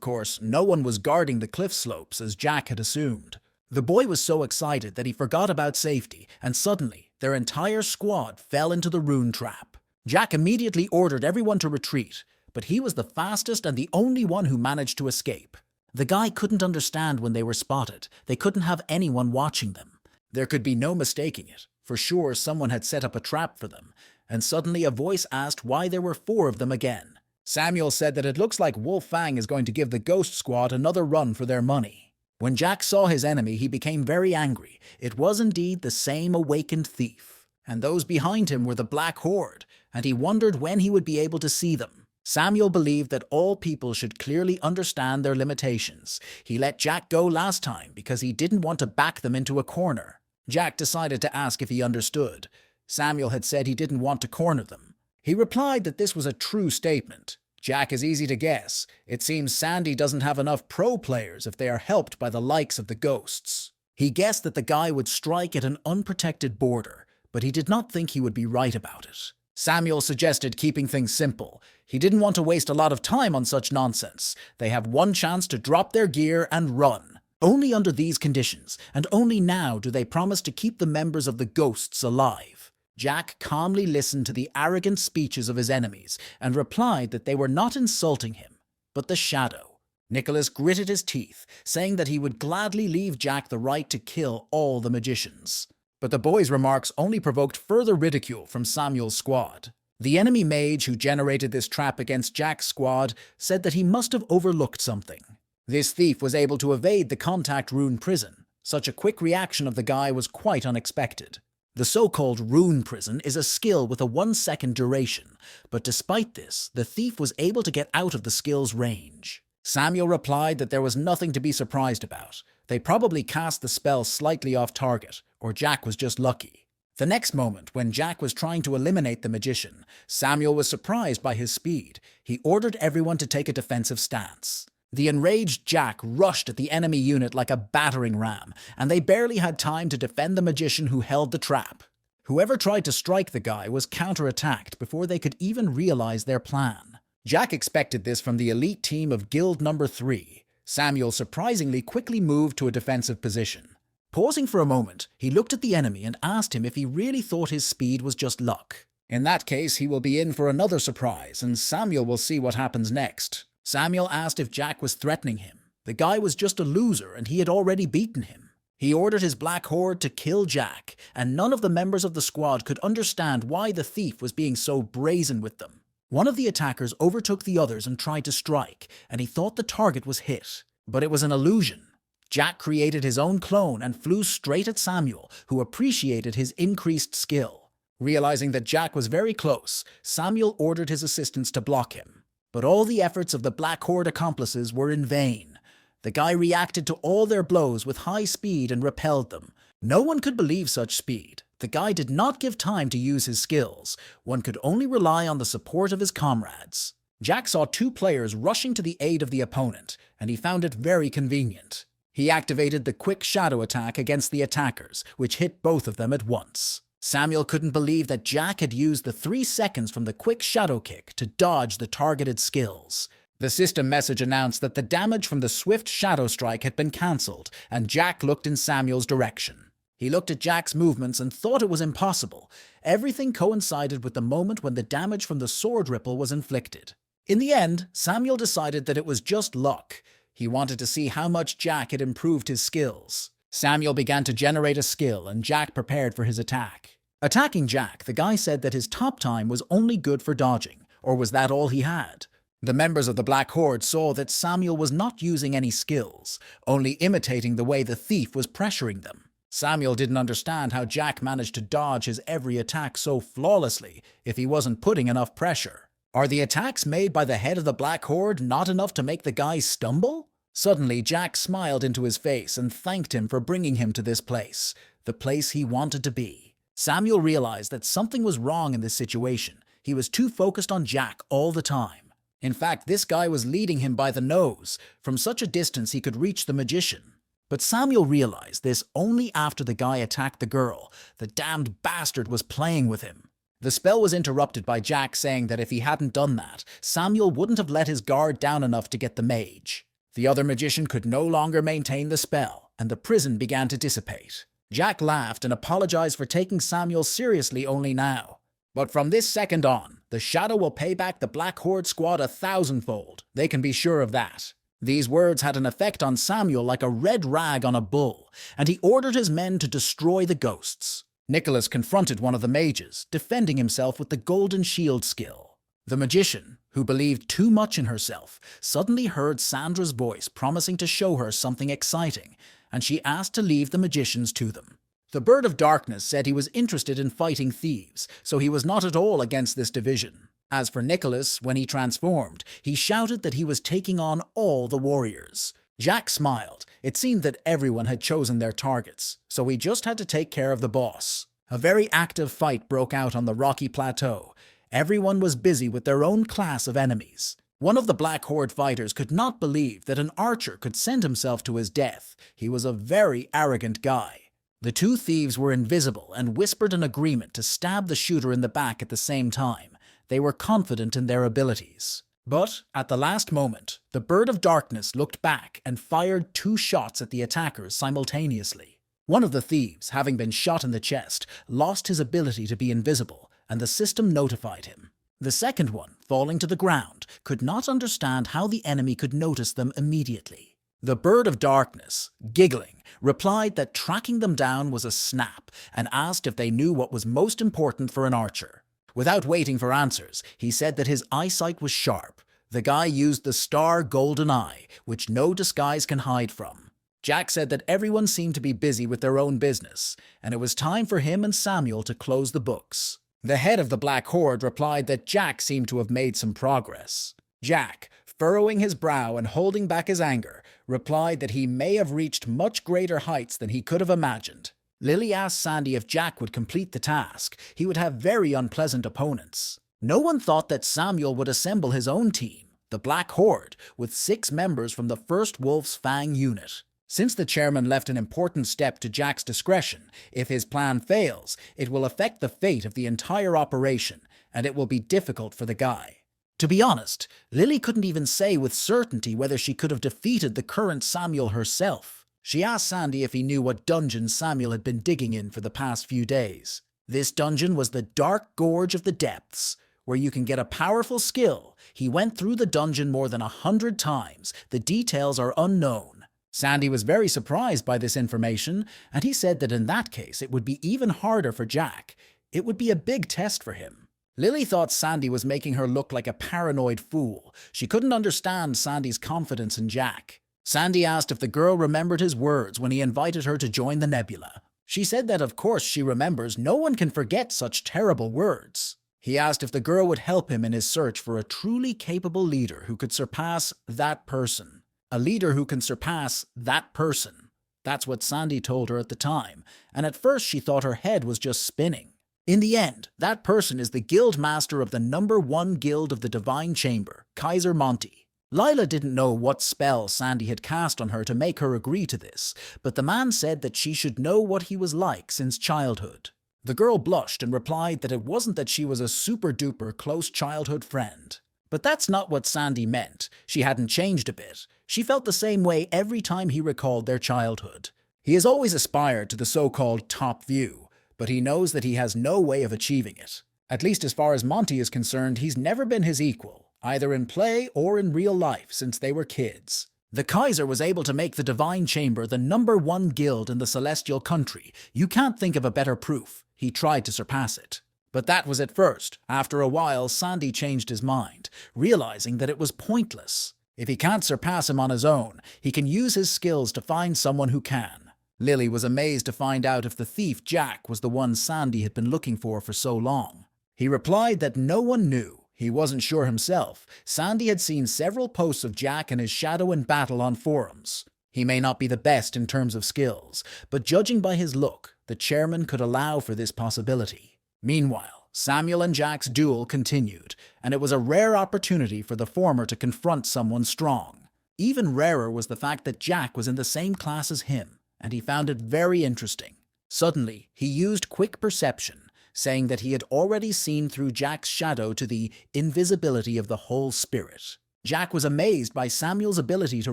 course. No one was guarding the cliff slopes, as Jack had assumed. The boy was so excited that he forgot about safety, and suddenly, their entire squad fell into the rune trap. Jack immediately ordered everyone to retreat, but he was the fastest and the only one who managed to escape. The guy couldn't understand when they were spotted. They couldn't have anyone watching them. There could be no mistaking it. For sure, someone had set up a trap for them, and suddenly a voice asked why there were 4 of them again. Samuel said that it looks like Wolf Fang is going to give the Ghost Squad another run for their money. When Jack saw his enemy, he became very angry. It was indeed the same awakened thief, and those behind him were the Black Horde, and he wondered when he would be able to see them. Samuel believed that all people should clearly understand their limitations. He let Jack go last time because he didn't want to back them into a corner. Jack decided to ask if he understood. Samuel had said he didn't want to corner them. He replied that this was a true statement. Jack is easy to guess. It seems Sandy doesn't have enough pro players if they are helped by the likes of the ghosts. He guessed that the guy would strike at an unprotected border, but he did not think he would be right about it. Samuel suggested keeping things simple. He didn't want to waste a lot of time on such nonsense. They have one chance to drop their gear and run. Only under these conditions, and only now, do they promise to keep the members of the ghosts alive. Jack calmly listened to the arrogant speeches of his enemies and replied that they were not insulting him, but the shadow. Nicholas gritted his teeth, saying that he would gladly leave Jack the right to kill all the magicians. But the boy's remarks only provoked further ridicule from Samuel's squad. The enemy mage who generated this trap against Jack's squad said that he must have overlooked something. This thief was able to evade the contact rune prison. Such a quick reaction of the guy was quite unexpected. The so-called rune prison is a skill with a 1-second duration, but despite this, the thief was able to get out of the skill's range. Samuel replied that there was nothing to be surprised about. They probably cast the spell slightly off target, or Jack was just lucky. The next moment, when Jack was trying to eliminate the magician, Samuel was surprised by his speed. He ordered everyone to take a defensive stance. The enraged Jack rushed at the enemy unit like a battering ram, and they barely had time to defend the magician who held the trap. Whoever tried to strike the guy was counterattacked before they could even realize their plan. Jack expected this from the elite team of Guild Number 3. Samuel surprisingly quickly moved to a defensive position. Pausing for a moment, he looked at the enemy and asked him if he really thought his speed was just luck. In that case, he will be in for another surprise, and Samuel will see what happens next. Samuel asked if Jack was threatening him. The guy was just a loser and he had already beaten him. He ordered his Black Horde to kill Jack, and none of the members of the squad could understand why the thief was being so brazen with them. One of the attackers overtook the others and tried to strike, and he thought the target was hit. But it was an illusion. Jack created his own clone and flew straight at Samuel, who appreciated his increased skill. Realizing that Jack was very close, Samuel ordered his assistants to block him. But all the efforts of the Black Horde accomplices were in vain. The guy reacted to all their blows with high speed and repelled them. No one could believe such speed. The guy did not give time to use his skills. One could only rely on the support of his comrades. Jack saw 2 players rushing to the aid of the opponent, and he found it very convenient. He activated the quick shadow attack against the attackers, which hit both of them at once. Samuel couldn't believe that Jack had used the 3 seconds from the quick shadow kick to dodge the targeted skills. The system message announced that the damage from the swift shadow strike had been cancelled, and Jack looked in Samuel's direction. He looked at Jack's movements and thought it was impossible. Everything coincided with the moment when the damage from the sword ripple was inflicted. In the end, Samuel decided that it was just luck. He wanted to see how much Jack had improved his skills. Samuel began to generate a skill, and Jack prepared for his attack. Attacking Jack, the guy said that his top time was only good for dodging, or was that all he had? The members of the Black Horde saw that Samuel was not using any skills, only imitating the way the thief was pressuring them. Samuel didn't understand how Jack managed to dodge his every attack so flawlessly if he wasn't putting enough pressure. Are the attacks made by the head of the Black Horde not enough to make the guy stumble? Suddenly, Jack smiled into his face and thanked him for bringing him to this place, the place he wanted to be. Samuel realized that something was wrong in this situation. He was too focused on Jack all the time. In fact, this guy was leading him by the nose. From such a distance, he could reach the magician. But Samuel realized this only after the guy attacked the girl. The damned bastard was playing with him. The spell was interrupted by Jack saying that if he hadn't done that, Samuel wouldn't have let his guard down enough to get the mage. The other magician could no longer maintain the spell, and the prison began to dissipate. Jack laughed and apologized for taking Samuel seriously only now. But from this second on, the Shadow will pay back the Black Horde squad 1,000-fold. They can be sure of that. These words had an effect on Samuel like a red rag on a bull, and he ordered his men to destroy the ghosts. Nicholas confronted one of the mages, defending himself with the Golden Shield skill. The magician, who believed too much in herself, suddenly heard Sandra's voice promising to show her something exciting, and she asked to leave the magicians to them. The Bird of Darkness said he was interested in fighting thieves, so he was not at all against this division. As for Nicholas, when he transformed, he shouted that he was taking on all the warriors. Jack smiled. It seemed that everyone had chosen their targets, so he just had to take care of the boss. A very active fight broke out on the rocky plateau. Everyone was busy with their own class of enemies. One of the Black Horde fighters could not believe that an archer could send himself to his death. He was a very arrogant guy. The two thieves were invisible and whispered an agreement to stab the shooter in the back at the same time. They were confident in their abilities. But, at the last moment, the Bird of Darkness looked back and fired 2 shots at the attackers simultaneously. One of the thieves, having been shot in the chest, lost his ability to be invisible, and the system notified him. The second one, falling to the ground, could not understand how the enemy could notice them immediately. The Bird of Darkness, giggling, replied that tracking them down was a snap and asked if they knew what was most important for an archer. Without waiting for answers, he said that his eyesight was sharp. The guy used the star golden eye, which no disguise can hide from. Jack said that everyone seemed to be busy with their own business, and it was time for him and Samuel to close the books. The head of the Black Horde replied that Jack seemed to have made some progress. Jack, furrowing his brow and holding back his anger, replied that he may have reached much greater heights than he could have imagined. Lily asked Sandy if Jack would complete the task. He would have very unpleasant opponents. No one thought that Samuel would assemble his own team, the Black Horde, with 6 members from the 1st Wolf's Fang unit. Since the chairman left an important step to Jack's discretion, if his plan fails, it will affect the fate of the entire operation, and it will be difficult for the guy. To be honest, Lily couldn't even say with certainty whether she could have defeated the current Samuel herself. She asked Sandy if he knew what dungeon Samuel had been digging in for the past few days. This dungeon was the Dark Gorge of the Depths, where you can get a powerful skill. He went through the dungeon more than 100 times. The details are unknown. Sandy was very surprised by this information, and he said that in that case it would be even harder for Jack. It would be a big test for him. Lily thought Sandy was making her look like a paranoid fool. She couldn't understand Sandy's confidence in Jack. Sandy asked if the girl remembered his words when he invited her to join the nebula. She said that of course she remembers. No one can forget such terrible words. He asked if the girl would help him in his search for a truly capable leader who could surpass that person. A leader who can surpass that person. That's what Sandy told her at the time, and at first she thought her head was just spinning. In the end, that person is the guild master of the #1 guild of the Divine Chamber, Kaiser Monty. Lila didn't know what spell Sandy had cast on her to make her agree to this, but the man said that she should know what he was like since childhood. The girl blushed and replied that it wasn't that she was a super-duper close childhood friend. But that's not what Sandy meant. She hadn't changed a bit. She felt the same way every time he recalled their childhood. He has always aspired to the so-called top view, but he knows that he has no way of achieving it. At least as far as Monty is concerned, he's never been his equal, either in play or in real life since they were kids. The Kaiser was able to make the Divine Chamber the #1 guild in the Celestial Country. You can't think of a better proof. He tried to surpass it. But that was at first. After a while, Sandy changed his mind, realizing that it was pointless. If he can't surpass him on his own, he can use his skills to find someone who can. Lily was amazed to find out if the thief Jack was the one Sandy had been looking for so long. He replied that no one knew. He wasn't sure himself. Sandy had seen several posts of Jack and his shadow in battle on forums. He may not be the best in terms of skills, but judging by his look, the chairman could allow for this possibility. Meanwhile, Samuel and Jack's duel continued, and it was a rare opportunity for the former to confront someone strong. Even rarer was the fact that Jack was in the same class as him, and he found it very interesting. Suddenly, he used quick perception, saying that he had already seen through Jack's shadow to the invisibility of the whole spirit. Jack was amazed by Samuel's ability to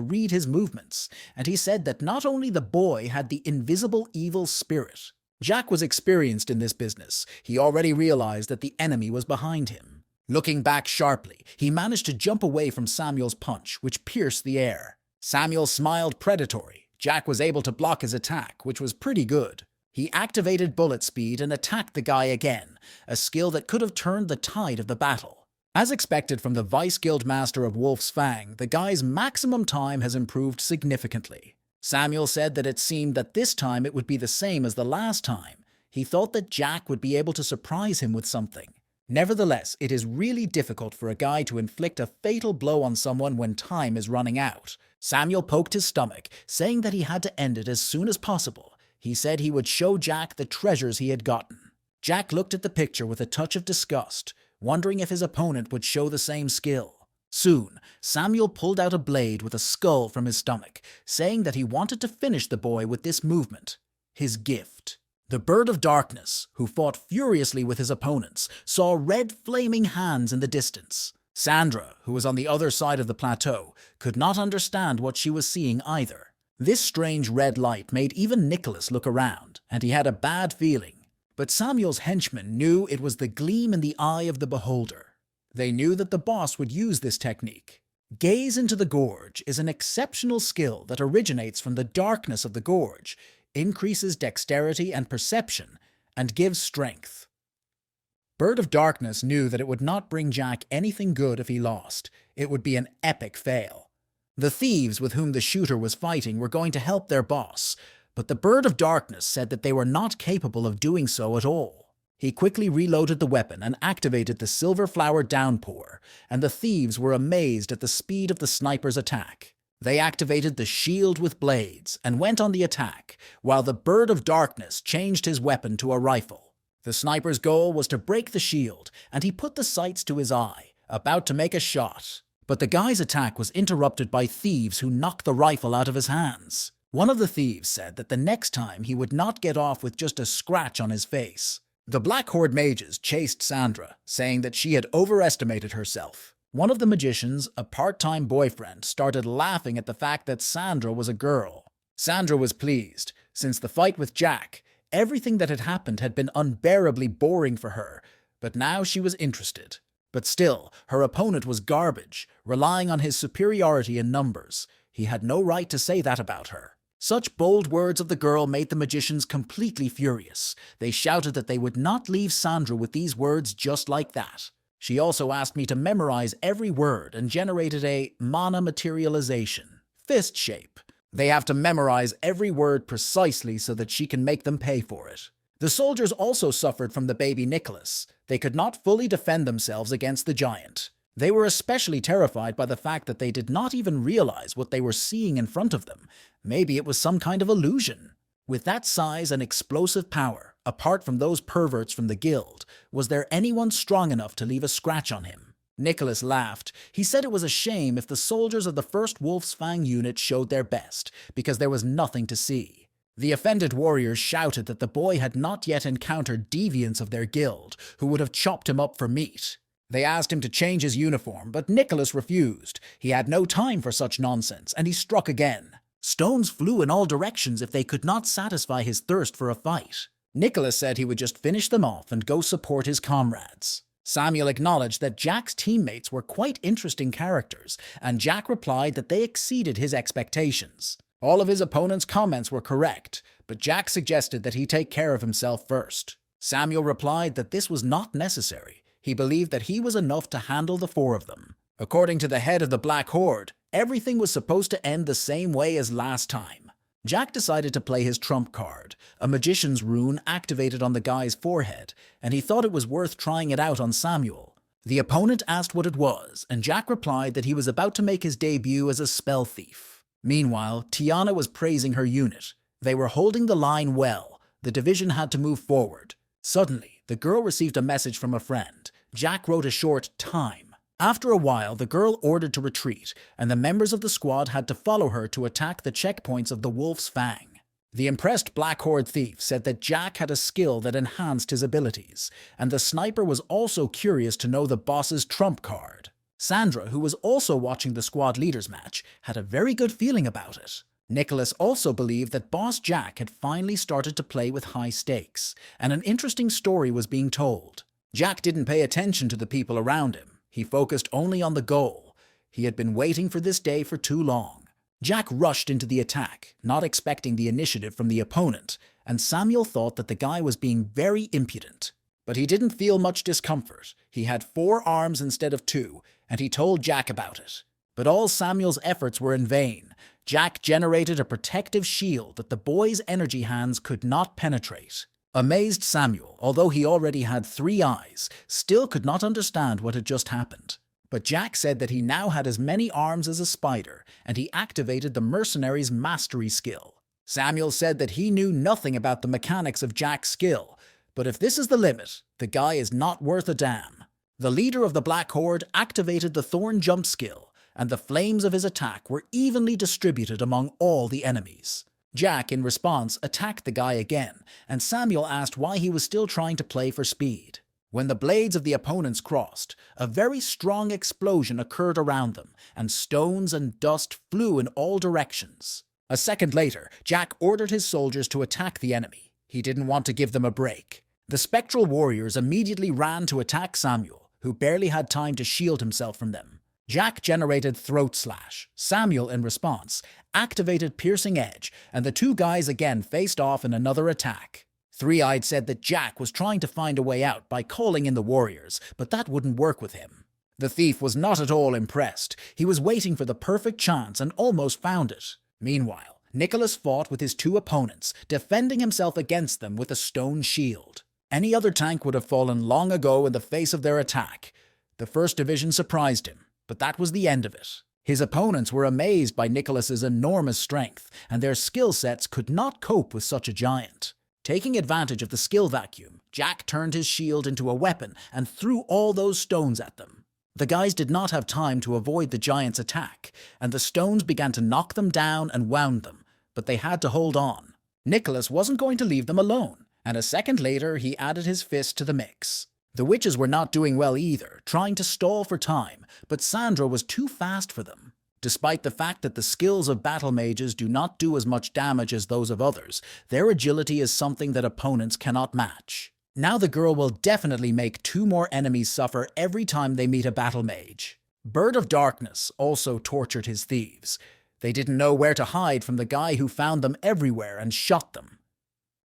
read his movements, and he said that not only the boy had the invisible evil spirit. Jack was experienced in this business. He already realized that the enemy was behind him. Looking back sharply, he managed to jump away from Samuel's punch, which pierced the air. Samuel smiled predatory. Jack was able to block his attack, which was pretty good. He activated bullet speed and attacked the guy again, a skill that could have turned the tide of the battle. As expected from the Vice Guild Master of Wolf's Fang, the guy's maximum time has improved significantly. Samuel said that it seemed that this time it would be the same as the last time. He thought that Jack would be able to surprise him with something. Nevertheless, it is really difficult for a guy to inflict a fatal blow on someone when time is running out. Samuel poked his stomach, saying that he had to end it as soon as possible. He said he would show Jack the treasures he had gotten. Jack looked at the picture with a touch of disgust, wondering if his opponent would show the same skill. Soon, Samuel pulled out a blade with a skull from his stomach, saying that he wanted to finish the boy with this movement, his gift. The Bird of Darkness, who fought furiously with his opponents, saw red flaming hands in the distance. Sandra, who was on the other side of the plateau, could not understand what she was seeing either. This strange red light made even Nicholas look around, and he had a bad feeling. But Samuel's henchmen knew it was the gleam in the eye of the beholder. They knew that the boss would use this technique. Gaze into the gorge is an exceptional skill that originates from the darkness of the gorge, increases dexterity and perception, and gives strength. Bird of Darkness knew that it would not bring Jack anything good if he lost. It would be an epic fail. The thieves with whom the shooter was fighting were going to help their boss, but the Bird of Darkness said that they were not capable of doing so at all. He quickly reloaded the weapon and activated the Silver Flower Downpour, and the thieves were amazed at the speed of the sniper's attack. They activated the Shield with Blades and went on the attack, while the Bird of Darkness changed his weapon to a rifle. The sniper's goal was to break the shield, and he put the sights to his eye, about to make a shot. But the guy's attack was interrupted by thieves who knocked the rifle out of his hands. One of the thieves said that the next time he would not get off with just a scratch on his face. The Black Horde mages chased Sandra, saying that she had overestimated herself. One of the magicians, a part-time boyfriend, started laughing at the fact that Sandra was a girl. Sandra was pleased. Since the fight with Jack, everything that had happened had been unbearably boring for her, but now she was interested. But still, her opponent was garbage, relying on his superiority in numbers. He had no right to say that about her. Such bold words of the girl made the magicians completely furious. They shouted that they would not leave Sandra with these words just like that. She also asked me to memorize every word and generated a mana materialization, fist shape. They have to memorize every word precisely so that she can make them pay for it. The soldiers also suffered from the baby Nicholas. They could not fully defend themselves against the giant. They were especially terrified by the fact that they did not even realize what they were seeing in front of them. Maybe it was some kind of illusion. With that size and explosive power, apart from those perverts from the guild, was there anyone strong enough to leave a scratch on him? Nicholas laughed. He said it was a shame if the soldiers of the 1st Wolf's Fang unit showed their best, because there was nothing to see. The offended warriors shouted that the boy had not yet encountered deviants of their guild, who would have chopped him up for meat. They asked him to change his uniform, but Nicholas refused. He had no time for such nonsense, and he struck again. Stones flew in all directions if they could not satisfy his thirst for a fight. Nicholas said he would just finish them off and go support his comrades. Samuel acknowledged that Jack's teammates were quite interesting characters, and Jack replied that they exceeded his expectations. All of his opponent's comments were correct, but Jack suggested that he take care of himself first. Samuel replied that this was not necessary. He believed that he was enough to handle the 4 of them. According to the head of the Black Horde, everything was supposed to end the same way as last time. Jack decided to play his trump card, a magician's rune activated on the guy's forehead, and he thought it was worth trying it out on Samuel. The opponent asked what it was, and Jack replied that he was about to make his debut as a spell thief. Meanwhile, Tiana was praising her unit. They were holding the line well. The division had to move forward. Suddenly, the girl received a message from a friend. Jack wrote a short time. After a while, the girl ordered to retreat, and the members of the squad had to follow her to attack the checkpoints of the Wolf's Fang. The impressed Black Horde thief said that Jack had a skill that enhanced his abilities, and the sniper was also curious to know the boss's trump card. Sandra, who was also watching the squad leaders match, had a very good feeling about it. Nicholas also believed that Boss Jack had finally started to play with high stakes, and an interesting story was being told. Jack didn't pay attention to the people around him. He focused only on the goal. He had been waiting for this day for too long. Jack rushed into the attack, not expecting the initiative from the opponent, and Samuel thought that the guy was being very impudent. But he didn't feel much discomfort. He had 4 arms instead of 2, and he told Jack about it. But all Samuel's efforts were in vain. Jack generated a protective shield that the boy's energy hands could not penetrate. Amazed Samuel, although he already had 3 eyes, still could not understand what had just happened. But Jack said that he now had as many arms as a spider, and he activated the mercenary's mastery skill. Samuel said that he knew nothing about the mechanics of Jack's skill, but if this is the limit, the guy is not worth a damn. The leader of the Black Horde activated the Thorn Jump skill, and the flames of his attack were evenly distributed among all the enemies. Jack, in response, attacked the guy again, and Samuel asked why he was still trying to play for speed. When the blades of the opponents crossed, a very strong explosion occurred around them, and stones and dust flew in all directions. A second later, Jack ordered his soldiers to attack the enemy. He didn't want to give them a break. The spectral warriors immediately ran to attack Samuel, who barely had time to shield himself from them. Jack generated Throat Slash. Samuel, in response, activated Piercing Edge, and the 2 guys again faced off in another attack. Three-Eyed said that Jack was trying to find a way out by calling in the warriors, but that wouldn't work with him. The thief was not at all impressed. He was waiting for the perfect chance and almost found it. Meanwhile, Nicholas fought with his 2 opponents, defending himself against them with a stone shield. Any other tank would have fallen long ago in the face of their attack. The First Division surprised him, but that was the end of it. His opponents were amazed by Nicholas's enormous strength, and their skill sets could not cope with such a giant. Taking advantage of the skill vacuum, Jack turned his shield into a weapon and threw all those stones at them. The guys did not have time to avoid the giant's attack, and the stones began to knock them down and wound them, but they had to hold on. Nicholas wasn't going to leave them alone, and a second later he added his fist to the mix. The witches were not doing well either, trying to stall for time, but Sandra was too fast for them. Despite the fact that the skills of battle mages do not do as much damage as those of others, their agility is something that opponents cannot match. Now the girl will definitely make 2 more enemies suffer every time they meet a battle mage. Bird of Darkness also tortured his thieves. They didn't know where to hide from the guy who found them everywhere and shot them.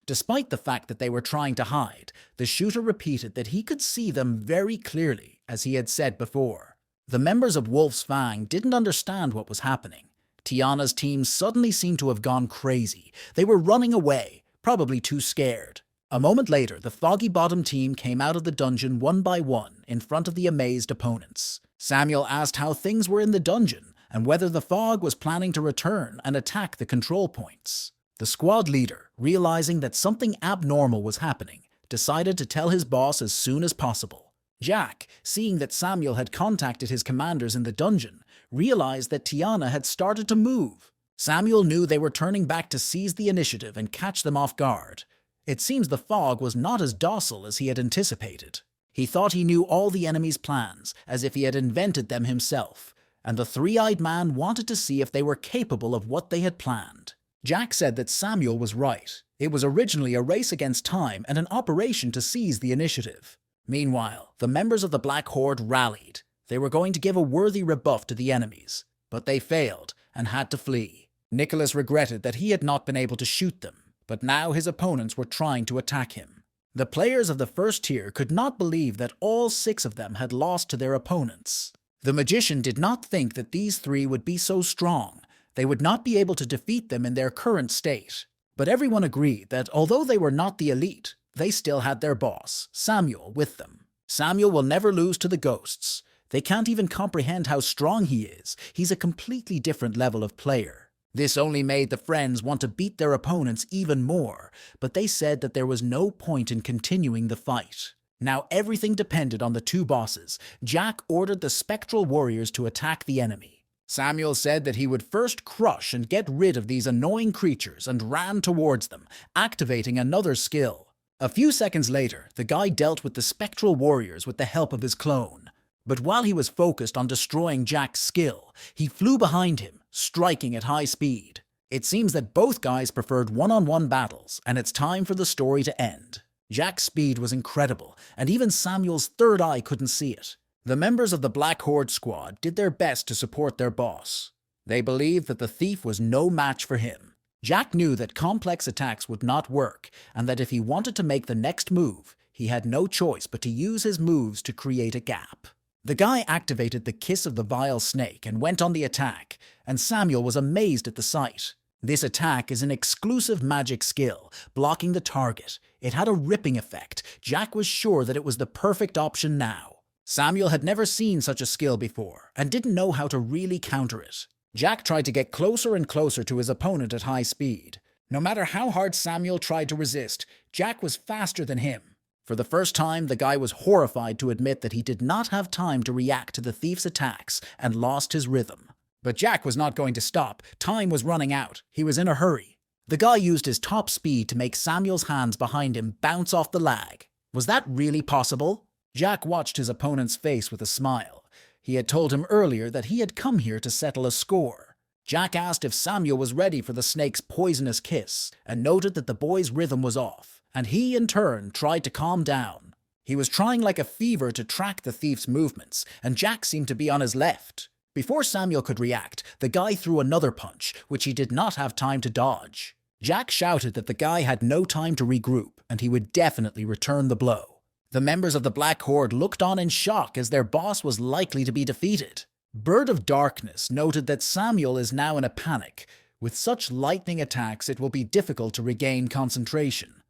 Despite the fact that they were trying to hide, the shooter repeated that he could see them very clearly, as he had said before. The members of Wolf's Fang didn't understand what was happening. Tiana's team suddenly seemed to have gone crazy. They were running away, probably too scared. A moment later, the Foggy Bottom team came out of the dungeon one by one in front of the amazed opponents. Samuel asked how things were in the dungeon and whether the fog was planning to return and attack the control points. The squad leader, realizing that something abnormal was happening, decided to tell his boss as soon as possible. Jack, seeing that Samuel had contacted his commanders in the dungeon, realized that Tiana had started to move. Samuel knew they were turning back to seize the initiative and catch them off guard. It seems the fog was not as docile as he had anticipated. He thought he knew all the enemy's plans, as if he had invented them himself, and the 3-eyed man wanted to see if they were capable of what they had planned. Jack said that Samuel was right. It was originally a race against time and an operation to seize the initiative. Meanwhile, the members of the Black Horde rallied. They were going to give a worthy rebuff to the enemies, but they failed and had to flee. Nicholas regretted that he had not been able to shoot them, but now his opponents were trying to attack him. The players of the first tier could not believe that all 6 of them had lost to their opponents. The magician did not think that these 3 would be so strong. They would not be able to defeat them in their current state. But everyone agreed that although they were not the elite, they still had their boss, Samuel, with them. Samuel will never lose to the ghosts. They can't even comprehend how strong he is. He's a completely different level of player. This only made the friends want to beat their opponents even more, but they said that there was no point in continuing the fight. Now everything depended on the 2 bosses. Jack ordered the spectral warriors to attack the enemy. Samuel said that he would first crush and get rid of these annoying creatures and ran towards them, activating another skill. A few seconds later, the guy dealt with the spectral warriors with the help of his clone. But while he was focused on destroying Jack's skill, he flew behind him, striking at high speed. It seems that both guys preferred one-on-one battles, and it's time for the story to end. Jack's speed was incredible, and even Samuel's third eye couldn't see it. The members of the Black Horde squad did their best to support their boss. They believed that the thief was no match for him. Jack knew that complex attacks would not work, and that if he wanted to make the next move, he had no choice but to use his moves to create a gap. The guy activated the Kiss of the Vile Snake and went on the attack, and Samuel was amazed at the sight. This attack is an exclusive magic skill, blocking the target. It had a ripping effect. Jack was sure that it was the perfect option now. Samuel had never seen such a skill before, and didn't know how to really counter it. Jack tried to get closer and closer to his opponent at high speed. No matter how hard Samuel tried to resist, Jack was faster than him. For the first time, the guy was horrified to admit that he did not have time to react to the thief's attacks and lost his rhythm. But Jack was not going to stop. Time was running out. He was in a hurry. The guy used his top speed to make Samuel's hands behind him bounce off the lag. Was that really possible? Jack watched his opponent's face with a smile. He had told him earlier that he had come here to settle a score. Jack asked if Samuel was ready for the snake's poisonous kiss, and noted that the boy's rhythm was off, and he, in turn, tried to calm down. He was trying like a fever to track the thief's movements, and Jack seemed to be on his left. Before Samuel could react, the guy threw another punch, which he did not have time to dodge. Jack shouted that the guy had no time to regroup, and he would definitely return the blow. The members of the Black Horde looked on in shock as their boss was likely to be defeated. Bird of Darkness noted that Samuel is now in a panic. With such lightning attacks, it will be difficult to regain concentration.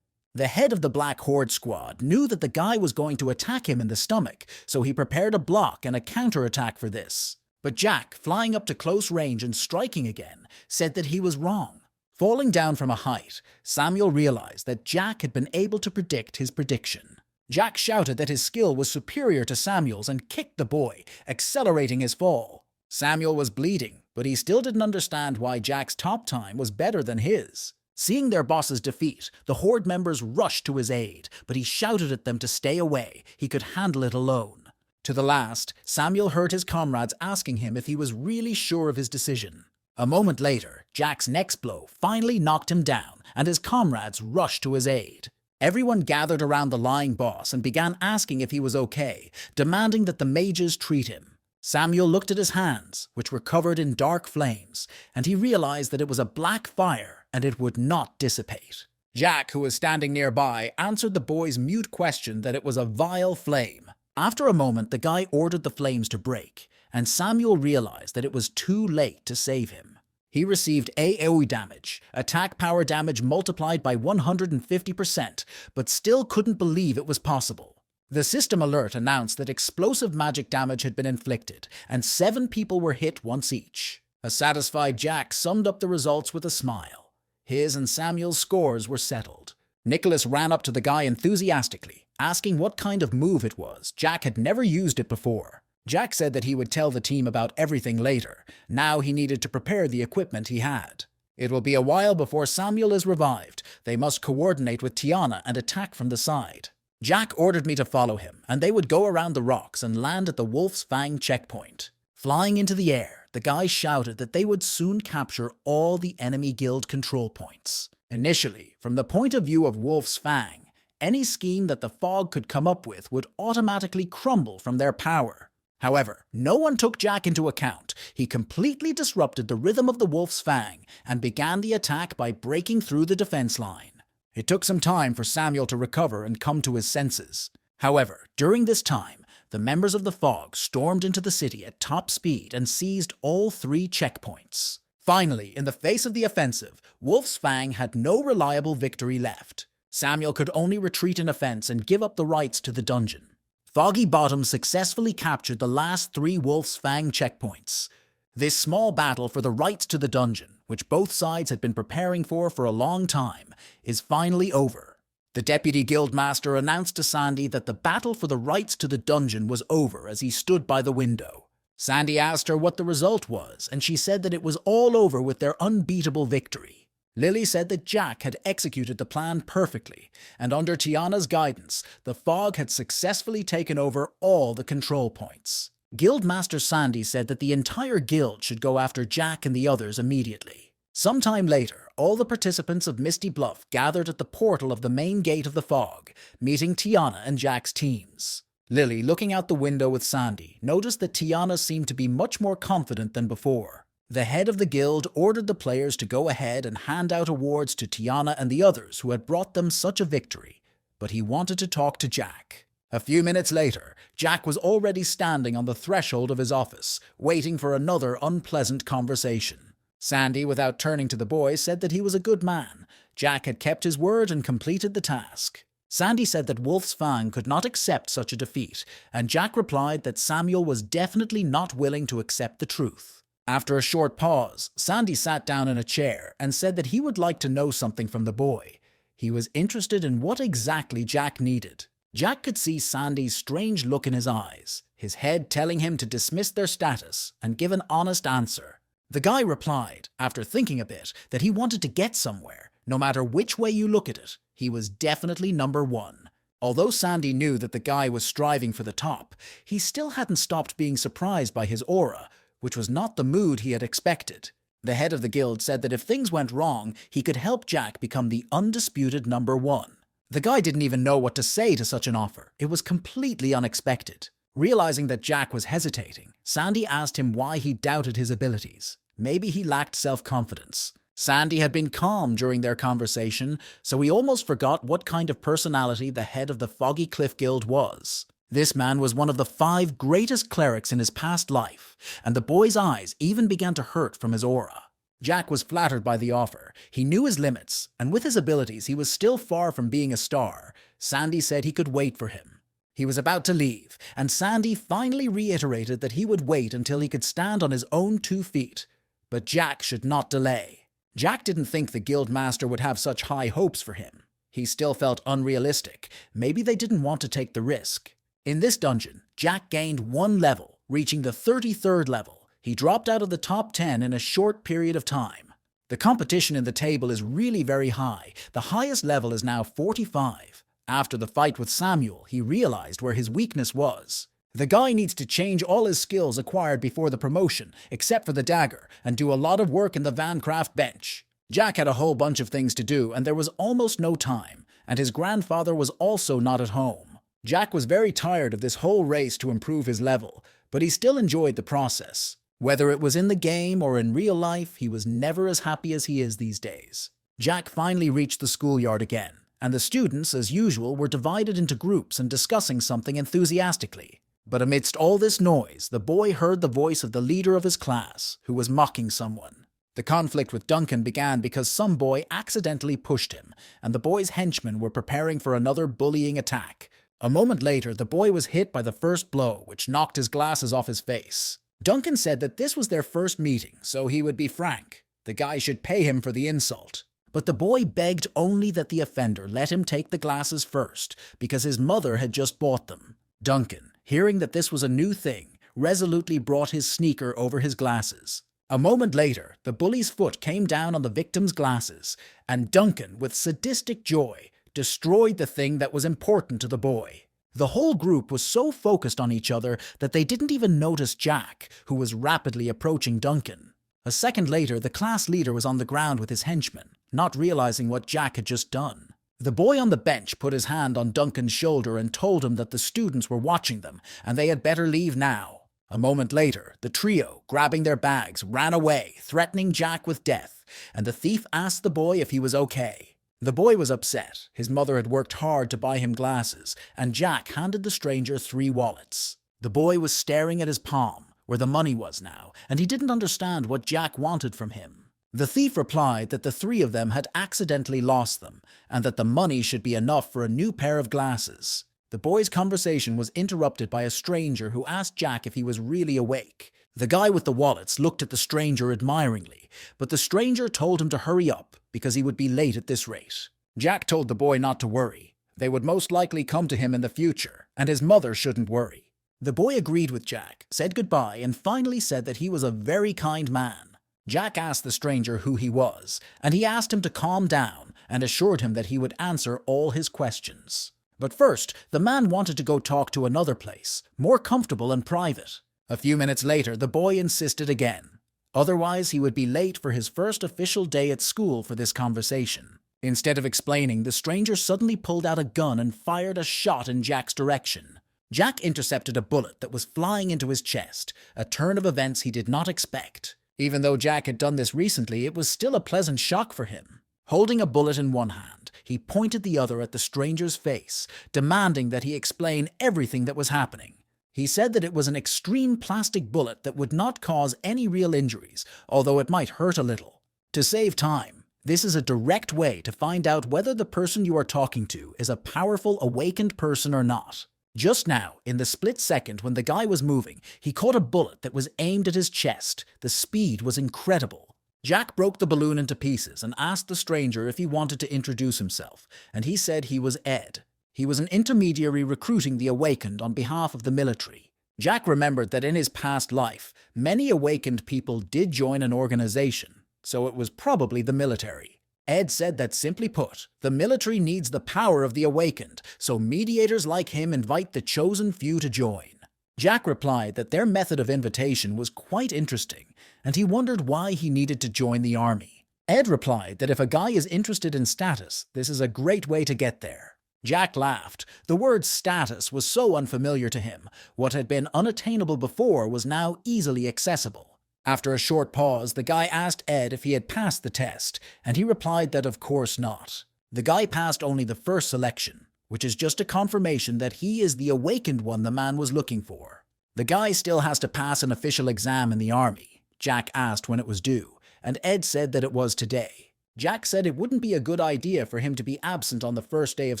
The head of the Black Horde squad knew that the guy was going to attack him in the stomach, so he prepared a block and a counterattack for this. But Jack, flying up to close range and striking again, said that he was wrong. Falling down from a height, Samuel realized that Jack had been able to predict his prediction. Jack shouted that his skill was superior to Samuel's and kicked the boy, accelerating his fall. Samuel was bleeding, but he still didn't understand why Jack's top time was better than his. Seeing their boss's defeat, the Horde members rushed to his aid, but he shouted at them to stay away. He could handle it alone. To the last, Samuel heard his comrades asking him if he was really sure of his decision. A moment later, Jack's next blow finally knocked him down, and his comrades rushed to his aid. Everyone gathered around the lying boss and began asking if he was okay, demanding that the mages treat him. Samuel looked at his hands, which were covered in dark flames, and he realized that it was a black fire and it would not dissipate. Jack, who was standing nearby, answered the boy's mute question that it was a vile flame. After a moment, the guy ordered the flames to break, and Samuel realized that it was too late to save him. He received AoE damage, attack power damage multiplied by 150%, but still couldn't believe it was possible. The system alert announced that explosive magic damage had been inflicted, and 7 people were hit once each. A satisfied Jack summed up the results with a smile. His and Samuel's scores were settled. Nicholas ran up to the guy enthusiastically, asking what kind of move it was. Jack had never used it before. Jack said that he would tell the team about everything later. Now he needed to prepare the equipment he had. It will be a while before Samuel is revived. They must coordinate with Tiana and attack from the side. Jack ordered me to follow him, and they would go around the rocks and land at the Wolf's Fang checkpoint. Flying into the air, the guy shouted that they would soon capture all the enemy guild control points. Initially, from the point of view of Wolf's Fang, any scheme that the Fog could come up with would automatically crumble from their power. However, no one took Jack into account. He completely disrupted the rhythm of the Wolf's Fang and began the attack by breaking through the defense line. It took some time for Samuel to recover and come to his senses. However, during this time, the members of the Fog stormed into the city at top speed and seized all 3 checkpoints. Finally, in the face of the offensive, Wolf's Fang had no reliable victory left. Samuel could only retreat in offense and give up the rights to the dungeon. Foggy Bottom successfully captured the last 3 Wolf's Fang checkpoints. This small battle for the rights to the dungeon, which both sides had been preparing for a long time, is finally over. The deputy guildmaster announced to Sandy that the battle for the rights to the dungeon was over as he stood by the window. Sandy asked her what the result was, and she said that it was all over with their unbeatable victory. Lily said that Jack had executed the plan perfectly, and under Tiana's guidance, the Fog had successfully taken over all the control points. Guildmaster Sandy said that the entire guild should go after Jack and the others immediately. Sometime later, all the participants of Misty Bluff gathered at the portal of the main gate of the Fog, meeting Tiana and Jack's teams. Lily, looking out the window with Sandy, noticed that Tiana seemed to be much more confident than before. The head of the guild ordered the players to go ahead and hand out awards to Tiana and the others who had brought them such a victory. but he wanted to talk to Jack. A few minutes later, Jack was already standing on the threshold of his office, waiting for another unpleasant conversation. Sandy, without turning to the boy, said that he was a good man. Jack had kept his word and completed the task. Sandy said that Wolf's Fang could not accept such a defeat, and Jack replied that Samuel was definitely not willing to accept the truth. After a short pause, Sandy sat down in a chair and said that he would like to know something from the boy. He was interested in what exactly Jack needed. Jack could see Sandy's strange look in his eyes, his head telling him to dismiss their status and give an honest answer. The guy replied, after thinking a bit, that he wanted to get somewhere. No matter which way you look at it, he was definitely number one. Although Sandy knew that the guy was striving for the top, he still hadn't stopped being surprised by his aura, which was not the mood he had expected. The head of the guild said that if things went wrong, he could help Jack become the undisputed number one. The guy didn't even know what to say to such an offer. It was completely unexpected. Realizing that Jack was hesitating, Sandy asked him why he doubted his abilities. Maybe he lacked self-confidence. Sandy had been calm during their conversation, so he almost forgot what kind of personality the head of the Foggy Cliff Guild was. This man was one of the 5 greatest clerics in his past life, and the boy's eyes even began to hurt from his aura. Jack was flattered by the offer. He knew his limits, and with his abilities he was still far from being a star. Sandy said he could wait for him. He was about to leave, and Sandy finally reiterated that he would wait until he could stand on his own 2 feet. But Jack should not delay. Jack didn't think the guild master would have such high hopes for him. He still felt unrealistic. Maybe they didn't want to take the risk. In this dungeon, Jack gained 1 level, reaching the 33rd level. He dropped out of the top 10 in a short period of time. The competition in the table is really very high. The highest level is now 45. After the fight with Samuel, he realized where his weakness was. The guy needs to change all his skills acquired before the promotion, except for the dagger, and do a lot of work in the Vancraft bench. Jack had a whole bunch of things to do, and there was almost no time, and his grandfather was also not at home. Jack was very tired of this whole race to improve his level, but he still enjoyed the process. Whether it was in the game or in real life, he was never as happy as he is these days. Jack finally reached the schoolyard again, and the students, as usual, were divided into groups and discussing something enthusiastically. But amidst all this noise, the boy heard the voice of the leader of his class, who was mocking someone. The conflict with Duncan began because some boy accidentally pushed him, and the boy's henchmen were preparing for another bullying attack. A moment later, the boy was hit by the first blow, which knocked his glasses off his face. Duncan said that this was their first meeting, so he would be frank. The guy should pay him for the insult. But the boy begged only that the offender let him take the glasses first, because his mother had just bought them. Duncan, hearing that this was a new thing, resolutely brought his sneaker over his glasses. A moment later, the bully's foot came down on the victim's glasses, and Duncan, with sadistic joy, destroyed the thing that was important to the boy. The whole group was so focused on each other that they didn't even notice Jack, who was rapidly approaching Duncan. A second later, the class leader was on the ground with his henchmen, not realizing what Jack had just done. The boy on the bench put his hand on Duncan's shoulder and told him that the students were watching them and they had better leave now. A moment later, the trio, grabbing their bags, ran away, threatening Jack with death, and the thief asked the boy if he was okay. The boy was upset. His mother had worked hard to buy him glasses, and Jack handed the stranger 3 wallets. The boy was staring at his palm, where the money was now, and he didn't understand what Jack wanted from him. The thief replied that the 3 of them had accidentally lost them, and that the money should be enough for a new pair of glasses. The boy's conversation was interrupted by a stranger who asked Jack if he was really awake. The guy with the wallets looked at the stranger admiringly, but the stranger told him to hurry up because he would be late at this rate. Jack told the boy not to worry. They would most likely come to him in the future, and his mother shouldn't worry. The boy agreed with Jack, said goodbye, and finally said that he was a very kind man. Jack asked the stranger who he was, and he asked him to calm down and assured him that he would answer all his questions. But first, the man wanted to go talk to another place, more comfortable and private. A few minutes later, the boy insisted again. Otherwise, he would be late for his first official day at school for this conversation. Instead of explaining, the stranger suddenly pulled out a gun and fired a shot in Jack's direction. Jack intercepted a bullet that was flying into his chest, a turn of events he did not expect. Even though Jack had done this recently, it was still a pleasant shock for him. Holding a bullet in one hand, he pointed the other at the stranger's face, demanding that he explain everything that was happening. He said that it was an extreme plastic bullet that would not cause any real injuries, although it might hurt a little. To save time, this is a direct way to find out whether the person you are talking to is a powerful, awakened person or not. Just now, in the split second when the guy was moving, he caught a bullet that was aimed at his chest. The speed was incredible. Jack broke the balloon into pieces and asked the stranger if he wanted to introduce himself, and he said he was Ed. He was an intermediary recruiting the awakened on behalf of the military. Jack remembered that in his past life, many awakened people did join an organization, so it was probably the military. Ed said that, simply put, the military needs the power of the awakened, so mediators like him invite the chosen few to join. Jack replied that their method of invitation was quite interesting, and he wondered why he needed to join the army. Ed replied that if a guy is interested in status, this is a great way to get there. Jack laughed. The word status was so unfamiliar to him. What had been unattainable before was now easily accessible. After a short pause, the guy asked Ed if he had passed the test, and he replied that of course not. The guy passed only the first selection, which is just a confirmation that he is the awakened one the man was looking for. The guy still has to pass an official exam in the army. Jack asked when it was due, and Ed said that it was today. Jack said it wouldn't be a good idea for him to be absent on the first day of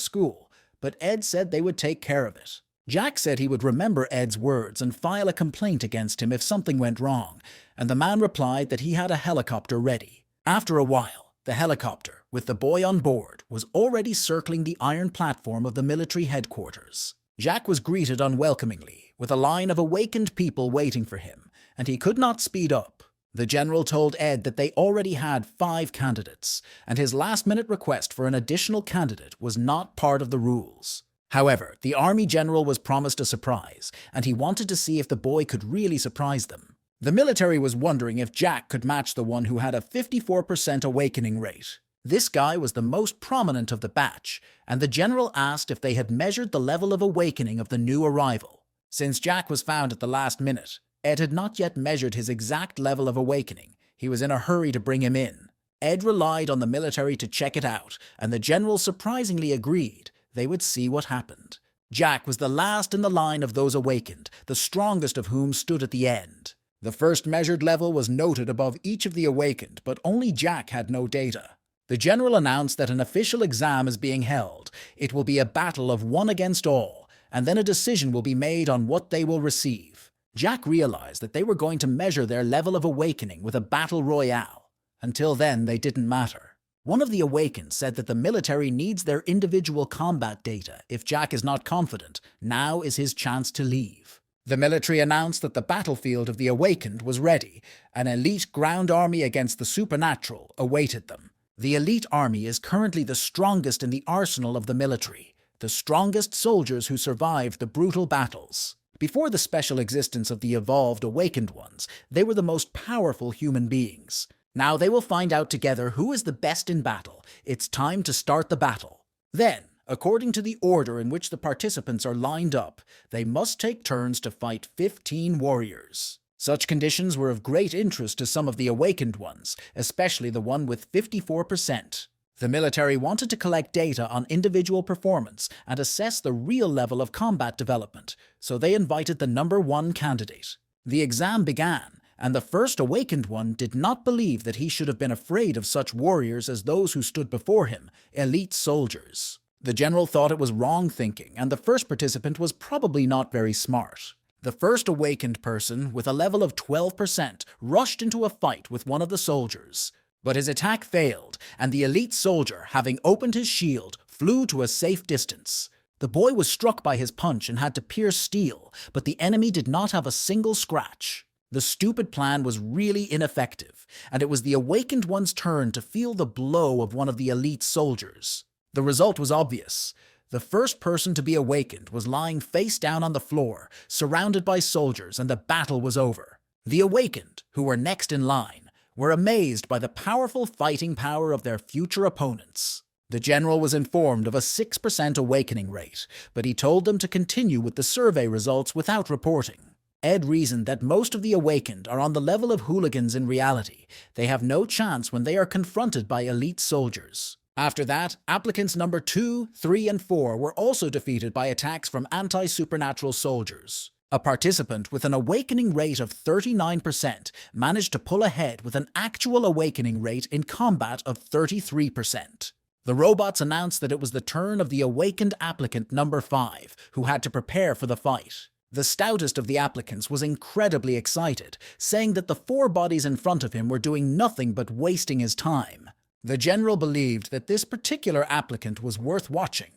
school, but Ed said they would take care of it. Jack said he would remember Ed's words and file a complaint against him if something went wrong, and the man replied that he had a helicopter ready. After a while, the helicopter, with the boy on board, was already circling the iron platform of the military headquarters. Jack was greeted unwelcomingly, with a line of awakened people waiting for him, and he could not speed up. The general told Ed that they already had 5 candidates, and his last-minute request for an additional candidate was not part of the rules. However, the army general was promised a surprise, and he wanted to see if the boy could really surprise them. The military was wondering if Jack could match the one who had a 54% awakening rate. This guy was the most prominent of the batch, and the general asked if they had measured the level of awakening of the new arrival. Since Jack was found at the last minute, Ed had not yet measured his exact level of awakening. He was in a hurry to bring him in. Ed relied on the military to check it out, and the general surprisingly agreed. They would see what happened. Jack was the last in the line of those awakened, the strongest of whom stood at the end. The first measured level was noted above each of the awakened, but only Jack had no data. The general announced that an official exam is being held. It will be a battle of one against all, and then a decision will be made on what they will receive. Jack realized that they were going to measure their level of awakening with a battle royale. Until then, they didn't matter. One of the awakened said that the military needs their individual combat data. If Jack is not confident, now is his chance to leave. The military announced that the battlefield of the awakened was ready. An elite ground army against the supernatural awaited them. The elite army is currently the strongest in the arsenal of the military, the strongest soldiers who survived the brutal battles. Before the special existence of the evolved awakened ones, they were the most powerful human beings. Now they will find out together who is the best in battle. It's time to start the battle. Then, according to the order in which the participants are lined up, they must take turns to fight 15 warriors. Such conditions were of great interest to some of the awakened ones, especially the one with 54%. The military wanted to collect data on individual performance and assess the real level of combat development, so they invited the number 1 candidate. The exam began, and the first awakened one did not believe that he should have been afraid of such warriors as those who stood before him, elite soldiers. The general thought it was wrong thinking, and the first participant was probably not very smart. The first awakened person, with a level of 12%, rushed into a fight with one of the soldiers. But his attack failed, and the elite soldier, having opened his shield, flew to a safe distance. The boy was struck by his punch and had to pierce steel, but the enemy did not have a single scratch. The stupid plan was really ineffective, and it was the awakened one's turn to feel the blow of one of the elite soldiers. The result was obvious. The first person to be awakened was lying face down on the floor, surrounded by soldiers, and the battle was over. The awakened, who were next in line, were amazed by the powerful fighting power of their future opponents. The general was informed of a 6% awakening rate, but he told them to continue with the survey results without reporting. Ed reasoned that most of the awakened are on the level of hooligans in reality. They have no chance when they are confronted by elite soldiers. After that, applicants number 2, 3, and 4 were also defeated by attacks from anti-supernatural soldiers. A participant with an awakening rate of 39% managed to pull ahead with an actual awakening rate in combat of 33%. The robots announced that it was the turn of the awakened applicant number 5, who had to prepare for the fight. The stoutest of the applicants was incredibly excited, saying that the 4 bodies in front of him were doing nothing but wasting his time. The general believed that this particular applicant was worth watching.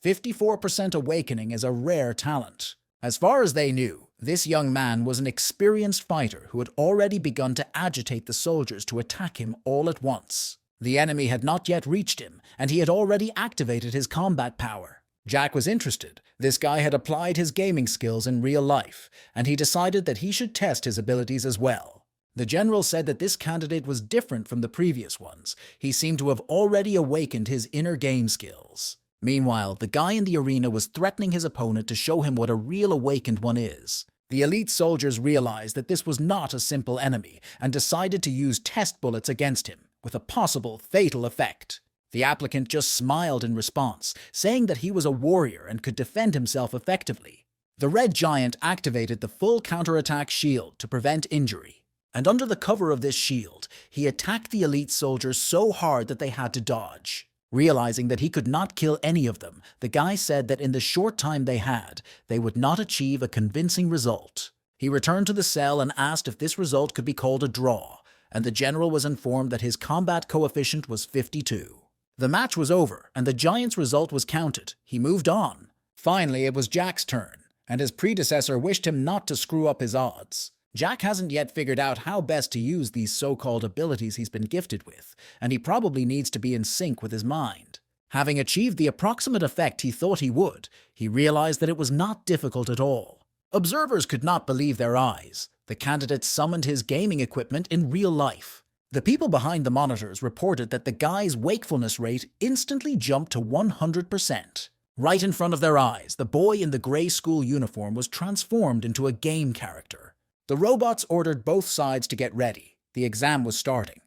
54% awakening is a rare talent. As far as they knew, this young man was an experienced fighter who had already begun to agitate the soldiers to attack him all at once. The enemy had not yet reached him, and he had already activated his combat power. Jack was interested. This guy had applied his gaming skills in real life, and he decided that he should test his abilities as well. The general said that this candidate was different from the previous ones. He seemed to have already awakened his inner game skills. Meanwhile, the guy in the arena was threatening his opponent to show him what a real awakened one is. The elite soldiers realized that this was not a simple enemy and decided to use test bullets against him, with a possible fatal effect. The applicant just smiled in response, saying that he was a warrior and could defend himself effectively. The red giant activated the full counterattack shield to prevent injury, and under the cover of this shield, he attacked the elite soldiers so hard that they had to dodge. Realizing that he could not kill any of them, the guy said that in the short time they had, they would not achieve a convincing result. He returned to the cell and asked if this result could be called a draw, and the general was informed that his combat coefficient was 52. The match was over, and the giant's result was counted. He moved on. Finally, it was Jack's turn, and his predecessor wished him not to screw up his odds. Jack hasn't yet figured out how best to use these so-called abilities he's been gifted with, and he probably needs to be in sync with his mind. Having achieved the approximate effect he thought he would, he realized that it was not difficult at all. Observers could not believe their eyes. The candidate summoned his gaming equipment in real life. The people behind the monitors reported that the guy's wakefulness rate instantly jumped to 100%. Right in front of their eyes, the boy in the gray school uniform was transformed into a game character. The robots ordered both sides to get ready. The exam was starting.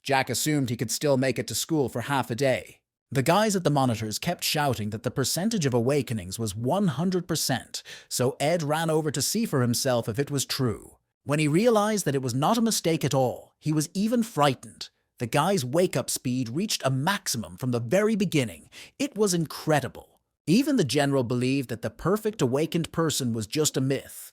Jack assumed he could still make it to school for half a day. The guys at the monitors kept shouting that the percentage of awakenings was 100%, so Ed ran over to see for himself if it was true. When he realized that it was not a mistake at all, he was even frightened. The guy's wake-up speed reached a maximum from the very beginning. It was incredible. Even the general believed that the perfect awakened person was just a myth.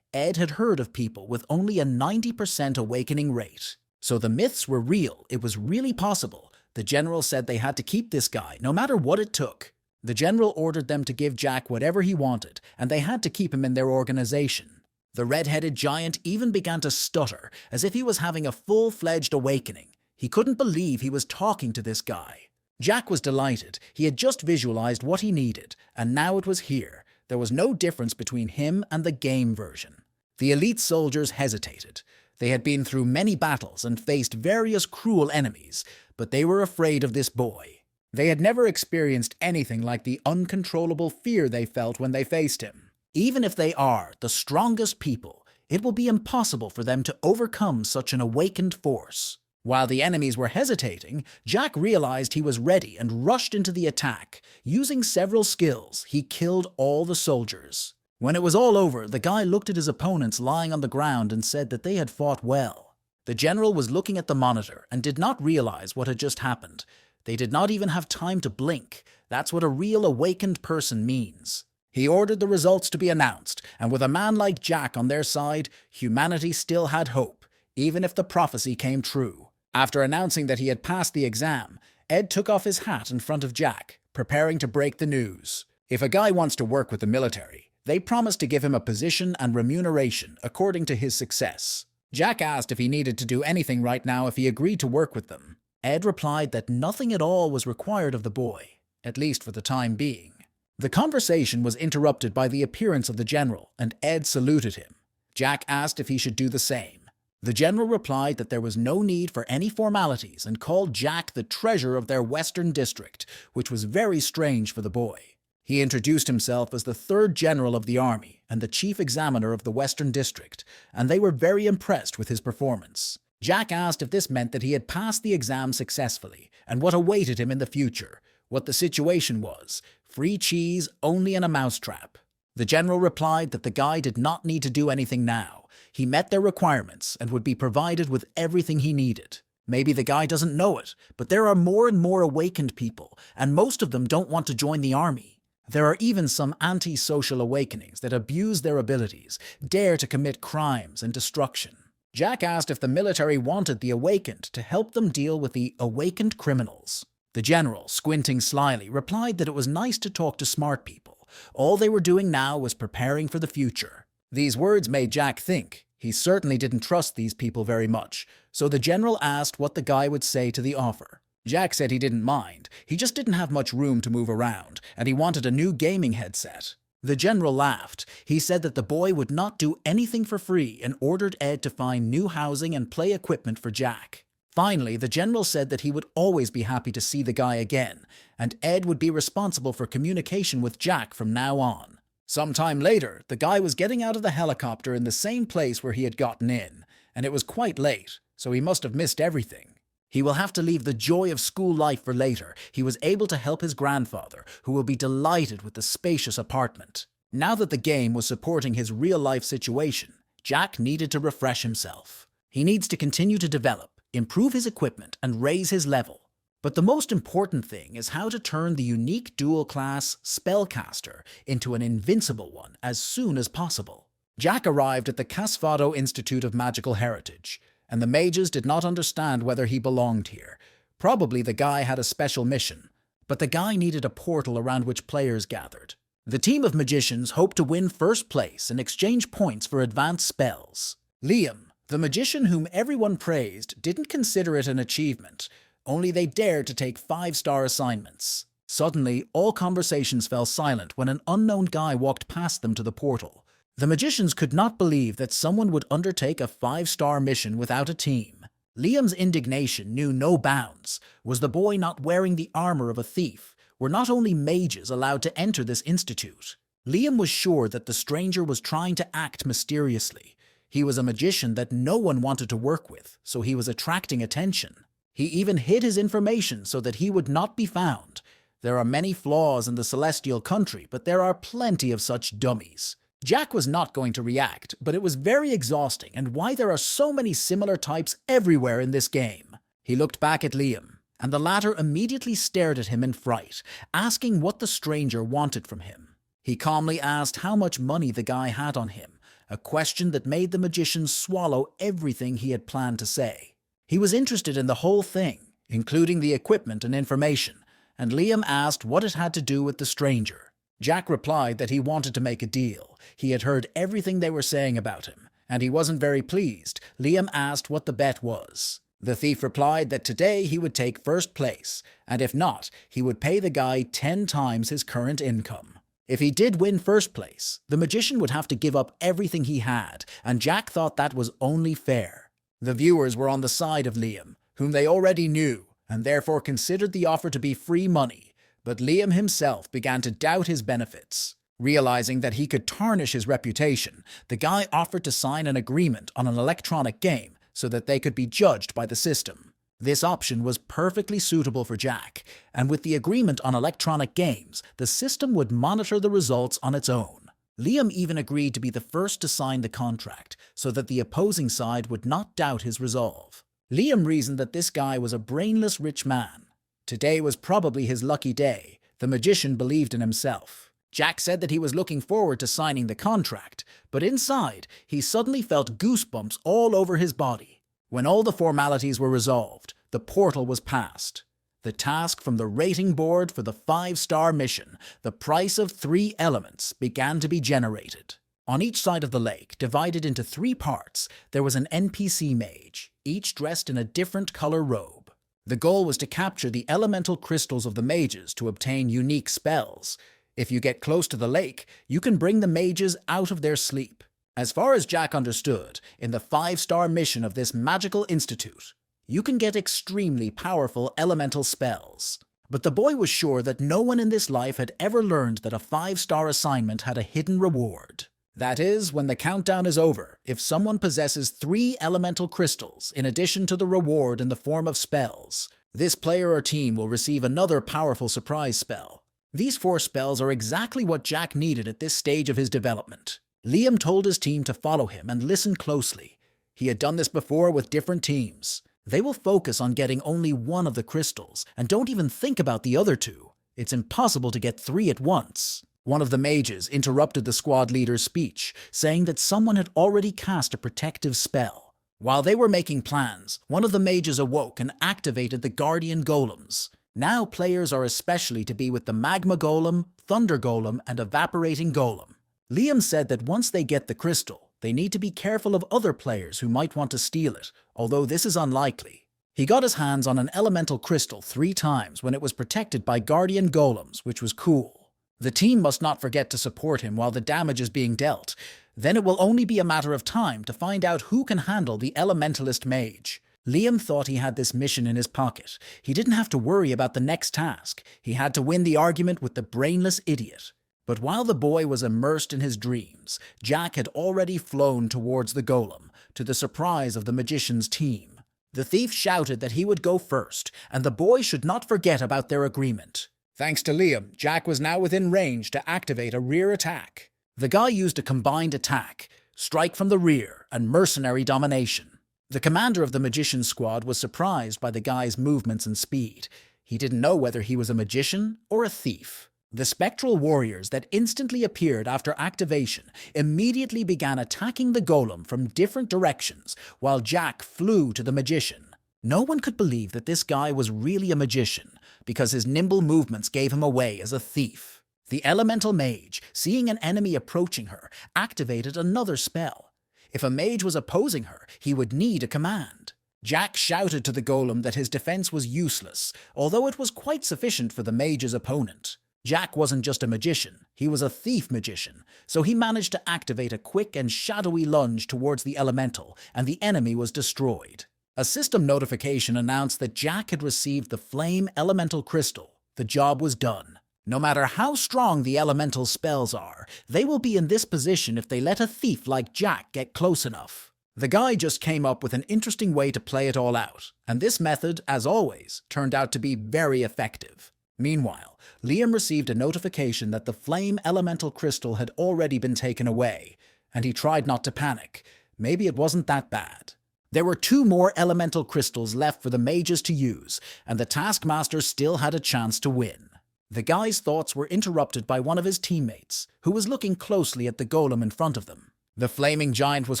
Ed had heard of people with only a 90% awakening rate. So the myths were real. It was really possible. The general said they had to keep this guy, no matter what it took. The general ordered them to give Jack whatever he wanted, and they had to keep him in their organization. The red-headed giant even began to stutter, as if he was having a full-fledged awakening. He couldn't believe he was talking to this guy. Jack was delighted. He had just visualized what he needed, and now it was here. There was no difference between him and the game version. The elite soldiers hesitated. They had been through many battles and faced various cruel enemies, but they were afraid of this boy. They had never experienced anything like the uncontrollable fear they felt when they faced him. Even if they are the strongest people, it will be impossible for them to overcome such an awakened force. While the enemies were hesitating, Jack realized he was ready and rushed into the attack. Using several skills, he killed all the soldiers. When it was all over, the guy looked at his opponents lying on the ground and said that they had fought well. The general was looking at the monitor and did not realize what had just happened. They did not even have time to blink. That's what a real awakened person means. He ordered the results to be announced, and with a man like Jack on their side, humanity still had hope, even if the prophecy came true. After announcing that he had passed the exam, Ed took off his hat in front of Jack, preparing to break the news. If a guy wants to work with the military, they promised to give him a position and remuneration according to his success. Jack asked if he needed to do anything right now if he agreed to work with them. Ed replied that nothing at all was required of the boy, at least for the time being. The conversation was interrupted by the appearance of the general, and Ed saluted him. Jack asked if he should do the same. The general replied that there was no need for any formalities and called Jack the treasure of their western district, which was very strange for the boy. He introduced himself as the third general of the army and the chief examiner of the Western District, and they were very impressed with his performance. Jack asked if this meant that he had passed the exam successfully and what awaited him in the future. What the situation was: free cheese only in a mousetrap. The general replied that the guy did not need to do anything now. He met their requirements and would be provided with everything he needed. Maybe the guy doesn't know it, but there are more and more awakened people, and most of them don't want to join the army. There are even some anti-social awakenings that abuse their abilities, dare to commit crimes and destruction. Jack asked if the military wanted the awakened to help them deal with the awakened criminals. The general, squinting slyly, replied that it was nice to talk to smart people. All they were doing now was preparing for the future. These words made Jack think. He certainly didn't trust these people very much, so the general asked what the guy would say to the offer. Jack said he didn't mind. He just didn't have much room to move around, and he wanted a new gaming headset. The general laughed. He said that the boy would not do anything for free and ordered Ed to find new housing and play equipment for Jack. Finally, the general said that he would always be happy to see the guy again, and Ed would be responsible for communication with Jack from now on. Sometime later, the guy was getting out of the helicopter in the same place where he had gotten in, and it was quite late, so he must have missed everything. He will have to leave the joy of school life for later. He was able to help his grandfather, who will be delighted with the spacious apartment. Now that the game was supporting his real-life situation, Jack needed to refresh himself. He needs to continue to develop, improve his equipment, and raise his level. But the most important thing is how to turn the unique dual-class spellcaster into an invincible one as soon as possible. Jack arrived at the Casfado Institute of Magical Heritage, and the mages did not understand whether he belonged here. Probably the guy had a special mission, but the guy needed a portal around which players gathered. The team of magicians hoped to win first place and exchange points for advanced spells. Liam, the magician whom everyone praised, didn't consider it an achievement, only they dared to take 5-star assignments. Suddenly, all conversations fell silent when an unknown guy walked past them to the portal. The magicians could not believe that someone would undertake a 5-star mission without a team. Liam's indignation knew no bounds. Was the boy not wearing the armor of a thief? Were not only mages allowed to enter this institute? Liam was sure that the stranger was trying to act mysteriously. He was a magician that no one wanted to work with, so he was attracting attention. He even hid his information so that he would not be found. There are many flaws in the celestial country, but there are plenty of such dummies. Jack was not going to react, but it was very exhausting and why there are so many similar types everywhere in this game. He looked back at Liam, and the latter immediately stared at him in fright, asking what the stranger wanted from him. He calmly asked how much money the guy had on him, a question that made the magician swallow everything he had planned to say. He was interested in the whole thing, including the equipment and information, and Liam asked what it had to do with the stranger. Jack replied that he wanted to make a deal. He had heard everything they were saying about him, and he wasn't very pleased. Liam asked what the bet was. The thief replied that today he would take first place, and if not, he would pay the guy 10 times his current income. If he did win first place, the magician would have to give up everything he had, and Jack thought that was only fair. The viewers were on the side of Liam, whom they already knew, and therefore considered the offer to be free money. But Liam himself began to doubt his benefits. Realizing that he could tarnish his reputation, the guy offered to sign an agreement on an electronic game so that they could be judged by the system. This option was perfectly suitable for Jack, and with the agreement on electronic games, the system would monitor the results on its own. Liam even agreed to be the first to sign the contract so that the opposing side would not doubt his resolve. Liam reasoned that this guy was a brainless rich man. Today was probably his lucky day. The magician believed in himself. Jack said that he was looking forward to signing the contract, but inside, he suddenly felt goosebumps all over his body. When all the formalities were resolved, the portal was passed. The task from the rating board for the 5-star mission, the price of 3 elements, began to be generated. On each side of the lake, divided into 3 parts, there was an NPC mage, each dressed in a different color robe. The goal was to capture the elemental crystals of the mages to obtain unique spells. If you get close to the lake, you can bring the mages out of their sleep. As far as Jack understood, in the 5-star mission of this magical institute, you can get extremely powerful elemental spells. But the boy was sure that no one in this life had ever learned that a 5-star assignment had a hidden reward. That is, when the countdown is over, if someone possesses 3 elemental crystals in addition to the reward in the form of spells, this player or team will receive another powerful surprise spell. These 4 spells are exactly what Jack needed at this stage of his development. Liam told his team to follow him and listen closely. He had done this before with different teams. They will focus on getting only one of the crystals and don't even think about the other 2. It's impossible to get 3 at once. One of the mages interrupted the squad leader's speech, saying that someone had already cast a protective spell. While they were making plans, one of the mages awoke and activated the guardian golems. Now players are especially to be with the magma golem, thunder golem, and evaporating golem. Liam said that once they get the crystal, they need to be careful of other players who might want to steal it, although this is unlikely. He got his hands on an elemental crystal 3 times when it was protected by guardian golems, which was cool. The team must not forget to support him while the damage is being dealt. Then it will only be a matter of time to find out who can handle the elementalist mage. Liam thought he had this mission in his pocket. He didn't have to worry about the next task. He had to win the argument with the brainless idiot. But while the boy was immersed in his dreams, Jack had already flown towards the golem, to the surprise of the magician's team. The thief shouted that he would go first, and the boy should not forget about their agreement. Thanks to Liam, Jack was now within range to activate a rear attack. The guy used a combined attack, strike from the rear, and mercenary domination. The commander of the magician's squad was surprised by the guy's movements and speed. He didn't know whether he was a magician or a thief. The spectral warriors that instantly appeared after activation immediately began attacking the golem from different directions, while Jack flew to the magician. No one could believe that this guy was really a magician, because his nimble movements gave him away as a thief. The elemental mage, seeing an enemy approaching her, activated another spell. If a mage was opposing her, he would need a command. Jack shouted to the golem that his defense was useless, although it was quite sufficient for the mage's opponent. Jack wasn't just a magician, he was a thief magician, so he managed to activate a quick and shadowy lunge towards the elemental, and the enemy was destroyed. A system notification announced that Jack had received the flame elemental crystal. The job was done. No matter how strong the elemental spells are, they will be in this position if they let a thief like Jack get close enough. The guy just came up with an interesting way to play it all out, and this method, as always, turned out to be very effective. Meanwhile, Liam received a notification that the flame elemental crystal had already been taken away, and he tried not to panic. Maybe it wasn't that bad. There were 2 more elemental crystals left for the mages to use, and the taskmaster still had a chance to win. The guy's thoughts were interrupted by one of his teammates, who was looking closely at the golem in front of them. The flaming giant was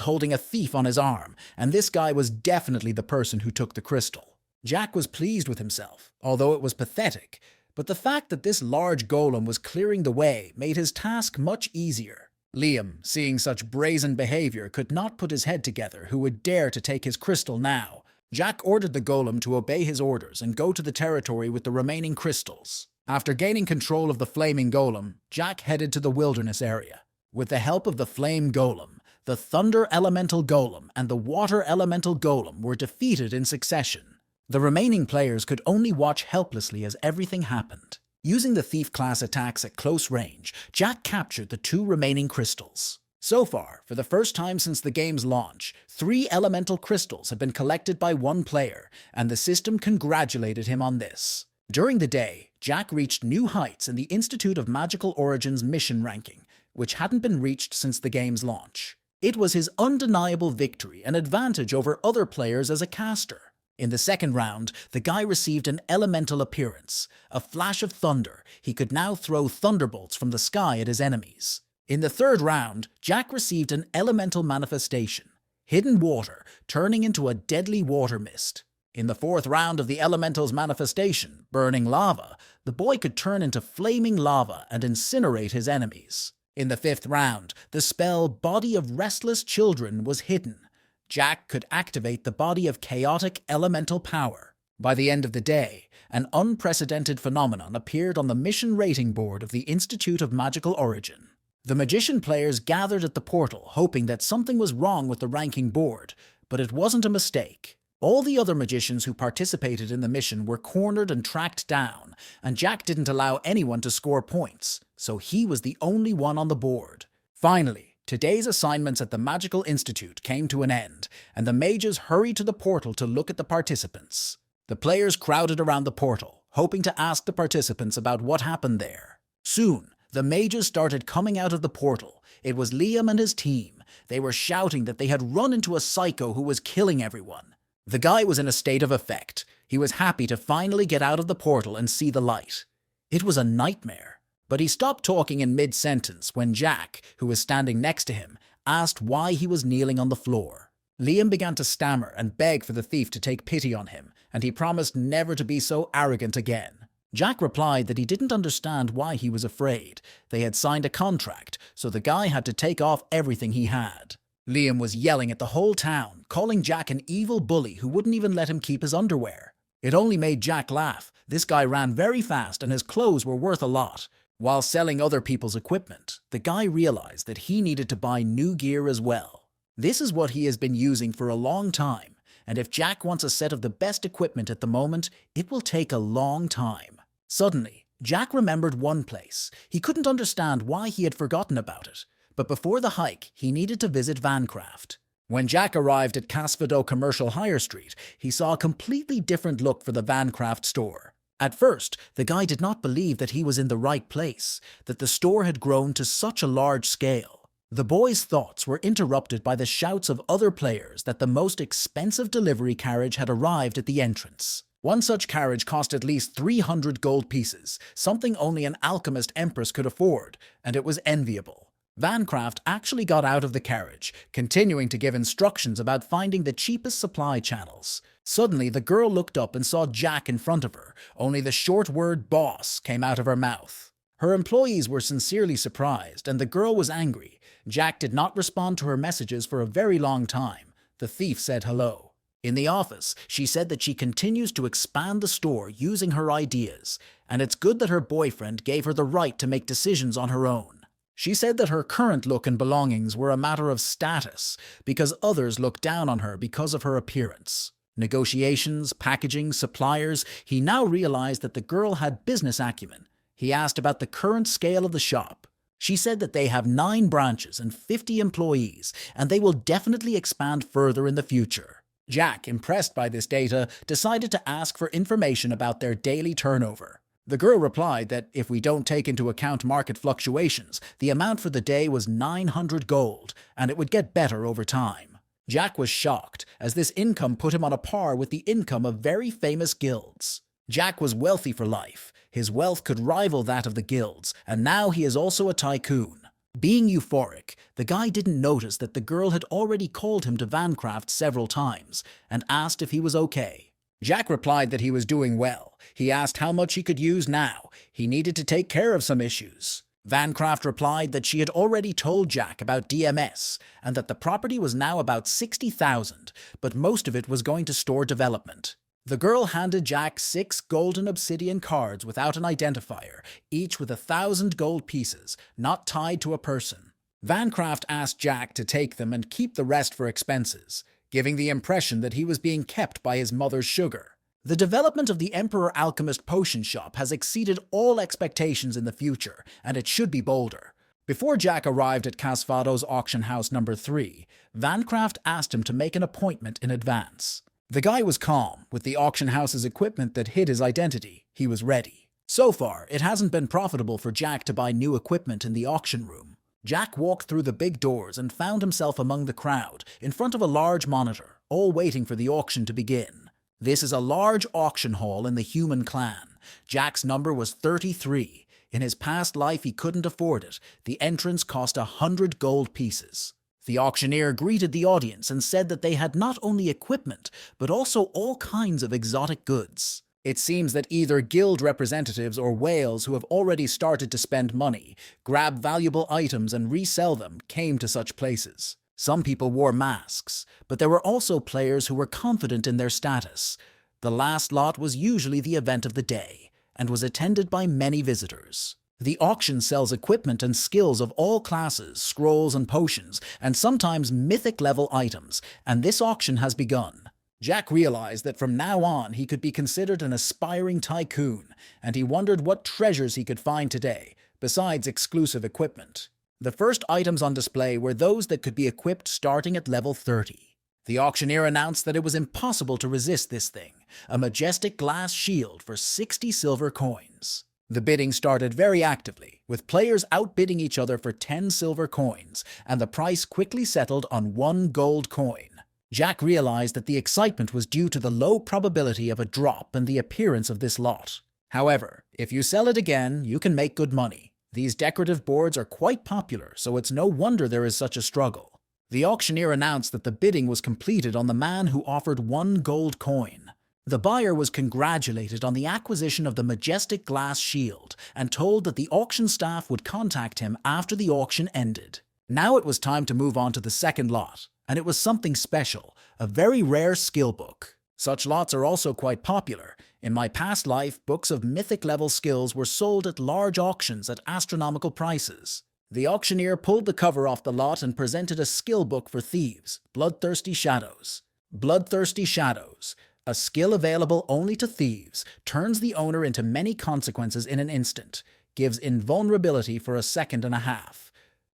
holding a thief on his arm, and this guy was definitely the person who took the crystal. Jack was pleased with himself, although it was pathetic, but the fact that this large golem was clearing the way made his task much easier. Liam, seeing such brazen behavior, could not put his head together who would dare to take his crystal now. Jack ordered the golem to obey his orders and go to the territory with the remaining crystals. After gaining control of the flaming golem, Jack headed to the wilderness area. With the help of the flame golem, the thunder elemental golem and the water elemental golem were defeated in succession. The remaining players could only watch helplessly as everything happened. Using the thief class attacks at close range, Jack captured the 2 remaining crystals. So far, for the first time since the game's launch, 3 elemental crystals had been collected by 1 player, and the system congratulated him on this. During the day, Jack reached new heights in the Institute of Magical Origins mission ranking, which hadn't been reached since the game's launch. It was his undeniable victory and advantage over other players as a caster. In the second round, the guy received an elemental appearance, a flash of thunder. He could now throw thunderbolts from the sky at his enemies. In the third round, Jack received an elemental manifestation, hidden water, turning into a deadly water mist. In the fourth round of the elemental's manifestation, burning lava, the boy could turn into flaming lava and incinerate his enemies. In the fifth round, the spell Body of Restless Children was hidden. Jack could activate the body of chaotic elemental power. By the end of the day, an unprecedented phenomenon appeared on the mission rating board of the Institute of Magical Origin. The magician players gathered at the portal, hoping that something was wrong with the ranking board, but it wasn't a mistake. All the other magicians who participated in the mission were cornered and tracked down, and Jack didn't allow anyone to score points, so he was the only one on the board. Finally, today's assignments at the Magical Institute came to an end, and the mages hurried to the portal to look at the participants. The players crowded around the portal, hoping to ask the participants about what happened there. Soon, the mages started coming out of the portal. It was Liam and his team. They were shouting that they had run into a psycho who was killing everyone. The guy was in a state of affect. He was happy to finally get out of the portal and see the light. It was a nightmare. But he stopped talking in mid-sentence when Jack, who was standing next to him, asked why he was kneeling on the floor. Liam began to stammer and beg for the thief to take pity on him, and he promised never to be so arrogant again. Jack replied that he didn't understand why he was afraid. They had signed a contract, so the guy had to take off everything he had. Liam was yelling at the whole town, calling Jack an evil bully who wouldn't even let him keep his underwear. It only made Jack laugh. This guy ran very fast and his clothes were worth a lot. While selling other people's equipment, the guy realized that he needed to buy new gear as well. This is what he has been using for a long time, and if Jack wants a set of the best equipment at the moment, it will take a long time. Suddenly, Jack remembered one place. He couldn't understand why he had forgotten about it. But before the hike, he needed to visit Vancraft. When Jack arrived at Casfado Commercial Higher Street, he saw a completely different look for the Vancraft store. At first, the guy did not believe that he was in the right place, that the store had grown to such a large scale. The boy's thoughts were interrupted by the shouts of other players that the most expensive delivery carriage had arrived at the entrance. One such carriage cost at least 300 gold pieces, something only an alchemist empress could afford, and it was enviable. Vancraft actually got out of the carriage, continuing to give instructions about finding the cheapest supply channels. Suddenly, the girl looked up and saw Jack in front of her. Only the short word "boss" came out of her mouth. Her employees were sincerely surprised, and the girl was angry. Jack did not respond to her messages for a very long time. The thief said hello. In the office, she said that she continues to expand the store using her ideas, and it's good that her boyfriend gave her the right to make decisions on her own. She said that her current look and belongings were a matter of status, because others looked down on her because of her appearance. Negotiations, packaging, suppliers, he now realized that the girl had business acumen. He asked about the current scale of the shop. She said that they have 9 branches and 50 employees, and they will definitely expand further in the future. Jack, impressed by this data, decided to ask for information about their daily turnover. The girl replied that if we don't take into account market fluctuations, the amount for the day was 900 gold, and it would get better over time. Jack was shocked, as this income put him on a par with the income of very famous guilds. Jack was wealthy for life. His wealth could rival that of the guilds, and now he is also a tycoon. Being euphoric, the guy didn't notice that the girl had already called him to Vancraft several times, and asked if he was okay. Jack replied that he was doing well. He asked how much he could use now. He needed to take care of some issues. Vancraft replied that she had already told Jack about DMS, and that the property was now about 60,000, but most of it was going to store development. The girl handed Jack 6 golden obsidian cards without an identifier, each with 1,000 gold pieces, not tied to a person. Vancraft asked Jack to take them and keep the rest for expenses, giving the impression that he was being kept by his mother's sugar. The development of the Emperor Alchemist Potion Shop has exceeded all expectations in the future, and it should be bolder. Before Jack arrived at Casfado's auction house number 3, Vancraft asked him to make an appointment in advance. The guy was calm. With the auction house's equipment that hid his identity, he was ready. So far, it hasn't been profitable for Jack to buy new equipment in the auction room. Jack walked through the big doors and found himself among the crowd, in front of a large monitor, all waiting for the auction to begin. This is a large auction hall in the human clan. Jack's number was 33. In his past life, he couldn't afford it. The entrance cost 100 gold pieces. The auctioneer greeted the audience and said that they had not only equipment, but also all kinds of exotic goods. It seems that either guild representatives or whales who have already started to spend money, grab valuable items and resell them, came to such places. Some people wore masks, but there were also players who were confident in their status. The last lot was usually the event of the day, and was attended by many visitors. The auction sells equipment and skills of all classes, scrolls and potions, and sometimes mythic-level items, and this auction has begun. Jack realized that from now on he could be considered an aspiring tycoon, and he wondered what treasures he could find today, besides exclusive equipment. The first items on display were those that could be equipped starting at level 30. The auctioneer announced that it was impossible to resist this thing, a majestic glass shield for 60 silver coins. The bidding started very actively, with players outbidding each other for 10 silver coins, and the price quickly settled on 1 gold coin. Jack realized that the excitement was due to the low probability of a drop and the appearance of this lot. However, if you sell it again, you can make good money. These decorative boards are quite popular, so it's no wonder there is such a struggle. The auctioneer announced that the bidding was completed on the man who offered 1 gold coin. The buyer was congratulated on the acquisition of the majestic glass shield and told that the auction staff would contact him after the auction ended. Now it was time to move on to the second lot, and it was something special, a very rare skill book. Such lots are also quite popular. In my past life, books of mythic-level skills were sold at large auctions at astronomical prices. The auctioneer pulled the cover off the lot and presented a skill book for thieves, Bloodthirsty Shadows. Bloodthirsty Shadows, a skill available only to thieves, turns the owner into many consequences in an instant, gives invulnerability for a second and a half.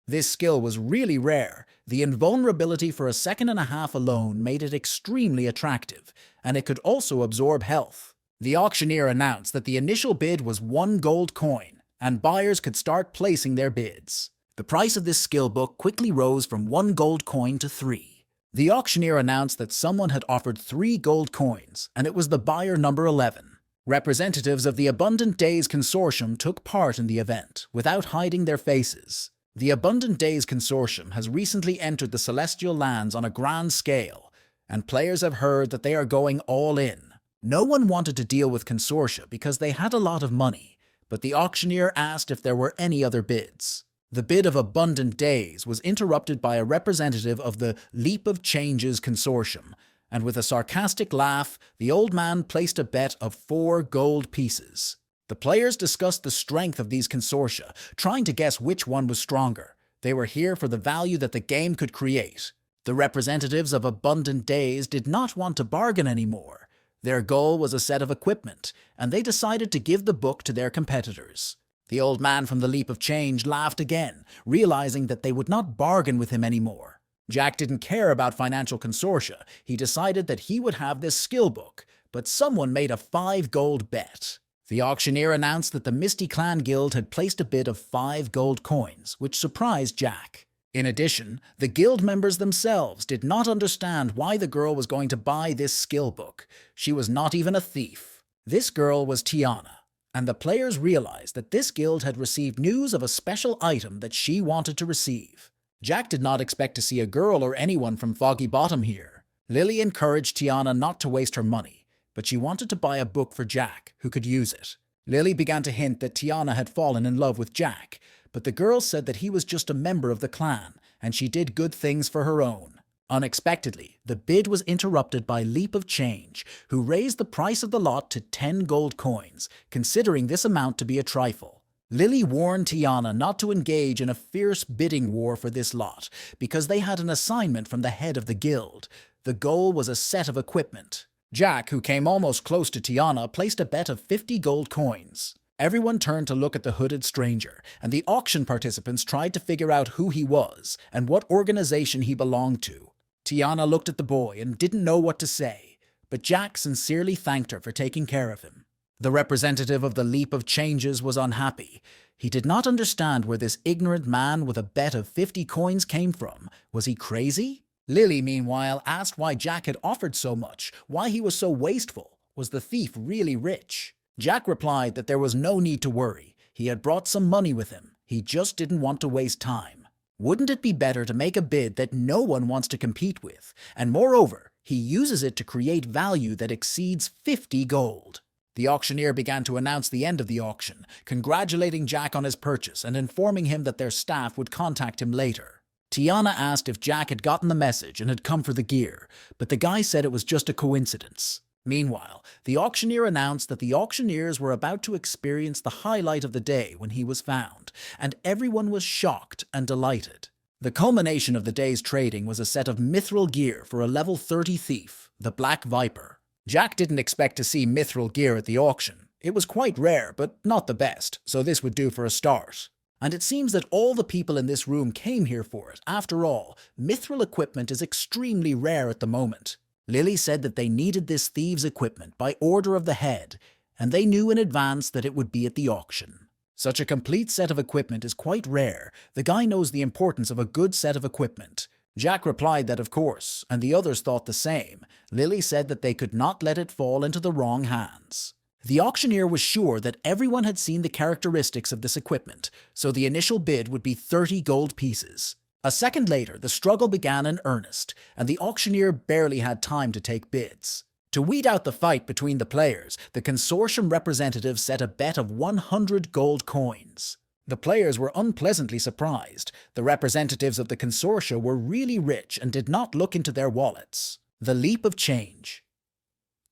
This skill was really rare. The invulnerability for a second and a half alone made it extremely attractive, and it could also absorb health. The auctioneer announced that the initial bid was 1 gold coin, and buyers could start placing their bids. The price of this skill book quickly rose from 1 gold coin to 3. The auctioneer announced that someone had offered 3 gold coins, and it was the buyer number 11. Representatives of the Abundant Days Consortium took part in the event, without hiding their faces. The Abundant Days Consortium has recently entered the Celestial Lands on a grand scale, and players have heard that they are going all in. No one wanted to deal with Consortia because they had a lot of money, but the auctioneer asked if there were any other bids. The bid of Abundant Days was interrupted by a representative of the Leap of Changes Consortium, and with a sarcastic laugh, the old man placed a bet of 4 gold pieces. The players discussed the strength of these consortia, trying to guess which one was stronger. They were here for the value that the game could create. The representatives of Abundant Days did not want to bargain anymore. Their goal was a set of equipment, and they decided to give the book to their competitors. The old man from the Leap of Change laughed again, realizing that they would not bargain with him anymore. Jack didn't care about financial consortia. He decided that he would have this skill book, but someone made a 5 gold bet. The auctioneer announced that the Misty Clan Guild had placed a bid of 5 gold coins, which surprised Jack. In addition, the guild members themselves did not understand why the girl was going to buy this skill book. She was not even a thief. This girl was Tiana, and the players realized that this guild had received news of a special item that she wanted to receive. Jack did not expect to see a girl or anyone from Foggy Bottom here. Lily encouraged Tiana not to waste her money, but she wanted to buy a book for Jack, who could use it. Lily began to hint that Tiana had fallen in love with Jack, but the girl said that he was just a member of the clan, and she did good things for her own. Unexpectedly, the bid was interrupted by Leap of Change, who raised the price of the lot to 10 gold coins, considering this amount to be a trifle. Lily warned Tiana not to engage in a fierce bidding war for this lot, because they had an assignment from the head of the guild. The goal was a set of equipment. Jack, who came almost close to Tiana, placed a bet of 50 gold coins. Everyone turned to look at the hooded stranger, and the auction participants tried to figure out who he was and what organization he belonged to. Tiana looked at the boy and didn't know what to say, but Jack sincerely thanked her for taking care of him. The representative of the Leap of Changes was unhappy. He did not understand where this ignorant man with a bet of 50 coins came from. Was he crazy? Lily, meanwhile, asked why Jack had offered so much, why he was so wasteful. Was the thief really rich? Jack replied that there was no need to worry. He had brought some money with him. He just didn't want to waste time. Wouldn't it be better to make a bid that no one wants to compete with? And moreover, he uses it to create value that exceeds 50 gold. The auctioneer began to announce the end of the auction, congratulating Jack on his purchase and informing him that their staff would contact him later. Tiana asked if Jack had gotten the message and had come for the gear, but the guy said it was just a coincidence. Meanwhile, the auctioneer announced that the auctioneers were about to experience the highlight of the day when he was found, and everyone was shocked and delighted. The culmination of the day's trading was a set of mithril gear for a level 30 thief, the Black Viper. Jack didn't expect to see mithril gear at the auction. It was quite rare, but not the best, so this would do for a start. And it seems that all the people in this room came here for it. After all, mithril equipment is extremely rare at the moment. Lily said that they needed this thieves' equipment by order of the head, and they knew in advance that it would be at the auction. Such a complete set of equipment is quite rare. The guy knows the importance of a good set of equipment. Jack replied that of course, and the others thought the same. Lily said that they could not let it fall into the wrong hands. The auctioneer was sure that everyone had seen the characteristics of this equipment, so the initial bid would be 30 gold pieces. A second later, the struggle began in earnest, and the auctioneer barely had time to take bids. To weed out the fight between the players, the consortium representative set a bet of 100 gold coins. The players were unpleasantly surprised. The representatives of the consortia were really rich and did not look into their wallets. The leap of change.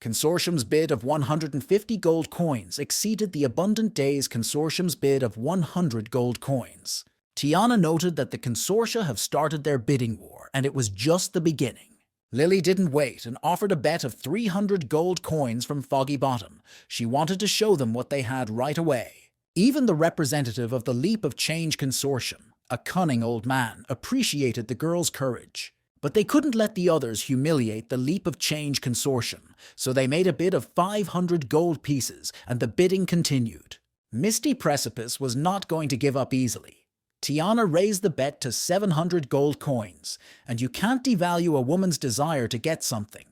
Consortium's bid of 150 gold coins exceeded the Abundant Days Consortium's bid of 100 gold coins. Tiana noted that the consortia have started their bidding war, and it was just the beginning. Lily didn't wait and offered a bet of 300 gold coins from Foggy Bottom. She wanted to show them what they had right away. Even the representative of the Leap of Change Consortium, a cunning old man, appreciated the girl's courage. But they couldn't let the others humiliate the Leap of Change Consortium, so they made a bid of 500 gold pieces, and the bidding continued. Misty Precipice was not going to give up easily. Tiana raised the bet to 700 gold coins, and you can't devalue a woman's desire to get something.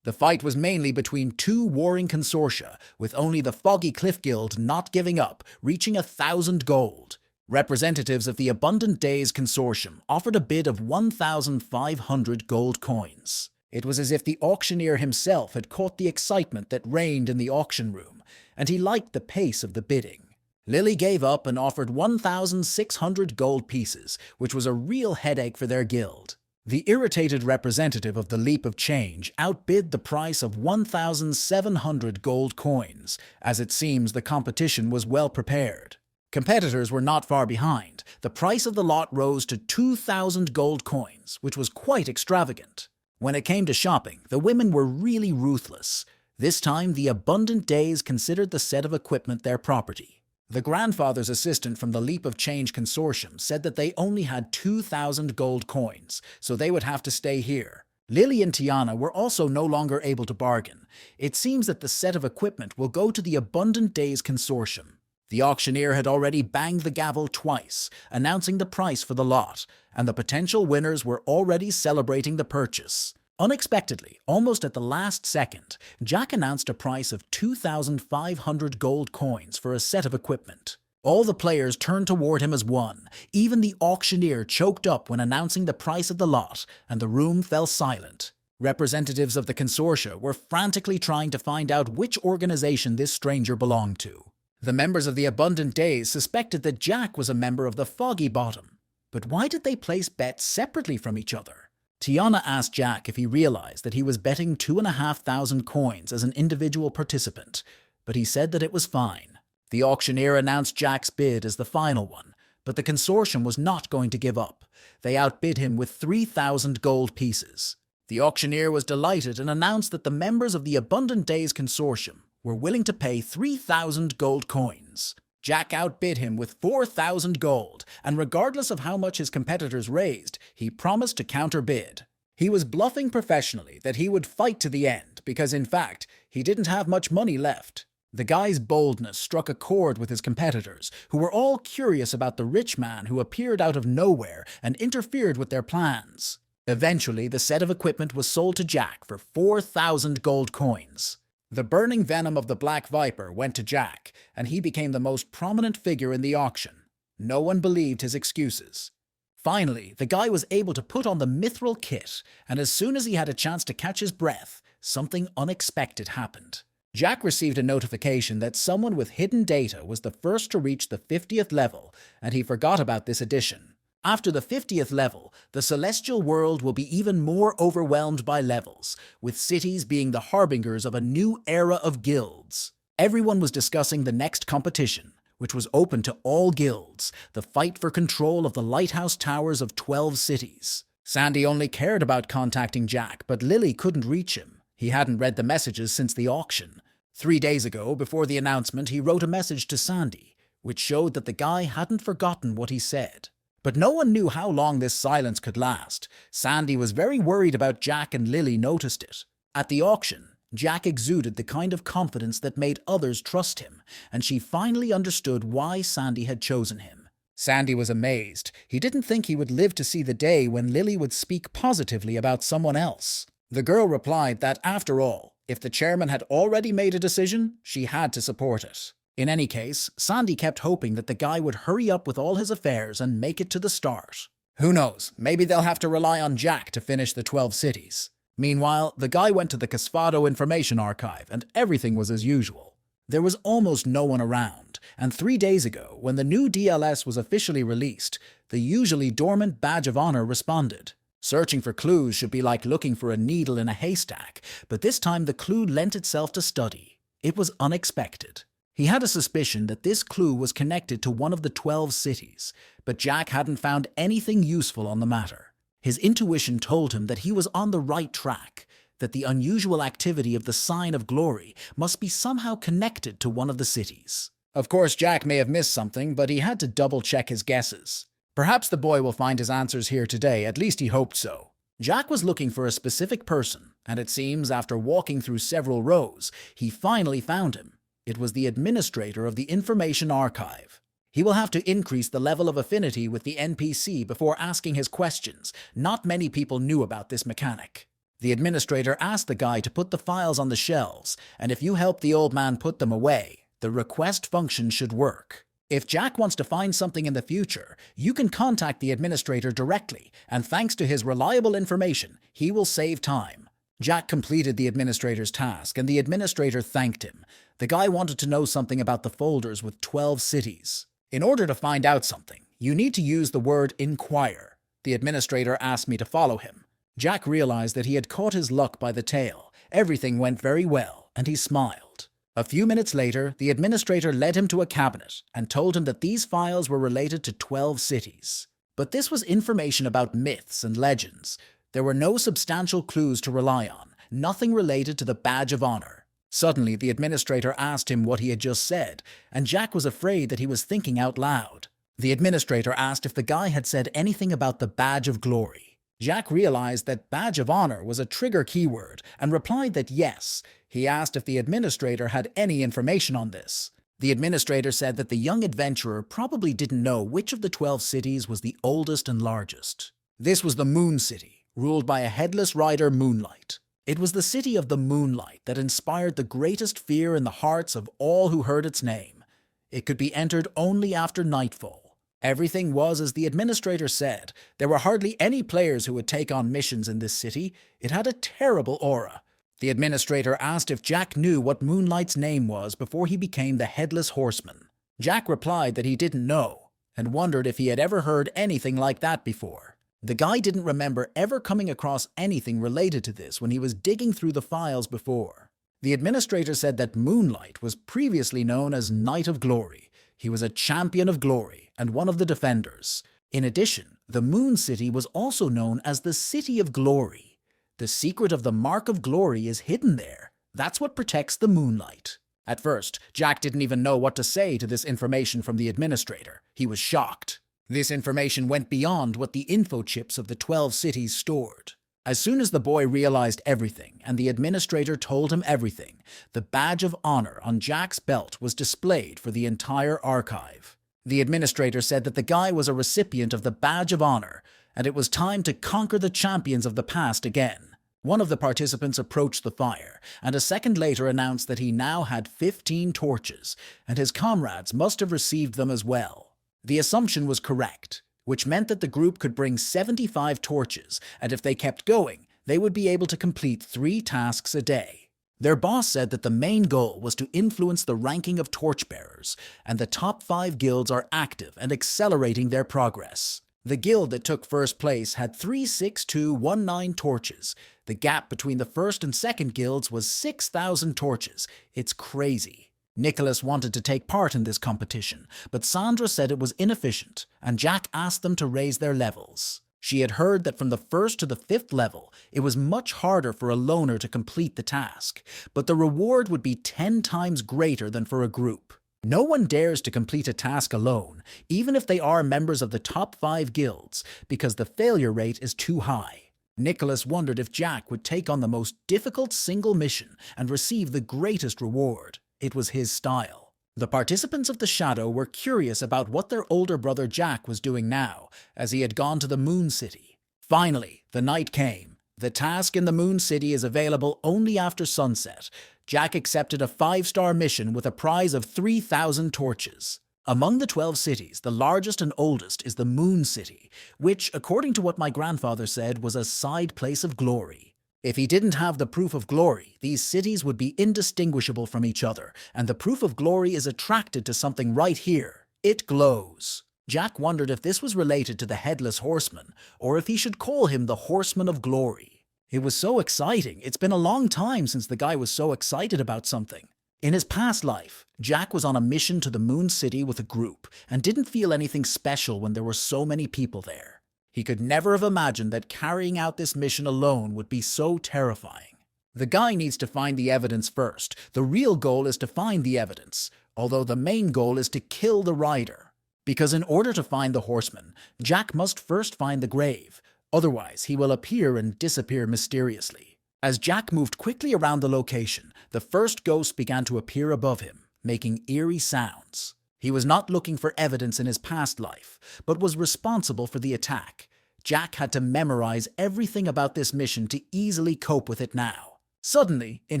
The fight was mainly between two warring consortia, with only the Foggy Cliff Guild not giving up, reaching 1,000 gold. Representatives of the Abundant Days Consortium offered a bid of 1,500 gold coins. It was as if the auctioneer himself had caught the excitement that reigned in the auction room, and he liked the pace of the bidding. Lily gave up and offered 1,600 gold pieces, which was a real headache for their guild. The irritated representative of the Leap of Change outbid the price of 1,700 gold coins, as it seems the competition was well prepared. Competitors were not far behind. The price of the lot rose to 2,000 gold coins, which was quite extravagant. When it came to shopping, the women were really ruthless. This time, the Abundant Days considered the set of equipment their property. The grandfather's assistant from the Leap of Change Consortium said that they only had 2,000 gold coins, so they would have to stay here. Lily and Tiana were also no longer able to bargain. It seems that the set of equipment will go to the Abundant Days Consortium. The auctioneer had already banged the gavel twice, announcing the price for the lot, and the potential winners were already celebrating the purchase. Unexpectedly, almost at the last second, Jack announced a price of 2,500 gold coins for a set of equipment. All the players turned toward him as one. Even the auctioneer choked up when announcing the price of the lot, and the room fell silent. Representatives of the consortia were frantically trying to find out which organization this stranger belonged to. The members of the Abundant Days suspected that Jack was a member of the Foggy Bottom. But why did they place bets separately from each other? Tiana asked Jack if he realized that he was betting 2,500 coins as an individual participant, but he said that it was fine. The auctioneer announced Jack's bid as the final one, but the consortium was not going to give up. They outbid him with 3,000 gold pieces. The auctioneer was delighted and announced that the members of the Abundant Days Consortium were willing to pay 3,000 gold coins. Jack outbid him with 4,000 gold, and regardless of how much his competitors raised, he promised to counterbid. He was bluffing professionally that he would fight to the end because, in fact, he didn't have much money left. The guy's boldness struck a chord with his competitors, who were all curious about the rich man who appeared out of nowhere and interfered with their plans. Eventually, the set of equipment was sold to Jack for 4,000 gold coins. The burning venom of the Black Viper went to Jack, and he became the most prominent figure in the auction. No one believed his excuses. Finally, the guy was able to put on the mithril kit, and as soon as he had a chance to catch his breath, something unexpected happened. Jack received a notification that someone with hidden data was the first to reach the 50th level, and he forgot about this addition. After the 50th level, the celestial world will be even more overwhelmed by levels, with cities being the harbingers of a new era of guilds. Everyone was discussing the next competition, which was open to all guilds, the fight for control of the lighthouse towers of 12 cities. Sandy only cared about contacting Jack, but Lily couldn't reach him. He hadn't read the messages since the auction. 3 days ago, before the announcement, he wrote a message to Sandy, which showed that the guy hadn't forgotten what he said. But no one knew how long this silence could last. Sandy was very worried about Jack, and Lily noticed it. At the auction, Jack exuded the kind of confidence that made others trust him, and she finally understood why Sandy had chosen him. Sandy was amazed. He didn't think he would live to see the day when Lily would speak positively about someone else. The girl replied that, after all, if the chairman had already made a decision, she had to support it. In any case, Sandy kept hoping that the guy would hurry up with all his affairs and make it to the start. Who knows, maybe they'll have to rely on Jack to finish the 12 cities. Meanwhile, the guy went to the Casfado Information Archive, and everything was as usual. There was almost no one around, and 3 days ago, when the new DLS was officially released, the usually dormant Badge of Honor responded. Searching for clues should be like looking for a needle in a haystack, but this time the clue lent itself to study. It was unexpected. He had a suspicion that this clue was connected to one of the 12 cities, but Jack hadn't found anything useful on the matter. His intuition told him that he was on the right track, that the unusual activity of the Sign of Glory must be somehow connected to one of the cities. Of course, Jack may have missed something, but he had to double-check his guesses. Perhaps the boy will find his answers here today, at least he hoped so. Jack was looking for a specific person, and it seems after walking through several rows, he finally found him. It was the administrator of the Information Archive. He will have to increase the level of affinity with the NPC before asking his questions. Not many people knew about this mechanic. The administrator asked the guy to put the files on the shelves, and if you help the old man put them away, the request function should work. If Jack wants to find something in the future, you can contact the administrator directly, and thanks to his reliable information, he will save time. Jack completed the administrator's task, and the administrator thanked him. The guy wanted to know something about the folders with 12 cities. In order to find out something, you need to use the word inquire. The administrator asked me to follow him. Jack realized that he had caught his luck by the tail. Everything went very well, and he smiled. A few minutes later, the administrator led him to a cabinet and told him that these files were related to 12 cities. But this was information about myths and legends. There were no substantial clues to rely on, nothing related to the Badge of Honor. Suddenly, the administrator asked him what he had just said, and Jack was afraid that he was thinking out loud. The administrator asked if the guy had said anything about the Badge of Glory. Jack realized that Badge of Honor was a trigger keyword and replied that yes. He asked if the administrator had any information on this. The administrator said that the young adventurer probably didn't know which of the 12 cities was the oldest and largest. This was the Moon City, ruled by a headless rider, Moonlight. It was the city of the moonlight that inspired the greatest fear in the hearts of all who heard its name. It could be entered only after nightfall. Everything was as the administrator said. There were hardly any players who would take on missions in this city. It had a terrible aura. The administrator asked if Jack knew what Moonlight's name was before he became the Headless Horseman. Jack replied that he didn't know, and wondered if he had ever heard anything like that before. The guy didn't remember ever coming across anything related to this when he was digging through the files before. The administrator said that Moonlight was previously known as Knight of Glory. He was a champion of glory and one of the defenders. In addition, the Moon City was also known as the City of Glory. The secret of the Mark of Glory is hidden there. That's what protects the moonlight. At first, Jack didn't even know what to say to this information from the administrator. He was shocked. This information went beyond what the info chips of the 12 cities stored. As soon as the boy realized everything and the administrator told him everything, the Badge of Honor on Jack's belt was displayed for the entire archive. The administrator said that the guy was a recipient of the Badge of Honor, and it was time to conquer the champions of the past again. One of the participants approached the fire, and a second later announced that he now had 15 torches, and his comrades must have received them as well. The assumption was correct, which meant that the group could bring 75 torches, and if they kept going, they would be able to complete 3 tasks a day. Their boss said that the main goal was to influence the ranking of torchbearers, and the top 5 guilds are active and accelerating their progress. The guild that took first place had 36219 torches. The gap between the first and second guilds was 6,000 torches. It's crazy. Nicholas wanted to take part in this competition, but Sandra said it was inefficient, and Jack asked them to raise their levels. She had heard that from the 1st to the 5th level, it was much harder for a loner to complete the task, but the reward would be 10 times greater than for a group. No one dares to complete a task alone, even if they are members of the top 5 guilds, because the failure rate is too high. Nicholas wondered if Jack would take on the most difficult single mission and receive the greatest reward. It was his style. The participants of the Shadow were curious about what their older brother Jack was doing now, as he had gone to the Moon City. Finally, the night came. The task in the Moon City is available only after sunset. Jack accepted a 5-star mission with a prize of 3,000 torches. Among the 12 cities, the largest and oldest is the Moon City, which, according to what my grandfather said, was a side place of glory. If he didn't have the Proof of Glory, these cities would be indistinguishable from each other, and the Proof of Glory is attracted to something right here. It glows. Jack wondered if this was related to the Headless Horseman, or if he should call him the Horseman of Glory. It was so exciting. It's been a long time since the guy was so excited about something. In his past life, Jack was on a mission to the Moon City with a group, and didn't feel anything special when there were so many people there. He could never have imagined that carrying out this mission alone would be so terrifying. The guy needs to find the evidence first. The real goal is to find the evidence, although the main goal is to kill the rider. Because in order to find the horseman, Jack must first find the grave, otherwise he will appear and disappear mysteriously. As Jack moved quickly around the location, the first ghost began to appear above him, making eerie sounds. He was not looking for evidence in his past life, but was responsible for the attack. Jack had to memorize everything about this mission to easily cope with it now. Suddenly, in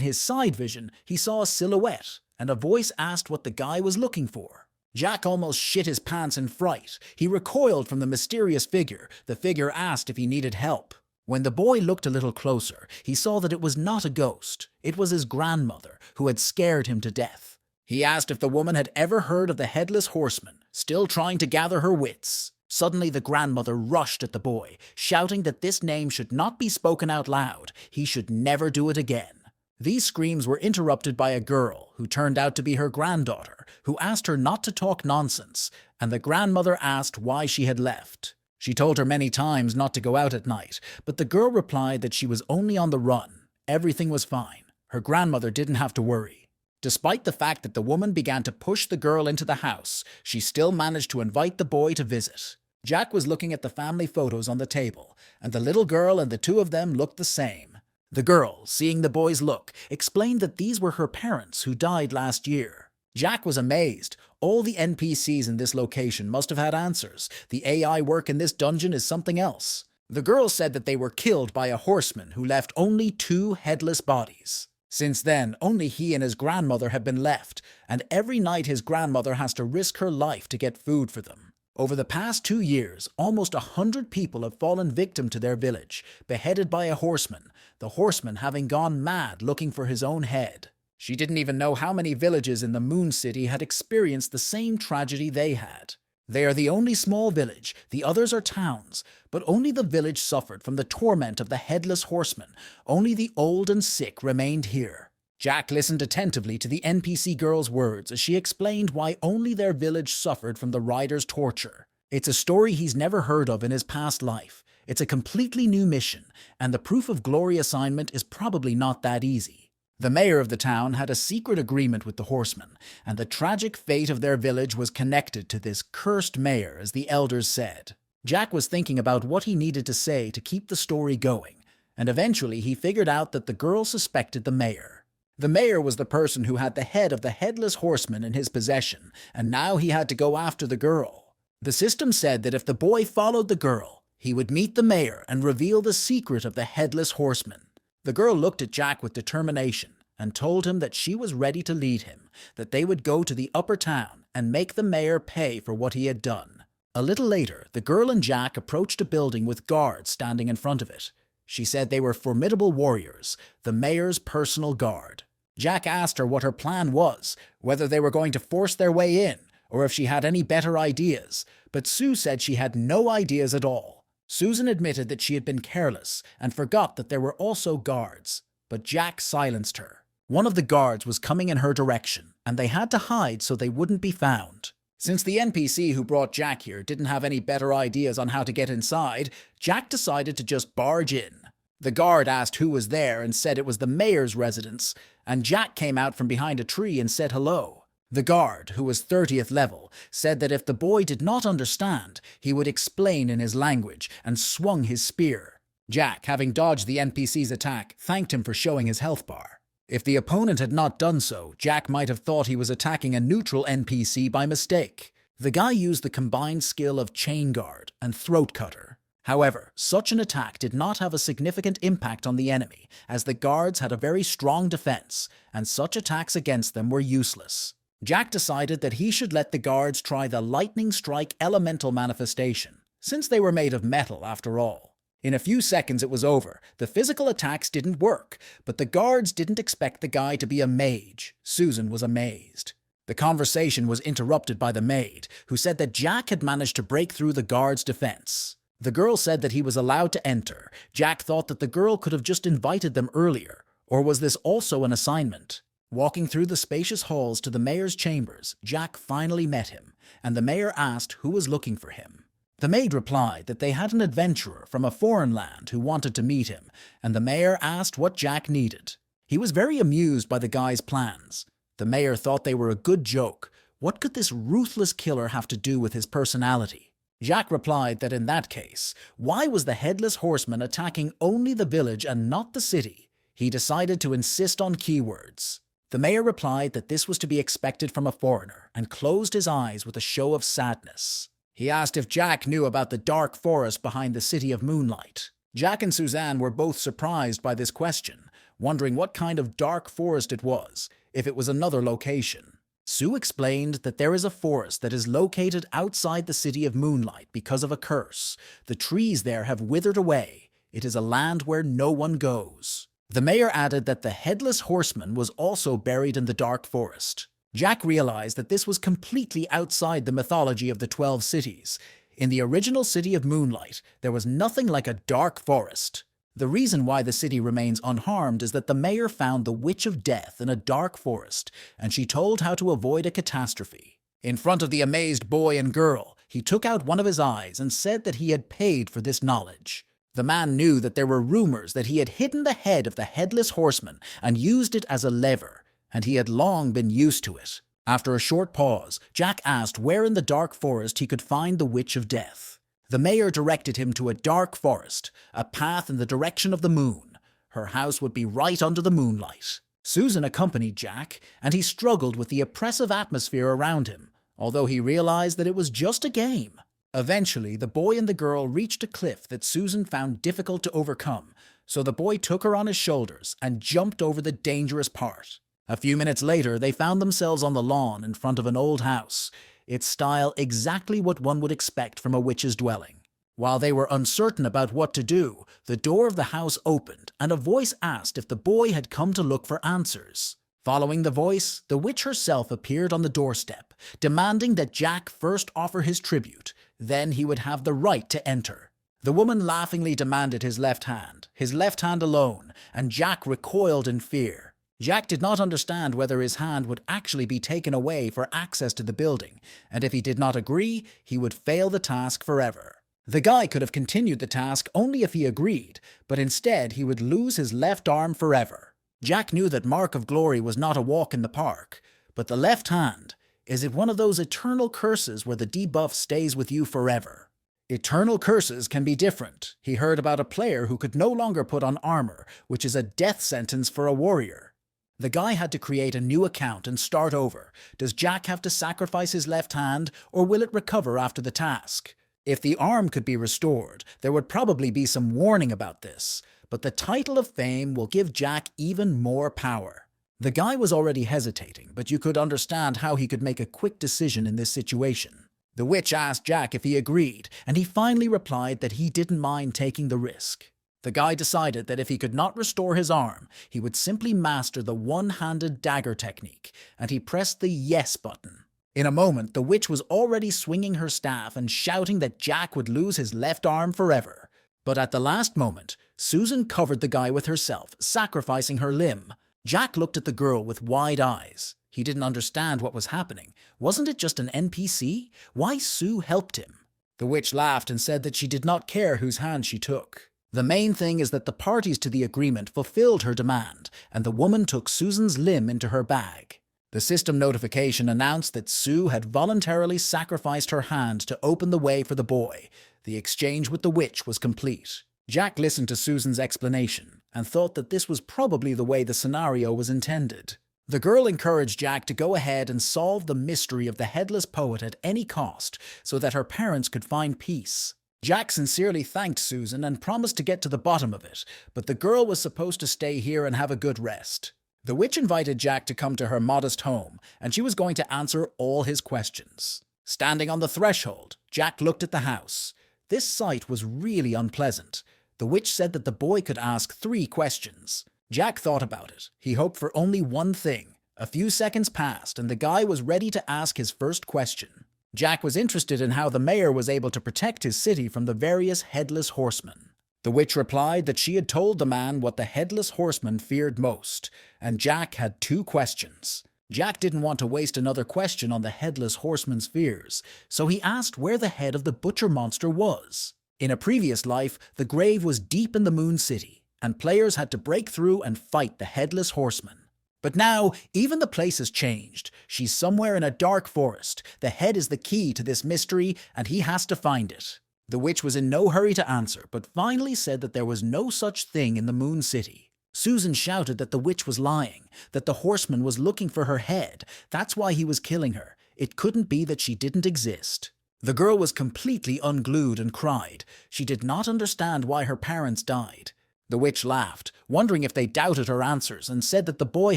his side vision, he saw a silhouette, and a voice asked what the guy was looking for. Jack almost shit his pants in fright. He recoiled from the mysterious figure. The figure asked if he needed help. When the boy looked a little closer, he saw that it was not a ghost. It was his grandmother, who had scared him to death. He asked if the woman had ever heard of the Headless Horseman, still trying to gather her wits. Suddenly the grandmother rushed at the boy, shouting that this name should not be spoken out loud. He should never do it again. These screams were interrupted by a girl, who turned out to be her granddaughter, who asked her not to talk nonsense, and the grandmother asked why she had left. She told her many times not to go out at night, but the girl replied that she was only on the run. Everything was fine. Her grandmother didn't have to worry. Despite the fact that the woman began to push the girl into the house, she still managed to invite the boy to visit. Jack was looking at the family photos on the table, and the little girl and the two of them looked the same. The girl, seeing the boy's look, explained that these were her parents who died last year. Jack was amazed. All the NPCs in this location must have had answers. The AI work in this dungeon is something else. The girl said that they were killed by a horseman who left only 2 headless bodies. Since then, only he and his grandmother have been left, and every night his grandmother has to risk her life to get food for them. Over the past 2 years, almost 100 people have fallen victim to their village, beheaded by a horseman, the horseman having gone mad looking for his own head. She didn't even know how many villages in the Moon City had experienced the same tragedy they had. They are the only small village, the others are towns, but only the village suffered from the torment of the Headless Horseman. Only the old and sick remained here. Jack listened attentively to the NPC girl's words as she explained why only their village suffered from the rider's torture. It's a story he's never heard of in his past life. It's a completely new mission, and the Proof of Glory assignment is probably not that easy. The mayor of the town had a secret agreement with the horsemen, and the tragic fate of their village was connected to this cursed mayor, as the elders said. Jack was thinking about what he needed to say to keep the story going, and eventually he figured out that the girl suspected the mayor. The mayor was the person who had the head of the Headless Horseman in his possession, and now he had to go after the girl. The system said that if the boy followed the girl, he would meet the mayor and reveal the secret of the Headless Horseman. The girl looked at Jack with determination and told him that she was ready to lead him, that they would go to the upper town and make the mayor pay for what he had done. A little later, the girl and Jack approached a building with guards standing in front of it. She said they were formidable warriors, the mayor's personal guard. Jack asked her what her plan was, whether they were going to force their way in, or if she had any better ideas, but Sue said she had no ideas at all. Susan admitted that she had been careless and forgot that there were also guards, but Jack silenced her. One of the guards was coming in her direction. and they had to hide so they wouldn't be found. Since the NPC who brought Jack here didn't have any better ideas on how to get inside, Jack decided to just barge in. The guard asked who was there and said it was the mayor's residence, and Jack came out from behind a tree and said hello. The guard, who was 30th level, said that if the boy did not understand, he would explain in his language and swung his spear. Jack, having dodged the NPC's attack, thanked him for showing his health bar. If the opponent had not done so, Jack might have thought he was attacking a neutral NPC by mistake. The guy used the combined skill of Chain Guard and Throat Cutter. However, such an attack did not have a significant impact on the enemy, as the guards had a very strong defense, and such attacks against them were useless. Jack decided that he should let the guards try the Lightning Strike Elemental manifestation, since they were made of metal after all. In a few seconds it was over. The physical attacks didn't work, but the guards didn't expect the guy to be a mage. Susan was amazed. The conversation was interrupted by the maid, who said that Jack had managed to break through the guard's defense. The girl said that he was allowed to enter. Jack thought that the girl could have just invited them earlier, or was this also an assignment? Walking through the spacious halls to the mayor's chambers, Jack finally met him, and the mayor asked who was looking for him. The maid replied that they had an adventurer from a foreign land who wanted to meet him, and the mayor asked what Jack needed. He was very amused by the guy's plans. The mayor thought they were a good joke. What could this ruthless killer have to do with his personality? Jack replied that in that case, why was the headless horseman attacking only the village and not the city? He decided to insist on keywords. The mayor replied that this was to be expected from a foreigner, and closed his eyes with a show of sadness. He asked if Jack knew about the dark forest behind the City of Moonlight. Jack and Suzanne were both surprised by this question, wondering what kind of dark forest it was, if it was another location. Sue explained that there is a forest that is located outside the City of Moonlight because of a curse. The trees there have withered away. It is a land where no one goes. The mayor added that the headless horseman was also buried in the dark forest. Jack realized that this was completely outside the mythology of the 12 cities. In the original City of Moonlight, there was nothing like a dark forest. The reason why the city remains unharmed is that the mayor found the Witch of Death in a dark forest, and she told how to avoid a catastrophe. In front of the amazed boy and girl, he took out one of his eyes and said that he had paid for this knowledge. The man knew that there were rumors that he had hidden the head of the headless horseman and used it as a lever, and he had long been used to it. After a short pause, Jack asked where in the dark forest he could find the Witch of Death. The mayor directed him to a dark forest, a path in the direction of the moon. Her house would be right under the moonlight. Susan accompanied Jack, and he struggled with the oppressive atmosphere around him, although he realized that it was just a game. Eventually, the boy and the girl reached a cliff that Susan found difficult to overcome, so the boy took her on his shoulders and jumped over the dangerous part. A few minutes later, they found themselves on the lawn in front of an old house, its style exactly what one would expect from a witch's dwelling. While they were uncertain about what to do, the door of the house opened, and a voice asked if the boy had come to look for answers. Following the voice, the witch herself appeared on the doorstep, demanding that Jack first offer his tribute, then he would have the right to enter. The woman laughingly demanded his left hand alone, and Jack recoiled in fear. Jack did not understand whether his hand would actually be taken away for access to the building, and if he did not agree, he would fail the task forever. The guy could have continued the task only if he agreed, but instead he would lose his left arm forever. Jack knew that Mark of Glory was not a walk in the park, but the left hand, is it one of those eternal curses where the debuff stays with you forever? Eternal curses can be different. He heard about a player who could no longer put on armor, which is a death sentence for a warrior. The guy had to create a new account and start over. Does Jack have to sacrifice his left hand, or will it recover after the task? If the arm could be restored, there would probably be some warning about this, but the title of fame will give Jack even more power. The guy was already hesitating, but you could understand how he could make a quick decision in this situation. The witch asked Jack if he agreed, and he finally replied that he didn't mind taking the risk. The guy decided that if he could not restore his arm, he would simply master the one-handed dagger technique, and he pressed the yes button. In a moment, the witch was already swinging her staff and shouting that Jack would lose his left arm forever. But at the last moment, Susan covered the guy with herself, sacrificing her limb. Jack looked at the girl with wide eyes. He didn't understand what was happening. Wasn't it just an NPC? Why Sue helped him? The witch laughed and said that she did not care whose hand she took. The main thing is that the parties to the agreement fulfilled her demand, and the woman took Susan's limb into her bag. The system notification announced that Sue had voluntarily sacrificed her hand to open the way for the boy. The exchange with the witch was complete. Jack listened to Susan's explanation and thought that this was probably the way the scenario was intended. The girl encouraged Jack to go ahead and solve the mystery of the headless poet at any cost so that her parents could find peace. Jack sincerely thanked Susan and promised to get to the bottom of it, but the girl was supposed to stay here and have a good rest. The witch invited Jack to come to her modest home, and she was going to answer all his questions. Standing on the threshold, Jack looked at the house. This sight was really unpleasant. The witch said that the boy could ask 3 questions. Jack thought about it. He hoped for only one thing. A few seconds passed, and the guy was ready to ask his first question. Jack was interested in how the mayor was able to protect his city from the various headless horsemen. The witch replied that she had told the man what the headless horseman feared most, and Jack had 2 questions. Jack didn't want to waste another question on the headless horseman's fears, so he asked where the head of the butcher monster was. In a previous life, the grave was deep in the Moon City, and players had to break through and fight the headless horseman. But now, even the place has changed. She's somewhere in a dark forest. The head is the key to this mystery, and he has to find it. The witch was in no hurry to answer, but finally said that there was no such thing in the Moon City. Susan shouted that the witch was lying, that the horseman was looking for her head. That's why he was killing her. It couldn't be that she didn't exist. The girl was completely unglued and cried. She did not understand why her parents died. The witch laughed, wondering if they doubted her answers, and said that the boy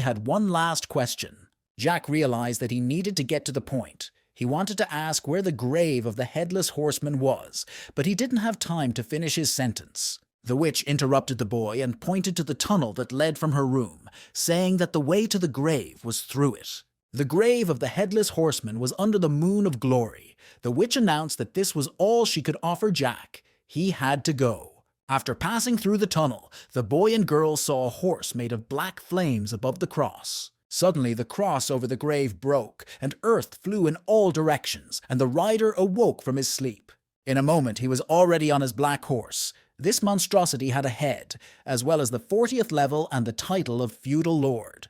had one last question. Jack realized that he needed to get to the point. He wanted to ask where the grave of the headless horseman was, but he didn't have time to finish his sentence. The witch interrupted the boy and pointed to the tunnel that led from her room, saying that the way to the grave was through it. The grave of the headless horseman was under the moon of glory. The witch announced that this was all she could offer Jack. He had to go. After passing through the tunnel, the boy and girl saw a horse made of black flames above the cross. Suddenly, the cross over the grave broke, and earth flew in all directions, and the rider awoke from his sleep. In a moment, he was already on his black horse. This monstrosity had a head, as well as the 40th level and the title of feudal lord.